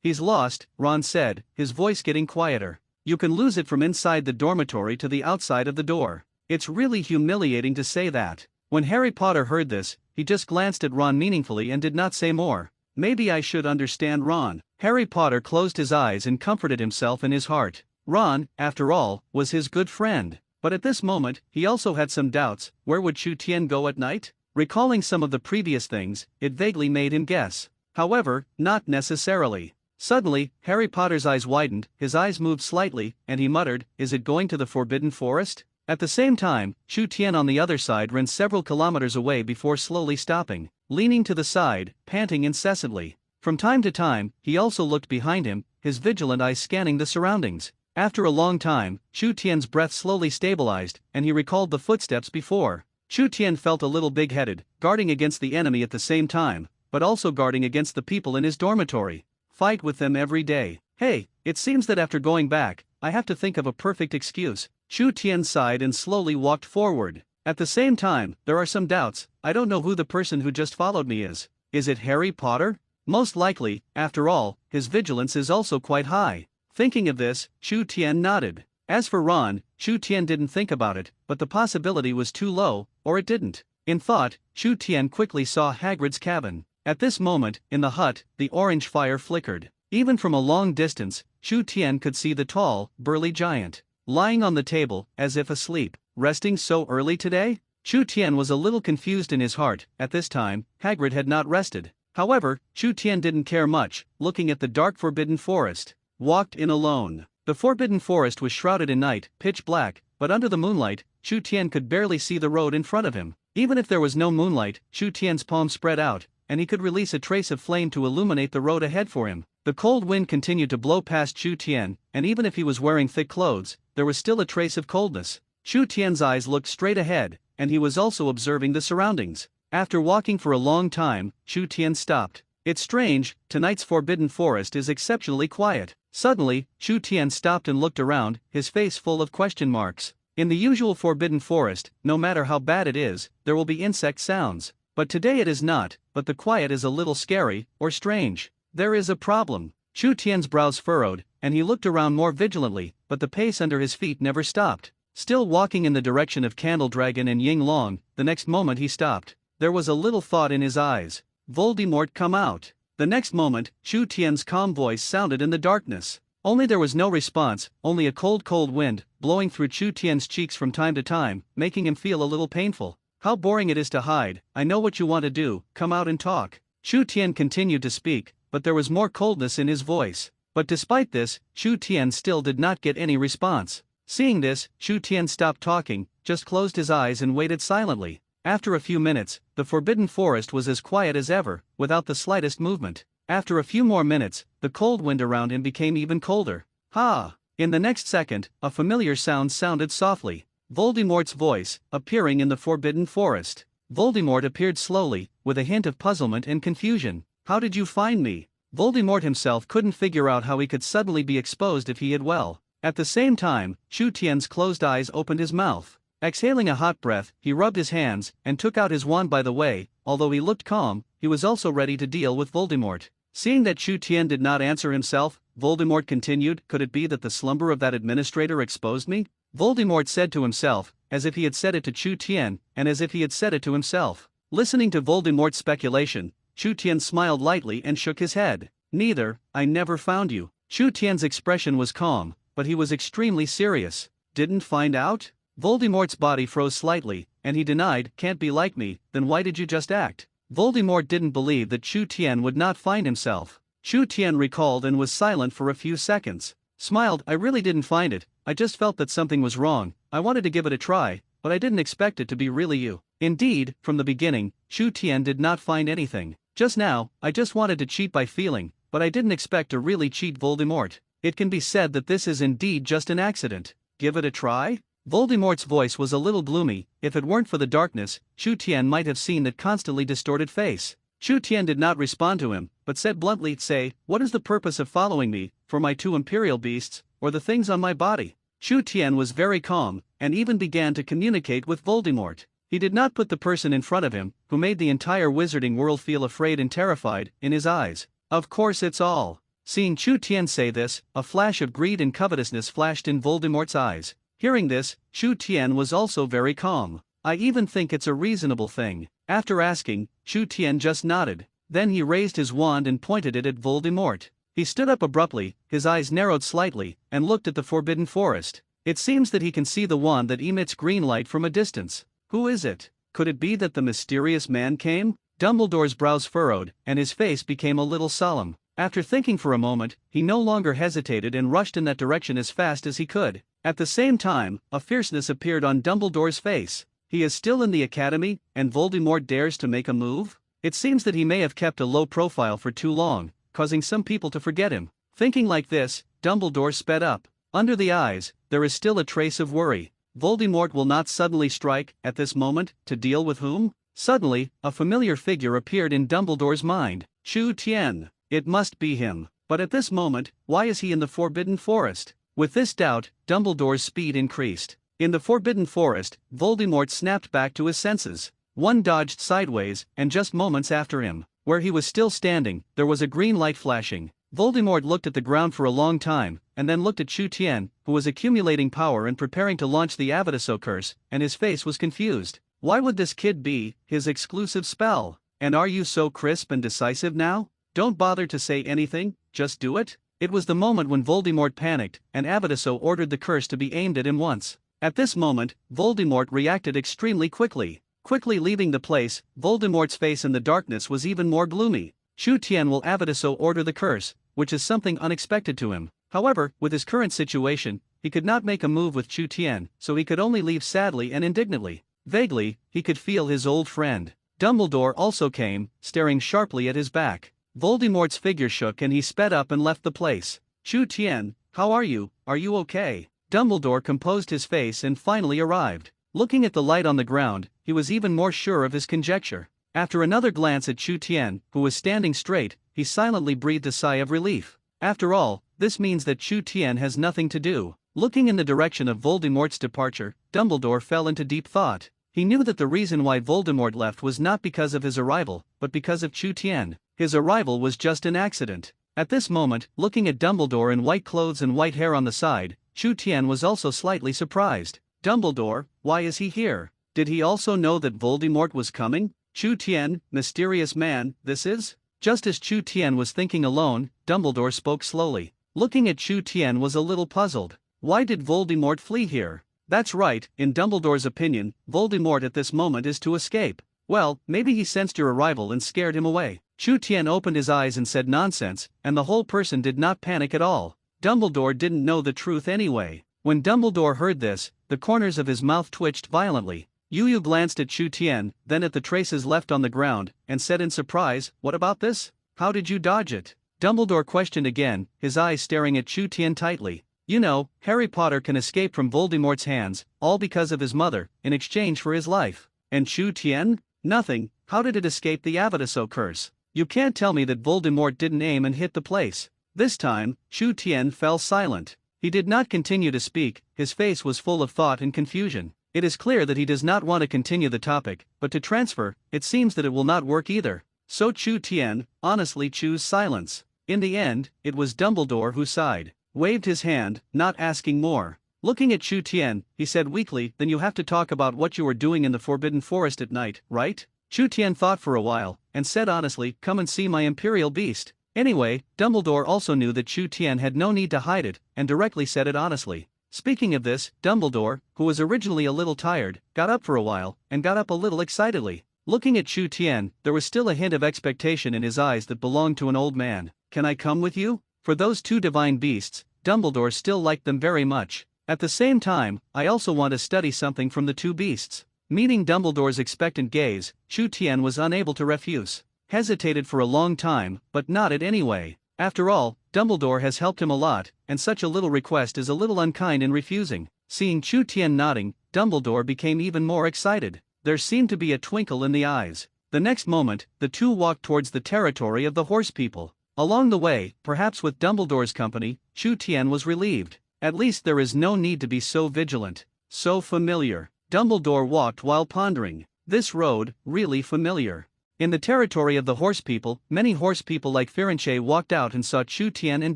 he's lost, Ron said, his voice getting quieter. You can lose it from inside the dormitory to the outside of the door. It's really humiliating to say that. When Harry Potter heard this, he just glanced at Ron meaningfully and did not say more. Maybe I should understand Ron. Harry Potter closed his eyes and comforted himself in his heart. Ron, after all, was his good friend. But at this moment, he also had some doubts. Where would Chu Tian go at night? Recalling some of the previous things, it vaguely made him guess. However, not necessarily. Suddenly, Harry Potter's eyes widened, his eyes moved slightly, and he muttered, "Is it going to the Forbidden Forest?" At the same time, Chu Tian on the other side ran several kilometers away before slowly stopping, leaning to the side, panting incessantly. From time to time, he also looked behind him, his vigilant eyes scanning the surroundings. After a long time, Chu Tian's breath slowly stabilized, and he recalled the footsteps before. Chu Tian felt a little big-headed, guarding against the enemy at the same time, but also guarding against the people in his dormitory. Fight with them every day. Hey, it seems that after going back, I have to think of a perfect excuse. Chu Tian sighed and slowly walked forward. At the same time, there are some doubts. I don't know who the person who just followed me is. Is it Harry Potter? Most likely, after all, his vigilance is also quite high. Thinking of this, Chu Tian nodded. As for Ron, Chu Tian didn't think about it, but the possibility was too low, or it didn't. In thought, Chu Tian quickly saw Hagrid's cabin. At this moment, in the hut, the orange fire flickered. Even from a long distance, Chu Tian could see the tall, burly giant, lying on the table, as if asleep. Resting so early today? Chu Tian was a little confused in his heart. At this time, Hagrid had not rested. However, Chu Tian didn't care much, looking at the dark Forbidden Forest. Walked in alone. The Forbidden Forest was shrouded in night, pitch black, but under the moonlight, Chu Tian could barely see the road in front of him. Even if there was no moonlight, Chu Tian's palm spread out, and he could release a trace of flame to illuminate the road ahead for him. The cold wind continued to blow past Chu Tian, and even if he was wearing thick clothes, there was still a trace of coldness. Chu Tian's eyes looked straight ahead, and he was also observing the surroundings. After walking for a long time, Chu Tian stopped. It's strange, tonight's Forbidden Forest is exceptionally quiet. Suddenly, Chu Tian stopped and looked around, his face full of question marks. In the usual Forbidden Forest, no matter how bad it is, there will be insect sounds. But today it is not, but the quiet is a little scary, or strange. There is a problem. Chu Tian's brows furrowed, and he looked around more vigilantly, but the pace under his feet never stopped. Still walking in the direction of Candle Dragon and Ying Long, the next moment he stopped. There was a little thought in his eyes. Voldemort come out. The next moment, Chu Tian's calm voice sounded in the darkness. Only there was no response, only a cold wind, blowing through Chu Tian's cheeks from time to time, making him feel a little painful. How boring it is to hide. I know what you want to do, come out and talk. Chu Tian continued to speak, but there was more coldness in his voice. But despite this, Chu Tian still did not get any response. Seeing this, Chu Tian stopped talking, just closed his eyes and waited silently. After a few minutes, the Forbidden Forest was as quiet as ever, without the slightest movement. After a few more minutes, the cold wind around him became even colder. Ha! In the next second, a familiar sound sounded softly. Voldemort's voice, appearing in the Forbidden Forest. Voldemort appeared slowly, with a hint of puzzlement and confusion. How did you find me? Voldemort himself couldn't figure out how he could suddenly be exposed if he had well. At the same time, Chu Tian's closed eyes opened his mouth. Exhaling a hot breath, he rubbed his hands, and took out his wand. By the way, although he looked calm, he was also ready to deal with Voldemort. Seeing that Chu Tian did not answer himself, Voldemort continued, could it be that the slumber of that administrator exposed me? Voldemort said to himself, as if he had said it to Chu Tian, and as if he had said it to himself. Listening to Voldemort's speculation, Chu Tian smiled lightly and shook his head. Neither, I never found you. Chu Tian's expression was calm, but he was extremely serious. Didn't find out? Voldemort's body froze slightly, and he denied, can't be like me, then why did you just act? Voldemort didn't believe that Chu Tian would not find himself. Chu Tian recalled and was silent for a few seconds. Smiled, I really didn't find it, I just felt that something was wrong, I wanted to give it a try, but I didn't expect it to be really you. Indeed, from the beginning, Chu Tian did not find anything. Just now, I just wanted to cheat by feeling, but I didn't expect to really cheat Voldemort. It can be said that this is indeed just an accident. Give it a try? Voldemort's voice was a little gloomy. If it weren't for the darkness, Chu Tian might have seen that constantly distorted face. Chu Tian did not respond to him, but said bluntly, say, what is the purpose of following me, for my 2 imperial beasts, or the things on my body? Chu Tian was very calm, and even began to communicate with Voldemort. He did not put the person in front of him, who made the entire wizarding world feel afraid and terrified, in his eyes. Of course it's all. Seeing Chu Tian say this, a flash of greed and covetousness flashed in Voldemort's eyes. Hearing this, Chu Tian was also very calm. I even think it's a reasonable thing. After asking, Chu Tian just nodded. Then he raised his wand and pointed it at Voldemort. He stood up abruptly, his eyes narrowed slightly, and looked at the Forbidden Forest. It seems that he can see the wand that emits green light from a distance. Who is it? Could it be that the mysterious man came? Dumbledore's brows furrowed, and his face became a little solemn. After thinking for a moment, he no longer hesitated and rushed in that direction as fast as he could. At the same time, a fierceness appeared on Dumbledore's face. He is still in the academy, and Voldemort dares to make a move? It seems that he may have kept a low profile for too long, causing some people to forget him. Thinking like this, Dumbledore sped up. Under the eyes, there is still a trace of worry. Voldemort will not suddenly strike, at this moment, to deal with whom? Suddenly, a familiar figure appeared in Dumbledore's mind. Chu Tian. It must be him. But at this moment, why is he in the Forbidden Forest? With this doubt, Dumbledore's speed increased. In the Forbidden Forest, Voldemort snapped back to his senses. One dodged sideways, and just moments after him, where he was still standing, there was a green light flashing. Voldemort looked at the ground for a long time, and then looked at Chu Tian, who was accumulating power and preparing to launch the Avatiso curse, and his face was confused. Why would this kid be his exclusive spell? And are you so crisp and decisive now? Don't bother to say anything, just do it? It was the moment when Voldemort panicked, and Avatiso ordered the curse to be aimed at him once. At this moment, Voldemort reacted extremely quickly. Quickly leaving the place, Voldemort's face in the darkness was even more gloomy. Chu Tian will Avatiso order the curse, which is something unexpected to him. However, with his current situation, he could not make a move with Chu Tian, so he could only leave sadly and indignantly. Vaguely, he could feel his old friend. Dumbledore also came, staring sharply at his back. Voldemort's figure shook and he sped up and left the place. Chu Tian, how are you? Are you okay? Dumbledore composed his face and finally arrived. Looking at the light on the ground, he was even more sure of his conjecture. After another glance at Chu Tian, who was standing straight, he silently breathed a sigh of relief. After all, this means that Chu Tian has nothing to do. Looking in the direction of Voldemort's departure, Dumbledore fell into deep thought. He knew that the reason why Voldemort left was not because of his arrival, but because of Chu Tian. His arrival was just an accident. At this moment, looking at Dumbledore in white clothes and white hair on the side, Chu Tian was also slightly surprised. Dumbledore, why is he here? Did he also know that Voldemort was coming? Chu Tian, mysterious man, this is? Just as Chu Tian was thinking alone, Dumbledore spoke slowly. Looking at Chu Tian was a little puzzled. Why did Voldemort flee here? That's right, in Dumbledore's opinion, Voldemort at this moment is to escape. Well, maybe he sensed your arrival and scared him away. Chu Tian opened his eyes and said nonsense, and the whole person did not panic at all. Dumbledore didn't know the truth anyway. When Dumbledore heard this, the corners of his mouth twitched violently. Yu glanced at Chu Tian, then at the traces left on the ground, and said in surprise, "What about this? How did you dodge it?" Dumbledore questioned again, his eyes staring at Chu Tian tightly. You know, Harry Potter can escape from Voldemort's hands, all because of his mother, in exchange for his life. And Chu Tian? Nothing. How did it escape the Avatiso curse? You can't tell me that Voldemort didn't aim and hit the place. This time, Chu Tian fell silent. He did not continue to speak, his face was full of thought and confusion. It is clear that he does not want to continue the topic, but to transfer, it seems that it will not work either. So Chu Tian, honestly choose silence. In the end, it was Dumbledore who sighed, waved his hand, not asking more. Looking at Chu Tian, he said weakly, "Then you have to talk about what you were doing in the Forbidden Forest at night, right?" Chu Tian thought for a while, and said honestly, "Come and see my Imperial Beast." Anyway, Dumbledore also knew that Chu Tian had no need to hide it, and directly said it honestly. Speaking of this, Dumbledore, who was originally a little tired, got up for a while, and got up a little excitedly. Looking at Chu Tian, there was still a hint of expectation in his eyes that belonged to an old man. "Can I come with you?" For those two divine beasts, Dumbledore still liked them very much. At the same time, I also want to study something from the two beasts. Meeting Dumbledore's expectant gaze, Chu Tian was unable to refuse. Hesitated for a long time, but nodded anyway. After all, Dumbledore has helped him a lot, and such a little request is a little unkind in refusing. Seeing Chu Tian nodding, Dumbledore became even more excited. There seemed to be a twinkle in the eyes. The next moment, the two walked towards the territory of the horse people. Along the way, perhaps with Dumbledore's company, Chu Tian was relieved. At least there is no need to be so vigilant, so familiar. Dumbledore walked while pondering. This road, really familiar. In the territory of the horse people, many horse people like Firenze walked out and saw Chu Tian and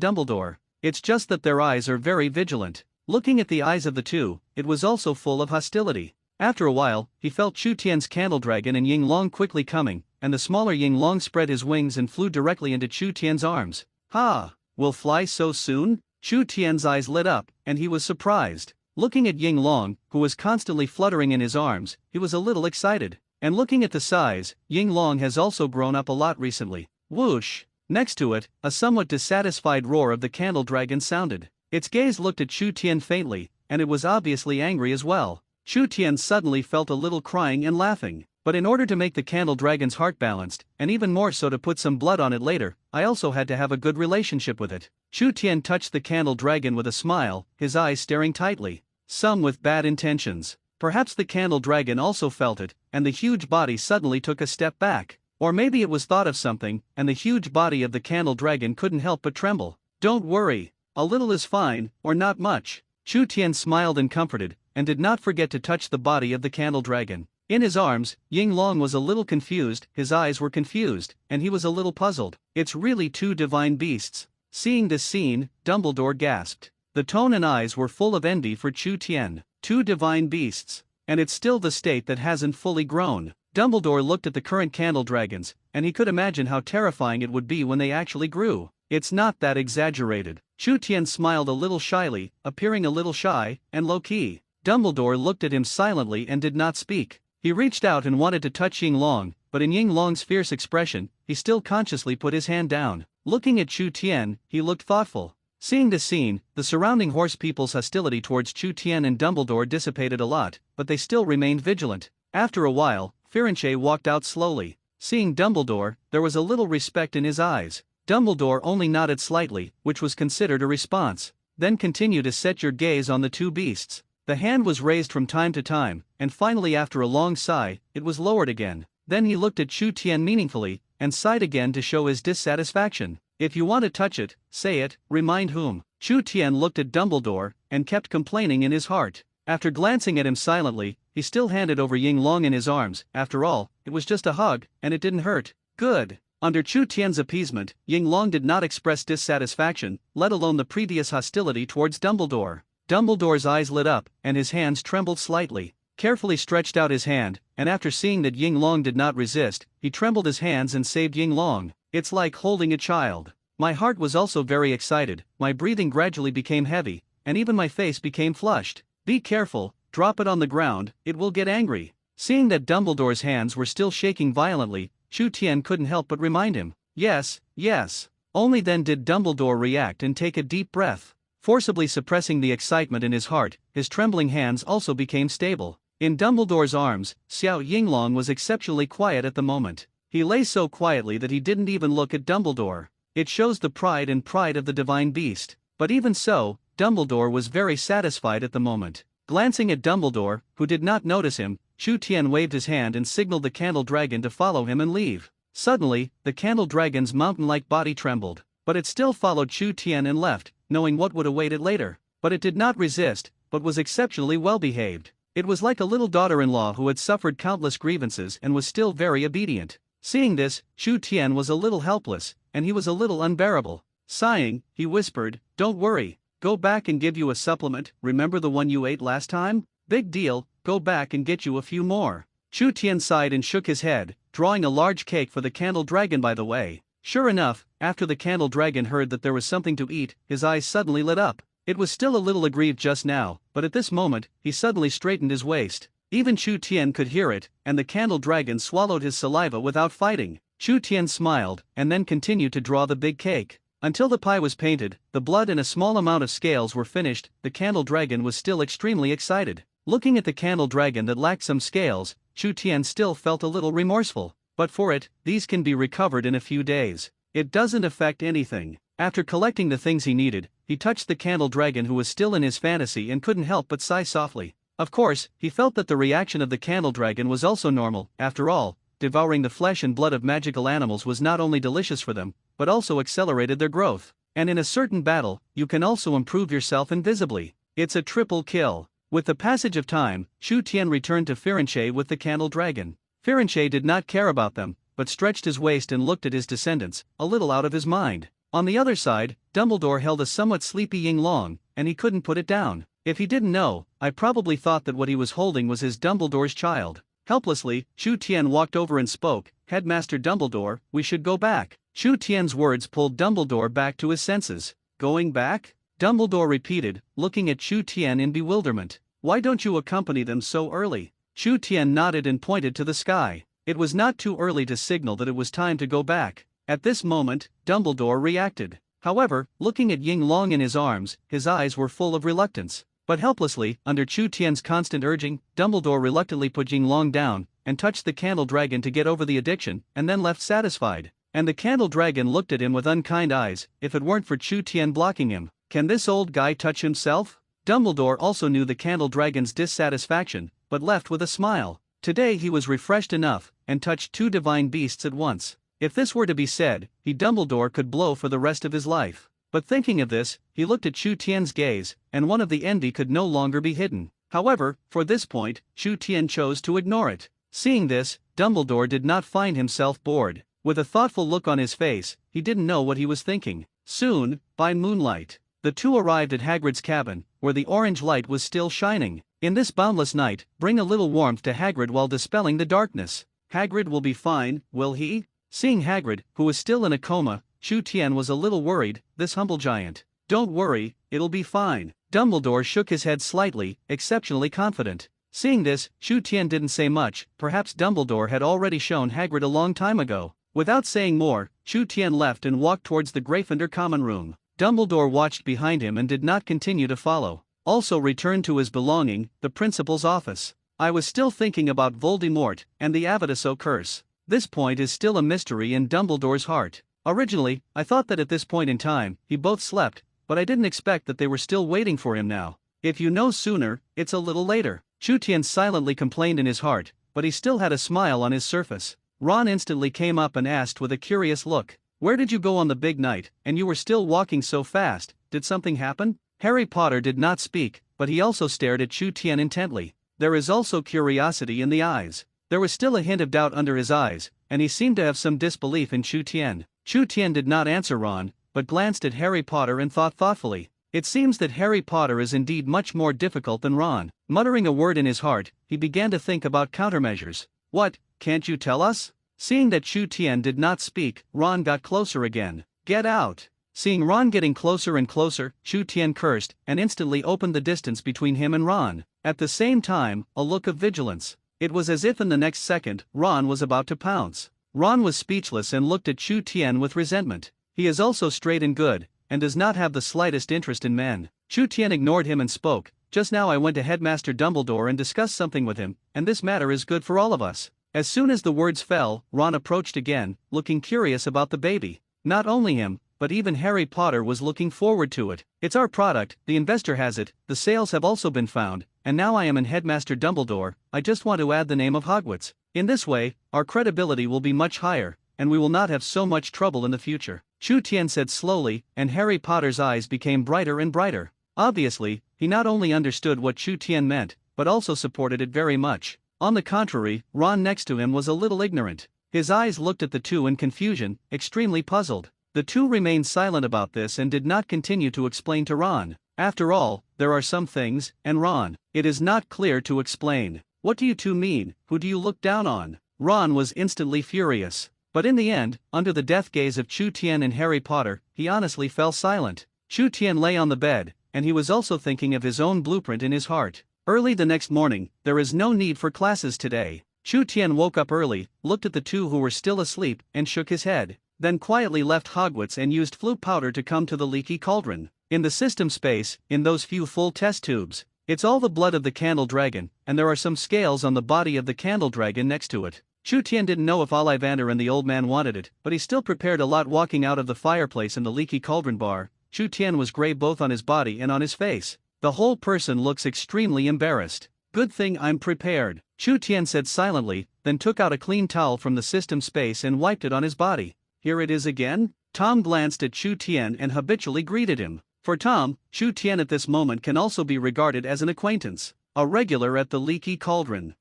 Dumbledore. It's just that their eyes are very vigilant. Looking at the eyes of the two, it was also full of hostility. After a while, he felt Chu Tian's candle dragon and Ying Long quickly coming, and the smaller Ying Long spread his wings and flew directly into Chu Tian's arms. Ha! Will fly so soon? Chu Tian's eyes lit up, and he was surprised. Looking at Ying Long, who was constantly fluttering in his arms, he was a little excited. And looking at the size, Ying Long has also grown up a lot recently. Whoosh! Next to it, a somewhat dissatisfied roar of the candle dragon sounded. Its gaze looked at Chu Tian faintly, and it was obviously angry as well. Chu Tian suddenly felt a little crying and laughing. But in order to make the candle dragon's heart balanced, and even more so to put some blood on it later, I also had to have a good relationship with it. Chu Tian touched the candle dragon with a smile, his eyes staring tightly. Some with bad intentions. Perhaps the candle dragon also felt it, and the huge body suddenly took a step back. Or maybe it was thought of something, and the huge body of the candle dragon couldn't help but tremble. Don't worry. A little is fine, or not much. Chu Tian smiled and comforted, and did not forget to touch the body of the candle dragon. In his arms, Ying Long was a little confused, his eyes were confused, and he was a little puzzled. It's really two divine beasts. Seeing this scene, Dumbledore gasped. The tone and eyes were full of envy for Chu Tian. Two divine beasts. And it's still the state that hasn't fully grown. Dumbledore looked at the current candle dragons, and he could imagine how terrifying it would be when they actually grew. It's not that exaggerated. Chu Tian smiled a little shyly, appearing a little shy and low-key. Dumbledore looked at him silently and did not speak. He reached out and wanted to touch Ying Long, but in Ying Long's fierce expression, he still consciously put his hand down. Looking at Chu Tian, he looked thoughtful. Seeing this scene, the surrounding horse people's hostility towards Chu Tian and Dumbledore dissipated a lot, but they still remained vigilant. After a while, Firenze walked out slowly. Seeing Dumbledore, there was a little respect in his eyes. Dumbledore only nodded slightly, which was considered a response. Then continue to set your gaze on the two beasts. The hand was raised from time to time, and finally after a long sigh, it was lowered again. Then he looked at Chu Tian meaningfully, and sighed again to show his dissatisfaction. If you want to touch it, say it, remind whom. Chu Tian looked at Dumbledore, and kept complaining in his heart. After glancing at him silently, he still handed over Ying Long in his arms. After all, it was just a hug, and it didn't hurt. Good. Under Chu Tian's appeasement, Ying Long did not express dissatisfaction, let alone the previous hostility towards Dumbledore. Dumbledore's eyes lit up, and his hands trembled slightly. Carefully stretched out his hand, and after seeing that Ying Long did not resist, he trembled his hands and saved Ying Long. It's like holding a child. My heart was also very excited, my breathing gradually became heavy, and even my face became flushed. Be careful, drop it on the ground, it will get angry. Seeing that Dumbledore's hands were still shaking violently, Chu Tian couldn't help but remind him. Yes, yes. Only then did Dumbledore react and take a deep breath. Forcibly suppressing the excitement in his heart, his trembling hands also became stable. In Dumbledore's arms, Xiao Yinglong was exceptionally quiet at the moment. He lay so quietly that he didn't even look at Dumbledore. It shows the pride of the divine beast. But even so, Dumbledore was very satisfied at the moment. Glancing at Dumbledore, who did not notice him, Chu Tian waved his hand and signaled the candle dragon to follow him and leave. Suddenly, the candle dragon's mountain-like body trembled. But it still followed Chu Tian and left, knowing what would await it later. But it did not resist, but was exceptionally well-behaved. It was like a little daughter-in-law who had suffered countless grievances and was still very obedient. Seeing this, Chu Tian was a little helpless, and he was a little unbearable. Sighing, he whispered, "Don't worry, go back and give you a supplement, remember the one you ate last time? Big deal, go back and get you a few more." Chu Tian sighed and shook his head, drawing a large cake for the candle dragon by the way. Sure enough, after the candle dragon heard that there was something to eat, his eyes suddenly lit up. It was still a little aggrieved just now, but at this moment, he suddenly straightened his waist. Even Chu Tian could hear it, and the candle dragon swallowed his saliva without fighting. Chu Tian smiled, and then continued to draw the big cake. Until the pie was painted, the blood and a small amount of scales were finished, the candle dragon was still extremely excited. Looking at the candle dragon that lacked some scales, Chu Tian still felt a little remorseful. But for it, these can be recovered in a few days. It doesn't affect anything. After collecting the things he needed, he touched the candle dragon who was still in his fantasy and couldn't help but sigh softly. Of course, he felt that the reaction of the candle dragon was also normal. After all, devouring the flesh and blood of magical animals was not only delicious for them, but also accelerated their growth. And in a certain battle, you can also improve yourself invisibly. It's a triple kill. With the passage of time, Shu Tian returned to Firenze with the candle dragon. Firenze did not care about them, but stretched his waist and looked at his descendants, a little out of his mind. On the other side, Dumbledore held a somewhat sleepy Ying Long, and he couldn't put it down. If he didn't know, I probably thought that what he was holding was his Dumbledore's child. Helplessly, Shu Tian walked over and spoke, "Headmaster Dumbledore, we should go back." Shu Tian's words pulled Dumbledore back to his senses. "Going back?" Dumbledore repeated, looking at Shu Tian in bewilderment. "Why don't you accompany them so early?" Shu Tian nodded and pointed to the sky. It was not too early to signal that it was time to go back. At this moment, Dumbledore reacted. However, looking at Ying Long in his arms, his eyes were full of reluctance. But helplessly, under Shu Tian's constant urging, Dumbledore reluctantly put Ying Long down, and touched the candle dragon to get over the addiction, and then left satisfied. And the candle dragon looked at him with unkind eyes. If it weren't for Shu Tian blocking him, can this old guy touch himself? Dumbledore also knew the candle dragon's dissatisfaction, but left with a smile. Today he was refreshed enough, and touched two divine beasts at once. If this were to be said, Dumbledore could blow for the rest of his life. But thinking of this, he looked at Shu Tian's gaze, and one of the envy could no longer be hidden. However, for this point, Shu Tian chose to ignore it. Seeing this, Dumbledore did not find himself bored. With a thoughtful look on his face, he didn't know what he was thinking. Soon, by moonlight, the two arrived at Hagrid's cabin, where the orange light was still shining. In this boundless night, bring a little warmth to Hagrid while dispelling the darkness. Hagrid will be fine, will he? Seeing Hagrid, who was still in a coma, Shu Tian was a little worried. This humble giant. "Don't worry, it'll be fine." Dumbledore shook his head slightly, exceptionally confident. Seeing this, Shu Tian didn't say much. Perhaps Dumbledore had already shown Hagrid a long time ago. Without saying more, Shu Tian left and walked towards the Gryffindor common room. Dumbledore watched behind him and did not continue to follow. Also returned to his belonging, the principal's office. "I was still thinking about Voldemort and the Avatiso curse. This point is still a mystery in Dumbledore's heart. Originally, I thought that at this point in time, he both slept, but I didn't expect that they were still waiting for him now. If you know sooner, it's a little later." Shu Tian silently complained in his heart, but he still had a smile on his surface. Ron instantly came up and asked with a curious look, "Where did you go on the big night, and you were still walking so fast? Did something happen?" Harry Potter did not speak, but he also stared at Shu Tian intently. There is also curiosity in the eyes. There was still a hint of doubt under his eyes, and he seemed to have some disbelief in Shu Tian. Shu Tian did not answer Ron, but glanced at Harry Potter and thought thoughtfully. It seems that Harry Potter is indeed much more difficult than Ron. Muttering a word in his heart, he began to think about countermeasures. "What, can't you tell us?" Seeing that Shu Tian did not speak, Ron got closer again. "Get out!" Seeing Ron getting closer and closer, Shu Tian cursed, and instantly opened the distance between him and Ron. At the same time, a look of vigilance. It was as if in the next second, Ron was about to pounce. Ron was speechless and looked at Shu Tian with resentment. He is also straight and good, and does not have the slightest interest in men. Shu Tian ignored him and spoke, "Just now I went to Headmaster Dumbledore and discussed something with him, and this matter is good for all of us." As soon as the words fell, Ron approached again, looking curious about the baby. Not only him, but even Harry Potter was looking forward to it. "It's our product, the investor has it, the sales have also been found, and now I am in Headmaster Dumbledore. I just want to add the name of Hogwarts. In this way, our credibility will be much higher, and we will not have so much trouble in the future," Shu Tian said slowly, and Harry Potter's eyes became brighter and brighter. Obviously, he not only understood what Shu Tian meant, but also supported it very much. On the contrary, Ron next to him was a little ignorant. His eyes looked at the two in confusion, extremely puzzled. The two remained silent about this and did not continue to explain to Ron. After all, there are some things, and Ron, it is not clear to explain. "What do you two mean? Who do you look down on?" Ron was instantly furious. But in the end, under the death gaze of Shu Tian and Harry Potter, he honestly fell silent. Shu Tian lay on the bed, and he was also thinking of his own blueprint in his heart. Early the next morning, there is no need for classes today. Shu Tian woke up early, looked at the two who were still asleep, and shook his head. Then quietly left Hogwarts and used flue powder to come to the leaky cauldron. In the system space, in those few full test tubes, it's all the blood of the candle dragon, and there are some scales on the body of the candle dragon next to it. Shu Tian didn't know if Ollivander and the old man wanted it, but he still prepared a lot. Walking out of the fireplace in the leaky cauldron bar, Shu Tian was gray both on his body and on his face. The whole person looks extremely embarrassed. "Good thing I'm prepared," Shu Tian said silently, then took out a clean towel from the system space and wiped it on his body. "Here it is again?" Tom glanced at Shu Tian and habitually greeted him. For Tom, Shu Tian at this moment can also be regarded as an acquaintance. a regular at the Leaky Cauldron.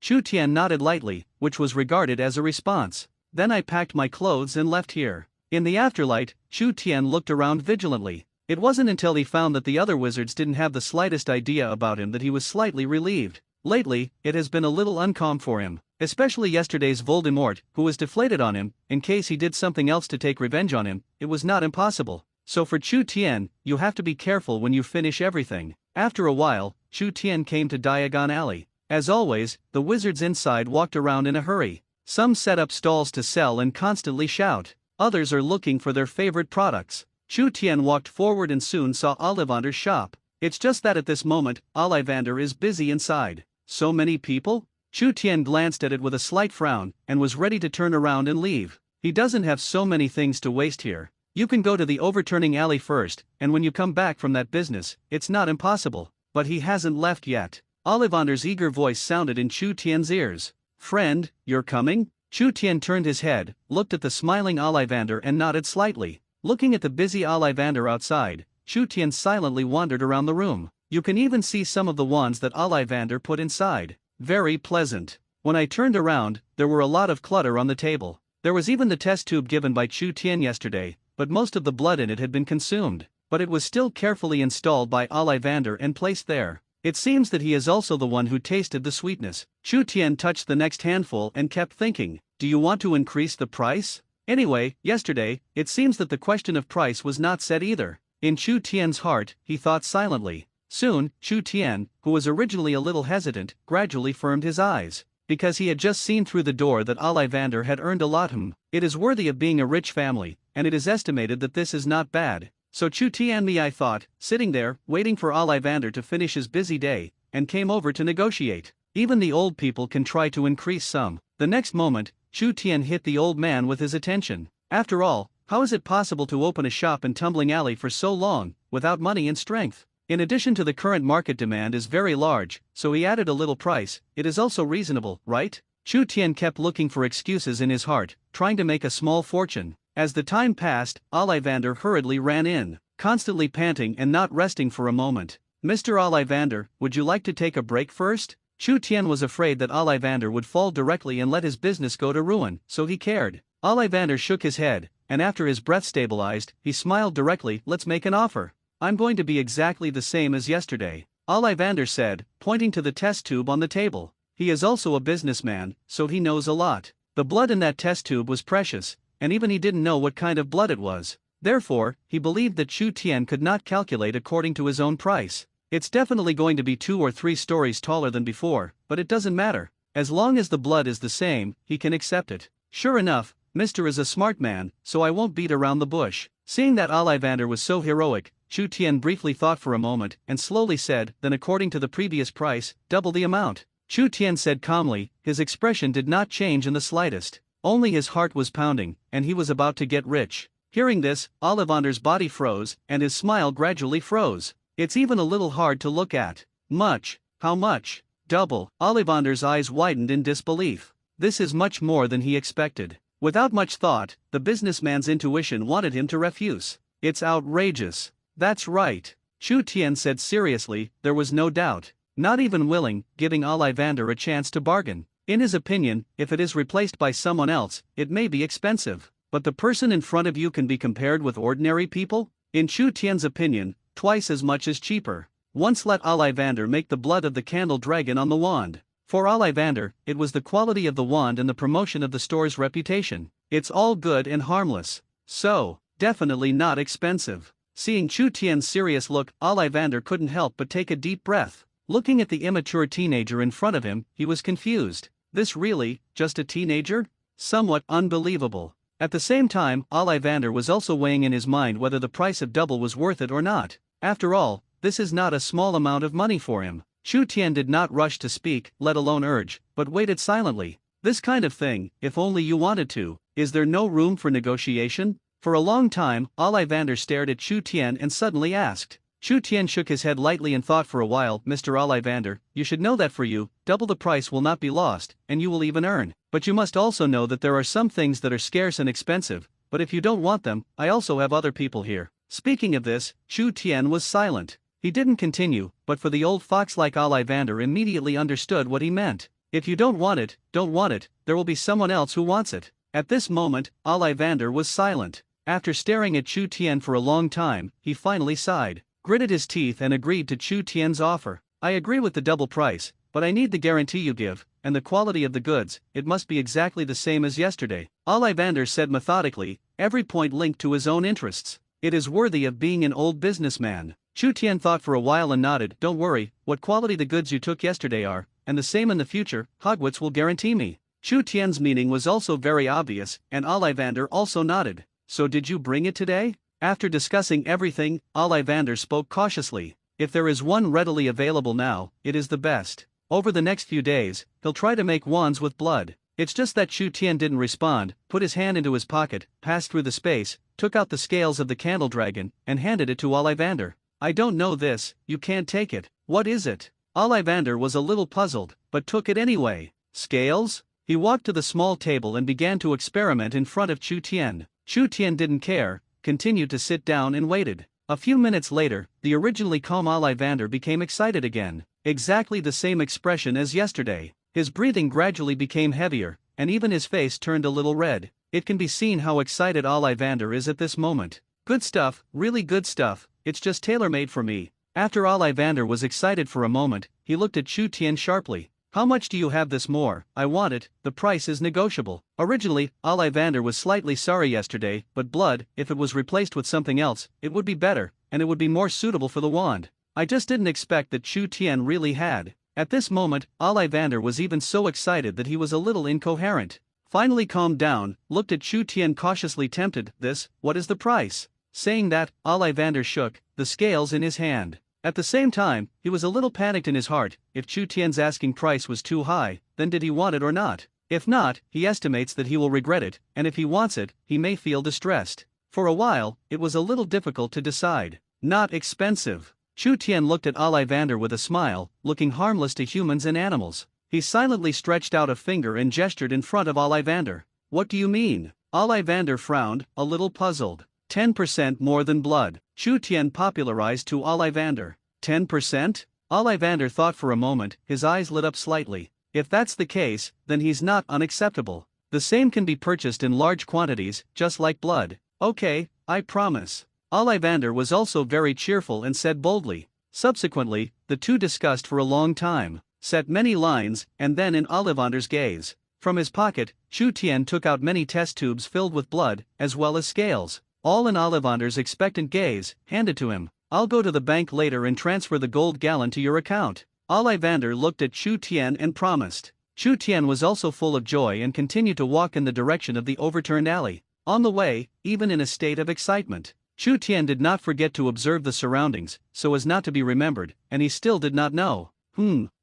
Chu Tian nodded lightly, which was regarded as a response. Then I packed my clothes and left here. In the afterlight, Chu Tian looked around vigilantly. It wasn't until he found that the other wizards didn't have the slightest idea about him that he was slightly relieved. Lately, it has been a little uncalm for him, especially yesterday's Voldemort, who was deflated on him. In case he did something else to take revenge on him, it was not impossible. So for Chu Tian, you have to be careful when you finish everything. After a while, Chu Tian came to Diagon Alley. As always, the wizards inside walked around in a hurry. Some set up stalls to sell and constantly shout. Others are looking for their favorite products. Chu Tian walked forward and soon saw Ollivander's shop. It's just that at this moment, Ollivander is busy inside. So many people? Chu Tian glanced at it with a slight frown, and was ready to turn around and leave. He doesn't have so many things to waste here. You can go to the overturning alley first, and when you come back from that business, it's not impossible. But he hasn't left yet. Ollivander's eager voice sounded in Chu Tian's ears. Friend, you're coming? Chu Tian turned his head, looked at the smiling Ollivander and nodded slightly. Looking at the busy Ollivander outside, Chu Tian silently wandered around the room. You can even see some of the wands that Ollivander put inside. Very pleasant. When I turned around, there were a lot of clutter on the table. There was even the test tube given by Chu Tian yesterday, but most of the blood in it had been consumed. But it was still carefully installed by Ollivander and placed there. It seems that he is also the one who tasted the sweetness. Chu Tian touched the next handful and kept thinking, do you want to increase the price? Anyway, yesterday, it seems that the question of price was not set either. In Chu Tian's heart, he thought silently. Soon, Chu Tian, who was originally a little hesitant, gradually firmed his eyes. Because he had just seen through the door that Ollivander had earned a lot. It is worthy of being a rich family, and it is estimated that this is not bad. So Chu Tian I thought, sitting there, waiting for Ollivander to finish his busy day, and came over to negotiate. Even the old people can try to increase some. The next moment, Chu Tian hit the old man with his attention. After all, how is it possible to open a shop in Tumbling Alley for so long, without money and strength? In addition to the current market demand is very large, so he added a little price. It is also reasonable, right? Chu Tian kept looking for excuses in his heart, trying to make a small fortune. As the time passed, Ollivander hurriedly ran in, constantly panting and not resting for a moment. Mr. Ollivander, would you like to take a break first? Chu Tian was afraid that Ollivander would fall directly and let his business go to ruin, so he cared. Ollivander shook his head, and after his breath stabilized, he smiled directly. Let's make an offer. I'm going to be exactly the same as yesterday, Ollivander said, pointing to the test tube on the table. He is also a businessman, so he knows a lot. The blood in that test tube was precious, and even he didn't know what kind of blood it was. Therefore, he believed that Chu Tian could not calculate according to his own price. It's definitely going to be 2 or 3 stories taller than before, but it doesn't matter. As long as the blood is the same, he can accept it. Sure enough, Mr. is a smart man, so I won't beat around the bush. Seeing that Ollivander was so heroic, Chu Tian briefly thought for a moment and slowly said, then according to the previous price, double the amount. Chu Tian said calmly, his expression did not change in the slightest. Only his heart was pounding, and he was about to get rich. Hearing this, Ollivander's body froze, and his smile gradually froze. It's even a little hard to look at. Much? How much? Double. Ollivander's eyes widened in disbelief. This is much more than he expected. Without much thought, the businessman's intuition wanted him to refuse. It's outrageous. That's right. Chu Tian said seriously, there was no doubt. Not even willing, giving Ollivander a chance to bargain. In his opinion, if it is replaced by someone else, it may be expensive. But the person in front of you can be compared with ordinary people? In Chu Tian's opinion, twice as much is cheaper. Once let Ollivander make the blood of the candle dragon on the wand. For Ollivander, it was the quality of the wand and the promotion of the store's reputation. It's all good and harmless. So, definitely not expensive. Seeing Chu Tian's serious look, Ollivander couldn't help but take a deep breath. Looking at the immature teenager in front of him, he was confused. This really, just a teenager? Somewhat unbelievable. At the same time, Ollivander was also weighing in his mind whether the price of double was worth it or not. After all, this is not a small amount of money for him. Chu Tian did not rush to speak, let alone urge, but waited silently. This kind of thing, if only you wanted to, is there no room for negotiation? For a long time, Ollivander stared at Chu Tian and suddenly asked. Chu Tian shook his head lightly and thought for a while. Mr. Ollivander, you should know that for you, double the price will not be lost, and you will even earn. But you must also know that there are some things that are scarce and expensive, but if you don't want them, I also have other people here. Speaking of this, Chu Tian was silent. He didn't continue, but for the old fox like Ollivander immediately understood what he meant. If you don't want it, there will be someone else who wants it. At this moment, Ollivander was silent. After staring at Chu Tian for a long time, he finally sighed, gritted his teeth and agreed to Chu Tian's offer. I agree with the double price, but I need the guarantee you give, and the quality of the goods. It must be exactly the same as yesterday. Ollivander said methodically, every point linked to his own interests. It is worthy of being an old businessman. Chu Tian thought for a while and nodded. Don't worry, what quality the goods you took yesterday are, and the same in the future, Hogwarts will guarantee me. Chu Tian's meaning was also very obvious, and Ollivander also nodded. So did you bring it today? After discussing everything, Ollivander spoke cautiously. If there is one readily available now, it is the best. Over the next few days, he'll try to make wands with blood. It's just that Chu Tian didn't respond, put his hand into his pocket, passed through the space, took out the scales of the candle dragon, and handed it to Ollivander. I don't know this, you can't take it. What is it? Ollivander was a little puzzled, but took it anyway. Scales? He walked to the small table and began to experiment in front of Chu Tian. Chu Tian didn't care, continued to sit down and waited. A few minutes later, the originally calm Ollivander became excited again. Exactly the same expression as yesterday. His breathing gradually became heavier, and even his face turned a little red. It can be seen how excited Ollivander is at this moment. Good stuff, really good stuff, it's just tailor-made for me. After Ollivander was excited for a moment, he looked at Chu Tian sharply. How much do you have this more? I want it, the price is negotiable. Originally, Ollivander was slightly sorry yesterday, but blood, if it was replaced with something else, it would be better, and it would be more suitable for the wand. I just didn't expect that Chu Tian really had. At this moment, Ollivander was even so excited that he was a little incoherent. Finally calmed down, looked at Chu Tian cautiously tempted. What is the price? Saying that, Ollivander shook the scales in his hand. At the same time, he was a little panicked in his heart. If Chu Tian's asking price was too high, then did he want it or not? If not, he estimates that he will regret it, and if he wants it, he may feel distressed. For a while, it was a little difficult to decide. Not expensive. Chu Tian looked at Ollivander with a smile, looking harmless to humans and animals. He silently stretched out a finger and gestured in front of Ollivander. What do you mean? Ollivander frowned, a little puzzled. 10% more than blood. Chu Tian popularized to Ollivander. 10%? Ollivander thought for a moment, his eyes lit up slightly. If that's the case, then he's not unacceptable. The same can be purchased in large quantities, just like blood. Okay, I promise. Ollivander was also very cheerful and said boldly. Subsequently, the two discussed for a long time, set many lines, and then in Ollivander's gaze. From his pocket, Chu Tian took out many test tubes filled with blood, as well as scales. All in Ollivander's expectant gaze, handed to him. I'll go to the bank later and transfer the gold gallon to your account. Ollivander looked at Chu Tian and promised. Chu Tian was also full of joy and continued to walk in the direction of the overturned alley. On the way, even in a state of excitement, Chu Tian did not forget to observe the surroundings, so as not to be remembered, and he still did not know.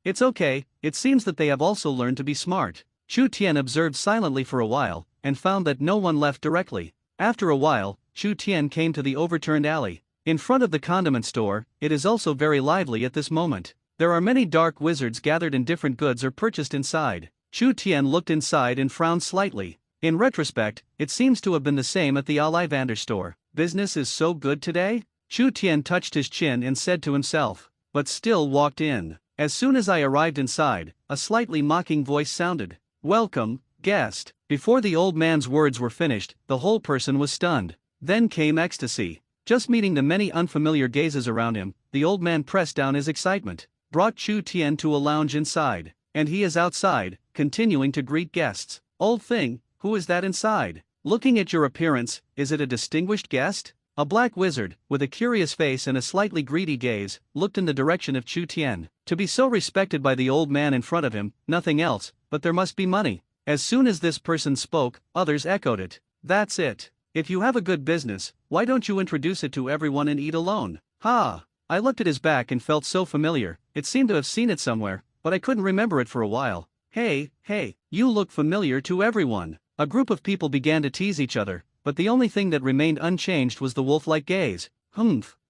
It's okay, it seems that they have also learned to be smart. Chu Tian observed silently for a while, and found that no one left directly. After a while, Chu Tian came to the overturned alley. In front of the condiment store, it is also very lively at this moment. There are many dark wizards gathered and different goods are purchased inside. Chu Tian looked inside and frowned slightly. In retrospect, it seems to have been the same at the Ollivander store. Business is so good today? Chu Tian touched his chin and said to himself, but still walked in. As soon as I arrived inside, a slightly mocking voice sounded. Welcome, guest. Before the old man's words were finished, the whole person was stunned. Then came ecstasy. Just meeting the many unfamiliar gazes around him, the old man pressed down his excitement, brought Chu Tian to a lounge inside, and he is outside, continuing to greet guests. Old thing, who is that inside? Looking at your appearance, is it a distinguished guest? A black wizard, with a curious face and a slightly greedy gaze, looked in the direction of Chu Tian. To be so respected by the old man in front of him, nothing else, but there must be money. As soon as this person spoke, others echoed it. That's it. If you have a good business, why don't you introduce it to everyone and eat alone? Ha! I looked at his back and felt so familiar, it seemed to have seen it somewhere, but I couldn't remember it for a while. Hey, you look familiar to everyone. A group of people began to tease each other, but the only thing that remained unchanged was the wolf-like gaze.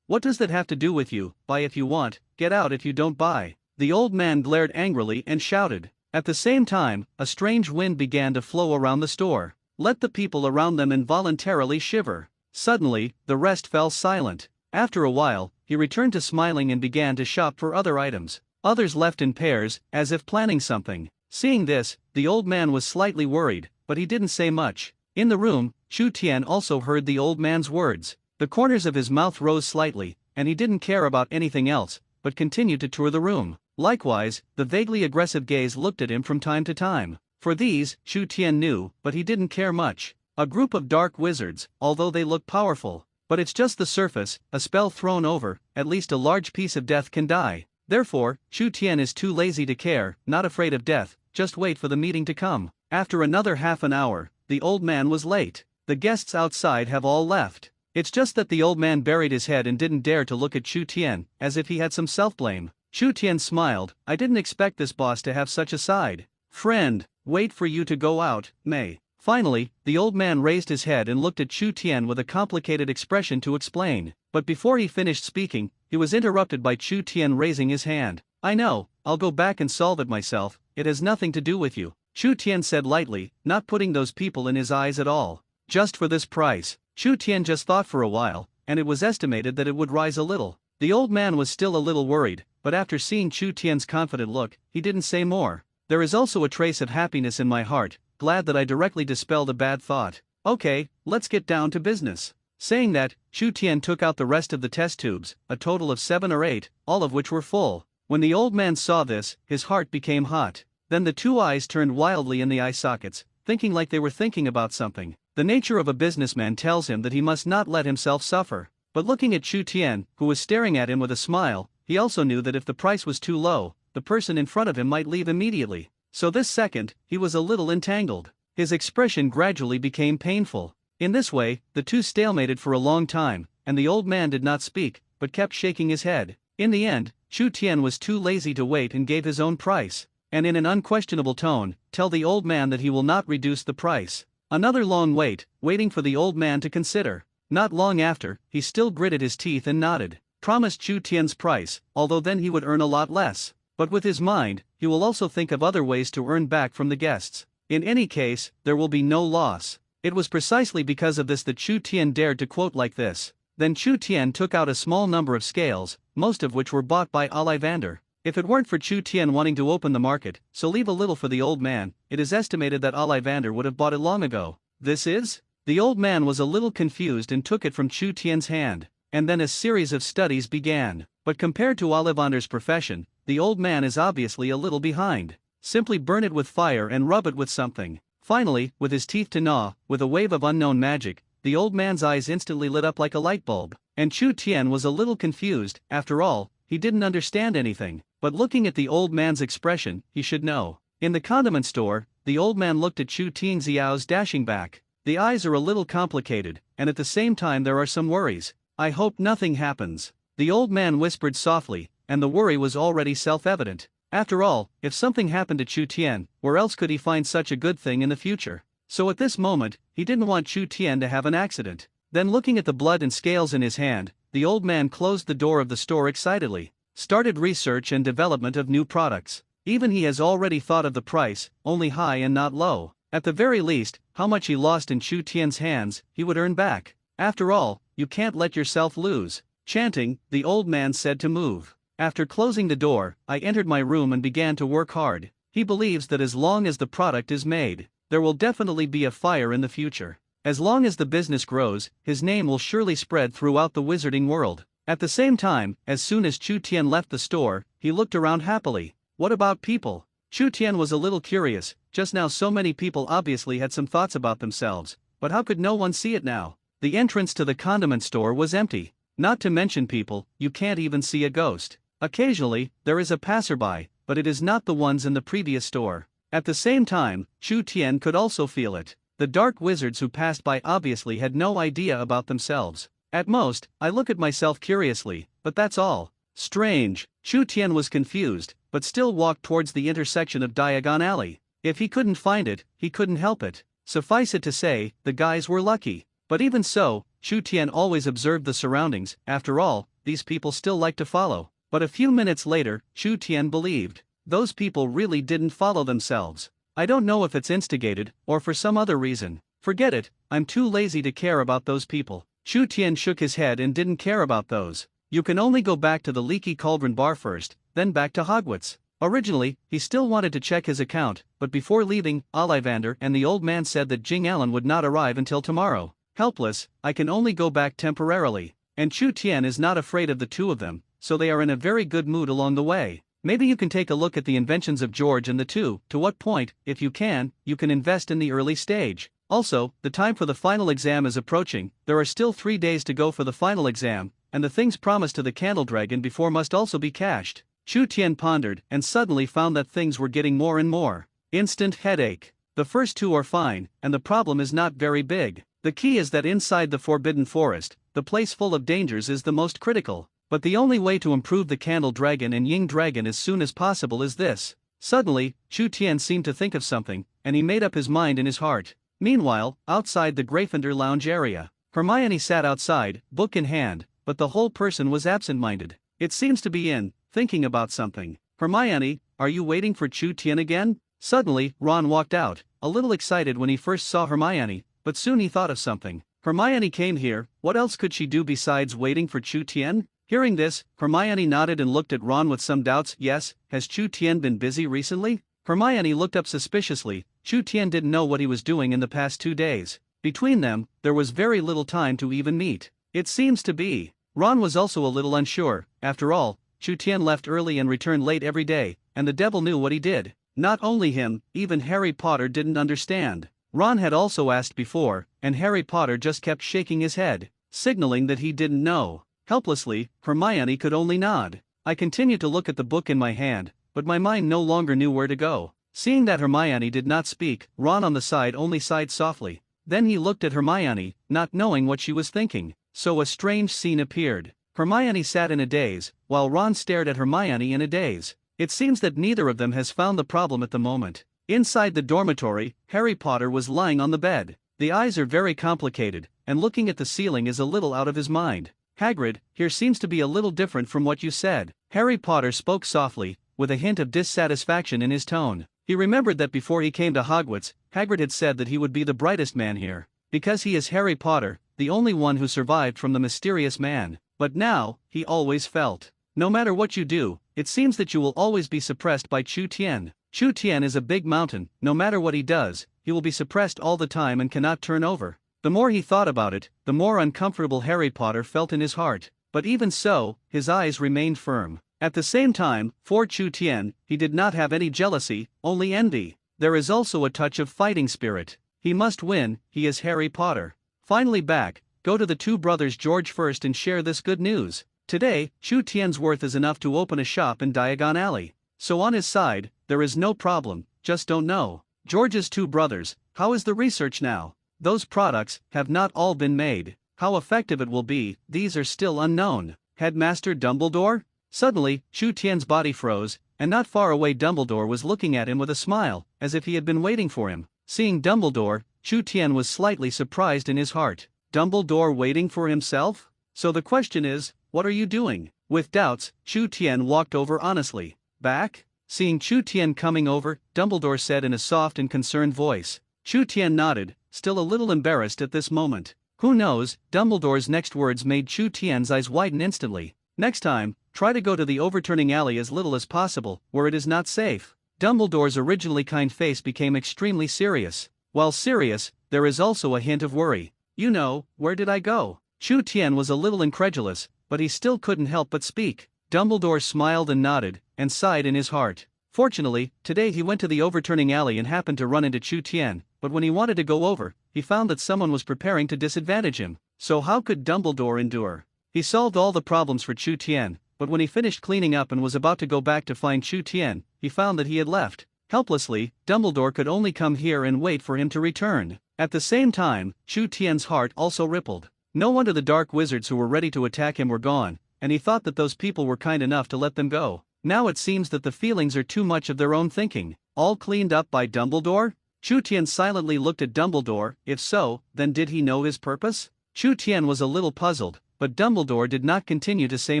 What does that have to do with you? Buy if you want, get out if you don't buy. The old man glared angrily and shouted. At the same time, a strange wind began to flow around the store. Let the people around them involuntarily shiver. Suddenly, the rest fell silent. After a while, he returned to smiling and began to shop for other items. Others left in pairs, as if planning something. Seeing this, the old man was slightly worried, but he didn't say much. In the room, Chu Tian also heard the old man's words. The corners of his mouth rose slightly, and he didn't care about anything else, but continued to tour the room. Likewise, the vaguely aggressive gaze looked at him from time to time. For these, Chu Tian knew, but he didn't care much. A group of dark wizards, although they look powerful. But it's just the surface, a spell thrown over, at least a large piece of death can die. Therefore, Chu Tian is too lazy to care, not afraid of death, just wait for the meeting to come. After another half an hour, the old man was late. The guests outside have all left. It's just that the old man buried his head and didn't dare to look at Chu Tian, as if he had some self-blame. Chu Tian smiled. I didn't expect this boss to have such a side. Friend, wait for you to go out, May. Finally, the old man raised his head and looked at Chu Tian with a complicated expression to explain. But before he finished speaking, he was interrupted by Chu Tian raising his hand. I know, I'll go back and solve it myself, it has nothing to do with you. Chu Tian said lightly, not putting those people in his eyes at all. Just for this price. Chu Tian just thought for a while, and it was estimated that it would rise a little. The old man was still a little worried, but after seeing Chu Tian's confident look, he didn't say more. There is also a trace of happiness in my heart, glad that I directly dispelled a bad thought. Okay, let's get down to business. Saying that, Chu Tian took out the rest of the test tubes, a total of 7 or 8, all of which were full. When the old man saw this, his heart became hot. Then the two eyes turned wildly in the eye sockets, thinking like they were thinking about something. The nature of a businessman tells him that he must not let himself suffer. But looking at Chu Tian, who was staring at him with a smile, he also knew that if the price was too low, the person in front of him might leave immediately. So this second, he was a little entangled. His expression gradually became painful. In this way, the two stalemated for a long time, and the old man did not speak, but kept shaking his head. In the end, Chu Tian was too lazy to wait and gave his own price. And in an unquestionable tone, tell the old man that he will not reduce the price. Another long wait, waiting for the old man to consider. Not long after, he still gritted his teeth and nodded. Promised Chu Tian's price, although then he would earn a lot less. But with his mind, he will also think of other ways to earn back from the guests. In any case, there will be no loss. It was precisely because of this that Chu Tian dared to quote like this. Then Chu Tian took out a small number of scales, most of which were bought by Ollivander. If it weren't for Chu Tian wanting to open the market, so leave a little for the old man, it is estimated that Ollivander would have bought it long ago. This is? The old man was a little confused and took it from Chu Tian's hand. And then a series of studies began. But compared to Ollivander's profession, the old man is obviously a little behind. Simply burn it with fire and rub it with something. Finally, with his teeth to gnaw, with a wave of unknown magic, the old man's eyes instantly lit up like a light bulb. And Chu Tian was a little confused. After all, he didn't understand anything. But looking at the old man's expression, he should know. In the condiment store, the old man looked at Chu Tian Xiao's dashing back. The eyes are a little complicated, and at the same time there are some worries. I hope nothing happens. The old man whispered softly, and the worry was already self-evident. After all, if something happened to Chu Tian, where else could he find such a good thing in the future? So at this moment, he didn't want Chu Tian to have an accident. Then looking at the blood and scales in his hand, the old man closed the door of the store excitedly. Started research and development of new products. Even he has already thought of the price, only high and not low. At the very least, how much he lost in Chu Tian's hands, he would earn back. After all, you can't let yourself lose. Chanting, the old man said to move. After closing the door, I entered my room and began to work hard. He believes that as long as the product is made, there will definitely be a fire in the future. As long as the business grows, his name will surely spread throughout the wizarding world. At the same time, as soon as Chu Tian left the store, he looked around happily. What about people? Chu Tian was a little curious. Just now so many people obviously had some thoughts about themselves, but how could no one see it now? The entrance to the condiment store was empty. Not to mention people, you can't even see a ghost. Occasionally, there is a passerby, but it is not the ones in the previous store. At the same time, Chu Tian could also feel it. The dark wizards who passed by obviously had no idea about themselves. At most, I look at myself curiously, but that's all. Strange. Chu Tian was confused, but still walked towards the intersection of Diagon Alley. If he couldn't find it, he couldn't help it. Suffice it to say, the guys were lucky. But even so, Chu Tian always observed the surroundings. After all, these people still like to follow. But a few minutes later, Chu Tian believed. Those people really didn't follow themselves. I don't know if it's instigated, or for some other reason. Forget it, I'm too lazy to care about those people. Chu Tian shook his head and didn't care about those. You can only go back to the Leaky Cauldron bar first, then back to Hogwarts. Originally, he still wanted to check his account, but before leaving, Ollivander and the old man said that Jing Allen would not arrive until tomorrow. Helpless, I can only go back temporarily. And Chu Tian is not afraid of the two of them, so they are in a very good mood along the way. Maybe you can take a look at the inventions of George and the two. To what point, if you can invest in the early stage. Also, the time for the final exam is approaching. There are still 3 days to go for the final exam, and the things promised to the Candle Dragon before must also be cashed. Chu Tian pondered and suddenly found that things were getting more and more. Instant headache. The first two are fine, and the problem is not very big. The key is that inside the Forbidden Forest, the place full of dangers is the most critical. But the only way to improve the Candle Dragon and Ying Dragon as soon as possible is this. Suddenly, Chu Tian seemed to think of something, and he made up his mind in his heart. Meanwhile, outside the Gryffindor lounge area, Hermione sat outside, book in hand, but the whole person was absent-minded. It seems to be thinking about something. Hermione, are you waiting for Chu Tian again? Suddenly, Ron walked out, a little excited when he first saw Hermione, but soon he thought of something. Hermione came here, what else could she do besides waiting for Chu Tian? Hearing this, Hermione nodded and looked at Ron with some doubts. Yes, has Chu Tian been busy recently? Hermione looked up suspiciously. Chu Tian didn't know what he was doing in the past 2 days. Between them, there was very little time to even meet. It seems to be. Ron was also a little unsure. After all, Chu Tian left early and returned late every day, and the devil knew what he did. Not only him, even Harry Potter didn't understand. Ron had also asked before, and Harry Potter just kept shaking his head, signaling that he didn't know. Helplessly, Hermione could only nod. I continued to look at the book in my hand, but my mind no longer knew where to go. Seeing that Hermione did not speak, Ron on the side only sighed softly. Then he looked at Hermione, not knowing what she was thinking. So a strange scene appeared. Hermione sat in a daze, while Ron stared at Hermione in a daze. It seems that neither of them has found the problem at the moment. Inside the dormitory, Harry Potter was lying on the bed. The eyes are very complicated, and looking at the ceiling is a little out of his mind. Hagrid, here seems to be a little different from what you said. Harry Potter spoke softly, with a hint of dissatisfaction in his tone. He remembered that before he came to Hogwarts, Hagrid had said that he would be the brightest man here. Because he is Harry Potter, the only one who survived from the mysterious man. But now, he always felt, no matter what you do, it seems that you will always be suppressed by Chu Tian. Chu Tian is a big mountain. No matter what he does, he will be suppressed all the time and cannot turn over. The more he thought about it, the more uncomfortable Harry Potter felt in his heart. But even so, his eyes remained firm. At the same time, for Chu Tian, he did not have any jealousy, only envy. There is also a touch of fighting spirit. He must win, he is Harry Potter. Finally back, go to the two brothers George first and share this good news. Today, Chu Tian's worth is enough to open a shop in Diagon Alley. So on his side, there is no problem, just don't know. George's two brothers, how is the research now? Those products have not all been made. How effective it will be, these are still unknown. Headmaster Dumbledore? Suddenly, Chu Tian's body froze, and not far away Dumbledore was looking at him with a smile, as if he had been waiting for him. Seeing Dumbledore, Chu Tian was slightly surprised in his heart. Dumbledore waiting for himself? So the question is, what are you doing? With doubts, Chu Tian walked over honestly. Back? Seeing Chu Tian coming over, Dumbledore said in a soft and concerned voice. Chu Tian nodded, still a little embarrassed at this moment. Who knows, Dumbledore's next words made Chu Tian's eyes widen instantly. Next time, try to go to the overturning alley as little as possible, where it is not safe. Dumbledore's originally kind face became extremely serious. While serious, there is also a hint of worry. You know, where did I go? Chu Tian was a little incredulous, but he still couldn't help but speak. Dumbledore smiled and nodded, and sighed in his heart. Fortunately, today he went to the overturning alley and happened to run into Chu Tian, but when he wanted to go over, he found that someone was preparing to disadvantage him. So how could Dumbledore endure? He solved all the problems for Chu Tian, but when he finished cleaning up and was about to go back to find Chu Tian, he found that he had left. Helplessly, Dumbledore could only come here and wait for him to return. At the same time, Chu Tian's heart also rippled. No wonder the dark wizards who were ready to attack him were gone, and he thought that those people were kind enough to let them go. Now it seems that the feelings are too much of their own thinking. All cleaned up by Dumbledore? Chu Tian silently looked at Dumbledore. If so, then did he know his purpose? Chu Tian was a little puzzled, but Dumbledore did not continue to say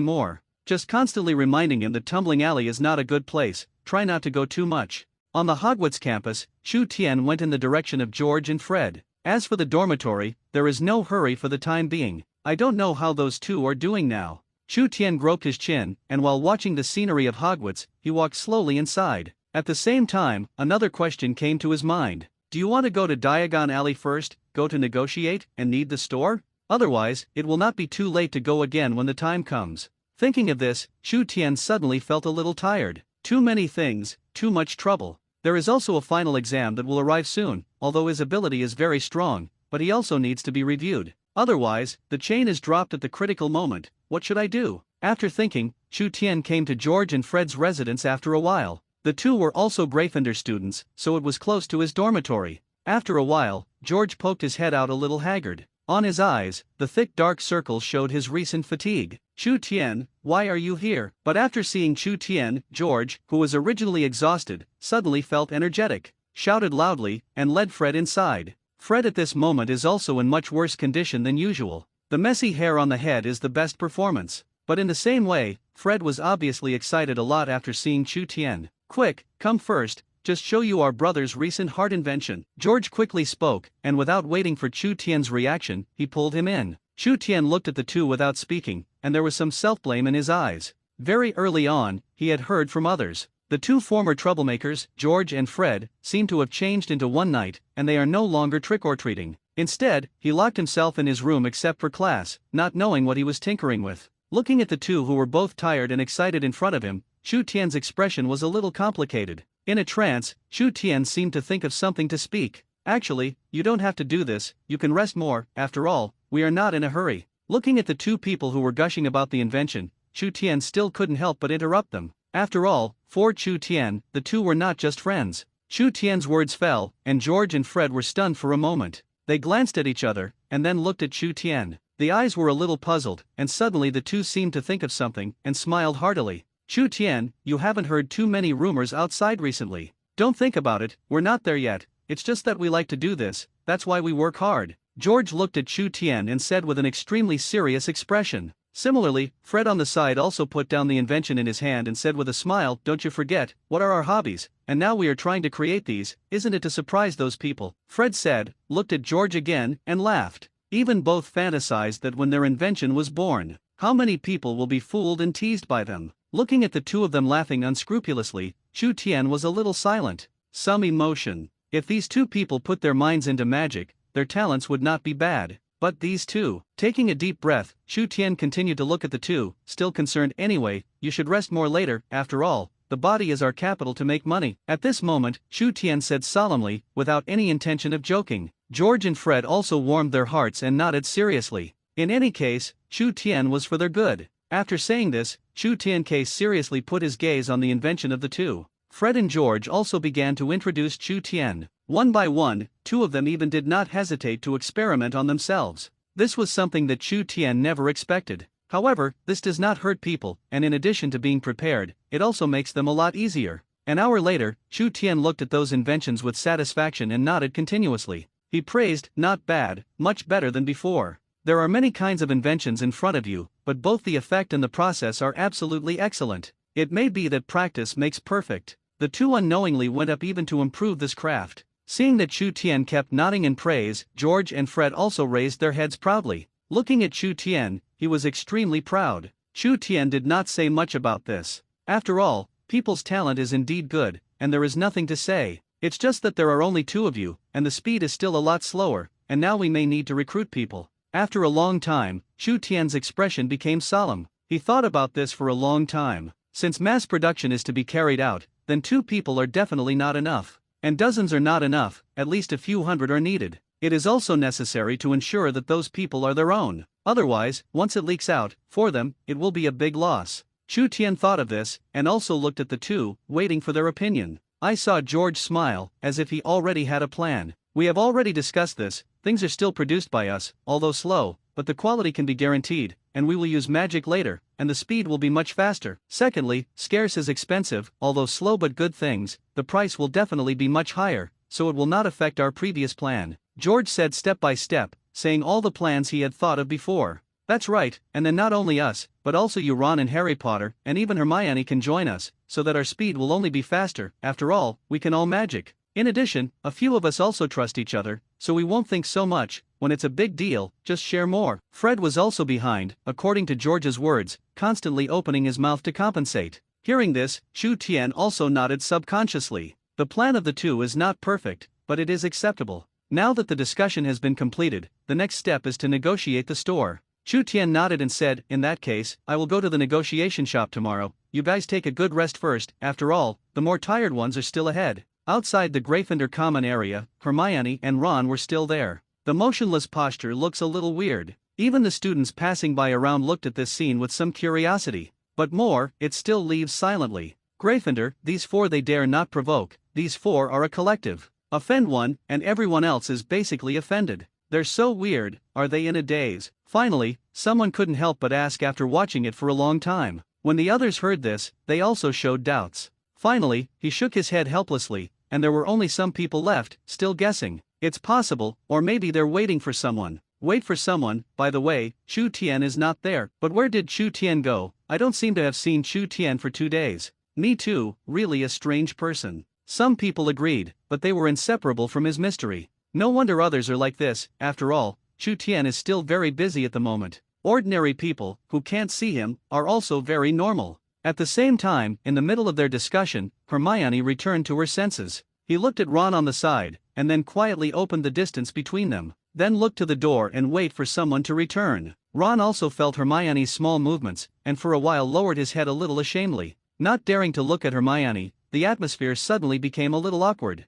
more, just constantly reminding him that Tumbling Alley is not a good place, try not to go too much. On the Hogwarts campus, Chu Tian went in the direction of George and Fred. As for the dormitory, there is no hurry for the time being. I don't know how those two are doing now. Chu Tian groped his chin, and while watching the scenery of Hogwarts, he walked slowly inside. At the same time, another question came to his mind. Do you want to go to Diagon Alley first, go to negotiate, and need the store? Otherwise, it will not be too late to go again when the time comes. Thinking of this, Chu Tian suddenly felt a little tired. Too many things, too much trouble. There is also a final exam that will arrive soon, although his ability is very strong, but he also needs to be reviewed. Otherwise, the chain is dropped at the critical moment. What should I do? After thinking, Chu Tian came to George and Fred's residence after a while. The two were also Gryffindor students, so it was close to his dormitory. After a while, George poked his head out a little haggard. On his eyes, the thick dark circles showed his recent fatigue. Chu Tian, why are you here? But after seeing Chu Tian, George, who was originally exhausted, suddenly felt energetic, shouted loudly, and led Fred inside. Fred at this moment is also in much worse condition than usual. The messy hair on the head is the best performance. But in the same way, Fred was obviously excited a lot after seeing Chu Tian. Quick, come first, just show you our brother's recent heart invention. George quickly spoke, and without waiting for Chu Tian's reaction, he pulled him in. Chu Tian looked at the two without speaking, and there was some self-blame in his eyes. Very early on, he had heard from others. The two former troublemakers, George and Fred, seemed to have changed into one knight, and they are no longer trick-or-treating. Instead, he locked himself in his room except for class, not knowing what he was tinkering with. Looking at the two who were both tired and excited in front of him, Chu Tian's expression was a little complicated. In a trance, Chu Tian seemed to think of something to speak. Actually, you don't have to do this, you can rest more, after all, we are not in a hurry. Looking at the two people who were gushing about the invention, Chu Tian still couldn't help but interrupt them. After all, for Chu Tian, the two were not just friends. Chu Tian's words fell, and George and Fred were stunned for a moment. They glanced at each other, and then looked at Chu Tian. The eyes were a little puzzled, and suddenly the two seemed to think of something, and smiled heartily. Chu Tian, you haven't heard too many rumors outside recently. Don't think about it, we're not there yet, it's just that we like to do this, that's why we work hard. George looked at Chu Tian and said with an extremely serious expression. Similarly, Fred on the side also put down the invention in his hand and said with a smile, don't you forget, what are our hobbies, and now we are trying to create these, isn't it to surprise those people? Fred said, looked at George again, and laughed. Even both fantasized that when their invention was born, how many people will be fooled and teased by them. Looking at the two of them laughing unscrupulously, Chu Tian was a little silent. Some emotion. If these two people put their minds into magic, their talents would not be bad. But these two. Taking a deep breath, Chu Tian continued to look at the two, still concerned. Anyway, you should rest more later, after all, the body is our capital to make money. At this moment, Chu Tian said solemnly, without any intention of joking. George and Fred also warmed their hearts and nodded seriously. In any case, Chu Tian was for their good. After saying this, Chu Tian seriously put his gaze on the invention of the two. Fred and George also began to introduce Chu Tian. One by one, two of them even did not hesitate to experiment on themselves. This was something that Chu Tian never expected. However, this does not hurt people, and in addition to being prepared, it also makes them a lot easier. An hour later, Chu Tian looked at those inventions with satisfaction and nodded continuously. He praised, not bad, much better than before. There are many kinds of inventions in front of you, but both the effect and the process are absolutely excellent. It may be that practice makes perfect. The two unknowingly went up even to improve this craft. Seeing that Chu Tian kept nodding in praise, George and Fred also raised their heads proudly. Looking at Chu Tian, he was extremely proud. Chu Tian did not say much about this. After all, people's talent is indeed good, and there is nothing to say. It's just that there are only two of you, and the speed is still a lot slower, and now we may need to recruit people. After a long time, Chu Tian's expression became solemn. He thought about this for a long time. Since mass production is to be carried out, then 2 people are definitely not enough. And dozens are not enough, at least a few hundred are needed. It is also necessary to ensure that those people are their own. Otherwise, once it leaks out, for them, it will be a big loss. Chu Tian thought of this, and also looked at the two, waiting for their opinion. I saw George smile, as if he already had a plan. We have already discussed this, things are still produced by us, although slow, but the quality can be guaranteed, and we will use magic later, and the speed will be much faster. Secondly, scarce is expensive, although slow but good things, the price will definitely be much higher, so it will not affect our previous plan. George said step by step, saying all the plans he had thought of before. That's right, and then not only us, but also you Ron and Harry Potter, and even Hermione can join us, so that our speed will only be faster. After all, we can all magic. In addition, a few of us also trust each other, so we won't think so much. When it's a big deal, just share more. Fred was also behind, according to George's words, constantly opening his mouth to compensate. Hearing this, Chu Tian also nodded subconsciously. The plan of the two is not perfect, but it is acceptable. Now that the discussion has been completed, the next step is to negotiate the store. Chu Tian nodded and said, in that case, I will go to the negotiation shop tomorrow. You guys take a good rest first. After all, the more tired ones are still ahead. Outside the Gryffindor common area, Hermione and Ron were still there. The motionless posture looks a little weird. Even the students passing by around looked at this scene with some curiosity. But more, it still leaves silently. Gryffindor, these four they dare not provoke. These four are a collective. Offend one, and everyone else is basically offended. They're so weird. Are they in a daze? Finally, someone couldn't help but ask after watching it for a long time. When the others heard this, they also showed doubts. Finally, he shook his head helplessly, and there were only some people left, still guessing. It's possible, or maybe they're waiting for someone. Wait for someone. By the way, Chu Tian is not there. But where did Chu Tian go? I don't seem to have seen Chu Tian for 2 days. Me too, really a strange person. Some people agreed, but they were inseparable from his mystery. No wonder others are like this. After all, Chu Tian is still very busy at the moment. Ordinary people, who can't see him, are also very normal. At the same time, in the middle of their discussion, Hermione returned to her senses. He looked at Ron on the side, and then quietly opened the distance between them, then looked to the door and wait for someone to return. Ron also felt Hermione's small movements, and for a while lowered his head a little ashamedly. Not daring to look at Hermione, the atmosphere suddenly became a little awkward.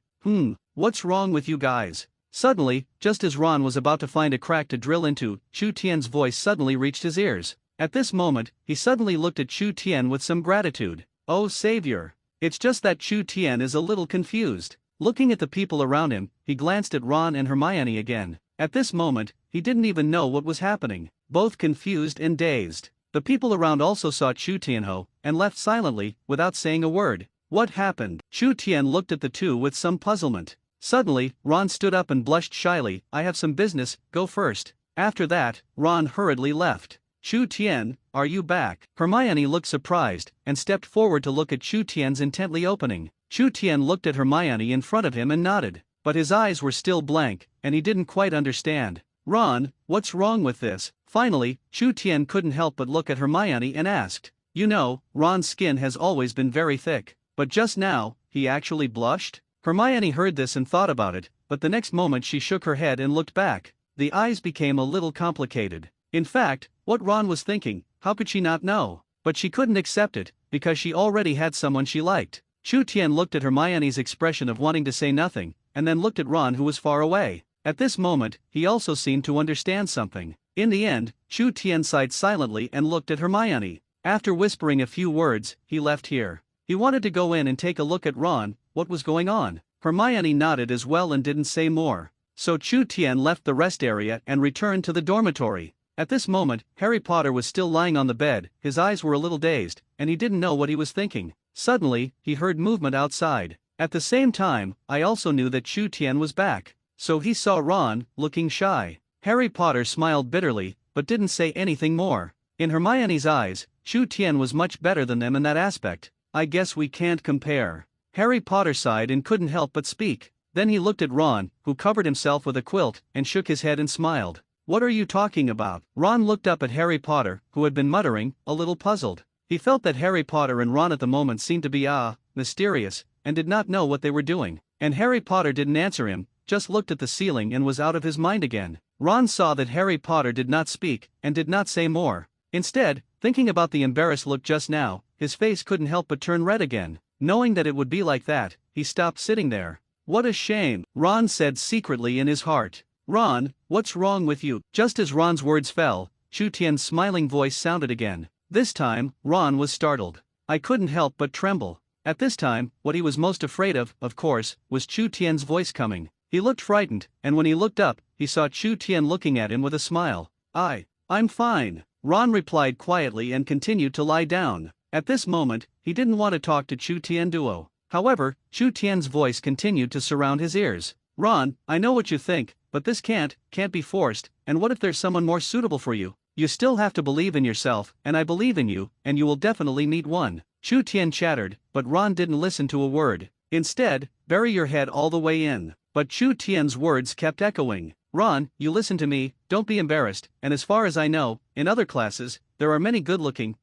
What's wrong with you guys? Suddenly, just as Ron was about to find a crack to drill into, Chu Tian's voice suddenly reached his ears. At this moment, he suddenly looked at Chu Tian with some gratitude. Oh savior! It's just that Chu Tian is a little confused. Looking at the people around him, he glanced at Ron and Hermione again. At this moment, he didn't even know what was happening, both confused and dazed. The people around also saw Chu Tianho, and left silently, without saying a word. What happened? Chu Tian looked at the two with some puzzlement. Suddenly, Ron stood up and blushed shyly. I have some business, go first. After that, Ron hurriedly left. Chu Tian, are you back? Hermione looked surprised, and stepped forward to look at Chu Tian's intently opening. Chu Tian looked at Hermione in front of him and nodded, but his eyes were still blank, and he didn't quite understand. Ron, what's wrong with this? Finally, Chu Tian couldn't help but look at Hermione and asked. You know, Ron's skin has always been very thick, but just now, he actually blushed? Hermione heard this and thought about it, but the next moment she shook her head and looked back. The eyes became a little complicated. In fact, what Ron was thinking, how could she not know? But she couldn't accept it, because she already had someone she liked. Chu Tian looked at Hermione's expression of wanting to say nothing, and then looked at Ron who was far away. At this moment, he also seemed to understand something. In the end, Chu Tian sighed silently and looked at Hermione. After whispering a few words, he left here. He wanted to go in and take a look at Ron. What was going on? Hermione nodded as well and didn't say more. So Chu Tian left the rest area and returned to the dormitory. At this moment, Harry Potter was still lying on the bed, his eyes were a little dazed, and he didn't know what he was thinking. Suddenly, he heard movement outside. At the same time, I also knew that Chu Tian was back. So he saw Ron, looking shy. Harry Potter smiled bitterly, but didn't say anything more. In Hermione's eyes, Chu Tian was much better than them in that aspect. I guess we can't compare. Harry Potter sighed and couldn't help but speak. Then he looked at Ron, who covered himself with a quilt, and shook his head and smiled. What are you talking about? Ron looked up at Harry Potter, who had been muttering, a little puzzled. He felt that Harry Potter and Ron at the moment seemed to be mysterious, and did not know what they were doing. And Harry Potter didn't answer him, just looked at the ceiling and was out of his mind again. Ron saw that Harry Potter did not speak, and did not say more. Instead, thinking about the embarrassed look just now, his face couldn't help but turn red again. Knowing that it would be like that, he stopped sitting there. What a shame, Ron said secretly in his heart. Ron, what's wrong with you? Just as Ron's words fell, Chu Tian's smiling voice sounded again. This time, Ron was startled. I couldn't help but tremble. At this time, what he was most afraid of course, was Chu Tian's voice coming. He looked frightened, and when he looked up, he saw Chu Tian looking at him with a smile. I'm fine, Ron replied quietly and continued to lie down. At this moment, he didn't want to talk to Chu Tian duo. However, Chu Tian's voice continued to surround his ears. Ron, I know what you think, but this can't be forced, and what if there's someone more suitable for you? You still have to believe in yourself, and I believe in you, and you will definitely meet one. Chu Tian chattered, but Ron didn't listen to a word. Instead, bury your head all the way in. But Chu Tian's words kept echoing. Ron, you listen to me, don't be embarrassed, and as far as I know, in other classes, there are many good-looking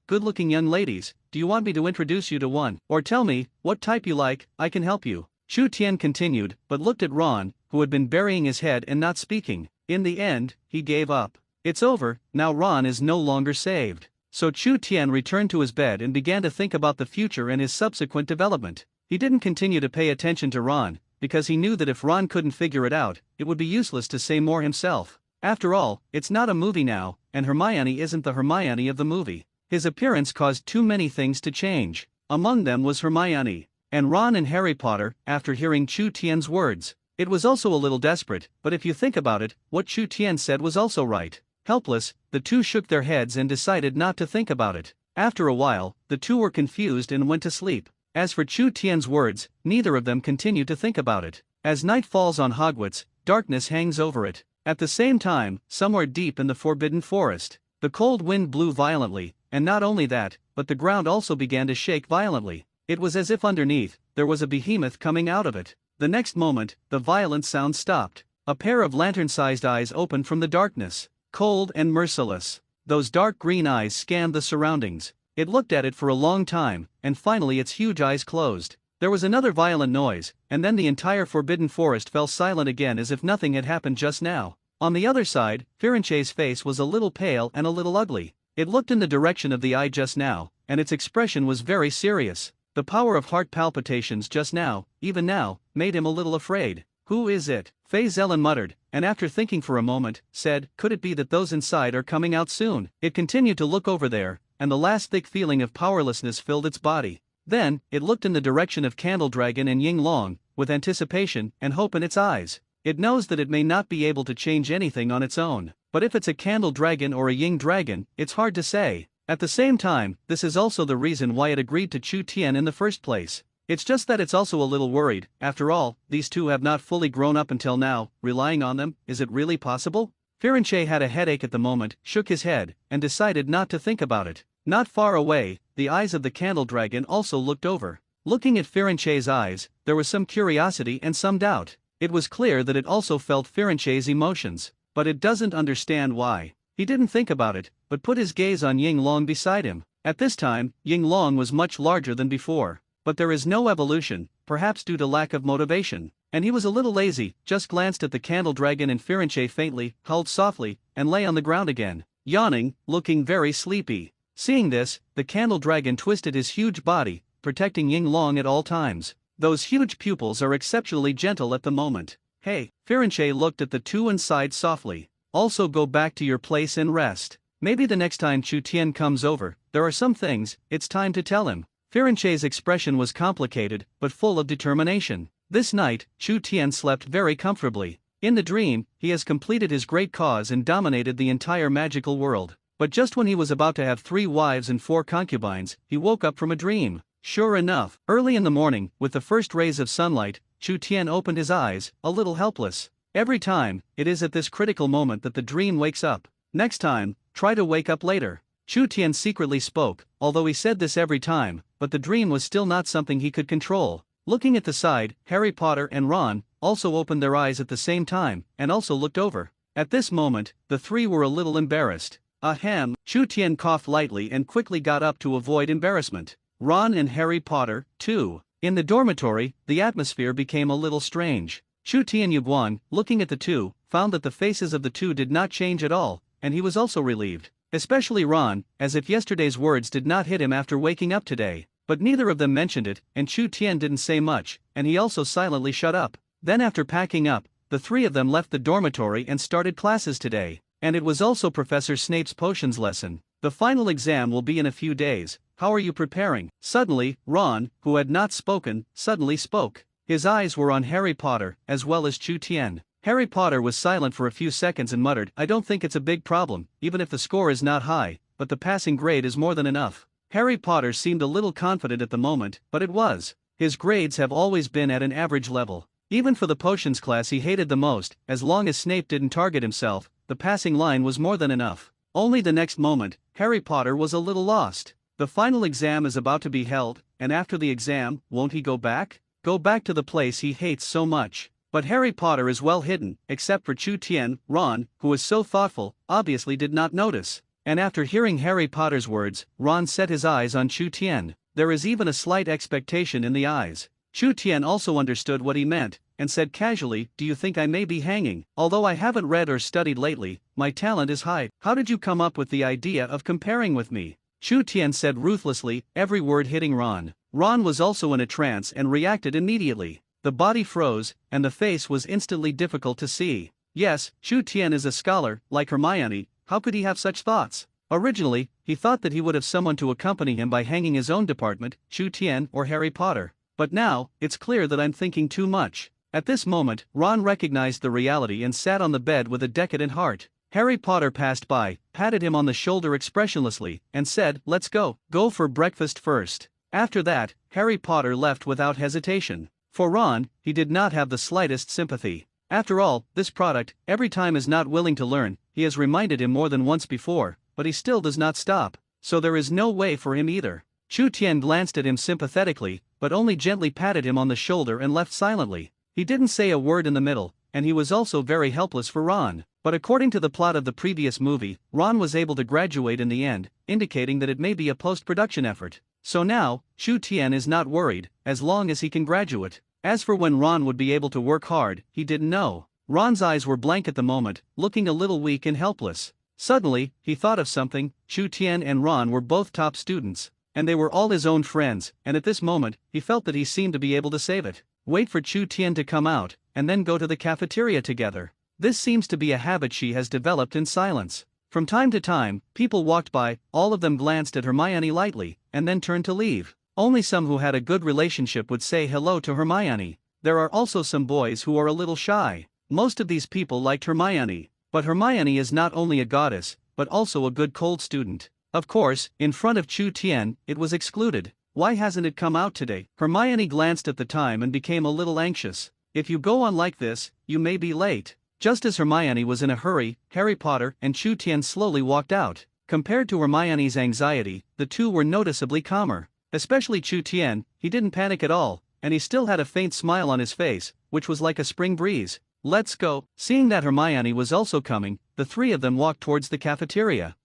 young ladies. Do you want me to introduce you to one? Or tell me, what type you like, I can help you. Chu Tian continued, but looked at Ron, who had been burying his head and not speaking. In the end, he gave up. It's over, now Ron is no longer saved. So Chu Tian returned to his bed and began to think about the future and his subsequent development. He didn't continue to pay attention to Ron, because he knew that if Ron couldn't figure it out, it would be useless to say more himself. After all, it's not a movie now, and Hermione isn't the Hermione of the movie. His appearance caused too many things to change. Among them was Hermione. And Ron and Harry Potter, after hearing Chu Tian's words. It was also a little desperate, but if you think about it, what Chu Tian said was also right. Helpless, the two shook their heads and decided not to think about it. After a while, the two were confused and went to sleep. As for Chu Tian's words, neither of them continued to think about it. As night falls on Hogwarts, darkness hangs over it. At the same time, somewhere deep in the Forbidden Forest, the cold wind blew violently, and not only that, but the ground also began to shake violently. It was as if underneath, there was a behemoth coming out of it. The next moment, the violent sound stopped. A pair of lantern-sized eyes opened from the darkness. Cold and merciless. Those dark green eyes scanned the surroundings. It looked at it for a long time, and finally its huge eyes closed. There was another violent noise, and then the entire Forbidden Forest fell silent again as if nothing had happened just now. On the other side, Firenche's face was a little pale and a little ugly. It looked in the direction of the eye just now, and its expression was very serious. The power of heart palpitations just now, even now, made him a little afraid. Who is it? Fei Zelen muttered, and after thinking for a moment, said, could it be that those inside are coming out soon? It continued to look over there, and the last thick feeling of powerlessness filled its body. Then, it looked in the direction of Candle Dragon and Ying Long, with anticipation and hope in its eyes. It knows that it may not be able to change anything on its own, but if it's a Candle Dragon or a Ying Dragon, it's hard to say. At the same time, this is also the reason why it agreed to Chu Tian in the first place. It's just that it's also a little worried. After all, these two have not fully grown up until now. Relying on them, is it really possible? Firenche had a headache at the moment, shook his head, and decided not to think about it. Not far away, the eyes of the Candle Dragon also looked over. Looking at Firenche's eyes, there was some curiosity and some doubt. It was clear that it also felt Firenche's emotions, but it doesn't understand why. He didn't think about it, but put his gaze on Ying Long beside him. At this time, Ying Long was much larger than before. But there is no evolution, perhaps due to lack of motivation. And he was a little lazy, just glanced at the Candle Dragon and Firenche faintly, howled softly, and lay on the ground again, yawning, looking very sleepy. Seeing this, the Candle Dragon twisted his huge body, protecting Ying Long at all times. Those huge pupils are exceptionally gentle at the moment. Hey, Firenche looked at the two and sighed softly. Also go back to your place and rest. Maybe the next time Chu Tian comes over, there are some things, it's time to tell him. Firenche's expression was complicated, but full of determination. This night, Chu Tian slept very comfortably. In the dream, he has completed his great cause and dominated the entire magical world. But just when he was about to have 3 wives and 4 concubines, he woke up from a dream. Sure enough, early in the morning, with the first rays of sunlight, Chu Tian opened his eyes, a little helpless. Every time, it is at this critical moment that the dream wakes up. Next time, try to wake up later. Chu Tian secretly spoke, although he said this every time, but the dream was still not something he could control. Looking at the side, Harry Potter and Ron also opened their eyes at the same time, and also looked over. At this moment, the 3 were a little embarrassed. Ahem, Chu Tian coughed lightly and quickly got up to avoid embarrassment. Ron and Harry Potter, too. In the dormitory, the atmosphere became a little strange. Chu Tian Yuguan, looking at the two, found that the faces of the two did not change at all, and he was also relieved. Especially Ron, as if yesterday's words did not hit him after waking up today. But neither of them mentioned it, and Chu Tian didn't say much, and he also silently shut up. Then after packing up, the 3 of them left the dormitory and started classes today. And it was also Professor Snape's potions lesson. The final exam will be in a few days. How are you preparing? Suddenly, Ron, who had not spoken, suddenly spoke. His eyes were on Harry Potter, as well as Chu Tian. Harry Potter was silent for a few seconds and muttered, I don't think it's a big problem, even if the score is not high, but the passing grade is more than enough. Harry Potter seemed a little confident at the moment, but it was. His grades have always been at an average level. Even for the potions class he hated the most, as long as Snape didn't target himself, the passing line was more than enough. Only the next moment, Harry Potter was a little lost. The final exam is about to be held, and after the exam, won't he go back? Go back to the place he hates so much. But Harry Potter is well hidden, except for Chu Tian. Ron, who is so thoughtful, obviously did not notice. And after hearing Harry Potter's words, Ron set his eyes on Chu Tian. There is even a slight expectation in the eyes. Chu Tian also understood what he meant, and said casually, "Do you think I may be hanging? Although I haven't read or studied lately, my talent is high. How did you come up with the idea of comparing with me?" Chu Tian said ruthlessly, every word hitting Ron. Ron was also in a trance and reacted immediately. The body froze, and the face was instantly difficult to see. Yes, Chu Tian is a scholar, like Hermione. How could he have such thoughts? Originally, he thought that he would have someone to accompany him by hanging his own department, Chu Tian or Harry Potter. But now, it's clear that I'm thinking too much. At this moment, Ron recognized the reality and sat on the bed with a decadent heart. Harry Potter passed by, patted him on the shoulder expressionlessly, and said, "Let's go. Go for breakfast first." After that, Harry Potter left without hesitation. For Ron, he did not have the slightest sympathy. After all, this product, every time is not willing to learn. He has reminded him more than once before, but he still does not stop. So there is no way for him either. Chu Tian glanced at him sympathetically, but only gently patted him on the shoulder and left silently. He didn't say a word in the middle, and he was also very helpless for Ron. But according to the plot of the previous movie, Ron was able to graduate in the end, indicating that it may be a post-production effort. So now, Chu Tian is not worried, as long as he can graduate. As for when Ron would be able to work hard, he didn't know. Ron's eyes were blank at the moment, looking a little weak and helpless. Suddenly, he thought of something. Chu Tian and Ron were both top students, and they were all his own friends, and at this moment, he felt that he seemed to be able to save it. Wait for Chu Tian to come out, and then go to the cafeteria together. This seems to be a habit she has developed in silence. From time to time, people walked by, all of them glanced at Hermione lightly, and then turned to leave. Only some who had a good relationship would say hello to Hermione. There are also some boys who are a little shy. Most of these people liked Hermione. But Hermione is not only a goddess, but also a good cold student. Of course, in front of Chu Tian, it was excluded. Why hasn't it come out today? Hermione glanced at the time and became a little anxious. If you go on like this, you may be late. Just as Hermione was in a hurry, Harry Potter and Chu Tian slowly walked out. Compared to Hermione's anxiety, the two were noticeably calmer. Especially Chu Tian, he didn't panic at all, and he still had a faint smile on his face, which was like a spring breeze. "Let's go." Seeing that Hermione was also coming, the three of them walked towards the cafeteria.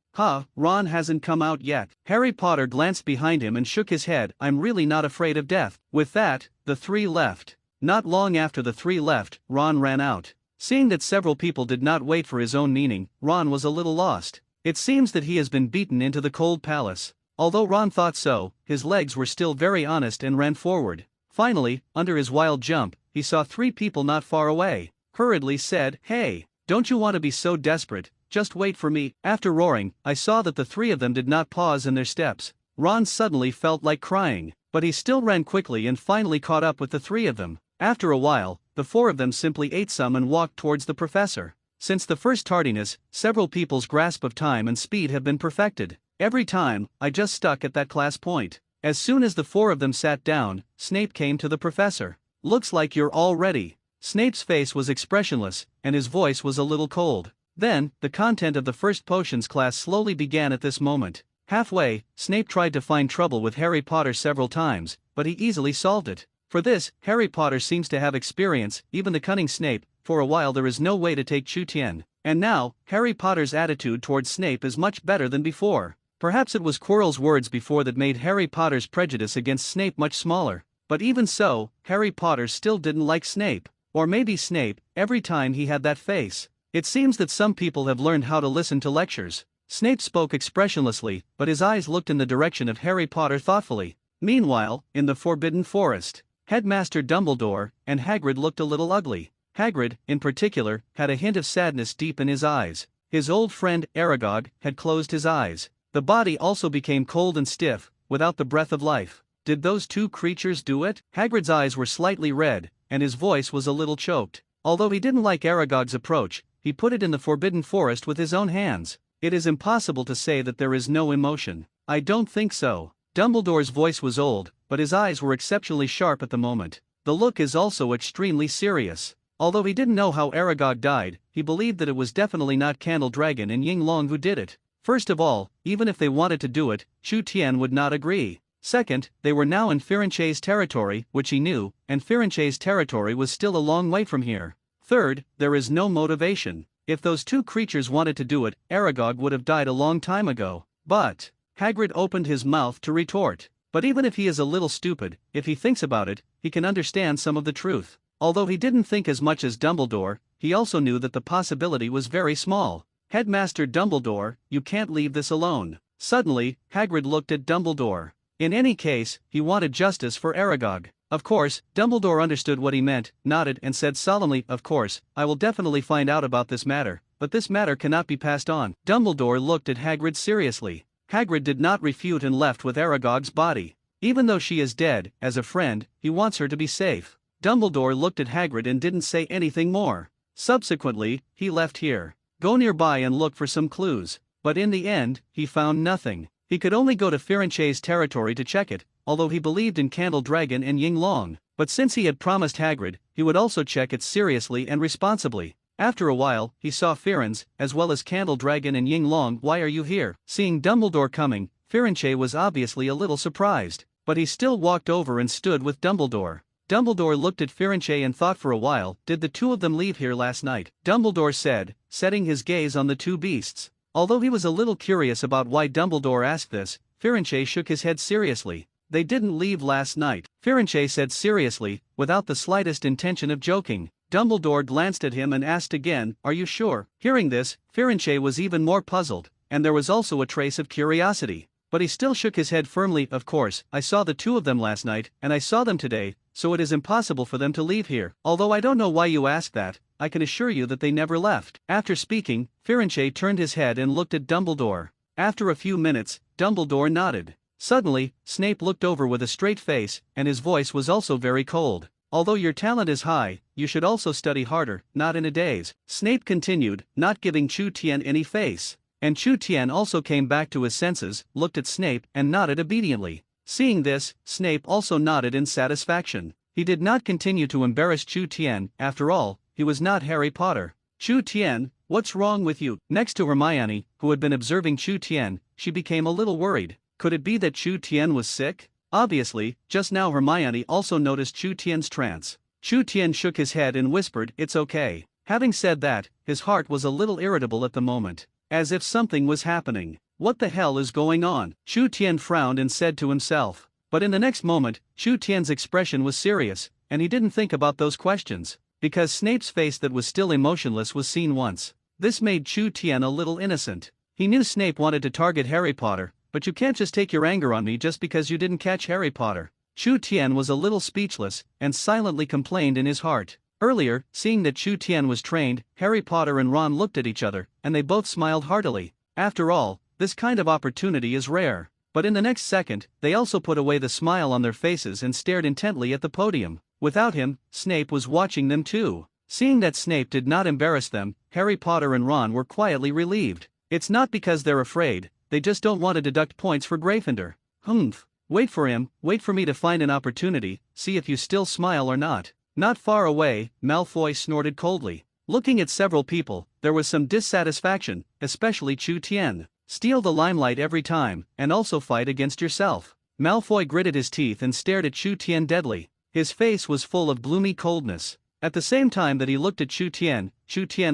Ron hasn't come out yet. Harry Potter glanced behind him and shook his head. "I'm really not afraid of death." With that, the three left. Not long after the three left, Ron ran out. Seeing that several people did not wait for his own meaning, Ron was a little lost. It seems that he has been beaten into the cold palace. Although Ron thought so, his legs were still very honest and ran forward. Finally, under his wild jump, he saw three people not far away. Hurriedly said, "Hey, don't you want to be so desperate? Just wait for me." After roaring, I saw that the three of them did not pause in their steps. Ron suddenly felt like crying, but he still ran quickly and finally caught up with the three of them. After a while, the four of them simply ate some and walked towards the professor. Since the first tardiness, several people's grasp of time and speed have been perfected. Every time, I just stuck at that class point. As soon as the four of them sat down, Snape came to the professor. "Looks like you're all ready." Snape's face was expressionless, and his voice was a little cold. Then, the content of the first potions class slowly began at this moment. Halfway, Snape tried to find trouble with Harry Potter several times, but he easily solved it. For this, Harry Potter seems to have experience. Even the cunning Snape, for a while there is no way to take Chu Tian. And now, Harry Potter's attitude towards Snape is much better than before. Perhaps it was Quirrell's words before that made Harry Potter's prejudice against Snape much smaller. But even so, Harry Potter still didn't like Snape. Or maybe Snape, every time he had that face. It seems that some people have learned how to listen to lectures. Snape spoke expressionlessly, but his eyes looked in the direction of Harry Potter thoughtfully. Meanwhile, in the Forbidden Forest, Headmaster Dumbledore and Hagrid looked a little ugly. Hagrid, in particular, had a hint of sadness deep in his eyes. His old friend, Aragog, had closed his eyes. The body also became cold and stiff, without the breath of life. Did those two creatures do it? Hagrid's eyes were slightly red, and his voice was a little choked. Although he didn't like Aragog's approach, he put it in the Forbidden Forest with his own hands. It is impossible to say that there is no emotion. I don't think so. Dumbledore's voice was old, but his eyes were exceptionally sharp at the moment. The look is also extremely serious. Although he didn't know how Aragog died, he believed that it was definitely not Candle Dragon and Ying Long who did it. First of all, even if they wanted to do it, Chu Tian would not agree. Second, they were now in Firenche's territory, which he knew, and Firenche's territory was still a long way from here. Third, there is no motivation. If those two creatures wanted to do it, Aragog would have died a long time ago. But Hagrid opened his mouth to retort. But even if he is a little stupid, if he thinks about it, he can understand some of the truth. Although he didn't think as much as Dumbledore, he also knew that the possibility was very small. Headmaster Dumbledore, you can't leave this alone. Suddenly, Hagrid looked at Dumbledore. In any case, he wanted justice for Aragog. Of course, Dumbledore understood what he meant, nodded and said solemnly, of course, I will definitely find out about this matter, but this matter cannot be passed on. Dumbledore looked at Hagrid seriously. Hagrid did not refute and left with Aragog's body. Even though she is dead, as a friend, he wants her to be safe. Dumbledore looked at Hagrid and didn't say anything more. Subsequently, he left here. Go nearby and look for some clues. But in the end, he found nothing. He could only go to Firenche's territory to check it, although he believed in Candle Dragon and Ying Long. But since he had promised Hagrid, he would also check it seriously and responsibly. After a while, he saw Firenze, as well as Candle Dragon and Ying Long. Why are you here? Seeing Dumbledore coming, Firenze was obviously a little surprised, but he still walked over and stood with Dumbledore. Dumbledore looked at Firenze and thought for a while, did the two of them leave here last night? Dumbledore said, setting his gaze on the two beasts. Although he was a little curious about why Dumbledore asked this, Firenze shook his head seriously. They didn't leave last night, Firenze said seriously, without the slightest intention of joking. Dumbledore glanced at him and asked again, are you sure? Hearing this, Firenze was even more puzzled, and there was also a trace of curiosity. But he still shook his head firmly. Of course, I saw the two of them last night, and I saw them today, so it is impossible for them to leave here. Although I don't know why you ask that, I can assure you that they never left. After speaking, Firenze turned his head and looked at Dumbledore. After a few minutes, Dumbledore nodded. Suddenly, Snape looked over with a straight face, and his voice was also very cold. Although your talent is high, you should also study harder, not in a daze. Snape continued, not giving Chu Tien any face. And Chu Tien also came back to his senses, looked at Snape, and nodded obediently. Seeing this, Snape also nodded in satisfaction. He did not continue to embarrass Chu Tien. After all, he was not Harry Potter. Chu Tien, what's wrong with you? Next to Hermione, who had been observing Chu Tien, she became a little worried. Could it be that Chu Tien was sick? Obviously, just now Hermione also noticed Chu Tien's trance. Chu Tien shook his head and whispered, it's okay. Having said that, his heart was a little irritable at the moment. As if something was happening. What the hell is going on? Chu Tien frowned and said to himself. But in the next moment, Chu Tien's expression was serious, and he didn't think about those questions, because Snape's face that was still emotionless was seen once. This made Chu Tien a little innocent. He knew Snape wanted to target Harry Potter, but you can't just take your anger on me just because you didn't catch Harry Potter. Chu Tien was a little speechless, and silently complained in his heart. Earlier, seeing that Chu Tien was trained, Harry Potter and Ron looked at each other, and they both smiled heartily. After all, this kind of opportunity is rare. But in the next second, they also put away the smile on their faces and stared intently at the podium. Without him, Snape was watching them too. Seeing that Snape did not embarrass them, Harry Potter and Ron were quietly relieved. It's not because they're afraid, they just don't want to deduct points for Gryffindor. Humph. Wait for him, wait for me to find an opportunity, see if you still smile or not. Not far away, Malfoy snorted coldly. Looking at several people, there was some dissatisfaction, especially Chu Tien. Steal the limelight every time, and also fight against yourself. Malfoy gritted his teeth and stared at Chu Tien deadly. His face was full of gloomy coldness. At the same time that he looked at Chu Tien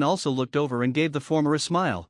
also looked over and gave the former a smile.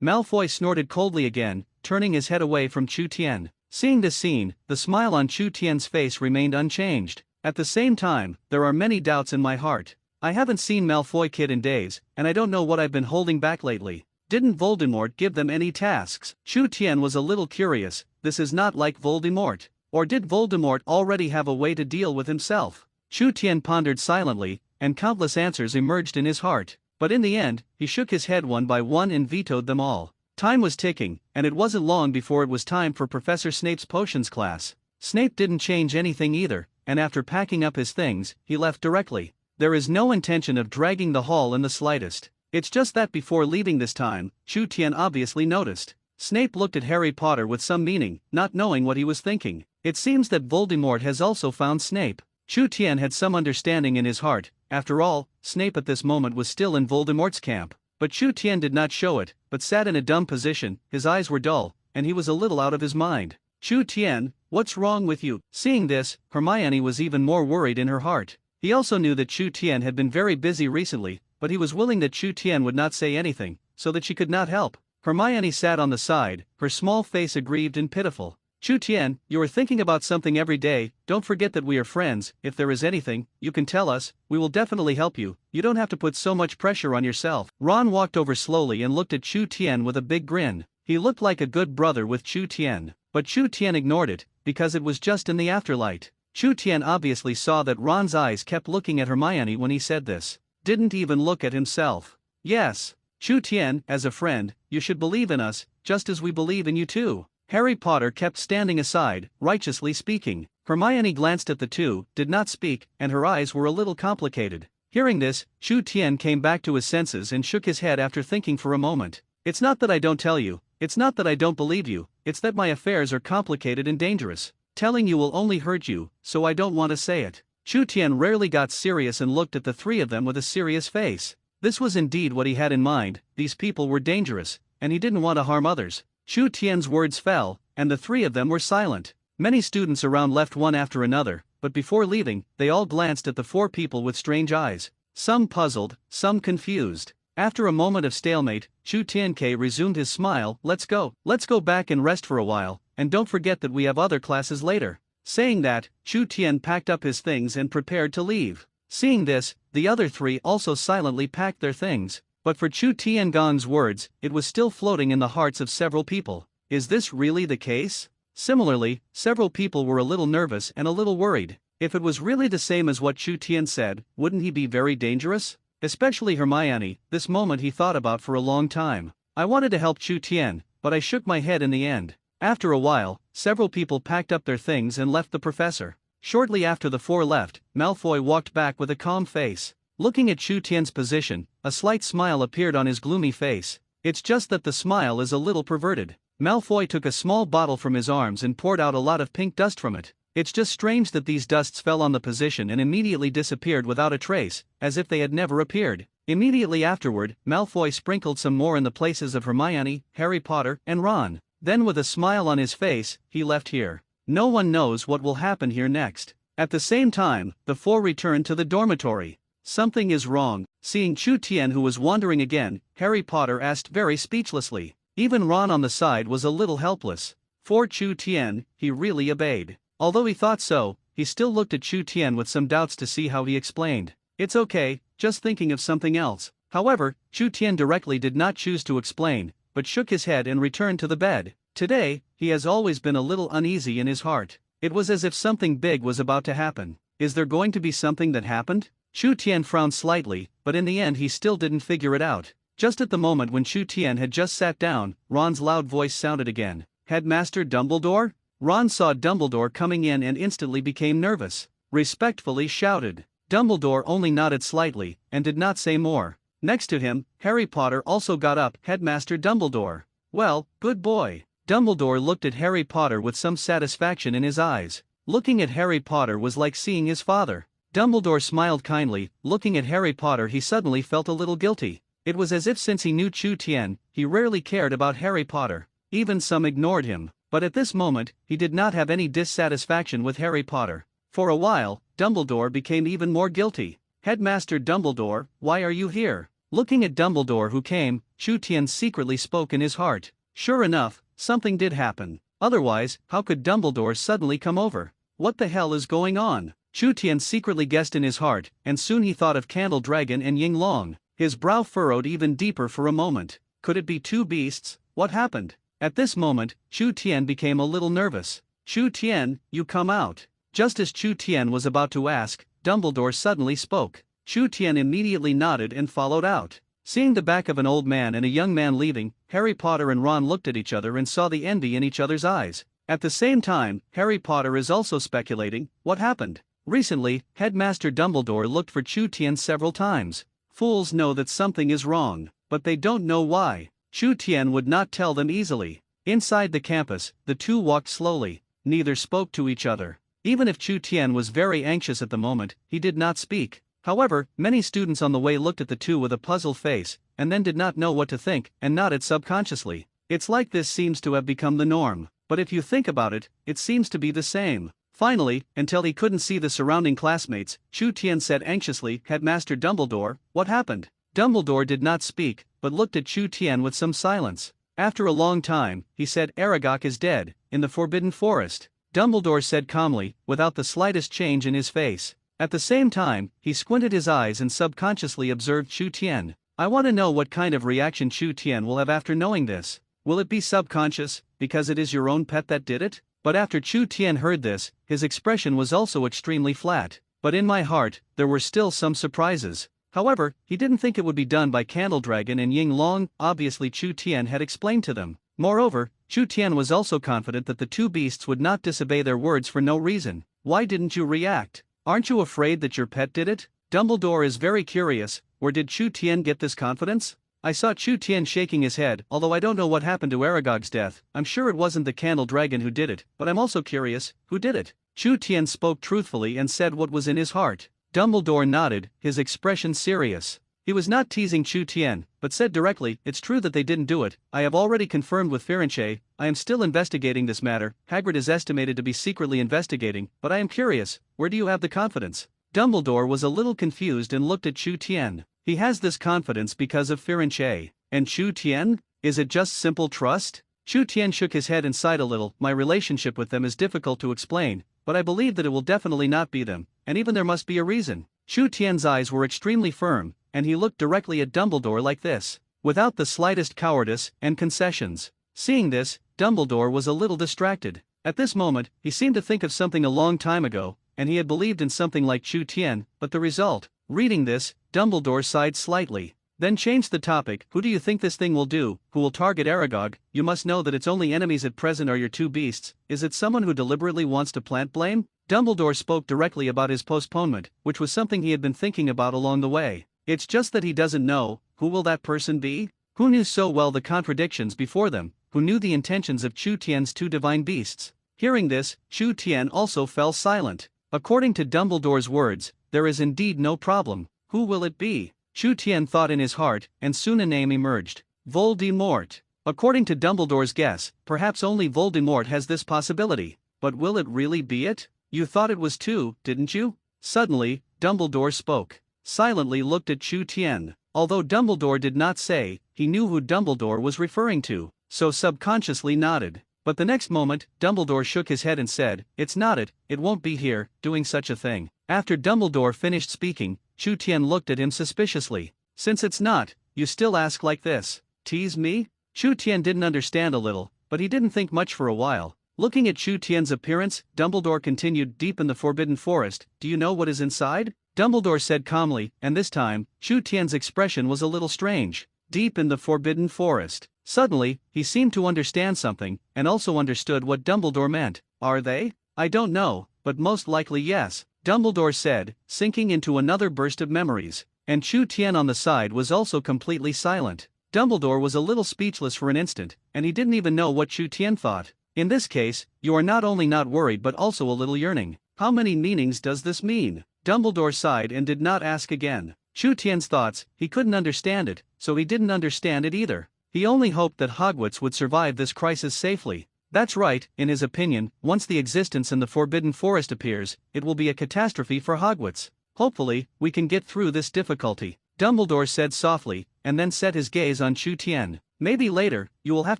Malfoy snorted coldly again, turning his head away from Chu Tien. Seeing this scene, the smile on Chu Tien's face remained unchanged. At the same time, there are many doubts in my heart. I haven't seen Malfoy Kid in days, and I don't know what I've been holding back lately. Didn't Voldemort give them any tasks? Chu Tien was a little curious. This is not like Voldemort. Or did Voldemort already have a way to deal with himself? Chu Tien pondered silently, and countless answers emerged in his heart. But in the end, he shook his head one by one and vetoed them all. Time was ticking, and it wasn't long before it was time for Professor Snape's potions class. Snape didn't change anything either, and after packing up his things, he left directly. There is no intention of dragging the hall in the slightest. It's just that before leaving this time, Chu Tien obviously noticed. Snape looked at Harry Potter with some meaning, not knowing what he was thinking. It seems that Voldemort has also found Snape. Chu Tien had some understanding in his heart. After all, Snape at this moment was still in Voldemort's camp. But Chu Tien did not show it, but sat in a dumb position, his eyes were dull, and he was a little out of his mind. Chu Tien, What's wrong with you? Seeing this, Hermione was even more worried in her heart. He also knew that Chu Tian had been very busy recently, but he was willing that Chu Tian would not say anything, so that she could not help. Hermione sat on the side, her small face aggrieved and pitiful. Chu Tian, you are thinking about something every day. Don't forget that we are friends. If there is anything, you can tell us. We will definitely help you. You don't have to put so much pressure on yourself. Ron walked over slowly and looked at Chu Tian with a big grin. He looked like a good brother with Chu Tian, but Chu Tian ignored it, because it was just in the afterlight. Chu Tian obviously saw that Ron's eyes kept looking at Hermione when he said this. Didn't even look at himself. Yes, Chu Tian, as a friend, you should believe in us, just as we believe in you too. Harry Potter kept standing aside, righteously speaking. Hermione glanced at the two, did not speak, and her eyes were a little complicated. Hearing this, Chu Tian came back to his senses and shook his head after thinking for a moment. It's not that I don't tell you, it's not that I don't believe you, it's that my affairs are complicated and dangerous. Telling you will only hurt you, so I don't want to say it. Chu Tian rarely got serious and looked at the three of them with a serious face. This was indeed what he had in mind. These people were dangerous, and he didn't want to harm others. Chu Tian's words fell, and the three of them were silent. Many students around left one after another, but before leaving, they all glanced at the four people with strange eyes. Some puzzled, some confused. After a moment of stalemate, Chu Tianke resumed his smile. Let's go back and rest for a while, and don't forget that we have other classes later. Saying that, Chu Tian packed up his things and prepared to leave. Seeing this, the other three also silently packed their things. But for Chu Tiangong's words, it was still floating in the hearts of several people. Is this really the case? Similarly, several people were a little nervous and a little worried. If it was really the same as what Chu Tian said, wouldn't he be very dangerous? Especially Hermione. This moment he thought about for a long time. I wanted to help Chu Tian, but I shook my head in the end. After a while, several people packed up their things and left the professor. Shortly after the four left, Malfoy walked back with a calm face. Looking at Chu Tian's position, a slight smile appeared on his gloomy face. It's just that the smile is a little perverted. Malfoy took a small bottle from his arms and poured out a lot of pink dust from it. It's just strange that these dusts fell on the position and immediately disappeared without a trace, as if they had never appeared. Immediately afterward, Malfoy sprinkled some more in the places of Hermione, Harry Potter, and Ron. Then with a smile on his face, he left here. No one knows what will happen here next. At the same time, the four returned to the dormitory. Something is wrong. Seeing Chu Tian who was wandering again, Harry Potter asked very speechlessly. Even Ron on the side was a little helpless. For Chu Tian, he really obeyed. Although he thought so, he still looked at Chu Tian with some doubts to see how he explained. It's okay, just thinking of something else. However, Chu Tian directly did not choose to explain, but shook his head and returned to the bed. Today, he has always been a little uneasy in his heart. It was as if something big was about to happen. Is there going to be something that happened? Chu Tian frowned slightly, but in the end he still didn't figure it out. Just at the moment when Chu Tian had just sat down, Ron's loud voice sounded again. Headmaster Dumbledore? Ron saw Dumbledore coming in and instantly became nervous. Respectfully shouted. Dumbledore only nodded slightly, and did not say more. Next to him, Harry Potter also got up. Headmaster Dumbledore. Well, good boy. Dumbledore looked at Harry Potter with some satisfaction in his eyes. Looking at Harry Potter was like seeing his father. Dumbledore smiled kindly. Looking at Harry Potter he suddenly felt a little guilty. It was as if since he knew Chu Tian, he rarely cared about Harry Potter. Even some ignored him. But at this moment, he did not have any dissatisfaction with Harry Potter. For a while, Dumbledore became even more guilty. Headmaster Dumbledore, why are you here? Looking at Dumbledore who came, Chu Tian secretly spoke in his heart. Sure enough, something did happen. Otherwise, how could Dumbledore suddenly come over? What the hell is going on? Chu Tian secretly guessed in his heart, and soon he thought of Candle Dragon and Ying Long. His brow furrowed even deeper for a moment. Could it be two beasts? What happened? At this moment, Chu Tian became a little nervous. Chu Tian, you come out. Just as Chu Tian was about to ask, Dumbledore suddenly spoke. Chu Tian immediately nodded and followed out. Seeing the back of an old man and a young man leaving, Harry Potter and Ron looked at each other and saw the envy in each other's eyes. At the same time, Harry Potter is also speculating, what happened? Recently, Headmaster Dumbledore looked for Chu Tian several times. Fools know that something is wrong, but they don't know why. Chu Tian would not tell them easily. Inside the campus, the two walked slowly. Neither spoke to each other. Even if Chu Tian was very anxious at the moment, he did not speak. However, many students on the way looked at the two with a puzzled face, and then did not know what to think, and nodded subconsciously. It's like this seems to have become the norm. but if you think about it, it seems to be the same. Finally, until he couldn't see the surrounding classmates, Chu Tian said anxiously, "Headmaster Dumbledore, what happened?" Dumbledore did not speak, but looked at Chu Tian with some silence. After a long time, he said, "Aragog is dead, in the Forbidden Forest." Dumbledore said calmly, without the slightest change in his face. At the same time, he squinted his eyes and subconsciously observed Chu Tian. I want to know what kind of reaction Chu Tian will have after knowing this. Will it be subconscious, because it is your own pet that did it? But after Chu Tian heard this, his expression was also extremely flat. But in my heart, there were still some surprises. However, he didn't think it would be done by Candle Dragon and Ying Long. Obviously Chu Tian had explained to them. Moreover, Chu Tian was also confident that the two beasts would not disobey their words for no reason. Why didn't you react? Aren't you afraid that your pet did it? Dumbledore is very curious. Where did Chu Tian get this confidence? I saw Chu Tian shaking his head. Although I don't know what happened to Aragog's death, I'm sure it wasn't the Candle Dragon who did it, but I'm also curious, who did it? Chu Tian spoke truthfully and said what was in his heart. Dumbledore nodded, his expression serious. He was not teasing Chu Tian, but said directly, "It's true that they didn't do it. I have already confirmed with Firenze. I am still investigating this matter. Hagrid is estimated to be secretly investigating, but I am curious, where do you have the confidence?" Dumbledore was a little confused and looked at Chu Tian. He has this confidence because of Firenze. And Chu Tian? Is it just simple trust? Chu Tian shook his head and sighed a little. My relationship with them is difficult to explain, but I believe that it will definitely not be them, and even there must be a reason. Chu Tian's eyes were extremely firm, and he looked directly at Dumbledore like this, without the slightest cowardice and concessions. Seeing this, Dumbledore was a little distracted. At this moment, he seemed to think of something a long time ago, and he had believed in something like Chu Tian, but the result. Reading this, Dumbledore sighed slightly, then changed the topic. Who do you think this thing will do? Who will target Aragog? You must know that its only enemies at present are your two beasts. Is it someone who deliberately wants to plant blame? Dumbledore spoke directly about his postponement, which was something he had been thinking about along the way. It's just that he doesn't know. Who will that person be? Who knew so well the contradictions before them? Who knew the intentions of Chu Tian's two divine beasts? Hearing this, Chu Tian also fell silent. According to Dumbledore's words, there is indeed no problem. Who will it be? Chu Tian thought in his heart, and soon a name emerged. Voldemort. According to Dumbledore's guess, perhaps only Voldemort has this possibility. But will it really be it? You thought it was too, didn't you? Suddenly, Dumbledore spoke. Silently looked at Chu Tian. Although Dumbledore did not say, he knew who Dumbledore was referring to, so subconsciously nodded. But the next moment, Dumbledore shook his head and said, "It's not it, it won't be here, doing such a thing." After Dumbledore finished speaking, Chu Tian looked at him suspiciously. "Since it's not, you still ask like this? Tease me?" Chu Tian didn't understand a little, but he didn't think much for a while. Looking at Chu Tian's appearance, Dumbledore continued, "Deep in the Forbidden Forest, do you know what is inside?" Dumbledore said calmly, and this time, Chu Tian's expression was a little strange. Deep in the Forbidden Forest. Suddenly, he seemed to understand something, and also understood what Dumbledore meant. Are they? I don't know, but most likely yes, Dumbledore said, sinking into another burst of memories. And Chu Tian on the side was also completely silent. Dumbledore was a little speechless for an instant, and he didn't even know what Chu Tian thought. In this case, you are not only not worried but also a little yearning. How many meanings does this mean? Dumbledore sighed and did not ask again. Chu Tian's thoughts, he couldn't understand it, so he didn't understand it either. He only hoped that Hogwarts would survive this crisis safely. That's right, in his opinion, once the existence in the Forbidden Forest appears, it will be a catastrophe for Hogwarts. Hopefully, we can get through this difficulty, Dumbledore said softly, and then set his gaze on Chu Tian. Maybe later, you will have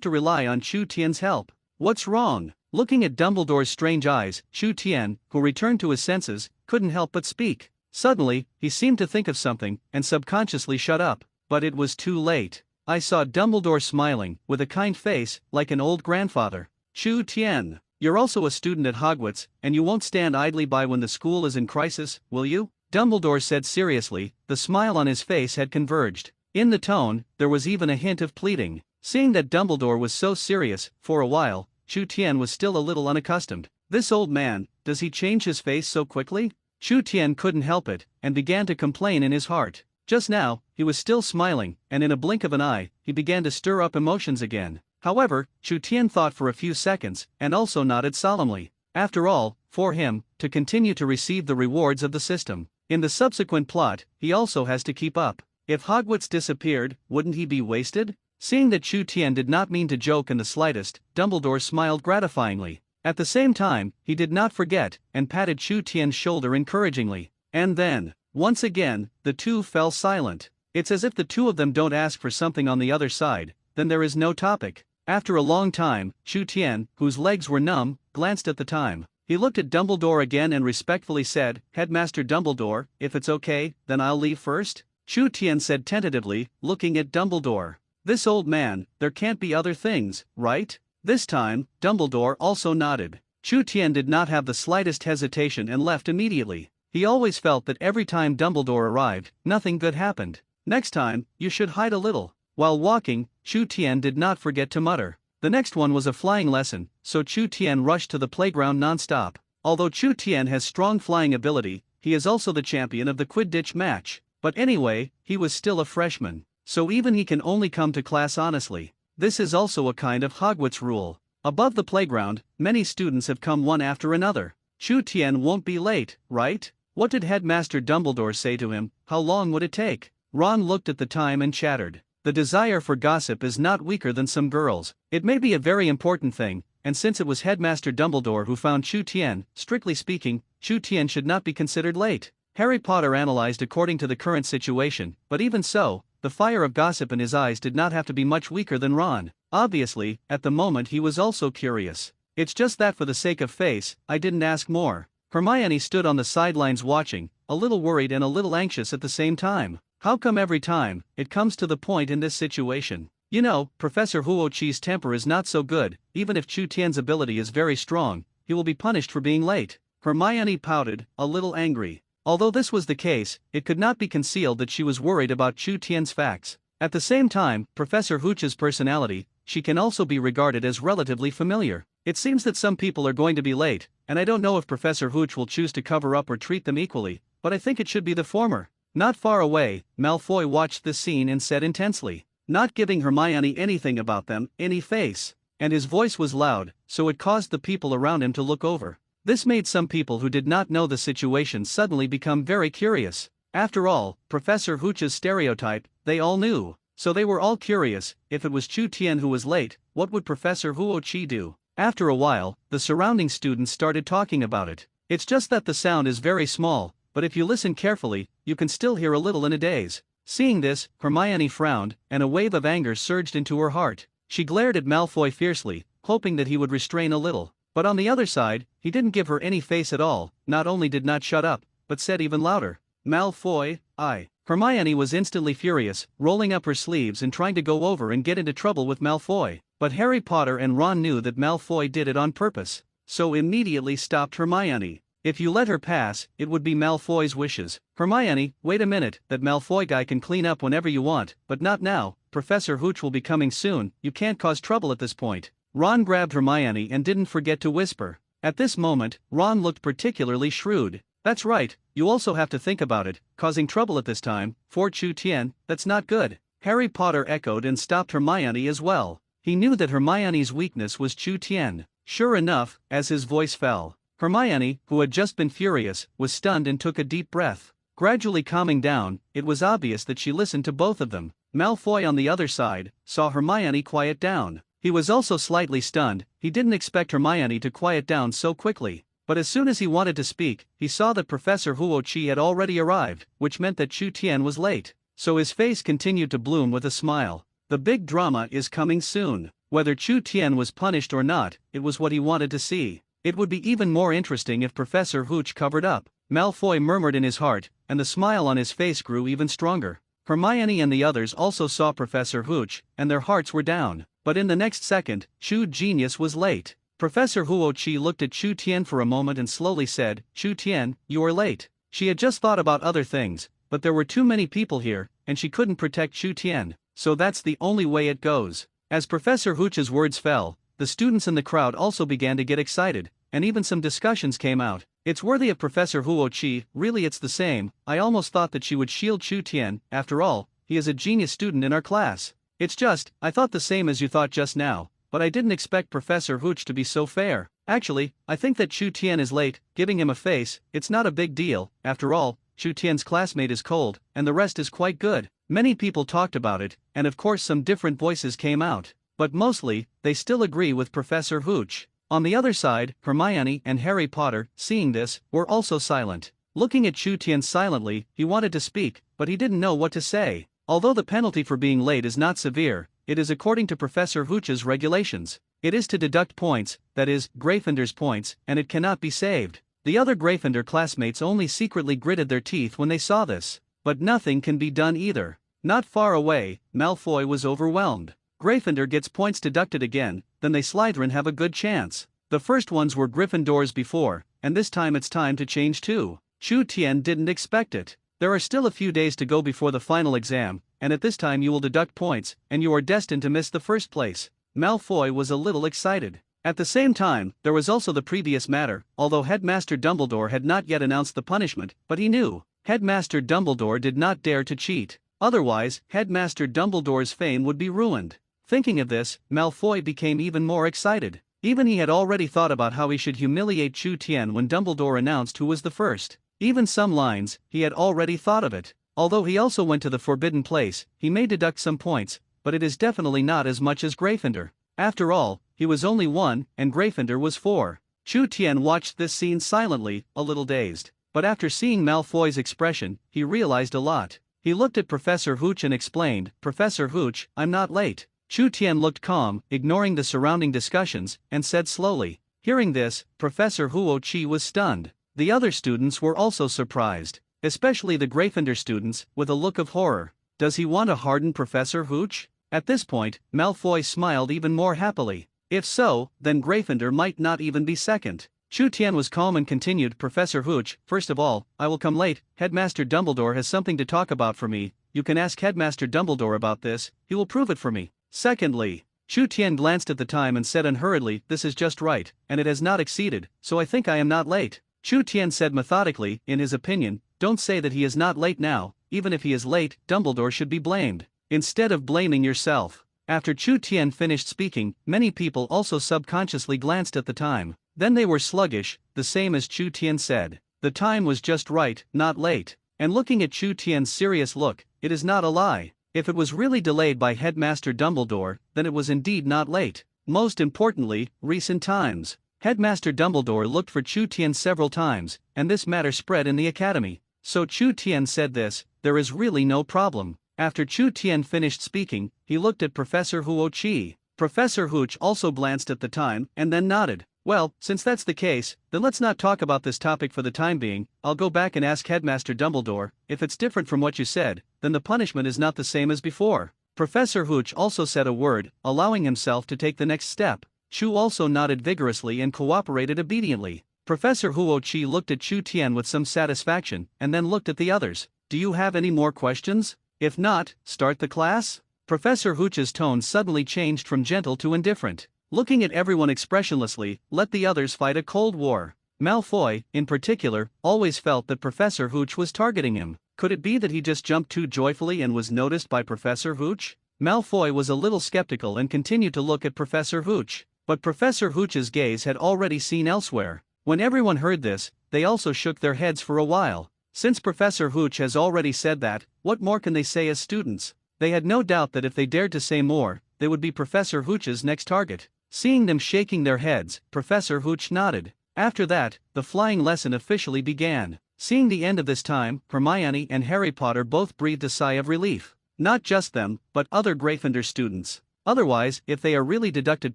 to rely on Chu Tian's help. What's wrong? Looking at Dumbledore's strange eyes, Chu Tian, who returned to his senses, couldn't help but speak. Suddenly, he seemed to think of something, and subconsciously shut up. But it was too late. I saw Dumbledore smiling, with a kind face, like an old grandfather. Chu Tian, you're also a student at Hogwarts, and you won't stand idly by when the school is in crisis, will you? Dumbledore said seriously. The smile on his face had converged. In the tone, there was even a hint of pleading. Seeing that Dumbledore was so serious, for a while, Chu Tian was still a little unaccustomed. This old man, does he change his face so quickly? Chu Tian couldn't help it, and began to complain in his heart. Just now, he was still smiling, and in a blink of an eye, he began to stir up emotions again. However, Chu Tian thought for a few seconds, and also nodded solemnly. After all, for him, to continue to receive the rewards of the system, in the subsequent plot, he also has to keep up. If Hogwarts disappeared, wouldn't he be wasted? Seeing that Chu Tian did not mean to joke in the slightest, Dumbledore smiled gratifyingly. At the same time, he did not forget, and patted Chu Tian's shoulder encouragingly. And then, once again, the two fell silent. It's as if the two of them don't ask for something on the other side, then there is no topic. After a long time, Chu Tian, whose legs were numb, glanced at the time. He looked at Dumbledore again and respectfully said, "Headmaster Dumbledore, if it's okay, then I'll leave first?" Chu Tian said tentatively, looking at Dumbledore. "This old man, there can't be other things, right?" This time, Dumbledore also nodded. Chu Tian did not have the slightest hesitation and left immediately. He always felt that every time Dumbledore arrived, nothing good happened. "Next time, you should hide a little." While walking, Chu Tian did not forget to mutter. The next one was a flying lesson, so Chu Tian rushed to the playground non-stop. Although Chu Tian has strong flying ability, he is also the champion of the Quidditch match. But anyway, he was still a freshman, so even he can only come to class honestly. This is also a kind of Hogwarts rule. Above the playground, many students have come one after another. Chu Tian won't be late, right? What did Headmaster Dumbledore say to him? How long would it take? Ron looked at the time and chattered. The desire for gossip is not weaker than some girls. It may be a very important thing, and since it was Headmaster Dumbledore who found Chu Tian, strictly speaking, Chu Tian should not be considered late. Harry Potter analyzed according to the current situation, but even so, the fire of gossip in his eyes did not have to be much weaker than Ron. Obviously, at the moment he was also curious. It's just that for the sake of face, I didn't ask more. Hermione stood on the sidelines watching, a little worried and a little anxious at the same time. How come every time it comes to the point in this situation? You know, Professor Huoqi's temper is not so good. Even if Chu Tian's ability is very strong, he will be punished for being late. Hermione pouted, a little angry. Although this was the case, it could not be concealed that she was worried about Chu Tian's facts. At the same time, Professor Hooch's personality, she can also be regarded as relatively familiar. It seems that some people are going to be late, and I don't know if Professor Hooch will choose to cover up or treat them equally, but I think it should be the former. Not far away, Malfoy watched this scene and said intensely, not giving Hermione anything about them, any face. And his voice was loud, so it caused the people around him to look over. This made some people who did not know the situation suddenly become very curious. After all, Professor Hooch's stereotype, they all knew. So they were all curious, if it was Chu Tian who was late, what would Professor Huoqi do? After a while, the surrounding students started talking about it. It's just that the sound is very small, but if you listen carefully, you can still hear a little in a daze. Seeing this, Hermione frowned, and a wave of anger surged into her heart. She glared at Malfoy fiercely, hoping that he would restrain a little. But on the other side, he didn't give her any face at all, not only did not shut up, but said even louder, "Malfoy, I." Hermione was instantly furious, rolling up her sleeves and trying to go over and get into trouble with Malfoy. But Harry Potter and Ron knew that Malfoy did it on purpose, so immediately stopped Hermione. If you let her pass, it would be Malfoy's wishes. Hermione, wait a minute, that Malfoy guy can clean up whenever you want, but not now. Professor Hooch will be coming soon, you can't cause trouble at this point. Ron grabbed Hermione and didn't forget to whisper. At this moment, Ron looked particularly shrewd. That's right, you also have to think about it, causing trouble at this time, for Chu Tian, that's not good. Harry Potter echoed and stopped Hermione as well. He knew that Hermione's weakness was Chu Tian. Sure enough, as his voice fell, Hermione, who had just been furious, was stunned and took a deep breath. Gradually calming down, it was obvious that she listened to both of them. Malfoy on the other side, saw Hermione quiet down. He was also slightly stunned, he didn't expect Hermione to quiet down so quickly. But as soon as he wanted to speak, he saw that Professor Huoqi had already arrived, which meant that Chu Tian was late. So his face continued to bloom with a smile. The big drama is coming soon. Whether Chu Tian was punished or not, it was what he wanted to see. It would be even more interesting if Professor Hooch covered up. Malfoy murmured in his heart, and the smile on his face grew even stronger. Hermione and the others also saw Professor Hooch, and their hearts were down. But in the next second, Chu Genius was late. Professor Huoqi looked at Chu Tian for a moment and slowly said, "Chu Tian, you are late." She had just thought about other things, but there were too many people here, and she couldn't protect Chu Tian, so that's the only way it goes. As Professor Hooch's words fell, the students in the crowd also began to get excited, and even some discussions came out. It's worthy of Professor Huoqi, really it's the same, I almost thought that she would shield Chu Tian, after all, he is a genius student in our class. It's just, I thought the same as you thought just now, but I didn't expect Professor Hooch to be so fair. Actually, I think that Chu Tian is late, giving him a face, it's not a big deal, after all, Chu Tian's classmate is cold, and the rest is quite good. Many people talked about it, and of course some different voices came out. But mostly, they still agree with Professor Hooch. On the other side, Hermione and Harry Potter, seeing this, were also silent. Looking at Chu Tian silently, he wanted to speak, but he didn't know what to say. Although the penalty for being late is not severe, it is according to Professor Hooch's regulations. It is to deduct points, that is, Gryffindor's points, and it cannot be saved. The other Gryffindor classmates only secretly gritted their teeth when they saw this. But nothing can be done either. Not far away, Malfoy was overwhelmed. Gryffindor gets points deducted again, then they Slytherin have a good chance. The first ones were Gryffindors before, and this time it's time to change too. Chu Tian didn't expect it. There are still a few days to go before the final exam, and at this time you will deduct points, and you are destined to miss the first place. Malfoy was a little excited. At the same time, there was also the previous matter, although Headmaster Dumbledore had not yet announced the punishment, but he knew. Headmaster Dumbledore did not dare to cheat. Otherwise, Headmaster Dumbledore's fame would be ruined. Thinking of this, Malfoy became even more excited. Even he had already thought about how he should humiliate Chu Tian when Dumbledore announced who was the first. Even some lines, he had already thought of it. Although he also went to the forbidden place, he may deduct some points, but it is definitely not as much as Gryffindor. After all, he was only 1, and Gryffindor was 4. Chu Tian watched this scene silently, a little dazed. But after seeing Malfoy's expression, he realized a lot. He looked at Professor Hooch and explained, "Professor Hooch, I'm not late." Chu Tian looked calm, ignoring the surrounding discussions, and said slowly. Hearing this, Professor Huo Chi was stunned. The other students were also surprised, especially the Gryffindor students, with a look of horror. Does he want to harden Professor Hooch? At this point, Malfoy smiled even more happily. If so, then Gryffindor might not even be second. Chu Tian was calm and continued, "Professor Hooch, first of all, I will come late. Headmaster Dumbledore has something to talk about for me. You can ask Headmaster Dumbledore about this, he will prove it for me. Secondly," Chu Tian glanced at the time and said unhurriedly, "This is just right, and it has not exceeded, so I think I am not late." Chu Tian said methodically, in his opinion, "Don't say that he is not late now. Even if he is late, Dumbledore should be blamed, instead of blaming yourself." After Chu Tian finished speaking, many people also subconsciously glanced at the time. Then they were sluggish, the same as Chu Tian said. The time was just right, not late. And looking at Chu Tian's serious look, it is not a lie. If it was really delayed by Headmaster Dumbledore, then it was indeed not late. Most importantly, recent times. Headmaster Dumbledore looked for Chu Tian several times, and this matter spread in the academy. So Chu Tian said this, "There is really no problem." After Chu Tian finished speaking, he looked at Professor Huo Chi. Professor Hooch also glanced at the time, and then nodded. "Well, since that's the case, then let's not talk about this topic for the time being. I'll go back and ask Headmaster Dumbledore. If it's different from what you said, then the punishment is not the same as before." Professor Hooch also said a word, allowing himself to take the next step. Chu also nodded vigorously and cooperated obediently. Professor Huo Chi looked at Chu Tian with some satisfaction, and then looked at the others. "Do you have any more questions? If not, start the class?" Professor Hooch's tone suddenly changed from gentle to indifferent. Looking at everyone expressionlessly, let the others fight a cold war. Malfoy, in particular, always felt that Professor Hooch was targeting him. Could it be that he just jumped too joyfully and was noticed by Professor Hooch? Malfoy was a little skeptical and continued to look at Professor Hooch. But Professor Hooch's gaze had already seen elsewhere. When everyone heard this, they also shook their heads for a while. Since Professor Hooch has already said that, what more can they say as students? They had no doubt that if they dared to say more, they would be Professor Hooch's next target. Seeing them shaking their heads, Professor Hooch nodded. After that, the flying lesson officially began. Seeing the end of this time, Hermione and Harry Potter both breathed a sigh of relief. Not just them, but other Gryffindor students. Otherwise, if they are really deducted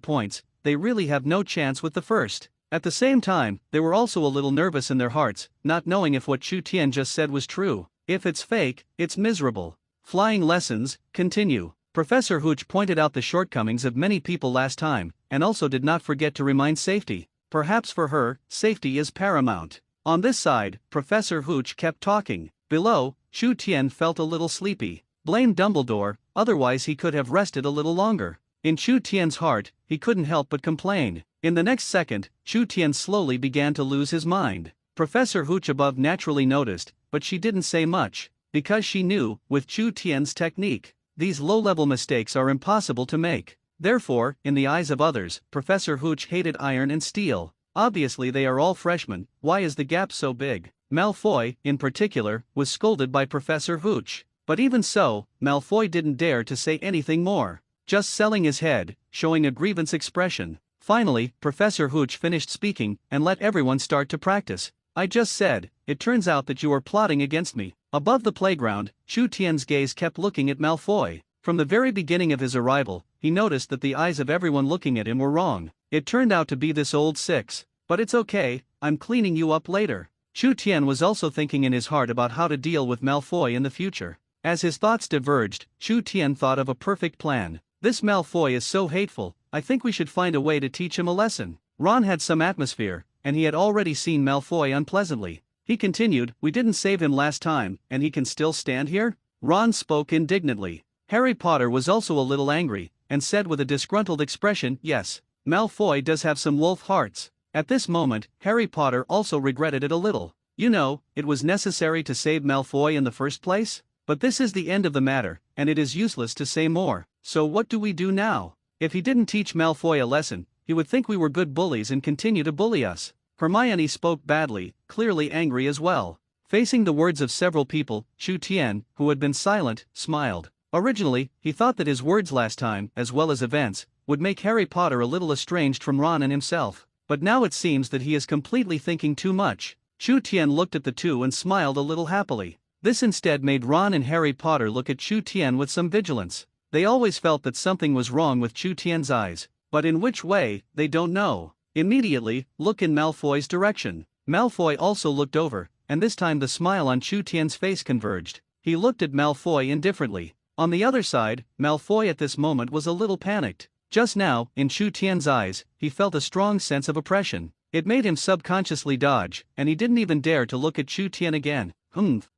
points, they really have no chance with the first. At the same time, they were also a little nervous in their hearts, not knowing if what Chu Tian just said was true. If it's fake, it's miserable. Flying lessons continue. Professor Hooch pointed out the shortcomings of many people last time, and also did not forget to remind safety. Perhaps for her, safety is paramount. On this side, Professor Hooch kept talking. Below, Chu Tian felt a little sleepy. Blame Dumbledore, otherwise he could have rested a little longer. In Chu Tian's heart, he couldn't help but complain. In the next second, Chu Tian slowly began to lose his mind. Professor Hooch above naturally noticed, but she didn't say much, because she knew, with Chu Tian's technique, these low-level mistakes are impossible to make. Therefore, in the eyes of others, Professor Hooch hated iron and steel. Obviously they are all freshmen, why is the gap so big? Malfoy, in particular, was scolded by Professor Hooch. But even so, Malfoy didn't dare to say anything more, just selling his head, showing a grievance expression. Finally, Professor Hooch finished speaking and let everyone start to practice. I just said, it turns out that you are plotting against me. Above the playground, Chu Tian's gaze kept looking at Malfoy. From the very beginning of his arrival, he noticed that the eyes of everyone looking at him were wrong. It turned out to be this old six. But it's okay, I'm cleaning you up later. Chu Tian was also thinking in his heart about how to deal with Malfoy in the future. As his thoughts diverged, Chu Tian thought of a perfect plan. This Malfoy is so hateful, I think we should find a way to teach him a lesson. Ron had some atmosphere, and he had already seen Malfoy unpleasantly. He continued, we didn't save him last time, and he can still stand here? Ron spoke indignantly. Harry Potter was also a little angry, and said with a disgruntled expression, yes, Malfoy does have some wolf hearts. At this moment, Harry Potter also regretted it a little. You know, it was necessary to save Malfoy in the first place? But this is the end of the matter, and it is useless to say more. So what do we do now? If he didn't teach Malfoy a lesson, he would think we were good bullies and continue to bully us. Hermione spoke badly, clearly angry as well. Facing the words of several people, Chu Tian, who had been silent, smiled. Originally, he thought that his words last time, as well as events, would make Harry Potter a little estranged from Ron and himself. But now it seems that he is completely thinking too much. Chu Tian looked at the two and smiled a little happily. This instead made Ron and Harry Potter look at Chu Tian with some vigilance. They always felt that something was wrong with Chu Tian's eyes, but in which way, they don't know. Immediately, look in Malfoy's direction. Malfoy also looked over, and this time the smile on Chu Tian's face converged. He looked at Malfoy indifferently. On the other side, Malfoy at this moment was a little panicked. Just now, in Chu Tian's eyes, he felt a strong sense of oppression. It made him subconsciously dodge, and he didn't even dare to look at Chu Tian again.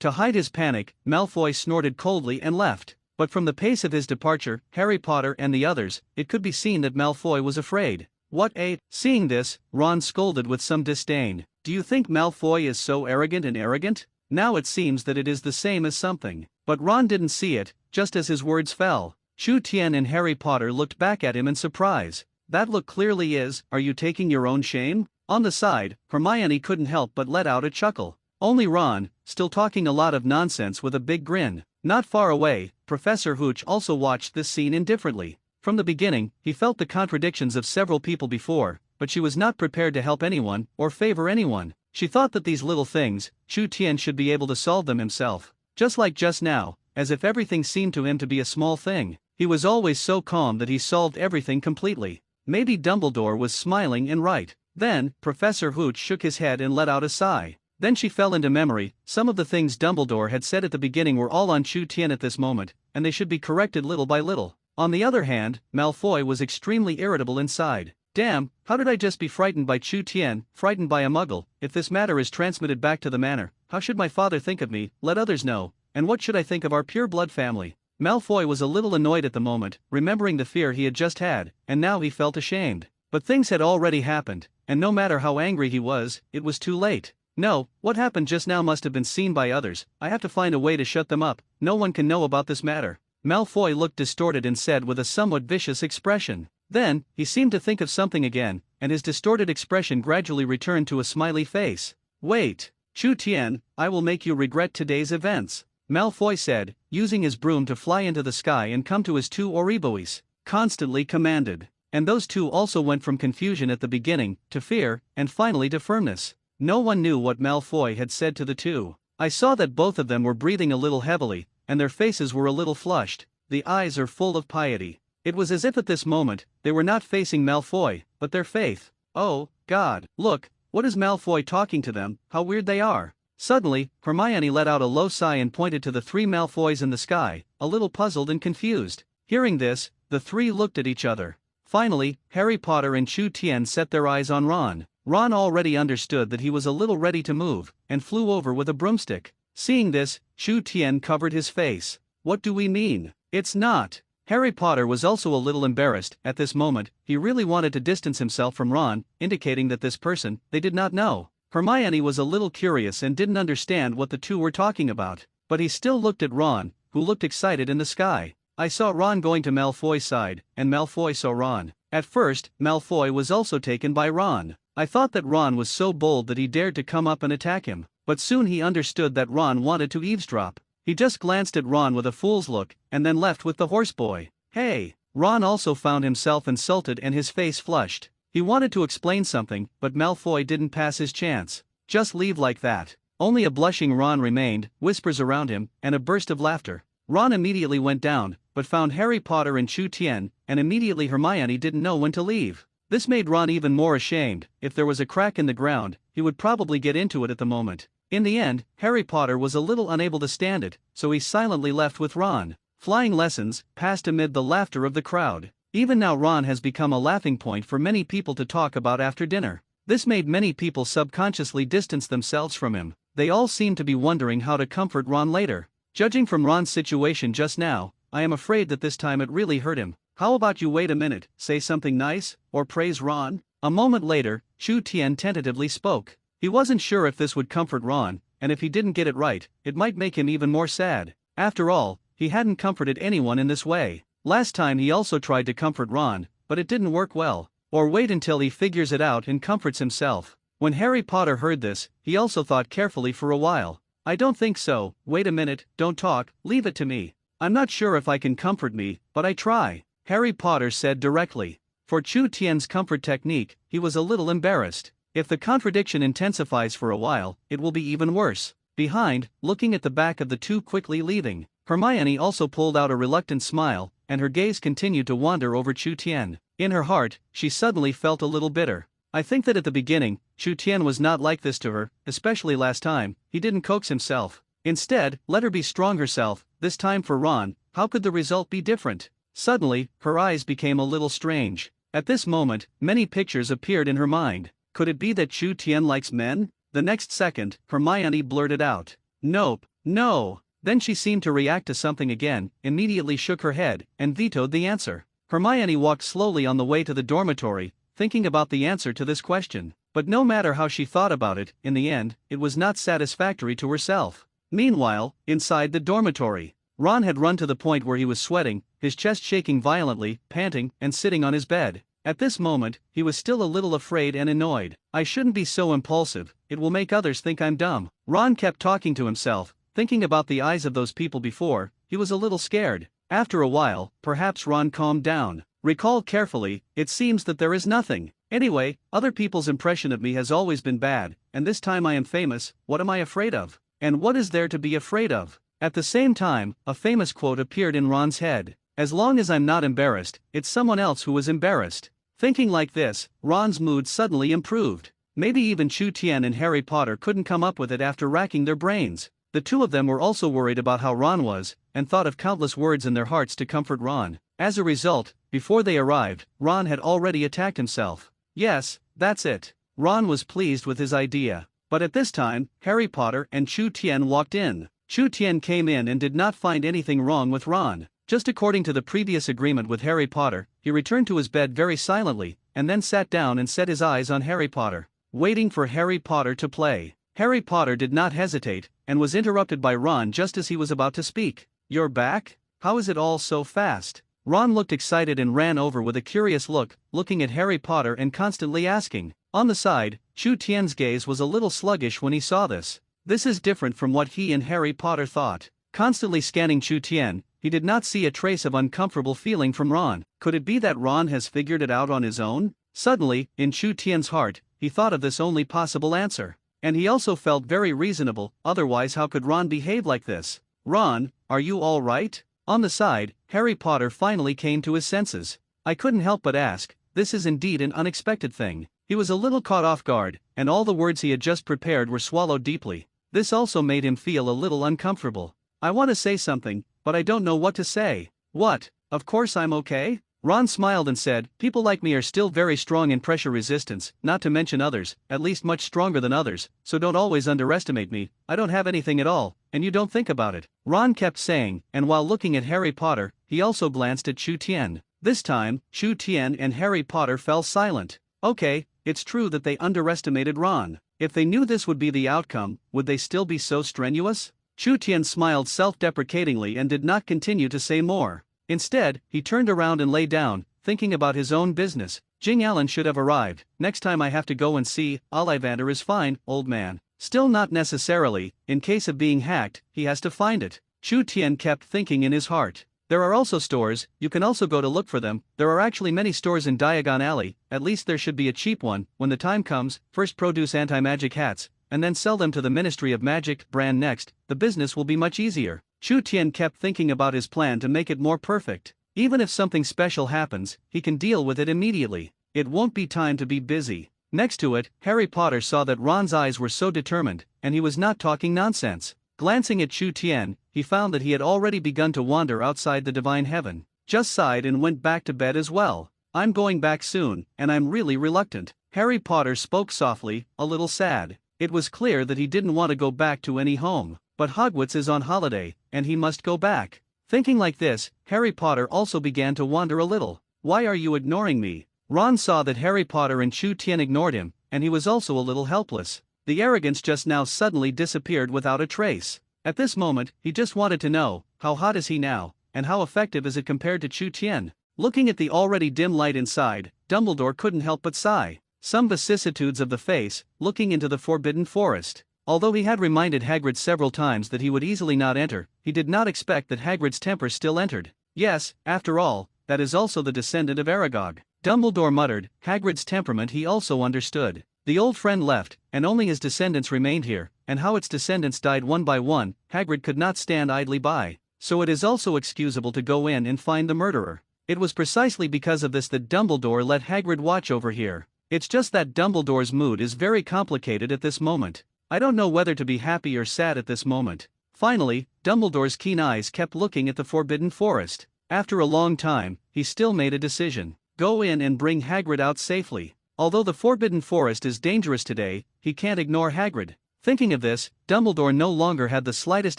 To hide his panic, Malfoy snorted coldly and left. But from the pace of his departure, Harry Potter and the others, it could be seen that Malfoy was afraid. What a... Seeing this, Ron scolded with some disdain. Do you think Malfoy is so arrogant and arrogant? Now it seems that it is the same as something. But Ron didn't see it, just as his words fell. Chu Tian and Harry Potter looked back at him in surprise. That look clearly is, are you taking your own shame? On the side, Hermione couldn't help but let out a chuckle. Only Ron, still talking a lot of nonsense with a big grin. Not far away, Professor Hooch also watched this scene indifferently. From the beginning, he felt the contradictions of several people before, but she was not prepared to help anyone or favor anyone. She thought that these little things, Chu Tian should be able to solve them himself. Just like just now, as if everything seemed to him to be a small thing. He was always so calm that he solved everything completely. Maybe Dumbledore was smiling and right. Then, Professor Hooch shook his head and let out a sigh. Then she fell into memory. Some of the things Dumbledore had said at the beginning were all on Chu Tian at this moment, and they should be corrected little by little. On the other hand, Malfoy was extremely irritable inside. Damn, how did I just be frightened by Chu Tian, frightened by a muggle? If this matter is transmitted back to the manor, how should my father think of me? Let others know. And what should I think of our pure blood family? Malfoy was a little annoyed at the moment, remembering the fear he had just had, and now he felt ashamed. But things had already happened, and no matter how angry he was, it was too late. No, what happened just now must have been seen by others. I have to find a way to shut them up. No one can know about this matter. Malfoy looked distorted and said with a somewhat vicious expression. Then, he seemed to think of something again, and his distorted expression gradually returned to a smiley face. Wait, Chu Tian, I will make you regret today's events, Malfoy said, using his broom to fly into the sky and come to his two Oribois, constantly commanded. And those two also went from confusion at the beginning, to fear, and finally to firmness. No one knew what Malfoy had said to the two. I saw that both of them were breathing a little heavily, and their faces were a little flushed. The eyes are full of piety. It was as if at this moment, they were not facing Malfoy, but their faith. Oh, God, look, what is Malfoy talking to them? How weird they are. Suddenly, Hermione let out a low sigh and pointed to the three Malfoys in the sky, a little puzzled and confused. Hearing this, the three looked at each other. Finally, Harry Potter and Chu Tian set their eyes on Ron. Ron already understood that he was a little ready to move, and flew over with a broomstick. Seeing this, Chu Tian covered his face. What do we mean? It's not. Harry Potter was also a little embarrassed. At this moment, he really wanted to distance himself from Ron, indicating that this person, they did not know. Hermione was a little curious and didn't understand what the two were talking about, but he still looked at Ron, who looked excited in the sky. I saw Ron going to Malfoy's side, and Malfoy saw Ron. At first, Malfoy was also taken by Ron. I thought that Ron was so bold that he dared to come up and attack him, but soon he understood that Ron wanted to eavesdrop. He just glanced at Ron with a fool's look, and then left with the horseboy. Hey! Ron also found himself insulted and his face flushed. He wanted to explain something, but Malfoy didn't pass his chance. Just leave like that. Only a blushing Ron remained, whispers around him, and a burst of laughter. Ron immediately went down, but found Harry Potter and Chu Tien, and immediately Hermione didn't know when to leave. This made Ron even more ashamed. If there was a crack in the ground, he would probably get into it at the moment. In the end, Harry Potter was a little unable to stand it, so he silently left with Ron. Flying lessons passed amid the laughter of the crowd. Even now Ron has become a laughing point for many people to talk about after dinner. This made many people subconsciously distance themselves from him. They all seem to be wondering how to comfort Ron later. Judging from Ron's situation just now, I am afraid that this time it really hurt him. How about you wait a minute, say something nice, or praise Ron? A moment later, Chu Tien tentatively spoke. He wasn't sure if this would comfort Ron, and if he didn't get it right, it might make him even more sad. After all, he hadn't comforted anyone in this way. Last time he also tried to comfort Ron, but it didn't work well. Or wait until he figures it out and comforts himself. When Harry Potter heard this, he also thought carefully for a while. I don't think so, wait a minute, don't talk, leave it to me. I'm not sure if I can comfort me, but I try, Harry Potter said directly. For Chu Tien's comfort technique, he was a little embarrassed. If the contradiction intensifies for a while, it will be even worse. Behind, looking at the back of the two quickly leaving, Hermione also pulled out a reluctant smile, and her gaze continued to wander over Chu Tien. In her heart, she suddenly felt a little bitter. I think that at the beginning, Chu Tien was not like this to her, especially last time. He didn't coax himself. Instead, let her be strong herself. This time for Ron, how could the result be different? Suddenly, her eyes became a little strange. At this moment, many pictures appeared in her mind. Could it be that Chu Tien likes men? The next second, Hermione blurted out, "Nope, no." Then she seemed to react to something again, immediately shook her head, and vetoed the answer. Hermione walked slowly on the way to the dormitory, thinking about the answer to this question. But no matter how she thought about it, in the end, it was not satisfactory to herself. Meanwhile, inside the dormitory, Ron had run to the point where he was sweating, his chest shaking violently, panting, and sitting on his bed. At this moment, he was still a little afraid and annoyed. I shouldn't be so impulsive, it will make others think I'm dumb. Ron kept talking to himself, thinking about the eyes of those people before. He was a little scared. After a while, perhaps Ron calmed down. Recall carefully, it seems that there is nothing. Anyway, other people's impression of me has always been bad, and this time I am famous. What am I afraid of? And what is there to be afraid of? At the same time, a famous quote appeared in Ron's head. As long as I'm not embarrassed, it's someone else who is embarrassed. Thinking like this, Ron's mood suddenly improved. Maybe even Chu Tien and Harry Potter couldn't come up with it after racking their brains. The two of them were also worried about how Ron was, and thought of countless words in their hearts to comfort Ron. As a result, before they arrived, Ron had already attacked himself. Yes, that's it. Ron was pleased with his idea. But at this time, Harry Potter and Chu Tien walked in. Chu Tien came in and did not find anything wrong with Ron. Just according to the previous agreement with Harry Potter, he returned to his bed very silently, and then sat down and set his eyes on Harry Potter, waiting for Harry Potter to play. Harry Potter did not hesitate, and was interrupted by Ron just as he was about to speak. You're back? How is it all so fast? Ron looked excited and ran over with a curious look, looking at Harry Potter and constantly asking. On the side, Chu Tien's gaze was a little sluggish when he saw this. This is different from what he and Harry Potter thought. Constantly scanning Chu Tien, he did not see a trace of uncomfortable feeling from Ron. Could it be that Ron has figured it out on his own? Suddenly, in Chu Tien's heart, he thought of this only possible answer. And he also felt very reasonable, otherwise how could Ron behave like this? Ron, are you all right? On the side, Harry Potter finally came to his senses. I couldn't help but ask, this is indeed an unexpected thing. He was a little caught off guard, and all the words he had just prepared were swallowed deeply. This also made him feel a little uncomfortable. I want to say something, but I don't know what to say. What? Of course I'm okay? Ron smiled and said, people like me are still very strong in pressure resistance, not to mention others, at least much stronger than others, so don't always underestimate me. I don't have anything at all, and you don't think about it. Ron kept saying, and while looking at Harry Potter, he also glanced at Chu Tien. This time, Chu Tien and Harry Potter fell silent. Okay, it's true that they underestimated Ron. If they knew this would be the outcome, would they still be so strenuous? Chu Tien smiled self-deprecatingly and did not continue to say more. Instead, he turned around and lay down, thinking about his own business. Jing Allen should have arrived. Next time I have to go and see. Ollivander is fine, old man. Still not necessarily. In case of being hacked, he has to find it. Chu Tian kept thinking in his heart. There are also stores, you can also go to look for them. There are actually many stores in Diagon Alley, at least there should be a cheap one. When the time comes, first produce anti-magic hats, and then sell them to the Ministry of Magic brand next, the business will be much easier. Chu Tian kept thinking about his plan to make it more perfect. Even if something special happens, he can deal with it immediately. It won't be time to be busy. Next to it, Harry Potter saw that Ron's eyes were so determined, and he was not talking nonsense. Glancing at Chu Tian, he found that he had already begun to wander outside the divine heaven. Just sighed and went back to bed as well. I'm going back soon, and I'm really reluctant. Harry Potter spoke softly, a little sad. It was clear that he didn't want to go back to any home, but Hogwarts is on holiday, and he must go back. Thinking like this, Harry Potter also began to wander a little. Why are you ignoring me? Ron saw that Harry Potter and Chu Tian ignored him, and he was also a little helpless. The arrogance just now suddenly disappeared without a trace. At this moment, he just wanted to know, how hot is he now, and how effective is it compared to Chu Tian? Looking at the already dim light inside, Dumbledore couldn't help but sigh. Some vicissitudes of the face, looking into the Forbidden Forest. Although he had reminded Hagrid several times that he would easily not enter, he did not expect that Hagrid's temper still entered. Yes, after all, that is also the descendant of Aragog. Dumbledore muttered, Hagrid's temperament he also understood. The old friend left, and only his descendants remained here, and how its descendants died one by one, Hagrid could not stand idly by. So it is also excusable to go in and find the murderer. It was precisely because of this that Dumbledore let Hagrid watch over here. It's just that Dumbledore's mood is very complicated at this moment. I don't know whether to be happy or sad at this moment. Finally, Dumbledore's keen eyes kept looking at the Forbidden Forest. After a long time, he still made a decision. Go in and bring Hagrid out safely. Although the Forbidden Forest is dangerous today, he can't ignore Hagrid. Thinking of this, Dumbledore no longer had the slightest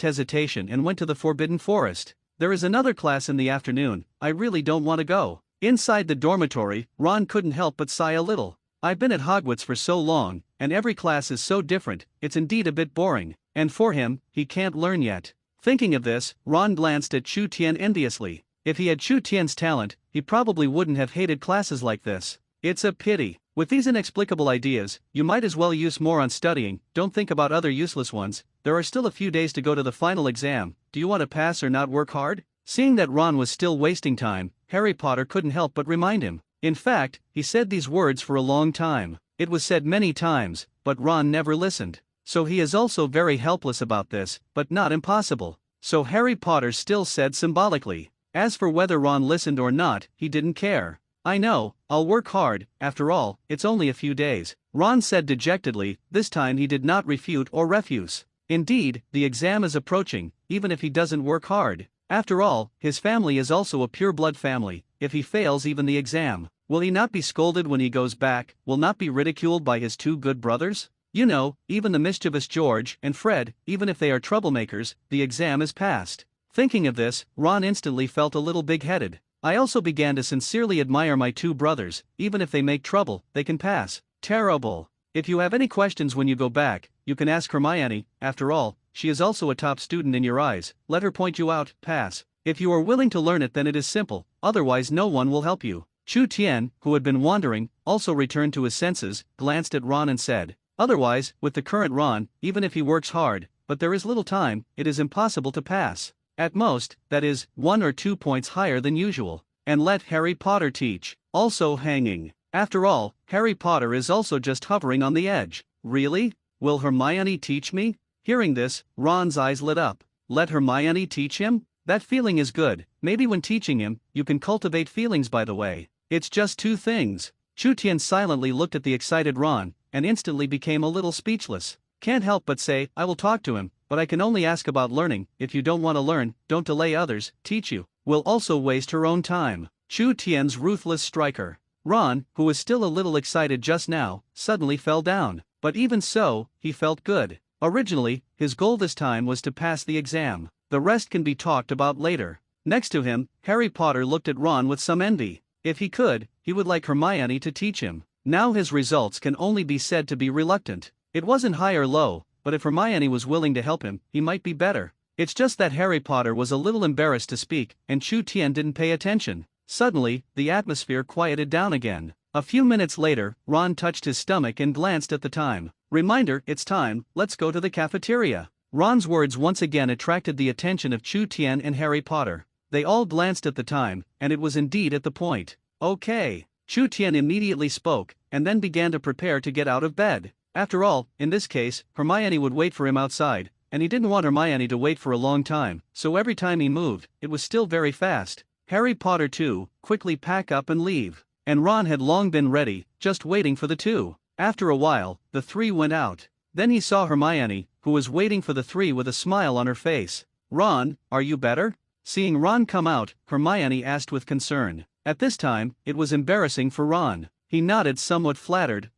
hesitation and went to the Forbidden Forest. There is another class in the afternoon, I really don't want to go. Inside the dormitory, Ron couldn't help but sigh a little. I've been at Hogwarts for so long, and every class is so different, it's indeed a bit boring. And for him, he can't learn yet. Thinking of this, Ron glanced at Chu Tian enviously. If he had Chu Tian's talent, he probably wouldn't have hated classes like this. It's a pity. With these inexplicable ideas, you might as well use more on studying, don't think about other useless ones. There are still a few days to go to the final exam. Do you want to pass or not work hard? Seeing that Ron was still wasting time, Harry Potter couldn't help but remind him. In fact, he said these words for a long time. It was said many times, but Ron never listened. So he is also very helpless about this, but not impossible. So Harry Potter still said symbolically. As for whether Ron listened or not, he didn't care. I know, I'll work hard, after all, it's only a few days, Ron said dejectedly. This time he did not refute or refuse. Indeed, the exam is approaching, even if he doesn't work hard. After all, his family is also a pure-blood family. If he fails even the exam, will he not be scolded when he goes back, will not be ridiculed by his two good brothers? You know, even the mischievous George and Fred, even if they are troublemakers, the exam is passed. Thinking of this, Ron instantly felt a little big-headed. I also began to sincerely admire my two brothers. Even if they make trouble, they can pass. Terrible. If you have any questions when you go back, you can ask Hermione. After all, she is also a top student in your eyes. Let her point you out. Pass. If you are willing to learn it, then it is simple, otherwise no one will help you. Chu Tian, who had been wandering, also returned to his senses, glanced at Ron and said, otherwise, with the current Ron, even if he works hard, but there is little time, it is impossible to pass. At most, that is, 1 or 2 points higher than usual. And let Harry Potter teach. Also hanging. After all, Harry Potter is also just hovering on the edge. Really? Will Hermione teach me? Hearing this, Ron's eyes lit up. Let Hermione teach him? That feeling is good. Maybe when teaching him, you can cultivate feelings by the way. It's just 2 things. Chu Tian silently looked at the excited Ron, and instantly became a little speechless. Can't help but say, I will talk to him, but I can only ask about learning. If you don't want to learn, don't delay others, teach you. Will also waste her own time. Chu Tian's ruthless striker. Ron, who was still a little excited just now, suddenly fell down. But even so, he felt good. Originally, his goal this time was to pass the exam. The rest can be talked about later. Next to him, Harry Potter looked at Ron with some envy. If he could, he would like Hermione to teach him. Now his results can only be said to be reluctant. It wasn't high or low, but if Hermione was willing to help him, he might be better. It's just that Harry Potter was a little embarrassed to speak, and Chu Tian didn't pay attention. Suddenly, the atmosphere quieted down again. A few minutes later, Ron touched his stomach and glanced at the time. Reminder, it's time, let's go to the cafeteria. Ron's words once again attracted the attention of Chu Tian and Harry Potter. They all glanced at the time, and it was indeed at the point. Okay. Chu Tian immediately spoke, and then began to prepare to get out of bed. After all, in this case, Hermione would wait for him outside, and he didn't want Hermione to wait for a long time, so every time he moved, it was still very fast. Harry Potter too, quickly pack up and leave. And Ron had long been ready, just waiting for the two. After a while, the three went out. Then he saw Hermione, who was waiting for the three with a smile on her face. "Ron, are you better?" Seeing Ron come out, Hermione asked with concern. At this time, it was embarrassing for Ron. He nodded somewhat flattered,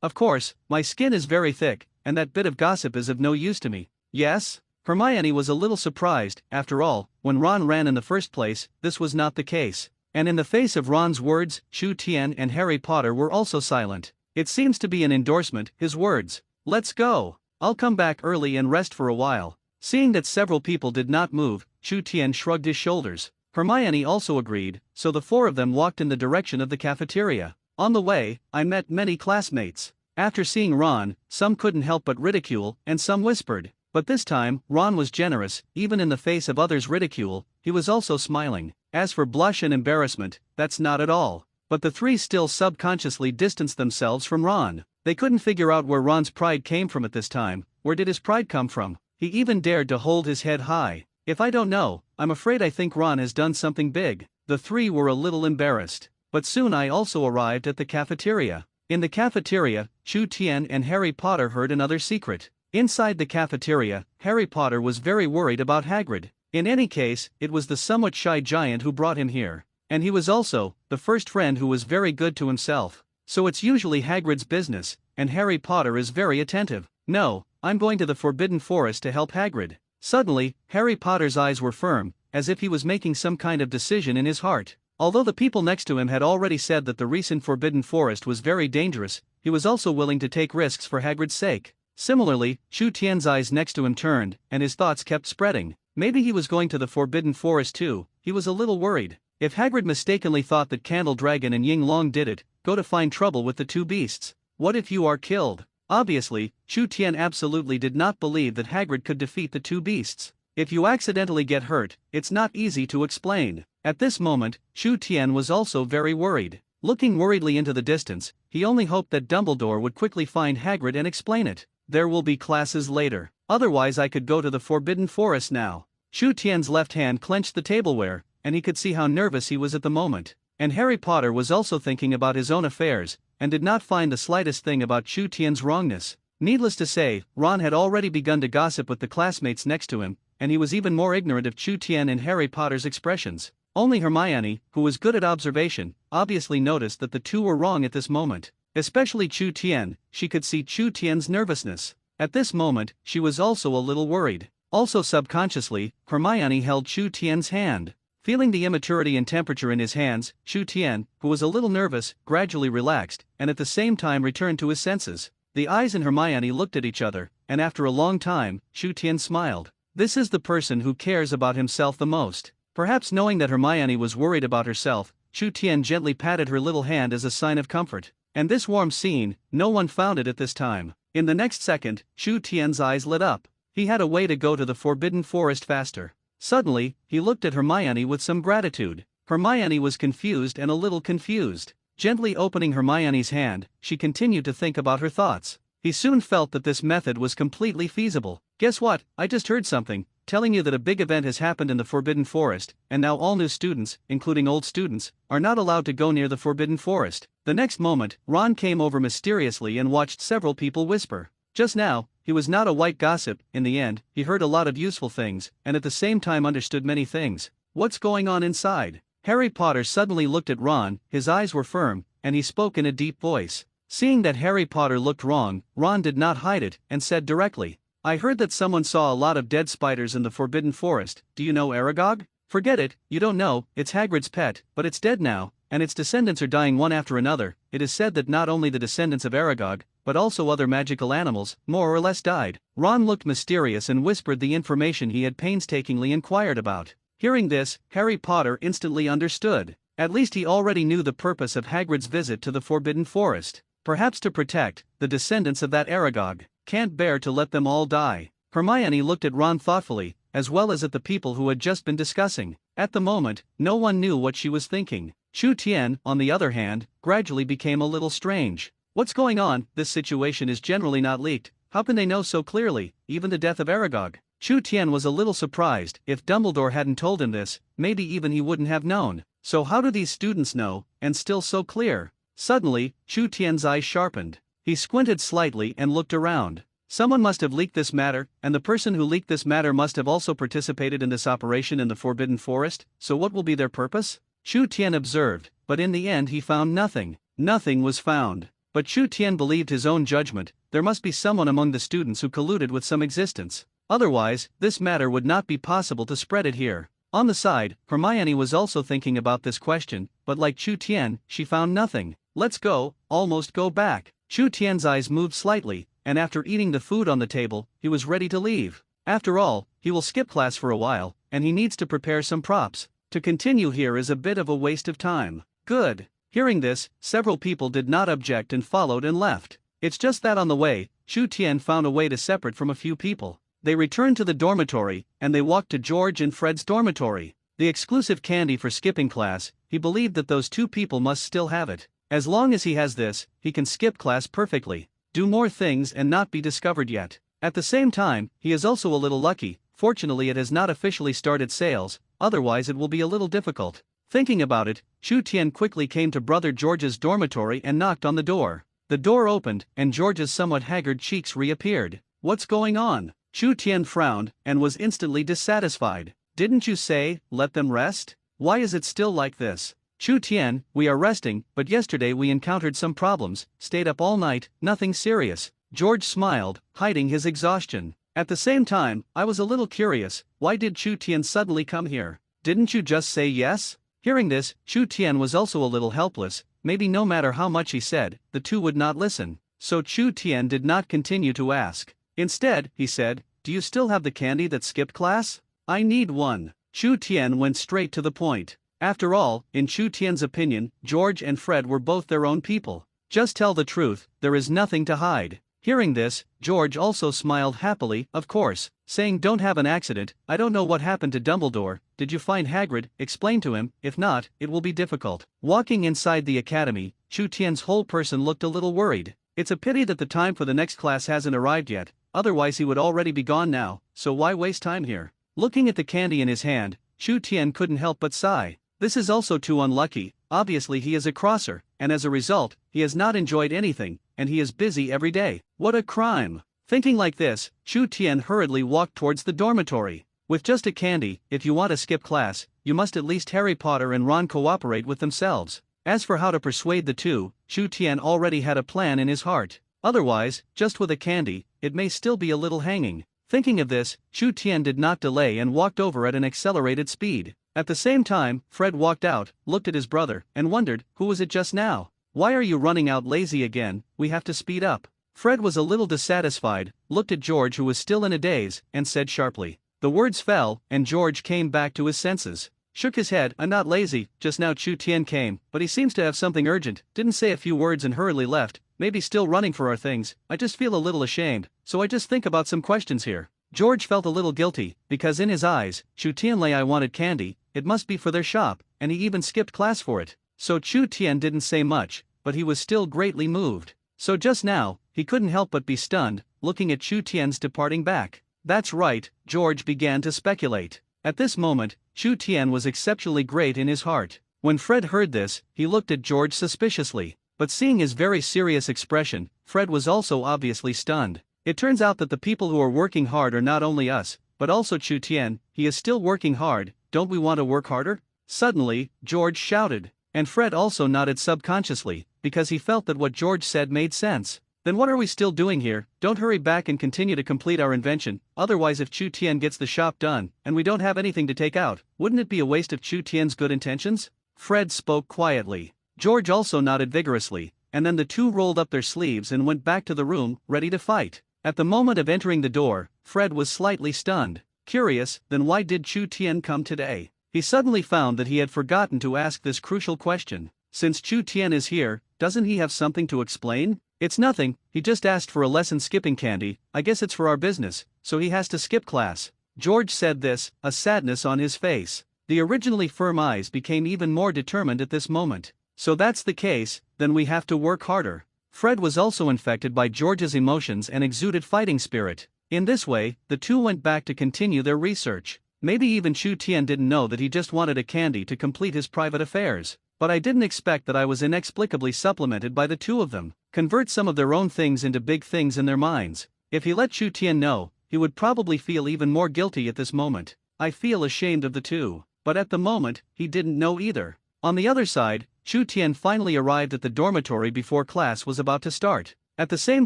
of course, my skin is very thick, and that bit of gossip is of no use to me. Yes? Hermione was a little surprised. After all, when Ron ran in the first place, this was not the case. And in the face of Ron's words, Chu Tian and Harry Potter were also silent. It seems to be an endorsement, his words. "Let's go. I'll come back early and rest for a while." Seeing that several people did not move, Chu Tian shrugged his shoulders. Hermione also agreed, so the four of them walked in the direction of the cafeteria. On the way, I met many classmates. After seeing Ron, some couldn't help but ridicule, and some whispered. But this time, Ron was generous. Even in the face of others' ridicule, he was also smiling. As for blush and embarrassment, that's not at all. But the three still subconsciously distanced themselves from Ron. They couldn't figure out where Ron's pride came from at this time. Where did his pride come from? He even dared to hold his head high. If I don't know, I'm afraid I think Ron has done something big. The three were a little embarrassed. But soon I also arrived at the cafeteria. In the cafeteria, Chu Tian and Harry Potter heard another secret. Inside the cafeteria, Harry Potter was very worried about Hagrid. In any case, it was the somewhat shy giant who brought him here. And he was also the first friend who was very good to himself. So it's usually Hagrid's business, and Harry Potter is very attentive. "No, I'm going to the Forbidden Forest to help Hagrid." Suddenly, Harry Potter's eyes were firm, as if he was making some kind of decision in his heart. Although the people next to him had already said that the recent Forbidden Forest was very dangerous, he was also willing to take risks for Hagrid's sake. Similarly, Chu Tian's eyes next to him turned, and his thoughts kept spreading. Maybe he was going to the Forbidden Forest too. He was a little worried. If Hagrid mistakenly thought that Candle Dragon and Ying Long did it, go to find trouble with the two beasts. What if you are killed? Obviously, Chu Tian absolutely did not believe that Hagrid could defeat the two beasts. If you accidentally get hurt, it's not easy to explain. At this moment, Chu Tian was also very worried. Looking worriedly into the distance, he only hoped that Dumbledore would quickly find Hagrid and explain it. There will be classes later. Otherwise I could go to the Forbidden Forest now. Chu Tian's left hand clenched the tableware, and he could see how nervous he was at the moment. And Harry Potter was also thinking about his own affairs, and did not find the slightest thing about Chu Tian's wrongness. Needless to say, Ron had already begun to gossip with the classmates next to him, and he was even more ignorant of Chu Tian and Harry Potter's expressions. Only Hermione, who was good at observation, obviously noticed that the two were wrong at this moment. Especially Chu Tian, she could see Chu Tian's nervousness. At this moment, she was also a little worried. Also subconsciously, Hermione held Chu Tian's hand. Feeling the immaturity and temperature in his hands, Chu Tian, who was a little nervous, gradually relaxed, and at the same time returned to his senses. The eyes in Hermione looked at each other, and after a long time, Chu Tian smiled. This is the person who cares about himself the most. Perhaps knowing that Hermione was worried about herself, Chu Tian gently patted her little hand as a sign of comfort. And this warm scene, no one found it at this time. In the next second, Chu Tian's eyes lit up. He had a way to go to the Forbidden Forest faster. Suddenly, he looked at Hermione with some gratitude. Hermione was confused and a little confused. Gently opening Hermione's hand, she continued to think about her thoughts. He soon felt that this method was completely feasible. "Guess what? I just heard something, telling you that a big event has happened in the Forbidden Forest, and now all new students, including old students, are not allowed to go near the Forbidden Forest." The next moment, Ron came over mysteriously and watched several people whisper. Just now, he was not a white gossip. In the end, he heard a lot of useful things, and at the same time understood many things. What's going on inside? Harry Potter suddenly looked at Ron, his eyes were firm, and he spoke in a deep voice. Seeing that Harry Potter looked wrong, Ron did not hide it, and said directly, "I heard that someone saw a lot of dead spiders in the Forbidden Forest. Do you know Aragog?" "Forget it, you don't know, it's Hagrid's pet, but it's dead now, and its descendants are dying one after another." It is said that not only the descendants of Aragog, but also other magical animals, more or less died. Ron looked mysterious and whispered the information he had painstakingly inquired about. Hearing this, Harry Potter instantly understood. At least he already knew the purpose of Hagrid's visit to the Forbidden Forest. Perhaps to protect the descendants of that Aragog. Can't bear to let them all die. Hermione looked at Ron thoughtfully, as well as at the people who had just been discussing. At the moment, no one knew what she was thinking. Chu Tian, on the other hand, gradually became a little strange. What's going on? This situation is generally not leaked. How can they know so clearly, even the death of Aragog? Chu Tian was a little surprised. If Dumbledore hadn't told him this, maybe even he wouldn't have known. So how do these students know, and still so clear? Suddenly, Chu Tian's eyes sharpened. He squinted slightly and looked around. Someone must have leaked this matter, and the person who leaked this matter must have also participated in this operation in the Forbidden Forest, so what will be their purpose? Chu Tian observed, but in the end he found nothing. Nothing was found. But Chu Tian believed his own judgment. There must be someone among the students who colluded with some existence. Otherwise, this matter would not be possible to spread it here. On the side, Hermione was also thinking about this question, but like Chu Tian, she found nothing. Let's go, almost go back. Chu Tian's eyes moved slightly, and after eating the food on the table, he was ready to leave. After all, he will skip class for a while, and he needs to prepare some props. To continue here is a bit of a waste of time. Good. Hearing this, several people did not object and followed and left. It's just that on the way, Chu Tian found a way to separate from a few people. They returned to the dormitory, and they walked to George and Fred's dormitory. The exclusive candy for skipping class, he believed that those two people must still have it. As long as he has this, he can skip class perfectly, do more things and not be discovered yet. At the same time, he is also a little lucky. Fortunately, it has not officially started sales, otherwise it will be a little difficult. Thinking about it, Chu Tian quickly came to Brother George's dormitory and knocked on the door. The door opened, and George's somewhat haggard cheeks reappeared. What's going on? Chu Tian frowned, and was instantly dissatisfied. Didn't you say, let them rest? Why is it still like this? Chu Tian, we are resting, but yesterday we encountered some problems, stayed up all night, nothing serious. George smiled, hiding his exhaustion. At the same time, I was a little curious, why did Chu Tian suddenly come here? Didn't you just say yes? Hearing this, Chu Tian was also a little helpless. Maybe no matter how much he said, the two would not listen. So Chu Tian did not continue to ask. Instead, he said, do you still have the candy that skipped class? I need one. Chu Tian went straight to the point. After all, in Chu Tian's opinion, George and Fred were both their own people. Just tell the truth, there is nothing to hide. Hearing this, George also smiled happily, of course, saying don't have an accident, I don't know what happened to Dumbledore, did you find Hagrid, explain to him, if not, it will be difficult. Walking inside the academy, Chu Tian's whole person looked a little worried. It's a pity that the time for the next class hasn't arrived yet, otherwise he would already be gone now, so why waste time here? Looking at the candy in his hand, Chu Tian couldn't help but sigh. This is also too unlucky. Obviously he is a crosser, and as a result, he has not enjoyed anything, and he is busy every day. What a crime! Thinking like this, Chu Tian hurriedly walked towards the dormitory. With just a candy, if you want to skip class, you must at least Harry Potter and Ron cooperate with themselves. As for how to persuade the two, Chu Tian already had a plan in his heart. Otherwise, just with a candy, it may still be a little hanging. Thinking of this, Chu Tian did not delay and walked over at an accelerated speed. At the same time, Fred walked out, looked at his brother, and wondered, who was it just now? Why are you running out lazy again? We have to speed up. Fred was a little dissatisfied, looked at George who was still in a daze, and said sharply. The words fell, and George came back to his senses. Shook his head, I'm not lazy, just now Chu Tian came, but he seems to have something urgent, didn't say a few words and hurriedly left, maybe still running for our things, I just feel a little ashamed, so I just think about some questions here. George felt a little guilty, because in his eyes, Chu Tian lay I wanted candy, it must be for their shop, and he even skipped class for it. So Chu Tian didn't say much, but he was still greatly moved. So just now, he couldn't help but be stunned, looking at Chu Tian's departing back. That's right, George began to speculate. At this moment, Chu Tian was exceptionally great in his heart. When Fred heard this, he looked at George suspiciously, but seeing his very serious expression, Fred was also obviously stunned. It turns out that the people who are working hard are not only us, but also Chu Tian. He is still working hard, don't we want to work harder? Suddenly, George shouted, and Fred also nodded subconsciously, because he felt that what George said made sense. Then what are we still doing here? Don't hurry back and continue to complete our invention, otherwise if Chu Tian gets the shop done, and we don't have anything to take out, wouldn't it be a waste of Chu Tian's good intentions? Fred spoke quietly. George also nodded vigorously, and then the two rolled up their sleeves and went back to the room, ready to fight. At the moment of entering the door, Fred was slightly stunned. Curious, then why did Chu Tian come today? He suddenly found that he had forgotten to ask this crucial question. Since Chu Tian is here, doesn't he have something to explain? It's nothing, he just asked for a lesson skipping candy, I guess it's for our business, so he has to skip class. George said this, a sadness on his face. The originally firm eyes became even more determined at this moment. So that's the case, then we have to work harder. Fred was also infected by George's emotions and exuded fighting spirit. In this way, the two went back to continue their research. Maybe even Chu Tian didn't know that he just wanted a candy to complete his private affairs. But I didn't expect that I was inexplicably supplemented by the two of them. Convert some of their own things into big things in their minds. If he let Chu Tian know, he would probably feel even more guilty at this moment. I feel ashamed of the two. But at the moment, he didn't know either. On the other side, Chu Tian finally arrived at the dormitory before class was about to start. At the same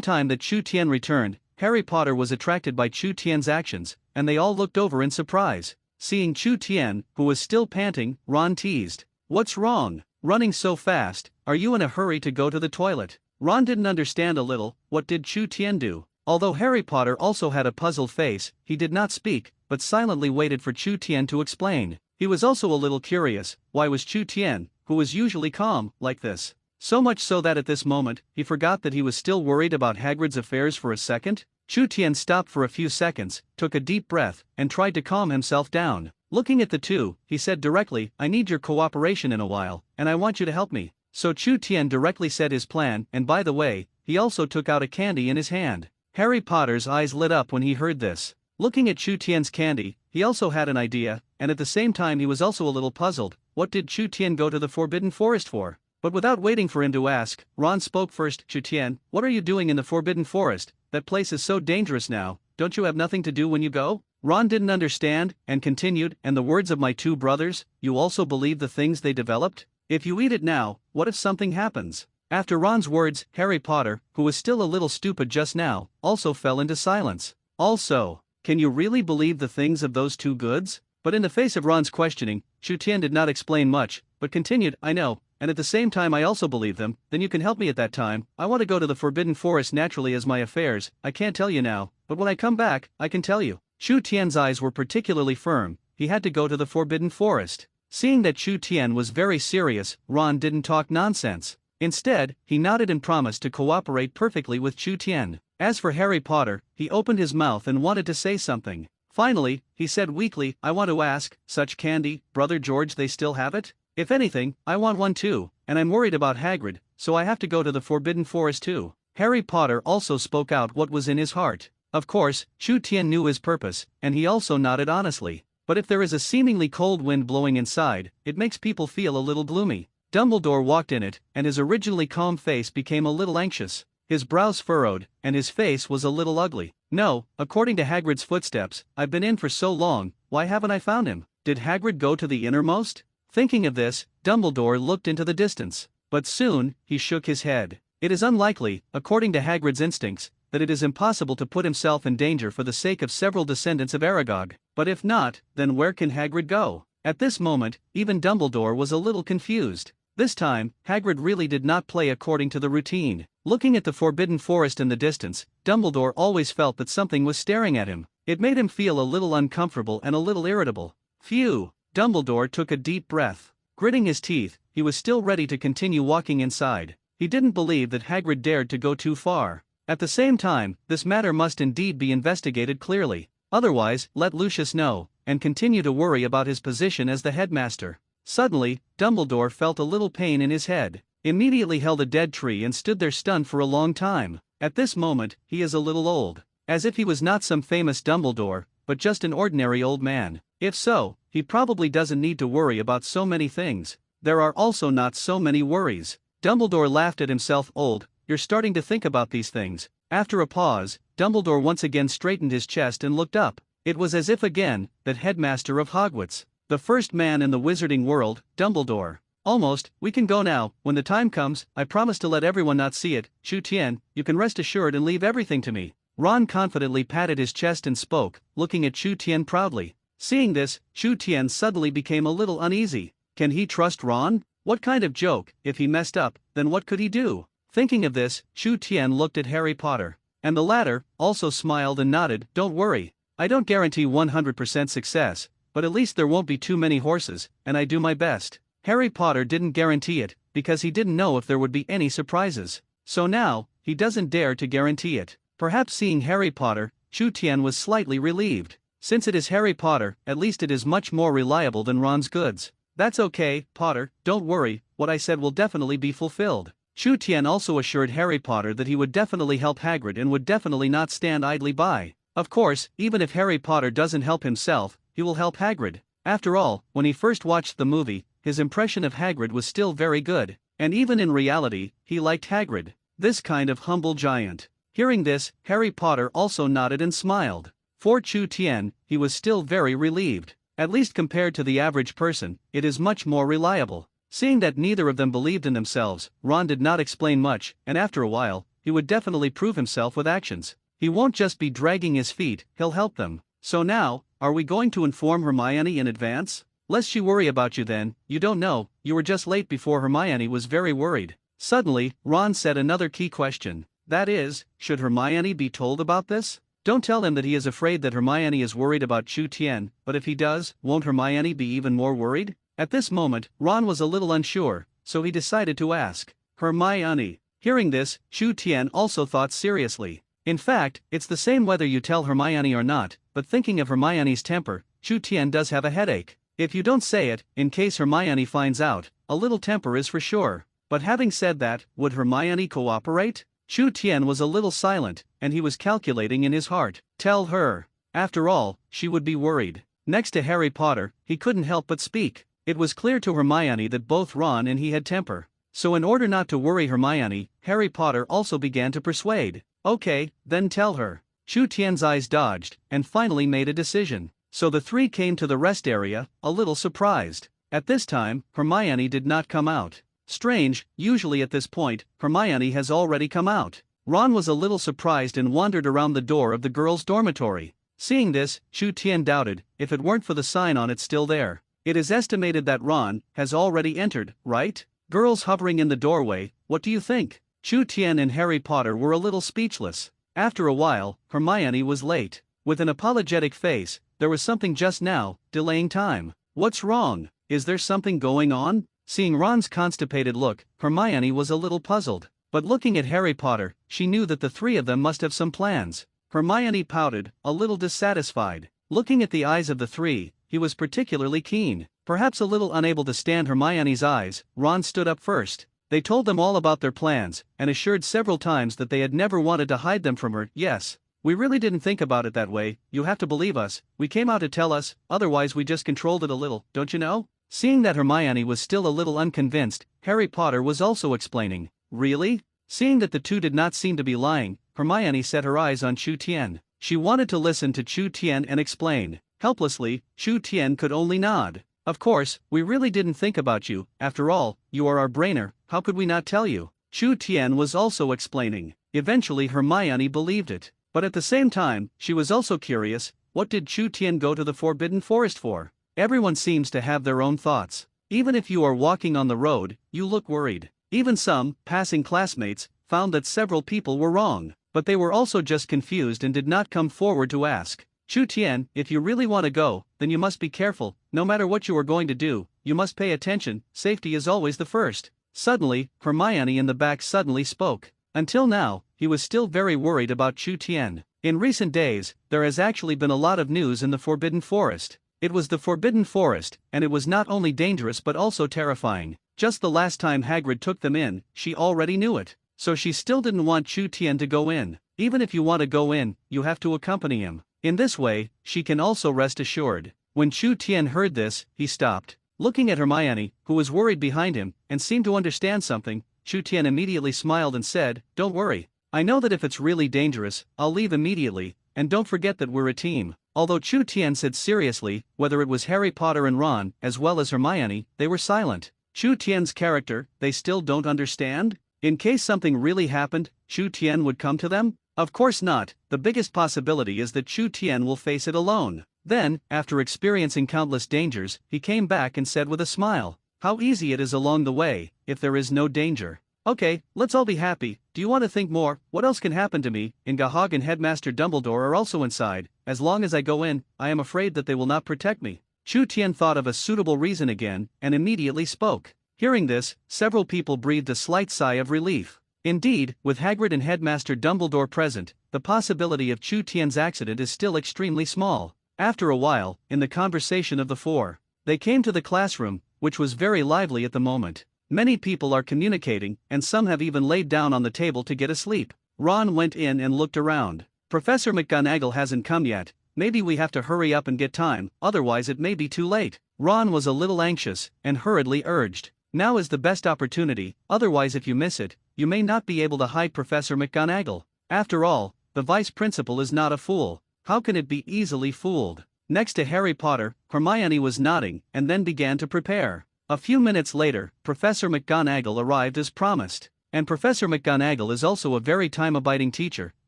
time that Chu Tian returned, Harry Potter was attracted by Chu Tian's actions, and they all looked over in surprise. Seeing Chu Tian, who was still panting, Ron teased, "What's wrong? Running so fast, are you in a hurry to go to the toilet?" Ron didn't understand a little, what did Chu Tian do? Although Harry Potter also had a puzzled face, he did not speak, but silently waited for Chu Tian to explain. He was also a little curious, why was Chu Tian, who was usually calm, like this? So much so that at this moment, he forgot that he was still worried about Hagrid's affairs for a second. Chu Tian stopped for a few seconds, took a deep breath, and tried to calm himself down. Looking at the two, he said directly, "I need your cooperation in a while, and I want you to help me." So Chu Tian directly said his plan, and by the way, he also took out a candy in his hand. Harry Potter's eyes lit up when he heard this. Looking at Chu Tian's candy, he also had an idea, and at the same time he was also a little puzzled. What did Chu Tian go to the Forbidden Forest for? But without waiting for him to ask, Ron spoke first. "Chu Tian, what are you doing in the Forbidden Forest? That place is so dangerous now, don't you have nothing to do when you go?" Ron didn't understand, and continued, "And the words of my two brothers, you also believe the things they developed? If you eat it now, what if something happens?" After Ron's words, Harry Potter, who was still a little stupid just now, also fell into silence. Also, can you really believe the things of those two goods? But in the face of Ron's questioning, Chu Tian did not explain much, but continued, "I know, and at the same time I also believe them. Then you can help me at that time. I want to go to the Forbidden Forest naturally as my affairs, I can't tell you now, but when I come back, I can tell you." Chu Tian's eyes were particularly firm, he had to go to the Forbidden Forest. Seeing that Chu Tian was very serious, Ron didn't talk nonsense. Instead, he nodded and promised to cooperate perfectly with Chu Tian. As for Harry Potter, he opened his mouth and wanted to say something. Finally, he said weakly, "I want to ask, such candy, Brother George, they still have it? If anything, I want one too, and I'm worried about Hagrid, so I have to go to the Forbidden Forest too." Harry Potter also spoke out what was in his heart. Of course, Chu Tian knew his purpose, and he also nodded honestly. But if there is a seemingly cold wind blowing inside, it makes people feel a little gloomy. Dumbledore walked in it, and his originally calm face became a little anxious. His brows furrowed, and his face was a little ugly. "No, according to Hagrid's footsteps, I've been in for so long, why haven't I found him? Did Hagrid go to the innermost?" Thinking of this, Dumbledore looked into the distance. But soon, he shook his head. It is unlikely, according to Hagrid's instincts, that it is impossible to put himself in danger for the sake of several descendants of Aragog. But if not, then where can Hagrid go? At this moment, even Dumbledore was a little confused. This time, Hagrid really did not play according to the routine. Looking at the Forbidden Forest in the distance, Dumbledore always felt that something was staring at him. It made him feel a little uncomfortable and a little irritable. Phew! Dumbledore took a deep breath. Gritting his teeth, he was still ready to continue walking inside. He didn't believe that Hagrid dared to go too far. At the same time, this matter must indeed be investigated clearly. Otherwise, let Lucius know, and continue to worry about his position as the headmaster. Suddenly, Dumbledore felt a little pain in his head, immediately held a dead tree and stood there stunned for a long time. At this moment, he is a little old. As if he was not some famous Dumbledore, but just an ordinary old man. If so, he probably doesn't need to worry about so many things. There are also not so many worries. Dumbledore laughed at himself. "Old, you're starting to think about these things." After a pause, Dumbledore once again straightened his chest and looked up. It was as if again, that headmaster of Hogwarts. The first man in the wizarding world, Dumbledore. "Almost, we can go now. When the time comes, I promise to let everyone not see it. Chu Tian, you can rest assured and leave everything to me." Ron confidently patted his chest and spoke, looking at Chu Tian proudly. Seeing this, Chu Tian suddenly became a little uneasy. Can he trust Ron? What kind of joke? If he messed up, then what could he do? Thinking of this, Chu Tian looked at Harry Potter. And the latter also smiled and nodded. "Don't worry. I don't guarantee 100% success, but at least there won't be too many horses, and I do my best." Harry Potter didn't guarantee it, because he didn't know if there would be any surprises. So now, he doesn't dare to guarantee it. Perhaps seeing Harry Potter, Chu Tian was slightly relieved. Since it is Harry Potter, at least it is much more reliable than Ron's goods. That's okay, Potter, don't worry, what I said will definitely be fulfilled. Chu Tian also assured Harry Potter that he would definitely help Hagrid and would definitely not stand idly by. Of course, even if Harry Potter doesn't help himself, he will help Hagrid. After all, when he first watched the movie, his impression of Hagrid was still very good, and even in reality, he liked Hagrid, this kind of humble giant. Hearing this, Harry Potter also nodded and smiled. For Chu Tian, he was still very relieved. At least compared to the average person, it is much more reliable. Seeing that neither of them believed in themselves, Ron did not explain much, and after a while, he would definitely prove himself with actions. He won't just be dragging his feet, he'll help them. So now, are we going to inform Hermione in advance? Lest she worry about you then, you don't know, you were just late before Hermione was very worried. Suddenly, Ron said another key question. That is, should Hermione be told about this? Don't tell him that he is afraid that Hermione is worried about Chu Tian, but if he does, won't Hermione be even more worried? At this moment, Ron was a little unsure, so he decided to ask Hermione. Hearing this, Chu Tian also thought seriously. In fact, it's the same whether you tell Hermione or not, but thinking of Hermione's temper, Chu Tian does have a headache. If you don't say it, in case Hermione finds out, a little temper is for sure. But having said that, would Hermione cooperate? Chu Tian was a little silent, and he was calculating in his heart. Tell her. After all, she would be worried. Next to Harry Potter, he couldn't help but speak. It was clear to Hermione that both Ron and he had temper. So in order not to worry Hermione, Harry Potter also began to persuade. Okay, then tell her. Chu Tian's eyes dodged, and finally made a decision. So the three came to the rest area, a little surprised. At this time, Hermione did not come out. Strange, usually at this point, Hermione has already come out. Ron was a little surprised and wandered around the door of the girls' dormitory. Seeing this, Chu Tian doubted, if it weren't for the sign on it still there. It is estimated that Ron has already entered, right? Girls hovering in the doorway, what do you think? Chu Tian and Harry Potter were a little speechless. After a while, Hermione was late. With an apologetic face, there was something just now, delaying time. What's wrong? Is there something going on? Seeing Ron's constipated look, Hermione was a little puzzled. But looking at Harry Potter, she knew that the three of them must have some plans. Hermione pouted, a little dissatisfied. Looking at the eyes of the three, he was particularly keen. Perhaps a little unable to stand Hermione's eyes, Ron stood up first. They told them all about their plans, and assured several times that they had never wanted to hide them from her. Yes, we really didn't think about it that way, you have to believe us, we came out to tell us, otherwise we just controlled it a little, don't you know? Seeing that Hermione was still a little unconvinced, Harry Potter was also explaining. Really? Seeing that the two did not seem to be lying, Hermione set her eyes on Chu Tian. She wanted to listen to Chu Tian and explain. Helplessly, Chu Tian could only nod. Of course, we really didn't think about you, after all, you are our brainer, how could we not tell you? Chu Tian was also explaining. Eventually Hermione believed it. But at the same time, she was also curious, what did Chu Tian go to the Forbidden Forest for? Everyone seems to have their own thoughts. Even if you are walking on the road, you look worried. Even some, passing classmates, found that several people were wrong, but they were also just confused and did not come forward to ask. Chu Tian, if you really want to go, then you must be careful, no matter what you are going to do, you must pay attention, safety is always the first. Suddenly, Hermione in the back suddenly spoke. Until now, he was still very worried about Chu Tian. In recent days, there has actually been a lot of news in the Forbidden Forest. It was the Forbidden Forest, and it was not only dangerous but also terrifying. Just the last time Hagrid took them in, she already knew it. So she still didn't want Chu Tian to go in. Even if you want to go in, you have to accompany him. In this way, she can also rest assured. When Chu Tian heard this, he stopped. Looking at Hermione, who was worried behind him, and seemed to understand something, Chu Tian immediately smiled and said, "Don't worry. I know that if it's really dangerous, I'll leave immediately, and don't forget that we're a team." Although Chu Tian said seriously, whether it was Harry Potter and Ron, as well as Hermione, they were silent. Chu Tian's character, they still don't understand? In case something really happened, Chu Tian would come to them? Of course not, the biggest possibility is that Chu Tian will face it alone. Then, after experiencing countless dangers, he came back and said with a smile, "How easy it is along the way, if there is no danger." Okay, let's all be happy. Do you want to think more? What else can happen to me? Ingahog and Headmaster Dumbledore are also inside. As long as I go in, I am afraid that they will not protect me. Chu Tian thought of a suitable reason again, and immediately spoke. Hearing this, several people breathed a slight sigh of relief. Indeed, with Hagrid and Headmaster Dumbledore present, the possibility of Chu Tian's accident is still extremely small. After a while, in the conversation of the four, they came to the classroom, which was very lively at the moment. Many people are communicating, and some have even laid down on the table to get asleep. Ron went in and looked around. Professor McGonagall hasn't come yet. Maybe we have to hurry up and get time, otherwise it may be too late. Ron was a little anxious, and hurriedly urged. Now is the best opportunity, otherwise if you miss it, you may not be able to hide Professor McGonagall. After all, the vice principal is not a fool. How can it be easily fooled? Next to Harry Potter, Hermione was nodding, and then began to prepare. A few minutes later, Professor McGonagall arrived as promised. And Professor McGonagall is also a very time-abiding teacher,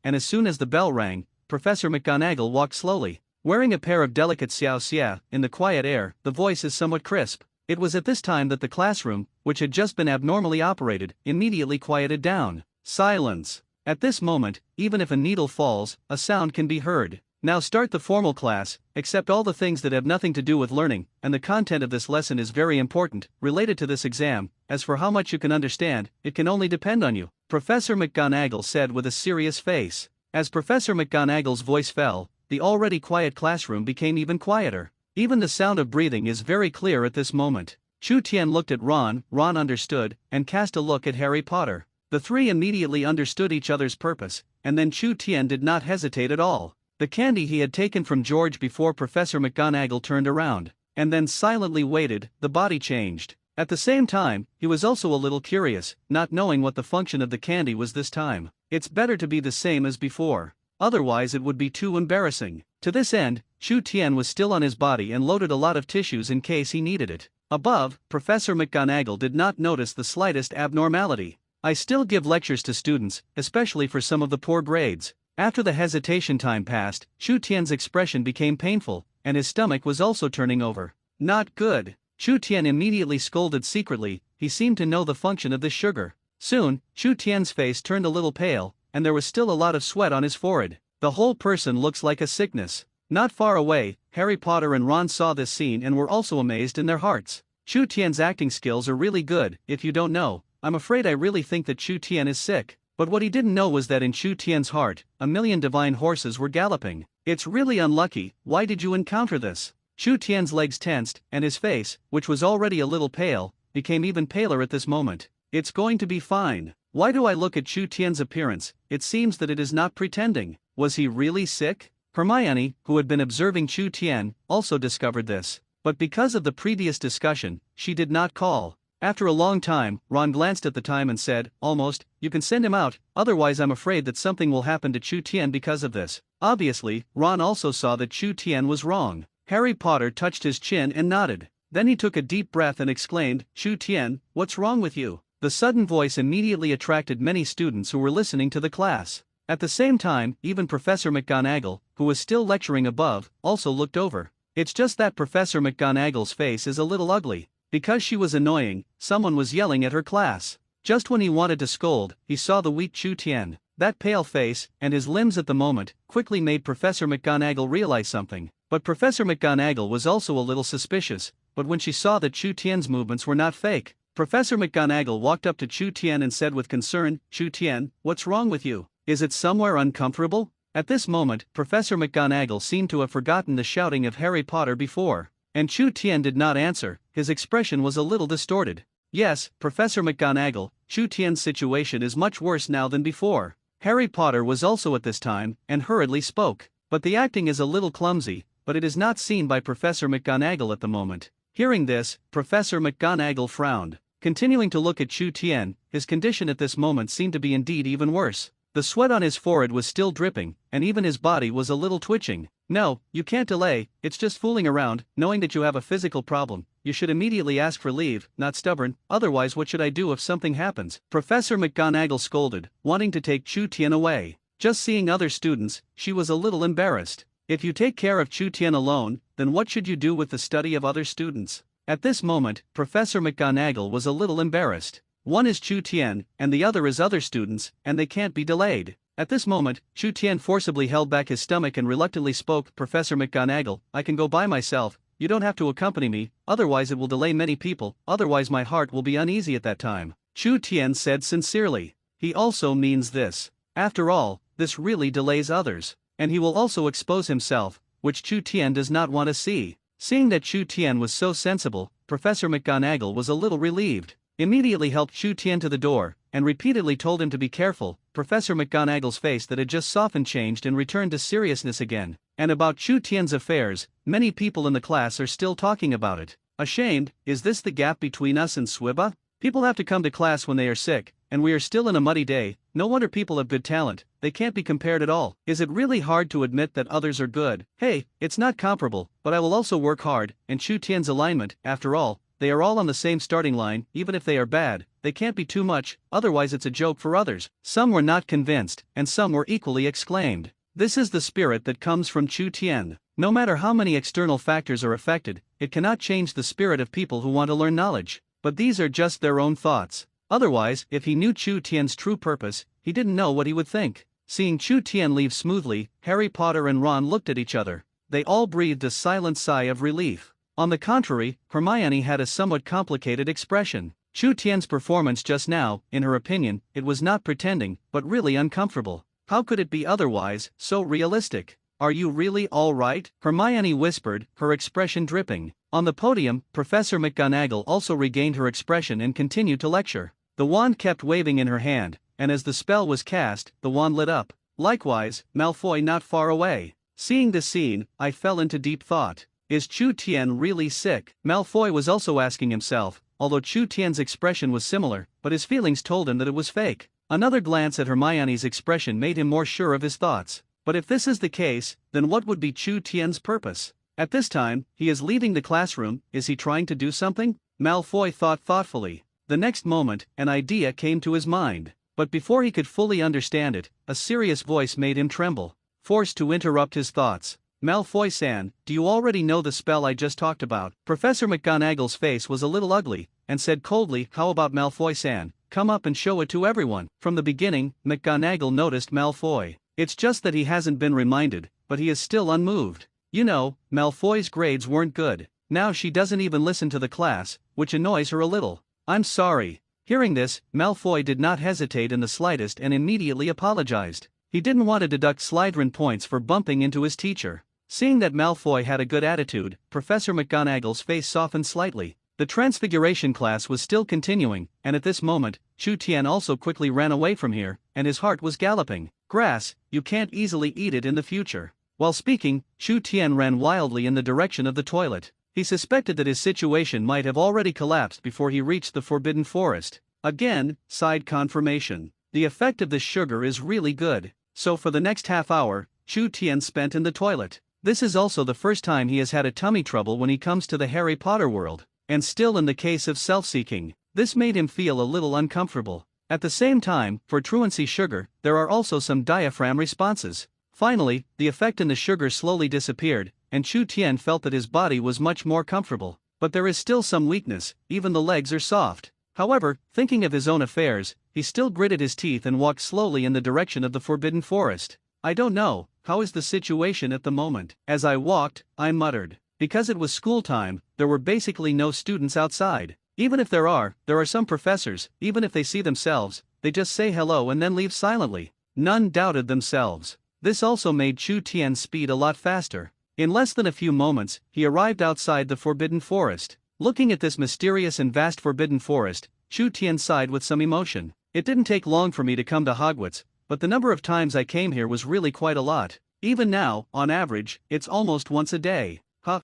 and as soon as the bell rang, Professor McGonagall walked slowly. Wearing a pair of delicate xiao-xia, in the quiet air, the voice is somewhat crisp. It was at this time that the classroom, which had just been abnormally operated, immediately quieted down. Silence. At this moment, even if a needle falls, a sound can be heard. Now start the formal class, except all the things that have nothing to do with learning, and the content of this lesson is very important, related to this exam. As for how much you can understand, it can only depend on you, Professor McGonagall said with a serious face. As Professor McGonagall's voice fell, the already quiet classroom became even quieter. Even the sound of breathing is very clear at this moment. Chu Tian looked at Ron understood, and cast a look at Harry Potter. The three immediately understood each other's purpose, and then Chu Tian did not hesitate at all. The candy he had taken from George before Professor McGonagall turned around, and then silently waited. The body changed. At the same time, he was also a little curious, not knowing what the function of the candy was this time. It's better to be the same as before. Otherwise it would be too embarrassing. To this end, Chu Tian was still on his body and loaded a lot of tissues in case he needed it. Above, Professor McGonagall did not notice the slightest abnormality. I still give lectures to students, especially for some of the poor grades. After the hesitation time passed, Chu Tian's expression became painful, and his stomach was also turning over. Not good. Chu Tian immediately scolded secretly. He seemed to know the function of this sugar. Soon, Chu Tian's face turned a little pale, and there was still a lot of sweat on his forehead. The whole person looks like a sickness. Not far away, Harry Potter and Ron saw this scene and were also amazed in their hearts. Chu Tian's acting skills are really good. If you don't know, I'm afraid I really think that Chu Tian is sick. But what he didn't know was that in Chu Tian's heart, 1,000,000 divine horses were galloping. It's really unlucky. Why did you encounter this? Chu Tian's legs tensed, and his face, which was already a little pale, became even paler at this moment. It's going to be fine. Why do I look at Chu Tian's appearance? It seems that it is not pretending. Was he really sick? Hermione, who had been observing Chu Tian, also discovered this. But because of the previous discussion, she did not call. After a long time, Ron glanced at the time and said, almost, you can send him out, otherwise I'm afraid that something will happen to Chu Tian because of this. Obviously, Ron also saw that Chu Tian was wrong. Harry Potter touched his chin and nodded. Then he took a deep breath and exclaimed, Chu Tian, what's wrong with you? The sudden voice immediately attracted many students who were listening to the class. At the same time, even Professor McGonagall, who was still lecturing above, also looked over. It's just that Professor McGonagall's face is a little ugly. Because she was annoying, someone was yelling at her class. Just when he wanted to scold, he saw the weak Chu Tian. That pale face, and his limbs at the moment, quickly made Professor McGonagall realize something. But Professor McGonagall was also a little suspicious, but when she saw that Chu Tian's movements were not fake, Professor McGonagall walked up to Chu Tian and said with concern, Chu Tian, what's wrong with you? Is it somewhere uncomfortable? At this moment, Professor McGonagall seemed to have forgotten the shouting of Harry Potter before. And Chu Tian did not answer. His expression was a little distorted. Yes, Professor McGonagall, Chu Tian's situation is much worse now than before. Harry Potter was also at this time, and hurriedly spoke. But the acting is a little clumsy, but it is not seen by Professor McGonagall at the moment. Hearing this, Professor McGonagall frowned. Continuing to look at Chu Tian, his condition at this moment seemed to be indeed even worse. The sweat on his forehead was still dripping, and even his body was a little twitching. No, you can't delay, it's just fooling around. Knowing that you have a physical problem, you should immediately ask for leave, not stubborn, otherwise what should I do if something happens? Professor McGonagall scolded, wanting to take Chu Tian away. Just seeing other students, she was a little embarrassed. If you take care of Chu Tian alone, then what should you do with the study of other students? At this moment, Professor McGonagall was a little embarrassed. One is Chu Tian, and the other is other students, and they can't be delayed. At this moment, Chu Tian forcibly held back his stomach and reluctantly spoke, Professor McGonagall, I can go by myself, you don't have to accompany me, otherwise it will delay many people, otherwise my heart will be uneasy at that time. Chu Tian said sincerely. he also means this. After all, this really delays others, and he will also expose himself, which Chu Tian does not want to see. Seeing that Chu Tian was so sensible, Professor McGonagall was a little relieved. Immediately helped Chu Tian to the door, and repeatedly told him to be careful. Professor McGonagall's face that had just softened changed and returned to seriousness again. And about Chu Tian's affairs, many people in the class are still talking about it. Ashamed, is this the gap between us and Swiba? People have to come to class when they are sick, and we are still in a muddy day. No wonder people have good talent, they can't be compared at all. Is it really hard to admit that others are good? Hey, it's not comparable, but I will also work hard, and Chu Tian's alignment, after all, they are all on the same starting line. Even if they are bad, they can't be too much, otherwise it's a joke for others. Some were not convinced, and some were equally exclaimed. This is the spirit that comes from Chu Tian. No matter how many external factors are affected, it cannot change the spirit of people who want to learn knowledge. But these are just their own thoughts. Otherwise, if he knew Chu Tian's true purpose, he didn't know what he would think. Seeing Chu Tian leave smoothly, Harry Potter and Ron looked at each other. They all breathed a silent sigh of relief. On the contrary, Hermione had a somewhat complicated expression. Chu Tian's performance just now, in her opinion, it was not pretending, but really uncomfortable. How could it be otherwise, so realistic? Are you really all right? Hermione whispered, her expression dripping. On the podium, Professor McGonagall also regained her expression and continued to lecture. The wand kept waving in her hand, and as the spell was cast, the wand lit up. Likewise, Malfoy not far away. Seeing this scene, I fell into deep thought. Is Chu Tian really sick? Malfoy was also asking himself, although Chu Tian's expression was similar, but his feelings told him that it was fake. Another glance at Hermione's expression made him more sure of his thoughts. But if this is the case, then what would be Chu Tian's purpose? At this time, he is leaving the classroom. Is he trying to do something? Malfoy thought thoughtfully. The next moment, an idea came to his mind. But before he could fully understand it, a serious voice made him tremble. Forced to interrupt his thoughts. Malfoy-san, do you already know the spell I just talked about? Professor McGonagall's face was a little ugly, and said coldly, how about Malfoy-san, come up and show it to everyone. From the beginning, McGonagall noticed Malfoy. It's just that he hasn't been reminded, but he is still unmoved. You know, Malfoy's grades weren't good. Now she doesn't even listen to the class, which annoys her a little. I'm sorry. Hearing this, Malfoy did not hesitate in the slightest and immediately apologized. He didn't want to deduct Slytherin points for bumping into his teacher. Seeing that Malfoy had a good attitude, Professor McGonagall's face softened slightly. The Transfiguration class was still continuing, and at this moment, Chu Tian also quickly ran away from here, and his heart was galloping. Grass, you can't easily eat it in the future. While speaking, Chu Tian ran wildly in the direction of the toilet. He suspected that his situation might have already collapsed before he reached the Forbidden Forest. Again, sighed confirmation. The effect of this sugar is really good. So for the next half hour, Chu Tian spent in the toilet. This is also the first time he has had a tummy trouble when he comes to the Harry Potter world. And still in the case of self-seeking, this made him feel a little uncomfortable. At the same time, for truancy sugar, there are also some diaphragm responses. Finally, the effect in the sugar slowly disappeared, and Chu Tian felt that his body was much more comfortable. But there is still some weakness, even the legs are soft. However, thinking of his own affairs, he still gritted his teeth and walked slowly in the direction of the Forbidden Forest. I don't know, how is the situation at the moment? As I walked, I muttered. Because it was school time, there were basically no students outside. Even if there are some professors. Even if they see themselves, they just say hello and then leave silently. None doubted themselves. This also made Chu Tian's speed a lot faster. In less than a few moments, he arrived outside the Forbidden Forest. Looking at this mysterious and vast Forbidden Forest, Chu Tian sighed with some emotion. It didn't take long for me to come to Hogwarts, but the number of times I came here was really quite a lot. Even now, on average, it's almost once a day.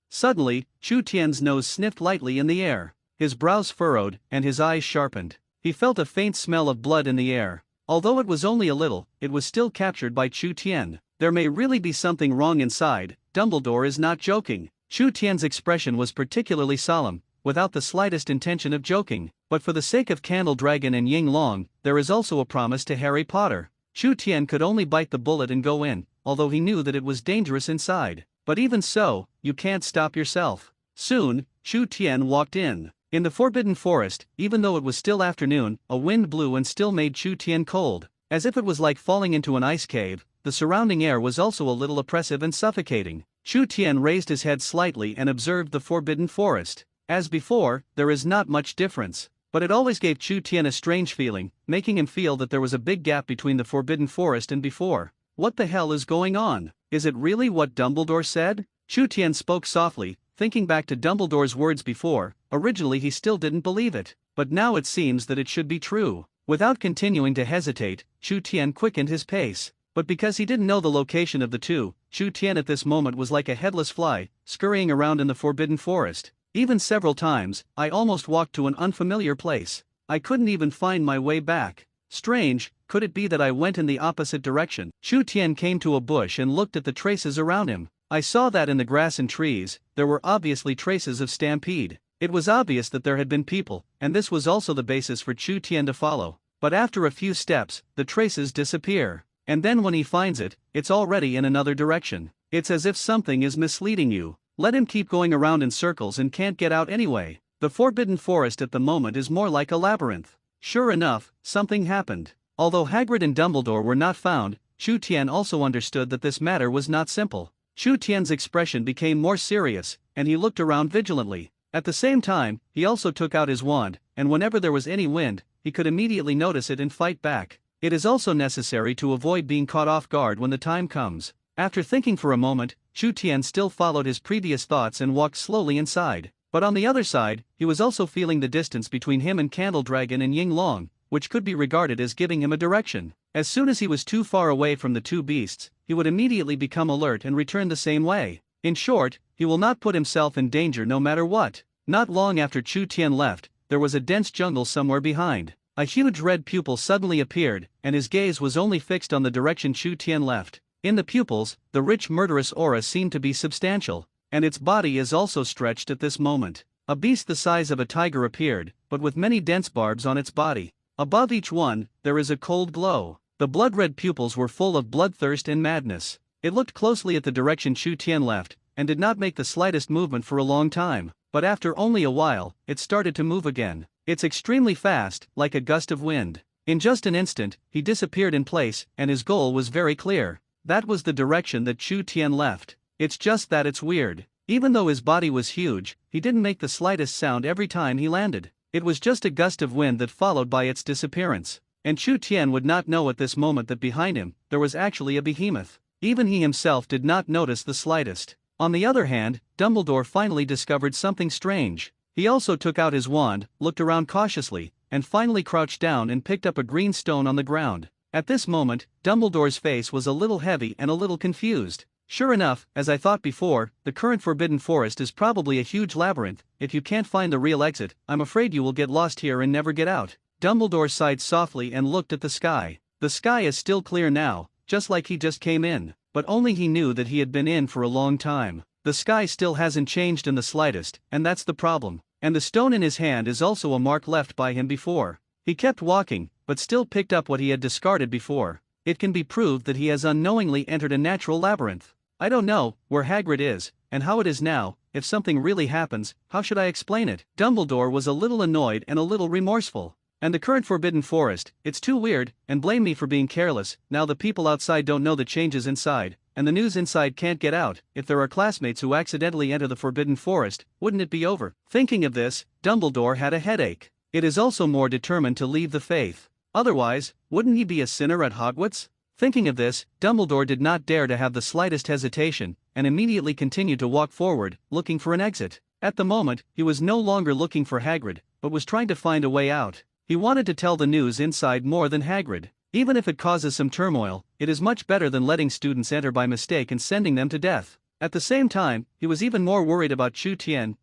Suddenly, Chu Tian's nose sniffed lightly in the air. His brows furrowed, and his eyes sharpened. He felt a faint smell of blood in the air. Although it was only a little, it was still captured by Chu Tian. There may really be something wrong inside. Dumbledore is not joking. Chu Tian's expression was particularly solemn, without the slightest intention of joking. But for the sake of Candle Dragon and Ying Long, there is also a promise to Harry Potter. Chu Tian could only bite the bullet and go in, although he knew that it was dangerous inside. But even so, you can't stop yourself. Soon, Chu Tian walked in. In the Forbidden Forest, even though it was still afternoon, a wind blew and still made Chu Tian cold. As if it was like falling into an ice cave, the surrounding air was also a little oppressive and suffocating. Chu Tian raised his head slightly and observed the Forbidden Forest. As before, there is not much difference. But it always gave Chu Tian a strange feeling, making him feel that there was a big gap between the Forbidden Forest and before. What the hell is going on? Is it really what Dumbledore said? Chu Tian spoke softly, thinking back to Dumbledore's words before. Originally he still didn't believe it, but now it seems that it should be true. Without continuing to hesitate, Chu Tian quickened his pace. But because he didn't know the location of the two, Chu Tian at this moment was like a headless fly, scurrying around in the Forbidden Forest. Even several times, I almost walked to an unfamiliar place. I couldn't even find my way back. Strange, could it be that I went in the opposite direction? Chu Tian came to a bush and looked at the traces around him. I saw that in the grass and trees, there were obviously traces of stampede. It was obvious that there had been people, and this was also the basis for Chu Tian to follow. But after a few steps, the traces disappear. And then when he finds it, it's already in another direction. It's as if something is misleading you. Let him keep going around in circles and can't get out anyway. The Forbidden Forest at the moment is more like a labyrinth. Sure enough, something happened. Although Hagrid and Dumbledore were not found, Chu Tian also understood that this matter was not simple. Chu Tian's expression became more serious, and he looked around vigilantly. At the same time, he also took out his wand, and whenever there was any wind, he could immediately notice it and fight back. It is also necessary to avoid being caught off guard when the time comes. After thinking for a moment, Chu Tian still followed his previous thoughts and walked slowly inside. But on the other side, he was also feeling the distance between him and Candle Dragon and Ying Long, which could be regarded as giving him a direction. As soon as he was too far away from the two beasts, he would immediately become alert and return the same way. In short, he will not put himself in danger no matter what. Not long after Chu Tian left, there was a dense jungle somewhere behind. A huge red pupil suddenly appeared, and his gaze was only fixed on the direction Chu Tian left. In the pupils, the rich murderous aura seemed to be substantial, and its body is also stretched at this moment. A beast the size of a tiger appeared, but with many dense barbs on its body. Above each one, there is a cold glow. The blood-red pupils were full of bloodthirst and madness. It looked closely at the direction Chu Tian left, and did not make the slightest movement for a long time, but after only a while, it started to move again. It's extremely fast, like a gust of wind. In just an instant, he disappeared in place, and his goal was very clear. That was the direction that Chu Tian left. It's just that it's weird. Even though his body was huge, he didn't make the slightest sound every time he landed. It was just a gust of wind that followed by its disappearance. And Chu Tian would not know at this moment that behind him, there was actually a behemoth. Even he himself did not notice the slightest. On the other hand, Dumbledore finally discovered something strange. He also took out his wand, looked around cautiously, and finally crouched down and picked up a green stone on the ground. At this moment, Dumbledore's face was a little heavy and a little confused. Sure enough, as I thought before, the current Forbidden Forest is probably a huge labyrinth. If you can't find the real exit, I'm afraid you will get lost here and never get out. Dumbledore sighed softly and looked at the sky. The sky is still clear now, just like he just came in, but only he knew that he had been in for a long time. The sky still hasn't changed in the slightest, and that's the problem. And the stone in his hand is also a mark left by him before. He kept walking, but still picked up what he had discarded before. It can be proved that he has unknowingly entered a natural labyrinth. I don't know where Hagrid is, and how it is now. If something really happens, how should I explain it? Dumbledore was a little annoyed and a little remorseful. And the current Forbidden Forest, it's too weird, and blame me for being careless. Now the people outside don't know the changes inside, and the news inside can't get out. If there are classmates who accidentally enter the Forbidden Forest, wouldn't it be over? Thinking of this, Dumbledore had a headache. It is also more determined to leave the faith. Otherwise, wouldn't he be a sinner at Hogwarts? Thinking of this, Dumbledore did not dare to have the slightest hesitation, and immediately continued to walk forward, looking for an exit. At the moment, he was no longer looking for Hagrid, but was trying to find a way out. He wanted to tell the news inside more than Hagrid. Even if it causes some turmoil, it is much better than letting students enter by mistake and sending them to death. At the same time, he was even more worried about Chu Tian.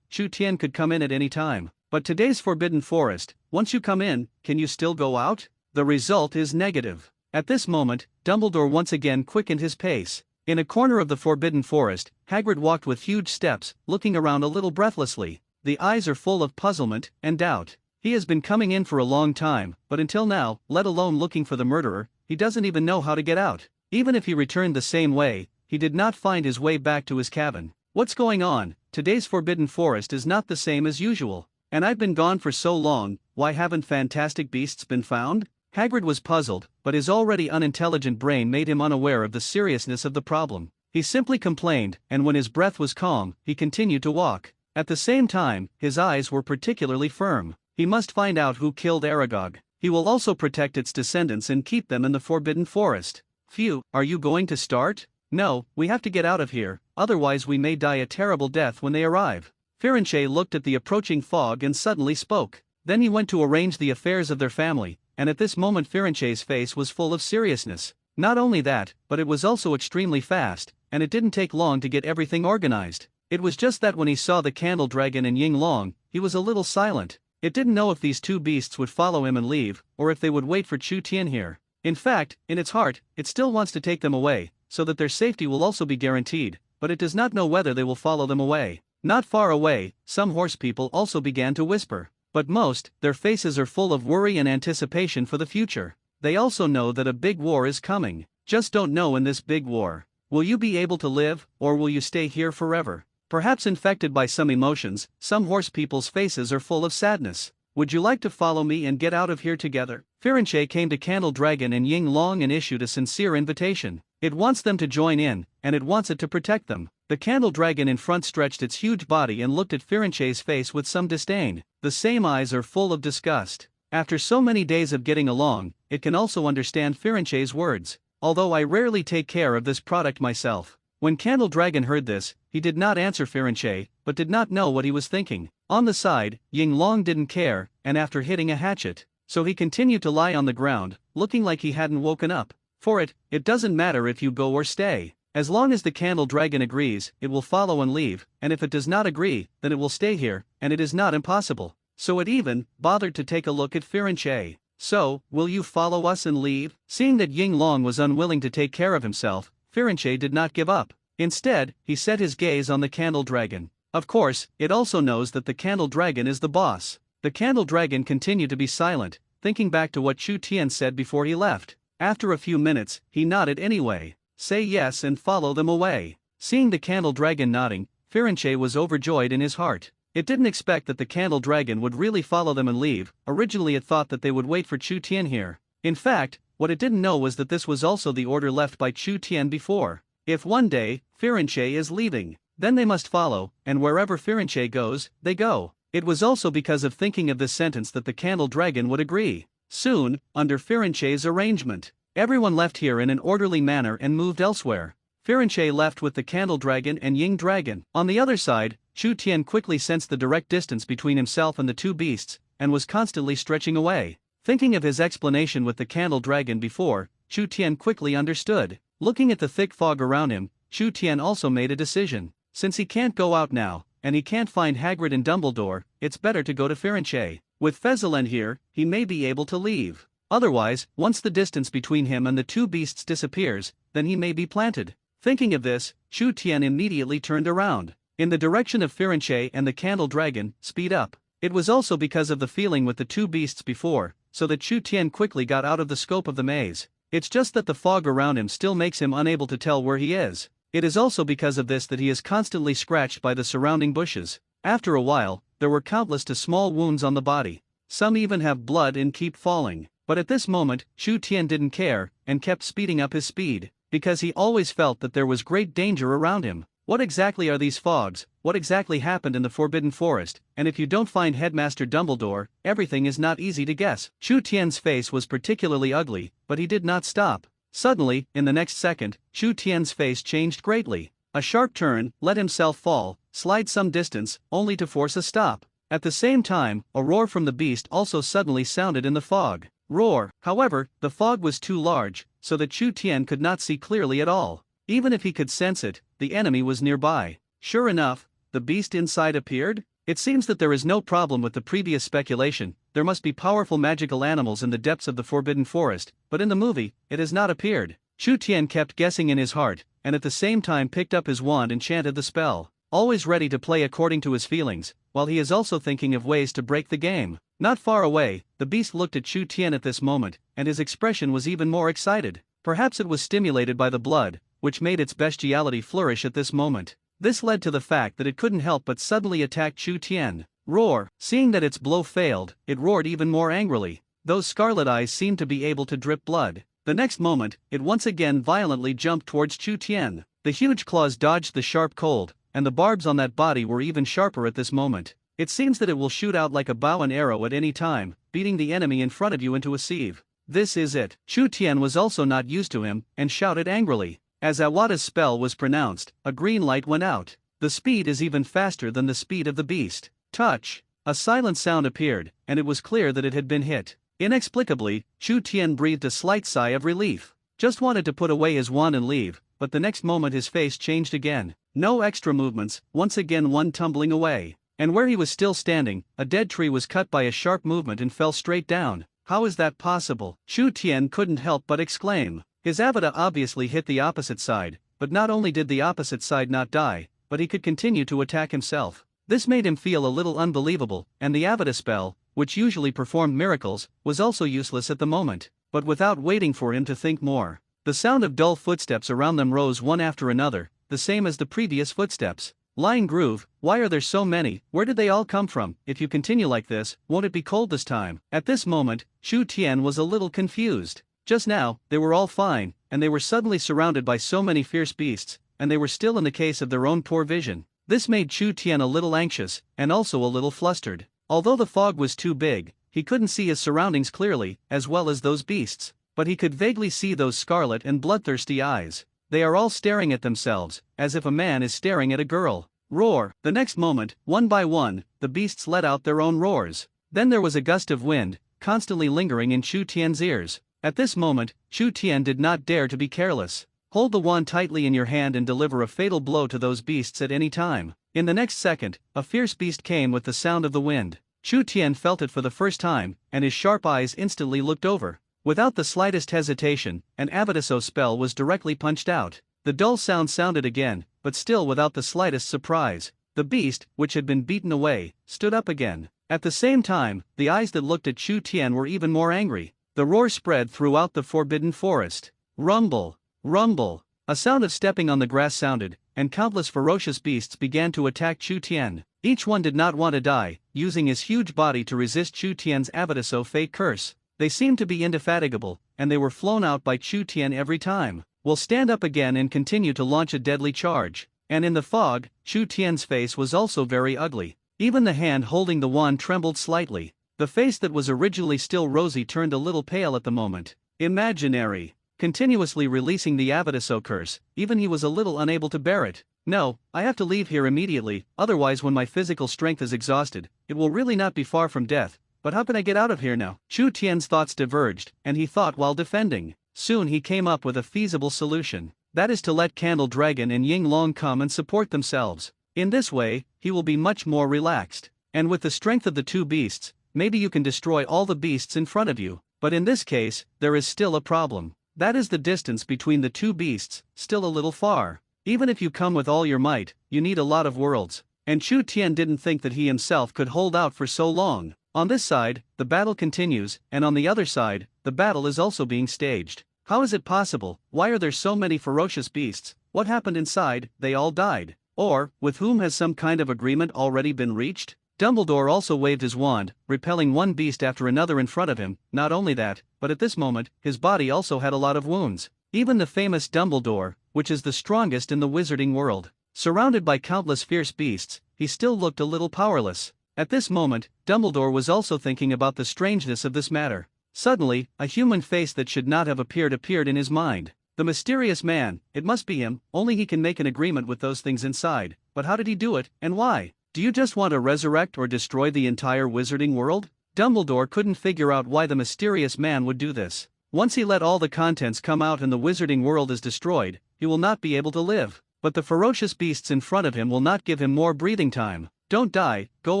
Chu Tian could come in at any time. But today's Forbidden Forest, once you come in, can you still go out? The result is negative. At this moment, Dumbledore once again quickened his pace. In a corner of the Forbidden Forest, Hagrid walked with huge steps, looking around a little breathlessly. The eyes are full of puzzlement and doubt. He has been coming in for a long time, but until now, let alone looking for the murderer, he doesn't even know how to get out. Even if he returned the same way, he did not find his way back to his cabin. What's going on? Today's Forbidden Forest is not the same as usual. And I've been gone for so long, why haven't fantastic beasts been found? Hagrid was puzzled, but his already unintelligent brain made him unaware of the seriousness of the problem. He simply complained, and when his breath was calm, he continued to walk. At the same time, his eyes were particularly firm. He must find out who killed Aragog. He will also protect its descendants and keep them in the Forbidden Forest. Phew, are you going to start? No, we have to get out of here, otherwise we may die a terrible death when they arrive. Firenze looked at the approaching fog and suddenly spoke. Then he went to arrange the affairs of their family, and at this moment Firenze's face was full of seriousness. Not only that, but it was also extremely fast, and it didn't take long to get everything organized. It was just that when he saw the Candle Dragon and Ying Long, he was a little silent. It didn't know if these two beasts would follow him and leave, or if they would wait for Chu Tian here. In fact, in its heart, it still wants to take them away, so that their safety will also be guaranteed, but it does not know whether they will follow them away. Not far away, some horse people also began to whisper. But most, their faces are full of worry and anticipation for the future. They also know that a big war is coming. Just don't know in this big war. Will you be able to live, or will you stay here forever? Perhaps infected by some emotions, some horse people's faces are full of sadness. Would you like to follow me and get out of here together? Firenze came to Candle Dragon and Ying Long and issued a sincere invitation. It wants them to join in, and it wants it to protect them. The Candle Dragon in front stretched its huge body and looked at Firenze's face with some disdain. The same eyes are full of disgust. After so many days of getting along, it can also understand Firenze's words. Although I rarely take care of this product myself. When Candle Dragon heard this, he did not answer Firenze, but did not know what he was thinking. On the side, Ying Long didn't care, and after hitting a hatchet, so he continued to lie on the ground, looking like he hadn't woken up. For it doesn't matter if you go or stay. As long as the Candle Dragon agrees, it will follow and leave, and if it does not agree, then it will stay here, and it is not impossible. So it even bothered to take a look at Firenze. So, will you follow us and leave? Seeing that Ying Long was unwilling to take care of himself, Firenze did not give up. Instead, he set his gaze on the Candle Dragon. Of course, it also knows that the Candle Dragon is the boss. The Candle Dragon continued to be silent, thinking back to what Chu Tian said before he left. After a few minutes, he nodded anyway. Say yes and follow them away. Seeing the Candle Dragon nodding, Firenze was overjoyed in his heart. It didn't expect that the Candle Dragon would really follow them and leave. Originally it thought that they would wait for Chu Tian here. In fact, what it didn't know was that this was also the order left by Chu Tian before. If one day, Firenze is leaving, then they must follow, and wherever Firenze goes, they go. It was also because of thinking of this sentence that the Candle Dragon would agree. Soon, under Firenze's arrangement, everyone left here in an orderly manner and moved elsewhere. Firenze left with the Candle Dragon and Ying Dragon. On the other side, Chu Tian quickly sensed the direct distance between himself and the two beasts, and was constantly stretching away. Thinking of his explanation with the Candle Dragon before, Chu Tian quickly understood. Looking at the thick fog around him, Chu Tian also made a decision. Since he can't go out now, and he can't find Hagrid and Dumbledore, it's better to go to Firenze. With Fezziland here, he may be able to leave. Otherwise, once the distance between him and the two beasts disappears, then he may be planted. Thinking of this, Chu Tian immediately turned around. In the direction of Firenze and the Candle Dragon, speed up. It was also because of the feeling with the two beasts before, so that Chu Tian quickly got out of the scope of the maze. It's just that the fog around him still makes him unable to tell where he is. It is also because of this that he is constantly scratched by the surrounding bushes. After a while, there were countless to small wounds on the body. Some even have blood and keep falling. But at this moment, Chu Tian didn't care, and kept speeding up his speed, because he always felt that there was great danger around him. What exactly are these fogs? What exactly happened in the Forbidden Forest? And if you don't find Headmaster Dumbledore, everything is not easy to guess. Chu Tian's face was particularly ugly, but he did not stop. Suddenly, in the next second, Chu Tian's face changed greatly. A sharp turn, let himself fall, slide some distance, only to force a stop. At the same time, a roar from the beast also suddenly sounded in the fog. Roar. However, the fog was too large, so that Chu Tian could not see clearly at all. Even if he could sense it, the enemy was nearby. Sure enough, the beast inside appeared? It seems that there is no problem with the previous speculation. There must be powerful magical animals in the depths of the Forbidden Forest, but in the movie, it has not appeared. Chu Tian kept guessing in his heart, and at the same time picked up his wand and chanted the spell, always ready to play according to his feelings, while he is also thinking of ways to break the game. Not far away, the beast looked at Chu Tian at this moment, and his expression was even more excited. Perhaps it was stimulated by the blood, which made its bestiality flourish at this moment. This led to the fact that it couldn't help but suddenly attack Chu Tian. Roar. Seeing that its blow failed, it roared even more angrily. Those scarlet eyes seemed to be able to drip blood. The next moment, it once again violently jumped towards Chu Tian. The huge claws dodged the sharp cold, and the barbs on that body were even sharper at this moment. It seems that it will shoot out like a bow and arrow at any time, beating the enemy in front of you into a sieve. This is it. Chu Tian was also not used to him, and shouted angrily. As Awada's spell was pronounced, a green light went out. The speed is even faster than the speed of the beast. Touch! A silent sound appeared, and it was clear that it had been hit. Inexplicably, Chu Tian breathed a slight sigh of relief. Just wanted to put away his wand and leave, but the next moment his face changed again. No extra movements, once again one tumbling away. And where he was still standing, a dead tree was cut by a sharp movement and fell straight down. How is that possible? Chu Tian couldn't help but exclaim. His Avada obviously hit the opposite side, but not only did the opposite side not die, but he could continue to attack himself. This made him feel a little unbelievable, and the Avada spell, which usually performed miracles, was also useless at the moment. But without waiting for him to think more, the sound of dull footsteps around them rose one after another, the same as the previous footsteps. Lying groove, why are there so many? Where did they all come from? If you continue like this, won't it be cold this time? At this moment, Chu Tian was a little confused. Just now, they were all fine, and they were suddenly surrounded by so many fierce beasts, and they were still in the case of their own poor vision. This made Chu Tian a little anxious, and also a little flustered. Although the fog was too big, he couldn't see his surroundings clearly, as well as those beasts, but he could vaguely see those scarlet and bloodthirsty eyes. They are all staring at themselves, as if a man is staring at a girl. Roar! The next moment, one by one, the beasts let out their own roars. Then there was a gust of wind, constantly lingering in Chu Tian's ears. At this moment, Chu Tian did not dare to be careless. Hold the wand tightly in your hand and deliver a fatal blow to those beasts at any time. In the next second, a fierce beast came with the sound of the wind. Chu Tian felt it for the first time, and his sharp eyes instantly looked over. Without the slightest hesitation, an Avadaso spell was directly punched out. The dull sound sounded again, but still without the slightest surprise. The beast, which had been beaten away, stood up again. At the same time, the eyes that looked at Chu Tian were even more angry. The roar spread throughout the forbidden forest. Rumble! Rumble! A sound of stepping on the grass sounded, and countless ferocious beasts began to attack Chu Tian. Each one did not want to die, using his huge body to resist Chu Tian's Avadaso fate curse. They seemed to be indefatigable, and they were flown out by Chu Tian every time. Will stand up again and continue to launch a deadly charge. And in the fog, Chu Tian's face was also very ugly. Even the hand holding the wand trembled slightly. The face that was originally still rosy turned a little pale at the moment. Imaginary. Continuously releasing the Avadaso curse, even he was a little unable to bear it. No, I have to leave here immediately, otherwise when my physical strength is exhausted, it will really not be far from death. But how can I get out of here now? Chu Tian's thoughts diverged, and he thought while defending. Soon he came up with a feasible solution. That is to let Candle Dragon and Ying Long come and support themselves. In this way, he will be much more relaxed. And with the strength of the two beasts, maybe you can destroy all the beasts in front of you. But in this case, there is still a problem. That is the distance between the two beasts, still a little far. Even if you come with all your might, you need a lot of worlds. And Chu Tian didn't think that he himself could hold out for so long. On this side, the battle continues, and on the other side, the battle is also being staged. How is it possible? Why are there so many ferocious beasts? What happened inside? They all died. Or, with whom has some kind of agreement already been reached? Dumbledore also waved his wand, repelling one beast after another in front of him. Not only that, but at this moment, his body also had a lot of wounds. Even the famous Dumbledore, which is the strongest in the wizarding world, surrounded by countless fierce beasts, he still looked a little powerless. At this moment, Dumbledore was also thinking about the strangeness of this matter. Suddenly, a human face that should not have appeared in his mind. The mysterious man, it must be him, only he can make an agreement with those things inside. But how did he do it, and why? Do you just want to resurrect or destroy the entire wizarding world? Dumbledore couldn't figure out why the mysterious man would do this. Once he let all the contents come out and the wizarding world is destroyed, he will not be able to live. But the ferocious beasts in front of him will not give him more breathing time. Don't die, go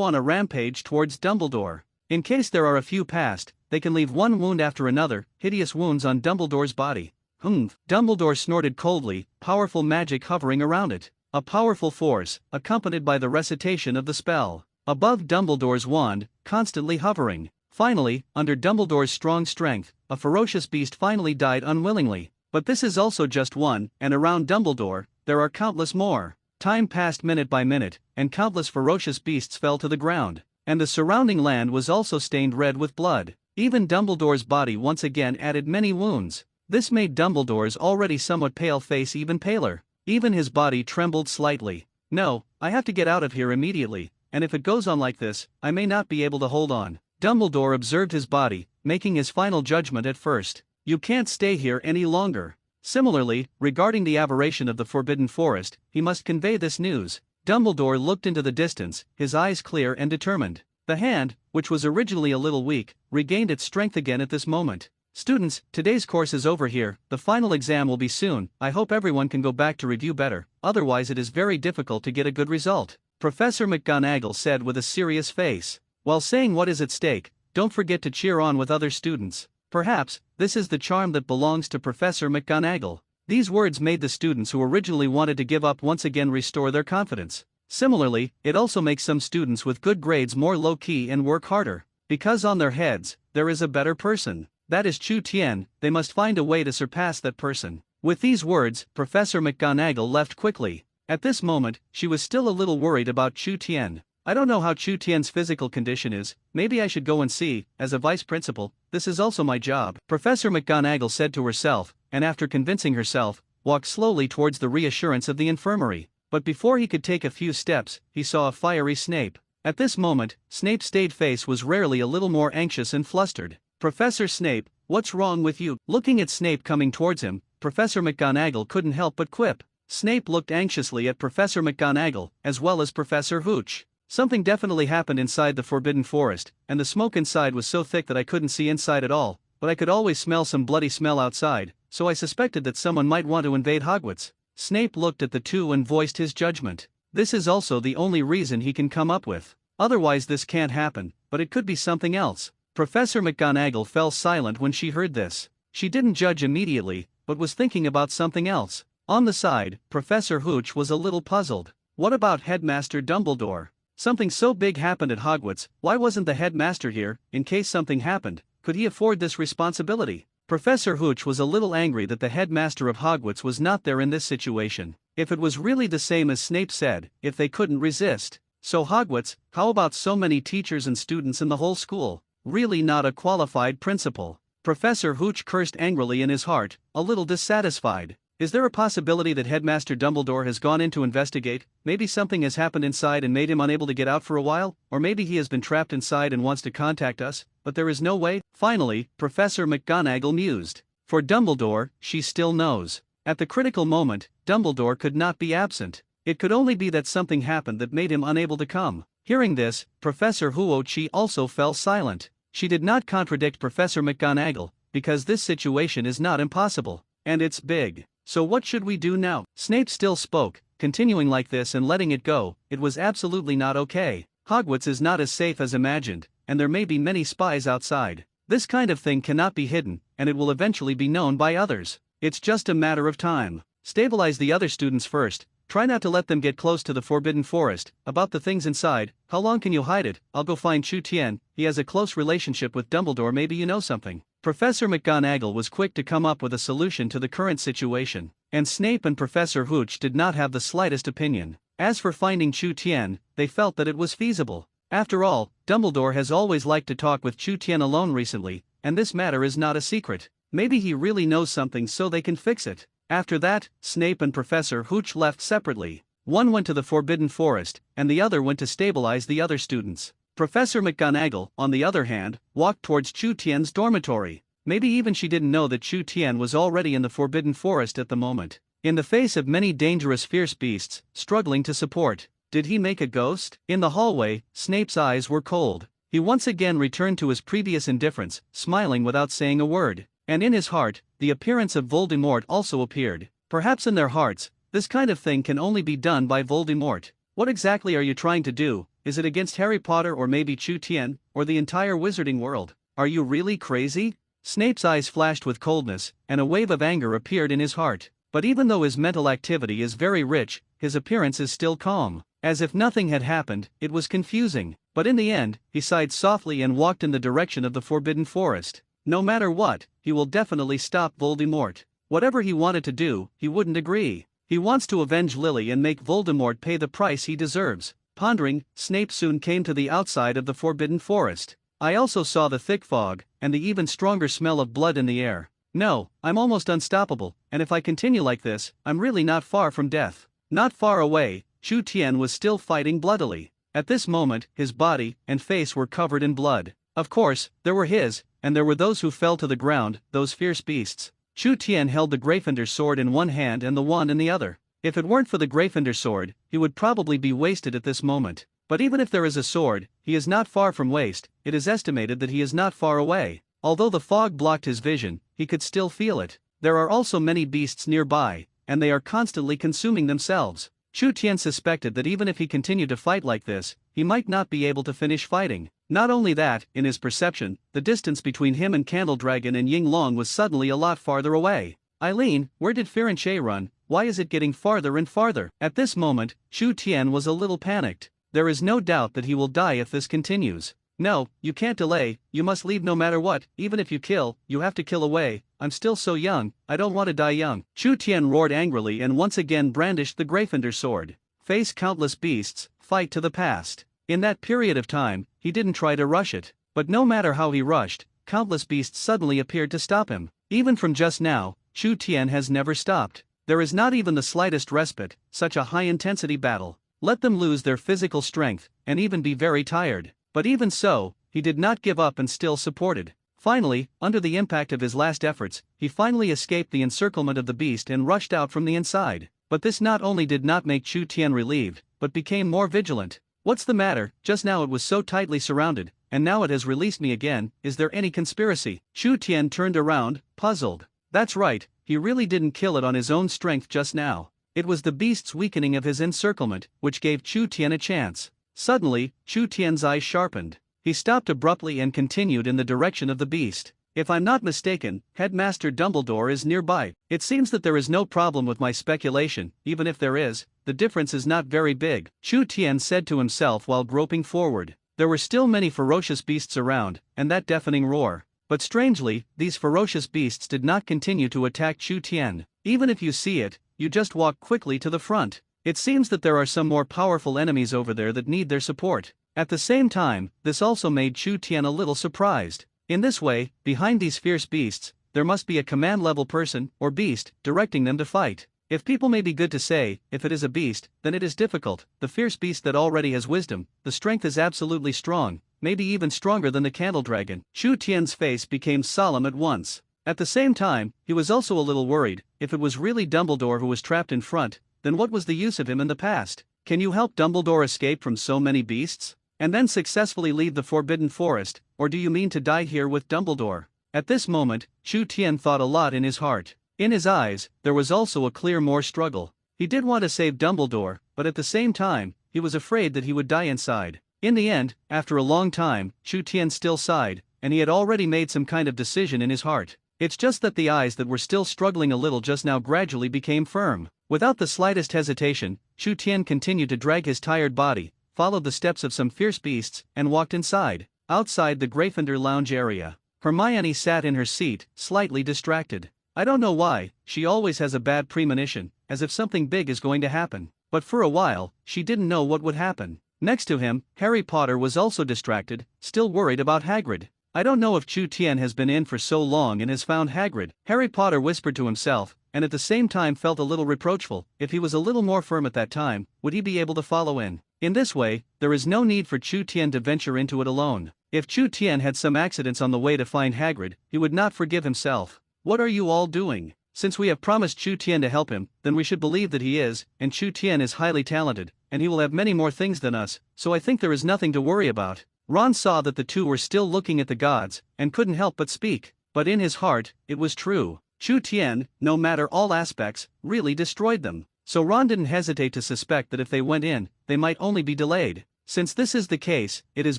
on a rampage towards Dumbledore. In case there are a few past, they can leave one wound after another, hideous wounds on Dumbledore's body. Dumbledore snorted coldly, powerful magic hovering around it. A powerful force, accompanied by the recitation of the spell. Above Dumbledore's wand, constantly hovering. Finally, under Dumbledore's strong strength, a ferocious beast finally died unwillingly. But this is also just one, and around Dumbledore, there are countless more. Time passed minute by minute, and countless ferocious beasts fell to the ground. And the surrounding land was also stained red with blood. Even Dumbledore's body once again added many wounds. This made Dumbledore's already somewhat pale face even paler. Even his body trembled slightly. No, I have to get out of here immediately. and if it goes on like this, I may not be able to hold on. Dumbledore observed his body, making his final judgment at first. You can't stay here any longer. Similarly, regarding the aberration of the Forbidden Forest, he must convey this news. Dumbledore looked into the distance, his eyes clear and determined. The hand, which was originally a little weak, regained its strength again at this moment. Students, today's course is over here, the final exam will be soon, I hope everyone can go back to review better, otherwise it is very difficult to get a good result, Professor McGonagall said with a serious face. While saying what is at stake, don't forget to cheer on with other students. Perhaps, this is the charm that belongs to Professor McGonagall. These words made the students who originally wanted to give up once again restore their confidence. Similarly, it also makes some students with good grades more low-key and work harder. Because on their heads, there is a better person. That is Chu Tian, they must find a way to surpass that person. With these words, Professor McGonagall left quickly. At this moment, she was still a little worried about Chu Tian. I don't know how Chu Tian's physical condition is, maybe I should go and see. As a vice principal, this is also my job, Professor McGonagall said to herself, and after convincing herself, walked slowly towards the reassurance of the infirmary. But before he could take a few steps, he saw a fiery Snape. At this moment, Snape's staid face was rarely a little more anxious and flustered. Professor Snape, what's wrong with you? Looking at Snape coming towards him, Professor McGonagall couldn't help but quip. Snape looked anxiously at Professor McGonagall, as well as Professor Hooch. Something definitely happened inside the Forbidden Forest, and the smoke inside was so thick that I couldn't see inside at all, but I could always smell some bloody smell outside, so I suspected that someone might want to invade Hogwarts. Snape looked at the two and voiced his judgment. This is also the only reason he can come up with. Otherwise this can't happen, but it could be something else. Professor McGonagall fell silent when she heard this. She didn't judge immediately, but was thinking about something else. On the side, Professor Hooch was a little puzzled. What about Headmaster Dumbledore? Something so big happened at Hogwarts, why wasn't the headmaster here? In case something happened, could he afford this responsibility? Professor Hooch was a little angry that the headmaster of Hogwarts was not there in this situation. If it was really the same as Snape said, if they couldn't resist. So Hogwarts, how about so many teachers and students in the whole school? Really not a qualified principal. Professor Hooch cursed angrily in his heart, a little dissatisfied. Is there a possibility that Headmaster Dumbledore has gone in to investigate? Maybe something has happened inside and made him unable to get out for a while? Or maybe he has been trapped inside and wants to contact us, but there is no way? Finally, Professor McGonagall mused. For Dumbledore, she still knows. At the critical moment, Dumbledore could not be absent. It could only be that something happened that made him unable to come. Hearing this, Professor Huochi also fell silent. She did not contradict Professor McGonagall, because this situation is not impossible, and it's big. So what should we do now? Snape still spoke, continuing like this and letting it go, it was absolutely not okay. Hogwarts is not as safe as imagined, and there may be many spies outside. This kind of thing cannot be hidden, and it will eventually be known by others. It's just a matter of time. Stabilize the other students first, try not to let them get close to the Forbidden Forest. About the things inside, how long can you hide it? I'll go find Chu Tian, he has a close relationship with Dumbledore, maybe you know something. Professor McGonagall was quick to come up with a solution to the current situation, and Snape and Professor Hooch did not have the slightest opinion. As for finding Chu Tian, they felt that it was feasible. After all, Dumbledore has always liked to talk with Chu Tian alone recently, and this matter is not a secret. Maybe he really knows something so they can fix it. After that, Snape and Professor Hooch left separately. One went to the Forbidden Forest, and the other went to stabilize the other students. Professor McGonagall, on the other hand, walked towards Chu Tian's dormitory. Maybe even she didn't know that Chu Tian was already in the Forbidden Forest at the moment. In the face of many dangerous fierce beasts, struggling to support. Did he make a ghost? In the hallway, Snape's eyes were cold. He once again returned to his previous indifference, smiling without saying a word. And in his heart, the appearance of Voldemort also appeared. Perhaps in their hearts, this kind of thing can only be done by Voldemort. What exactly are you trying to do? Is it against Harry Potter or maybe Chu Tian, or the entire wizarding world? Are you really crazy? Snape's eyes flashed with coldness, and a wave of anger appeared in his heart. But even though his mental activity is very rich, his appearance is still calm. As if nothing had happened, it was confusing. But in the end, he sighed softly and walked in the direction of the Forbidden Forest. No matter what, he will definitely stop Voldemort. Whatever he wanted to do, he wouldn't agree. He wants to avenge Lily and make Voldemort pay the price he deserves. Pondering, Snape soon came to the outside of the Forbidden Forest. I also saw the thick fog, and the even stronger smell of blood in the air. No, I'm almost unstoppable, and if I continue like this, I'm really not far from death. Not far away, Chu Tian was still fighting bloodily. At this moment, his body and face were covered in blood. Of course, there were his, and there were those who fell to the ground, those fierce beasts. Chu Tian held the Gryffindor sword in one hand and the wand in the other. If it weren't for the Gryffindor sword, he would probably be wasted at this moment. But even if there is a sword, he is not far from waste. It is estimated that he is not far away. Although the fog blocked his vision, he could still feel it. There are also many beasts nearby, and they are constantly consuming themselves. Chu Tian suspected that even if he continued to fight like this, he might not be able to finish fighting. Not only that, in his perception, the distance between him and Candle Dragon and Ying Long was suddenly a lot farther away. Eileen, where did Firenze run? Why is it getting farther and farther? At this moment, Chu Tian was a little panicked. There is no doubt that he will die if this continues. No, you can't delay, you must leave no matter what. Even if you kill, you have to kill away. I'm still so young, I don't want to die young. Chu Tian roared angrily and once again brandished the Gryffindor sword. Face countless beasts, fight to the past. In that period of time, he didn't try to rush it. But no matter how he rushed, countless beasts suddenly appeared to stop him. Even from just now, Chu Tian has never stopped. There is not even the slightest respite. Such a high-intensity battle. Let them lose their physical strength, and even be very tired. But even so, he did not give up and still supported. Finally, under the impact of his last efforts, he finally escaped the encirclement of the beast and rushed out from the inside. But this not only did not make Chu Tian relieved, but became more vigilant. What's the matter? Just now it was so tightly surrounded, and now it has released me again. Is there any conspiracy? Chu Tian turned around, puzzled. That's right, he really didn't kill it on his own strength just now. It was the beast's weakening of his encirclement, which gave Chu Tian a chance. Suddenly, Chu Tian's eyes sharpened. He stopped abruptly and continued in the direction of the beast. If I'm not mistaken, Headmaster Dumbledore is nearby. It seems that there is no problem with my speculation. Even if there is, the difference is not very big, Chu Tian said to himself while groping forward. There were still many ferocious beasts around, and that deafening roar. But strangely, these ferocious beasts did not continue to attack Chu Tian. Even if you see it, you just walk quickly to the front. It seems that there are some more powerful enemies over there that need their support. At the same time, this also made Chu Tian a little surprised. In this way, behind these fierce beasts, there must be a command-level person, or beast, directing them to fight. If people may be good to say, if it is a beast, then it is difficult. The fierce beast that already has wisdom, the strength is absolutely strong, maybe even stronger than the Candle Dragon. Chu Tian's face became solemn at once. At the same time, he was also a little worried. If it was really Dumbledore who was trapped in front, then what was the use of him in the past? Can you help Dumbledore escape from so many beasts? And then successfully leave the Forbidden Forest, or do you mean to die here with Dumbledore? At this moment, Chu Tian thought a lot in his heart. In his eyes, there was also a clear more struggle. He did want to save Dumbledore, but at the same time, he was afraid that he would die inside. In the end, after a long time, Chu Tian still sighed, and he had already made some kind of decision in his heart. It's just that the eyes that were still struggling a little just now gradually became firm. Without the slightest hesitation, Chu Tian continued to drag his tired body, followed the steps of some fierce beasts, and walked inside. Outside the Gryffindor lounge area, Hermione sat in her seat, slightly distracted. I don't know why, she always has a bad premonition, as if something big is going to happen. But for a while, she didn't know what would happen. Next to him, Harry Potter was also distracted, still worried about Hagrid. I don't know if Chu Tian has been in for so long and has found Hagrid. Harry Potter whispered to himself, and at the same time felt a little reproachful. If he was a little more firm at that time, would he be able to follow in? In this way, there is no need for Chu Tian to venture into it alone. If Chu Tian had some accidents on the way to find Hagrid, he would not forgive himself. What are you all doing? Since we have promised Chu Tian to help him, then we should believe that he is, and Chu Tian is highly talented, and he will have many more things than us, so I think there is nothing to worry about. Ron saw that the two were still looking at the gods, and couldn't help but speak. But in his heart, it was true. Chu Tian, no matter all aspects, really destroyed them. So Ron didn't hesitate to suspect that if they went in, they might only be delayed. Since this is the case, it is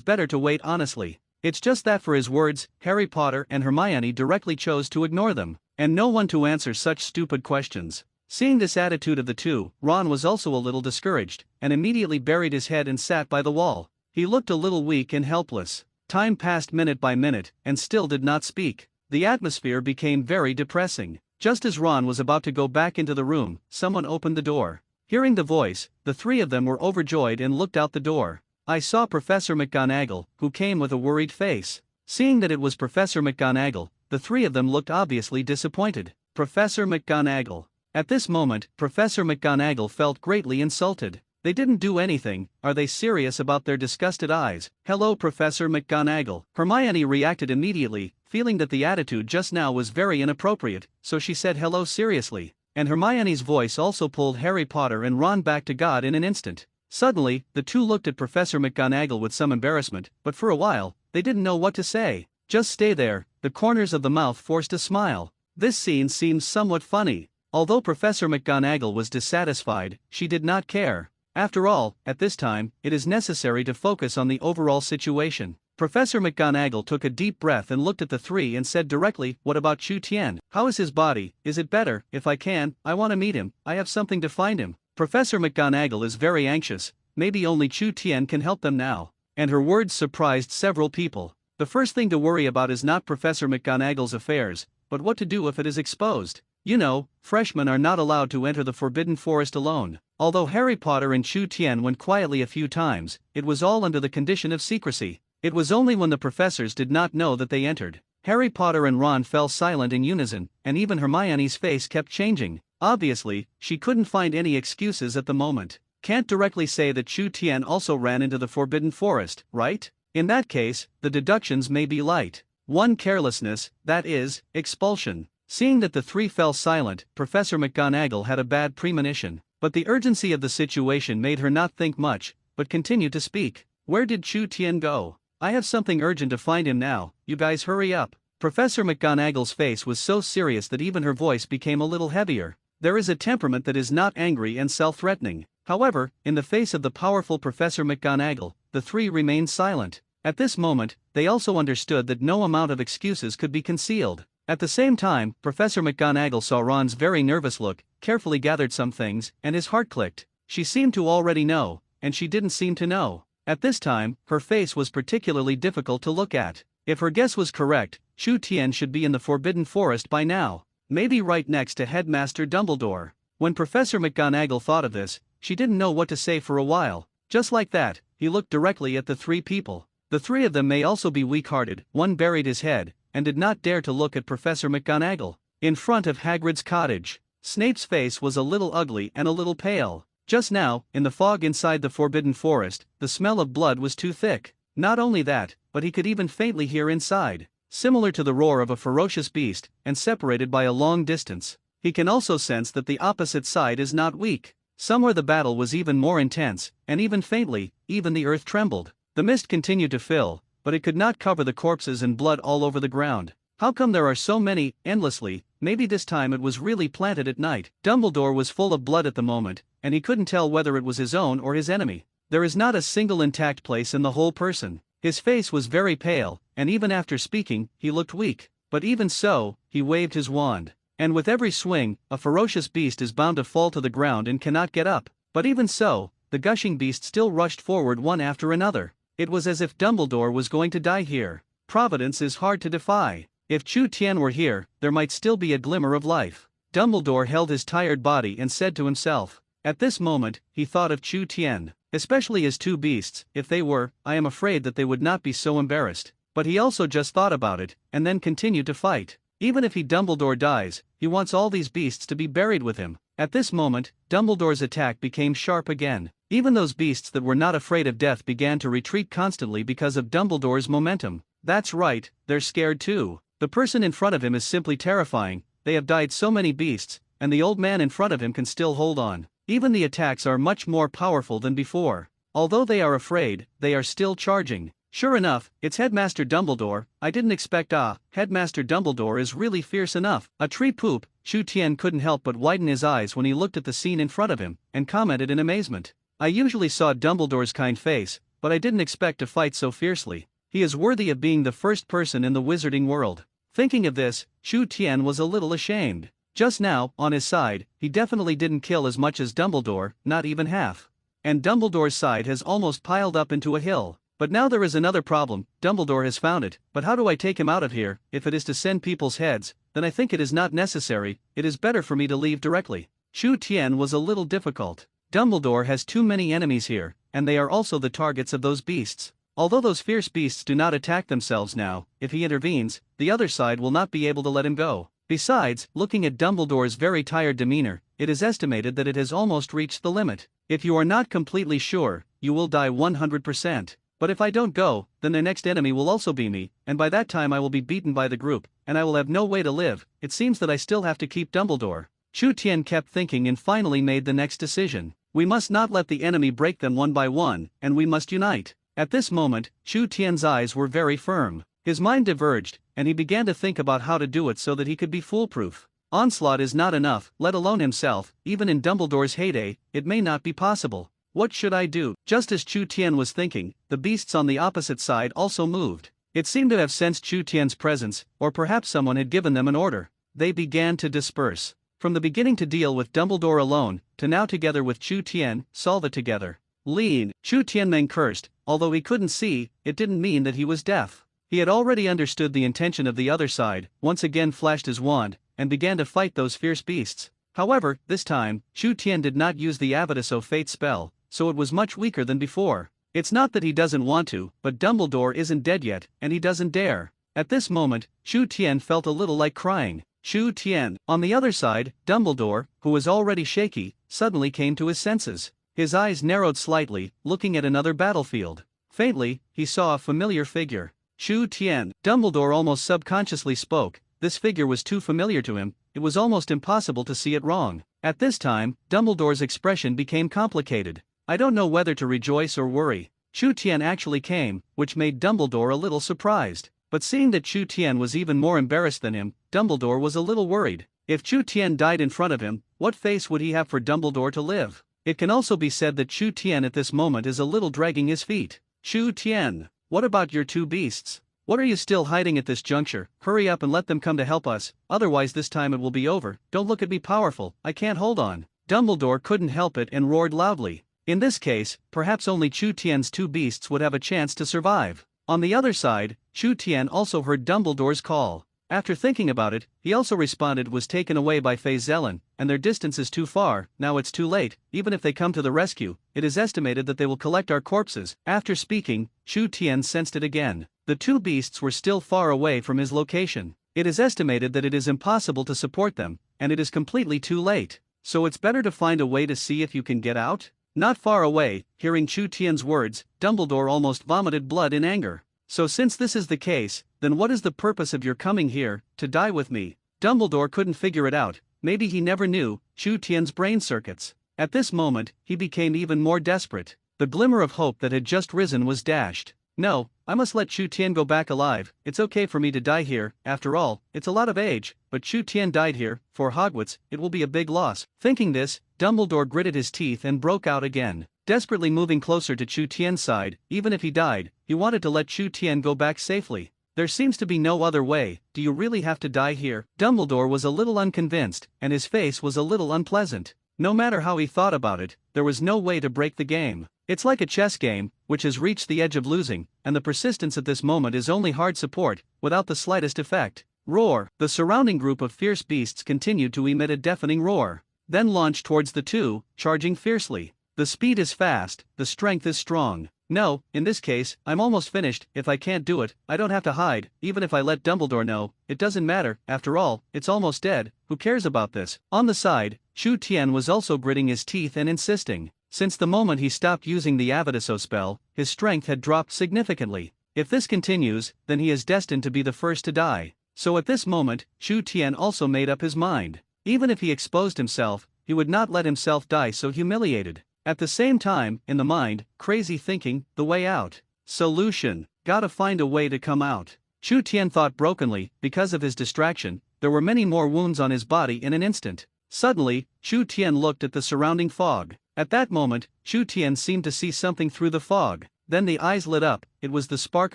better to wait honestly. It's just that for his words, Harry Potter and Hermione directly chose to ignore them, and no one to answer such stupid questions. Seeing this attitude of the two, Ron was also a little discouraged, and immediately buried his head and sat by the wall. He looked a little weak and helpless. Time passed minute by minute, and still did not speak. The atmosphere became very depressing. Just as Ron was about to go back into the room, someone opened the door. Hearing the voice, the three of them were overjoyed and looked out the door. I saw Professor McGonagall, who came with a worried face. Seeing that it was Professor McGonagall, the three of them looked obviously disappointed. Professor McGonagall. At this moment, Professor McGonagall felt greatly insulted. They didn't do anything. Are they serious about their disgusted eyes? Hello, Professor McGonagall. Hermione reacted immediately, feeling that the attitude just now was very inappropriate, so she said hello seriously. And Hermione's voice also pulled Harry Potter and Ron back to God in an instant. Suddenly, the two looked at Professor McGonagall with some embarrassment, but for a while, they didn't know what to say. Just stay there, the corners of the mouth forced a smile. This scene seems somewhat funny. Although Professor McGonagall was dissatisfied, she did not care. After all, at this time, it is necessary to focus on the overall situation. Professor McGonagall took a deep breath and looked at the three and said directly, "What about Chu Tian? How is his body? Is it better? If I can, I want to meet him. I have something to find him." Professor McGonagall is very anxious. Maybe only Chu Tian can help them now. And her words surprised several people. The first thing to worry about is not Professor McGonagall's affairs, but what to do if it is exposed. You know, freshmen are not allowed to enter the Forbidden Forest alone. Although Harry Potter and Chu Tian went quietly a few times, it was all under the condition of secrecy. It was only when the professors did not know that they entered. Harry Potter and Ron fell silent in unison, and even Hermione's face kept changing. Obviously, she couldn't find any excuses at the moment. Can't directly say that Chu Tian also ran into the Forbidden Forest, right? In that case, the deductions may be light. One, carelessness, that is, expulsion. Seeing that the three fell silent, Professor McGonagall had a bad premonition. But the urgency of the situation made her not think much, but continue to speak. "Where did Chu Tian go? I have something urgent to find him now, you guys hurry up." Professor McGonagall's face was so serious that even her voice became a little heavier. There is a temperament that is not angry and self-threatening. However, in the face of the powerful Professor McGonagall, the three remained silent. At this moment, they also understood that no amount of excuses could be concealed. At the same time, Professor McGonagall saw Ron's very nervous look, carefully gathered some things, and his heart clicked. She seemed to already know, and she didn't seem to know. At this time, her face was particularly difficult to look at. If her guess was correct, Chu Tian should be in the Forbidden Forest by now. Maybe right next to Headmaster Dumbledore. When Professor McGonagall thought of this, she didn't know what to say for a while. Just like that, he looked directly at the three people. The three of them may also be weak-hearted. One buried his head, and did not dare to look at Professor McGonagall. In front of Hagrid's cottage, Snape's face was a little ugly and a little pale. Just now, in the fog inside the Forbidden Forest, the smell of blood was too thick. Not only that, but he could even faintly hear inside, similar to the roar of a ferocious beast, and separated by a long distance. He can also sense that the opposite side is not weak. Somewhere the battle was even more intense, and even faintly, even the earth trembled. The mist continued to fill, but it could not cover the corpses and blood all over the ground. How come there are so many, endlessly? Maybe this time it was really planted at night. Dumbledore was full of blood at the moment, and he couldn't tell whether it was his own or his enemy. There is not a single intact place in the whole person. His face was very pale, and even after speaking, he looked weak. But even so, he waved his wand. And with every swing, a ferocious beast is bound to fall to the ground and cannot get up. But even so, the gushing beast still rushed forward one after another. It was as if Dumbledore was going to die here. Providence is hard to defy. If Chu Tian were here, there might still be a glimmer of life. Dumbledore held his tired body and said to himself. At this moment, he thought of Chu Tian, especially as two beasts. If they were, I am afraid that they would not be so embarrassed. But he also just thought about it, and then continued to fight. Even if Dumbledore dies, he wants all these beasts to be buried with him. At this moment, Dumbledore's attack became sharp again. Even those beasts that were not afraid of death began to retreat constantly because of Dumbledore's momentum. That's right, they're scared too. The person in front of him is simply terrifying. They have died so many beasts, and the old man in front of him can still hold on. Even the attacks are much more powerful than before. Although they are afraid, they are still charging. Sure enough, it's Headmaster Dumbledore. I didn't expect. Headmaster Dumbledore is really fierce enough. A tree poop. Chu Tian couldn't help but widen his eyes when he looked at the scene in front of him, and commented in amazement. I usually saw Dumbledore's kind face, but I didn't expect to fight so fiercely. He is worthy of being the first person in the wizarding world. Thinking of this, Chu Tian was a little ashamed. Just now, on his side, he definitely didn't kill as much as Dumbledore, not even half. And Dumbledore's side has almost piled up into a hill. But now there is another problem. Dumbledore has found it. But how do I take him out of here? If it is to send people's heads, then I think it is not necessary. It is better for me to leave directly. Chu Tian was a little difficult. Dumbledore has too many enemies here, and they are also the targets of those beasts. Although those fierce beasts do not attack themselves now, if he intervenes, the other side will not be able to let him go. Besides, looking at Dumbledore's very tired demeanor, it is estimated that it has almost reached the limit. If you are not completely sure, you will die 100%. But if I don't go, then their next enemy will also be me, and by that time I will be beaten by the group, and I will have no way to live. It seems that I still have to keep Dumbledore. Chu Tian kept thinking and finally made the next decision. We must not let the enemy break them one by one, and we must unite. At this moment, Chu Tian's eyes were very firm. His mind diverged, and he began to think about how to do it so that he could be foolproof. Onslaught is not enough, let alone himself. Even in Dumbledore's heyday, it may not be possible. What should I do? Just as Chu Tian was thinking, the beasts on the opposite side also moved. It seemed to have sensed Chu Tian's presence, or perhaps someone had given them an order. They began to disperse. From the beginning to deal with Dumbledore alone, to now together with Chu Tian, solve it together. Lean. Chu Tianming cursed. Although he couldn't see, it didn't mean that he was deaf. He had already understood the intention of the other side, once again flashed his wand, and began to fight those fierce beasts. However, this time, Chu Tian did not use the Avidus of Fate spell, so it was much weaker than before. It's not that he doesn't want to, but Dumbledore isn't dead yet, and he doesn't dare. At this moment, Chu Tian felt a little like crying. Chu Tian. On the other side, Dumbledore, who was already shaky, suddenly came to his senses. His eyes narrowed slightly, looking at another battlefield. Faintly, he saw a familiar figure. Chu Tian. Dumbledore almost subconsciously spoke. This figure was too familiar to him, it was almost impossible to see it wrong. At this time, Dumbledore's expression became complicated. I don't know whether to rejoice or worry. Chu Tian actually came, which made Dumbledore a little surprised. But seeing that Chu Tian was even more embarrassed than him, Dumbledore was a little worried. If Chu Tian died in front of him, what face would he have for Dumbledore to live? It can also be said that Chu Tian at this moment is a little dragging his feet. Chu Tian, what about your two beasts? What are you still hiding at this juncture? Hurry up and let them come to help us, otherwise this time it will be over. Don't look at me powerful, I can't hold on. Dumbledore couldn't help it and roared loudly. In this case, perhaps only Chu Tian's two beasts would have a chance to survive. On the other side, Chu Tian also heard Dumbledore's call. After thinking about it, he also responded was taken away by Fei Zelen, and their distance is too far. Now it's too late. Even if they come to the rescue, it is estimated that they will collect our corpses. After speaking, Chu Tian sensed it again. The two beasts were still far away from his location. It is estimated that it is impossible to support them, and it is completely too late. So it's better to find a way to see if you can get out? Not far away, hearing Chu Tian's words, Dumbledore almost vomited blood in anger. So since this is the case, then what is the purpose of your coming here, to die with me? Dumbledore couldn't figure it out. Maybe he never knew Chu Tian's brain circuits. At this moment, he became even more desperate. The glimmer of hope that had just risen was dashed. No, I must let Chu Tian go back alive. It's okay for me to die here, after all, it's a lot of age, but Chu Tian died here. For Hogwarts, it will be a big loss. Thinking this, Dumbledore gritted his teeth and broke out again. Desperately moving closer to Chu Tian's side, even if he died, he wanted to let Chu Tian go back safely. There seems to be no other way. Do you really have to die here? Dumbledore was a little unconvinced, and his face was a little unpleasant. No matter how he thought about it, there was no way to break the game. It's like a chess game, which has reached the edge of losing, and the persistence at this moment is only hard support, without the slightest effect. Roar! The surrounding group of fierce beasts continued to emit a deafening roar, then launched towards the two, charging fiercely. The speed is fast, the strength is strong. No, in this case, I'm almost finished. If I can't do it, I don't have to hide. Even if I let Dumbledore know, it doesn't matter. After all, it's almost dead. Who cares about this? On the side, Chu Tian was also gritting his teeth and insisting. Since the moment he stopped using the Avidiso spell, his strength had dropped significantly. If this continues, then he is destined to be the first to die. So at this moment, Chu Tian also made up his mind. Even if he exposed himself, he would not let himself die so humiliated. At the same time, in the mind, crazy thinking, the way out. Solution. Gotta find a way to come out. Chu Tian thought brokenly. Because of his distraction, there were many more wounds on his body in an instant. Suddenly, Chu Tian looked at the surrounding fog. At that moment, Chu Tian seemed to see something through the fog. Then the eyes lit up. It was the spark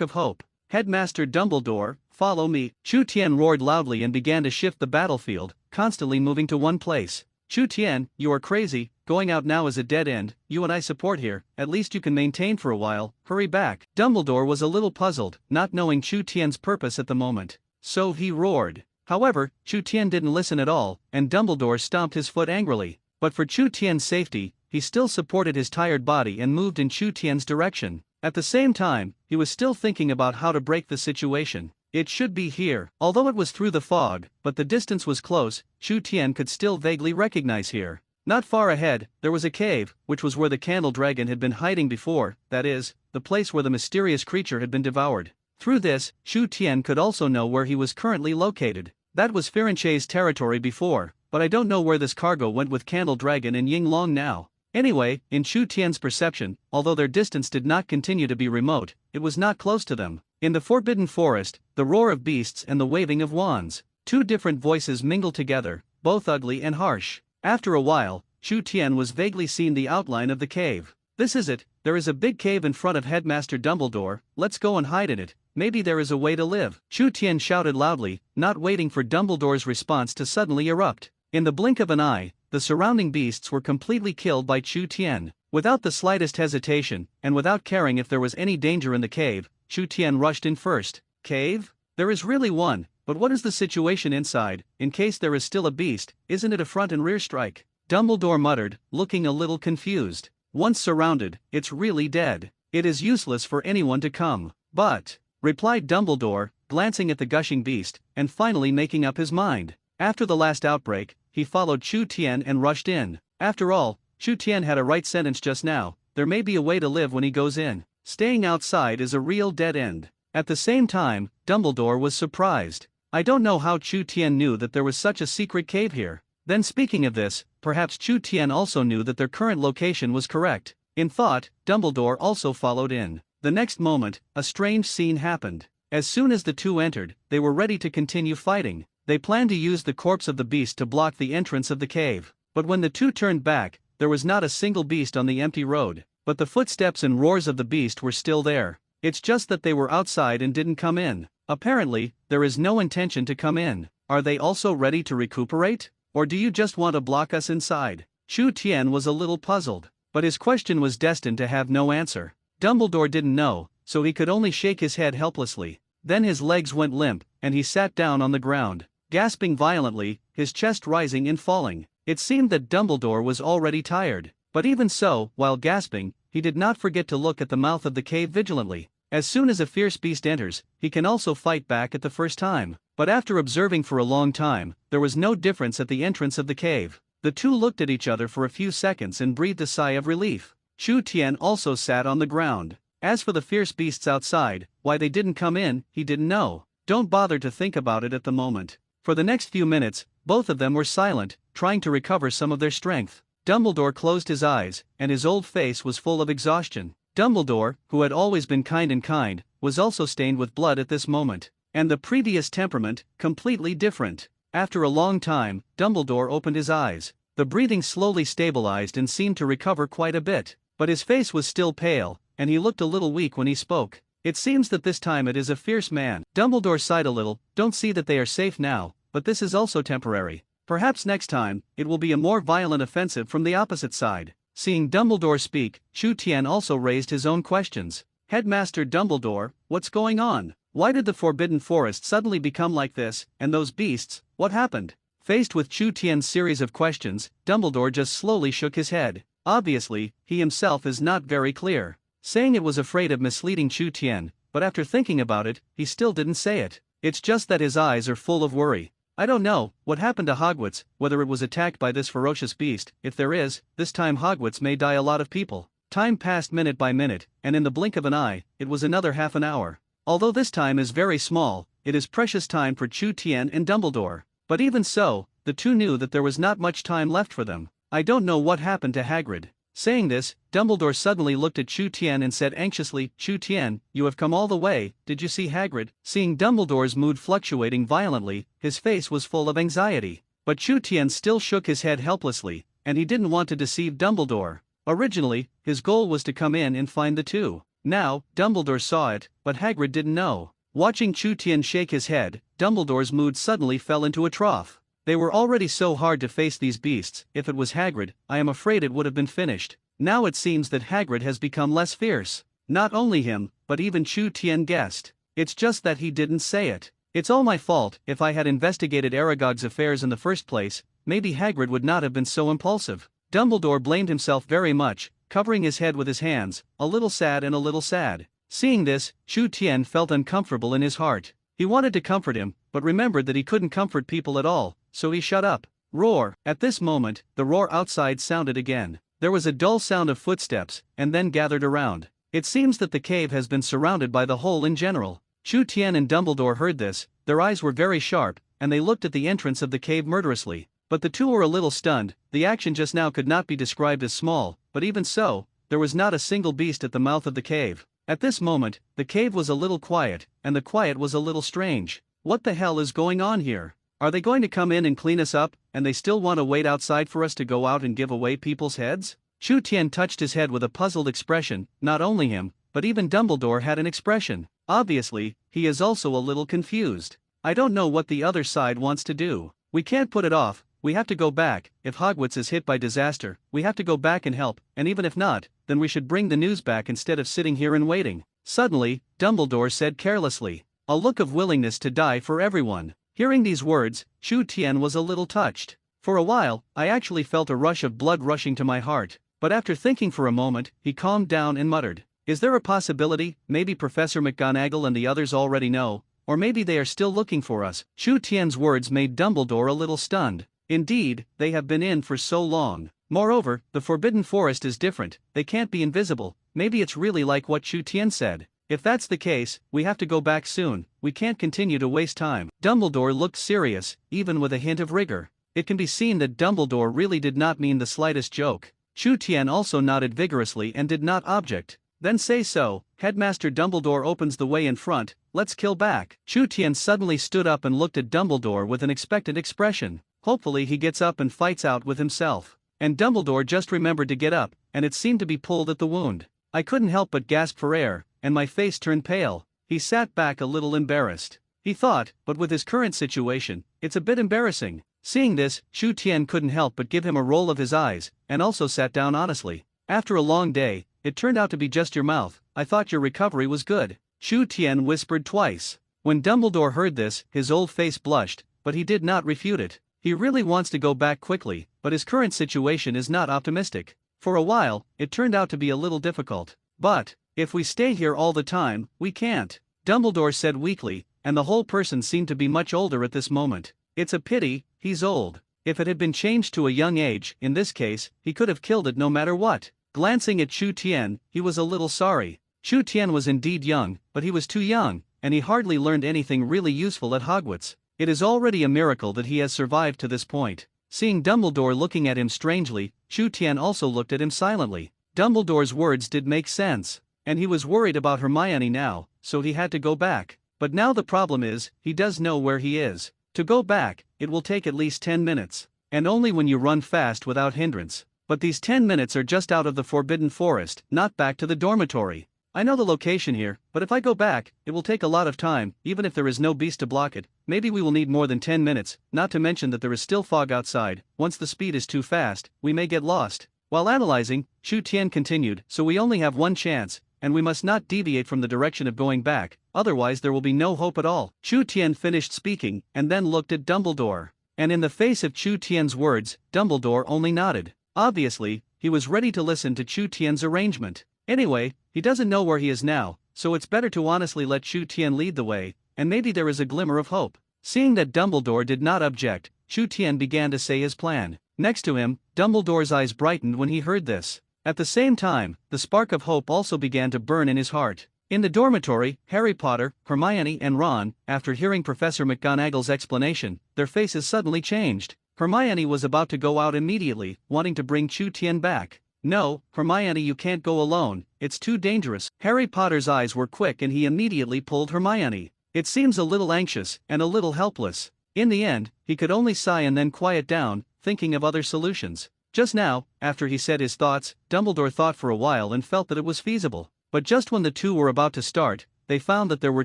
of hope. Headmaster Dumbledore, follow me. Chu Tian roared loudly and began to shift the battlefield, constantly moving to one place. Chu Tian, you are crazy. Going out now is a dead end. You and I support here. At least you can maintain for a while. Hurry back. Dumbledore was a little puzzled, not knowing Chu Tian's purpose at the moment. So he roared. However, Chu Tian didn't listen at all, and Dumbledore stomped his foot angrily. But for Chu Tian's safety, he still supported his tired body and moved in Chu Tian's direction. At the same time, he was still thinking about how to break the situation. It should be here. Although it was through the fog, but the distance was close, Chu Tian could still vaguely recognize here. Not far ahead, there was a cave, which was where the candle dragon had been hiding before, that is, the place where the mysterious creature had been devoured. Through this, Chu Tian could also know where he was currently located. That was Firenche's territory before, but I don't know where this cargo went with Candle Dragon and Ying Long now. Anyway, in Chu Tian's perception, although their distance did not continue to be remote, it was not close to them. In the Forbidden Forest, the roar of beasts and the waving of wands. Two different voices mingled together, both ugly and harsh. After a while, Chu Tian was vaguely seen the outline of the cave. This is it, there is a big cave in front of Headmaster Dumbledore, let's go and hide in it, maybe there is a way to live. Chu Tian shouted loudly, not waiting for Dumbledore's response to suddenly erupt. In the blink of an eye, the surrounding beasts were completely killed by Chu Tian. Without the slightest hesitation, and without caring if there was any danger in the cave, Chu Tian rushed in first. Cave? There is really one, but what is the situation inside, in case there is still a beast, isn't it a front and rear strike? Dumbledore muttered, looking a little confused. Once surrounded, it's really dead. It is useless for anyone to come. But, replied Dumbledore, glancing at the gushing beast, and finally making up his mind. After the last outbreak, he followed Chu Tian and rushed in. After all, Chu Tian had a right sentence just now, there may be a way to live when he goes in. Staying outside is a real dead end. At the same time, Dumbledore was surprised. I don't know how Chu Tian knew that there was such a secret cave here. Then speaking of this, perhaps Chu Tian also knew that their current location was correct. In thought, Dumbledore also followed in. The next moment, a strange scene happened. As soon as the two entered, they were ready to continue fighting. They planned to use the corpse of the beast to block the entrance of the cave. But when the two turned back, there was not a single beast on the empty road. But the footsteps and roars of the beast were still there. It's just that they were outside and didn't come in. Apparently, there is no intention to come in. Are they also ready to recuperate? Or do you just want to block us inside? Chu Tian was a little puzzled, but his question was destined to have no answer. Dumbledore didn't know, so he could only shake his head helplessly. Then his legs went limp, and he sat down on the ground, gasping violently, his chest rising and falling. It seemed that Dumbledore was already tired, but even so, while gasping, he did not forget to look at the mouth of the cave vigilantly. As soon as a fierce beast enters, he can also fight back at the first time. But after observing for a long time, there was no difference at the entrance of the cave. The two looked at each other for a few seconds and breathed a sigh of relief. Chu Tian also sat on the ground. As for the fierce beasts outside, why they didn't come in, he didn't know. Don't bother to think about it at the moment. For the next few minutes, both of them were silent, trying to recover some of their strength. Dumbledore closed his eyes, and his old face was full of exhaustion. Dumbledore, who had always been kind, was also stained with blood at this moment. And the previous temperament, completely different. After a long time, Dumbledore opened his eyes. The breathing slowly stabilized and seemed to recover quite a bit. But his face was still pale, and he looked a little weak when he spoke. It seems that this time it is a fierce man. Dumbledore sighed a little, don't see that they are safe now, but this is also temporary. Perhaps next time, it will be a more violent offensive from the opposite side. Seeing Dumbledore speak, Chu Tian also raised his own questions. Headmaster Dumbledore, what's going on? Why did the Forbidden Forest suddenly become like this, and those beasts, what happened? Faced with Chu Tian's series of questions, Dumbledore just slowly shook his head. Obviously, he himself is not very clear. Saying it was afraid of misleading Chu Tian, but after thinking about it, he still didn't say it. It's just that his eyes are full of worry. I don't know what happened to Hogwarts, whether it was attacked by this ferocious beast. If there is, this time Hogwarts may die a lot of people. Time passed minute by minute, and in the blink of an eye, it was another half an hour. Although this time is very small, it is precious time for Chu Tian and Dumbledore. But even so, the two knew that there was not much time left for them. I don't know what happened to Hagrid. Saying this, Dumbledore suddenly looked at Chu Tian and said anxiously, Chu Tian, you have come all the way, did you see Hagrid? Seeing Dumbledore's mood fluctuating violently, his face was full of anxiety. But Chu Tian still shook his head helplessly, and he didn't want to deceive Dumbledore. Originally, his goal was to come in and find the two. Now, Dumbledore saw it, but Hagrid didn't know. Watching Chu Tian shake his head, Dumbledore's mood suddenly fell into a trough. They were already so hard to face these beasts. If it was Hagrid, I am afraid it would have been finished. Now it seems that Hagrid has become less fierce. Not only him, but even Chu Tian guessed. It's just that he didn't say it. It's all my fault. If I had investigated Aragog's affairs in the first place, maybe Hagrid would not have been so impulsive. Dumbledore blamed himself very much, covering his head with his hands, a little sad and a little sad. Seeing this, Chu Tian felt uncomfortable in his heart. He wanted to comfort him, but remembered that he couldn't comfort people at all, so he shut up. Roar! At this moment, the roar outside sounded again. There was a dull sound of footsteps, and then gathered around. It seems that the cave has been surrounded by the hole in general. Chu Tian and Dumbledore heard this, their eyes were very sharp, and they looked at the entrance of the cave murderously. But the two were a little stunned. The action just now could not be described as small, but even so, there was not a single beast at the mouth of the cave. At this moment, the cave was a little quiet, and the quiet was a little strange. What the hell is going on here? Are they going to come in and clean us up, and they still want to wait outside for us to go out and give away people's heads? Chu Tian touched his head with a puzzled expression. Not only him, but even Dumbledore had an expression. Obviously, he is also a little confused. I don't know what the other side wants to do. We can't put it off, we have to go back. If Hogwarts is hit by disaster, we have to go back and help, and even if not, then we should bring the news back instead of sitting here and waiting. Suddenly, Dumbledore said carelessly, a look of willingness to die for everyone. Hearing these words, Chu Tian was a little touched. For a while, I actually felt a rush of blood rushing to my heart, but after thinking for a moment, he calmed down and muttered, is there a possibility, maybe Professor McGonagall and the others already know, or maybe they are still looking for us? Chu Tian's words made Dumbledore a little stunned. Indeed, they have been in for so long. Moreover, the Forbidden Forest is different, they can't be invisible. Maybe it's really like what Chu Tian said. If that's the case, we have to go back soon, we can't continue to waste time. Dumbledore looked serious, even with a hint of rigor. It can be seen that Dumbledore really did not mean the slightest joke. Chu Tian also nodded vigorously and did not object. Then say so, Headmaster Dumbledore opens the way in front, let's kill back. Chu Tian suddenly stood up and looked at Dumbledore with an expectant expression. Hopefully he gets up and fights out with himself. And Dumbledore just remembered to get up, and it seemed to be pulled at the wound. I couldn't help but gasp for air, and my face turned pale. He sat back a little embarrassed. He thought, but with his current situation, it's a bit embarrassing. Seeing this, Chu Tian couldn't help but give him a roll of his eyes, and also sat down honestly. After a long day, it turned out to be just your mouth. I thought your recovery was good. Chu Tian whispered twice. When Dumbledore heard this, his old face blushed, but he did not refute it. He really wants to go back quickly, but his current situation is not optimistic. For a while, it turned out to be a little difficult. But, if we stay here all the time, we can't. Dumbledore said weakly, and the whole person seemed to be much older at this moment. It's a pity, he's old. If it had been changed to a young age, in this case, he could have killed it no matter what. Glancing at Chu Tian, he was a little sorry. Chu Tian was indeed young, but he was too young, and he hardly learned anything really useful at Hogwarts. It is already a miracle that he has survived to this point. Seeing Dumbledore looking at him strangely, Chu Tian also looked at him silently. Dumbledore's words did make sense, and he was worried about Hermione now, so he had to go back. But now the problem is, he does know where he is. To go back, it will take at least 10 minutes, and only when you run fast without hindrance. But these 10 minutes are just out of the Forbidden Forest, not back to the dormitory. I know the location here, but if I go back, it will take a lot of time, even if there is no beast to block it. Maybe we will need more than 10 minutes, not to mention that there is still fog outside. Once the speed is too fast, we may get lost. While analyzing, Chu Tian continued, so we only have one chance, and we must not deviate from the direction of going back, otherwise there will be no hope at all. Chu Tian finished speaking, and then looked at Dumbledore. And in the face of Chu Tian's words, Dumbledore only nodded. Obviously, he was ready to listen to Chu Tian's arrangement. Anyway, he doesn't know where he is now, so it's better to honestly let Chu Tian lead the way, and maybe there is a glimmer of hope. Seeing that Dumbledore did not object, Chu Tian began to say his plan. Next to him, Dumbledore's eyes brightened when he heard this. At the same time, the spark of hope also began to burn in his heart. In the dormitory, Harry Potter, Hermione and Ron, after hearing Professor McGonagall's explanation, their faces suddenly changed. Hermione was about to go out immediately, wanting to bring Chu Tian back. No, Hermione, you can't go alone, it's too dangerous. Harry Potter's eyes were quick and he immediately pulled Hermione. It seems a little anxious and a little helpless. In the end, he could only sigh and then quiet down, thinking of other solutions. Just now, after he said his thoughts, Dumbledore thought for a while and felt that it was feasible. But just when the two were about to start, they found that there were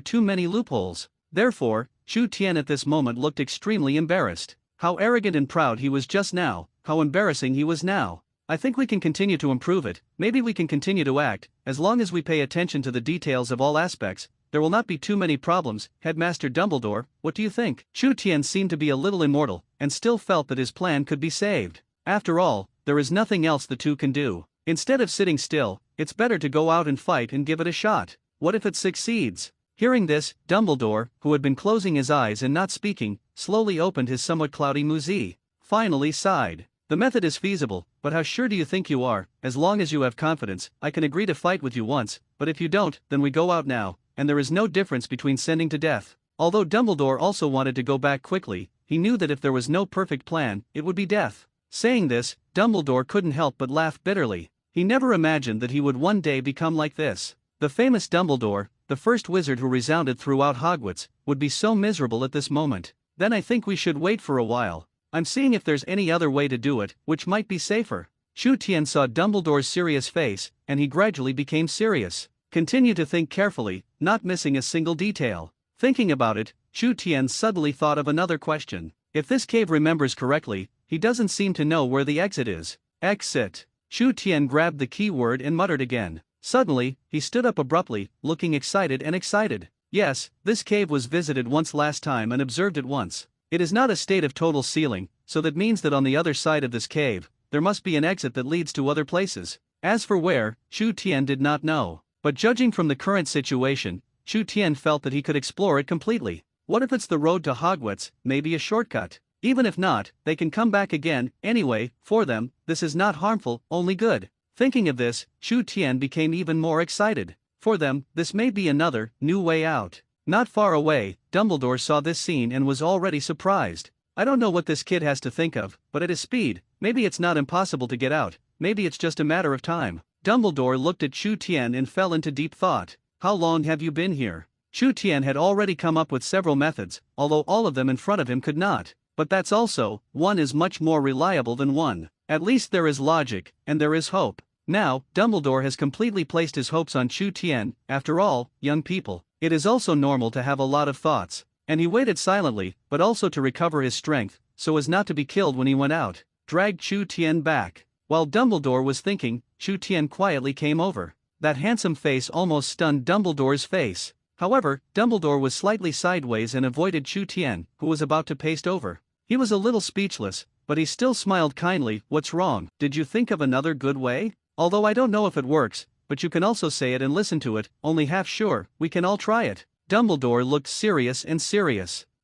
too many loopholes. Therefore, Chu Tian at this moment looked extremely embarrassed. How arrogant and proud he was just now, how embarrassing he was now. I think we can continue to improve it. Maybe we can continue to act, as long as we pay attention to the details of all aspects. There will not be too many problems. Headmaster Dumbledore, what do you think? Chu Tian seemed to be a little immortal, and still felt that his plan could be saved. After all, there is nothing else the two can do. Instead of sitting still, it's better to go out and fight and give it a shot. What if it succeeds? Hearing this, Dumbledore, who had been closing his eyes and not speaking, slowly opened his somewhat cloudy muzi. Finally sighed. The method is feasible, but how sure do you think you are? As long as you have confidence, I can agree to fight with you once, but if you don't, then we go out now, and there is no difference between sending to death. Although Dumbledore also wanted to go back quickly, he knew that if there was no perfect plan, it would be death. Saying this, Dumbledore couldn't help but laugh bitterly. He never imagined that he would one day become like this. The famous Dumbledore, the first wizard who resounded throughout Hogwarts, would be so miserable at this moment. Then I think we should wait for a while. I'm seeing if there's any other way to do it, which might be safer. Shu Tian saw Dumbledore's serious face, and he gradually became serious. Continue to think carefully, not missing a single detail. Thinking about it, Shu Tian suddenly thought of another question. If this cave remembers correctly, he doesn't seem to know where the exit is. Exit. Shu Tian grabbed the keyword and muttered again. Suddenly, he stood up abruptly, looking excited. Yes, this cave was visited once last time and observed it once. It is not a state of total sealing, so that means that on the other side of this cave, there must be an exit that leads to other places. As for where, Shu Tian did not know. But judging from the current situation, Shu Tian felt that he could explore it completely. What if it's the road to Hogwarts, maybe a shortcut? Even if not, they can come back again. Anyway, for them, this is not harmful, only good. Thinking of this, Shu Tian became even more excited. For them, this may be another, new way out. Not far away, Dumbledore saw this scene and was already surprised. I don't know what this kid has to think of, but at his speed, maybe it's not impossible to get out, maybe it's just a matter of time. Dumbledore looked at Shu Tian and fell into deep thought. How long have you been here? Shu Tian had already come up with several methods, although all of them in front of him could not. But that's also, one is much more reliable than one. At least there is logic, and there is hope. Now, Dumbledore has completely placed his hopes on Shu Tian. After all, young people, it is also normal to have a lot of thoughts. And he waited silently, but also to recover his strength, so as not to be killed when he went out. Dragged Shu Tian back. While Dumbledore was thinking, Shu Tian quietly came over. That handsome face almost stunned Dumbledore's face. However, Dumbledore was slightly sideways and avoided Shu Tian, who was about to paste over. He was a little speechless, but he still smiled kindly. What's wrong? Did you think of another good way? Although I don't know if it works, but you can also say it and listen to it, only half sure, we can all try it. Dumbledore looked serious.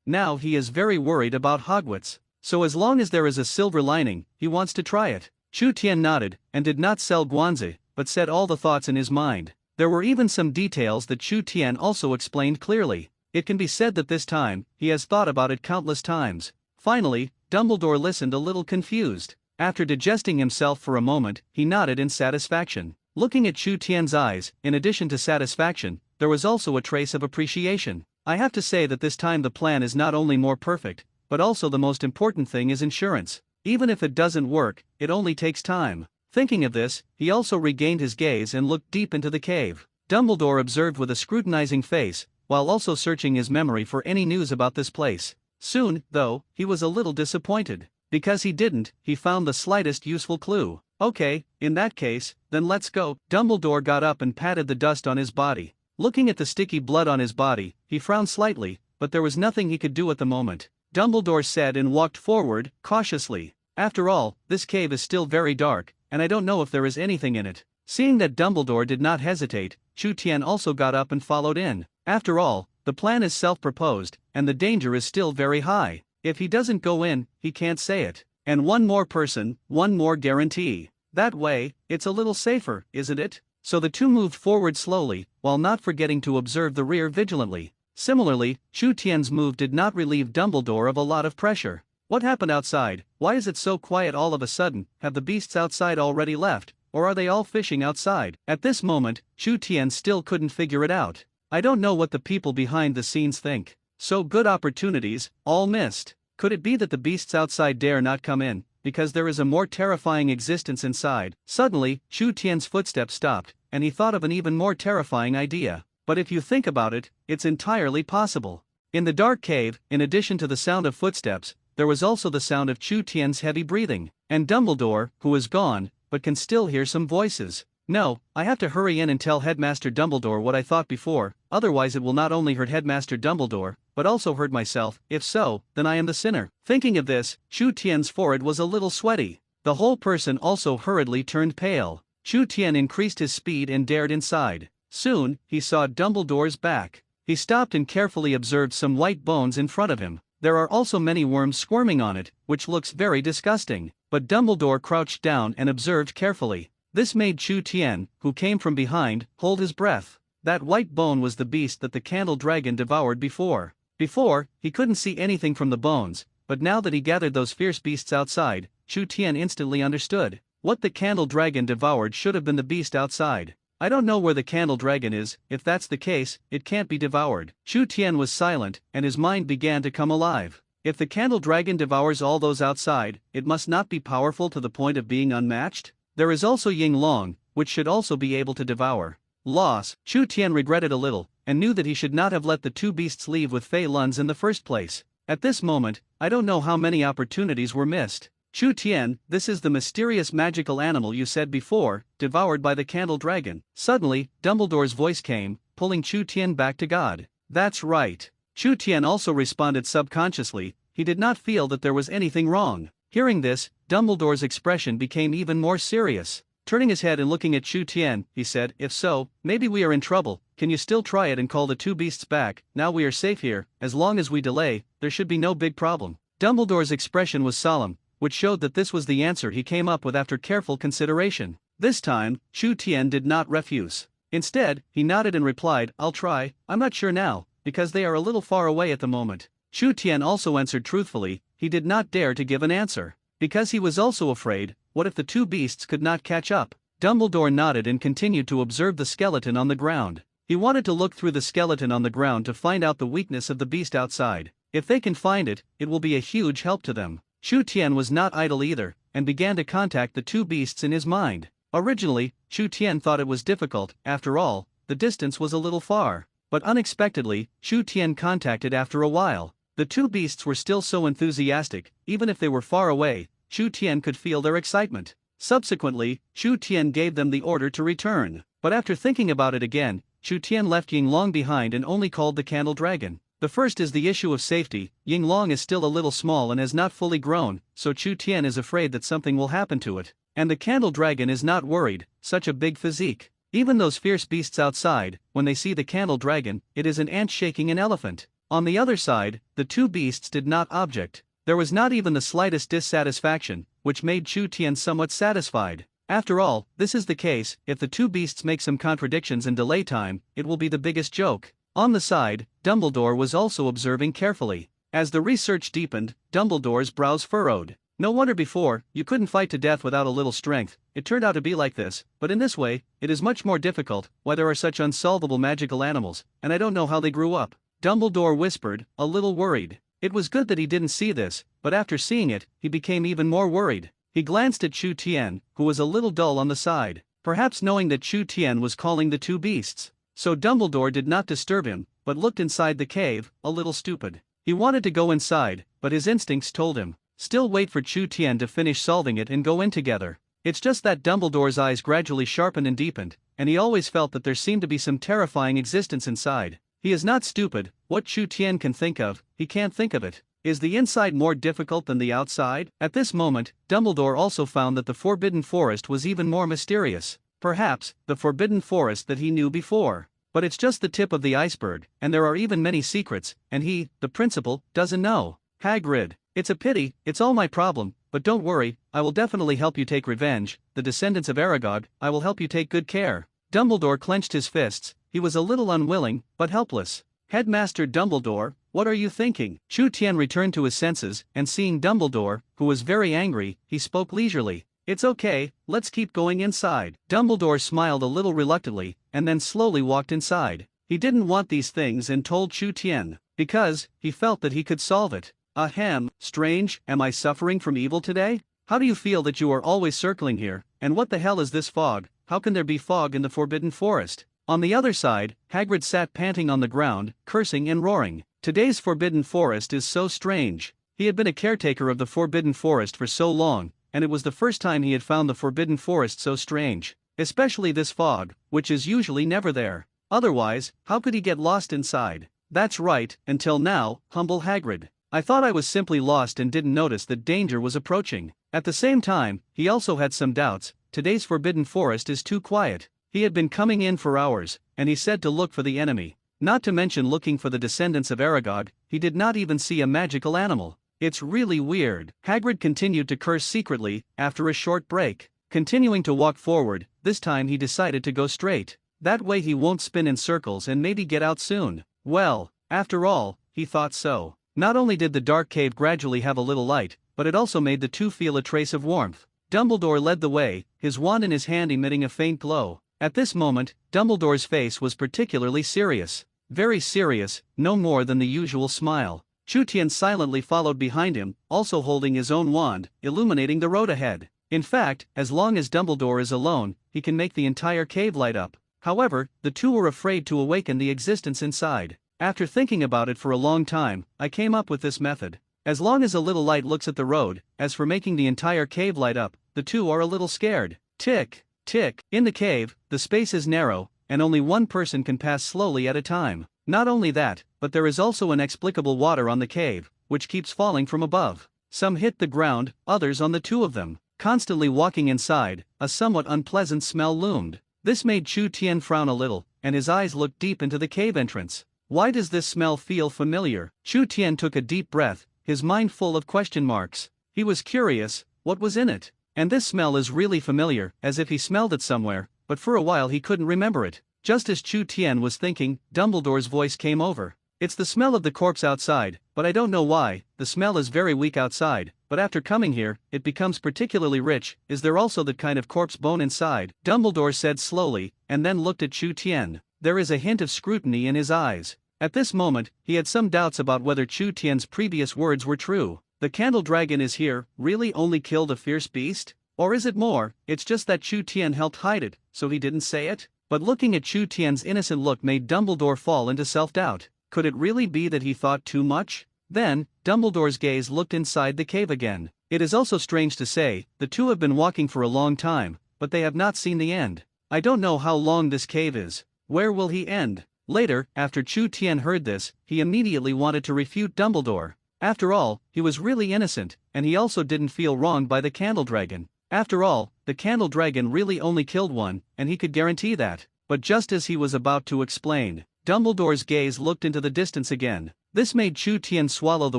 Now he is very worried about Hogwarts. So as long as there is a silver lining, he wants to try it. Shu Tian nodded, and did not sell Guanzi, but said all the thoughts in his mind. There were even some details that Shu Tian also explained clearly. It can be said that this time, he has thought about it countless times. Finally, Dumbledore listened a little confused. After digesting himself for a moment, he nodded in satisfaction. Looking at Shu Tian's eyes, in addition to satisfaction, there was also a trace of appreciation. I have to say that this time the plan is not only more perfect, but also the most important thing is insurance. Even if it doesn't work, it only takes time. Thinking of this, he also regained his gaze and looked deep into the cave. Dumbledore observed with a scrutinizing face, while also searching his memory for any news about this place. Soon, though, he was a little disappointed. Because he found the slightest useful clue. Okay, in that case, then let's go. Dumbledore got up and patted the dust on his body. Looking at the sticky blood on his body, he frowned slightly, but there was nothing he could do at the moment. Dumbledore said and walked forward, cautiously. After all, this cave is still very dark, and I don't know if there is anything in it. Seeing that Dumbledore did not hesitate, Shu Tian also got up and followed in. After all, the plan is self-proposed, and the danger is still very high. If he doesn't go in, he can't say it. And one more person, one more guarantee. That way, it's a little safer, isn't it? So the two moved forward slowly, while not forgetting to observe the rear vigilantly. Similarly, Shu Tian's move did not relieve Dumbledore of a lot of pressure. What happened outside? Why is it so quiet all of a sudden? Have the beasts outside already left, or are they all fishing outside? At this moment, Shu Tian still couldn't figure it out. I don't know what the people behind the scenes think. So good opportunities, all missed. Could it be that the beasts outside dare not come in, because there is a more terrifying existence inside? Suddenly, Shu Tian's footsteps stopped, and he thought of an even more terrifying idea. But if you think about it, it's entirely possible. In the dark cave, in addition to the sound of footsteps, there was also the sound of Shu Tian's heavy breathing, and Dumbledore, who is gone, but can still hear some voices. No, I have to hurry in and tell Headmaster Dumbledore what I thought before, otherwise it will not only hurt Headmaster Dumbledore, but also hurt myself. If so, then I am the sinner. Thinking of this, Shu Tian's forehead was a little sweaty. The whole person also hurriedly turned pale. Shu Tian increased his speed and dared inside. Soon, he saw Dumbledore's back. He stopped and carefully observed some white bones in front of him. There are also many worms squirming on it, which looks very disgusting. But Dumbledore crouched down and observed carefully. This made Chu Tian, who came from behind, hold his breath. That white bone was the beast that the candle dragon devoured before. Before, he couldn't see anything from the bones, but now that he gathered those fierce beasts outside, Chu Tian instantly understood. What the candle dragon devoured should have been the beast outside. I don't know where the candle dragon is. If that's the case, it can't be devoured. Chu Tian was silent, and his mind began to come alive. If the candle dragon devours all those outside, it must not be powerful to the point of being unmatched. There is also Ying Long, which should also be able to devour. Loss. Chu Tian regretted a little, and knew that he should not have let the two beasts leave with Fei Lun's in the first place. At this moment, I don't know how many opportunities were missed. Chu Tian, this is the mysterious magical animal you said before, devoured by the candle dragon. Suddenly, Dumbledore's voice came, pulling Chu Tian back to God. That's right. Chu Tian also responded subconsciously. He did not feel that there was anything wrong. Hearing this, Dumbledore's expression became even more serious. Turning his head and looking at Chu Tian, he said, if so, maybe we are in trouble. Can you still try it and call the two beasts back? Now we are safe here. As long as we delay, there should be no big problem. Dumbledore's expression was solemn, which showed that this was the answer he came up with after careful consideration. This time, Chu Tian did not refuse. Instead, he nodded and replied, I'll try. I'm not sure now, because they are a little far away at the moment. Chu Tian also answered truthfully. He did not dare to give an answer, because he was also afraid. What if the two beasts could not catch up? Dumbledore nodded and continued to observe the skeleton on the ground. He wanted to look through the skeleton on the ground to find out the weakness of the beast outside. If they can find it, it will be a huge help to them. Chu Tian was not idle either, and began to contact the two beasts in his mind. Originally, Chu Tian thought it was difficult. After all, the distance was a little far. But unexpectedly, Chu Tian contacted after a while. The two beasts were still so enthusiastic. Even if they were far away, Chu Tian could feel their excitement. Subsequently, Chu Tian gave them the order to return. But after thinking about it again, Chu Tian left Ying Long behind and only called the candle dragon. The first is the issue of safety. Ying Long is still a little small and has not fully grown, so Chu Tian is afraid that something will happen to it. And the candle dragon is not worried, such a big physique. Even those fierce beasts outside, when they see the candle dragon, it is an ant shaking an elephant. On the other side, the two beasts did not object. There was not even the slightest dissatisfaction, which made Chu Tian somewhat satisfied. After all, this is the case. If the two beasts make some contradictions and delay time, it will be the biggest joke. On the side, Dumbledore was also observing carefully. As the research deepened, Dumbledore's brows furrowed. No wonder before, you couldn't fight to death without a little strength. It turned out to be like this, but in this way, it is much more difficult. Why there are such unsolvable magical animals, and I don't know how they grew up. Dumbledore whispered, a little worried. It was good that he didn't see this, but after seeing it, he became even more worried. He glanced at Chu Tian, who was a little dull on the side, perhaps knowing that Chu Tian was calling the two beasts. So Dumbledore did not disturb him, but looked inside the cave, a little stupid. He wanted to go inside, but his instincts told him, still wait for Chu Tian to finish solving it and go in together. It's just that Dumbledore's eyes gradually sharpened and deepened, and he always felt that there seemed to be some terrifying existence inside. He is not stupid. What Chu Tian can think of, he can't think of it. Is the inside more difficult than the outside? At this moment, Dumbledore also found that the Forbidden Forest was even more mysterious. Perhaps, the Forbidden Forest that he knew before. But it's just the tip of the iceberg, and there are even many secrets, and he, the principal, doesn't know. Hagrid. It's a pity, it's all my problem, but don't worry, I will definitely help you take revenge. The descendants of Aragog, I will help you take good care. Dumbledore clenched his fists. He was a little unwilling, but helpless. Headmaster Dumbledore, what are you thinking? Chu Tian returned to his senses, and seeing Dumbledore, who was very angry, he spoke leisurely. It's okay, let's keep going inside. Dumbledore smiled a little reluctantly, and then slowly walked inside. He didn't want these things and told Chu Tian, because he felt that he could solve it. Ahem, strange, am I suffering from evil today? How do you feel that you are always circling here, and what the hell is this fog? How can there be fog in the Forbidden Forest? On the other side, Hagrid sat panting on the ground, cursing and roaring. Today's Forbidden Forest is so strange. He had been a caretaker of the Forbidden Forest for so long, and it was the first time he had found the Forbidden Forest so strange. Especially this fog, which is usually never there. Otherwise, how could he get lost inside? That's right, until now, humble Hagrid. I thought I was simply lost and didn't notice that danger was approaching. At the same time, he also had some doubts. Today's Forbidden Forest is too quiet. He had been coming in for hours, and he said to look for the enemy. Not to mention looking for the descendants of Aragog, he did not even see a magical animal. It's really weird. Hagrid continued to curse secretly, after a short break. Continuing to walk forward, this time he decided to go straight. That way he won't spin in circles and maybe get out soon. Well, after all, he thought so. Not only did the dark cave gradually have a little light, but it also made the two feel a trace of warmth. Dumbledore led the way, his wand in his hand emitting a faint glow. At this moment, Dumbledore's face was particularly serious. Very serious, no more than the usual smile. Chu Tian silently followed behind him, also holding his own wand, illuminating the road ahead. In fact, as long as Dumbledore is alone, he can make the entire cave light up. However, the two were afraid to awaken the existence inside. After thinking about it for a long time, I came up with this method. As long as a little light looks at the road, as for making the entire cave light up, the two are a little scared. Tick, tick. In the cave, the space is narrow, and only one person can pass slowly at a time. Not only that, but there is also inexplicable water on the cave, which keeps falling from above. Some hit the ground, others on the two of them. Constantly walking inside, a somewhat unpleasant smell loomed. This made Chu Tian frown a little, and his eyes looked deep into the cave entrance. Why does this smell feel familiar? Chu Tian took a deep breath, his mind full of question marks. He was curious, what was in it? And this smell is really familiar, as if he smelled it somewhere, but for a while he couldn't remember it. Just as Chu Tian was thinking, Dumbledore's voice came over. It's the smell of the corpse outside, but I don't know why. The smell is very weak outside, but after coming here, it becomes particularly rich. Is there also that kind of corpse bone inside? Dumbledore said slowly, and then looked at Chu Tian. There is a hint of scrutiny in his eyes. At this moment, he had some doubts about whether Chu Tian's previous words were true. The candle dragon is here, really only killed a fierce beast? Or is it more, it's just that Chu Tian helped hide it, so he didn't say it? But looking at Chu Tian's innocent look made Dumbledore fall into self-doubt. Could it really be that he thought too much? Then, Dumbledore's gaze looked inside the cave again. It is also strange to say, the two have been walking for a long time, but they have not seen the end. I don't know how long this cave is. Where will he end? Later, after Chu Tian heard this, he immediately wanted to refute Dumbledore. After all, he was really innocent, and he also didn't feel wronged by the candle dragon. After all, the candle dragon really only killed one, and he could guarantee that. But just as he was about to explain, Dumbledore's gaze looked into the distance again. This made Chu Tian swallow the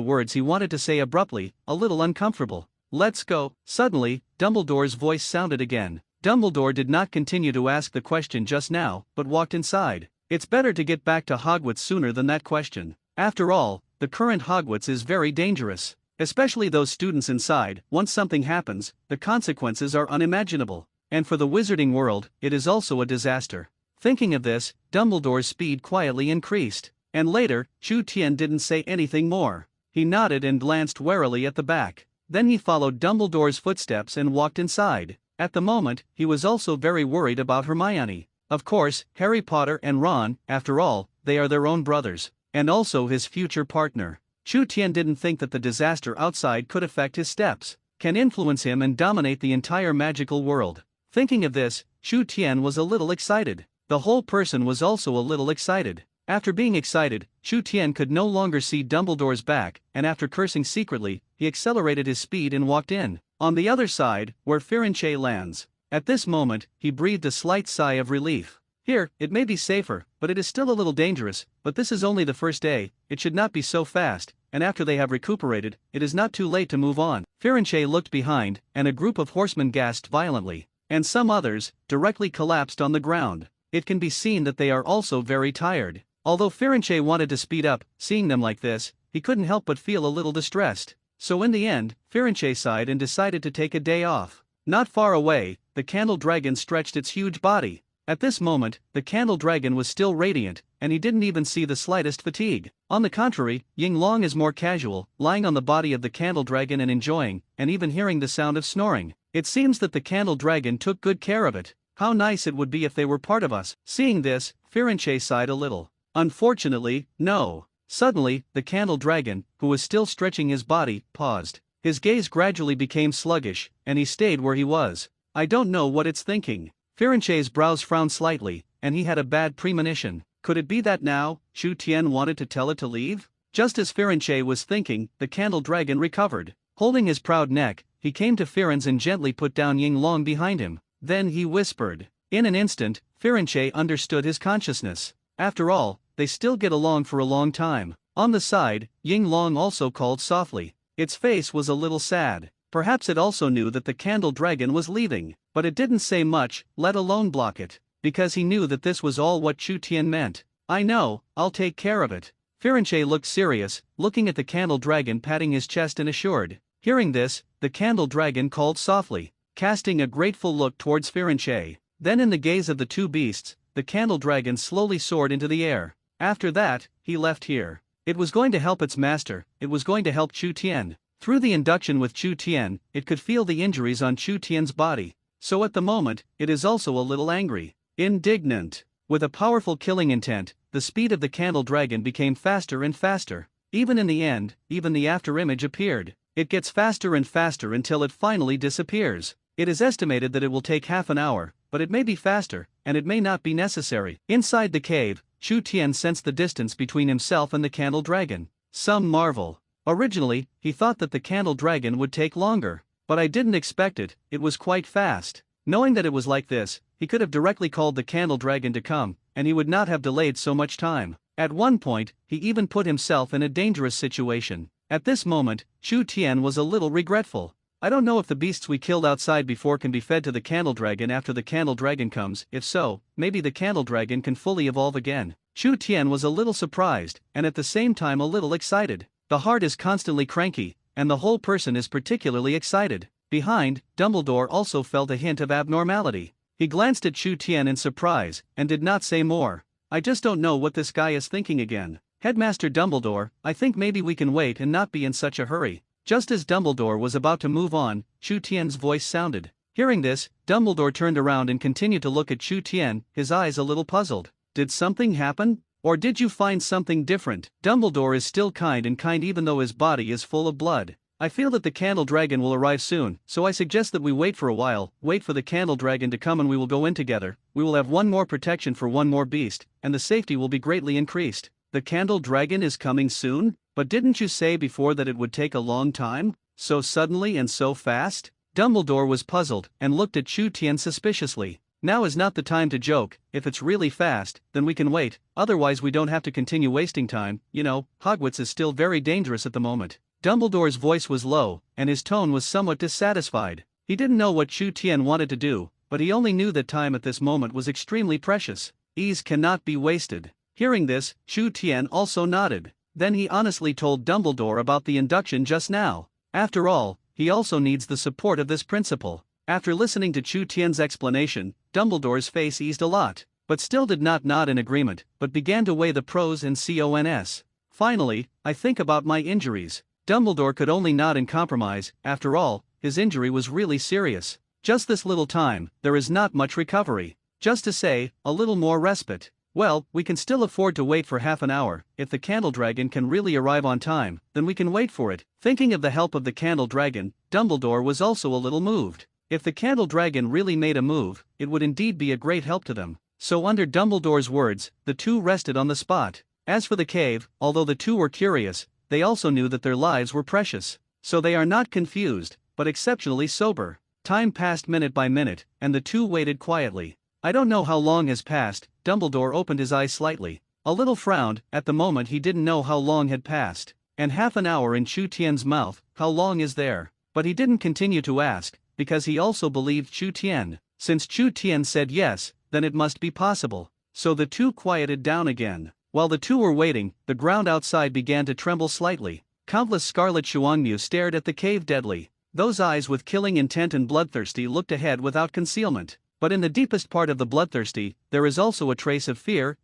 words he wanted to say abruptly, a little uncomfortable. Let's go. Suddenly, Dumbledore's voice sounded again. Dumbledore did not continue to ask the question just now, but walked inside. It's better to get back to Hogwarts sooner than that question. After all, the current Hogwarts is very dangerous. Especially those students inside. Once something happens, the consequences are unimaginable. And for the wizarding world, it is also a disaster. Thinking of this, Dumbledore's speed quietly increased. And later, Chu Tian didn't say anything more. He nodded and glanced warily at the back. Then he followed Dumbledore's footsteps and walked inside. At the moment, he was also very worried about Hermione. Of course, Harry Potter and Ron, after all, they are their own brothers. And also his future partner. Chu Tian didn't think that the disaster outside could affect his steps, can influence him and dominate the entire magical world. Thinking of this, Chu Tian was a little excited. The whole person was also a little excited. After being excited, Chu Tian could no longer see Dumbledore's back, and after cursing secretly, he accelerated his speed and walked in. On the other side, where Firenze lands. At this moment, he breathed a slight sigh of relief. Here, it may be safer, but it is still a little dangerous, but this is only the first day, it should not be so fast, and after they have recuperated, it is not too late to move on. Firenze looked behind, and a group of horsemen gasped violently, and some others, directly collapsed on the ground. It can be seen that they are also very tired. Although Firenze wanted to speed up, seeing them like this, he couldn't help but feel a little distressed. So in the end, Firenze sighed and decided to take a day off. Not far away, the candle dragon stretched its huge body. At this moment, the candle dragon was still radiant, and he didn't even see the slightest fatigue. On the contrary, Ying Long is more casual, lying on the body of the candle dragon and enjoying, and even hearing the sound of snoring. It seems that the candle dragon took good care of it. How nice it would be if they were part of us. Seeing this, Firenze sighed a little. Unfortunately, no. Suddenly, the candle dragon, who was still stretching his body, paused. His gaze gradually became sluggish, and he stayed where he was. I don't know what it's thinking. Firenze's brows frowned slightly, and he had a bad premonition. Could it be that now, Chu Tian wanted to tell it to leave? Just as Firenze was thinking, the candle dragon recovered. Holding his proud neck, he came to Firenze and gently put down Ying Long behind him. Then he whispered. In an instant, Firenze understood his consciousness. After all, they still get along for a long time. On the side, Ying Long also called softly. Its face was a little sad. Perhaps it also knew that the candle dragon was leaving, but it didn't say much, let alone block it, because he knew that this was all what Chu Tian meant. I know, I'll take care of it. Firenche looked serious, looking at the candle dragon patting his chest and assured. Hearing this, the candle dragon called softly, casting a grateful look towards Firenche. Then in the gaze of the two beasts, the candle dragon slowly soared into the air. After that, he left here. It was going to help its master, it was going to help Chu Tian. Through the induction with Chu Tian, it could feel the injuries on Chu Tian's body. So at the moment, it is also a little angry. Indignant. With a powerful killing intent, the speed of the candle dragon became faster and faster. Even in the end, even the afterimage appeared. It gets faster and faster until it finally disappears. It is estimated that it will take half an hour, but it may be faster, and it may not be necessary. Inside the cave, Chu Tian sensed the distance between himself and the candle dragon. Some marvel. Originally, he thought that the candle dragon would take longer, but I didn't expect it, it was quite fast. Knowing that it was like this, he could have directly called the candle dragon to come, and he would not have delayed so much time. At one point, he even put himself in a dangerous situation. At this moment, Chu Tian was a little regretful. I don't know if the beasts we killed outside before can be fed to the candle dragon after the candle dragon comes. If so, maybe the candle dragon can fully evolve again. Chu Tian was a little surprised, and at the same time a little excited. The heart is constantly cranky, and the whole person is particularly excited. Behind, Dumbledore also felt a hint of abnormality. He glanced at Chu Tian in surprise, and did not say more. I just don't know what this guy is thinking again. Headmaster Dumbledore, I think maybe we can wait and not be in such a hurry. Just as Dumbledore was about to move on, Chu Tian's voice sounded. Hearing this, Dumbledore turned around and continued to look at Chu Tian, his eyes a little puzzled. Did something happen? Or did you find something different? Dumbledore is still kind even though his body is full of blood. I feel that the candle dragon will arrive soon, so I suggest that we wait for a while, wait for the candle dragon to come and we will go in together. We will have one more protection for one more beast, and the safety will be greatly increased. The candle dragon is coming soon? But didn't you say before that it would take a long time? So suddenly and so fast? Dumbledore was puzzled, and looked at Chu Tian suspiciously. Now is not the time to joke. If it's really fast, then we can wait, otherwise we don't have to continue wasting time. You know, Hogwarts is still very dangerous at the moment. Dumbledore's voice was low, and his tone was somewhat dissatisfied. He didn't know what Chu Tian wanted to do, but he only knew that time at this moment was extremely precious. Ease cannot be wasted. Hearing this, Chu Tian also nodded. Then he honestly told Dumbledore about the induction just now. After all, he also needs the support of this principle. After listening to Chu Tian's explanation, Dumbledore's face eased a lot, but still did not nod in agreement, but began to weigh the pros and cons. Finally, I think about my injuries. Dumbledore could only nod in compromise. After all, his injury was really serious. Just this little time, there is not much recovery. Just to say, a little more respite. Well, we can still afford to wait for half an hour. If the candle dragon can really arrive on time, then we can wait for it. Thinking of the help of the candle dragon, Dumbledore was also a little moved. If the candle dragon really made a move, it would indeed be a great help to them. So under Dumbledore's words, the two rested on the spot. As for the cave, although the two were curious, they also knew that their lives were precious. So they are not confused, but exceptionally sober. Time passed minute by minute, and the two waited quietly. I don't know how long has passed. Dumbledore opened his eyes slightly. A little frowned. At the moment he didn't know how long had passed. And half an hour in Chu Tian's mouth, how long is there? But he didn't continue to ask, because he also believed Chu Tian. Since Chu Tian said yes, then it must be possible. So the two quieted down again. While the two were waiting, the ground outside began to tremble slightly. Countless scarlet Shuangmu stared at the cave deadly. Those eyes with killing intent and bloodthirsty looked ahead without concealment. But in the deepest part of the bloodthirsty, there is also a trace of fear.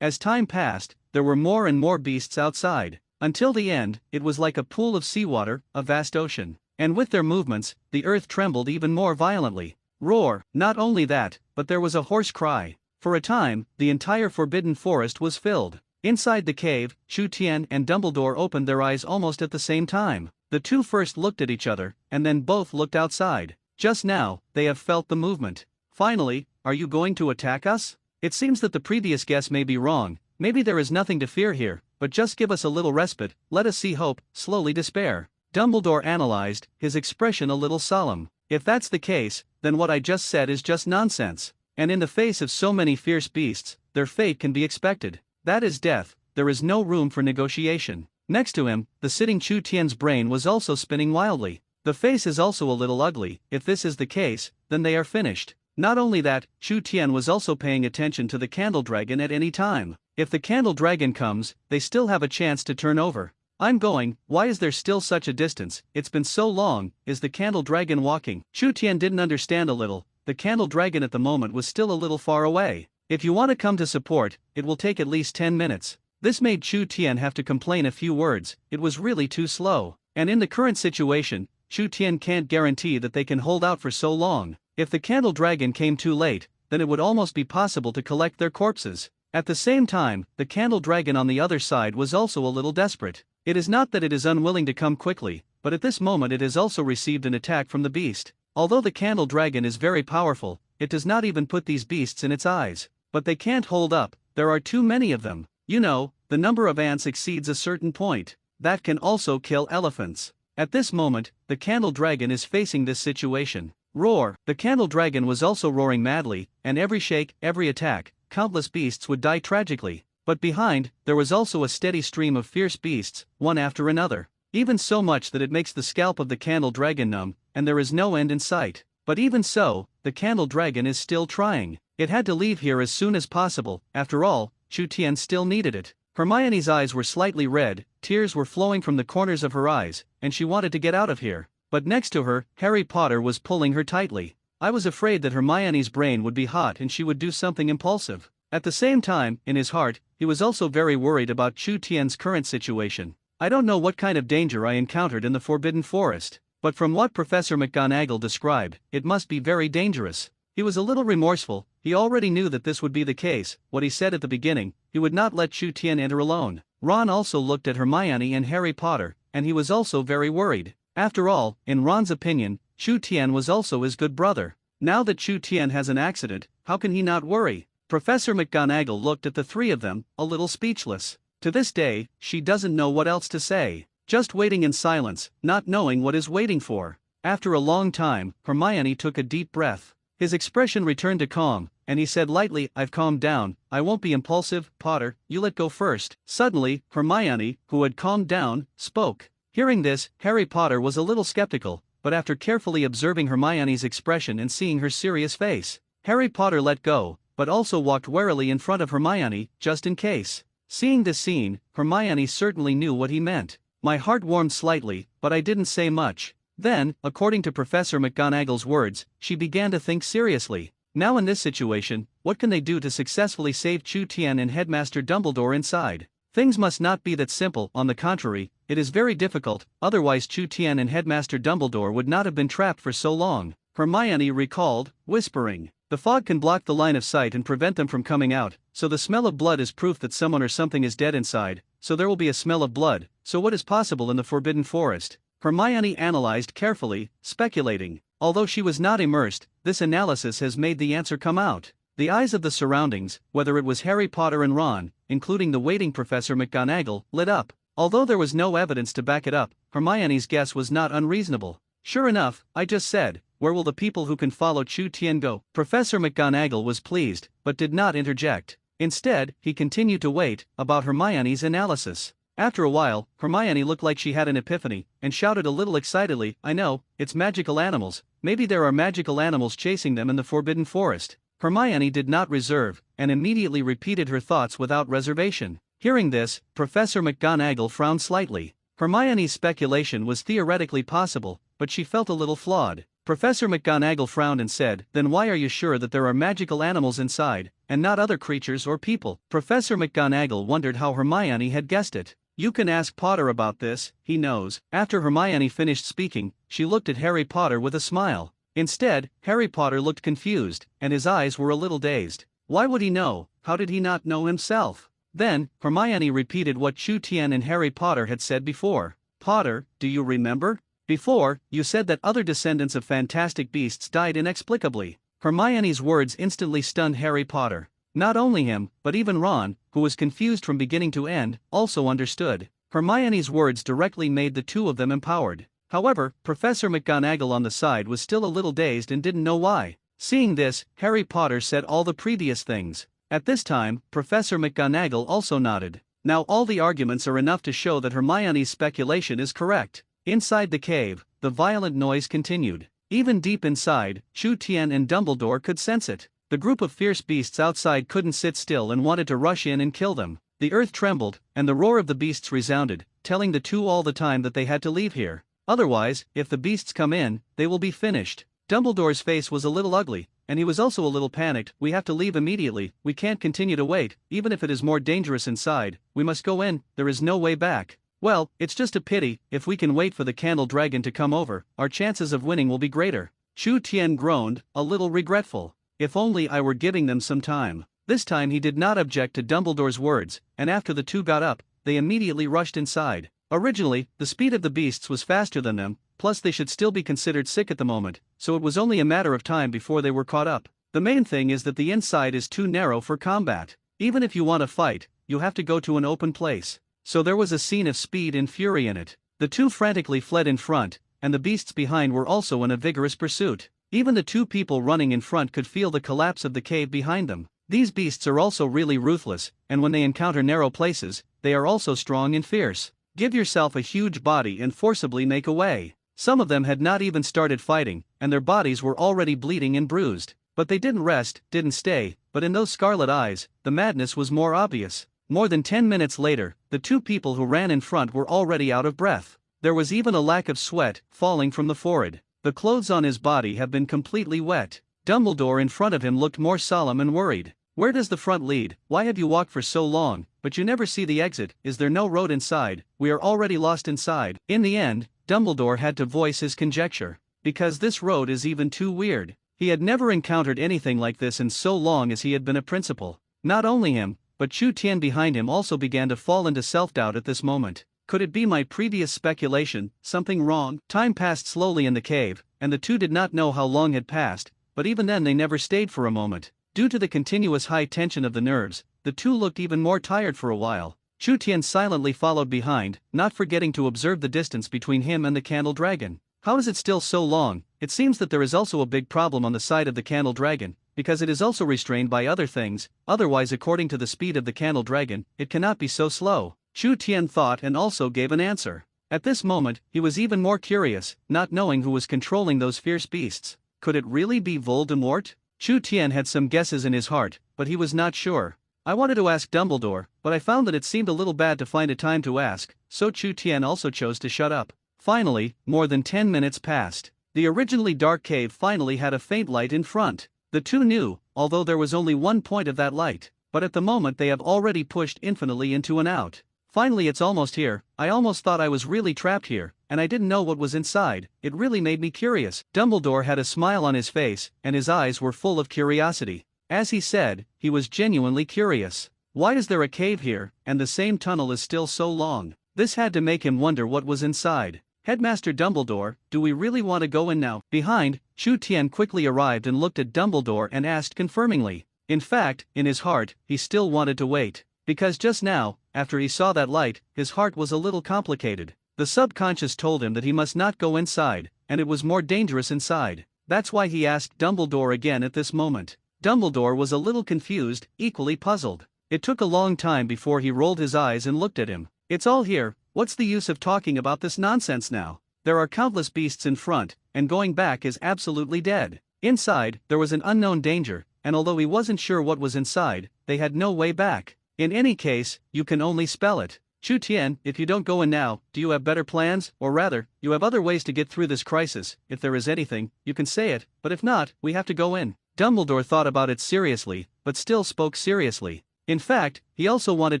As time passed, there were more and more beasts outside. Until the end, it was like a pool of seawater, a vast ocean. And with their movements, the earth trembled even more violently. Roar! Not only that, but there was a hoarse cry. For a time, the entire forbidden forest was filled. Inside the cave, Chu Tian and Dumbledore opened their eyes almost at the same time. The two first looked at each other, and then both looked outside. Just now, they have felt the movement. Finally, are you going to attack us? It seems that the previous guess may be wrong. Maybe there is nothing to fear here, but just give us a little respite, let us see hope, slowly despair. Dumbledore analyzed, his expression a little solemn. If that's the case, then what I just said is just nonsense. And in the face of so many fierce beasts, their fate can be expected. That is death, there is no room for negotiation. Next to him, the sitting Chu Tian's brain was also spinning wildly. The face is also a little ugly. If this is the case, then they are finished. Not only that, Chu Tian was also paying attention to the candle dragon at any time. If the candle dragon comes, they still have a chance to turn over. I'm going, why is there still such a distance? It's been so long, is the candle dragon walking? Chu Tian didn't understand a little, the candle dragon at the moment was still a little far away. If you want to come to support, it will take at least 10 minutes. This made Chu Tian have to complain a few words, it was really too slow. And in the current situation, Chu Tian can't guarantee that they can hold out for so long. If the candle dragon came too late, then it would almost be possible to collect their corpses. At the same time, the candle dragon on the other side was also a little desperate. It is not that it is unwilling to come quickly, but at this moment it has also received an attack from the beast. Although the candle dragon is very powerful, it does not even put these beasts in its eyes. But they can't hold up, there are too many of them. You know, the number of ants exceeds a certain point. That can also kill elephants. At this moment, the candle dragon is facing this situation. Roar! The candle dragon was also roaring madly, and every shake, every attack, countless beasts would die tragically. But behind, there was also a steady stream of fierce beasts, one after another. Even so much that it makes the scalp of the candle dragon numb, and there is no end in sight. But even so, the candle dragon is still trying. It had to leave here as soon as possible. After all, Chu Tian still needed it. Hermione's eyes were slightly red, tears were flowing from the corners of her eyes, and she wanted to get out of here. But next to her, Harry Potter was pulling her tightly. I was afraid that Hermione's brain would be hot and she would do something impulsive. At the same time, in his heart, he was also very worried about Chu Tian's current situation. I don't know what kind of danger I encountered in the Forbidden Forest, but from what Professor McGonagall described, it must be very dangerous. He was a little remorseful, he already knew that this would be the case. What he said at the beginning, he would not let Chu Tian enter alone. Ron also looked at Hermione and Harry Potter, and he was also very worried. After all, in Ron's opinion, Chu Tian was also his good brother. Now that Chu Tian has an accident, how can he not worry? Professor McGonagall looked at the three of them, a little speechless. To this day, she doesn't know what else to say. Just waiting in silence, not knowing what is waiting for. After a long time, Hermione took a deep breath. His expression returned to calm, and he said lightly, I've calmed down, I won't be impulsive. Potter, you let go first. Suddenly, Hermione, who had calmed down, spoke. Hearing this, Harry Potter was a little skeptical, but after carefully observing Hermione's expression and seeing her serious face, Harry Potter let go, but also walked warily in front of Hermione, just in case. Seeing this scene, Hermione certainly knew what he meant. My heart warmed slightly, but I didn't say much. Then, according to Professor McGonagall's words, she began to think seriously. Now in this situation, what can they do to successfully save Chu Tian and Headmaster Dumbledore inside? Things must not be that simple, on the contrary, it is very difficult, otherwise Chu Tian and Headmaster Dumbledore would not have been trapped for so long. Hermione recalled, whispering. The fog can block the line of sight and prevent them from coming out, so the smell of blood is proof that someone or something is dead inside, so there will be a smell of blood, so what is possible in the Forbidden Forest? Hermione analyzed carefully, speculating. Although she was not immersed, this analysis has made the answer come out. The eyes of the surroundings, whether it was Harry Potter and Ron, including the waiting Professor McGonagall, lit up. Although there was no evidence to back it up, Hermione's guess was not unreasonable. Sure enough, I just said, where will the people who can follow Chu Tian go? Professor McGonagall was pleased, but did not interject. Instead, he continued to wait, about Hermione's analysis. After a while, Hermione looked like she had an epiphany, and shouted a little excitedly, I know, it's magical animals, maybe there are magical animals chasing them in the Forbidden Forest. Hermione did not reserve, and immediately repeated her thoughts without reservation. Hearing this, Professor McGonagall frowned slightly. Hermione's speculation was theoretically possible, but she felt a little flawed. Professor McGonagall frowned and said, then why are you sure that there are magical animals inside, and not other creatures or people? Professor McGonagall wondered how Hermione had guessed it. You can ask Potter about this, he knows. After Hermione finished speaking, she looked at Harry Potter with a smile. Instead, Harry Potter looked confused, and his eyes were a little dazed. Why would he know? How did he not know himself? Then, Hermione repeated what Chu Tian and Harry Potter had said before. Potter, do you remember? Before, you said that other descendants of fantastic beasts died inexplicably. Hermione's words instantly stunned Harry Potter. Not only him, but even Ron, who was confused from beginning to end, also understood. Hermione's words directly made the two of them empowered. However, Professor McGonagall on the side was still a little dazed and didn't know why. Seeing this, Harry Potter said all the previous things. At this time, Professor McGonagall also nodded. Now all the arguments are enough to show that Hermione's speculation is correct. Inside the cave, the violent noise continued. Even deep inside, Chu Tian and Dumbledore could sense it. The group of fierce beasts outside couldn't sit still and wanted to rush in and kill them. The earth trembled, and the roar of the beasts resounded, telling the two all the time that they had to leave here. Otherwise, if the beasts come in, they will be finished. Dumbledore's face was a little ugly, and he was also a little panicked. We have to leave immediately, we can't continue to wait, even if it is more dangerous inside, we must go in, there is no way back. Well, it's just a pity, if we can wait for the candle dragon to come over, our chances of winning will be greater. Chu Tian groaned, a little regretful. If only I were giving them some time. This time he did not object to Dumbledore's words, and after the two got up, they immediately rushed inside. Originally, the speed of the beasts was faster than them, plus they should still be considered sick at the moment, so it was only a matter of time before they were caught up. The main thing is that the inside is too narrow for combat. Even if you want to fight, you have to go to an open place. So there was a scene of speed and fury in it. The two frantically fled in front, and the beasts behind were also in a vigorous pursuit. Even the two people running in front could feel the collapse of the cave behind them. These beasts are also really ruthless, and when they encounter narrow places, they are also strong and fierce. Give yourself a huge body and forcibly make away. Some of them had not even started fighting, and their bodies were already bleeding and bruised. But they didn't rest, didn't stay, but in those scarlet eyes, the madness was more obvious. More than 10 minutes later, the two people who ran in front were already out of breath. There was even a lack of sweat falling from the forehead. The clothes on his body have been completely wet. Dumbledore in front of him looked more solemn and worried. Where does the front lead? Why have you walked for so long, but you never see the exit? Is there no road inside? We are already lost inside. In the end, Dumbledore had to voice his conjecture. Because this road is even too weird. He had never encountered anything like this in so long as he had been a principal. Not only him, but Chu Tian behind him also began to fall into self-doubt at this moment. Could it be my previous speculation, something wrong? Time passed slowly in the cave, and the two did not know how long had passed, but even then they never stayed for a moment. Due to the continuous high tension of the nerves, the two looked even more tired for a while. Chu Tian silently followed behind, not forgetting to observe the distance between him and the candle dragon. How is it still so long? It seems that there is also a big problem on the side of the candle dragon, because it is also restrained by other things, otherwise according to the speed of the candle dragon, it cannot be so slow. Chu Tian thought and also gave an answer. At this moment, he was even more curious, not knowing who was controlling those fierce beasts. Could it really be Voldemort? Chu Tian had some guesses in his heart, but he was not sure. I wanted to ask Dumbledore, but I found that it seemed a little bad to find a time to ask, so Chu Tian also chose to shut up. Finally, more than 10 minutes passed. The originally dark cave finally had a faint light in front. The two knew, although there was only one point of that light, but at the moment they have already pushed infinitely into and out. Finally it's almost here. I almost thought I was really trapped here, and I didn't know what was inside. It really made me curious. Dumbledore had a smile on his face, and his eyes were full of curiosity. As he said, he was genuinely curious. Why is there a cave here, and the same tunnel is still so long? This had to make him wonder what was inside. Headmaster Dumbledore, do we really want to go in now? Behind, Chu Tian quickly arrived and looked at Dumbledore and asked confirmingly. In fact, in his heart, he still wanted to wait. Because just now, after he saw that light, his heart was a little complicated. The subconscious told him that he must not go inside, and it was more dangerous inside. That's why he asked Dumbledore again at this moment. Dumbledore was a little confused, equally puzzled. It took a long time before he rolled his eyes and looked at him. It's all here, what's the use of talking about this nonsense now? There are countless beasts in front, and going back is absolutely dead. Inside, there was an unknown danger, and although he wasn't sure what was inside, they had no way back. In any case, you can only spell it. Chu Tian, if you don't go in now, do you have better plans? Or rather, you have other ways to get through this crisis. If there is anything, you can say it, but if not, we have to go in. Dumbledore thought about it seriously, but still spoke seriously. In fact, he also wanted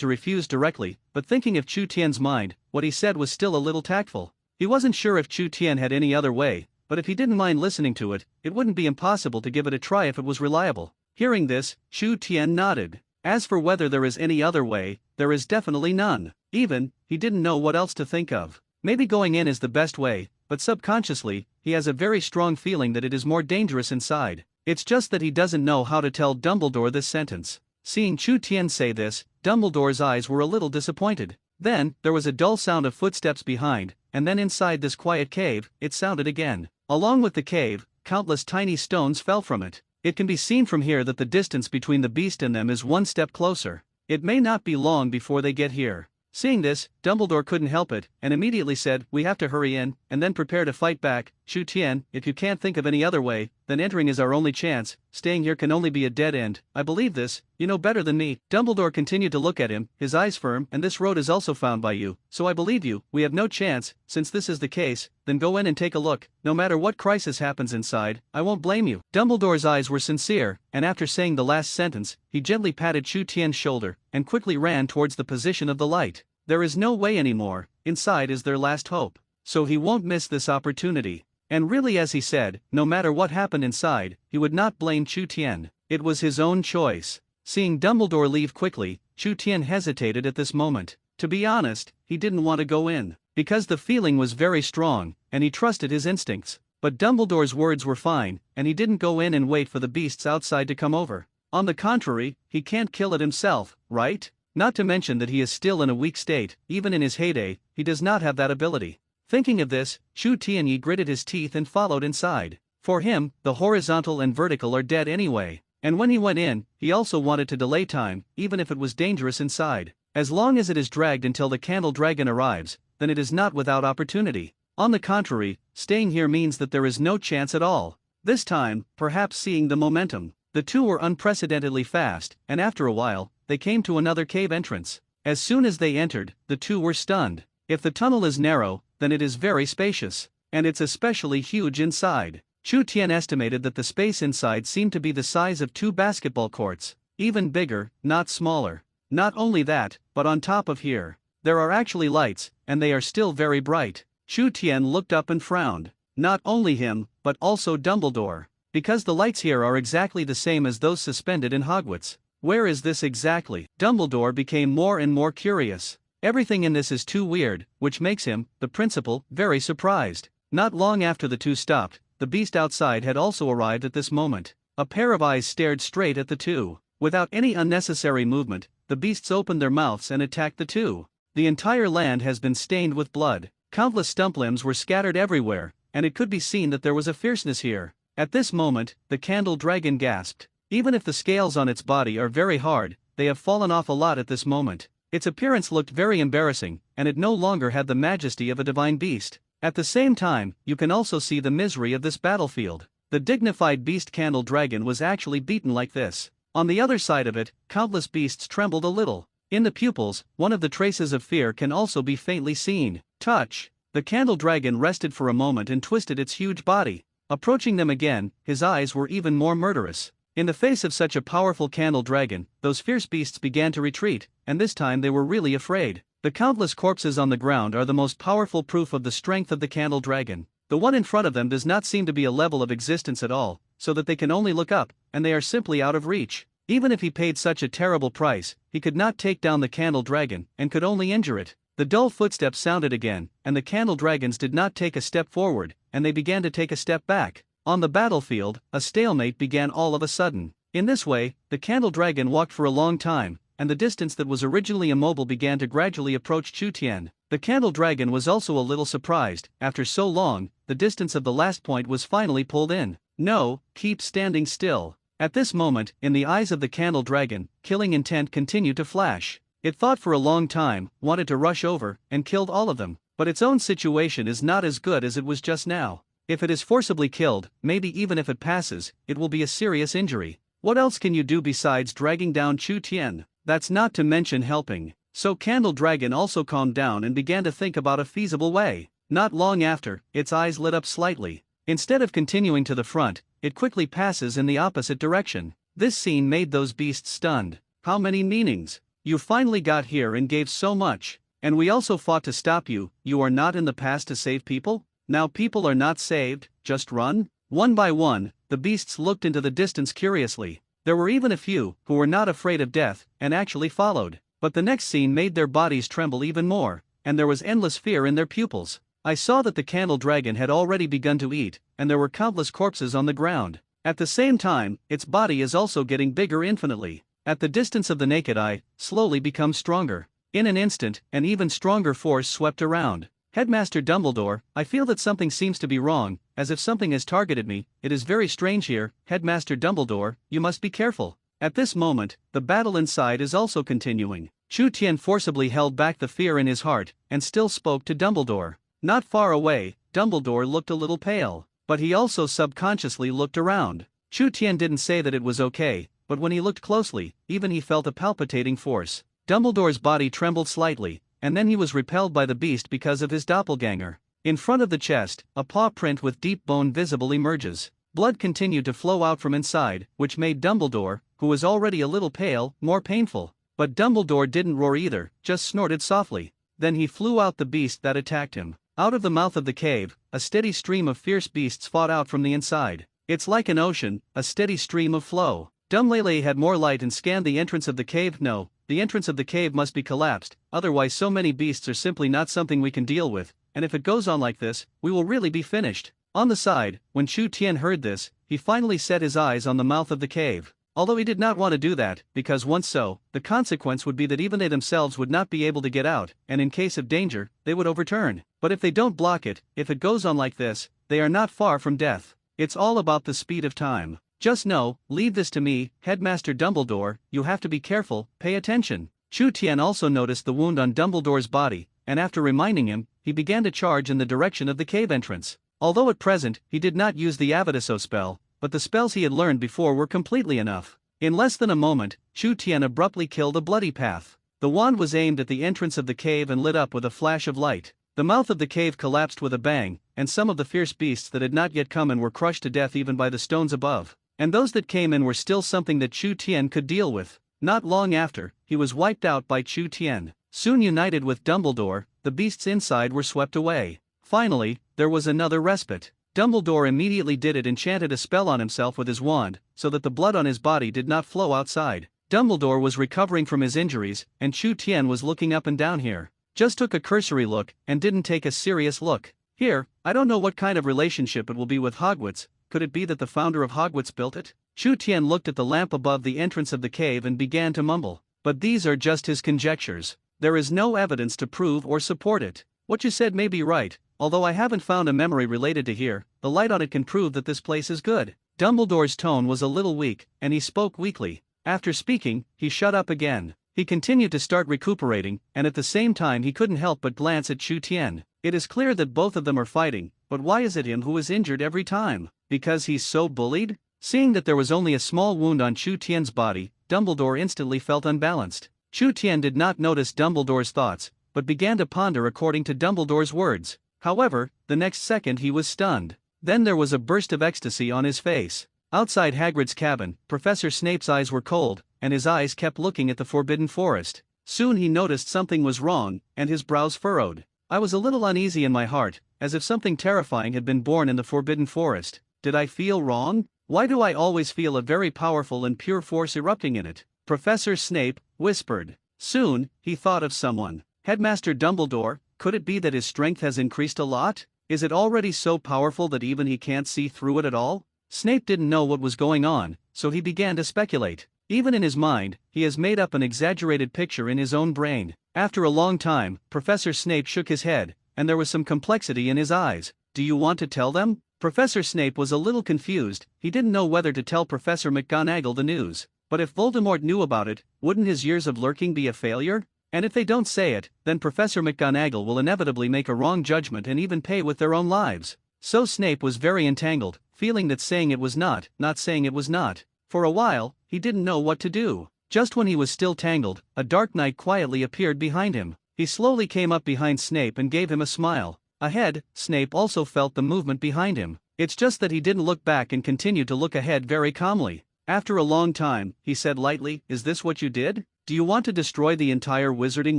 to refuse directly, but thinking of Chu Tian's mind, what he said was still a little tactful. He wasn't sure if Chu Tian had any other way, but if he didn't mind listening to it, it wouldn't be impossible to give it a try if it was reliable. Hearing this, Chu Tian nodded. As for whether there is any other way, there is definitely none. Even, he didn't know what else to think of. Maybe going in is the best way, but subconsciously, he has a very strong feeling that it is more dangerous inside. It's just that he doesn't know how to tell Dumbledore this sentence. Seeing Chu Tian say this, Dumbledore's eyes were a little disappointed. Then, there was a dull sound of footsteps behind, and then inside this quiet cave, it sounded again. Along with the cave, countless tiny stones fell from it. It can be seen from here that the distance between the beast and them is one step closer. It may not be long before they get here. Seeing this, Dumbledore couldn't help it, and immediately said, "We have to hurry in, and then prepare to fight back. Chu Tian, if you can't think of any other way, then entering is our only chance. Staying here can only be a dead end. I believe this, you know better than me." Dumbledore continued to look at him, his eyes firm, "And this road is also found by you, so I believe you. We have no chance. Since this is the case, then go in and take a look. No matter what crisis happens inside, I won't blame you." Dumbledore's eyes were sincere, and after saying the last sentence, he gently patted Chu Tian's shoulder, and quickly ran towards the position of the light. There is no way anymore, inside is their last hope. So he won't miss this opportunity. And really, as he said, no matter what happened inside, he would not blame Chu Tian. It was his own choice. Seeing Dumbledore leave quickly, Chu Tian hesitated at this moment. To be honest, he didn't want to go in, because the feeling was very strong, and he trusted his instincts. But Dumbledore's words were fine, and he didn't go in and wait for the beasts outside to come over. On the contrary, he can't kill it himself, right? Not to mention that he is still in a weak state. Even in his heyday, he does not have that ability. Thinking of this, Chu Tianyi gritted his teeth and followed inside. For him, the horizontal and vertical are dead anyway, and when he went in, he also wanted to delay time, even if it was dangerous inside. As long as it is dragged until the candle dragon arrives, then it is not without opportunity. On the contrary, staying here means that there is no chance at all. This time, perhaps seeing the momentum, the two were unprecedentedly fast, and after a while, they came to another cave entrance. As soon as they entered, the two were stunned. If the tunnel is narrow, then it is very spacious, and it's especially huge inside. Chu Tian estimated that the space inside seemed to be the size of 2 basketball courts, even bigger, not smaller. Not only that, but on top of here, there are actually lights, and they are still very bright. Chu Tian looked up and frowned. Not only him, but also Dumbledore. Because the lights here are exactly the same as those suspended in Hogwarts. Where is this exactly? Dumbledore became more and more curious. Everything in this is too weird, which makes him, the principal, very surprised. Not long after the two stopped, the beast outside had also arrived at this moment. A pair of eyes stared straight at the two. Without any unnecessary movement, the beasts opened their mouths and attacked the two. The entire land has been stained with blood. Countless stump limbs were scattered everywhere, and it could be seen that there was a fierceness here. At this moment, the candle dragon gasped. Even if the scales on its body are very hard, they have fallen off a lot at this moment. Its appearance looked very embarrassing, and it no longer had the majesty of a divine beast. At the same time, you can also see the misery of this battlefield. The dignified beast candle dragon was actually beaten like this. On the other side of it, countless beasts trembled a little. In the pupils, one of the traces of fear can also be faintly seen. Touch! The candle dragon rested for a moment and twisted its huge body. Approaching them again, his eyes were even more murderous. In the face of such a powerful candle dragon, those fierce beasts began to retreat, and this time they were really afraid. The countless corpses on the ground are the most powerful proof of the strength of the candle dragon. The one in front of them does not seem to be a level of existence at all, so that they can only look up, and they are simply out of reach. Even if he paid such a terrible price, he could not take down the candle dragon, and could only injure it. The dull footsteps sounded again, and the candle dragons did not take a step forward, and they began to take a step back. On the battlefield, a stalemate began all of a sudden. In this way, the candle dragon walked for a long time, and the distance that was originally immobile began to gradually approach Chu Tian. The candle dragon was also a little surprised. After so long, the distance of the last point was finally pulled in. "No, keep standing still." At this moment, in the eyes of the candle dragon, killing intent continued to flash. It thought for a long time, wanted to rush over, and killed all of them, but its own situation is not as good as it was just now. If it is forcibly killed, maybe even if it passes, it will be a serious injury. What else can you do besides dragging down Chu Tian? That's not to mention helping. So Candle Dragon also calmed down and began to think about a feasible way. Not long after, its eyes lit up slightly. Instead of continuing to the front, it quickly passes in the opposite direction. This scene made those beasts stunned. How many meanings? You finally got here and gave so much. And we also fought to stop you. You are not in the past to save people? Now people are not saved, just run? One by one, the beasts looked into the distance curiously. There were even a few who were not afraid of death, and actually followed. But the next scene made their bodies tremble even more, and there was endless fear in their pupils. I saw that the candle dragon had already begun to eat, and there were countless corpses on the ground. At the same time, its body is also getting bigger infinitely. At the distance of the naked eye, slowly becomes stronger. In an instant, an even stronger force swept around. Headmaster Dumbledore, I feel that something seems to be wrong. as if something has targeted me. It is very strange here, Headmaster Dumbledore, you must be careful. At this moment, the battle inside is also continuing. Chu Tian forcibly held back the fear in his heart, and still spoke to Dumbledore. Not far away, Dumbledore looked a little pale, but he also subconsciously looked around. Chu Tian didn't say that it was okay, but when he looked closely, even he felt a palpitating force. Dumbledore's body trembled slightly, and then he was repelled by the beast because of his doppelganger. In front of the chest, a paw print with deep bone visible emerges. Blood continued to flow out from inside, which made Dumbledore, who was already a little pale, more painful. But Dumbledore didn't roar either, just snorted softly. Then he flew out the beast that attacked him. Out of the mouth of the cave, a steady stream of fierce beasts fought out from the inside. It's like an ocean, a steady stream of flow. Dumbledore had more light and scanned the entrance of the cave. No, the entrance of the cave must be collapsed, otherwise so many beasts are simply not something we can deal with, and if it goes on like this, we will really be finished. On the side, when Chu Tian heard this, he finally set his eyes on the mouth of the cave. Although he did not want to do that, because once so, the consequence would be that even they themselves would not be able to get out, and in case of danger, they would overturn. But if they don't block it, if it goes on like this, they are not far from death. It's all about the speed of time. Just know, leave this to me, Headmaster Dumbledore, you have to be careful, pay attention. Chu Tian also noticed the wound on Dumbledore's body, and after reminding him, he began to charge in the direction of the cave entrance. Although at present, he did not use the Avadiso spell, but the spells he had learned before were completely enough. In less than a moment, Chu Tian abruptly killed a bloody path. The wand was aimed at the entrance of the cave and lit up with a flash of light. The mouth of the cave collapsed with a bang, and some of the fierce beasts that had not yet come in were crushed to death even by the stones above. And those that came in were still something that Chu Tian could deal with. Not long after, he was wiped out by Chu Tian. Soon united with Dumbledore, the beasts inside were swept away. Finally, there was another respite. Dumbledore immediately did it, enchanted a spell on himself with his wand, so that the blood on his body did not flow outside. Dumbledore was recovering from his injuries, and Chu Tian was looking up and down here. Just took a cursory look, and didn't take a serious look. Here, I don't know what kind of relationship it will be with Hogwarts. Could it be that the founder of Hogwarts built it? Chu Tian looked at the lamp above the entrance of the cave and began to mumble. But these are just his conjectures. There is no evidence to prove or support it. What you said may be right. Although I haven't found a memory related to here, the light on it can prove that this place is good. Dumbledore's tone was a little weak, and he spoke weakly. After speaking, he shut up again. He continued to start recuperating, and at the same time he couldn't help but glance at Chu Tian. It is clear that both of them are fighting, but why is it him who is injured every time? Because he's so bullied? Seeing that there was only a small wound on Chu Tian's body, Dumbledore instantly felt unbalanced. Chu Tian did not notice Dumbledore's thoughts, but began to ponder according to Dumbledore's words. However, the next second he was stunned. Then there was a burst of ecstasy on his face. Outside Hagrid's cabin, Professor Snape's eyes were cold, and his eyes kept looking at the Forbidden Forest. Soon he noticed something was wrong, and his brows furrowed. I was a little uneasy in my heart, as if something terrifying had been born in the Forbidden Forest. Did I feel wrong? Why do I always feel a very powerful and pure force erupting in it? Professor Snape whispered. Soon, he thought of someone. Headmaster Dumbledore. Could it be that his strength has increased a lot? Is it already so powerful that even he can't see through it at all? Snape didn't know what was going on, so he began to speculate. Even in his mind, he has made up an exaggerated picture in his own brain. After a long time, Professor Snape shook his head, and there was some complexity in his eyes. Do you want to tell them? Professor Snape was a little confused. He didn't know whether to tell Professor McGonagall the news. But if Voldemort knew about it, wouldn't his years of lurking be a failure? And if they don't say it, then Professor McGonagall will inevitably make a wrong judgment and even pay with their own lives. So Snape was very entangled, feeling that saying it was not saying it was not. For a while, he didn't know what to do. Just when he was still tangled, a dark knight quietly appeared behind him. He slowly came up behind Snape and gave him a smile. Ahead, Snape also felt the movement behind him. It's just that he didn't look back and continued to look ahead very calmly. After a long time, he said lightly, "Is this what you did? Do you want to destroy the entire wizarding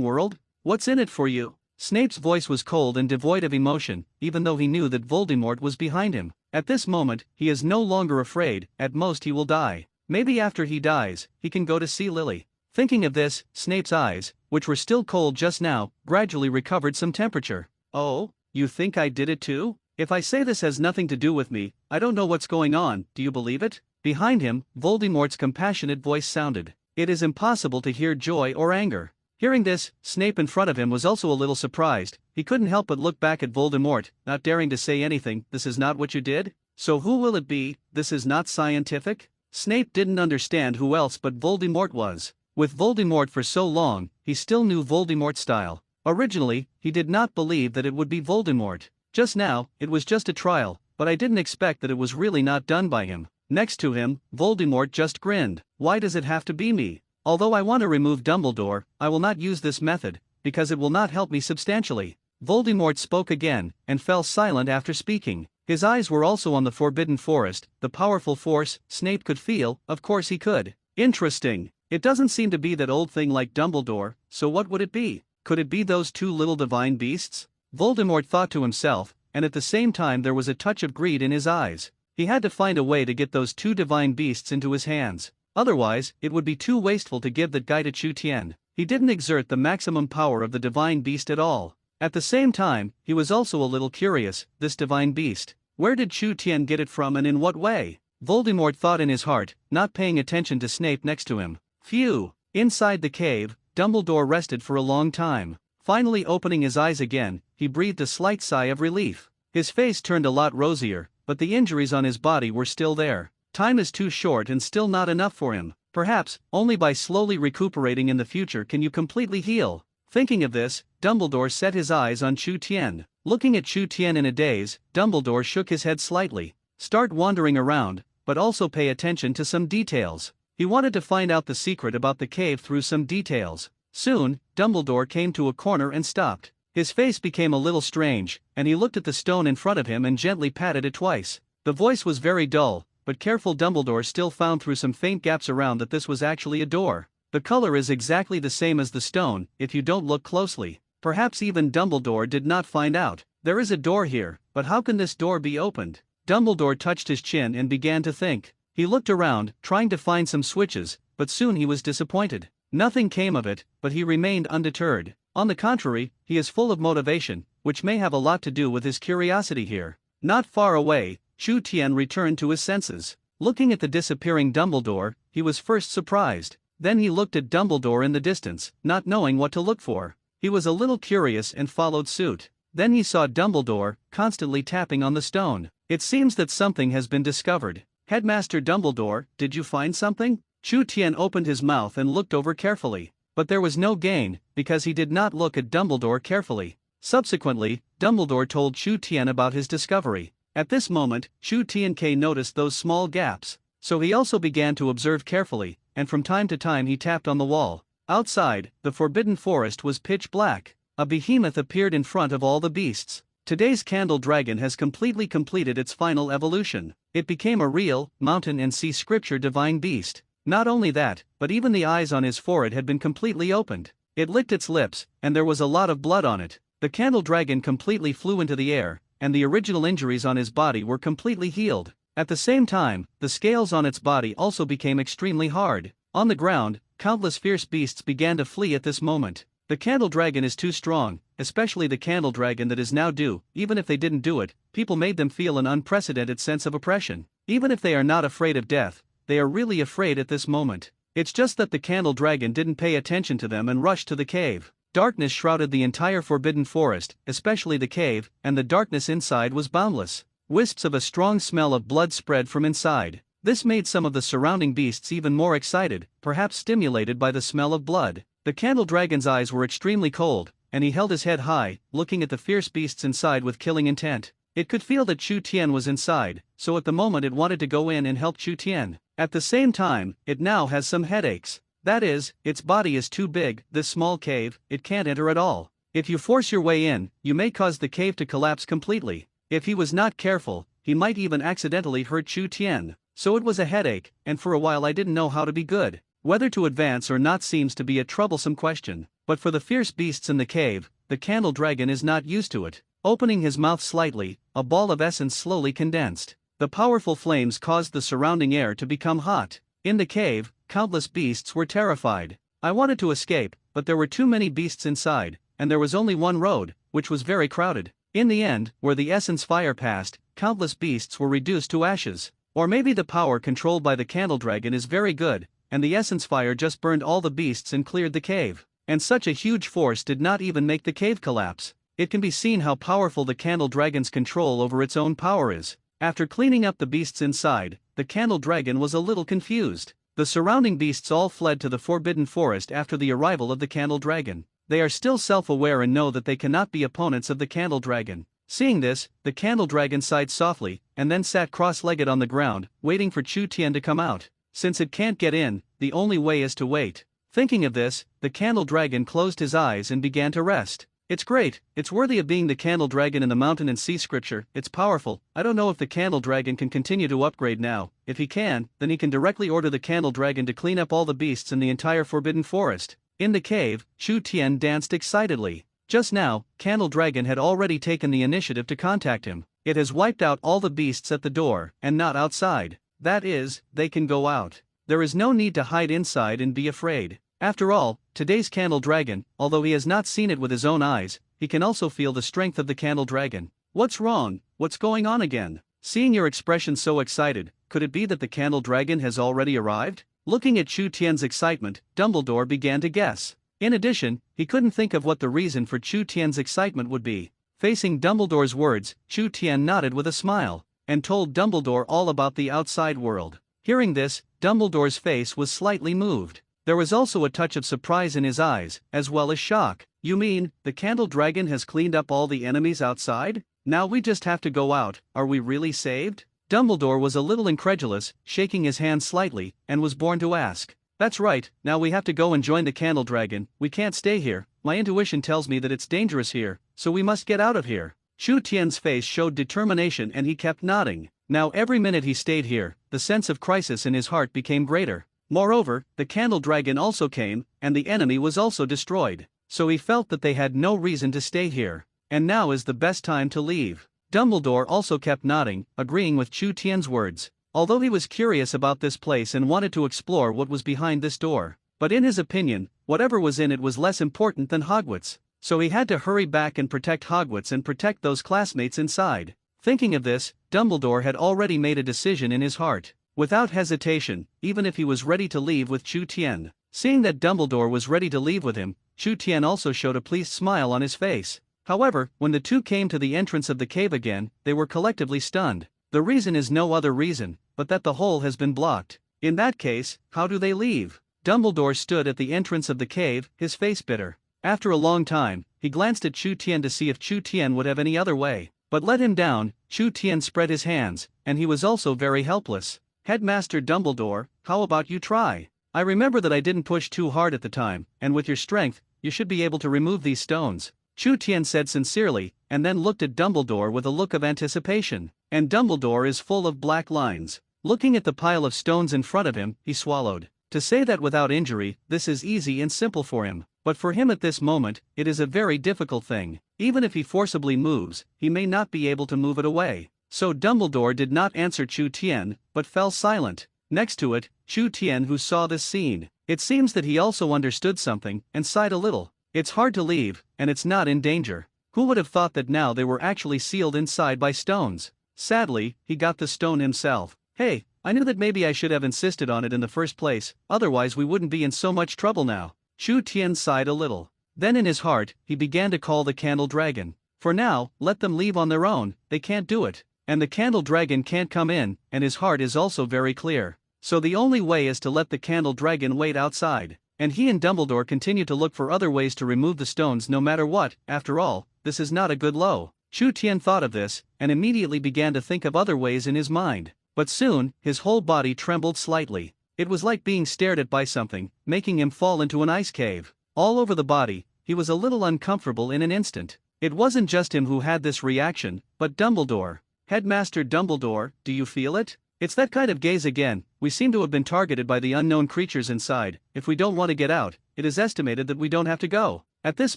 world? What's in it for you?" Snape's voice was cold and devoid of emotion, even though he knew that Voldemort was behind him. At this moment, he is no longer afraid. At most he will die. Maybe after he dies, he can go to see Lily. Thinking of this, Snape's eyes, which were still cold just now, gradually recovered some temperature. "Oh, you think I did it too? If I say this has nothing to do with me, I don't know what's going on, do you believe it?" Behind him, Voldemort's compassionate voice sounded. "It is impossible to hear joy or anger. Hearing this, Snape in front of him was also a little surprised. He couldn't help but look back at Voldemort, not daring to say anything. This is not what you did? So who will it be? This is not scientific? Snape didn't understand who else but Voldemort was. With Voldemort for so long, he still knew Voldemort's style. Originally, he did not believe that it would be Voldemort. Just now, it was just a trial, but I didn't expect that it was really not done by him. Next to him, Voldemort just grinned. Why does it have to be me? Although I want to remove Dumbledore, I will not use this method, because it will not help me substantially. Voldemort spoke again, and fell silent after speaking. His eyes were also on the Forbidden Forest, the powerful force Snape could feel. Of course he could. Interesting. It doesn't seem to be that old thing like Dumbledore, so what would it be? Could it be those two little divine beasts? Voldemort thought to himself, and at the same time there was a touch of greed in his eyes. He had to find a way to get those two divine beasts into his hands. Otherwise, it would be too wasteful to give that guy to Chu Tien. He didn't exert the maximum power of the divine beast at all. At the same time, he was also a little curious, this divine beast. Where did Chu Tien get it from and in what way? Voldemort thought in his heart, not paying attention to Snape next to him. Phew! Inside the cave, Dumbledore rested for a long time. Finally opening his eyes again, he breathed a slight sigh of relief. His face turned a lot rosier, but the injuries on his body were still there. Time is too short and still not enough for him. Perhaps, only by slowly recuperating in the future can you completely heal. Thinking of this, Dumbledore set his eyes on Chu Tien. Looking at Chu Tien in a daze, Dumbledore shook his head slightly. Start wandering around, but also pay attention to some details. He wanted to find out the secret about the cave through some details. Soon, Dumbledore came to a corner and stopped. His face became a little strange, and he looked at the stone in front of him and gently patted it twice. The voice was very dull, but careful Dumbledore still found through some faint gaps around that this was actually a door. The color is exactly the same as the stone, if you don't look closely. Perhaps even Dumbledore did not find out. There is a door here, but how can this door be opened? Dumbledore touched his chin and began to think. He looked around, trying to find some switches, but soon he was disappointed. Nothing came of it, but he remained undeterred. On the contrary, he is full of motivation, which may have a lot to do with his curiosity here. Not far away, Chu Tien returned to his senses. Looking at the disappearing Dumbledore, he was first surprised. Then he looked at Dumbledore in the distance, not knowing what to look for. He was a little curious and followed suit. Then he saw Dumbledore, constantly tapping on the stone. It seems that something has been discovered. Headmaster Dumbledore, did you find something? Chu Tien opened his mouth and looked over carefully. But there was no gain, because he did not look at Dumbledore carefully. Subsequently, Dumbledore told Chu Tien about his discovery. At this moment, Chu Tien noticed those small gaps. So he also began to observe carefully, and from time to time he tapped on the wall. Outside, the Forbidden Forest was pitch black. A behemoth appeared in front of all the beasts. Today's Candle Dragon has completely completed its final evolution. It became a real, mountain and sea scripture divine beast. Not only that, but even the eyes on his forehead had been completely opened. It licked its lips, and there was a lot of blood on it. The Candle Dragon completely flew into the air, and the original injuries on his body were completely healed. At the same time, the scales on its body also became extremely hard. On the ground, countless fierce beasts began to flee at this moment. The Candle Dragon is too strong, especially the Candle Dragon that is now due. Even if they didn't do it, people made them feel an unprecedented sense of oppression. Even if they are not afraid of death, they are really afraid at this moment. It's just that the Candle Dragon didn't pay attention to them and rushed to the cave. Darkness shrouded the entire Forbidden Forest, especially the cave, and the darkness inside was boundless. Wisps of a strong smell of blood spread from inside. This made some of the surrounding beasts even more excited, perhaps stimulated by the smell of blood. The Candle Dragon's eyes were extremely cold, and he held his head high, looking at the fierce beasts inside with killing intent. It could feel that Chu Tien was inside, so at the moment it wanted to go in and help Chu Tien. At the same time, it now has some headaches. That is, its body is too big, this small cave, it can't enter at all. If you force your way in, you may cause the cave to collapse completely. If he was not careful, he might even accidentally hurt Chu Tien. So it was a headache, and for a while I didn't know how to be good. Whether to advance or not seems to be a troublesome question. But for the fierce beasts in the cave, the Candle Dragon is not used to it. Opening his mouth slightly, a ball of essence slowly condensed. The powerful flames caused the surrounding air to become hot. In the cave, countless beasts were terrified. I wanted to escape, but there were too many beasts inside, and there was only one road, which was very crowded. In the end, where the essence fire passed, countless beasts were reduced to ashes. Or maybe the power controlled by the Candle Dragon is very good, and the essence fire just burned all the beasts and cleared the cave. and such a huge force did not even make the cave collapse. It can be seen how powerful the candle dragon's control over its own power is. After cleaning up the beasts inside, the candle dragon was a little confused. The surrounding beasts all fled to the forbidden forest after the arrival of the candle dragon. They are still self-aware and know that they cannot be opponents of the candle dragon. Seeing this, the candle dragon sighed softly, and then sat cross-legged on the ground, waiting for Chu Tian to come out. Since it can't get in, the only way is to wait. Thinking of this, the candle dragon closed his eyes and began to rest. It's great, it's worthy of being the candle dragon in the mountain and sea scripture, it's powerful. I don't know if the candle dragon can continue to upgrade now. If he can, then he can directly order the candle dragon to clean up all the beasts in the entire forbidden forest. In the cave, Chu Tian danced excitedly. Just now, Candle Dragon had already taken the initiative to contact him. It has wiped out all the beasts at the door, and not outside. That is, they can go out. There is no need to hide inside and be afraid. After all, today's Candle Dragon, although he has not seen it with his own eyes, he can also feel the strength of the Candle Dragon. What's wrong? What's going on again? Seeing your expression so excited, could it be that the Candle Dragon has already arrived? Looking at Chu Tian's excitement, Dumbledore began to guess. In addition, he couldn't think of what the reason for Chu Tian's excitement would be. Facing Dumbledore's words, Chu Tian nodded with a smile, and told Dumbledore all about the outside world. Hearing this, Dumbledore's face was slightly moved. There was also a touch of surprise in his eyes, as well as shock. You mean, the Candle Dragon has cleaned up all the enemies outside? Now we just have to go out, are we really saved? Dumbledore was a little incredulous, shaking his hand slightly, and was born to ask. That's right, now we have to go and join the Candle Dragon, we can't stay here, my intuition tells me that it's dangerous here, so we must get out of here. Chu Tian's face showed determination and he kept nodding. Now every minute he stayed here, the sense of crisis in his heart became greater. Moreover, the Candle Dragon also came, and the enemy was also destroyed, so he felt that they had no reason to stay here, and now is the best time to leave. Dumbledore also kept nodding, agreeing with Chu Tian's words. Although he was curious about this place and wanted to explore what was behind this door, but in his opinion, whatever was in it was less important than Hogwarts, so he had to hurry back and protect Hogwarts and protect those classmates inside. Thinking of this, Dumbledore had already made a decision in his heart. Without hesitation, even if he was ready to leave with Chu Tian. Seeing that Dumbledore was ready to leave with him, Chu Tian also showed a pleased smile on his face. However, when the two came to the entrance of the cave again, they were collectively stunned. The reason is no other reason, but that the hole has been blocked. In that case, how do they leave? Dumbledore stood at the entrance of the cave, his face bitter. After a long time, he glanced at Chu Tian to see if Chu Tian would have any other way. But let him down, Chu Tian spread his hands, and he was also very helpless. Headmaster Dumbledore, how about you try? I remember that I didn't push too hard at the time, and with your strength, you should be able to remove these stones. Chu Tian said sincerely, and then looked at Dumbledore with a look of anticipation. And Dumbledore is full of black lines. Looking at the pile of stones in front of him, he swallowed. To say that without injury, this is easy and simple for him. But for him at this moment, it is a very difficult thing. Even if he forcibly moves, he may not be able to move it away. So Dumbledore did not answer Chu Tian, but fell silent. Next to it, Chu Tian who saw this scene. It seems that he also understood something, and sighed a little. It's hard to leave, and it's not in danger. Who would have thought that now they were actually sealed inside by stones? Sadly, he got the stone himself. Hey, I knew that maybe I should have insisted on it in the first place, otherwise we wouldn't be in so much trouble now. Chu Tian sighed a little. Then in his heart, he began to call the Candle Dragon. For now, let them leave on their own, they can't do it. And the Candle Dragon can't come in, and his heart is also very clear. So the only way is to let the Candle Dragon wait outside. And he and Dumbledore continue to look for other ways to remove the stones no matter what. After all, this is not a good low. Chu Tian thought of this, and immediately began to think of other ways in his mind. But soon, his whole body trembled slightly. It was like being stared at by something, making him fall into an ice cave. All over the body, he was a little uncomfortable in an instant. It wasn't just him who had this reaction, but Dumbledore. Headmaster Dumbledore, do you feel it? It's that kind of gaze again. We seem to have been targeted by the unknown creatures inside. If we don't want to get out, it is estimated that we don't have to go. At this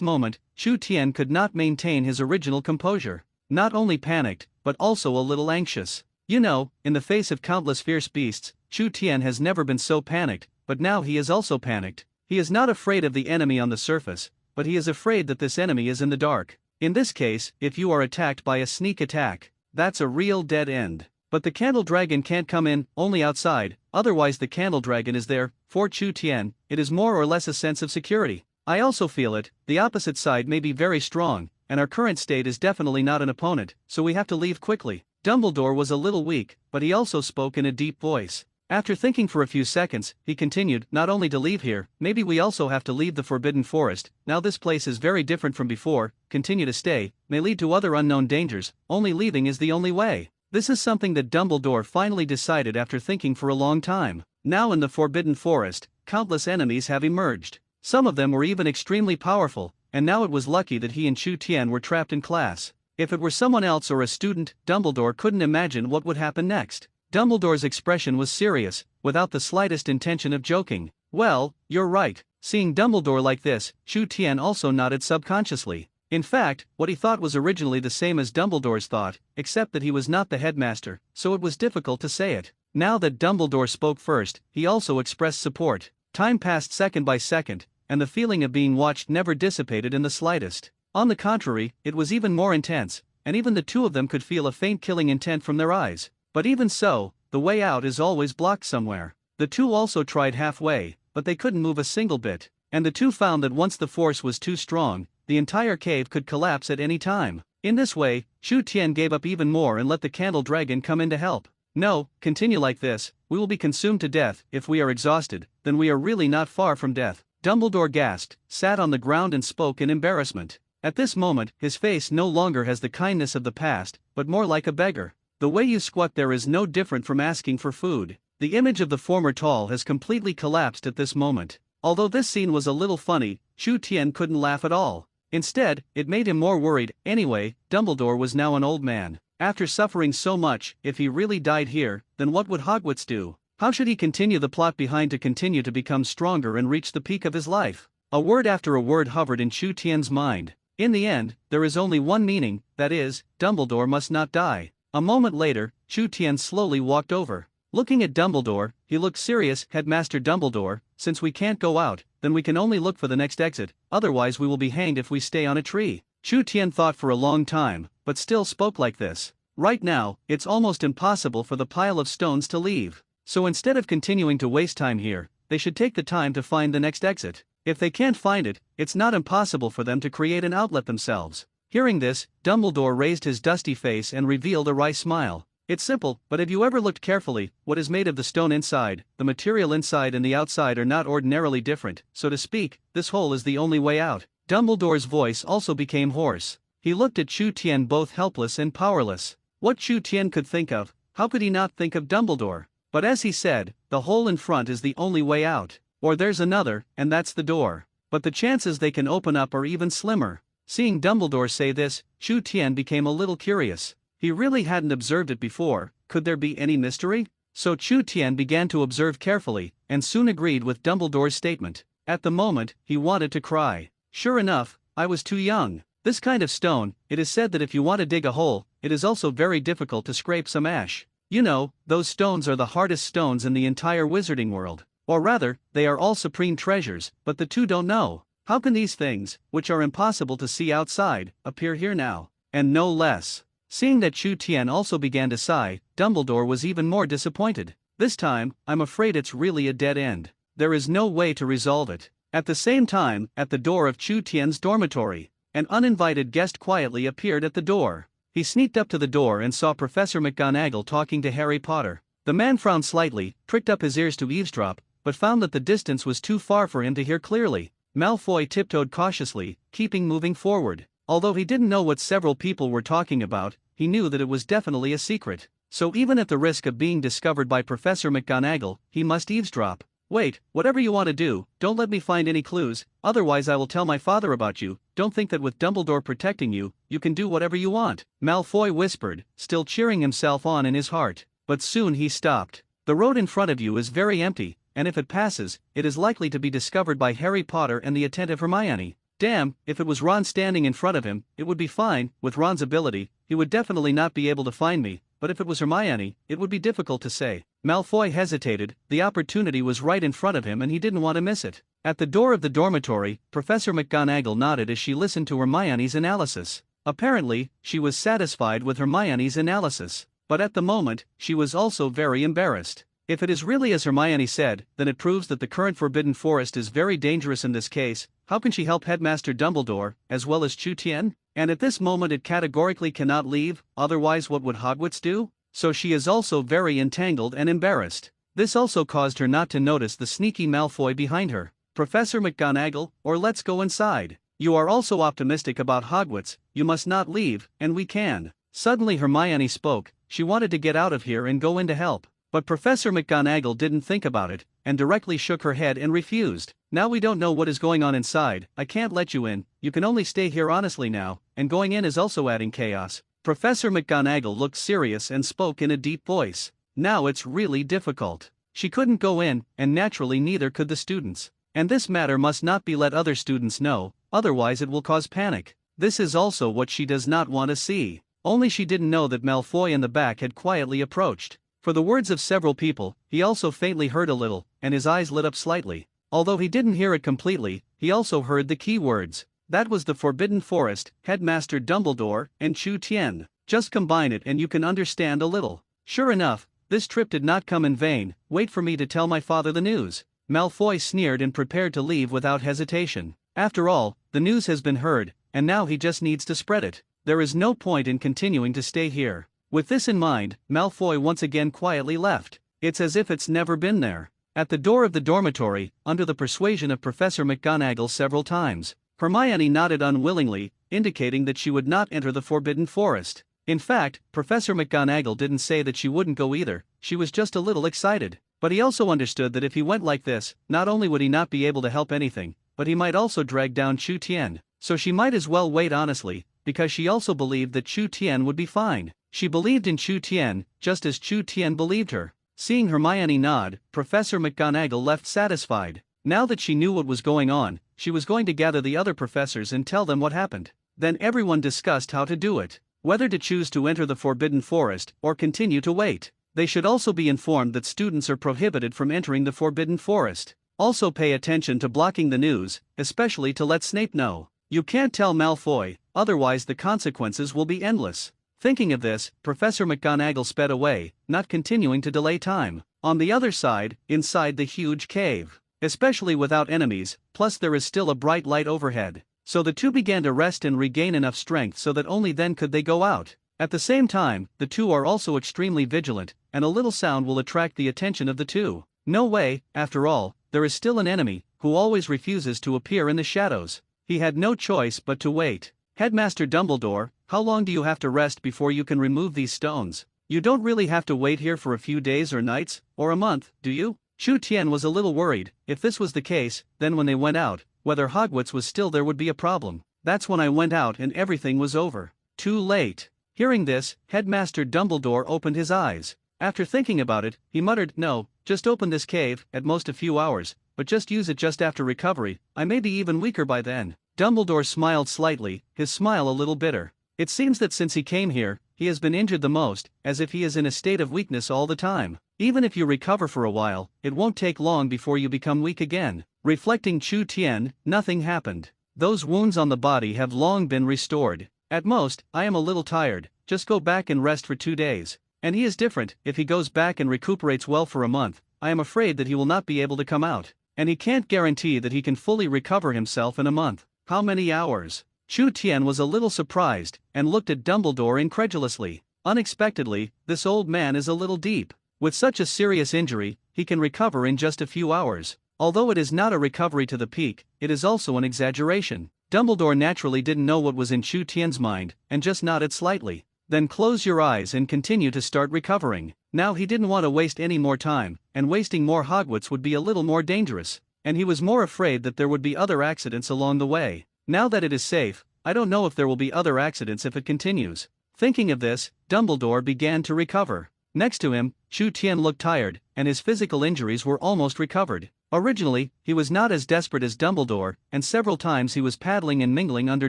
moment, Chu Tian could not maintain his original composure. Not only panicked, but also a little anxious. You know, in the face of countless fierce beasts, Chu Tian has never been so panicked, but now he is also panicked. He is not afraid of the enemy on the surface, but he is afraid that this enemy is in the dark. In this case, if you are attacked by a sneak attack, that's a real dead end. But the Candle Dragon can't come in, only outside, otherwise the Candle Dragon is there. For Chu Tian, it is more or less a sense of security. I also feel it, the opposite side may be very strong, and our current state is definitely not an opponent, so we have to leave quickly. Dumbledore was a little weak, but he also spoke in a deep voice. After thinking for a few seconds, he continued, not only to leave here, maybe we also have to leave the Forbidden Forest. Now this place is very different from before, continue to stay, may lead to other unknown dangers, only leaving is the only way. This is something that Dumbledore finally decided after thinking for a long time. Now in the Forbidden Forest, countless enemies have emerged. Some of them were even extremely powerful, and now it was lucky that he and Chu Tian were trapped in class. If it were someone else or a student, Dumbledore couldn't imagine what would happen next. Dumbledore's expression was serious, without the slightest intention of joking. Well, you're right. Seeing Dumbledore like this, Chu Tian also nodded subconsciously. In fact, what he thought was originally the same as Dumbledore's thought, except that he was not the headmaster, so it was difficult to say it. Now that Dumbledore spoke first, he also expressed support. Time passed second by second, and the feeling of being watched never dissipated in the slightest. On the contrary, it was even more intense, and even the two of them could feel a faint killing intent from their eyes. But even so, the way out is always blocked somewhere. The two also tried halfway, but they couldn't move a single bit, and the two found that once the force was too strong, the entire cave could collapse at any time. In this way, Chu Tian gave up even more and let the candle dragon come in to help. No, continue like this, we will be consumed to death. If we are exhausted, then we are really not far from death. Dumbledore gasped, sat on the ground and spoke in embarrassment. At this moment, his face no longer has the kindness of the past, but more like a beggar. The way you squat there is no different from asking for food. The image of the former tall has completely collapsed at this moment. Although this scene was a little funny, Chu Tian couldn't laugh at all. Instead, it made him more worried. Anyway, Dumbledore was now an old man. After suffering so much, if he really died here, then what would Hogwarts do? How should he continue the plot behind to continue to become stronger and reach the peak of his life? A word after a word hovered in Chu Tian's mind. In the end, there is only one meaning, that is, Dumbledore must not die. A moment later, Chu Tian slowly walked over. Looking at Dumbledore, he looked serious. Headmaster Dumbledore, since we can't go out, then we can only look for the next exit, otherwise we will be hanged if we stay on a tree. Chu Tian thought for a long time, but still spoke like this. Right now, it's almost impossible for the pile of stones to leave. So instead of continuing to waste time here, they should take the time to find the next exit. If they can't find it, it's not impossible for them to create an outlet themselves. Hearing this, Dumbledore raised his dusty face and revealed a wry smile. It's simple, but have you ever looked carefully, what is made of the stone inside? The material inside and the outside are not ordinarily different, so to speak, this hole is the only way out. Dumbledore's voice also became hoarse. He looked at Chu Tian both helpless and powerless. What Chu Tian could think of, how could he not think of Dumbledore? But as he said, the hole in front is the only way out. Or there's another, and that's the door. But the chances they can open up are even slimmer. Seeing Dumbledore say this, Chu Tian became a little curious. He really hadn't observed it before. Could there be any mystery? So Chu Tian began to observe carefully, and soon agreed with Dumbledore's statement. At the moment, he wanted to cry. Sure enough, I was too young. This kind of stone, it is said that if you want to dig a hole, it is also very difficult to scrape some ash. You know, those stones are the hardest stones in the entire wizarding world. Or rather, they are all supreme treasures, but the two don't know. How can these things, which are impossible to see outside, appear here now? And no less. Seeing that Chu Tian also began to sigh, Dumbledore was even more disappointed. This time, I'm afraid it's really a dead end. There is no way to resolve it. At the same time, at the door of Chu Tian's dormitory, an uninvited guest quietly appeared at the door. He sneaked up to the door and saw Professor McGonagall talking to Harry Potter. The man frowned slightly, pricked up his ears to eavesdrop, but found that the distance was too far for him to hear clearly. Malfoy tiptoed cautiously, keeping moving forward. Although he didn't know what several people were talking about, he knew that it was definitely a secret. So even at the risk of being discovered by Professor McGonagall, he must eavesdrop. Wait, whatever you want to do, don't let me find any clues, otherwise I will tell my father about you. Don't think that with Dumbledore protecting you, you can do whatever you want, Malfoy whispered, still cheering himself on in his heart. But soon he stopped. The road in front of you is very empty, and if it passes, it is likely to be discovered by Harry Potter and the attentive Hermione. Damn, if it was Ron standing in front of him, it would be fine. With Ron's ability, he would definitely not be able to find me, but if it was Hermione, it would be difficult to say. Malfoy hesitated, the opportunity was right in front of him and he didn't want to miss it. At the door of the dormitory, Professor McGonagall nodded as she listened to Hermione's analysis. Apparently, she was satisfied with Hermione's analysis, but at the moment, she was also very embarrassed. If it is really as Hermione said, then it proves that the current Forbidden Forest is very dangerous in this case. How can she help Headmaster Dumbledore, as well as Chu Tien? And at this moment it categorically cannot leave, otherwise what would Hogwarts do? So she is also very entangled and embarrassed. This also caused her not to notice the sneaky Malfoy behind her. Professor McGonagall, or let's go inside. You are also optimistic about Hogwarts, you must not leave, and we can. Suddenly Hermione spoke, she wanted to get out of here and go in to help. But Professor McGonagall didn't think about it, and directly shook her head and refused. Now we don't know what is going on inside, I can't let you in, you can only stay here honestly now, and going in is also adding chaos. Professor McGonagall looked serious and spoke in a deep voice. Now it's really difficult. She couldn't go in, and naturally neither could the students. And this matter must not be let other students know, otherwise it will cause panic. This is also what she does not want to see. Only she didn't know that Malfoy in the back had quietly approached. For the words of several people, he also faintly heard a little, and his eyes lit up slightly. Although he didn't hear it completely, he also heard the key words. That was the Forbidden Forest, Headmaster Dumbledore, and Chu Tien. Just combine it and you can understand a little. Sure enough, this trip did not come in vain. Wait for me to tell my father the news. Malfoy sneered and prepared to leave without hesitation. After all, the news has been heard, and now he just needs to spread it. There is no point in continuing to stay here. With this in mind, Malfoy once again quietly left. It's as if it's never been there. At the door of the dormitory, under the persuasion of Professor McGonagall several times, Hermione nodded unwillingly, indicating that she would not enter the Forbidden Forest. In fact, Professor McGonagall didn't say that she wouldn't go either, she was just a little excited. But he also understood that if he went like this, not only would he not be able to help anything, but he might also drag down Chu Tien. So she might as well wait honestly, because she also believed that Chu Tien would be fine. She believed in Chu Tien, just as Chu Tien believed her. Seeing Hermione nod, Professor McGonagall left satisfied. Now that she knew what was going on, she was going to gather the other professors and tell them what happened. Then everyone discussed how to do it. Whether to choose to enter the Forbidden Forest or continue to wait. They should also be informed that students are prohibited from entering the Forbidden Forest. Also pay attention to blocking the news, especially to let Snape know. You can't tell Malfoy, otherwise the consequences will be endless. Thinking of this, Professor McGonagall sped away, not continuing to delay time. On the other side, inside the huge cave, especially without enemies, plus there is still a bright light overhead. So the two began to rest and regain enough strength so that only then could they go out. At the same time, the two are also extremely vigilant, and a little sound will attract the attention of the two. No way, after all, there is still an enemy, who always refuses to appear in the shadows. He had no choice but to wait. Headmaster Dumbledore, how long do you have to rest before you can remove these stones? You don't really have to wait here for a few days or nights, or a month, do you? Chu Tien was a little worried. If this was the case, then when they went out, whether Hogwarts was still there would be a problem. That's when I went out and everything was over. Too late. Hearing this, Headmaster Dumbledore opened his eyes. After thinking about it, he muttered, no, just open this cave, at most a few hours, but just use it just after recovery, I may be even weaker by then. Dumbledore smiled slightly, his smile a little bitter. It seems that since he came here, he has been injured the most, as if he is in a state of weakness all the time. Even if you recover for a while, it won't take long before you become weak again. Reflecting Chu Tien, nothing happened. Those wounds on the body have long been restored. At most, I am a little tired, just go back and rest for 2 days. And he is different, if he goes back and recuperates well for a month, I am afraid that he will not be able to come out. And he can't guarantee that he can fully recover himself in a month. How many hours? Chu Tien was a little surprised, and looked at Dumbledore incredulously. Unexpectedly, this old man is a little deep. With such a serious injury, he can recover in just a few hours. Although it is not a recovery to the peak, it is also an exaggeration. Dumbledore naturally didn't know what was in Chu Tien's mind, and just nodded slightly. Then close your eyes and continue to start recovering. Now he didn't want to waste any more time, and wasting more Hogwarts would be a little more dangerous. And he was more afraid that there would be other accidents along the way. Now that it is safe, I don't know if there will be other accidents if it continues. Thinking of this, Dumbledore began to recover. Next to him, Chu Tien looked tired, and his physical injuries were almost recovered. Originally, he was not as desperate as Dumbledore, and several times he was paddling and mingling under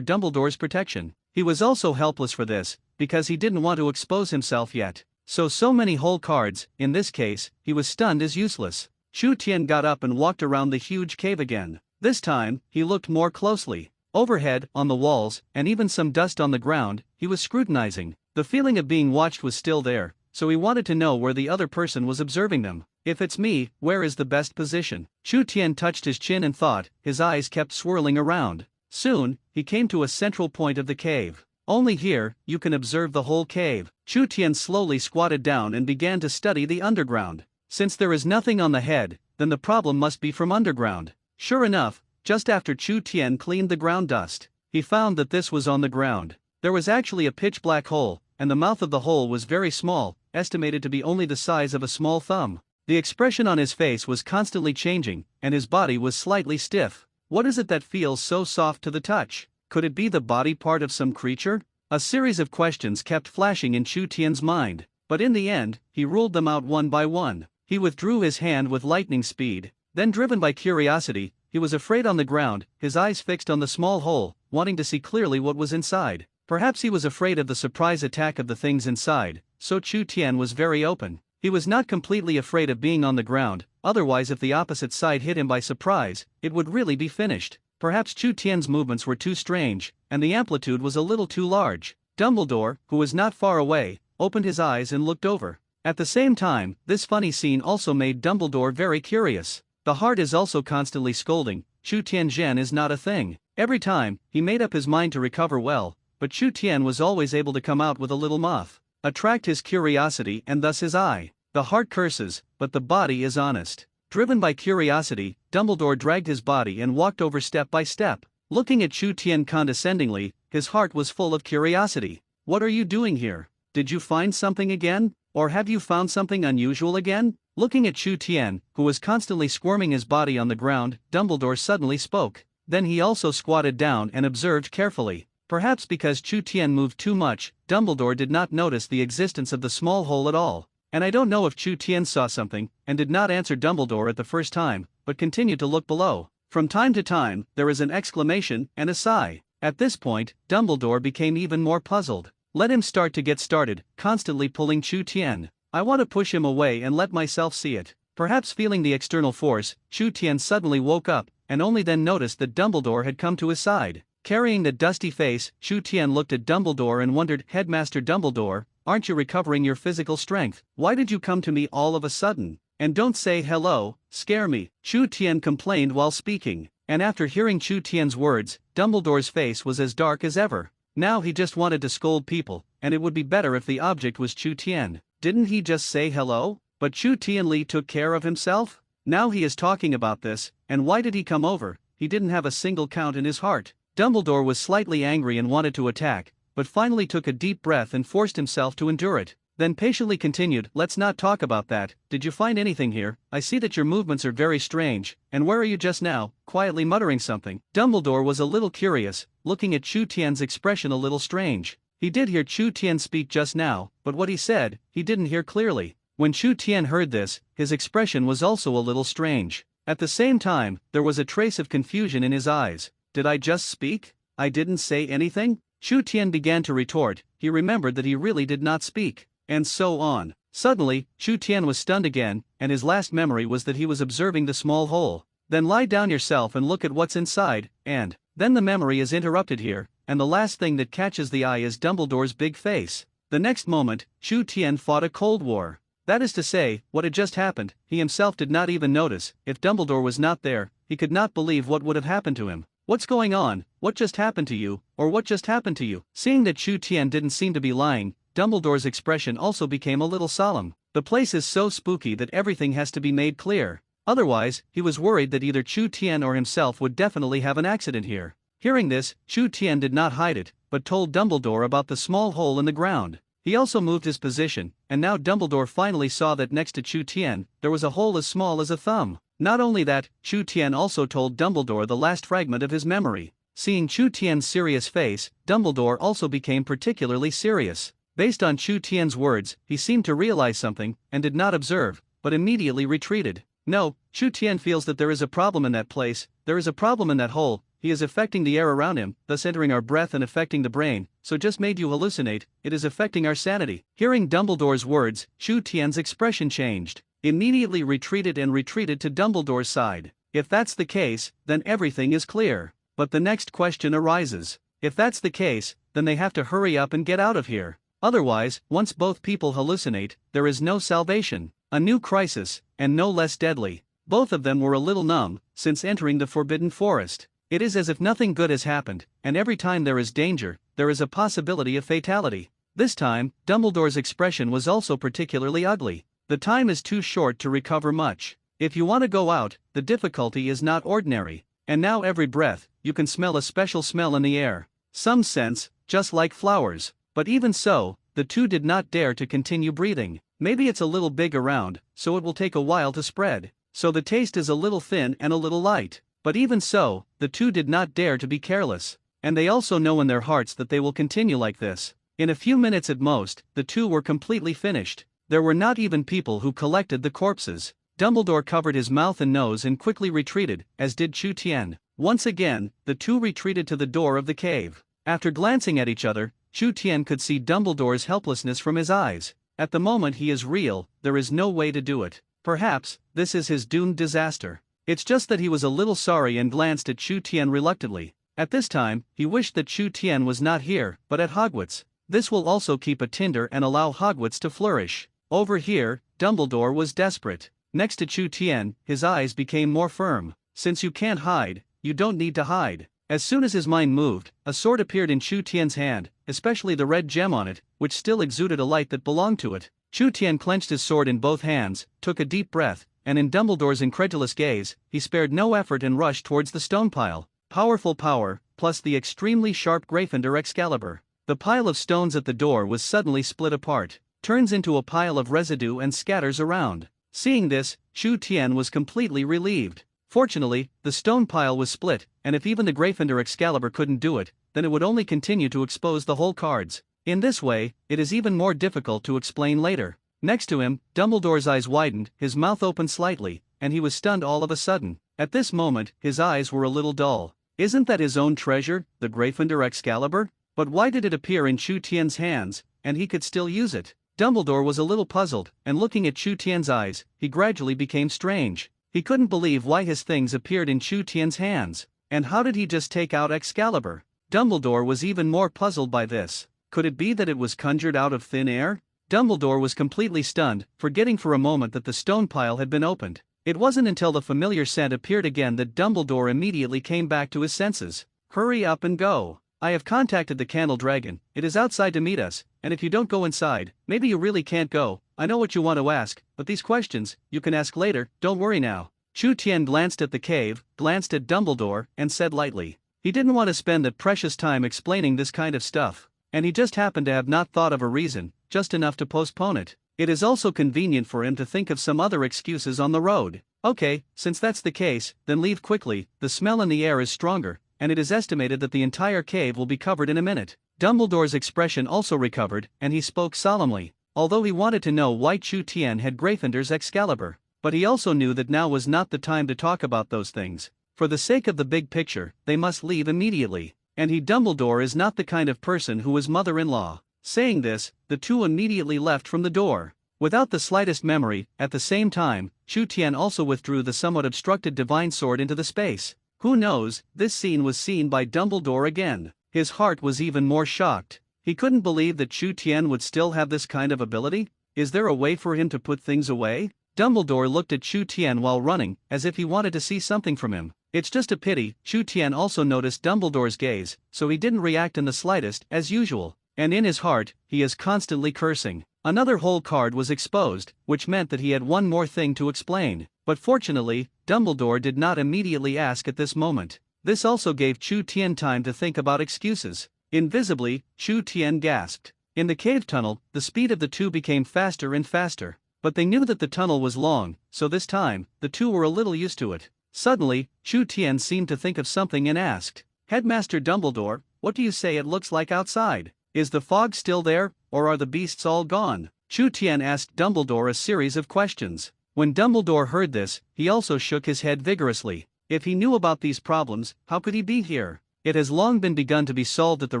Dumbledore's protection. He was also helpless for this, because he didn't want to expose himself yet. So many whole cards, in this case, he was stunned as useless. Chu Tien got up and walked around the huge cave again. This time, he looked more closely. Overhead, on the walls, and even some dust on the ground, he was scrutinizing. The feeling of being watched was still there, so he wanted to know where the other person was observing them. If it's me, where is the best position? Chu Tian touched his chin and thought, his eyes kept swirling around. Soon, he came to a central point of the cave. Only here, you can observe the whole cave. Chu Tian slowly squatted down and began to study the underground. Since there is nothing on the head, then the problem must be from underground. Sure enough, just after Chu Tian cleaned the ground dust, he found that this was on the ground. There was actually a pitch-black hole, and the mouth of the hole was very small, estimated to be only the size of a small thumb. The expression on his face was constantly changing, and his body was slightly stiff. What is it that feels so soft to the touch? Could it be the body part of some creature? A series of questions kept flashing in Chu Tian's mind, but in the end, he ruled them out one by one. He withdrew his hand with lightning speed, then driven by curiosity, he was afraid on the ground, his eyes fixed on the small hole, wanting to see clearly what was inside. Perhaps he was afraid of the surprise attack of the things inside, so Chu Tian was very open. He was not completely afraid of being on the ground, otherwise if the opposite side hit him by surprise, it would really be finished. Perhaps Chu Tian's movements were too strange, and the amplitude was a little too large. Dumbledore, who was not far away, opened his eyes and looked over. At the same time, this funny scene also made Dumbledore very curious. The heart is also constantly scolding, Chu Tianzhen is not a thing. Every time, he made up his mind to recover well, but Chu Tian was always able to come out with a little muff. Attract his curiosity and thus his eye. The heart curses, but the body is honest. Driven by curiosity, Dumbledore dragged his body and walked over step by step. Looking at Chu Tian condescendingly, his heart was full of curiosity. What are you doing here? Did you find something again? Or have you found something unusual again? Looking at Chu Tian, who was constantly squirming his body on the ground, Dumbledore suddenly spoke. Then he also squatted down and observed carefully. Perhaps because Chu Tian moved too much, Dumbledore did not notice the existence of the small hole at all. And I don't know if Chu Tian saw something, and did not answer Dumbledore at the first time, but continued to look below. From time to time, there is an exclamation and a sigh. At this point, Dumbledore became even more puzzled. Let him start to get started, constantly pulling Chu Tian. I want to push him away and let myself see it. Perhaps feeling the external force, Chu Tian suddenly woke up, and only then noticed that Dumbledore had come to his side. Carrying the dusty face, Chu Tian looked at Dumbledore and wondered, Headmaster Dumbledore, aren't you recovering your physical strength? Why did you come to me all of a sudden? And don't say hello, scare me, Chu Tian complained while speaking. And after hearing Chu Tian's words, Dumbledore's face was as dark as ever. Now he just wanted to scold people, and it would be better if the object was Chu Tian. Didn't he just say hello? But Chu Tianli took care of himself? Now he is talking about this, and why did he come over? He didn't have a single count in his heart. Dumbledore was slightly angry and wanted to attack, but finally took a deep breath and forced himself to endure it. Then patiently continued, let's not talk about that. Did you find anything here? I see that your movements are very strange, and where are you just now? Quietly muttering something. Dumbledore was a little curious, looking at Chu Tian's expression a little strange. He did hear Chu Tian speak just now, but what he said, he didn't hear clearly. When Chu Tian heard this, his expression was also a little strange. At the same time, there was a trace of confusion in his eyes. Did I just speak? I didn't say anything? Chu Tian began to retort, he remembered that he really did not speak. And so on. Suddenly, Chu Tian was stunned again, and his last memory was that he was observing the small hole. Then lie down yourself and look at what's inside, and then the memory is interrupted here, and the last thing that catches the eye is Dumbledore's big face. The next moment, Chu Tian fought a cold war. That is to say, what had just happened, he himself did not even notice. If Dumbledore was not there, he could not believe what would have happened to him. What's going on? What just happened to you? Or what just happened to you? Seeing that Chu Tian didn't seem to be lying, Dumbledore's expression also became a little solemn. The place is so spooky that everything has to be made clear. Otherwise, he was worried that either Chu Tian or himself would definitely have an accident here. Hearing this, Chu Tian did not hide it, but told Dumbledore about the small hole in the ground. He also moved his position, and now Dumbledore finally saw that next to Chu Tian, there was a hole as small as a thumb. Not only that, Chu Tian also told Dumbledore the last fragment of his memory. Seeing Chu Tian's serious face, Dumbledore also became particularly serious. Based on Chu Tian's words, he seemed to realize something, and did not observe, but immediately retreated. No, Chu Tian feels that there is a problem in that place, there is a problem in that hole, he is affecting the air around him, thus entering our breath and affecting the brain, so just made you hallucinate, it is affecting our sanity. Hearing Dumbledore's words, Chu Tian's expression changed. Immediately retreated to Dumbledore's side. If that's the case, then everything is clear. But the next question arises. If that's the case, then they have to hurry up and get out of here. Otherwise, once both people hallucinate, there is no salvation, a new crisis, and no less deadly. Both of them were a little numb, since entering the forbidden forest. It is as if nothing good has happened, and every time there is danger, there is a possibility of fatality. This time, Dumbledore's expression was also particularly ugly. The time is too short to recover much. If you want to go out, the difficulty is not ordinary. And now every breath, you can smell a special smell in the air. Some scents, just like flowers. But even so, the two did not dare to continue breathing. Maybe it's a little big around, so it will take a while to spread. So the taste is a little thin and a little light. But even so, the two did not dare to be careless. And they also know in their hearts that they will continue like this. In a few minutes at most, the two were completely finished. There were not even people who collected the corpses. Dumbledore covered his mouth and nose and quickly retreated, as did Chu Tian. Once again, the two retreated to the door of the cave. After glancing at each other, Chu Tian could see Dumbledore's helplessness from his eyes. At the moment he is real, there is no way to do it. Perhaps, this is his doomed disaster. It's just that he was a little sorry and glanced at Chu Tian reluctantly. At this time, he wished that Chu Tian was not here, but at Hogwarts. This will also keep a tinder and allow Hogwarts to flourish. Over here, Dumbledore was desperate. Next to Chu Tian, his eyes became more firm. Since you can't hide, you don't need to hide. As soon as his mind moved, a sword appeared in Chu Tian's hand, especially the red gem on it, which still exuded a light that belonged to it. Chu Tian clenched his sword in both hands, took a deep breath, and in Dumbledore's incredulous gaze, he spared no effort and rushed towards the stone pile. Powerful power, plus the extremely sharp Gryffindor Excalibur. The pile of stones at the door was suddenly split apart, turns into a pile of residue and scatters around. Seeing this, Chu Tian was completely relieved. Fortunately, the stone pile was split, and if even the Gryffindor Excalibur couldn't do it, then it would only continue to expose the whole cards. In this way, it is even more difficult to explain later. Next to him, Dumbledore's eyes widened, his mouth opened slightly, and he was stunned all of a sudden. At this moment, his eyes were a little dull. Isn't that his own treasure, the Gryffindor Excalibur? But why did it appear in Chu Tian's hands, and he could still use it? Dumbledore was a little puzzled, and looking at Chu Tian's eyes, he gradually became strange. He couldn't believe why his things appeared in Chu Tian's hands. And how did he just take out Excalibur? Dumbledore was even more puzzled by this. Could it be that it was conjured out of thin air? Dumbledore was completely stunned, forgetting for a moment that the stone pile had been opened. It wasn't until the familiar scent appeared again that Dumbledore immediately came back to his senses. Hurry up and go. I have contacted the Candle Dragon, it is outside to meet us, and if you don't go inside, maybe you really can't go. I know what you want to ask, but these questions, you can ask later, don't worry now. Chu Tian glanced at the cave, glanced at Dumbledore, and said lightly. He didn't want to spend that precious time explaining this kind of stuff, and he just happened to have not thought of a reason, just enough to postpone it. It is also convenient for him to think of some other excuses on the road. Okay, since that's the case, then leave quickly, the smell in the air is stronger, and it is estimated that the entire cave will be covered in a minute. Dumbledore's expression also recovered, and he spoke solemnly, although he wanted to know why Chu Tian had Gryffindor's Excalibur. But he also knew that now was not the time to talk about those things. For the sake of the big picture, they must leave immediately. And Dumbledore is not the kind of person who is mother-in-law. Saying this, the two immediately left from the door. Without the slightest memory, at the same time, Chu Tian also withdrew the somewhat obstructed divine sword into the space. Who knows, this scene was seen by Dumbledore again. His heart was even more shocked. He couldn't believe that Chu Tian would still have this kind of ability. Is there a way for him to put things away? Dumbledore looked at Chu Tian while running, as if he wanted to see something from him. It's just a pity, Chu Tian also noticed Dumbledore's gaze, so he didn't react in the slightest, as usual. And in his heart, he is constantly cursing. Another whole card was exposed, which meant that he had one more thing to explain. But fortunately, Dumbledore did not immediately ask at this moment. This also gave Chu Tian time to think about excuses. Invisibly, Chu Tian gasped. In the cave tunnel, the speed of the two became faster and faster. But they knew that the tunnel was long, so this time, the two were a little used to it. Suddenly, Chu Tian seemed to think of something and asked, Headmaster Dumbledore, what do you say it looks like outside? Is the fog still there, or are the beasts all gone? Chu Tian asked Dumbledore a series of questions. When Dumbledore heard this, he also shook his head vigorously. If he knew about these problems, how could he be here? It has long been begun to be solved at the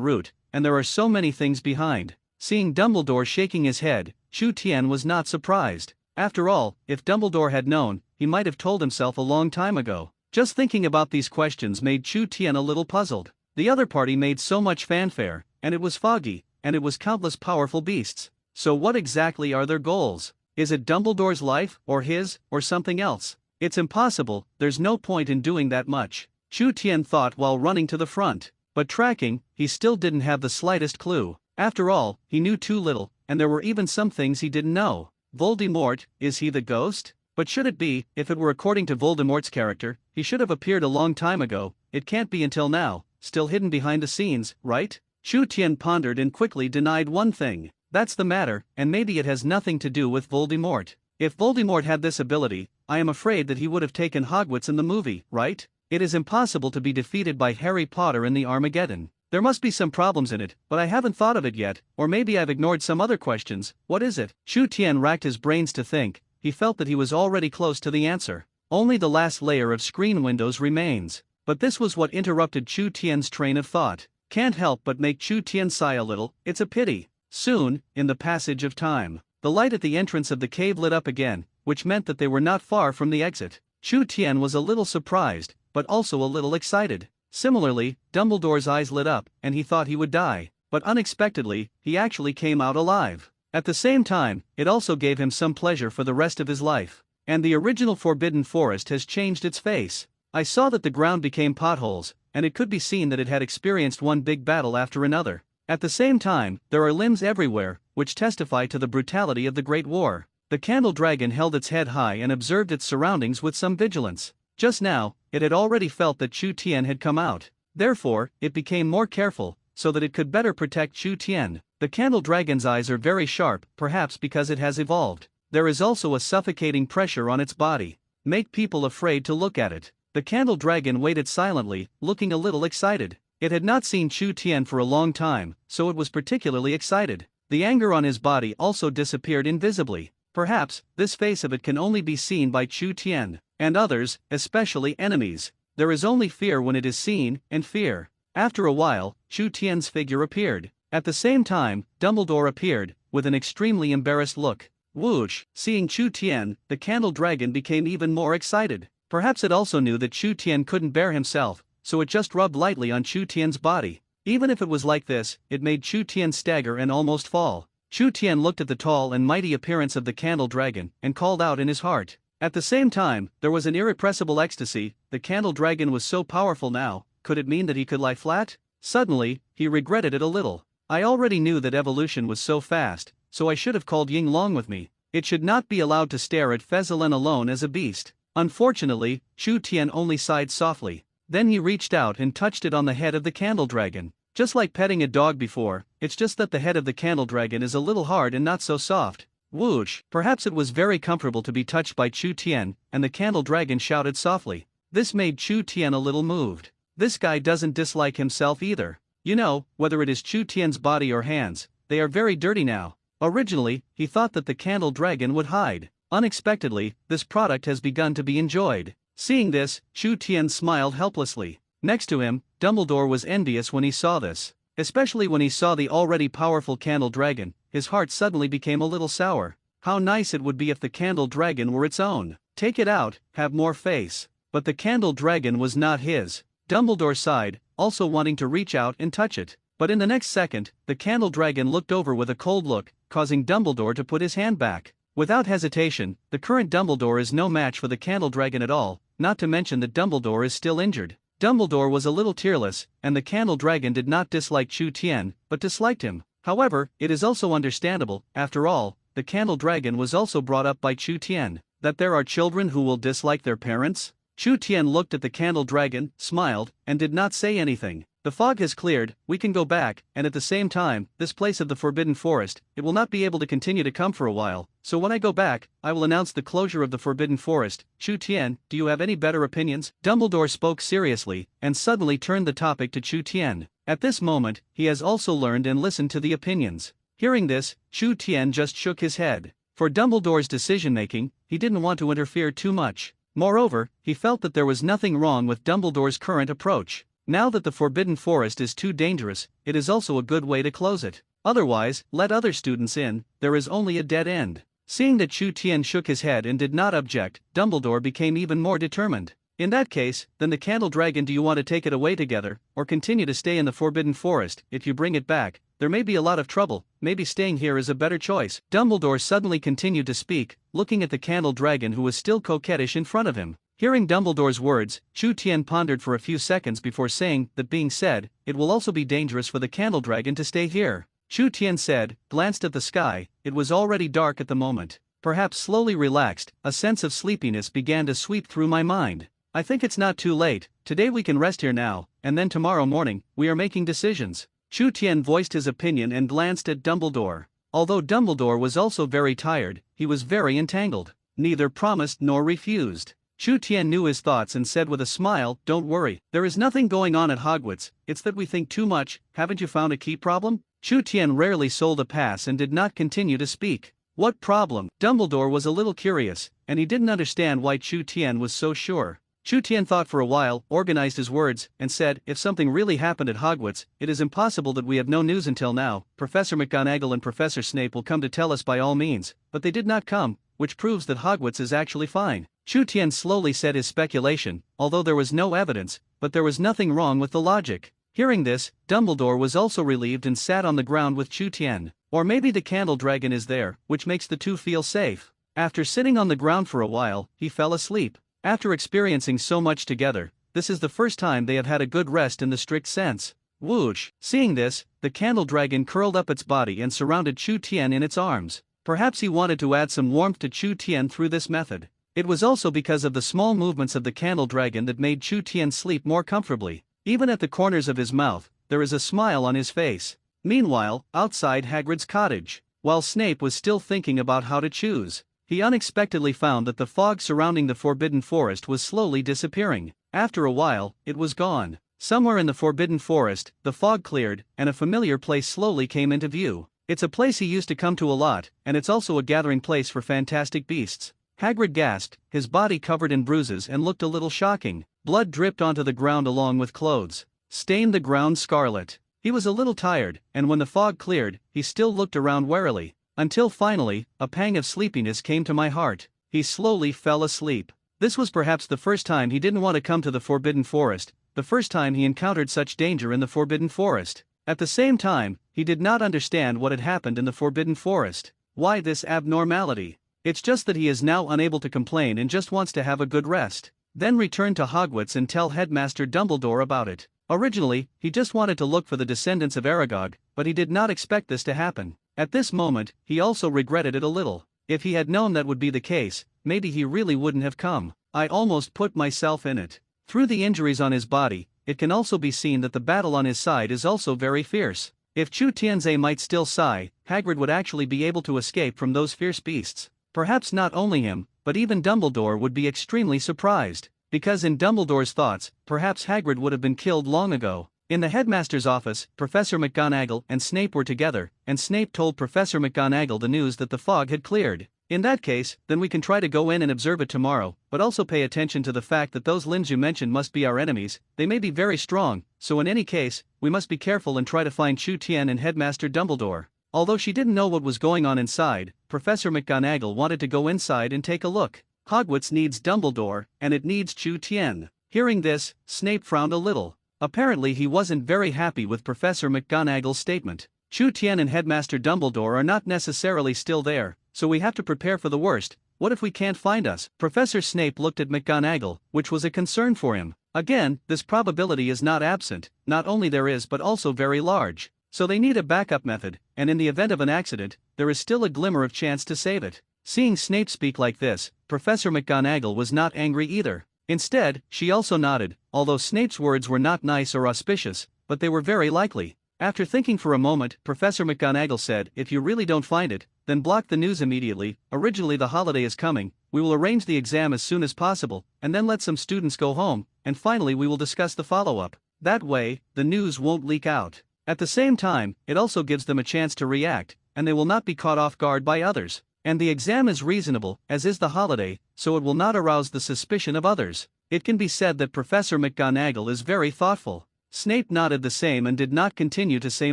root, and there are so many things behind. Seeing Dumbledore shaking his head, Chu Tian was not surprised. After all, if Dumbledore had known, he might have told himself a long time ago. Just thinking about these questions made Chu Tian a little puzzled. The other party made so much fanfare, and it was foggy, and it was countless powerful beasts. So what exactly are their goals? Is it Dumbledore's life, or his, or something else? It's impossible, there's no point in doing that much, Chu Tian thought while running to the front. But tracking, he still didn't have the slightest clue. After all, he knew too little, and there were even some things he didn't know. Voldemort, is he the ghost? But should it be, if it were according to Voldemort's character, he should have appeared a long time ago. It can't be until now, still hidden behind the scenes, right? Chu Tian pondered and quickly denied one thing. That's the matter, and maybe it has nothing to do with Voldemort. If Voldemort had this ability, I am afraid that he would have taken Hogwarts in the movie, right? It is impossible to be defeated by Harry Potter in the Armageddon. There must be some problems in it, but I haven't thought of it yet, or maybe I've ignored some other questions. What is it? Chu Tian racked his brains to think. He felt that he was already close to the answer. Only the last layer of screen windows remains. But this was what interrupted Chu Tian's train of thought. Can't help but make Chu Tian sigh a little. It's a pity. Soon, in the passage of time, the light at the entrance of the cave lit up again, which meant that they were not far from the exit. Chu Tian was a little surprised, but also a little excited. Similarly, Dumbledore's eyes lit up, and he thought he would die, but unexpectedly, he actually came out alive. At the same time, it also gave him some pleasure for the rest of his life. And the original Forbidden Forest has changed its face. I saw that the ground became potholes, and it could be seen that it had experienced one big battle after another. At the same time, there are limbs everywhere, which testify to the brutality of the Great War. The Candle Dragon held its head high and observed its surroundings with some vigilance. Just now, it had already felt that Chu Tian had come out. Therefore, it became more careful, so that it could better protect Chu Tian. The Candle Dragon's eyes are very sharp, perhaps because it has evolved. There is also a suffocating pressure on its body. Make people afraid to look at it. The Candle Dragon waited silently, looking a little excited. It had not seen Chu Tian for a long time, so it was particularly excited. The anger on his body also disappeared invisibly. Perhaps, this face of it can only be seen by Chu Tian, and others, especially enemies. There is only fear when it is seen, and fear. After a while, Chu Tian's figure appeared. At the same time, Dumbledore appeared, with an extremely embarrassed look. Whoosh! Seeing Chu Tian, the Candle Dragon became even more excited. Perhaps it also knew that Chu Tian couldn't bear himself, so it just rubbed lightly on Chu Tian's body. Even if it was like this, it made Chu Tian stagger and almost fall. Chu Tian looked at the tall and mighty appearance of the Candle Dragon, and called out in his heart. At the same time, there was an irrepressible ecstasy. The Candle Dragon was so powerful now. Could it mean that he could lie flat? Suddenly, he regretted it a little. I already knew that evolution was so fast, so I should have called Ying Long with me. It should not be allowed to stare at Fezzelin alone as a beast. Unfortunately, Chu Tian only sighed softly. Then he reached out and touched it on the head of the Candle Dragon. Just like petting a dog before, it's just that the head of the Candle Dragon is a little hard and not so soft. Whoosh! Perhaps it was very comfortable to be touched by Chu Tian, and the Candle Dragon shouted softly. This made Chu Tian a little moved. This guy doesn't dislike himself either. You know, whether it is Chu Tian's body or hands, they are very dirty now. Originally, he thought that the Candle Dragon would hide. Unexpectedly, this product has begun to be enjoyed. Seeing this, Chu Tian smiled helplessly. Next to him, Dumbledore was envious when he saw this. Especially when he saw the already powerful Candle Dragon, his heart suddenly became a little sour. How nice it would be if the Candle Dragon were its own. Take it out, have more face. But the Candle Dragon was not his. Dumbledore sighed, also wanting to reach out and touch it. But in the next second, the Candle Dragon looked over with a cold look, causing Dumbledore to put his hand back. Without hesitation, the current Dumbledore is no match for the Candle Dragon at all, not to mention that Dumbledore is still injured. Dumbledore was a little tearless, and the Candle Dragon did not dislike Chu Tian, but disliked him. However, it is also understandable, after all, the Candle Dragon was also brought up by Chu Tian, that there are children who will dislike their parents. Chu Tian looked at the Candle Dragon, smiled, and did not say anything. The fog has cleared, we can go back, and at the same time, this place of the Forbidden Forest, it will not be able to continue to come for a while, so when I go back, I will announce the closure of the Forbidden Forest. Chu Tian, do you have any better opinions? Dumbledore spoke seriously, and suddenly turned the topic to Chu Tian. At this moment, he has also learned and listened to the opinions. Hearing this, Chu Tian just shook his head. For Dumbledore's decision-making, he didn't want to interfere too much. Moreover, he felt that there was nothing wrong with Dumbledore's current approach. Now that the Forbidden Forest is too dangerous, it is also a good way to close it. Otherwise, let other students in, there is only a dead end. Seeing that Chu Tian shook his head and did not object, Dumbledore became even more determined. In that case, then the Candle Dragon, do you want to take it away together, or continue to stay in the Forbidden Forest? If you bring it back, there may be a lot of trouble, maybe staying here is a better choice. Dumbledore suddenly continued to speak, looking at the candle dragon who was still coquettish in front of him. Hearing Dumbledore's words, Chu Tian pondered for a few seconds before saying, that being said, it will also be dangerous for the candle dragon to stay here. Chu Tian said, glanced at the sky, it was already dark at the moment. Perhaps slowly relaxed, a sense of sleepiness began to sweep through my mind. I think it's not too late, today we can rest here now, and then tomorrow morning, we are making decisions. Chu Tian voiced his opinion and glanced at Dumbledore. Although Dumbledore was also very tired, he was very entangled. Neither promised nor refused. Chu Tian knew his thoughts and said with a smile, don't worry, there is nothing going on at Hogwarts, it's that we think too much. Haven't you found a key problem? Chu Tian rarely sold a pass and did not continue to speak. What problem? Dumbledore was a little curious, and he didn't understand why Chu Tian was so sure. Chu Tian thought for a while, organized his words, and said, if something really happened at Hogwarts, it is impossible that we have no news until now. Professor McGonagall and Professor Snape will come to tell us by all means, but they did not come, which proves that Hogwarts is actually fine. Chu Tian slowly said his speculation, although there was no evidence, but there was nothing wrong with the logic. Hearing this, Dumbledore was also relieved and sat on the ground with Chu Tian. Or maybe the candle dragon is there, which makes the two feel safe. After sitting on the ground for a while, he fell asleep. After experiencing so much together, this is the first time they have had a good rest in the strict sense. Whoosh! Seeing this, the candle dragon curled up its body and surrounded Chu Tian in its arms. Perhaps he wanted to add some warmth to Chu Tian through this method. It was also because of the small movements of the candle dragon that made Chu Tian sleep more comfortably. Even at the corners of his mouth, there is a smile on his face. Meanwhile, outside Hagrid's cottage, while Snape was still thinking about how to choose, he unexpectedly found that the fog surrounding the Forbidden Forest was slowly disappearing. After a while, it was gone. Somewhere in the Forbidden Forest, the fog cleared, and a familiar place slowly came into view. It's a place he used to come to a lot, and it's also a gathering place for fantastic beasts. Hagrid gasped, his body covered in bruises and looked a little shocking. Blood dripped onto the ground along with clothes, stained the ground scarlet. He was a little tired, and when the fog cleared, he still looked around warily. Until finally, a pang of sleepiness came to my heart. He slowly fell asleep. This was perhaps the first time he didn't want to come to the Forbidden Forest, the first time he encountered such danger in the Forbidden Forest. At the same time, he did not understand what had happened in the Forbidden Forest. Why this abnormality? It's just that he is now unable to complain and just wants to have a good rest. Then return to Hogwarts and tell Headmaster Dumbledore about it. Originally, he just wanted to look for the descendants of Aragog, but he did not expect this to happen. At this moment, he also regretted it a little. If he had known that would be the case, maybe he really wouldn't have come. I almost put myself in it. Through the injuries on his body, it can also be seen that the battle on his side is also very fierce. If Chu Tianze might still sigh, Hagrid would actually be able to escape from those fierce beasts. Perhaps not only him, but even Dumbledore would be extremely surprised. Because in Dumbledore's thoughts, perhaps Hagrid would have been killed long ago. In the headmaster's office, Professor McGonagall and Snape were together, and Snape told Professor McGonagall the news that the fog had cleared. In that case, then we can try to go in and observe it tomorrow, but also pay attention to the fact that those limbs you mentioned must be our enemies. They may be very strong, so in any case, we must be careful and try to find Chu Tian and Headmaster Dumbledore. Although she didn't know what was going on inside, Professor McGonagall wanted to go inside and take a look. Hogwarts needs Dumbledore, and it needs Chu Tian. Hearing this, Snape frowned a little. Apparently he wasn't very happy with Professor McGonagall's statement. Chu Tian and Headmaster Dumbledore are not necessarily still there, so we have to prepare for the worst. What if we can't find us? Professor Snape looked at McGonagall, which was a concern for him. Again, this probability is not absent, not only there is but also very large. So they need a backup method, and in the event of an accident, there is still a glimmer of chance to save it. Seeing Snape speak like this, Professor McGonagall was not angry either. Instead, she also nodded, although Snape's words were not nice or auspicious, but they were very likely. After thinking for a moment, Professor McGonagall said, if you really don't find it, then block the news immediately. Originally the holiday is coming, we will arrange the exam as soon as possible, and then let some students go home, and finally we will discuss the follow-up. That way, the news won't leak out. At the same time, it also gives them a chance to react, and they will not be caught off guard by others. And the exam is reasonable, as is the holiday, so it will not arouse the suspicion of others. It can be said that Professor McGonagall is very thoughtful. Snape nodded the same and did not continue to say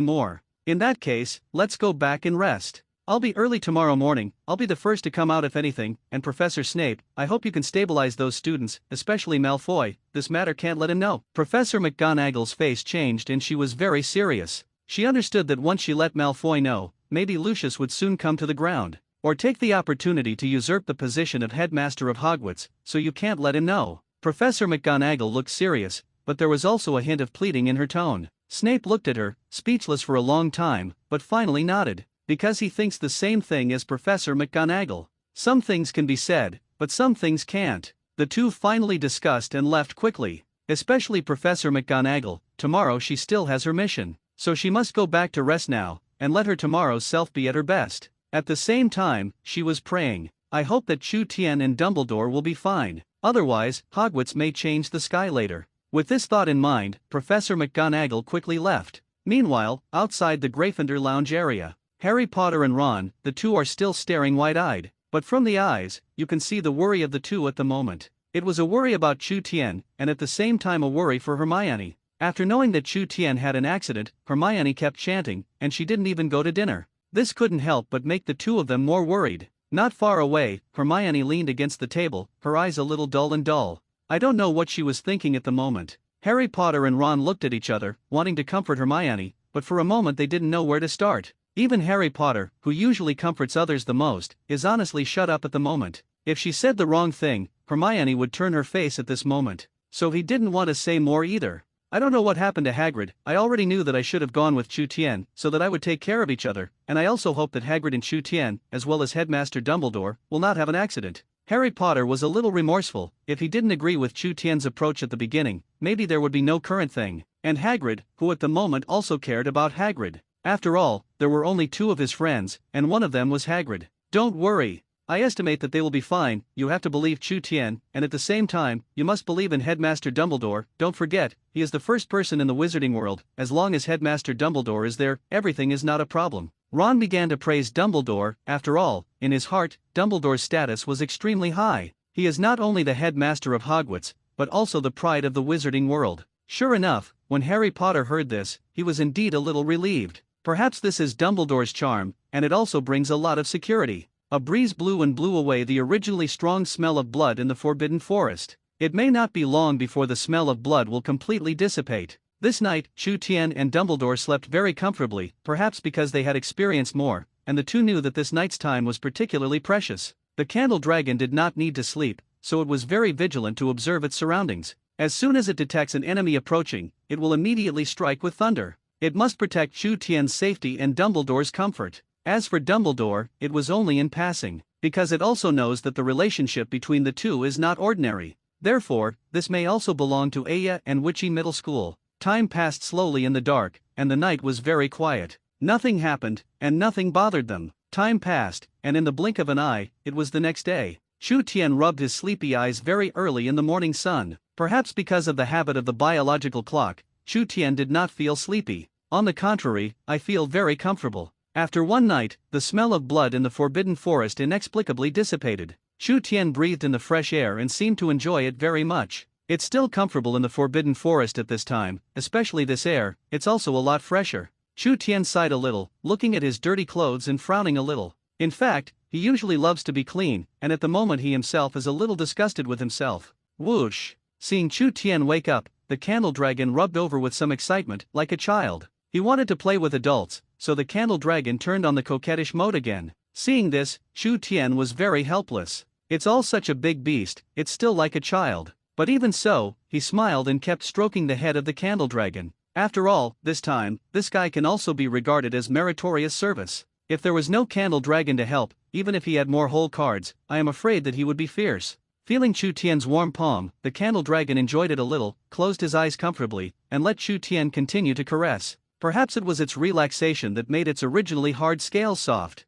more. In that case, let's go back and rest. I'll be early tomorrow morning, I'll be the first to come out if anything, and Professor Snape, I hope you can stabilize those students, especially Malfoy, this matter can't let him know. Professor McGonagall's face changed and she was very serious. She understood that once she let Malfoy know, maybe Lucius would soon come to the ground, or take the opportunity to usurp the position of headmaster of Hogwarts, so you can't let him know. Professor McGonagall looked serious, but there was also a hint of pleading in her tone. Snape looked at her, speechless for a long time, but finally nodded, because he thinks the same thing as Professor McGonagall. Some things can be said, but some things can't. The two finally discussed and left quickly, especially Professor McGonagall. Tomorrow she still has her mission, so she must go back to rest now, and let her tomorrow's self be at her best. At the same time, she was praying, I hope that Chu Tian and Dumbledore will be fine, otherwise, Hogwarts may change the sky later. With this thought in mind, Professor McGonagall quickly left. Meanwhile, outside the Gryffindor lounge area, Harry Potter and Ron, the two are still staring wide-eyed, but from the eyes, you can see the worry of the two at the moment. It was a worry about Chu Tian, and at the same time a worry for Hermione. After knowing that Chu Tian had an accident, Hermione kept chanting, and she didn't even go to dinner. This couldn't help but make the two of them more worried. Not far away, Hermione leaned against the table, her eyes a little dull. I don't know what she was thinking at the moment. Harry Potter and Ron looked at each other, wanting to comfort Hermione, but for a moment they didn't know where to start. Even Harry Potter, who usually comforts others the most, is honestly shut up at the moment. If she said the wrong thing, Hermione would turn her face at this moment. So he didn't want to say more either. I don't know what happened to Hagrid. I already knew that I should have gone with Chu Tian, so that I would take care of each other, and I also hope that Hagrid and Chu Tian, as well as Headmaster Dumbledore, will not have an accident. Harry Potter was a little remorseful. If he didn't agree with Chu Tian's approach at the beginning, maybe there would be no current thing. And Hagrid, who at the moment also cared about Hagrid. After all, there were only two of his friends, and one of them was Hagrid. Don't worry. I estimate that they will be fine. You have to believe Chu Tian, and at the same time, you must believe in Headmaster Dumbledore. Don't forget, he is the first person in the wizarding world. As long as Headmaster Dumbledore is there, everything is not a problem. Ron began to praise Dumbledore. After all, in his heart, Dumbledore's status was extremely high. He is not only the headmaster of Hogwarts, but also the pride of the wizarding world. Sure enough, when Harry Potter heard this, he was indeed a little relieved. Perhaps this is Dumbledore's charm, and it also brings a lot of security. A breeze blew and blew away the originally strong smell of blood in the Forbidden Forest. It may not be long before the smell of blood will completely dissipate. This night, Chu Tian and Dumbledore slept very comfortably, perhaps because they had experienced more, and the two knew that this night's time was particularly precious. The Candle Dragon did not need to sleep, so it was very vigilant to observe its surroundings. As soon as it detects an enemy approaching, it will immediately strike with thunder. It must protect Chu Tian's safety and Dumbledore's comfort. As for Dumbledore, it was only in passing, because it also knows that the relationship between the two is not ordinary. Therefore, this may also belong to Aya and Witchy Middle School. Time passed slowly in the dark, and the night was very quiet. Nothing happened, and nothing bothered them. Time passed, and in the blink of an eye, it was the next day. Chu Tian rubbed his sleepy eyes very early in the morning sun. Perhaps because of the habit of the biological clock, Chu Tian did not feel sleepy. On the contrary, I feel very comfortable. After one night, the smell of blood in the Forbidden Forest inexplicably dissipated. Chu Tian breathed in the fresh air and seemed to enjoy it very much. It's still comfortable in the Forbidden Forest at this time, especially this air. It's also a lot fresher. Chu Tian sighed a little, looking at his dirty clothes and frowning a little. In fact, he usually loves to be clean, and at the moment he himself is a little disgusted with himself. Whoosh! Seeing Chu Tian wake up, the Candle Dragon rubbed over with some excitement, like a child. He wanted to play with adults, so the Candle Dragon turned on the coquettish mode again. Seeing this, Chu Tian was very helpless. It's all such a big beast, it's still like a child. But even so, he smiled and kept stroking the head of the Candle Dragon. After all, this time, this guy can also be regarded as meritorious service. If there was no Candle Dragon to help, even if he had more whole cards, I am afraid that he would be fierce. Feeling Chu Tian's warm palm, the Candle Dragon enjoyed it a little, closed his eyes comfortably, and let Chu Tian continue to caress. Perhaps it was its relaxation that made its originally hard scales soft.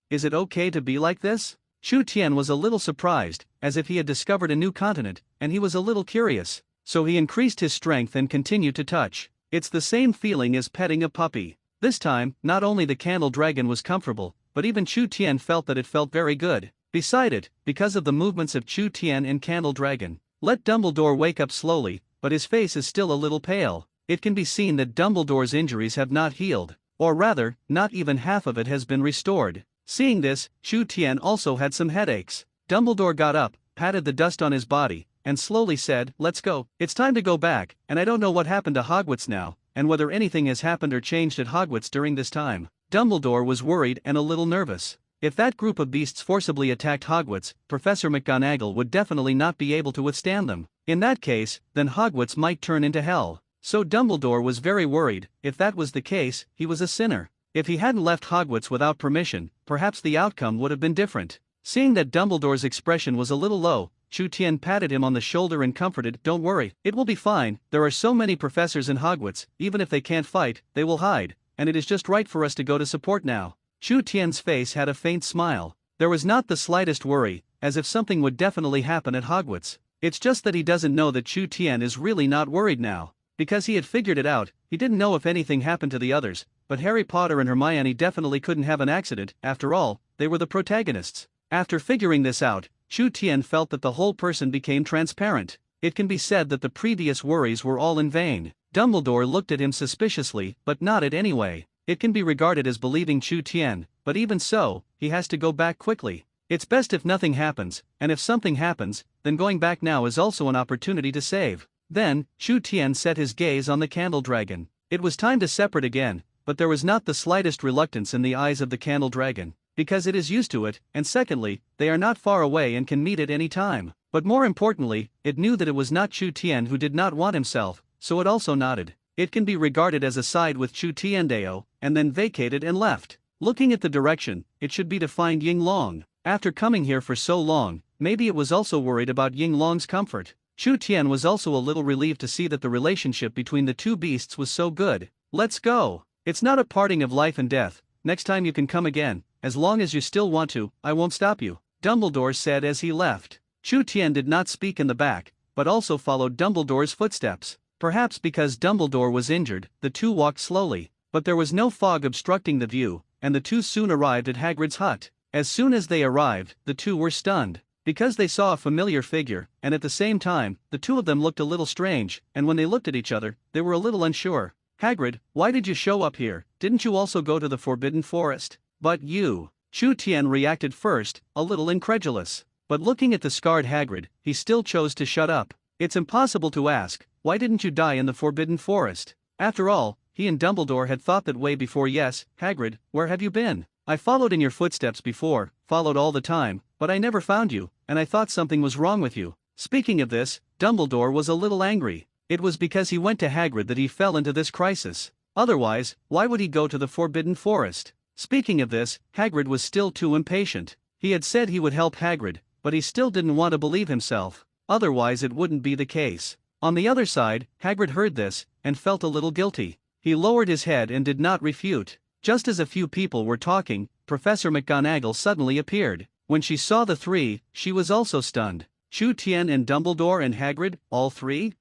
Is it okay to be like this? Chu Tian was a little surprised, as if he had discovered a new continent, and he was a little curious. So he increased his strength and continued to touch. It's the same feeling as petting a puppy. This time, not only the Candle Dragon was comfortable, but even Chu Tian felt that it felt very good. Beside it, because of the movements of Chu Tian and Candle Dragon, let Dumbledore wake up slowly, but his face is still a little pale. It can be seen that Dumbledore's injuries have not healed, or rather, not even half of it has been restored. Seeing this, Chu Tian also had some headaches. Dumbledore got up, patted the dust on his body, and slowly said, "Let's go. It's time to go back, and I don't know what happened to Hogwarts now, and whether anything has happened or changed at Hogwarts during this time. Dumbledore was worried and a little nervous. If that group of beasts forcibly attacked Hogwarts, Professor McGonagall would definitely not be able to withstand them. In that case, then Hogwarts might turn into hell. So Dumbledore was very worried. If that was the case, he was a sinner. If he hadn't left Hogwarts without permission, perhaps the outcome would have been different. Seeing that Dumbledore's expression was a little low, Chu Tien patted him on the shoulder and comforted, "Don't worry, it will be fine. There are so many professors in Hogwarts, even if they can't fight, they will hide, and it is just right for us to go to support now." Chu Tien's face had a faint smile. There was not the slightest worry, as if something would definitely happen at Hogwarts. It's just that he doesn't know that Chu Tien is really not worried now. Because he had figured it out, he didn't know if anything happened to the others, but Harry Potter and Hermione definitely couldn't have an accident. After all, they were the protagonists. After figuring this out, Chu Tien felt that the whole person became transparent. It can be said that the previous worries were all in vain. Dumbledore looked at him suspiciously, but nodded anyway. It can be regarded as believing Chu Tien, but even so, he has to go back quickly. It's best if nothing happens, and if something happens, then going back now is also an opportunity to save. Then, Chu Tien set his gaze on the candle dragon. It was time to separate again, but there was not the slightest reluctance in the eyes of the candle dragon, because it is used to it, and secondly, they are not far away and can meet at any time. But more importantly, it knew that it was not Chu Tien who did not want himself, so it also nodded. It can be regarded as a side with Chu Tiendao, and then vacated and left. Looking at the direction, it should be to find Ying Long. After coming here for so long, maybe it was also worried about Ying Long's comfort. Chu Tien was also a little relieved to see that the relationship between the two beasts was so good. "Let's go. It's not a parting of life and death. Next time you can come again, as long as you still want to, I won't stop you," Dumbledore said as he left. Chu Tien did not speak in the back, but also followed Dumbledore's footsteps. Perhaps because Dumbledore was injured, the two walked slowly, but there was no fog obstructing the view, and the two soon arrived at Hagrid's hut. As soon as they arrived, the two were stunned. Because they saw a familiar figure, and at the same time, the two of them looked a little strange, and when they looked at each other, they were a little unsure. "Hagrid, why did you show up here? Didn't you also go to the Forbidden Forest?" "But you..." Chu Tien reacted first, a little incredulous. But looking at the scarred Hagrid, he still chose to shut up. It's impossible to ask, why didn't you die in the Forbidden Forest? After all, he and Dumbledore had thought that way before. "Yes, Hagrid, where have you been? I followed in your footsteps before, followed all the time, but I never found you, and I thought something was wrong with you." Speaking of this, Dumbledore was a little angry. It was because he went to Hagrid that he fell into this crisis. Otherwise, why would he go to the Forbidden Forest? Speaking of this, Hagrid was still too impatient. He had said he would help Hagrid, but he still didn't want to believe himself. Otherwise it wouldn't be the case. On the other side, Hagrid heard this, and felt a little guilty. He lowered his head and did not refute. Just as a few people were talking, Professor McGonagall suddenly appeared. When she saw the three, she was also stunned. Chu Tien and Dumbledore and Hagrid, all three?